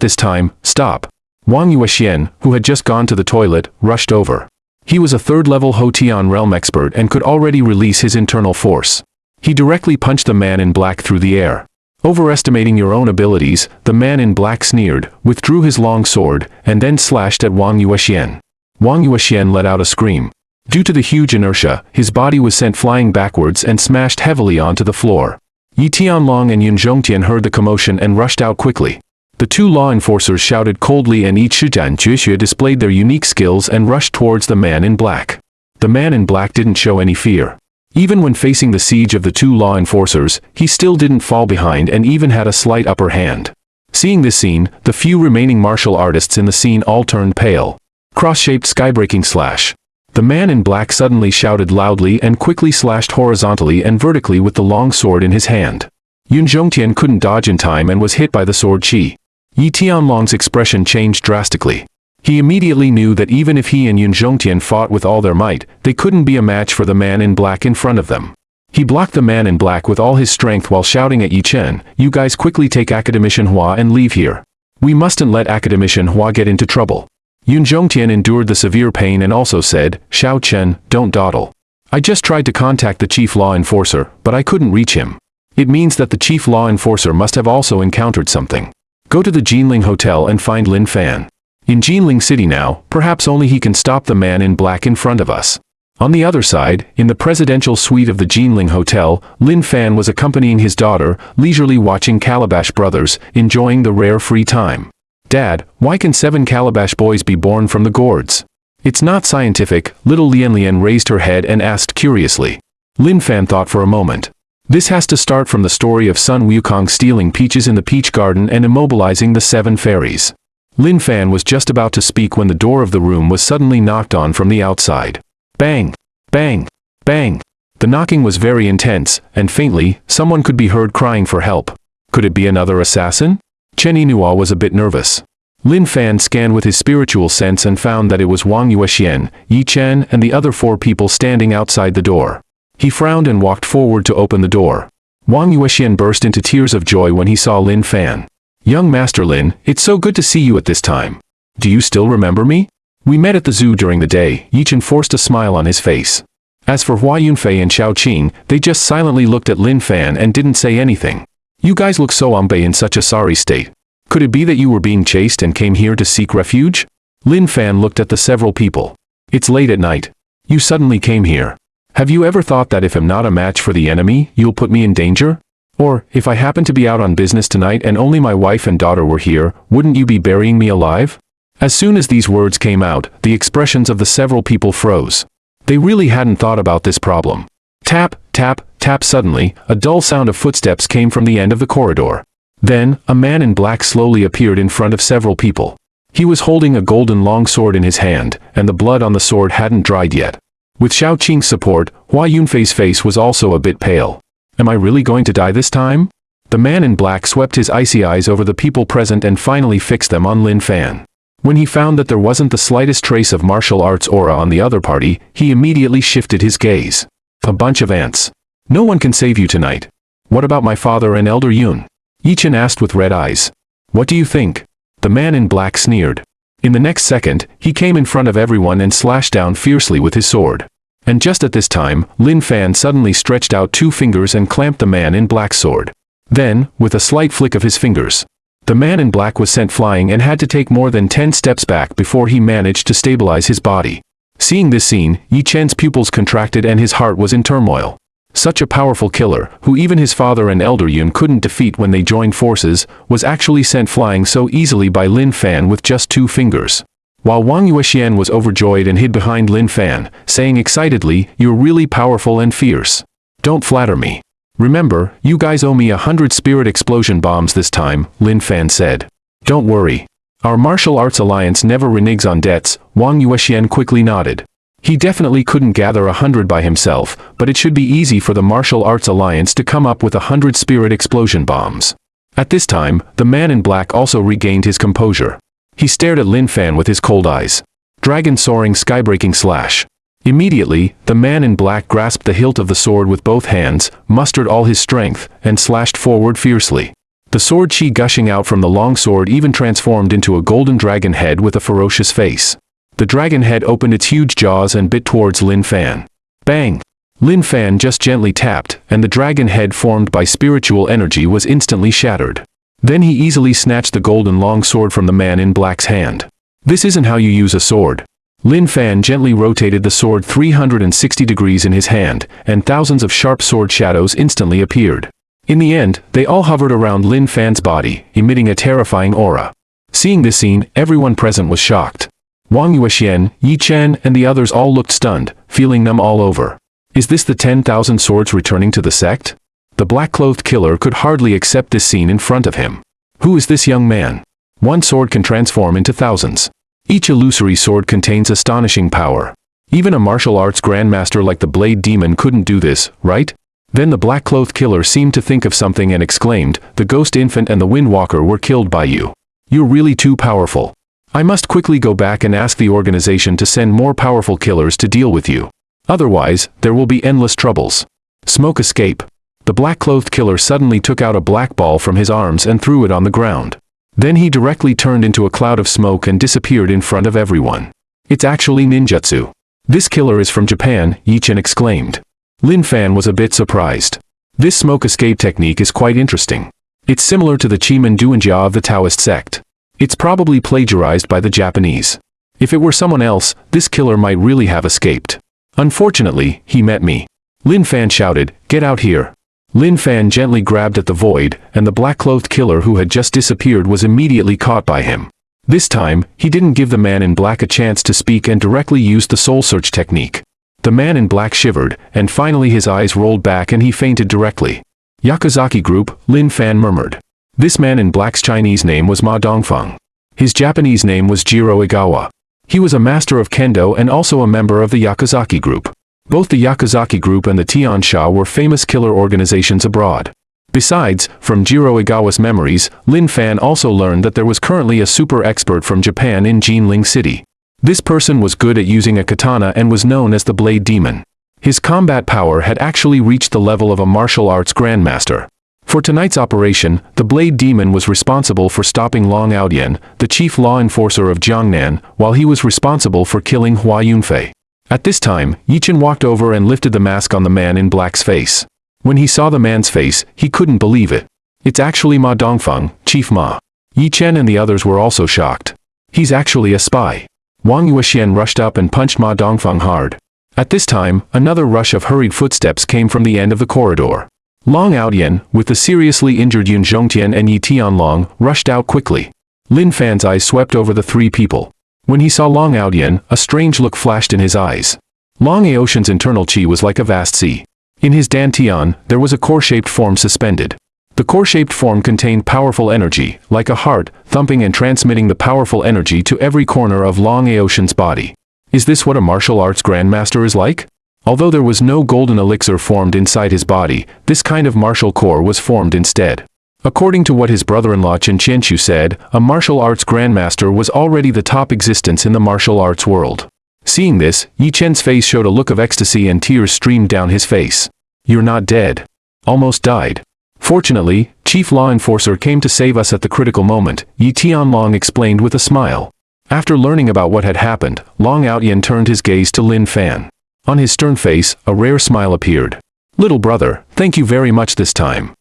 this time, stop. Wang Yuexian, who had just gone to the toilet, rushed over. He was a third-level Hotian realm expert and could already release his internal force. He directly punched the man in black through the air. Overestimating your own abilities, the man in black sneered, withdrew his long sword, and then slashed at Wang Yuexian. Wang Yuexian let out a scream. Due to the huge inertia, his body was sent flying backwards and smashed heavily onto the floor. Yi Tianlong and Yun Zhongtian heard the commotion and rushed out quickly. The two law enforcers shouted coldly and each Shijian Juexue displayed their unique skills and rushed towards the man in black. The man in black didn't show any fear. Even when facing the siege of the two law enforcers, he still didn't fall behind and even had a slight upper hand. Seeing this scene, the few remaining martial artists in the scene all turned pale. Cross-shaped skybreaking slash. The man in black suddenly shouted loudly and quickly slashed horizontally and vertically with the long sword in his hand. Yun Zhongtian couldn't dodge in time and was hit by the sword chi. Yi Tianlong's expression changed drastically. He immediately knew that even if he and Yun Zhongtian fought with all their might, they couldn't be a match for the man in black in front of them. He blocked the man in black with all his strength while shouting at Yi Chen, "You guys quickly take Academician Hua and leave here. We mustn't let Academician Hua get into trouble." Yun Zhongtian endured the severe pain and also said, "Xiao Chen, don't dawdle. I just tried to contact the chief law enforcer, but I couldn't reach him. It means that the chief law enforcer must have also encountered something. Go to the Jinling Hotel and find Lin Fan. In Jinling City now, perhaps only he can stop the man in black in front of us." On the other side, in the presidential suite of the Jinling Hotel, Lin Fan was accompanying his daughter, leisurely watching Calabash Brothers, enjoying the rare free time. "Dad, why can 7 Calabash boys be born from the gourds? It's not scientific." Little Lian Lian raised her head and asked curiously. Lin Fan thought for a moment. This has to start from the story of Sun Wukong stealing peaches in the peach garden and immobilizing the 7 fairies. Lin Fan was just about to speak when the door of the room was suddenly knocked on from the outside. Bang! Bang! Bang! The knocking was very intense, and faintly, someone could be heard crying for help. Could it be another assassin? Chen Yinhua was a bit nervous. Lin Fan scanned with his spiritual sense and found that it was Wang Yuexian, Yi Chen and the other 4 people standing outside the door. He frowned and walked forward to open the door. Wang Yuexian burst into tears of joy when he saw Lin Fan. "Young Master Lin, it's so good to see you at this time. Do you still remember me? We met at the zoo during the day." Yi Chen forced a smile on his face. As for Hua Yunfei and Xiao Qing, they just silently looked at Lin Fan and didn't say anything. "You guys look so ambe in such a sorry state. Could it be that you were being chased and came here to seek refuge?" Lin Fan looked at the several people. "It's late at night. You suddenly came here. Have you ever thought that if I'm not a match for the enemy, you'll put me in danger? Or, if I happen to be out on business tonight and only my wife and daughter were here, wouldn't you be burying me alive?" As soon as these words came out, the expressions of the several people froze. They really hadn't thought about this problem. Tap, tap, tap. Suddenly, a dull sound of footsteps came from the end of the corridor. Then, a man in black slowly appeared in front of several people. He was holding a golden long sword in his hand, and the blood on the sword hadn't dried yet. With Xiao Qing's support, Hua Yunfei's face was also a bit pale. "Am I really going to die this time?" The man in black swept his icy eyes over the people present and finally fixed them on Lin Fan. When he found that there wasn't the slightest trace of martial arts aura on the other party, he immediately shifted his gaze. "A bunch of ants. No one can save you tonight. What about my father and Elder Yun?" Yi Chen asked with red eyes. "What do you think?" The man in black sneered. In the next second, he came in front of everyone and slashed down fiercely with his sword. And just at this time, Lin Fan suddenly stretched out 2 fingers and clamped the man in black's sword. Then, with a slight flick of his fingers, the man in black was sent flying and had to take more than 10 steps back before he managed to stabilize his body. Seeing this scene, Yi Chen's pupils contracted and his heart was in turmoil. Such a powerful killer, who even his father and Elder Yun couldn't defeat when they joined forces, was actually sent flying so easily by Lin Fan with just 2 fingers. While Wang Yuexian was overjoyed and hid behind Lin Fan, saying excitedly, "You're really powerful and fierce. Don't flatter me. Remember, you guys owe me 100 spirit explosion bombs this time," Lin Fan said. "Don't worry. Our martial arts alliance never reneges on debts." Wang Yuexian quickly nodded. He definitely couldn't gather 100 by himself, but it should be easy for the Martial Arts Alliance to come up with 100 spirit explosion bombs. At this time, the man in black also regained his composure. He stared at Lin Fan with his cold eyes. Dragon soaring skybreaking slash. Immediately, the man in black grasped the hilt of the sword with both hands, mustered all his strength, and slashed forward fiercely. The sword chi gushing out from the long sword even transformed into a golden dragon head with a ferocious face. The dragon head opened its huge jaws and bit towards Lin Fan. Bang! Lin Fan just gently tapped, and the dragon head formed by spiritual energy was instantly shattered. Then he easily snatched the golden long sword from the man in black's hand. This isn't how you use a sword. Lin Fan gently rotated the sword 360 degrees in his hand, and thousands of sharp sword shadows instantly appeared. In the end, they all hovered around Lin Fan's body, emitting a terrifying aura. Seeing this scene, everyone present was shocked. Wang Yuexian, Yi Chen, and the others all looked stunned, feeling numb all over. Is this the 10,000 swords returning to the sect? The black-clothed killer could hardly accept this scene in front of him. Who is this young man? One sword can transform into thousands. Each illusory sword contains astonishing power. Even a martial arts grandmaster like the Blade Demon couldn't do this, right? Then the black-clothed killer seemed to think of something and exclaimed, "The Ghost Infant and the Windwalker were killed by you. You're really too powerful. I must quickly go back and ask the organization to send more powerful killers to deal with you. Otherwise, there will be endless troubles." Smoke escape. The black-clothed killer suddenly took out a black ball from his arms and threw it on the ground. Then he directly turned into a cloud of smoke and disappeared in front of everyone. It's actually ninjutsu. This killer is from Japan, Yi Chen exclaimed. Lin Fan was a bit surprised. This smoke escape technique is quite interesting. It's similar to the Chiman Duanjia of the Taoist sect. It's probably plagiarized by the Japanese. If it were someone else, this killer might really have escaped. Unfortunately, he met me. Lin Fan shouted, "Get out here." Lin Fan gently grabbed at the void, and the black-clothed killer who had just disappeared was immediately caught by him. This time, he didn't give the man in black a chance to speak and directly used the soul search technique. The man in black shivered, and finally his eyes rolled back and he fainted directly. "Yakuzaki group," Lin Fan murmured. This man in black's Chinese name was Ma Dongfeng. His Japanese name was Jiro Igawa. He was a master of kendo and also a member of the Yakuzaki group. Both the Yakuzaki group and the Tiansha were famous killer organizations abroad. Besides, from Jiro Igawa's memories, Lin Fan also learned that there was currently a super expert from Japan in Jinling City. This person was good at using a katana and was known as the Blade Demon. His combat power had actually reached the level of a martial arts grandmaster. For tonight's operation, the Blade Demon was responsible for stopping Long Aodian, the chief law enforcer of Jiangnan, while he was responsible for killing Hua Yunfei. At this time, Yi Chen walked over and lifted the mask on the man in black's face. When he saw the man's face, he couldn't believe it. It's actually Ma Dongfeng, Chief Ma. Yi Chen and the others were also shocked. He's actually a spy. Wang Yuexian rushed up and punched Ma Dongfeng hard. At this time, another rush of hurried footsteps came from the end of the corridor. Long Aodian, with the seriously injured Yun Zhongtian and Yi Tianlong, rushed out quickly. Lin Fan's eyes swept over the three people. When he saw Long Aodian, a strange look flashed in his eyes. Long Aotian's internal chi was like a vast sea. In his dantian, there was a core-shaped form suspended. The core-shaped form contained powerful energy, like a heart, thumping and transmitting the powerful energy to every corner of Long Aotian's body. Is this what a martial arts grandmaster is like? Although there was no golden elixir formed inside his body, this kind of martial core was formed instead. According to what his brother-in-law Chen Qianqiu said, a martial arts grandmaster was already the top existence in the martial arts world. Seeing this, Yi Chen's face showed a look of ecstasy and tears streamed down his face. "You're not dead. Almost died. Fortunately, Chief Law Enforcer came to save us at the critical moment," Yi Tianlong explained with a smile. After learning about what had happened, Long Aodian turned his gaze to Lin Fan. On his stern face, a rare smile appeared. "Little brother, thank you very much this time.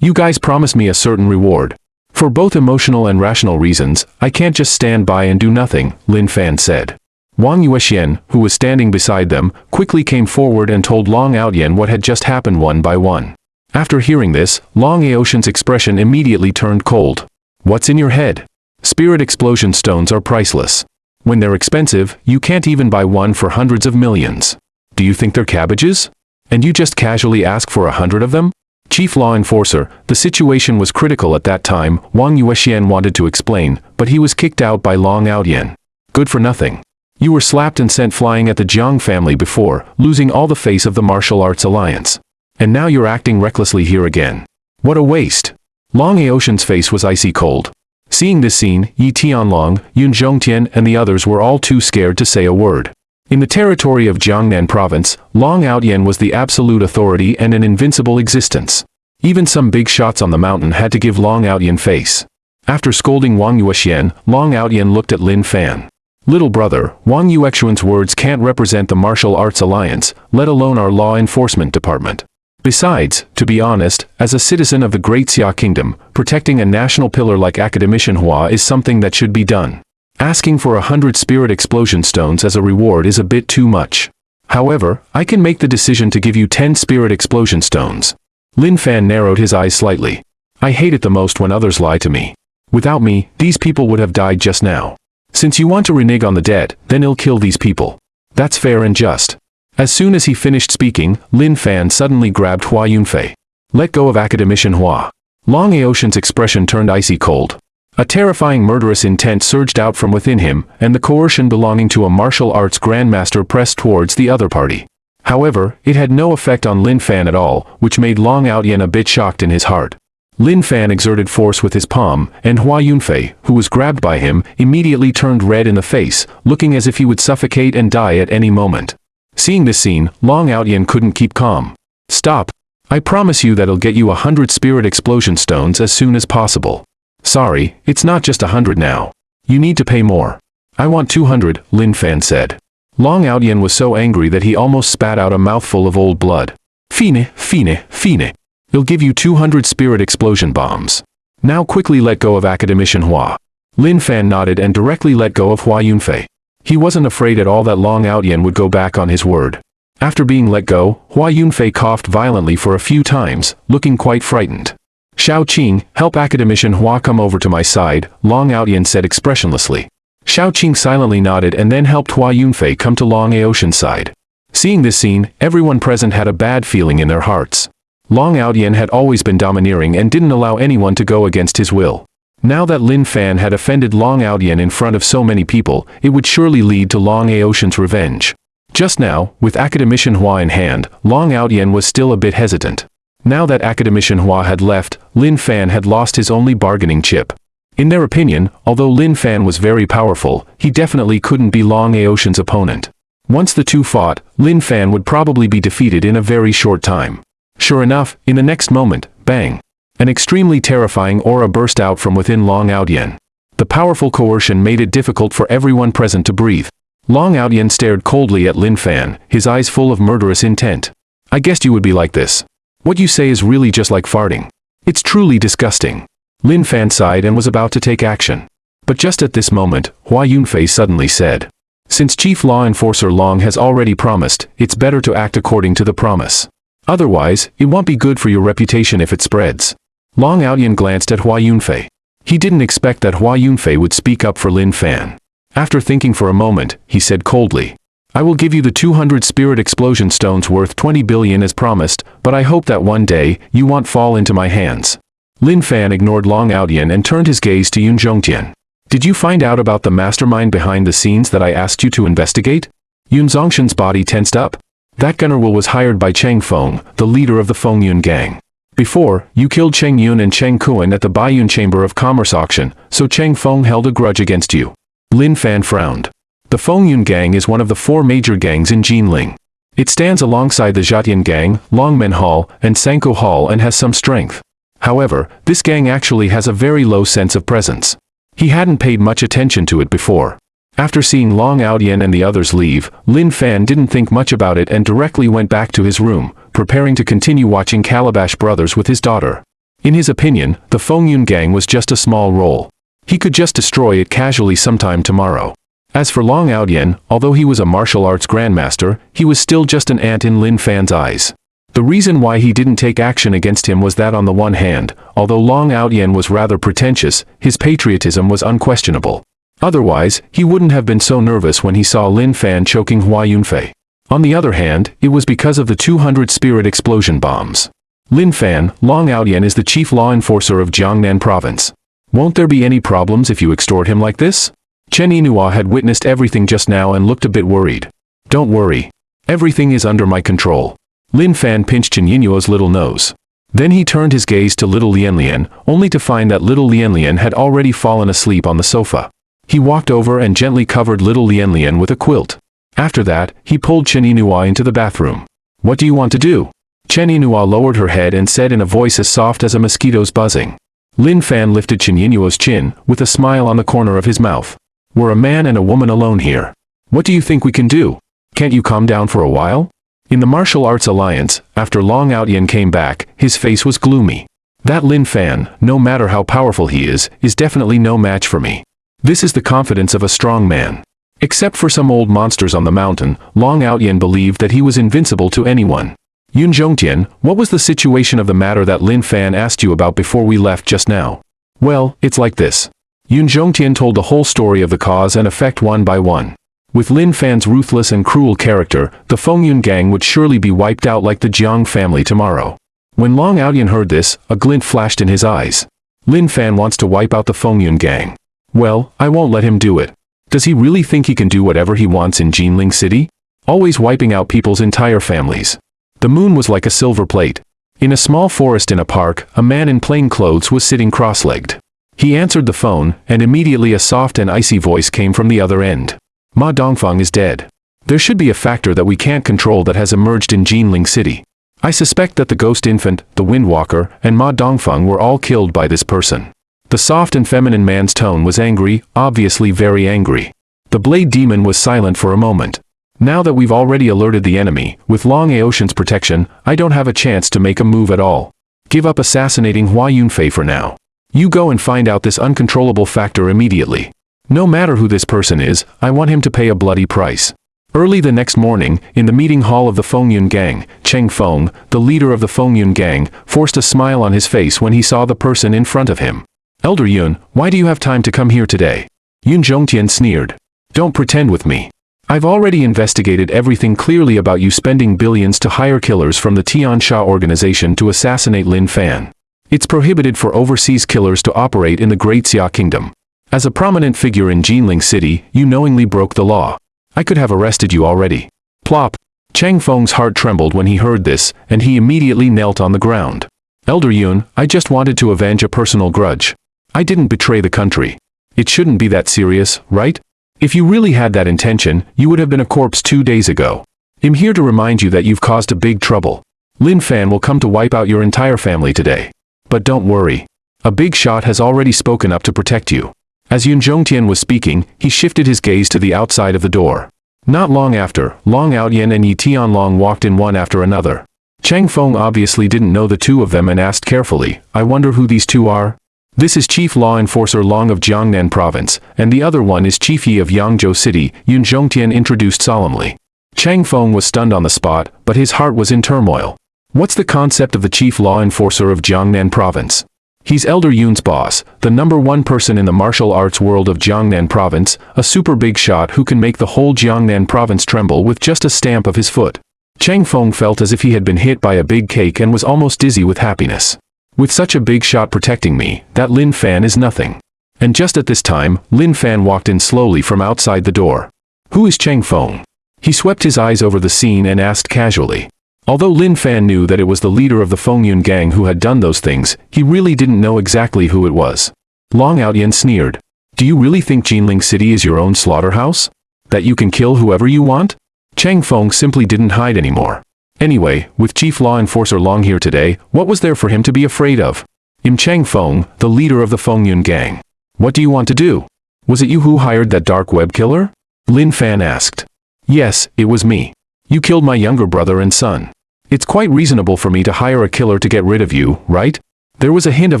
You guys promised me a certain reward. For both emotional and rational reasons, I can't just stand by and do nothing," Lin Fan said. Wang Yuexian, who was standing beside them, quickly came forward and told Long Aodian what had just happened one by one. After hearing this, Long Aotian's expression immediately turned cold. "What's in your head? Spirit explosion stones are priceless. When they're expensive, you can't even buy one for hundreds of millions. Do you think they're cabbages? And you just casually ask for 100 of them?" Chief Law Enforcer, the situation was critical at that time, Wang Yuexian wanted to explain, but he was kicked out by Long Aodian. "Good for nothing. You were slapped and sent flying at the Jiang family before, losing all the face of the martial arts alliance. And now you're acting recklessly here again. What a waste. Long Aotian's face was icy cold. Seeing this scene, Yi Tianlong, Yun Zhongtian and the others were all too scared to say a word. In the territory of Jiangnan province, Long Aotian was the absolute authority and an invincible existence. Even some big shots on the mountain had to give Long Aotian face. After scolding Wang Yuexian, Long Aotian looked at Lin Fan. Little brother, Wang Yuexian's words can't represent the martial arts alliance, let alone our law enforcement department. Besides, to be honest, as a citizen of the Great Xia Kingdom, protecting a national pillar like Academician Hua is something that should be done. Asking for 100 spirit explosion stones as a reward is a bit too much. However, I can make the decision to give you 10 spirit explosion stones. Lin Fan narrowed his eyes slightly. I hate it the most when others lie to me. Without me, these people would have died just now. Since you want to renege on the debt, then I'll kill these people. That's fair and just. As soon as he finished speaking, Lin Fan suddenly grabbed Hua Yunfei. Let go of Academician Hua. Long Aotian's expression turned icy cold. A terrifying murderous intent surged out from within him, and the coercion belonging to a martial arts grandmaster pressed towards the other party. However, it had no effect on Lin Fan at all, which made Long Aotian a bit shocked in his heart. Lin Fan exerted force with his palm, and Hua Yunfei, who was grabbed by him, immediately turned red in the face, looking as if he would suffocate and die at any moment. Seeing this scene, Long Aotian couldn't keep calm. Stop. I promise you that I'll get you 100 spirit explosion stones as soon as possible. Sorry, it's not just 100 now. You need to pay more. I want 200, Lin Fan said. Long Aotian was so angry that he almost spat out a mouthful of old blood. Fine, fine, fine. I'll give you 200 spirit explosion bombs. Now quickly let go of Academician Hua. Lin Fan nodded and directly let go of Hua Yunfei. He wasn't afraid at all that Long Aotian would go back on his word. After being let go, Hua Yunfei coughed violently for a few times, looking quite frightened. Xiao Qing, help Academician Hua come over to my side, Long Aotian said expressionlessly. Xiao Qing silently nodded and then helped Hua Yunfei come to Long Aotian's side. Seeing this scene, everyone present had a bad feeling in their hearts. Long Aotian had always been domineering and didn't allow anyone to go against his will. Now that Lin Fan had offended Long Aotian in front of so many people, it would surely lead to Long Aotian's revenge. Just now, with Academician Hua in hand, Long Aotian was still a bit hesitant. Now that Academician Hua had left, Lin Fan had lost his only bargaining chip. In their opinion, although Lin Fan was very powerful, he definitely couldn't be Long Aotian's opponent. Once the two fought, Lin Fan would probably be defeated in a very short time. Sure enough, in the next moment, bang! An extremely terrifying aura burst out from within Long Aotian. The powerful coercion made it difficult for everyone present to breathe. Long Aotian stared coldly at Lin Fan, his eyes full of murderous intent. I guessed you would be like this. What you say is really just like farting. It's truly disgusting. Lin Fan sighed and was about to take action. But just at this moment, Hua Yunfei suddenly said, since Chief Law Enforcer Long has already promised, it's better to act according to the promise. Otherwise, it won't be good for your reputation if it spreads. Long Aotian glanced at Hua Yunfei. He didn't expect that Hua Yunfei would speak up for Lin Fan. After thinking for a moment, he said coldly, I will give you the 200 spirit explosion stones worth 20 billion as promised, but I hope that one day, you won't fall into my hands. Lin Fan ignored Long Aotian and turned his gaze to Yun Zhongtian. Did you find out about the mastermind behind the scenes that I asked you to investigate? Yun Zhongtian's body tensed up. That Gunner Will was hired by Cheng Feng, the leader of the Feng Yun gang. Before, you killed Cheng Yun and Cheng Kuan at the Baiyun Chamber of Commerce auction, so Cheng Feng held a grudge against you. Lin Fan frowned. The Feng Yun gang is one of the 4 major gangs in Jinling. It stands alongside the Zhatian gang, Longmen Hall, and Sanko Hall and has some strength. However, this gang actually has a very low sense of presence. He hadn't paid much attention to it before. After seeing Long Aotian and the others leave, Lin Fan didn't think much about it and directly went back to his room, preparing to continue watching Calabash Brothers with his daughter. In his opinion, the Feng Yun gang was just a small role. He could just destroy it casually sometime tomorrow. As for Long Aotian, although he was a martial arts grandmaster, he was still just an ant in Lin Fan's eyes. The reason why he didn't take action against him was that on the one hand, although Long Aotian was rather pretentious, his patriotism was unquestionable. Otherwise, he wouldn't have been so nervous when he saw Lin Fan choking Hua Yunfei. On the other hand, it was because of the 200 spirit explosion bombs. Lin Fan, Long Aotian is the chief law enforcer of Jiangnan province. Won't there be any problems if you extort him like this? Chen Yinhua had witnessed everything just now and looked a bit worried. Don't worry. Everything is under my control. Lin Fan pinched Chen Yinhua's little nose. Then he turned his gaze to little Lian Lian, only to find that little Lian Lian had already fallen asleep on the sofa. He walked over and gently covered little Lian Lian with a quilt. After that, he pulled Chen Yinhua into the bathroom. What do you want to do? Chen Yinhua lowered her head and said in a voice as soft as a mosquito's buzzing. Lin Fan lifted Chen Yinhua's chin, with a smile on the corner of his mouth. We're a man and a woman alone here. What do you think we can do? Can't you calm down for a while? In the martial arts alliance, after Long Outyen came back, his face was gloomy. That Lin Fan, no matter how powerful he is definitely no match for me. This is the confidence of a strong man. Except for some old monsters on the mountain, Long Outyen believed that he was invincible to anyone. Yun Zhongtian, what was the situation of the matter that Lin Fan asked you about before we left just now? Well, it's like this. Yun Zhongtian told the whole story of the cause and effect one by one. With Lin Fan's ruthless and cruel character, the Fengyun gang would surely be wiped out like the Jiang family tomorrow. When Long Outyen heard this, a glint flashed in his eyes. Lin Fan wants to wipe out the Fengyun gang. Well, I won't let him do it. Does he really think he can do whatever he wants in Jinling City? Always wiping out people's entire families. The moon was like a silver plate. In a small forest in a park, a man in plain clothes was sitting cross-legged. He answered the phone, and immediately a soft and icy voice came from the other end. Ma Dongfang is dead. There should be a factor that we can't control that has emerged in Jinling City. I suspect that the ghost infant, the Windwalker, and Ma Dongfang were all killed by this person. The soft and feminine man's tone was angry, obviously very angry. The blade demon was silent for a moment. Now that we've already alerted the enemy, with Long Aotian's protection, I don't have a chance to make a move at all. Give up assassinating Hua Yunfei for now. You go and find out this uncontrollable factor immediately. No matter who this person is, I want him to pay a bloody price. Early the next morning, in the meeting hall of the Fengyun gang, Cheng Feng, the leader of the Fengyun gang, forced a smile on his face when he saw the person in front of him. Elder Yun, why do you have time to come here today? Yun Zhongtian sneered. Don't pretend with me. I've already investigated everything clearly about you spending billions to hire killers from the Tiansha organization to assassinate Lin Fan. It's prohibited for overseas killers to operate in the Great Xia Kingdom. As a prominent figure in Jinling City, you knowingly broke the law. I could have arrested you already. Plop. Cheng Feng's heart trembled when he heard this, and he immediately knelt on the ground. Elder Yun, I just wanted to avenge a personal grudge. I didn't betray the country. It shouldn't be that serious, right? If you really had that intention, you would have been a corpse 2 days ago. I'm here to remind you that you've caused a big trouble. Lin Fan will come to wipe out your entire family today. But don't worry. A big shot has already spoken up to protect you. As Yun Zhongtian was speaking, he shifted his gaze to the outside of the door. Not long after, Long Outyen and Yi Tianlong walked in one after another. Cheng Feng obviously didn't know the two of them and asked carefully, I wonder who these two are? This is Chief Law Enforcer Long of Jiangnan Province, and the other one is Chief Yi of Yangzhou City, Yun Zhongtian introduced solemnly. Cheng Feng was stunned on the spot, but his heart was in turmoil. What's the concept of the Chief Law Enforcer of Jiangnan Province? He's Elder Yun's boss, the #1 person in the martial arts world of Jiangnan Province, a super big shot who can make the whole Jiangnan Province tremble with just a stamp of his foot. Cheng Feng felt as if he had been hit by a big cake and was almost dizzy with happiness. With such a big shot protecting me, that Lin Fan is nothing. And just at this time, Lin Fan walked in slowly from outside the door. Who is Cheng Feng? He swept his eyes over the scene and asked casually. Although Lin Fan knew that it was the leader of the Fengyun gang who had done those things, he really didn't know exactly who it was. Long Outyen sneered. Do you really think Jinling City is your own slaughterhouse? That you can kill whoever you want? Cheng Feng simply didn't hide anymore. Anyway, with Chief Law Enforcer Long here today, what was there for him to be afraid of? I'm Cheng Feng, the leader of the Fengyun gang. What do you want to do? Was it you who hired that dark web killer? Lin Fan asked. Yes, it was me. You killed my younger brother and son. It's quite reasonable for me to hire a killer to get rid of you, right? There was a hint of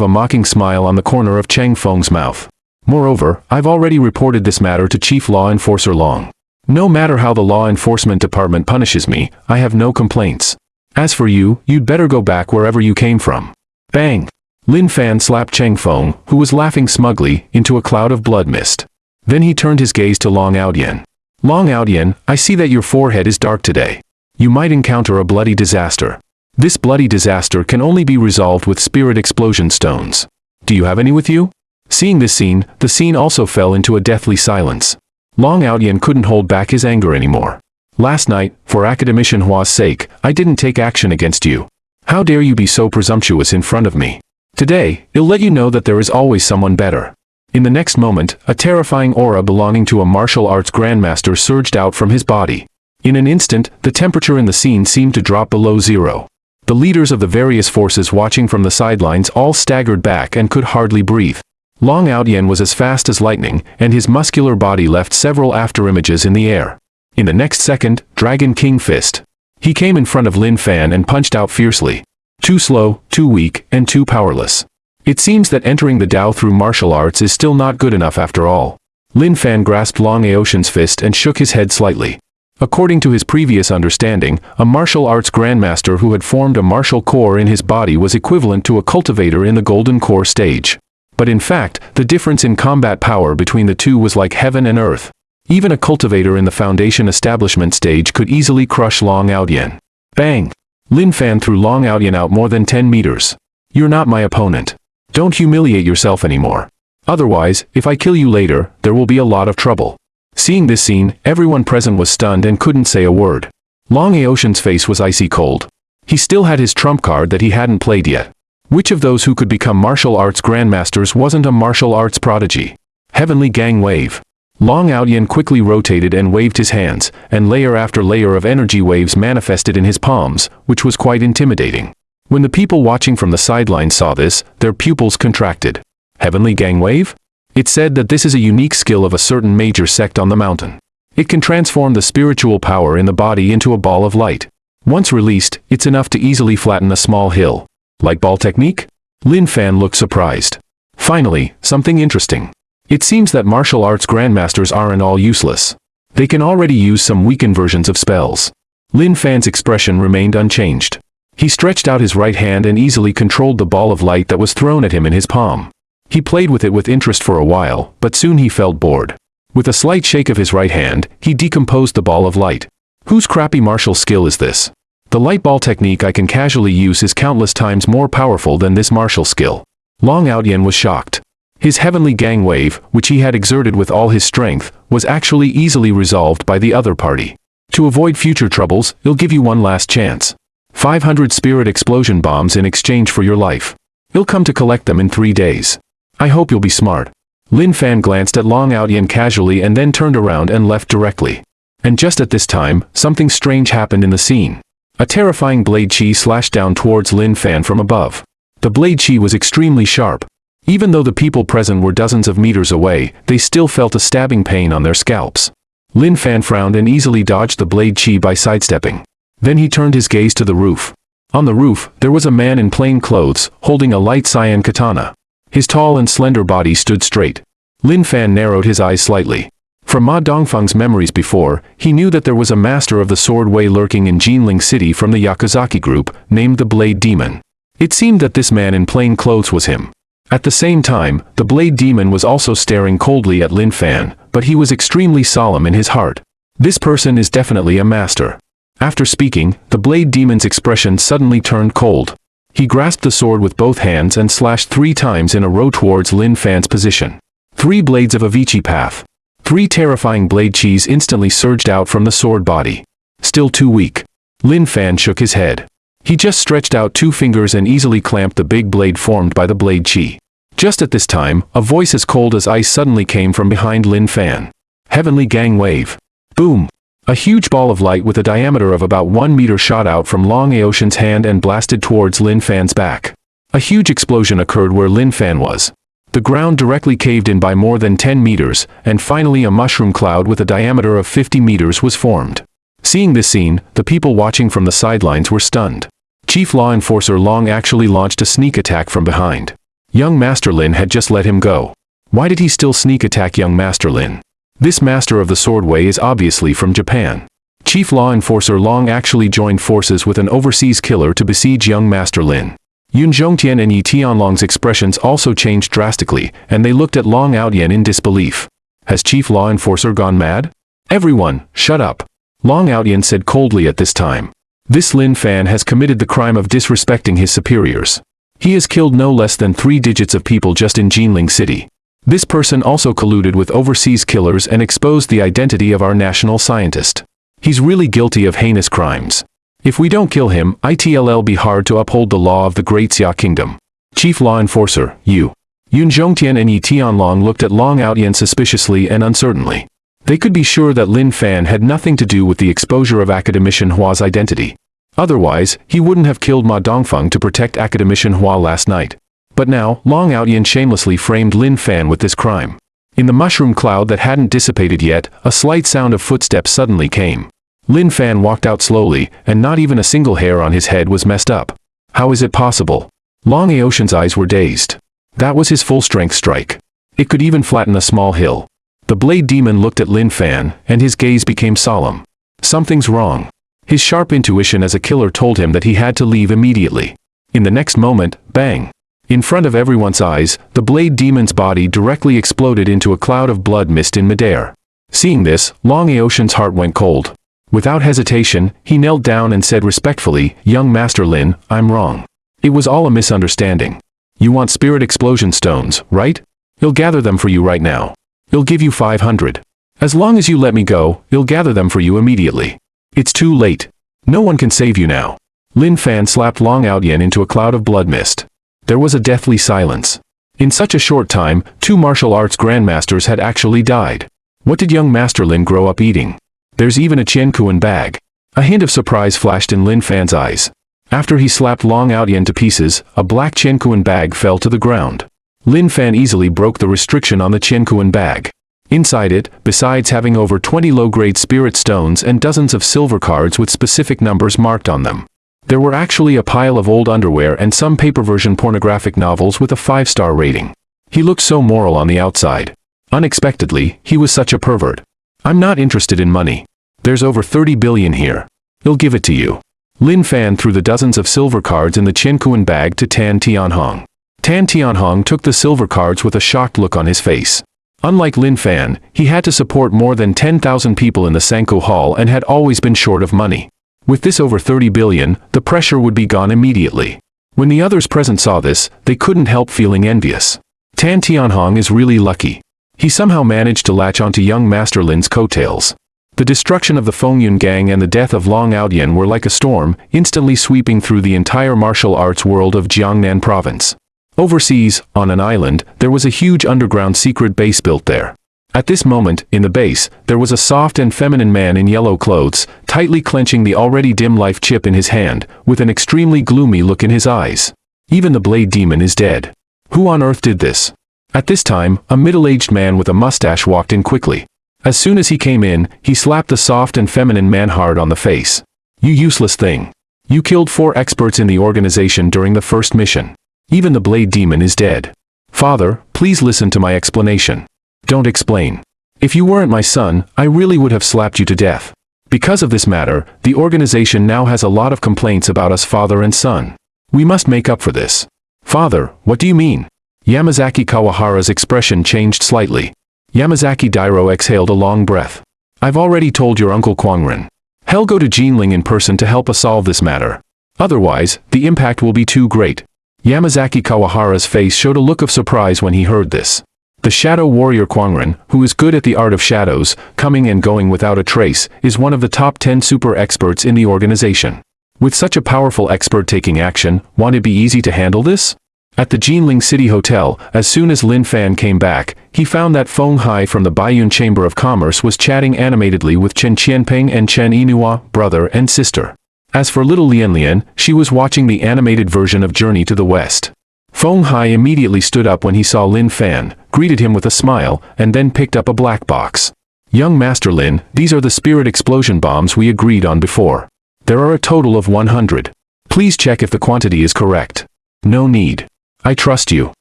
a mocking smile on the corner of Cheng Feng's mouth. Moreover, I've already reported this matter to Chief Law Enforcer Long. No matter how the law enforcement department punishes me, I have no complaints. As for you, you'd better go back wherever you came from. Bang! Lin Fan slapped Cheng Feng, who was laughing smugly, into a cloud of blood mist. Then he turned his gaze to Long Outyen. Long Outyen, I see that your forehead is dark today. You might encounter a bloody disaster. This bloody disaster can only be resolved with spirit explosion stones. Do you have any with you? Seeing this scene, the scene also fell into a deathly silence. Long Outyen couldn't hold back his anger anymore. Last night, for academician Hua's sake, I didn't take action against you. How dare you be so presumptuous in front of me? Today, I'll let you know that there is always someone better. In the next moment, a terrifying aura belonging to a martial arts grandmaster surged out from his body. In an instant, the temperature in the scene seemed to drop below zero. The leaders of the various forces watching from the sidelines all staggered back and could hardly breathe. Long Outyen was as fast as lightning, and his muscular body left several afterimages in the air. In the next second, Dragon King Fist. He came in front of Lin Fan and punched out fiercely. Too slow, too weak, and too powerless. It seems that entering the Dao through martial arts is still not good enough after all. Lin Fan grasped Long Aoshan's fist and shook his head slightly. According to his previous understanding, a martial arts grandmaster who had formed a martial core in his body was equivalent to a cultivator in the golden core stage. But in fact, the difference in combat power between the two was like heaven and earth. Even a cultivator in the foundation establishment stage could easily crush Long Outyen. Bang! Lin Fan threw Long Outyen out more than 10 meters. You're not my opponent. Don't humiliate yourself anymore. Otherwise, if I kill you later, there will be a lot of trouble. Seeing this scene, everyone present was stunned and couldn't say a word. Long Aoshan's face was icy cold. He still had his trump card that he hadn't played yet. Which of those who could become martial arts grandmasters wasn't a martial arts prodigy? Heavenly Gang Wave. Long Outyen quickly rotated and waved his hands, and layer after layer of energy waves manifested in his palms, which was quite intimidating. When the people watching from the sidelines saw this, their pupils contracted. Heavenly Gang Wave? It said that this is a unique skill of a certain major sect on the mountain. It can transform the spiritual power in the body into a ball of light. Once released, it's enough to easily flatten a small hill. Like ball technique? Lin Fan looked surprised. Finally, something interesting. It seems that martial arts grandmasters aren't all useless. They can already use some weakened versions of spells. Lin Fan's expression remained unchanged. He stretched out his right hand and easily controlled the ball of light that was thrown at him in his palm. He played with it with interest for a while, but soon he felt bored. With a slight shake of his right hand, he decomposed the ball of light. Whose crappy martial skill is this? The light ball technique I can casually use is countless times more powerful than this martial skill. Long Outyen was shocked. His Heavenly Gang Wave, which he had exerted with all his strength, was actually easily resolved by the other party. To avoid future troubles, I'll give you one last chance. 500 spirit explosion bombs in exchange for your life. I'll come to collect them in 3 days. I hope you'll be smart. Lin Fan glanced at Long Outyen casually and then turned around and left directly. And just at this time, something strange happened in the scene. A terrifying blade chi slashed down towards Lin Fan from above. The blade chi was extremely sharp. Even though the people present were dozens of meters away, they still felt a stabbing pain on their scalps. Lin Fan frowned and easily dodged the blade chi by sidestepping. Then he turned his gaze to the roof. On the roof, there was a man in plain clothes, holding a light cyan katana. His tall and slender body stood straight. Lin Fan narrowed his eyes slightly. From Ma Dongfeng's memories before, he knew that there was a master of the sword way lurking in Jinling City from the Yakuzaki group, named the Blade Demon. It seemed that this man in plain clothes was him. At the same time, the Blade Demon was also staring coldly at Lin Fan, but he was extremely solemn in his heart. This person is definitely a master. After speaking, the Blade Demon's expression suddenly turned cold. He grasped the sword with both hands and slashed 3 times in a row towards Lin Fan's position. 3 blades of Avicii path. 3 terrifying blade chis instantly surged out from the sword body. Still too weak. Lin Fan shook his head. He just stretched out 2 fingers and easily clamped the big blade formed by the blade chi. Just at this time, a voice as cold as ice suddenly came from behind Lin Fan. Heavenly Gang Wave. Boom! A huge ball of light with a diameter of about 1 meter shot out from Long Aoshan's hand and blasted towards Lin Fan's back. A huge explosion occurred where Lin Fan was. The ground directly caved in by more than 10 meters, and finally a mushroom cloud with a diameter of 50 meters was formed. Seeing this scene, the people watching from the sidelines were stunned. Chief Law Enforcer Long actually launched a sneak attack from behind. Young Master Lin had just let him go. Why did he still sneak attack young Master Lin? This master of the sword way is obviously from Japan. Chief Law Enforcer Long actually joined forces with an overseas killer to besiege young Master Lin. Yun Zhongtian and Yi Tianlong's expressions also changed drastically, and they looked at Long Outyen in disbelief. Has Chief Law Enforcer gone mad? Everyone, shut up. Long Outyen said coldly at this time. This Lin Fan has committed the crime of disrespecting his superiors. He has killed no less than 3 digits of people just in Jinling City. This person also colluded with overseas killers and exposed the identity of our national scientist. He's really guilty of heinous crimes. If we don't kill him, it'll be hard to uphold the law of the Great Xia Kingdom. Chief Law Enforcer, Yun Zhongtian and Yi Tianlong looked at Long Outyan suspiciously and uncertainly. They could be sure that Lin Fan had nothing to do with the exposure of Academician Hua's identity. Otherwise, he wouldn't have killed Ma Dongfeng to protect Academician Hua last night. But now, Long Outyan shamelessly framed Lin Fan with this crime. In the mushroom cloud that hadn't dissipated yet, a slight sound of footsteps suddenly came. Lin Fan walked out slowly, and not even a single hair on his head was messed up. How is it possible? Long Aotian's eyes were dazed. That was his full-strength strike. It could even flatten a small hill. The blade demon looked at Lin Fan, and his gaze became solemn. Something's wrong. His sharp intuition as a killer told him that he had to leave immediately. In the next moment, bang! In front of everyone's eyes, the blade demon's body directly exploded into a cloud of blood mist in midair. Seeing this, Long Aotian's heart went cold. Without hesitation, he knelt down and said respectfully, "Young Master Lin, I'm wrong. It was all a misunderstanding. You want spirit explosion stones, right? I'll gather them for you right now. I'll give you 500. As long as you let me go, I'll gather them for you immediately. It's too late. No one can save you now." Lin Fan slapped Long Outyan into a cloud of blood mist. There was a deathly silence. In such a short time, 2 martial arts grandmasters had actually died. What did young Master Lin grow up eating? There's even a Qiankuan bag. A hint of surprise flashed in Lin Fan's eyes. After he slapped Long Outyan to pieces, a black Qiankuan bag fell to the ground. Lin Fan easily broke the restriction on the Qiankuan bag. Inside it, besides having over 20 low-grade spirit stones and dozens of silver cards with specific numbers marked on them, there were actually a pile of old underwear and some paper-version pornographic novels with a 5-star rating. He looked so moral on the outside. Unexpectedly, he was such a pervert. "I'm not interested in money. There's over 30 billion here. I'll give it to you." Lin Fan threw the dozens of silver cards in the Qiankuan bag to Tan Tianhong. Tan Tianhong took the silver cards with a shocked look on his face. Unlike Lin Fan, he had to support more than 10,000 people in the Sanko Hall and had always been short of money. With this over 30 billion, the pressure would be gone immediately. When the others present saw this, they couldn't help feeling envious. Tan Tianhong is really lucky. He somehow managed to latch onto young Master Lin's coattails. The destruction of the Fengyun gang and the death of Long Outyan were like a storm, instantly sweeping through the entire martial arts world of Jiangnan province. Overseas, on an island, there was a huge underground secret base built there. At this moment, in the base, there was a soft and feminine man in yellow clothes, tightly clenching the already dim life chip in his hand, with an extremely gloomy look in his eyes. Even the blade demon is dead. Who on earth did this? At this time, a middle-aged man with a mustache walked in quickly. As soon as he came in, he slapped the soft and feminine man hard on the face. "You useless thing. You killed 4 experts in the organization during the first mission. Even the blade demon is dead. Father, please listen to my explanation." "Don't explain. If you weren't my son, I really would have slapped you to death. Because of this matter, the organization now has a lot of complaints about us father and son. We must make up for this." "Father, what do you mean?" Yamazaki Kawahara's expression changed slightly. Yamazaki Dairo exhaled a long breath. "I've already told your uncle Kwangren. He'll go to Jinling in person to help us solve this matter. Otherwise, the impact will be too great." Yamazaki Kawahara's face showed a look of surprise when he heard this. The shadow warrior Kwangren, who is good at the art of shadows, coming and going without a trace, is one of the top 10 super experts in the organization. With such a powerful expert taking action, won't it be easy to handle this? At the Jinling City Hotel, as soon as Lin Fan came back, he found that Feng Hai from the Baiyun Chamber of Commerce was chatting animatedly with Chen Qianping and Chen Yinhua, brother and sister. As for little Lian Lian, she was watching the animated version of Journey to the West. Feng Hai immediately stood up when he saw Lin Fan, greeted him with a smile, and then picked up a black box. "Young Master Lin, these are the spirit explosion bombs we agreed on before. There are a total of 100. Please check if the quantity is correct." "No need. I trust you,"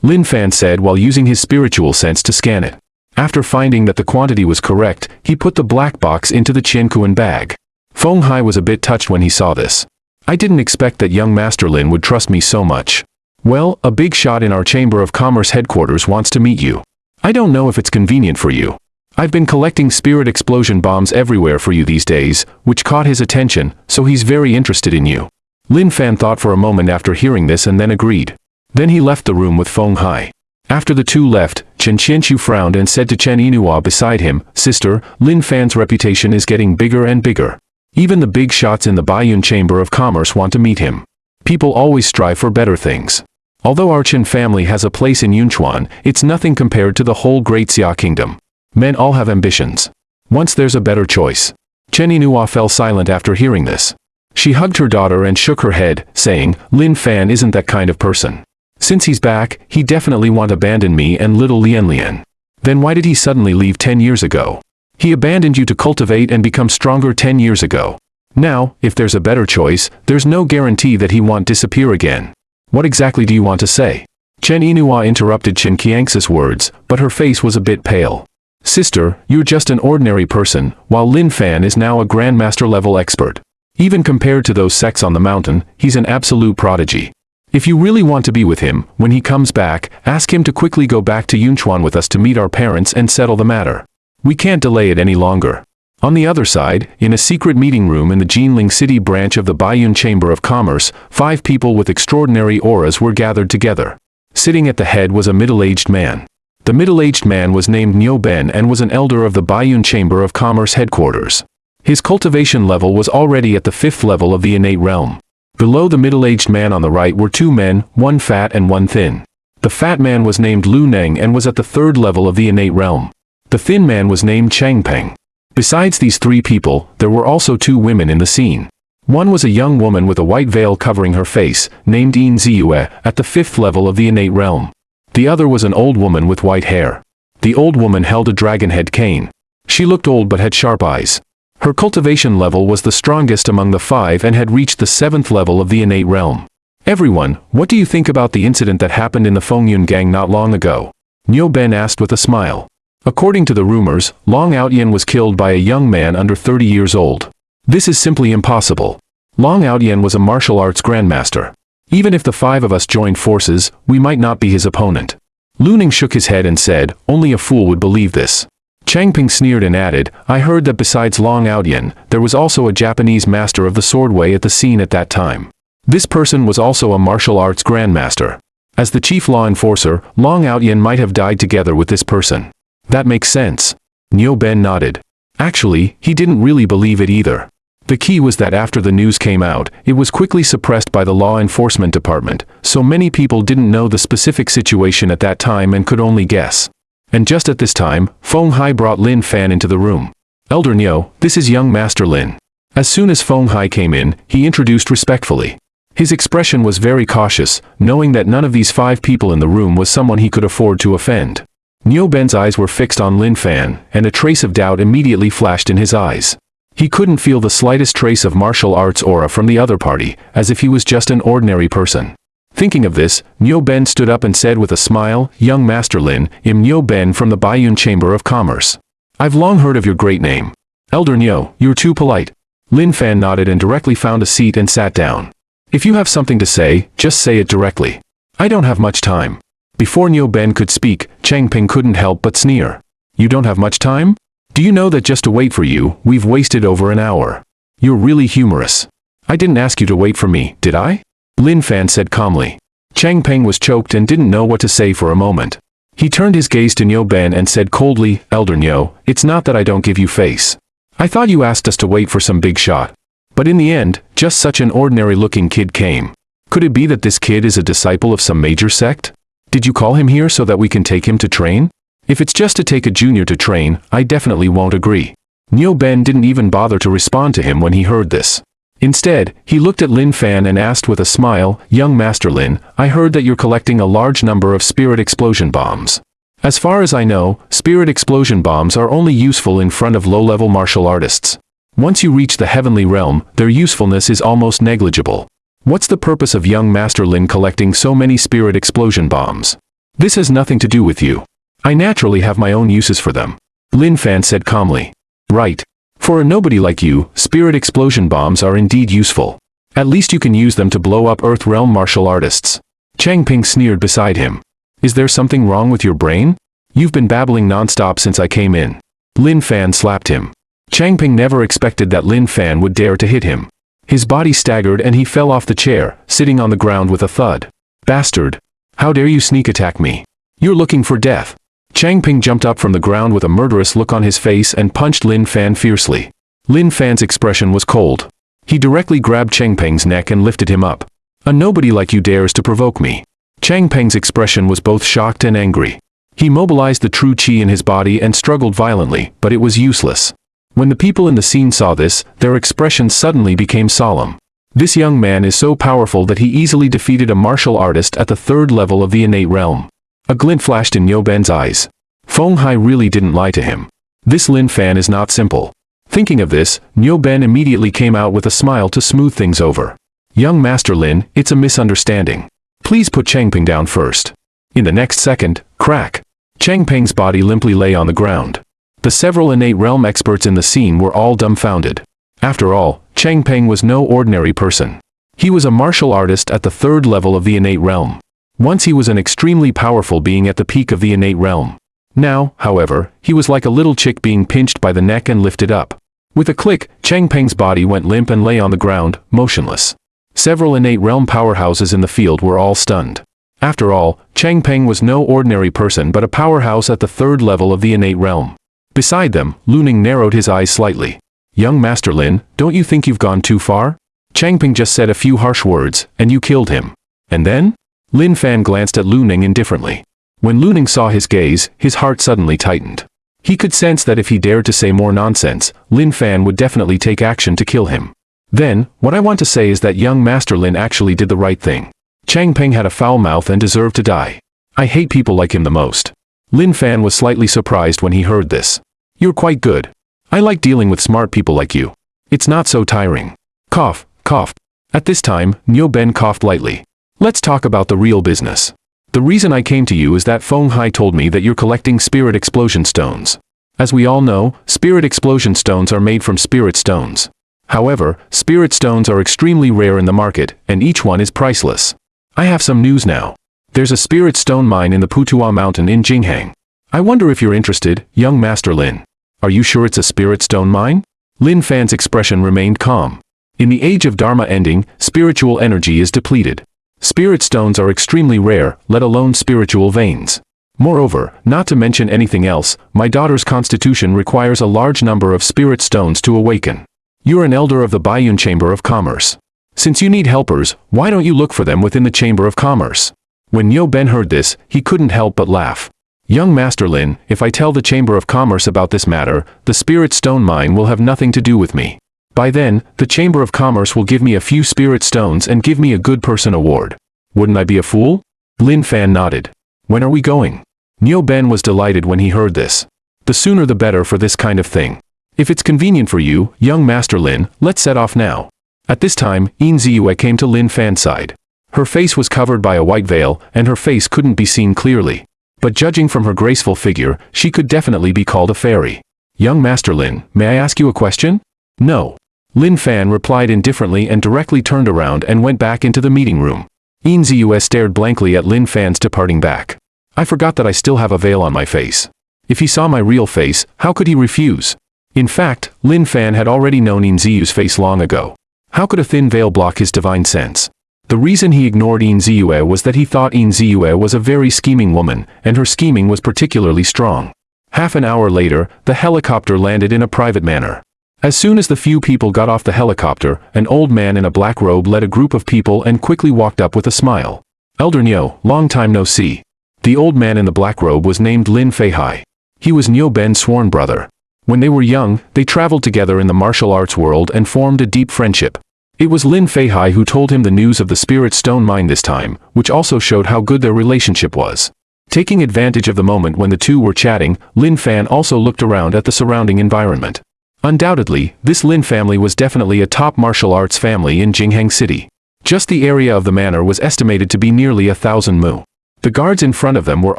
Lin Fan said while using his spiritual sense to scan it. After finding that the quantity was correct, he put the black box into the Qiankuan bag. Feng Hai was a bit touched when he saw this. "I didn't expect that young Master Lin would trust me so much. Well, a big shot in our Chamber of Commerce headquarters wants to meet you. I don't know if it's convenient for you. I've been collecting spirit explosion bombs everywhere for you these days, which caught his attention, so he's very interested in you." Lin Fan thought for a moment after hearing this and then agreed. Then he left the room with Feng Hai. After the two left, Chen Qianqiu frowned and said to Chen Yinhua beside him, "Sister, Lin Fan's reputation is getting bigger and bigger. Even the big shots in the Baiyun Chamber of Commerce want to meet him. People always strive for better things. Although our Chen family has a place in Yunchuan, it's nothing compared to the whole Great Xia Kingdom. Men all have ambitions. Once there's a better choice." Chen Yinhua fell silent after hearing this. She hugged her daughter and shook her head, saying, "Lin Fan isn't that kind of person. Since he's back, he definitely won't abandon me and little Lian Lian. Then why did he suddenly leave 10 years ago? He abandoned you to cultivate and become stronger 10 years ago. Now, if there's a better choice, there's no guarantee that he won't disappear again. What exactly do you want to say?" Chen Yinhua interrupted Chen Qiangxi's words, but her face was a bit pale. "Sister, you're just an ordinary person, while Lin Fan is now a grandmaster-level expert. Even compared to those sects on the mountain, he's an absolute prodigy. If you really want to be with him, when he comes back, ask him to quickly go back to Yunchuan with us to meet our parents and settle the matter. We can't delay it any longer." On the other side, in a secret meeting room in the Jinling City branch of the Baiyun Chamber of Commerce, 5 people with extraordinary auras were gathered together. Sitting at the head was a middle-aged man. The middle-aged man was named Niu Ben and was an elder of the Baiyun Chamber of Commerce headquarters. His cultivation level was already at the 5th level of the innate realm. Below the middle-aged man on the right were 2 men, one fat and one thin. The fat man was named Lu Neng and was at the 3rd level of the innate realm. The thin man was named Chang Peng. Besides these 3 people, there were also 2 women in the scene. One was a young woman with a white veil covering her face, named Yin Ziyue, at the 5th level of the innate realm. The other was an old woman with white hair. The old woman held a dragon-head cane. She looked old but had sharp eyes. Her cultivation level was the strongest among the 5 and had reached the 7th level of the innate realm. "Everyone, what do you think about the incident that happened in the Fengyun gang not long ago?" Niu Ben asked with a smile. According to the rumors, Long Outyan was killed by a young man under 30 years old. This is simply impossible. Long Outyan was a martial arts grandmaster. Even if the 5 of us joined forces, we might not be his opponent. Lu Ning shook his head and said, "Only a fool would believe this." Chang Ping sneered and added, "I heard that besides Long Outyan, there was also a Japanese master of the swordway at the scene at that time. This person was also a martial arts grandmaster. As the chief law enforcer, Long Outyan might have died together with this person." "That makes sense." Niu Ben nodded. Actually, he didn't really believe it either. The key was that after the news came out, it was quickly suppressed by the law enforcement department, so many people didn't know the specific situation at that time and could only guess. And just at this time, Feng Hai brought Lin Fan into the room. "Elder Niu, this is young Master Lin." As soon as Feng Hai came in, he introduced respectfully. His expression was very cautious, knowing that none of these 5 people in the room was someone he could afford to offend. Niu Ben's eyes were fixed on Lin Fan, and a trace of doubt immediately flashed in his eyes. He couldn't feel the slightest trace of martial arts aura from the other party, as if he was just an ordinary person. Thinking of this, Niu Ben stood up and said with a smile, "Young Master Lin, I'm Niu Ben from the Baiyun Chamber of Commerce. I've long heard of your great name. Elder Niu, you're too polite." Lin Fan nodded and directly found a seat and sat down. "If you have something to say, just say it directly. I don't have much time." Before Niu Ben could speak, Chang Ping couldn't help but sneer. "You don't have much time? Do you know that just to wait for you, we've wasted over an hour? You're really humorous." "I didn't ask you to wait for me, did I?" Lin Fan said calmly. Chang Ping was choked and didn't know what to say for a moment. He turned his gaze to Niu Ben and said coldly, "Elder Niu, it's not that I don't give you face. I thought you asked us to wait for some big shot. But in the end, just such an ordinary-looking kid came. Could it be that this kid is a disciple of some major sect? Did you call him here so that we can take him to train? If it's just to take a junior to train, I definitely won't agree." Niu Ben didn't even bother to respond to him when he heard this. Instead, he looked at Lin Fan and asked with a smile, "Young Master Lin, I heard that you're collecting a large number of spirit explosion bombs. As far as I know, spirit explosion bombs are only useful in front of low-level martial artists. Once you reach the heavenly realm, their usefulness is almost negligible. What's the purpose of young Master Lin collecting so many spirit explosion bombs? This has nothing to do with you. I naturally have my own uses for them." Lin Fan said calmly. "Right. For a nobody like you, spirit explosion bombs are indeed useful. At least you can use them to blow up Earth realm martial artists." Chang Ping sneered beside him. "Is there something wrong with your brain? You've been babbling non-stop since I came in." Lin Fan slapped him. Chang Ping never expected that Lin Fan would dare to hit him. His body staggered and he fell off the chair, sitting on the ground with a thud. "Bastard! How dare you sneak attack me? You're looking for death. Chang Ping jumped up from the ground with a murderous look on his face and punched Lin Fan fiercely. Lin Fan's expression was cold. He directly grabbed Chang Peng's neck and lifted him up. A nobody like you dares to provoke me. Chang Peng's expression was both shocked and angry. He mobilized the true qi in his body and struggled violently, but it was useless. When the people in the scene saw this, their expressions suddenly became solemn. This young man is so powerful that he easily defeated a martial artist at the 3rd level of the innate realm. A glint flashed in Niu Ben's eyes. Feng Hai really didn't lie to him. This Lin Fan is not simple. Thinking of this, Niu Ben immediately came out with a smile to smooth things over. Young Master Lin, it's a misunderstanding. Please put Chang Ping down first. In the next second, crack. Chang Peng's body limply lay on the ground. The several innate realm experts in the scene were all dumbfounded. After all, Chang Peng was no ordinary person. He was a martial artist at the 3rd level of the innate realm. Once he was an extremely powerful being at the peak of the innate realm. Now, however, he was like a little chick being pinched by the neck and lifted up. With a click, Chang Peng's body went limp and lay on the ground, motionless. Several innate realm powerhouses in the field were all stunned. After all, Chang Peng was no ordinary person but a powerhouse at the 3rd level of the innate realm. Beside them, Lu Ning narrowed his eyes slightly. Young Master Lin, don't you think you've gone too far? Chang Peng just said a few harsh words, and you killed him. And then? Lin Fan glanced at Lu Ning indifferently. When Lu Ning saw his gaze, his heart suddenly tightened. He could sense that if he dared to say more nonsense, Lin Fan would definitely take action to kill him. Then, what I want to say is that young Master Lin actually did the right thing. Chang Peng had a foul mouth and deserved to die. I hate people like him the most. Lin Fan was slightly surprised when he heard this. You're quite good. I like dealing with smart people like you. It's not so tiring. Cough, cough. At this time, Niu Ben coughed lightly. Let's talk about the real business. The reason I came to you is that Feng Hai told me that you're collecting spirit explosion stones. As we all know, spirit explosion stones are made from spirit stones. However, spirit stones are extremely rare in the market, and each one is priceless. I have some news now. There's a spirit stone mine in the Putuo Mountain in Jinghang. I wonder if you're interested, young Master Lin. Are you sure it's a spirit stone mine? Lin Fan's expression remained calm. In the age of Dharma ending, spiritual energy is depleted. Spirit stones are extremely rare, let alone spiritual veins. Moreover, not to mention anything else, my daughter's constitution requires a large number of spirit stones to awaken. You're an elder of the Baiyun Chamber of Commerce. Since you need helpers, why don't you look for them within the Chamber of Commerce? When Niu Ben heard this, he couldn't help but laugh. Young Master Lin, if I tell the Chamber of Commerce about this matter, the spirit stone mine will have nothing to do with me. By then, the Chamber of Commerce will give me a few spirit stones and give me a good person award. Wouldn't I be a fool? Lin Fan nodded. When are we going? Niu Ben was delighted when he heard this. The sooner the better for this kind of thing. If it's convenient for you, young Master Lin, let's set off now. At this time, Yin Ziyue came to Lin Fan's side. Her face was covered by a white veil, and her face couldn't be seen clearly. But judging from her graceful figure, she could definitely be called a fairy. Young Master Lin, may I ask you a question? No. Lin Fan replied indifferently and directly turned around and went back into the meeting room. Yin Ziyue stared blankly at Lin Fan's departing back. I forgot that I still have a veil on my face. If he saw my real face, how could he refuse? In fact, Lin Fan had already known Yin Ziyue's face long ago. How could a thin veil block his divine sense? The reason he ignored Yin Ziyue was that he thought Yin Ziyue was a very scheming woman, and her scheming was particularly strong. Half an hour later, the helicopter landed in a private manner. As soon as the few people got off the helicopter, an old man in a black robe led a group of people and quickly walked up with a smile. Elder Niu, long time no see. The old man in the black robe was named Lin Feihai. He was Niu Ben's sworn brother. When they were young, they traveled together in the martial arts world and formed a deep friendship. It was Lin Feihai who told him the news of the spirit stone mine this time, which also showed how good their relationship was. Taking advantage of the moment when the two were chatting, Lin Fan also looked around at the surrounding environment. Undoubtedly, this Lin family was definitely a top martial arts family in Jinghang City. Just the area of the manor was estimated to be nearly 1,000 mu. The guards in front of them were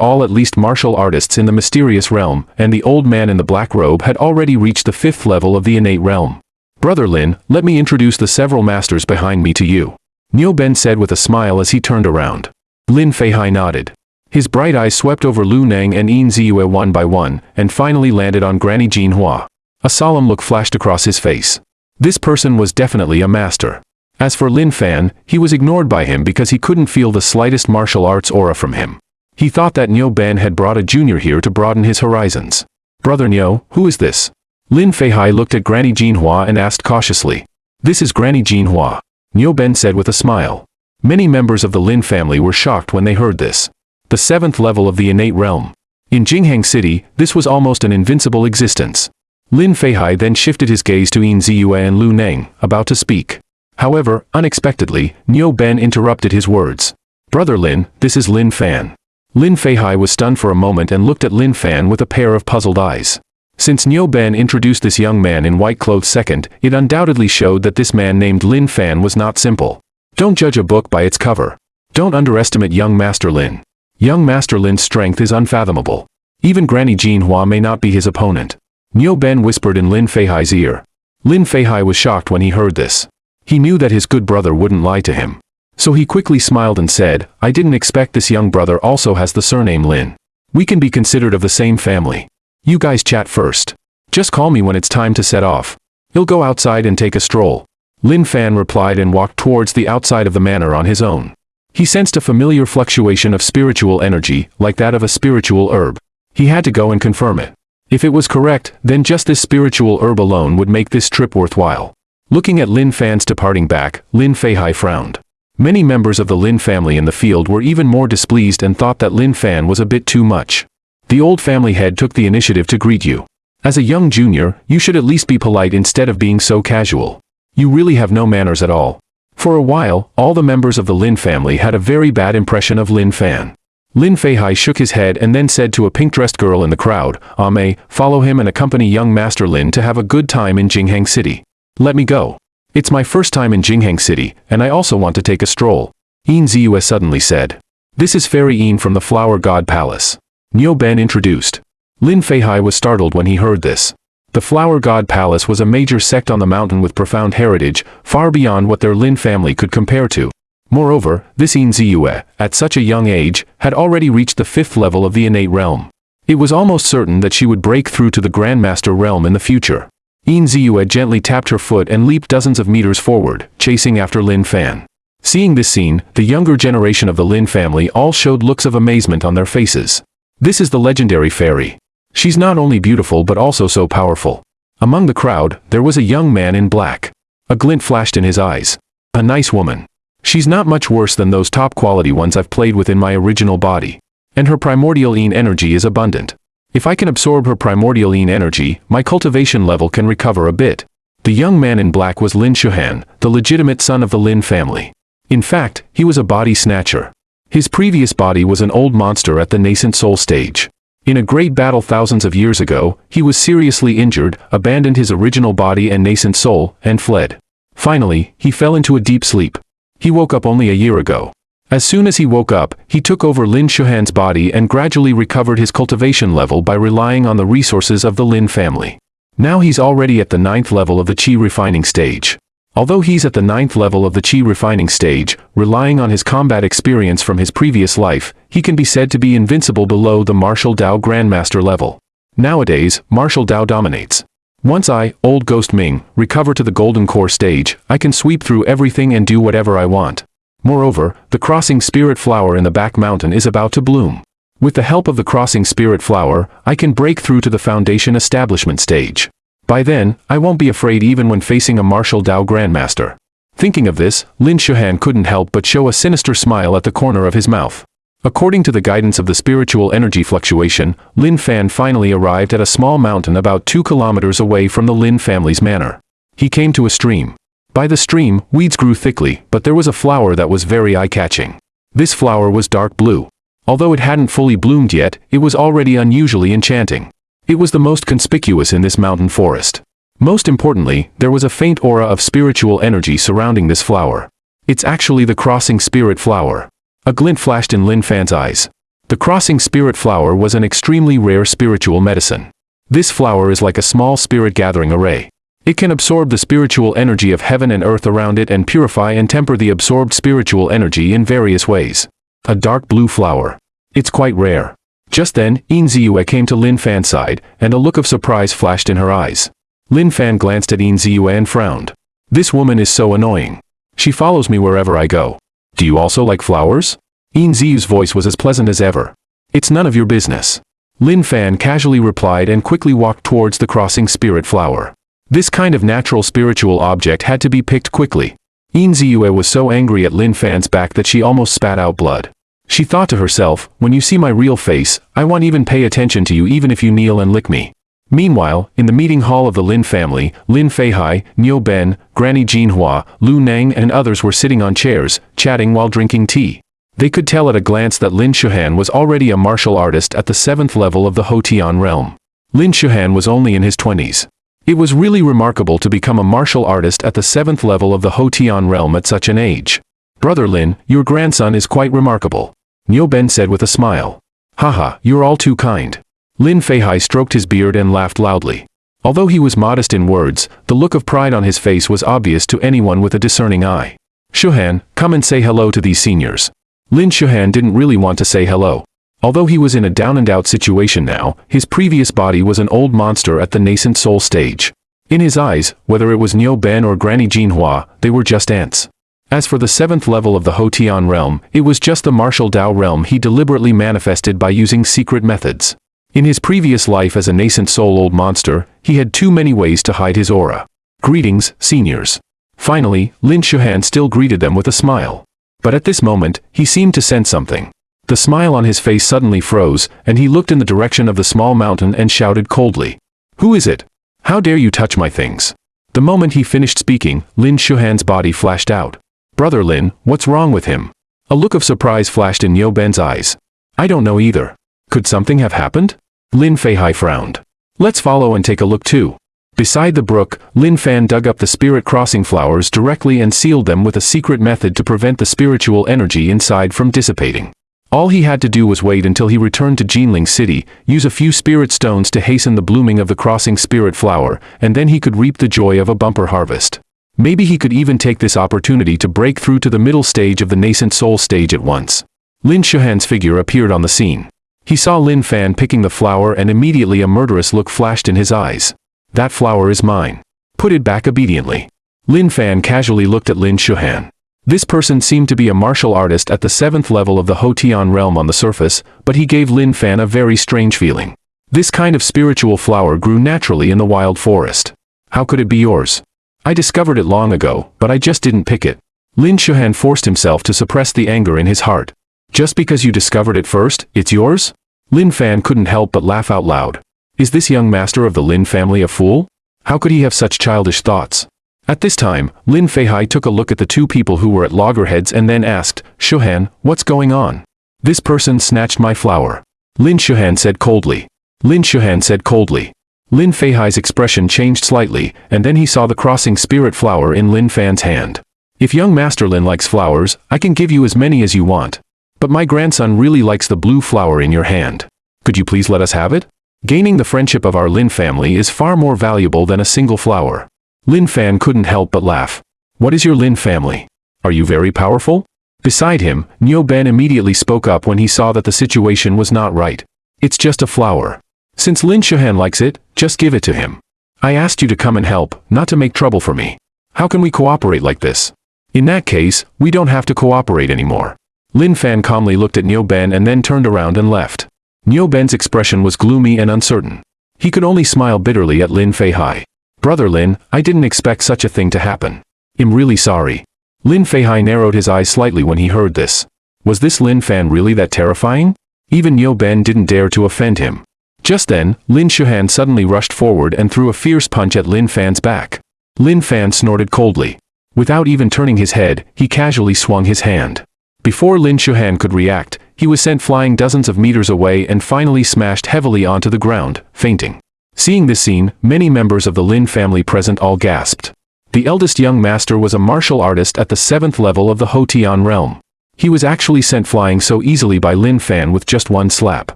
all at least martial artists in the mysterious realm, and the old man in the black robe had already reached the 5th level of the innate realm. Brother Lin, let me introduce the several masters behind me to you. Niu Ben said with a smile as he turned around. Lin Feihai nodded. His bright eyes swept over Lu Nang and Yin Ziyue one by one, and finally landed on Granny Jin Hua. A solemn look flashed across his face. This person was definitely a master. As for Lin Fan, he was ignored by him because he couldn't feel the slightest martial arts aura from him. He thought that Nyo Ben had brought a junior here to broaden his horizons. Brother Nyo, who is this? Lin Feihai looked at Granny Jinhua and asked cautiously. This is Granny Jinhua, Nyo Ben said with a smile. Many members of the Lin family were shocked when they heard this. The 7th level of the innate realm. In Jingheng City, this was almost an invincible existence. Lin Feihai then shifted his gaze to Yin Ziyue and Lu Neng, about to speak. However, unexpectedly, Nyo Ben interrupted his words. Brother Lin, this is Lin Fan. Lin Feihai was stunned for a moment and looked at Lin Fan with a pair of puzzled eyes. Since Nyo Ben introduced this young man in white clothes second, it undoubtedly showed that this man named Lin Fan was not simple. Don't judge a book by its cover. Don't underestimate young Master Lin. Young Master Lin's strength is unfathomable. Even Granny Jinhua may not be his opponent. Nyo Ben whispered in Lin Feihai's ear. Lin Feihai was shocked when he heard this. He knew that his good brother wouldn't lie to him. So he quickly smiled and said, I didn't expect this young brother also has the surname Lin. We can be considered of the same family. You guys chat first. Just call me when it's time to set off. He'll go outside and take a stroll. Lin Fan replied and walked towards the outside of the manor on his own. He sensed a familiar fluctuation of spiritual energy, like that of a spiritual herb. He had to go and confirm it. If it was correct, then just this spiritual herb alone would make this trip worthwhile. Looking at Lin Fan's departing back, Lin Feihai frowned. Many members of the Lin family in the field were even more displeased and thought that Lin Fan was a bit too much. The old family head took the initiative to greet you. As a young junior, you should at least be polite instead of being so casual. You really have no manners at all. For a while, all the members of the Lin family had a very bad impression of Lin Fan. Lin Feihai shook his head and then said to a pink-dressed girl in the crowd, Ame, follow him and accompany young Master Lin to have a good time in Jingheng City. Let me go. It's my first time in Jingheng City, and I also want to take a stroll. Yin Ziyue suddenly said. This is Fairy Yin from the Flower God Palace. Nyo Ben introduced. Lin Feihai was startled when he heard this. The Flower God Palace was a major sect on the mountain with profound heritage, far beyond what their Lin family could compare to. Moreover, this Yin Ziyue, at such a young age, had already reached the 5th level of the innate realm. It was almost certain that she would break through to the Grandmaster realm in the future. Yin Ziyue gently tapped her foot and leaped dozens of meters forward, chasing after Lin Fan. Seeing this scene, the younger generation of the Lin family all showed looks of amazement on their faces. This is the legendary fairy. She's not only beautiful but also so powerful. Among the crowd, there was a young man in black. A glint flashed in his eyes. A nice woman. She's not much worse than those top-quality ones I've played with in my original body. And her primordial Yin energy is abundant. If I can absorb her primordial Yin energy, my cultivation level can recover a bit. The young man in black was Lin Shuhan, the legitimate son of the Lin family. In fact, he was a body snatcher. His previous body was an old monster at the nascent soul stage. In a great battle thousands of years ago, he was seriously injured, abandoned his original body and nascent soul, and fled. Finally, he fell into a deep sleep. He woke up only a year ago. As soon as he woke up, he took over Lin Shuhan's body and gradually recovered his cultivation level by relying on the resources of the Lin family. Now he's already at the 9th level of the Qi refining stage. Although he's at the 9th level of the Qi refining stage, relying on his combat experience from his previous life, he can be said to be invincible below the Martial Dao Grandmaster level. Nowadays, Martial Dao dominates. Once I, Old Ghost Ming, recover to the Golden Core stage, I can sweep through everything and do whatever I want. Moreover, the crossing spirit flower in the back mountain is about to bloom. With the help of the crossing spirit flower, I can break through to the foundation establishment stage. By then, I won't be afraid even when facing a Martial Dao Grandmaster. Thinking of this, Lin Shuhan couldn't help but show a sinister smile at the corner of his mouth. According to the guidance of the spiritual energy fluctuation, Lin Fan finally arrived at a small mountain about 2 kilometers away from the Lin family's manor. He came to a stream. By the stream, weeds grew thickly, but there was a flower that was very eye-catching. This flower was dark blue. Although it hadn't fully bloomed yet, it was already unusually enchanting. It was the most conspicuous in this mountain forest. Most importantly, there was a faint aura of spiritual energy surrounding this flower. It's actually the crossing spirit flower. A glint flashed in Lin Fan's eyes. The crossing spirit flower was an extremely rare spiritual medicine. This flower is like a small spirit gathering array. It can absorb the spiritual energy of heaven and earth around it and purify and temper the absorbed spiritual energy in various ways. A dark blue flower. It's quite rare. Just then, Yin Ziyue came to Lin Fan's side, and a look of surprise flashed in her eyes. Lin Fan glanced at Yin Ziyue and frowned. This woman is so annoying. She follows me wherever I go. Do you also like flowers? Yin Ziyue's voice was as pleasant as ever. It's none of your business. Lin Fan casually replied and quickly walked towards the crossing spirit flower. This kind of natural spiritual object had to be picked quickly. Yin Ziyue was so angry at Lin Fan's back that she almost spat out blood. She thought to herself, when you see my real face, I won't even pay attention to you even if you kneel and lick me. Meanwhile, in the meeting hall of the Lin family, Lin Feihai, Niu Ben, Granny Jinhua, Lu Nang and others were sitting on chairs, chatting while drinking tea. They could tell at a glance that Lin Shuhan was already a martial artist at the 7th level of the Hotian realm. Lin Shuhan was only in his 20s. It was really remarkable to become a martial artist at the 7th level of the Hotian realm at such an age. Brother Lin, your grandson is quite remarkable. Niu Ben said with a smile. Haha, you're all too kind. Lin Feihai stroked his beard and laughed loudly. Although he was modest in words, the look of pride on his face was obvious to anyone with a discerning eye. Shuhan, come and say hello to these seniors. Lin Shuhan didn't really want to say hello. Although he was in a down-and-out situation now, his previous body was an old monster at the nascent soul stage. In his eyes, whether it was Niu Ben or Granny Jinhua, they were just ants. As for the 7th level of the Hotian realm, it was just the martial Dao realm he deliberately manifested by using secret methods. In his previous life as a nascent soul old monster, he had too many ways to hide his aura. Greetings, seniors. Finally, Lin Shuhan still greeted them with a smile. But at this moment, he seemed to sense something. The smile on his face suddenly froze, and he looked in the direction of the small mountain and shouted coldly. Who is it? How dare you touch my things? The moment he finished speaking, Lin Shuhan's body flashed out. Brother Lin, what's wrong with him? A look of surprise flashed in Niu Ben's eyes. I don't know either. Could something have happened? Lin Feihai frowned. Let's follow and take a look too. Beside the brook, Lin Fan dug up the spirit-crossing flowers directly and sealed them with a secret method to prevent the spiritual energy inside from dissipating. All he had to do was wait until he returned to Jinling City, use a few spirit stones to hasten the blooming of the crossing spirit flower, and then he could reap the joy of a bumper harvest. Maybe he could even take this opportunity to break through to the middle stage of the nascent soul stage at once. Lin Shuhan's figure appeared on the scene. He saw Lin Fan picking the flower and immediately a murderous look flashed in his eyes. That flower is mine. Put it back obediently. Lin Fan casually looked at Lin Shuhan. This person seemed to be a martial artist at the 7th level of the Hotian realm on the surface, but he gave Lin Fan a very strange feeling. This kind of spiritual flower grew naturally in the wild forest. How could it be yours? I discovered it long ago, but I just didn't pick it. Lin Shuhan forced himself to suppress the anger in his heart. Just because you discovered it first, it's yours? Lin Fan couldn't help but laugh out loud. Is this young master of the Lin family a fool? How could he have such childish thoughts? At this time, Lin Feihai took a look at the two people who were at loggerheads and then asked, Shuhan, what's going on? This person snatched my flower. Lin Shuhan said coldly. Lin Shuhan said coldly. Lin Feihai's expression changed slightly, and then he saw the crossing spirit flower in Lin Fan's hand. If young Master Lin likes flowers, I can give you as many as you want. But my grandson really likes the blue flower in your hand. Could you please let us have it? Gaining the friendship of our Lin family is far more valuable than a single flower. Lin Fan couldn't help but laugh. What is your Lin family? Are you very powerful? Beside him, Niu Ben immediately spoke up when he saw that the situation was not right. It's just a flower. Since Lin Shuhan likes it, just give it to him. I asked you to come and help, not to make trouble for me. How can we cooperate like this? In that case, we don't have to cooperate anymore. Lin Fan calmly looked at Niu Ben and then turned around and left. Niu Ben's expression was gloomy and uncertain. He could only smile bitterly at Lin Feihai. Brother Lin, I didn't expect such a thing to happen. I'm really sorry. Lin Feihai narrowed his eyes slightly when he heard this. Was this Lin Fan really that terrifying? Even Niu Ben didn't dare to offend him. Just then, Lin Shuhan suddenly rushed forward and threw a fierce punch at Lin Fan's back. Lin Fan snorted coldly. Without even turning his head, he casually swung his hand. Before Lin Shuhan could react, he was sent flying dozens of meters away and finally smashed heavily onto the ground, fainting. Seeing this scene, many members of the Lin family present all gasped. The eldest young master was a martial artist at the 7th level of the Hotian realm. He was actually sent flying so easily by Lin Fan with just one slap.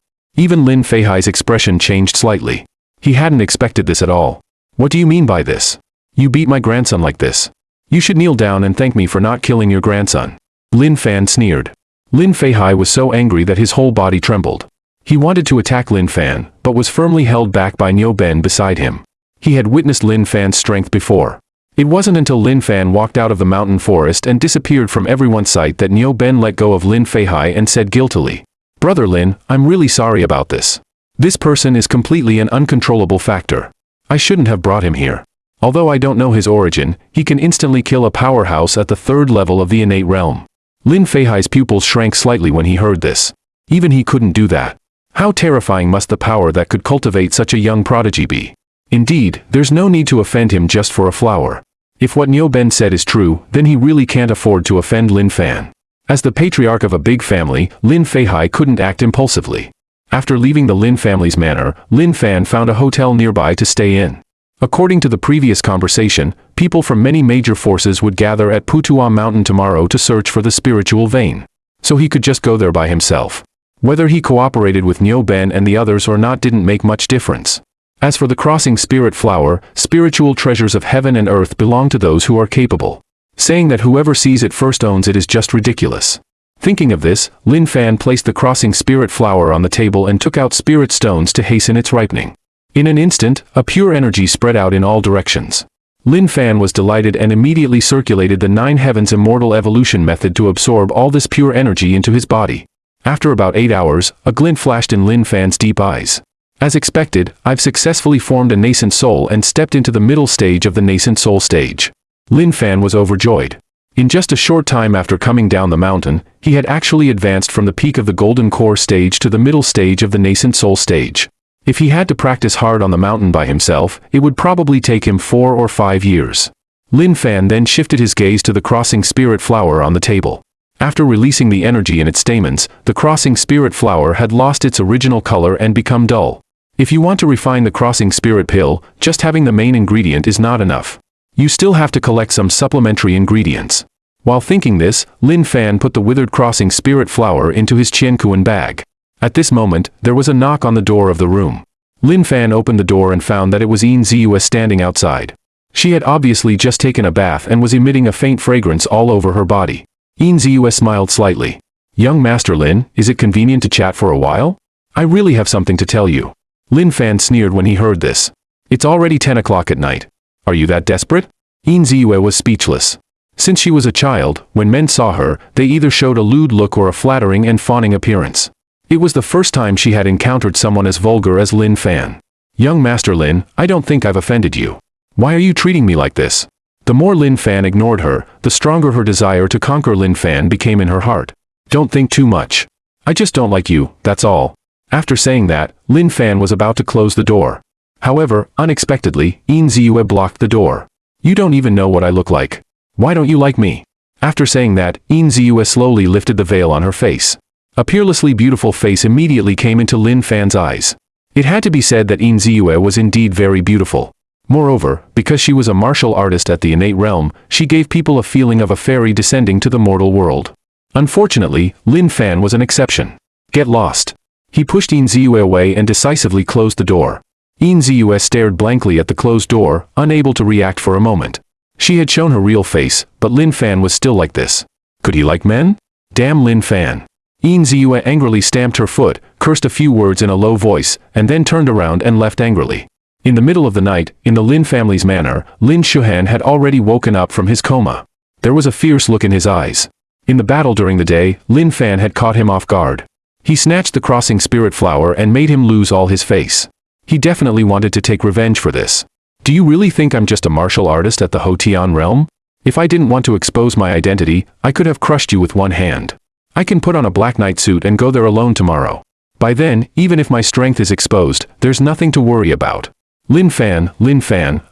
Even Lin Feihai's expression changed slightly. He hadn't expected this at all. What do you mean by this? You beat my grandson like this. You should kneel down and thank me for not killing your grandson. Lin Fan sneered. Lin Feihai was so angry that his whole body trembled. He wanted to attack Lin Fan, but was firmly held back by Niu Ben beside him. He had witnessed Lin Fan's strength before. It wasn't until Lin Fan walked out of the mountain forest and disappeared from everyone's sight that Niu Ben let go of Lin Feihai and said guiltily, Brother Lin, I'm really sorry about this. This person is completely an uncontrollable factor. I shouldn't have brought him here. Although I don't know his origin, he can instantly kill a powerhouse at the 3rd level of the innate realm. Lin Feihai's pupils shrank slightly when he heard this. Even he couldn't do that. How terrifying must the power that could cultivate such a young prodigy be? Indeed, there's no need to offend him just for a flower. If what Niu Ben said is true, then he really can't afford to offend Lin Fan. As the patriarch of a big family, Lin Feihai couldn't act impulsively. After leaving the Lin family's manor, Lin Fan found a hotel nearby to stay in. According to the previous conversation, people from many major forces would gather at Putuo Mountain tomorrow to search for the spiritual vein. So he could just go there by himself. Whether he cooperated with Niu Ben and the others or not didn't make much difference. As for the crossing spirit flower, spiritual treasures of heaven and earth belong to those who are capable. Saying that whoever sees it first owns it is just ridiculous. Thinking of this, Lin Fan placed the crossing spirit flower on the table and took out spirit stones to hasten its ripening. In an instant, a pure energy spread out in all directions. Lin Fan was delighted and immediately circulated the 9 heavens immortal evolution method to absorb all this pure energy into his body. After about 8 hours, a glint flashed in Lin Fan's deep eyes. As expected, I've successfully formed a nascent soul and stepped into the middle stage of the nascent soul stage. Lin Fan was overjoyed. In just a short time after coming down the mountain, he had actually advanced from the peak of the golden core stage to the middle stage of the nascent soul stage. If he had to practice hard on the mountain by himself, it would probably take him 4 or 5 years. Lin Fan then shifted his gaze to the crossing spirit flower on the table. After releasing the energy in its stamens, the crossing spirit flower had lost its original color and become dull. If you want to refine the crossing spirit pill, just having the main ingredient is not enough. You still have to collect some supplementary ingredients. While thinking this, Lin Fan put the withered crossing spirit flower into his Qiankuan bag. At this moment, there was a knock on the door of the room. Lin Fan opened the door and found that it was Yin Ziyu standing outside. She had obviously just taken a bath and was emitting a faint fragrance all over her body. Yin Ziyu smiled slightly. "Young Master Lin, is it convenient to chat for a while? I really have something to tell you." Lin Fan sneered when he heard this. "It's already 10 o'clock at night. Are you that desperate?" Yin Ziyu was speechless. Since she was a child, when men saw her, they either showed a lewd look or a flattering and fawning appearance. It was the first time she had encountered someone as vulgar as Lin Fan. "Young Master Lin, I don't think I've offended you. Why are you treating me like this?" The more Lin Fan ignored her, the stronger her desire to conquer Lin Fan became in her heart. "Don't think too much. I just don't like you, that's all." After saying that, Lin Fan was about to close the door. However, unexpectedly, Yin Ziyu blocked the door. "You don't even know what I look like. Why don't you like me?" After saying that, Yin Ziyu slowly lifted the veil on her face. A peerlessly beautiful face immediately came into Lin Fan's eyes. It had to be said that Yin Ziyu was indeed very beautiful. Moreover, because she was a martial artist at the innate realm, she gave people a feeling of a fairy descending to the mortal world. Unfortunately, Lin Fan was an exception. "Get lost." He pushed Yin Ziyu away and decisively closed the door. Yin Ziyu stared blankly at the closed door, unable to react for a moment. She had shown her real face, but Lin Fan was still like this. Could he like men? Damn Lin Fan. Yin Ziyu angrily stamped her foot, cursed a few words in a low voice, and then turned around and left angrily. In the middle of the night, in the Lin family's manor, Lin Shuhan had already woken up from his coma. There was a fierce look in his eyes. In the battle during the day, Lin Fan had caught him off guard. He snatched the crossing spirit flower and made him lose all his face. He definitely wanted to take revenge for this. "Do you really think I'm just a martial artist at the Hotian realm? If I didn't want to expose my identity, I could have crushed you with one hand. I can put on a black knight suit and go there alone tomorrow. By then, even if my strength is exposed, there's nothing to worry about. Lin Fan,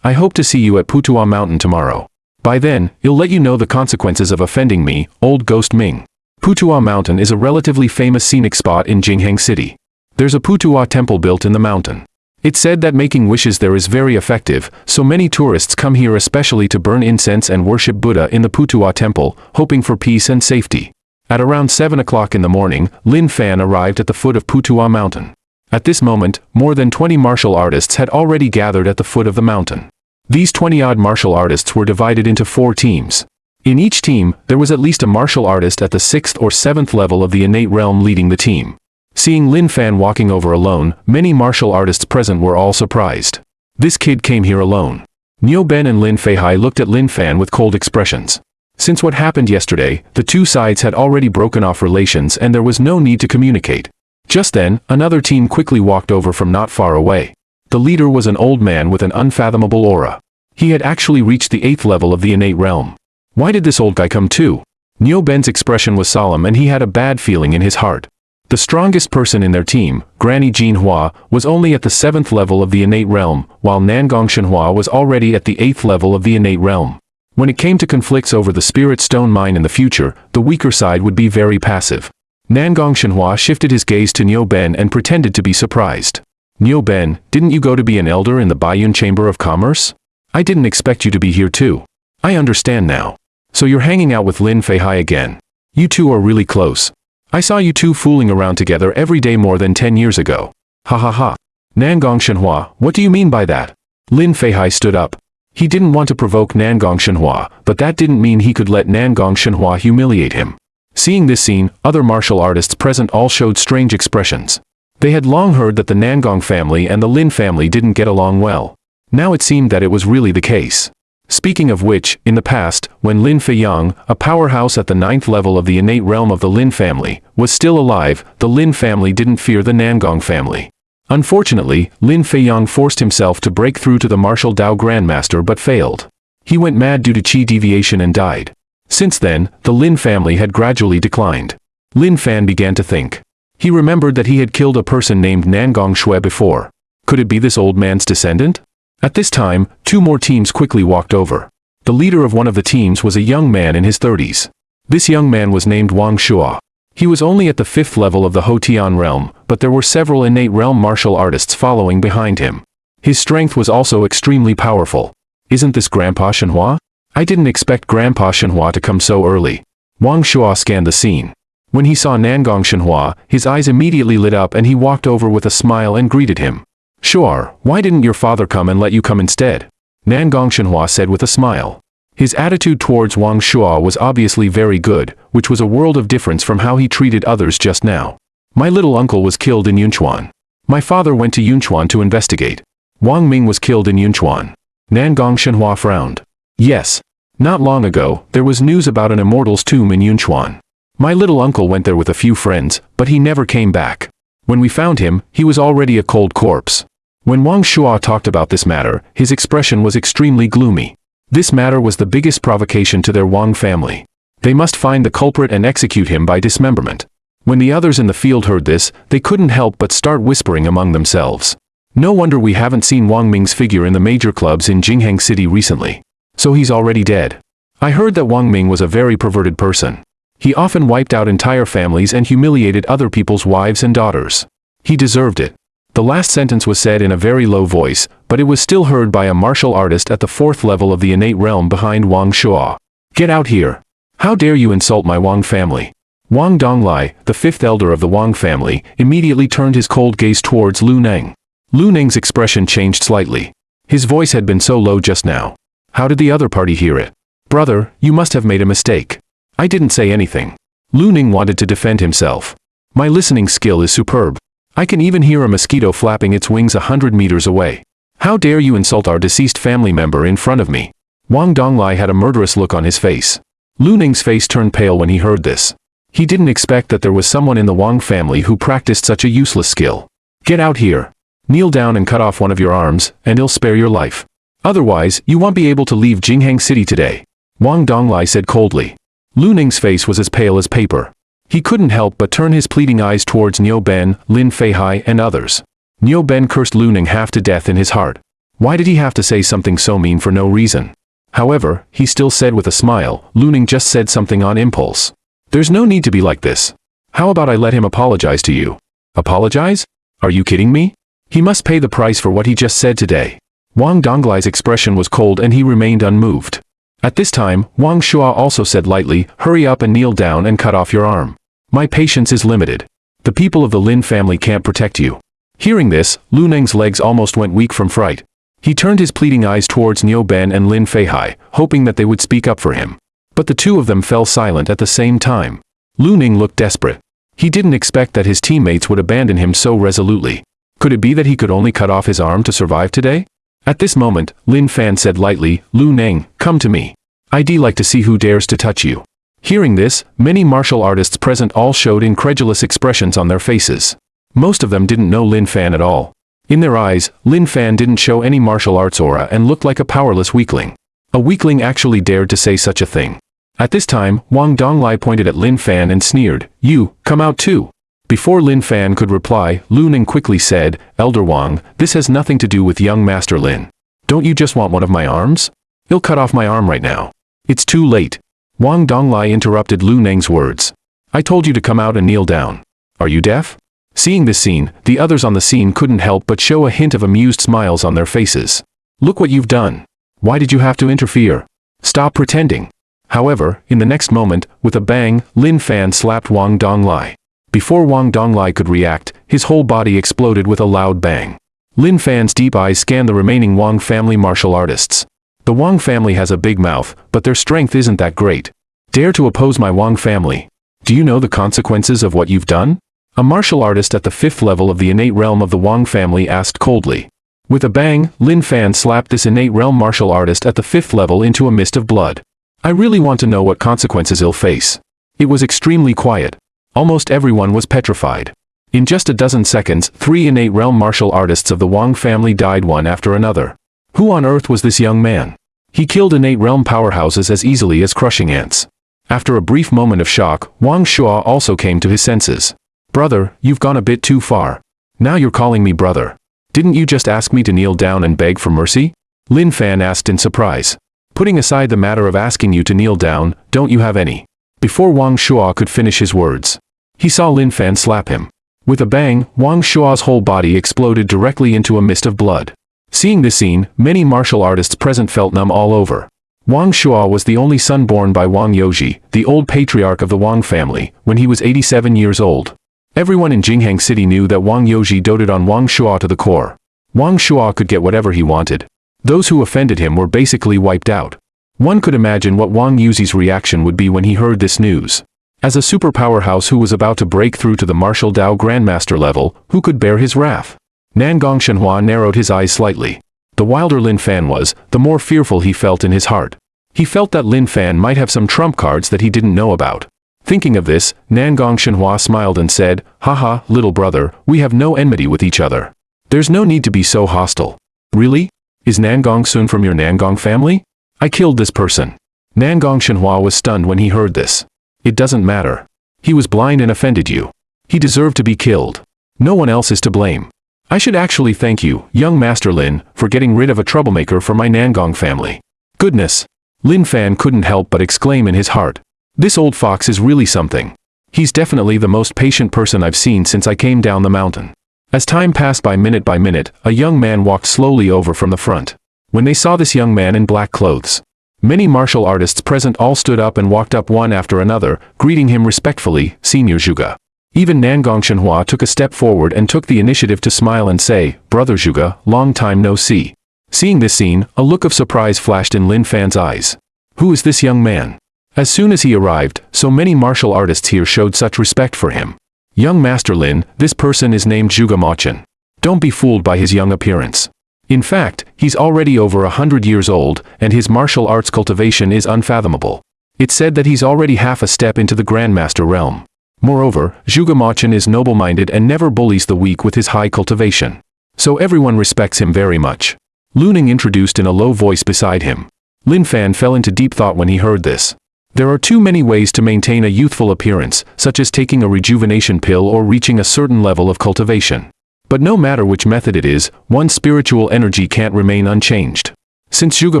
I hope to see you at Putuo Mountain tomorrow. By then, I'll let you know the consequences of offending me, old ghost Ming." Putuo Mountain is a relatively famous scenic spot in Jingheng City. There's a Putuo temple built in the mountain. It's said that making wishes there is very effective, so many tourists come here especially to burn incense and worship Buddha in the Putuo temple, hoping for peace and safety. At around 7 o'clock in the morning, Lin Fan arrived at the foot of Putuo Mountain. At this moment, more than 20 martial artists had already gathered at the foot of the mountain. These 20-odd martial artists were divided into 4 teams. In each team, there was at least a martial artist at the 6th or 7th level of the innate realm leading the team. Seeing Lin Fan walking over alone, many martial artists present were all surprised. This kid came here alone. Niu Ben and Lin Feihai looked at Lin Fan with cold expressions. Since what happened yesterday, the two sides had already broken off relations and there was no need to communicate. Just then, another team quickly walked over from not far away. The leader was an old man with an unfathomable aura. He had actually reached the 8th level of the innate realm. Why did this old guy come too? Neo Ben's expression was solemn and he had a bad feeling in his heart. The strongest person in their team, Granny Jean Hua, was only at the 7th level of the innate realm, while Nangong Shenhua was already at the 8th level of the innate realm. When it came to conflicts over the spirit stone mine in the future, the weaker side would be very passive. Nangong Shenhua shifted his gaze to Neo Ben and pretended to be surprised. Neo Ben, didn't you go to be an elder in the Baiyun Chamber of Commerce? I didn't expect you to be here too. I understand now. So you're hanging out with Lin Feihai again. You two are really close. I saw you two fooling around together every day more than 10 years ago. Ha ha ha. Nangong Shenhua, what do you mean by that? Lin Feihai stood up. He didn't want to provoke Nangong Shenhua, but that didn't mean he could let Nangong Shenhua humiliate him. Seeing this scene, other martial artists present all showed strange expressions. They had long heard that the Nangong family and the Lin family didn't get along well. Now it seemed that it was really the case. Speaking of which, in the past, when Lin Feiyang, a powerhouse at the 9th level of the innate realm of the Lin family, was still alive, the Lin family didn't fear the Nangong family. Unfortunately, Lin Feiyang forced himself to break through to the martial Dao Grandmaster but failed. He went mad due to chi deviation and died. Since then, the Lin family had gradually declined. Lin Fan began to think. He remembered that he had killed a person named Nangong Shui before. Could it be this old man's descendant? At this time, 2 more teams quickly walked over. The leader of one of the teams was a young man in his 30s. This young man was named Wang Shua. He was only at the 5th level of the Hotian realm, but there were several innate realm martial artists following behind him. His strength was also extremely powerful. Isn't this Grandpa Shenhua? I didn't expect Grandpa Shenhua to come so early. Wang Shua scanned the scene. When he saw Nangong Shenhua, his eyes immediately lit up and he walked over with a smile and greeted him. Shuar, why didn't your father come and let you come instead? Nangong Shenhua said with a smile. His attitude towards Wang Shua was obviously very good, which was a world of difference from how he treated others just now. My little uncle was killed in Yunchuan. My father went to Yunchuan to investigate. Wang Ming was killed in Yunchuan. Nangong Shenhua frowned. Yes. Not long ago, there was news about an immortal's tomb in Yunchuan. My little uncle went there with a few friends, but he never came back. When we found him, he was already a cold corpse. When Wang Shua talked about this matter, his expression was extremely gloomy. This matter was the biggest provocation to their Wang family. They must find the culprit and execute him by dismemberment. When the others in the field heard this, they couldn't help but start whispering among themselves. No wonder we haven't seen Wang Ming's figure in the major clubs in Jingheng City recently. So he's already dead. I heard that Wang Ming was a very perverted person. He often wiped out entire families and humiliated other people's wives and daughters. He deserved it. The last sentence was said in a very low voice, but it was still heard by a martial artist at the 4th level of the innate realm behind Wang Shua. Get out here. How dare you insult my Wang family? Wang Donglai, the 5th elder of the Wang family, immediately turned his cold gaze towards Lu Neng. Lu Neng's expression changed slightly. His voice had been so low just now. How did the other party hear it? Brother, you must have made a mistake. I didn't say anything. Lu Neng wanted to defend himself. My listening skill is superb. I can even hear a mosquito flapping its wings 100 meters away. How dare you insult our deceased family member in front of me? Wang Donglai had a murderous look on his face. Lu Neng's face turned pale when he heard this. He didn't expect that there was someone in the Wang family who practiced such a useless skill. Get out here. Kneel down and cut off one of your arms, and it'll spare your life. Otherwise, you won't be able to leave Jingheng City today. Wang Donglai said coldly. Lu Neng's face was as pale as paper. He couldn't help but turn his pleading eyes towards Neo Ben, Lin Feihai, and others. Neo Ben cursed Lu Neng half to death in his heart. Why did he have to say something so mean for no reason? However, he still said with a smile, Lu Neng just said something on impulse. There's no need to be like this. How about I let him apologize to you? Apologize? Are you kidding me? He must pay the price for what he just said today. Wang Donglai's expression was cold and he remained unmoved. At this time, Wang Shua also said lightly, hurry up and kneel down and cut off your arm. My patience is limited. The people of the Lin family can't protect you. Hearing this, Lu Neng's legs almost went weak from fright. He turned his pleading eyes towards Neo Ben and Lin Feihai, hoping that they would speak up for him. But the two of them fell silent at the same time. Lu Neng looked desperate. He didn't expect that his teammates would abandon him so resolutely. Could it be that he could only cut off his arm to survive today? At this moment, Lin Fan said lightly, Lu Neng, come to me. I'd like to see who dares to touch you. Hearing this, many martial artists present all showed incredulous expressions on their faces. Most of them didn't know Lin Fan at all. In their eyes, Lin Fan didn't show any martial arts aura and looked like a powerless weakling. A weakling actually dared to say such a thing. At this time, Wang Donglai pointed at Lin Fan and sneered, "You, come out too." Before Lin Fan could reply, Lu Ning quickly said, "Elder Wang, this has nothing to do with young Master Lin. Don't you just want one of my arms? He'll cut off my arm right now." "It's too late." Wang Donglai interrupted Lu Ning's words. "I told you to come out and kneel down. Are you deaf?" Seeing this scene, the others on the scene couldn't help but show a hint of amused smiles on their faces. "Look what you've done. Why did you have to interfere? Stop pretending." However, in the next moment, with a bang, Lin Fan slapped Wang Donglai. Before Wang Donglai could react, his whole body exploded with a loud bang. Lin Fan's deep eyes scanned the remaining Wang family martial artists. The Wang family has a big mouth, but their strength isn't that great. "Dare to oppose my Wang family? Do you know the consequences of what you've done?" A martial artist at the 5th level of the innate realm of the Wang family asked coldly. With a bang, Lin Fan slapped this innate realm martial artist at the 5th level into a mist of blood. "I really want to know what consequences he'll face." It was extremely quiet. Almost everyone was petrified. In just a dozen seconds, 3 innate realm martial artists of the Wang family died one after another. Who on earth was this young man? He killed innate realm powerhouses as easily as crushing ants. After a brief moment of shock, Wang Shua also came to his senses. "Brother, you've gone a bit too far. Now you're calling me brother. Didn't you just ask me to kneel down and beg for mercy?" Lin Fan asked in surprise. "Putting aside the matter of asking you to kneel down, don't you have any?" Before Wang Shua could finish his words, he saw Lin Fan slap him. With a bang, Wang Shua's whole body exploded directly into a mist of blood. Seeing this scene, many martial artists present felt numb all over. Wang Shua was the only son born by Wang Youji, the old patriarch of the Wang family, when he was 87 years old. Everyone in Jinghang City knew that Wang Youji doted on Wang Shua to the core. Wang Shua could get whatever he wanted. Those who offended him were basically wiped out. One could imagine what Wang Yuzi's reaction would be when he heard this news. As a super powerhouse who was about to break through to the martial Dao Grandmaster level, who could bear his wrath? Nangong Shenhua narrowed his eyes slightly. The wilder Lin Fan was, the more fearful he felt in his heart. He felt that Lin Fan might have some trump cards that he didn't know about. Thinking of this, Nangong Shenhua smiled and said, "Haha, little brother, we have no enmity with each other. There's no need to be so hostile." "Really? Is Nangong Sun from your Nangong family?" "I killed this person." Nangong Shenhua was stunned when he heard this. "It doesn't matter. He was blind and offended you. He deserved to be killed. No one else is to blame. I should actually thank you, young Master Lin, for getting rid of a troublemaker for my Nangong family." Goodness! Lin Fan couldn't help but exclaim in his heart. This old fox is really something. He's definitely the most patient person I've seen since I came down the mountain. As time passed by minute, a young man walked slowly over from the front. When they saw this young man in black clothes, many martial artists present all stood up and walked up one after another, greeting him respectfully, "Senior Zhuge." Even Nangong Shenhua took a step forward and took the initiative to smile and say, "Brother Zhuge, long time no see." Seeing this scene, a look of surprise flashed in Lin Fan's eyes. Who is this young man? As soon as he arrived, so many martial artists here showed such respect for him. "Young Master Lin, this person is named Zhuge Machin. Don't be fooled by his young appearance. In fact, he's already over 100 years old, and his martial arts cultivation is unfathomable. It's said that he's already half a step into the Grandmaster realm. Moreover, Zhuge Machin is noble-minded and never bullies the weak with his high cultivation. So everyone respects him very much." Lu Ning introduced in a low voice beside him. Lin Fan fell into deep thought when he heard this. There are too many ways to maintain a youthful appearance, such as taking a rejuvenation pill or reaching a certain level of cultivation. But no matter which method it is, one's spiritual energy can't remain unchanged. Since Zhuge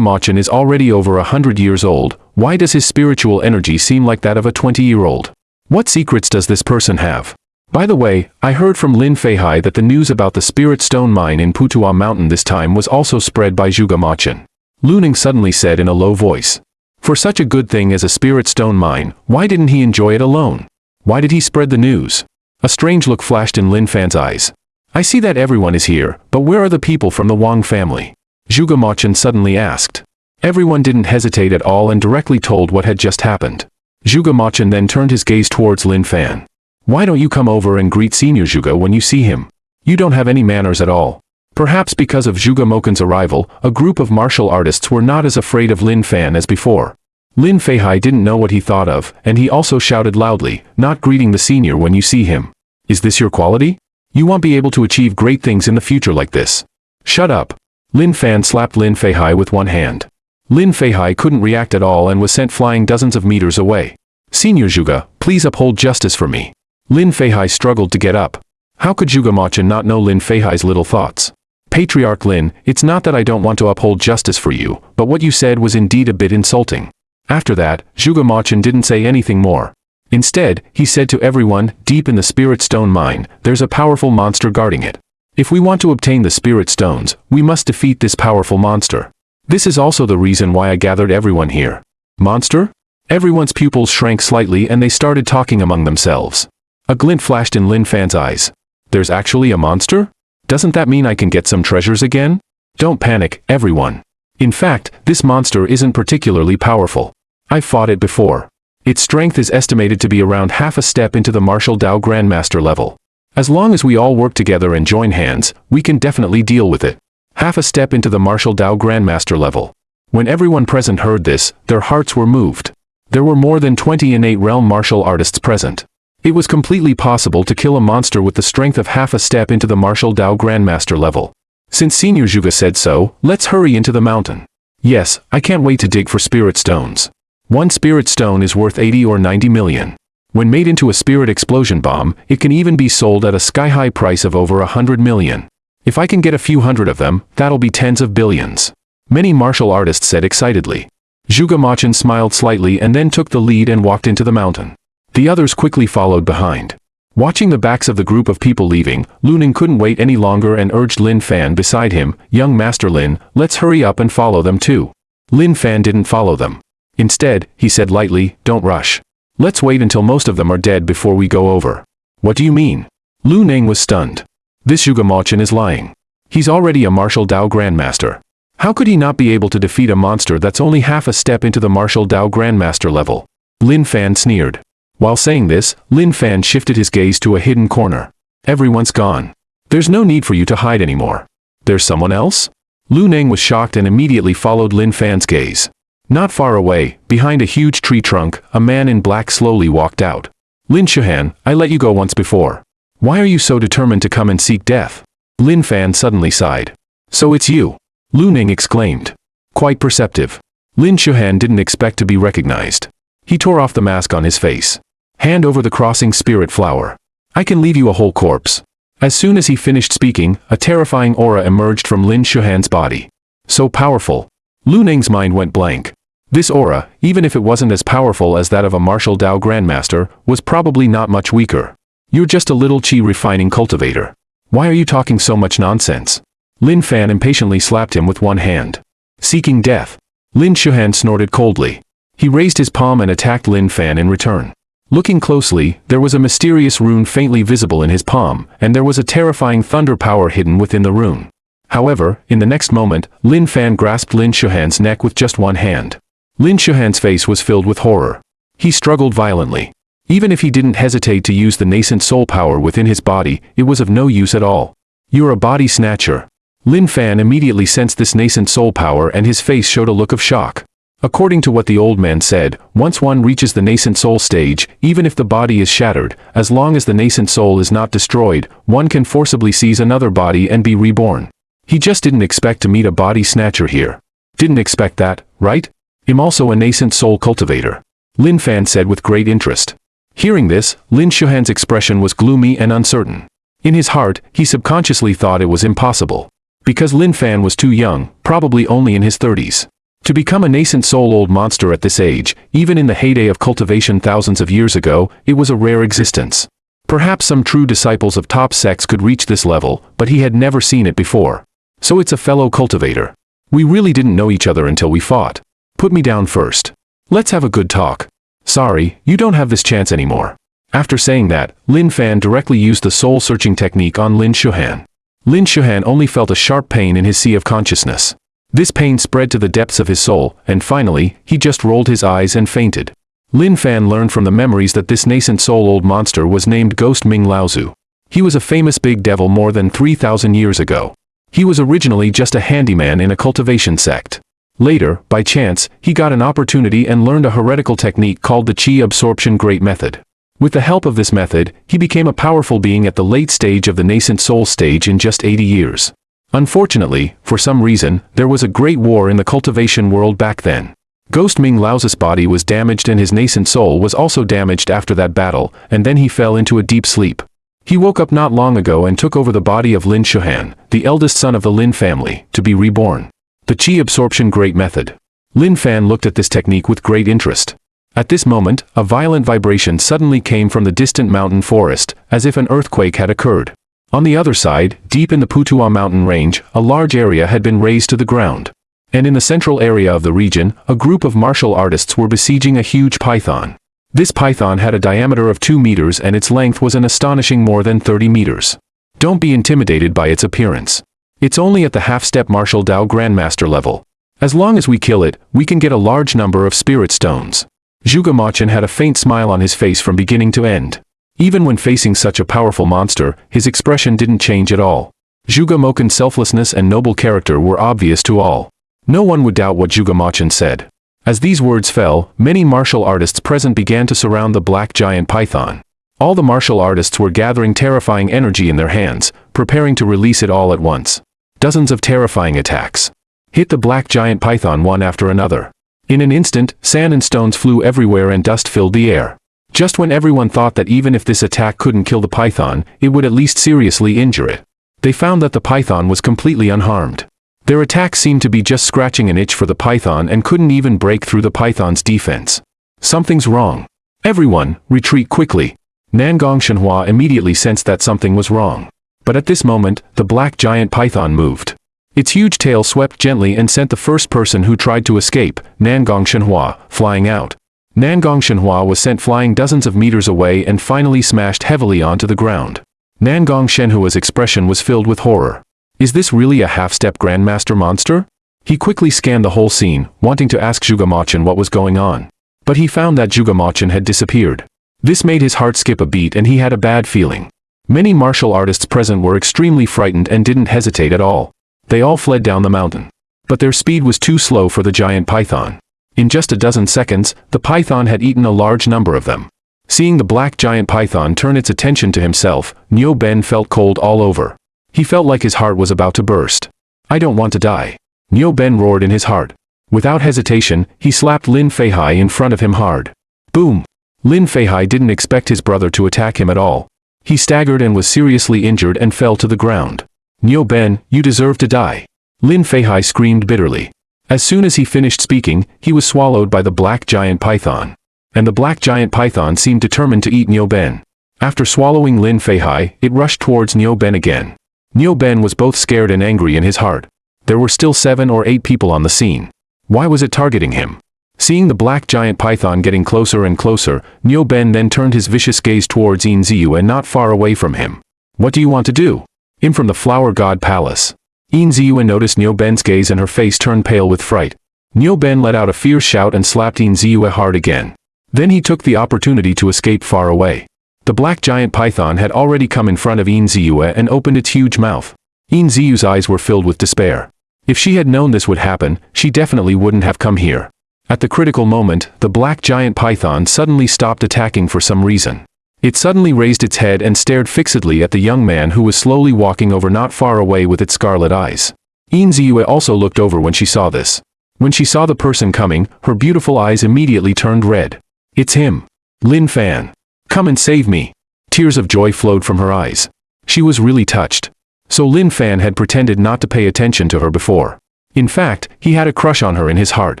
Machin is already over 100 years old, why does his spiritual energy seem like that of a 20-year-old? What secrets does this person have? By the way, I heard from Lin Feihai that the news about the Spirit Stone Mine in Putua Mountain this time was also spread by Zhuge Machin. Lu Ning suddenly said in a low voice. For such a good thing as a Spirit Stone Mine, why didn't he enjoy it alone? Why did he spread the news? A strange look flashed in Lin Fan's eyes. I see that everyone is here, but where are the people from the Wang family? Zhuge Machin suddenly asked. Everyone didn't hesitate at all and directly told what had just happened. Zhuge Machin then turned his gaze towards Lin Fan. Why don't you come over and greet Senior Zhuge when you see him? You don't have any manners at all. Perhaps because of Zhuge Machin's arrival, a group of martial artists were not as afraid of Lin Fan as before. Lin Feihai didn't know what he thought of, and he also shouted loudly, not greeting the senior when you see him. Is this your quality? You won't be able to achieve great things in the future like this. Shut up. Lin Fan slapped Lin Feihai with one hand. Lin Feihai couldn't react at all and was sent flying dozens of meters away. Senior Zhuge, please uphold justice for me. Lin Feihai struggled to get up. How could Zhuge Machin not know Lin Feihai's little thoughts? Patriarch Lin, it's not that I don't want to uphold justice for you, but what you said was indeed a bit insulting. After that, Zhuge Machin didn't say anything more. Instead, he said to everyone, deep in the Spirit Stone mine, there's a powerful monster guarding it. If we want to obtain the Spirit Stones, we must defeat this powerful monster. This is also the reason why I gathered everyone here. Monster? Everyone's pupils shrank slightly and they started talking among themselves. A glint flashed in Lin Fan's eyes. There's actually a monster? Doesn't that mean I can get some treasures again? Don't panic, everyone. In fact, this monster isn't particularly powerful. I've fought it before. Its strength is estimated to be around half a step into the martial Dao Grandmaster level. As long as we all work together and join hands, we can definitely deal with it. Half a step into the martial Dao Grandmaster level. When everyone present heard this, their hearts were moved. There were more than 20 innate realm martial artists present. It was completely possible to kill a monster with the strength of half a step into the martial Dao Grandmaster level. Since Senior Zhuge said so, let's hurry into the mountain. Yes, I can't wait to dig for spirit stones. One spirit stone is worth 80 or 90 million. When made into a spirit explosion bomb, it can even be sold at a sky-high price of over 100 million. If I can get a few hundred of them, that'll be tens of billions. Many martial artists said excitedly. Zhuge Machin smiled slightly and then took the lead and walked into the mountain. The others quickly followed behind. Watching the backs of the group of people leaving, Lu Ning couldn't wait any longer and urged Lin Fan beside him, young Master Lin, let's hurry up and follow them too. Lin Fan didn't follow them. Instead, he said lightly, don't rush. Let's wait until most of them are dead before we go over. What do you mean? Lu Ning was stunned. This Zhuge Machin is lying. He's already a martial Dao Grandmaster. How could he not be able to defeat a monster that's only half a step into the martial Dao Grandmaster level? Lin Fan sneered. While saying this, Lin Fan shifted his gaze to a hidden corner. Everyone's gone. There's no need for you to hide anymore. There's someone else? Lu Ning was shocked and immediately followed Lin Fan's gaze. Not far away, behind a huge tree trunk, a man in black slowly walked out. Lin Shuhan, I let you go once before. Why are you so determined to come and seek death? Lin Fan suddenly sighed. So it's you. Lu Ning exclaimed. Quite perceptive. Lin Shuhan didn't expect to be recognized. He tore off the mask on his face. Hand over the crossing spirit flower. I can leave you a whole corpse. As soon as he finished speaking, a terrifying aura emerged from Lin Shuhan's body. So powerful. Lu Ning's mind went blank. This aura, even if it wasn't as powerful as that of a martial Dao Grandmaster, was probably not much weaker. You're just a little chi refining cultivator. Why are you talking so much nonsense? Lin Fan impatiently slapped him with one hand. Seeking death. Lin Shuhan snorted coldly. He raised his palm and attacked Lin Fan in return. Looking closely, there was a mysterious rune faintly visible in his palm, and there was a terrifying thunder power hidden within the rune. However, in the next moment, Lin Fan grasped Lin Shuhan's neck with just one hand. Lin Shuhan's face was filled with horror. He struggled violently. Even if he didn't hesitate to use the nascent soul power within his body, it was of no use at all. You're a body snatcher. Lin Fan immediately sensed this nascent soul power and his face showed a look of shock. According to what the old man said, once one reaches the nascent soul stage, even if the body is shattered, as long as the nascent soul is not destroyed, one can forcibly seize another body and be reborn. He just didn't expect to meet a body snatcher here. Didn't expect that, right? I'm also a nascent soul cultivator. Lin Fan said with great interest. Hearing this, Lin Shuhan's expression was gloomy and uncertain. In his heart, he subconsciously thought it was impossible. Because Lin Fan was too young, probably only in his 30s. To become a nascent soul old monster at this age, even in the heyday of cultivation thousands of years ago, it was a rare existence. Perhaps some true disciples of top sects could reach this level, but he had never seen it before. So it's a fellow cultivator. We really didn't know each other until we fought. Put me down first. Let's have a good talk. Sorry, you don't have this chance anymore. After saying that, Lin Fan directly used the soul-searching technique on Lin Shuhan. Lin Shuhan only felt a sharp pain in his sea of consciousness. This pain spread to the depths of his soul, and finally, he just rolled his eyes and fainted. Lin Fan learned from the memories that this nascent soul old monster was named Ghost Ming Laozu. He was a famous big devil more than 3,000 years ago. He was originally just a handyman in a cultivation sect. Later, by chance, he got an opportunity and learned a heretical technique called the Qi Absorption Great Method. With the help of this method, he became a powerful being at the late stage of the nascent soul stage in just 80 years. Unfortunately, for some reason, there was a great war in the cultivation world back then. Ghost Ming Lao's body was damaged and his nascent soul was also damaged after that battle, and then he fell into a deep sleep. He woke up not long ago and took over the body of Lin Shuhan, the eldest son of the Lin family, to be reborn. The Qi absorption great method. Lin Fan looked at this technique with great interest. At this moment, a violent vibration suddenly came from the distant mountain forest, as if an earthquake had occurred. On the other side, deep in the Putua mountain range, a large area had been razed to the ground. And in the central area of the region, a group of martial artists were besieging a huge python. This python had a diameter of 2 meters and its length was an astonishing more than 30 meters. Don't be intimidated by its appearance. It's only at the half-step martial Dao Grandmaster level. As long as we kill it, we can get a large number of spirit stones. Zhuge Machin had a faint smile on his face from beginning to end. Even when facing such a powerful monster, his expression didn't change at all. Zhuge Machin's selflessness and noble character were obvious to all. No one would doubt what Zhuge Machin said. As these words fell, many martial artists present began to surround the black giant python. All the martial artists were gathering terrifying energy in their hands, preparing to release it all at once. Dozens of terrifying attacks hit the black giant python one after another. In an instant, sand and stones flew everywhere and dust filled the air. Just when everyone thought that even if this attack couldn't kill the python, it would at least seriously injure it, they found that the python was completely unharmed. Their attack seemed to be just scratching an itch for the python and couldn't even break through the python's defense. Something's wrong. Everyone, retreat quickly. Nangong Shenhua immediately sensed that something was wrong. But at this moment, the black giant python moved. Its huge tail swept gently and sent the first person who tried to escape, Nangong Shenhua, flying out. Nangong Shenhua was sent flying dozens of meters away and finally smashed heavily onto the ground. Nangong Shenhua's expression was filled with horror. Is this really a half-step Grandmaster monster? He quickly scanned the whole scene, wanting to ask Zhuge Machin what was going on. But he found that Zhuge Machin had disappeared. This made his heart skip a beat and he had a bad feeling. Many martial artists present were extremely frightened and didn't hesitate at all. They all fled down the mountain. But their speed was too slow for the giant python. In just a dozen seconds, the python had eaten a large number of them. Seeing the black giant python turn its attention to himself, Niu Ben felt cold all over. He felt like his heart was about to burst. I don't want to die. Niu Ben roared in his heart. Without hesitation, he slapped Lin Feihai in front of him hard. Boom! Lin Feihai didn't expect his brother to attack him at all. He staggered and was seriously injured and fell to the ground. Niu Ben, you deserve to die. Lin Feihai screamed bitterly. As soon as he finished speaking, he was swallowed by the black giant python. And the black giant python seemed determined to eat Niu Ben. After swallowing Lin Feihai, it rushed towards Niu Ben again. Niu Ben was both scared and angry in his heart. There were still 7 or 8 people on the scene. Why was it targeting him? Seeing the black giant python getting closer and closer, Niu Ben then turned his vicious gaze towards Yin Ziyu and not far away from him. What do you want to do? In from the Flower God Palace. Yin Ziyu noticed Niu Ben's gaze and her face turned pale with fright. Niu Ben let out a fierce shout and slapped Yin Ziyu hard again. Then he took the opportunity to escape far away. The black giant python had already come in front of Yin Ziyu and opened its huge mouth. Yin Ziyu's eyes were filled with despair. If she had known this would happen, she definitely wouldn't have come here. At the critical moment, the black giant python suddenly stopped attacking for some reason. It suddenly raised its head and stared fixedly at the young man who was slowly walking over not far away with its scarlet eyes. Yin Ziyu also looked over when she saw this. When she saw the person coming, her beautiful eyes immediately turned red. It's him. Lin Fan. Come and save me. Tears of joy flowed from her eyes. She was really touched. So Lin Fan had pretended not to pay attention to her before. In fact, he had a crush on her in his heart.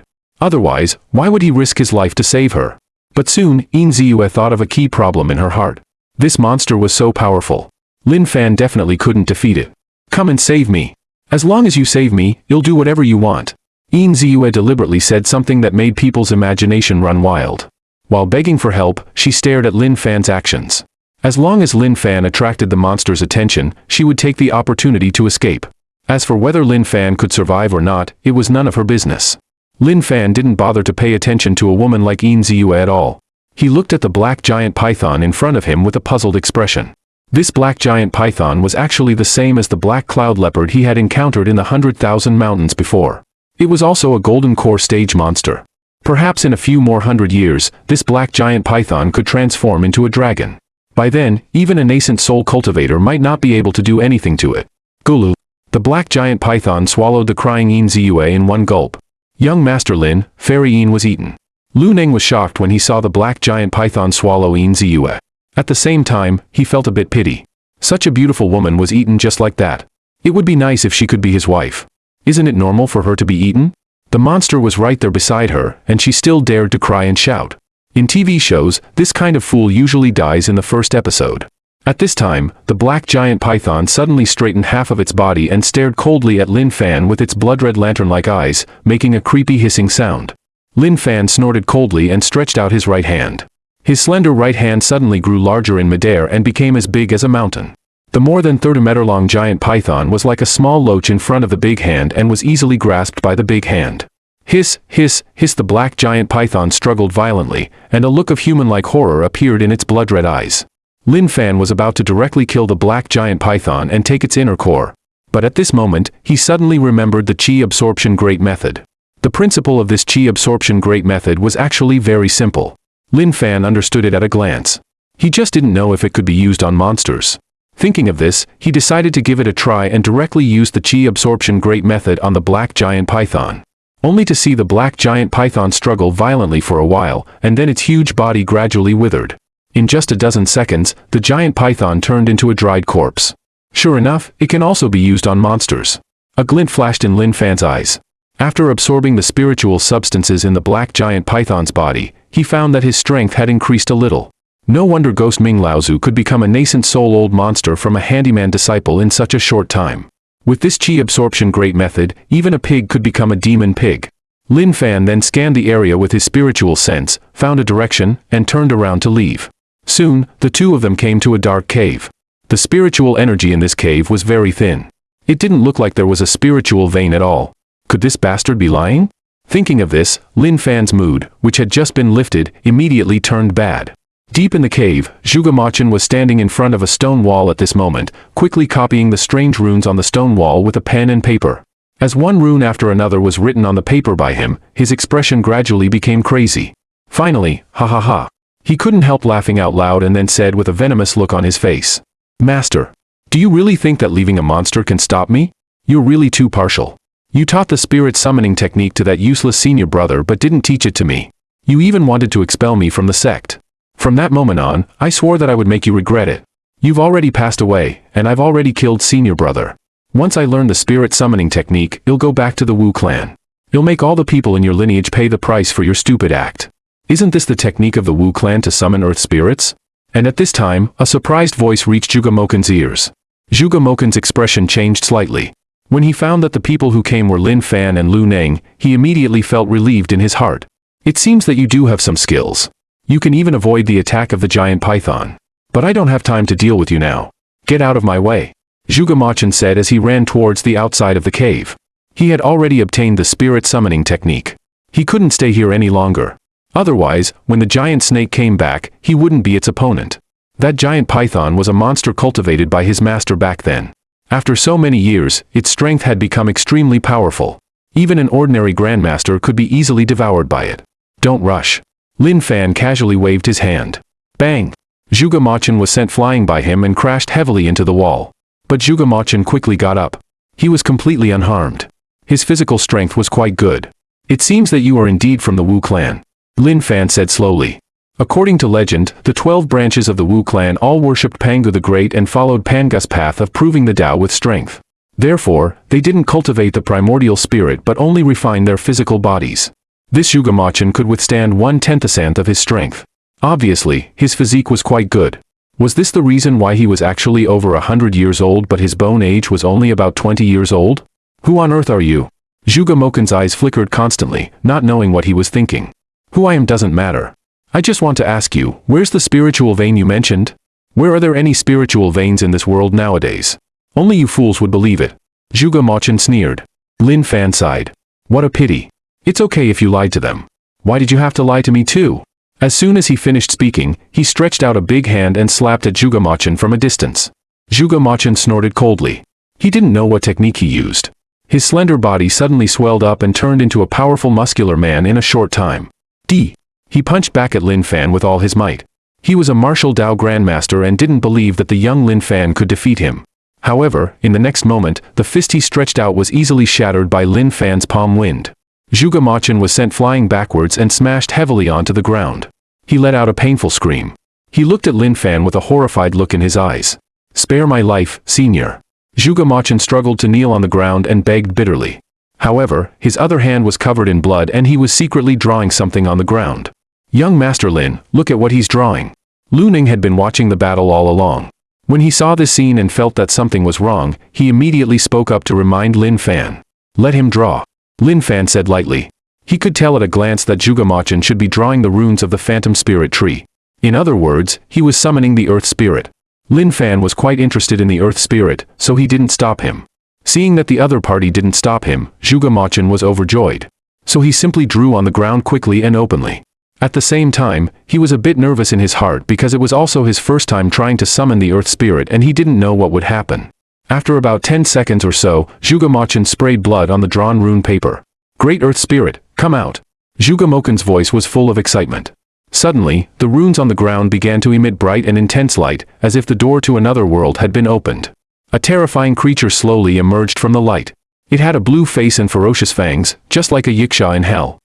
Otherwise, why would he risk his life to save her? But soon, Yin Ziyu thought of a key problem in her heart. This monster was so powerful. Lin Fan definitely couldn't defeat it. Come and save me. As long as you save me, you'll do whatever you want. Yin Ziyu deliberately said something that made people's imagination run wild. While begging for help, she stared at Lin Fan's actions. As long as Lin Fan attracted the monster's attention, she would take the opportunity to escape. As for whether Lin Fan could survive or not, it was none of her business. Lin Fan didn't bother to pay attention to a woman like Yin Ziyu at all. He looked at the black giant python in front of him with a puzzled expression. This black giant python was actually the same as the black cloud leopard he had encountered in the 100,000 mountains before. It was also a golden core stage monster. Perhaps in a few more hundred years, this black giant python could transform into a dragon. By then, even a nascent soul cultivator might not be able to do anything to it. Gulu. The black giant python swallowed the crying Yin Ziyue in one gulp. Young Master Lin, Fairy Yin was eaten. Lu Neng was shocked when he saw the black giant python swallow Yin Ziyue. At the same time, he felt a bit pity. Such a beautiful woman was eaten just like that. It would be nice if she could be his wife. Isn't it normal for her to be eaten? The monster was right there beside her, and she still dared to cry and shout. In TV shows, this kind of fool usually dies in the first episode. At this time, the black giant python suddenly straightened half of its body and stared coldly at Lin Fan with its blood-red lantern-like eyes, making a creepy hissing sound. Lin Fan snorted coldly and stretched out his right hand. His slender right hand suddenly grew larger in midair and became as big as a mountain. The more than 30-meter-long giant python was like a small loach in front of the big hand and was easily grasped by the big hand. Hiss, hiss, hiss. The black giant python struggled violently, and a look of human-like horror appeared in its blood-red eyes. Lin Fan was about to directly kill the black giant python and take its inner core. But at this moment, he suddenly remembered the Qi absorption great method. The principle of this Qi absorption great method was actually very simple. Lin Fan understood it at a glance. He just didn't know if it could be used on monsters. Thinking of this, he decided to give it a try and directly use the Qi absorption great method on the black giant python. Only to see the black giant python struggle violently for a while, and then its huge body gradually withered. In just a dozen seconds, the giant python turned into a dried corpse. Sure enough, it can also be used on monsters. A glint flashed in Lin Fan's eyes. After absorbing the spiritual substances in the black giant python's body, he found that his strength had increased a little. No wonder Ghost Ming Laozu could become a nascent soul old monster from a handyman disciple in such a short time. With this Qi absorption great method, even a pig could become a demon pig. Lin Fan then scanned the area with his spiritual sense, found a direction, and turned around to leave. Soon, the two of them came to a dark cave. The spiritual energy in this cave was very thin. It didn't look like there was a spiritual vein at all. Could this bastard be lying? Thinking of this, Lin Fan's mood, which had just been lifted, immediately turned bad. Deep in the cave, Zhuge Machin was standing in front of a stone wall at this moment, quickly copying the strange runes on the stone wall with a pen and paper. As one rune after another was written on the paper by him, his expression gradually became crazy. Finally, ha ha ha. He couldn't help laughing out loud and then said with a venomous look on his face, "Master, do you really think that leaving a monster can stop me? You're really too partial. You taught the spirit summoning technique to that useless senior brother but didn't teach it to me. You even wanted to expel me from the sect. From that moment on, I swore that I would make you regret it. You've already passed away, and I've already killed senior brother. Once I learn the spirit summoning technique, it'll go back to the Wu clan. You'll make all the people in your lineage pay the price for your stupid act. Isn't this the technique of the Wu clan to summon earth spirits?" And at this time, a surprised voice reached Zhuge Moken's ears. Zhuge Moken's expression changed slightly. When he found that the people who came were Lin Fan and Lu Neng, he immediately felt relieved in his heart. "It seems that you do have some skills. You can even avoid the attack of the giant python. But I don't have time to deal with you now. Get out of my way," Zhuge Machin said as he ran towards the outside of the cave. He had already obtained the spirit summoning technique. He couldn't stay here any longer. Otherwise, when the giant snake came back, he wouldn't be its opponent. That giant python was a monster cultivated by his master back then. After so many years, its strength had become extremely powerful. Even an ordinary grandmaster could be easily devoured by it. "Don't rush." Lin Fan casually waved his hand. Bang! Zhuge Machin was sent flying by him and crashed heavily into the wall. But Zhuge Machin quickly got up. He was completely unharmed. His physical strength was quite good. "It seems that you are indeed from the Wu clan," Lin Fan said slowly. According to legend, the 12 branches of the Wu clan all worshipped Pangu the Great and followed Panga's path of proving the Tao with strength. Therefore, they didn't cultivate the primordial spirit but only refined their physical bodies. This Zhuge Machin could withstand 1/10th of his strength. Obviously, his physique was quite good. Was this the reason why he was actually over 100 years old but his bone age was only about 20 years old? Who on earth are you? Zhuge Moken's eyes flickered constantly, not knowing what he was thinking. Who I am doesn't matter. I just want to ask you, where's the spiritual vein you mentioned? Where are there any spiritual veins in this world nowadays? Only you fools would believe it. Zhuge Machin sneered. Lin Fan sighed. What a pity. It's okay if you lied to them. Why did you have to lie to me too? As soon as he finished speaking, he stretched out a big hand and slapped at Zhuge Machin from a distance. Zhuge Machin snorted coldly. He didn't know what technique he used. His slender body suddenly swelled up and turned into a powerful muscular man in a short time. D. He punched back at Lin Fan with all his might. He was a martial Dao grandmaster and didn't believe that the young Lin Fan could defeat him. However, in the next moment, the fist he stretched out was easily shattered by Lin Fan's palm wind. Zhuge Machin was sent flying backwards and smashed heavily onto the ground. He let out a painful scream. He looked at Lin Fan with a horrified look in his eyes. "Spare my life, senior." Zhuge Machin struggled to kneel on the ground and begged bitterly. However, his other hand was covered in blood and he was secretly drawing something on the ground. "Young Master Lin, look at what he's drawing." Lu Ning had been watching the battle all along. When he saw this scene and felt that something was wrong, he immediately spoke up to remind Lin Fan. "Let him draw." Lin Fan said lightly. He could tell at a glance that Zhuge Machin should be drawing the runes of the Phantom Spirit Tree. In other words, he was summoning the Earth Spirit. Lin Fan was quite interested in the Earth Spirit, so he didn't stop him. Seeing that the other party didn't stop him, Zhuge Machin was overjoyed. So he simply drew on the ground quickly and openly. At the same time, he was a bit nervous in his heart because it was also his first time trying to summon the Earth Spirit and he didn't know what would happen. After about 10 seconds or so, Zhuge Machin sprayed blood on the drawn rune paper. "Great Earth Spirit, come out." Zhuge Machin's voice was full of excitement. Suddenly, the runes on the ground began to emit bright and intense light, as if the door to another world had been opened. A terrifying creature slowly emerged from the light. It had a blue face and ferocious fangs, just like a yiksha in hell.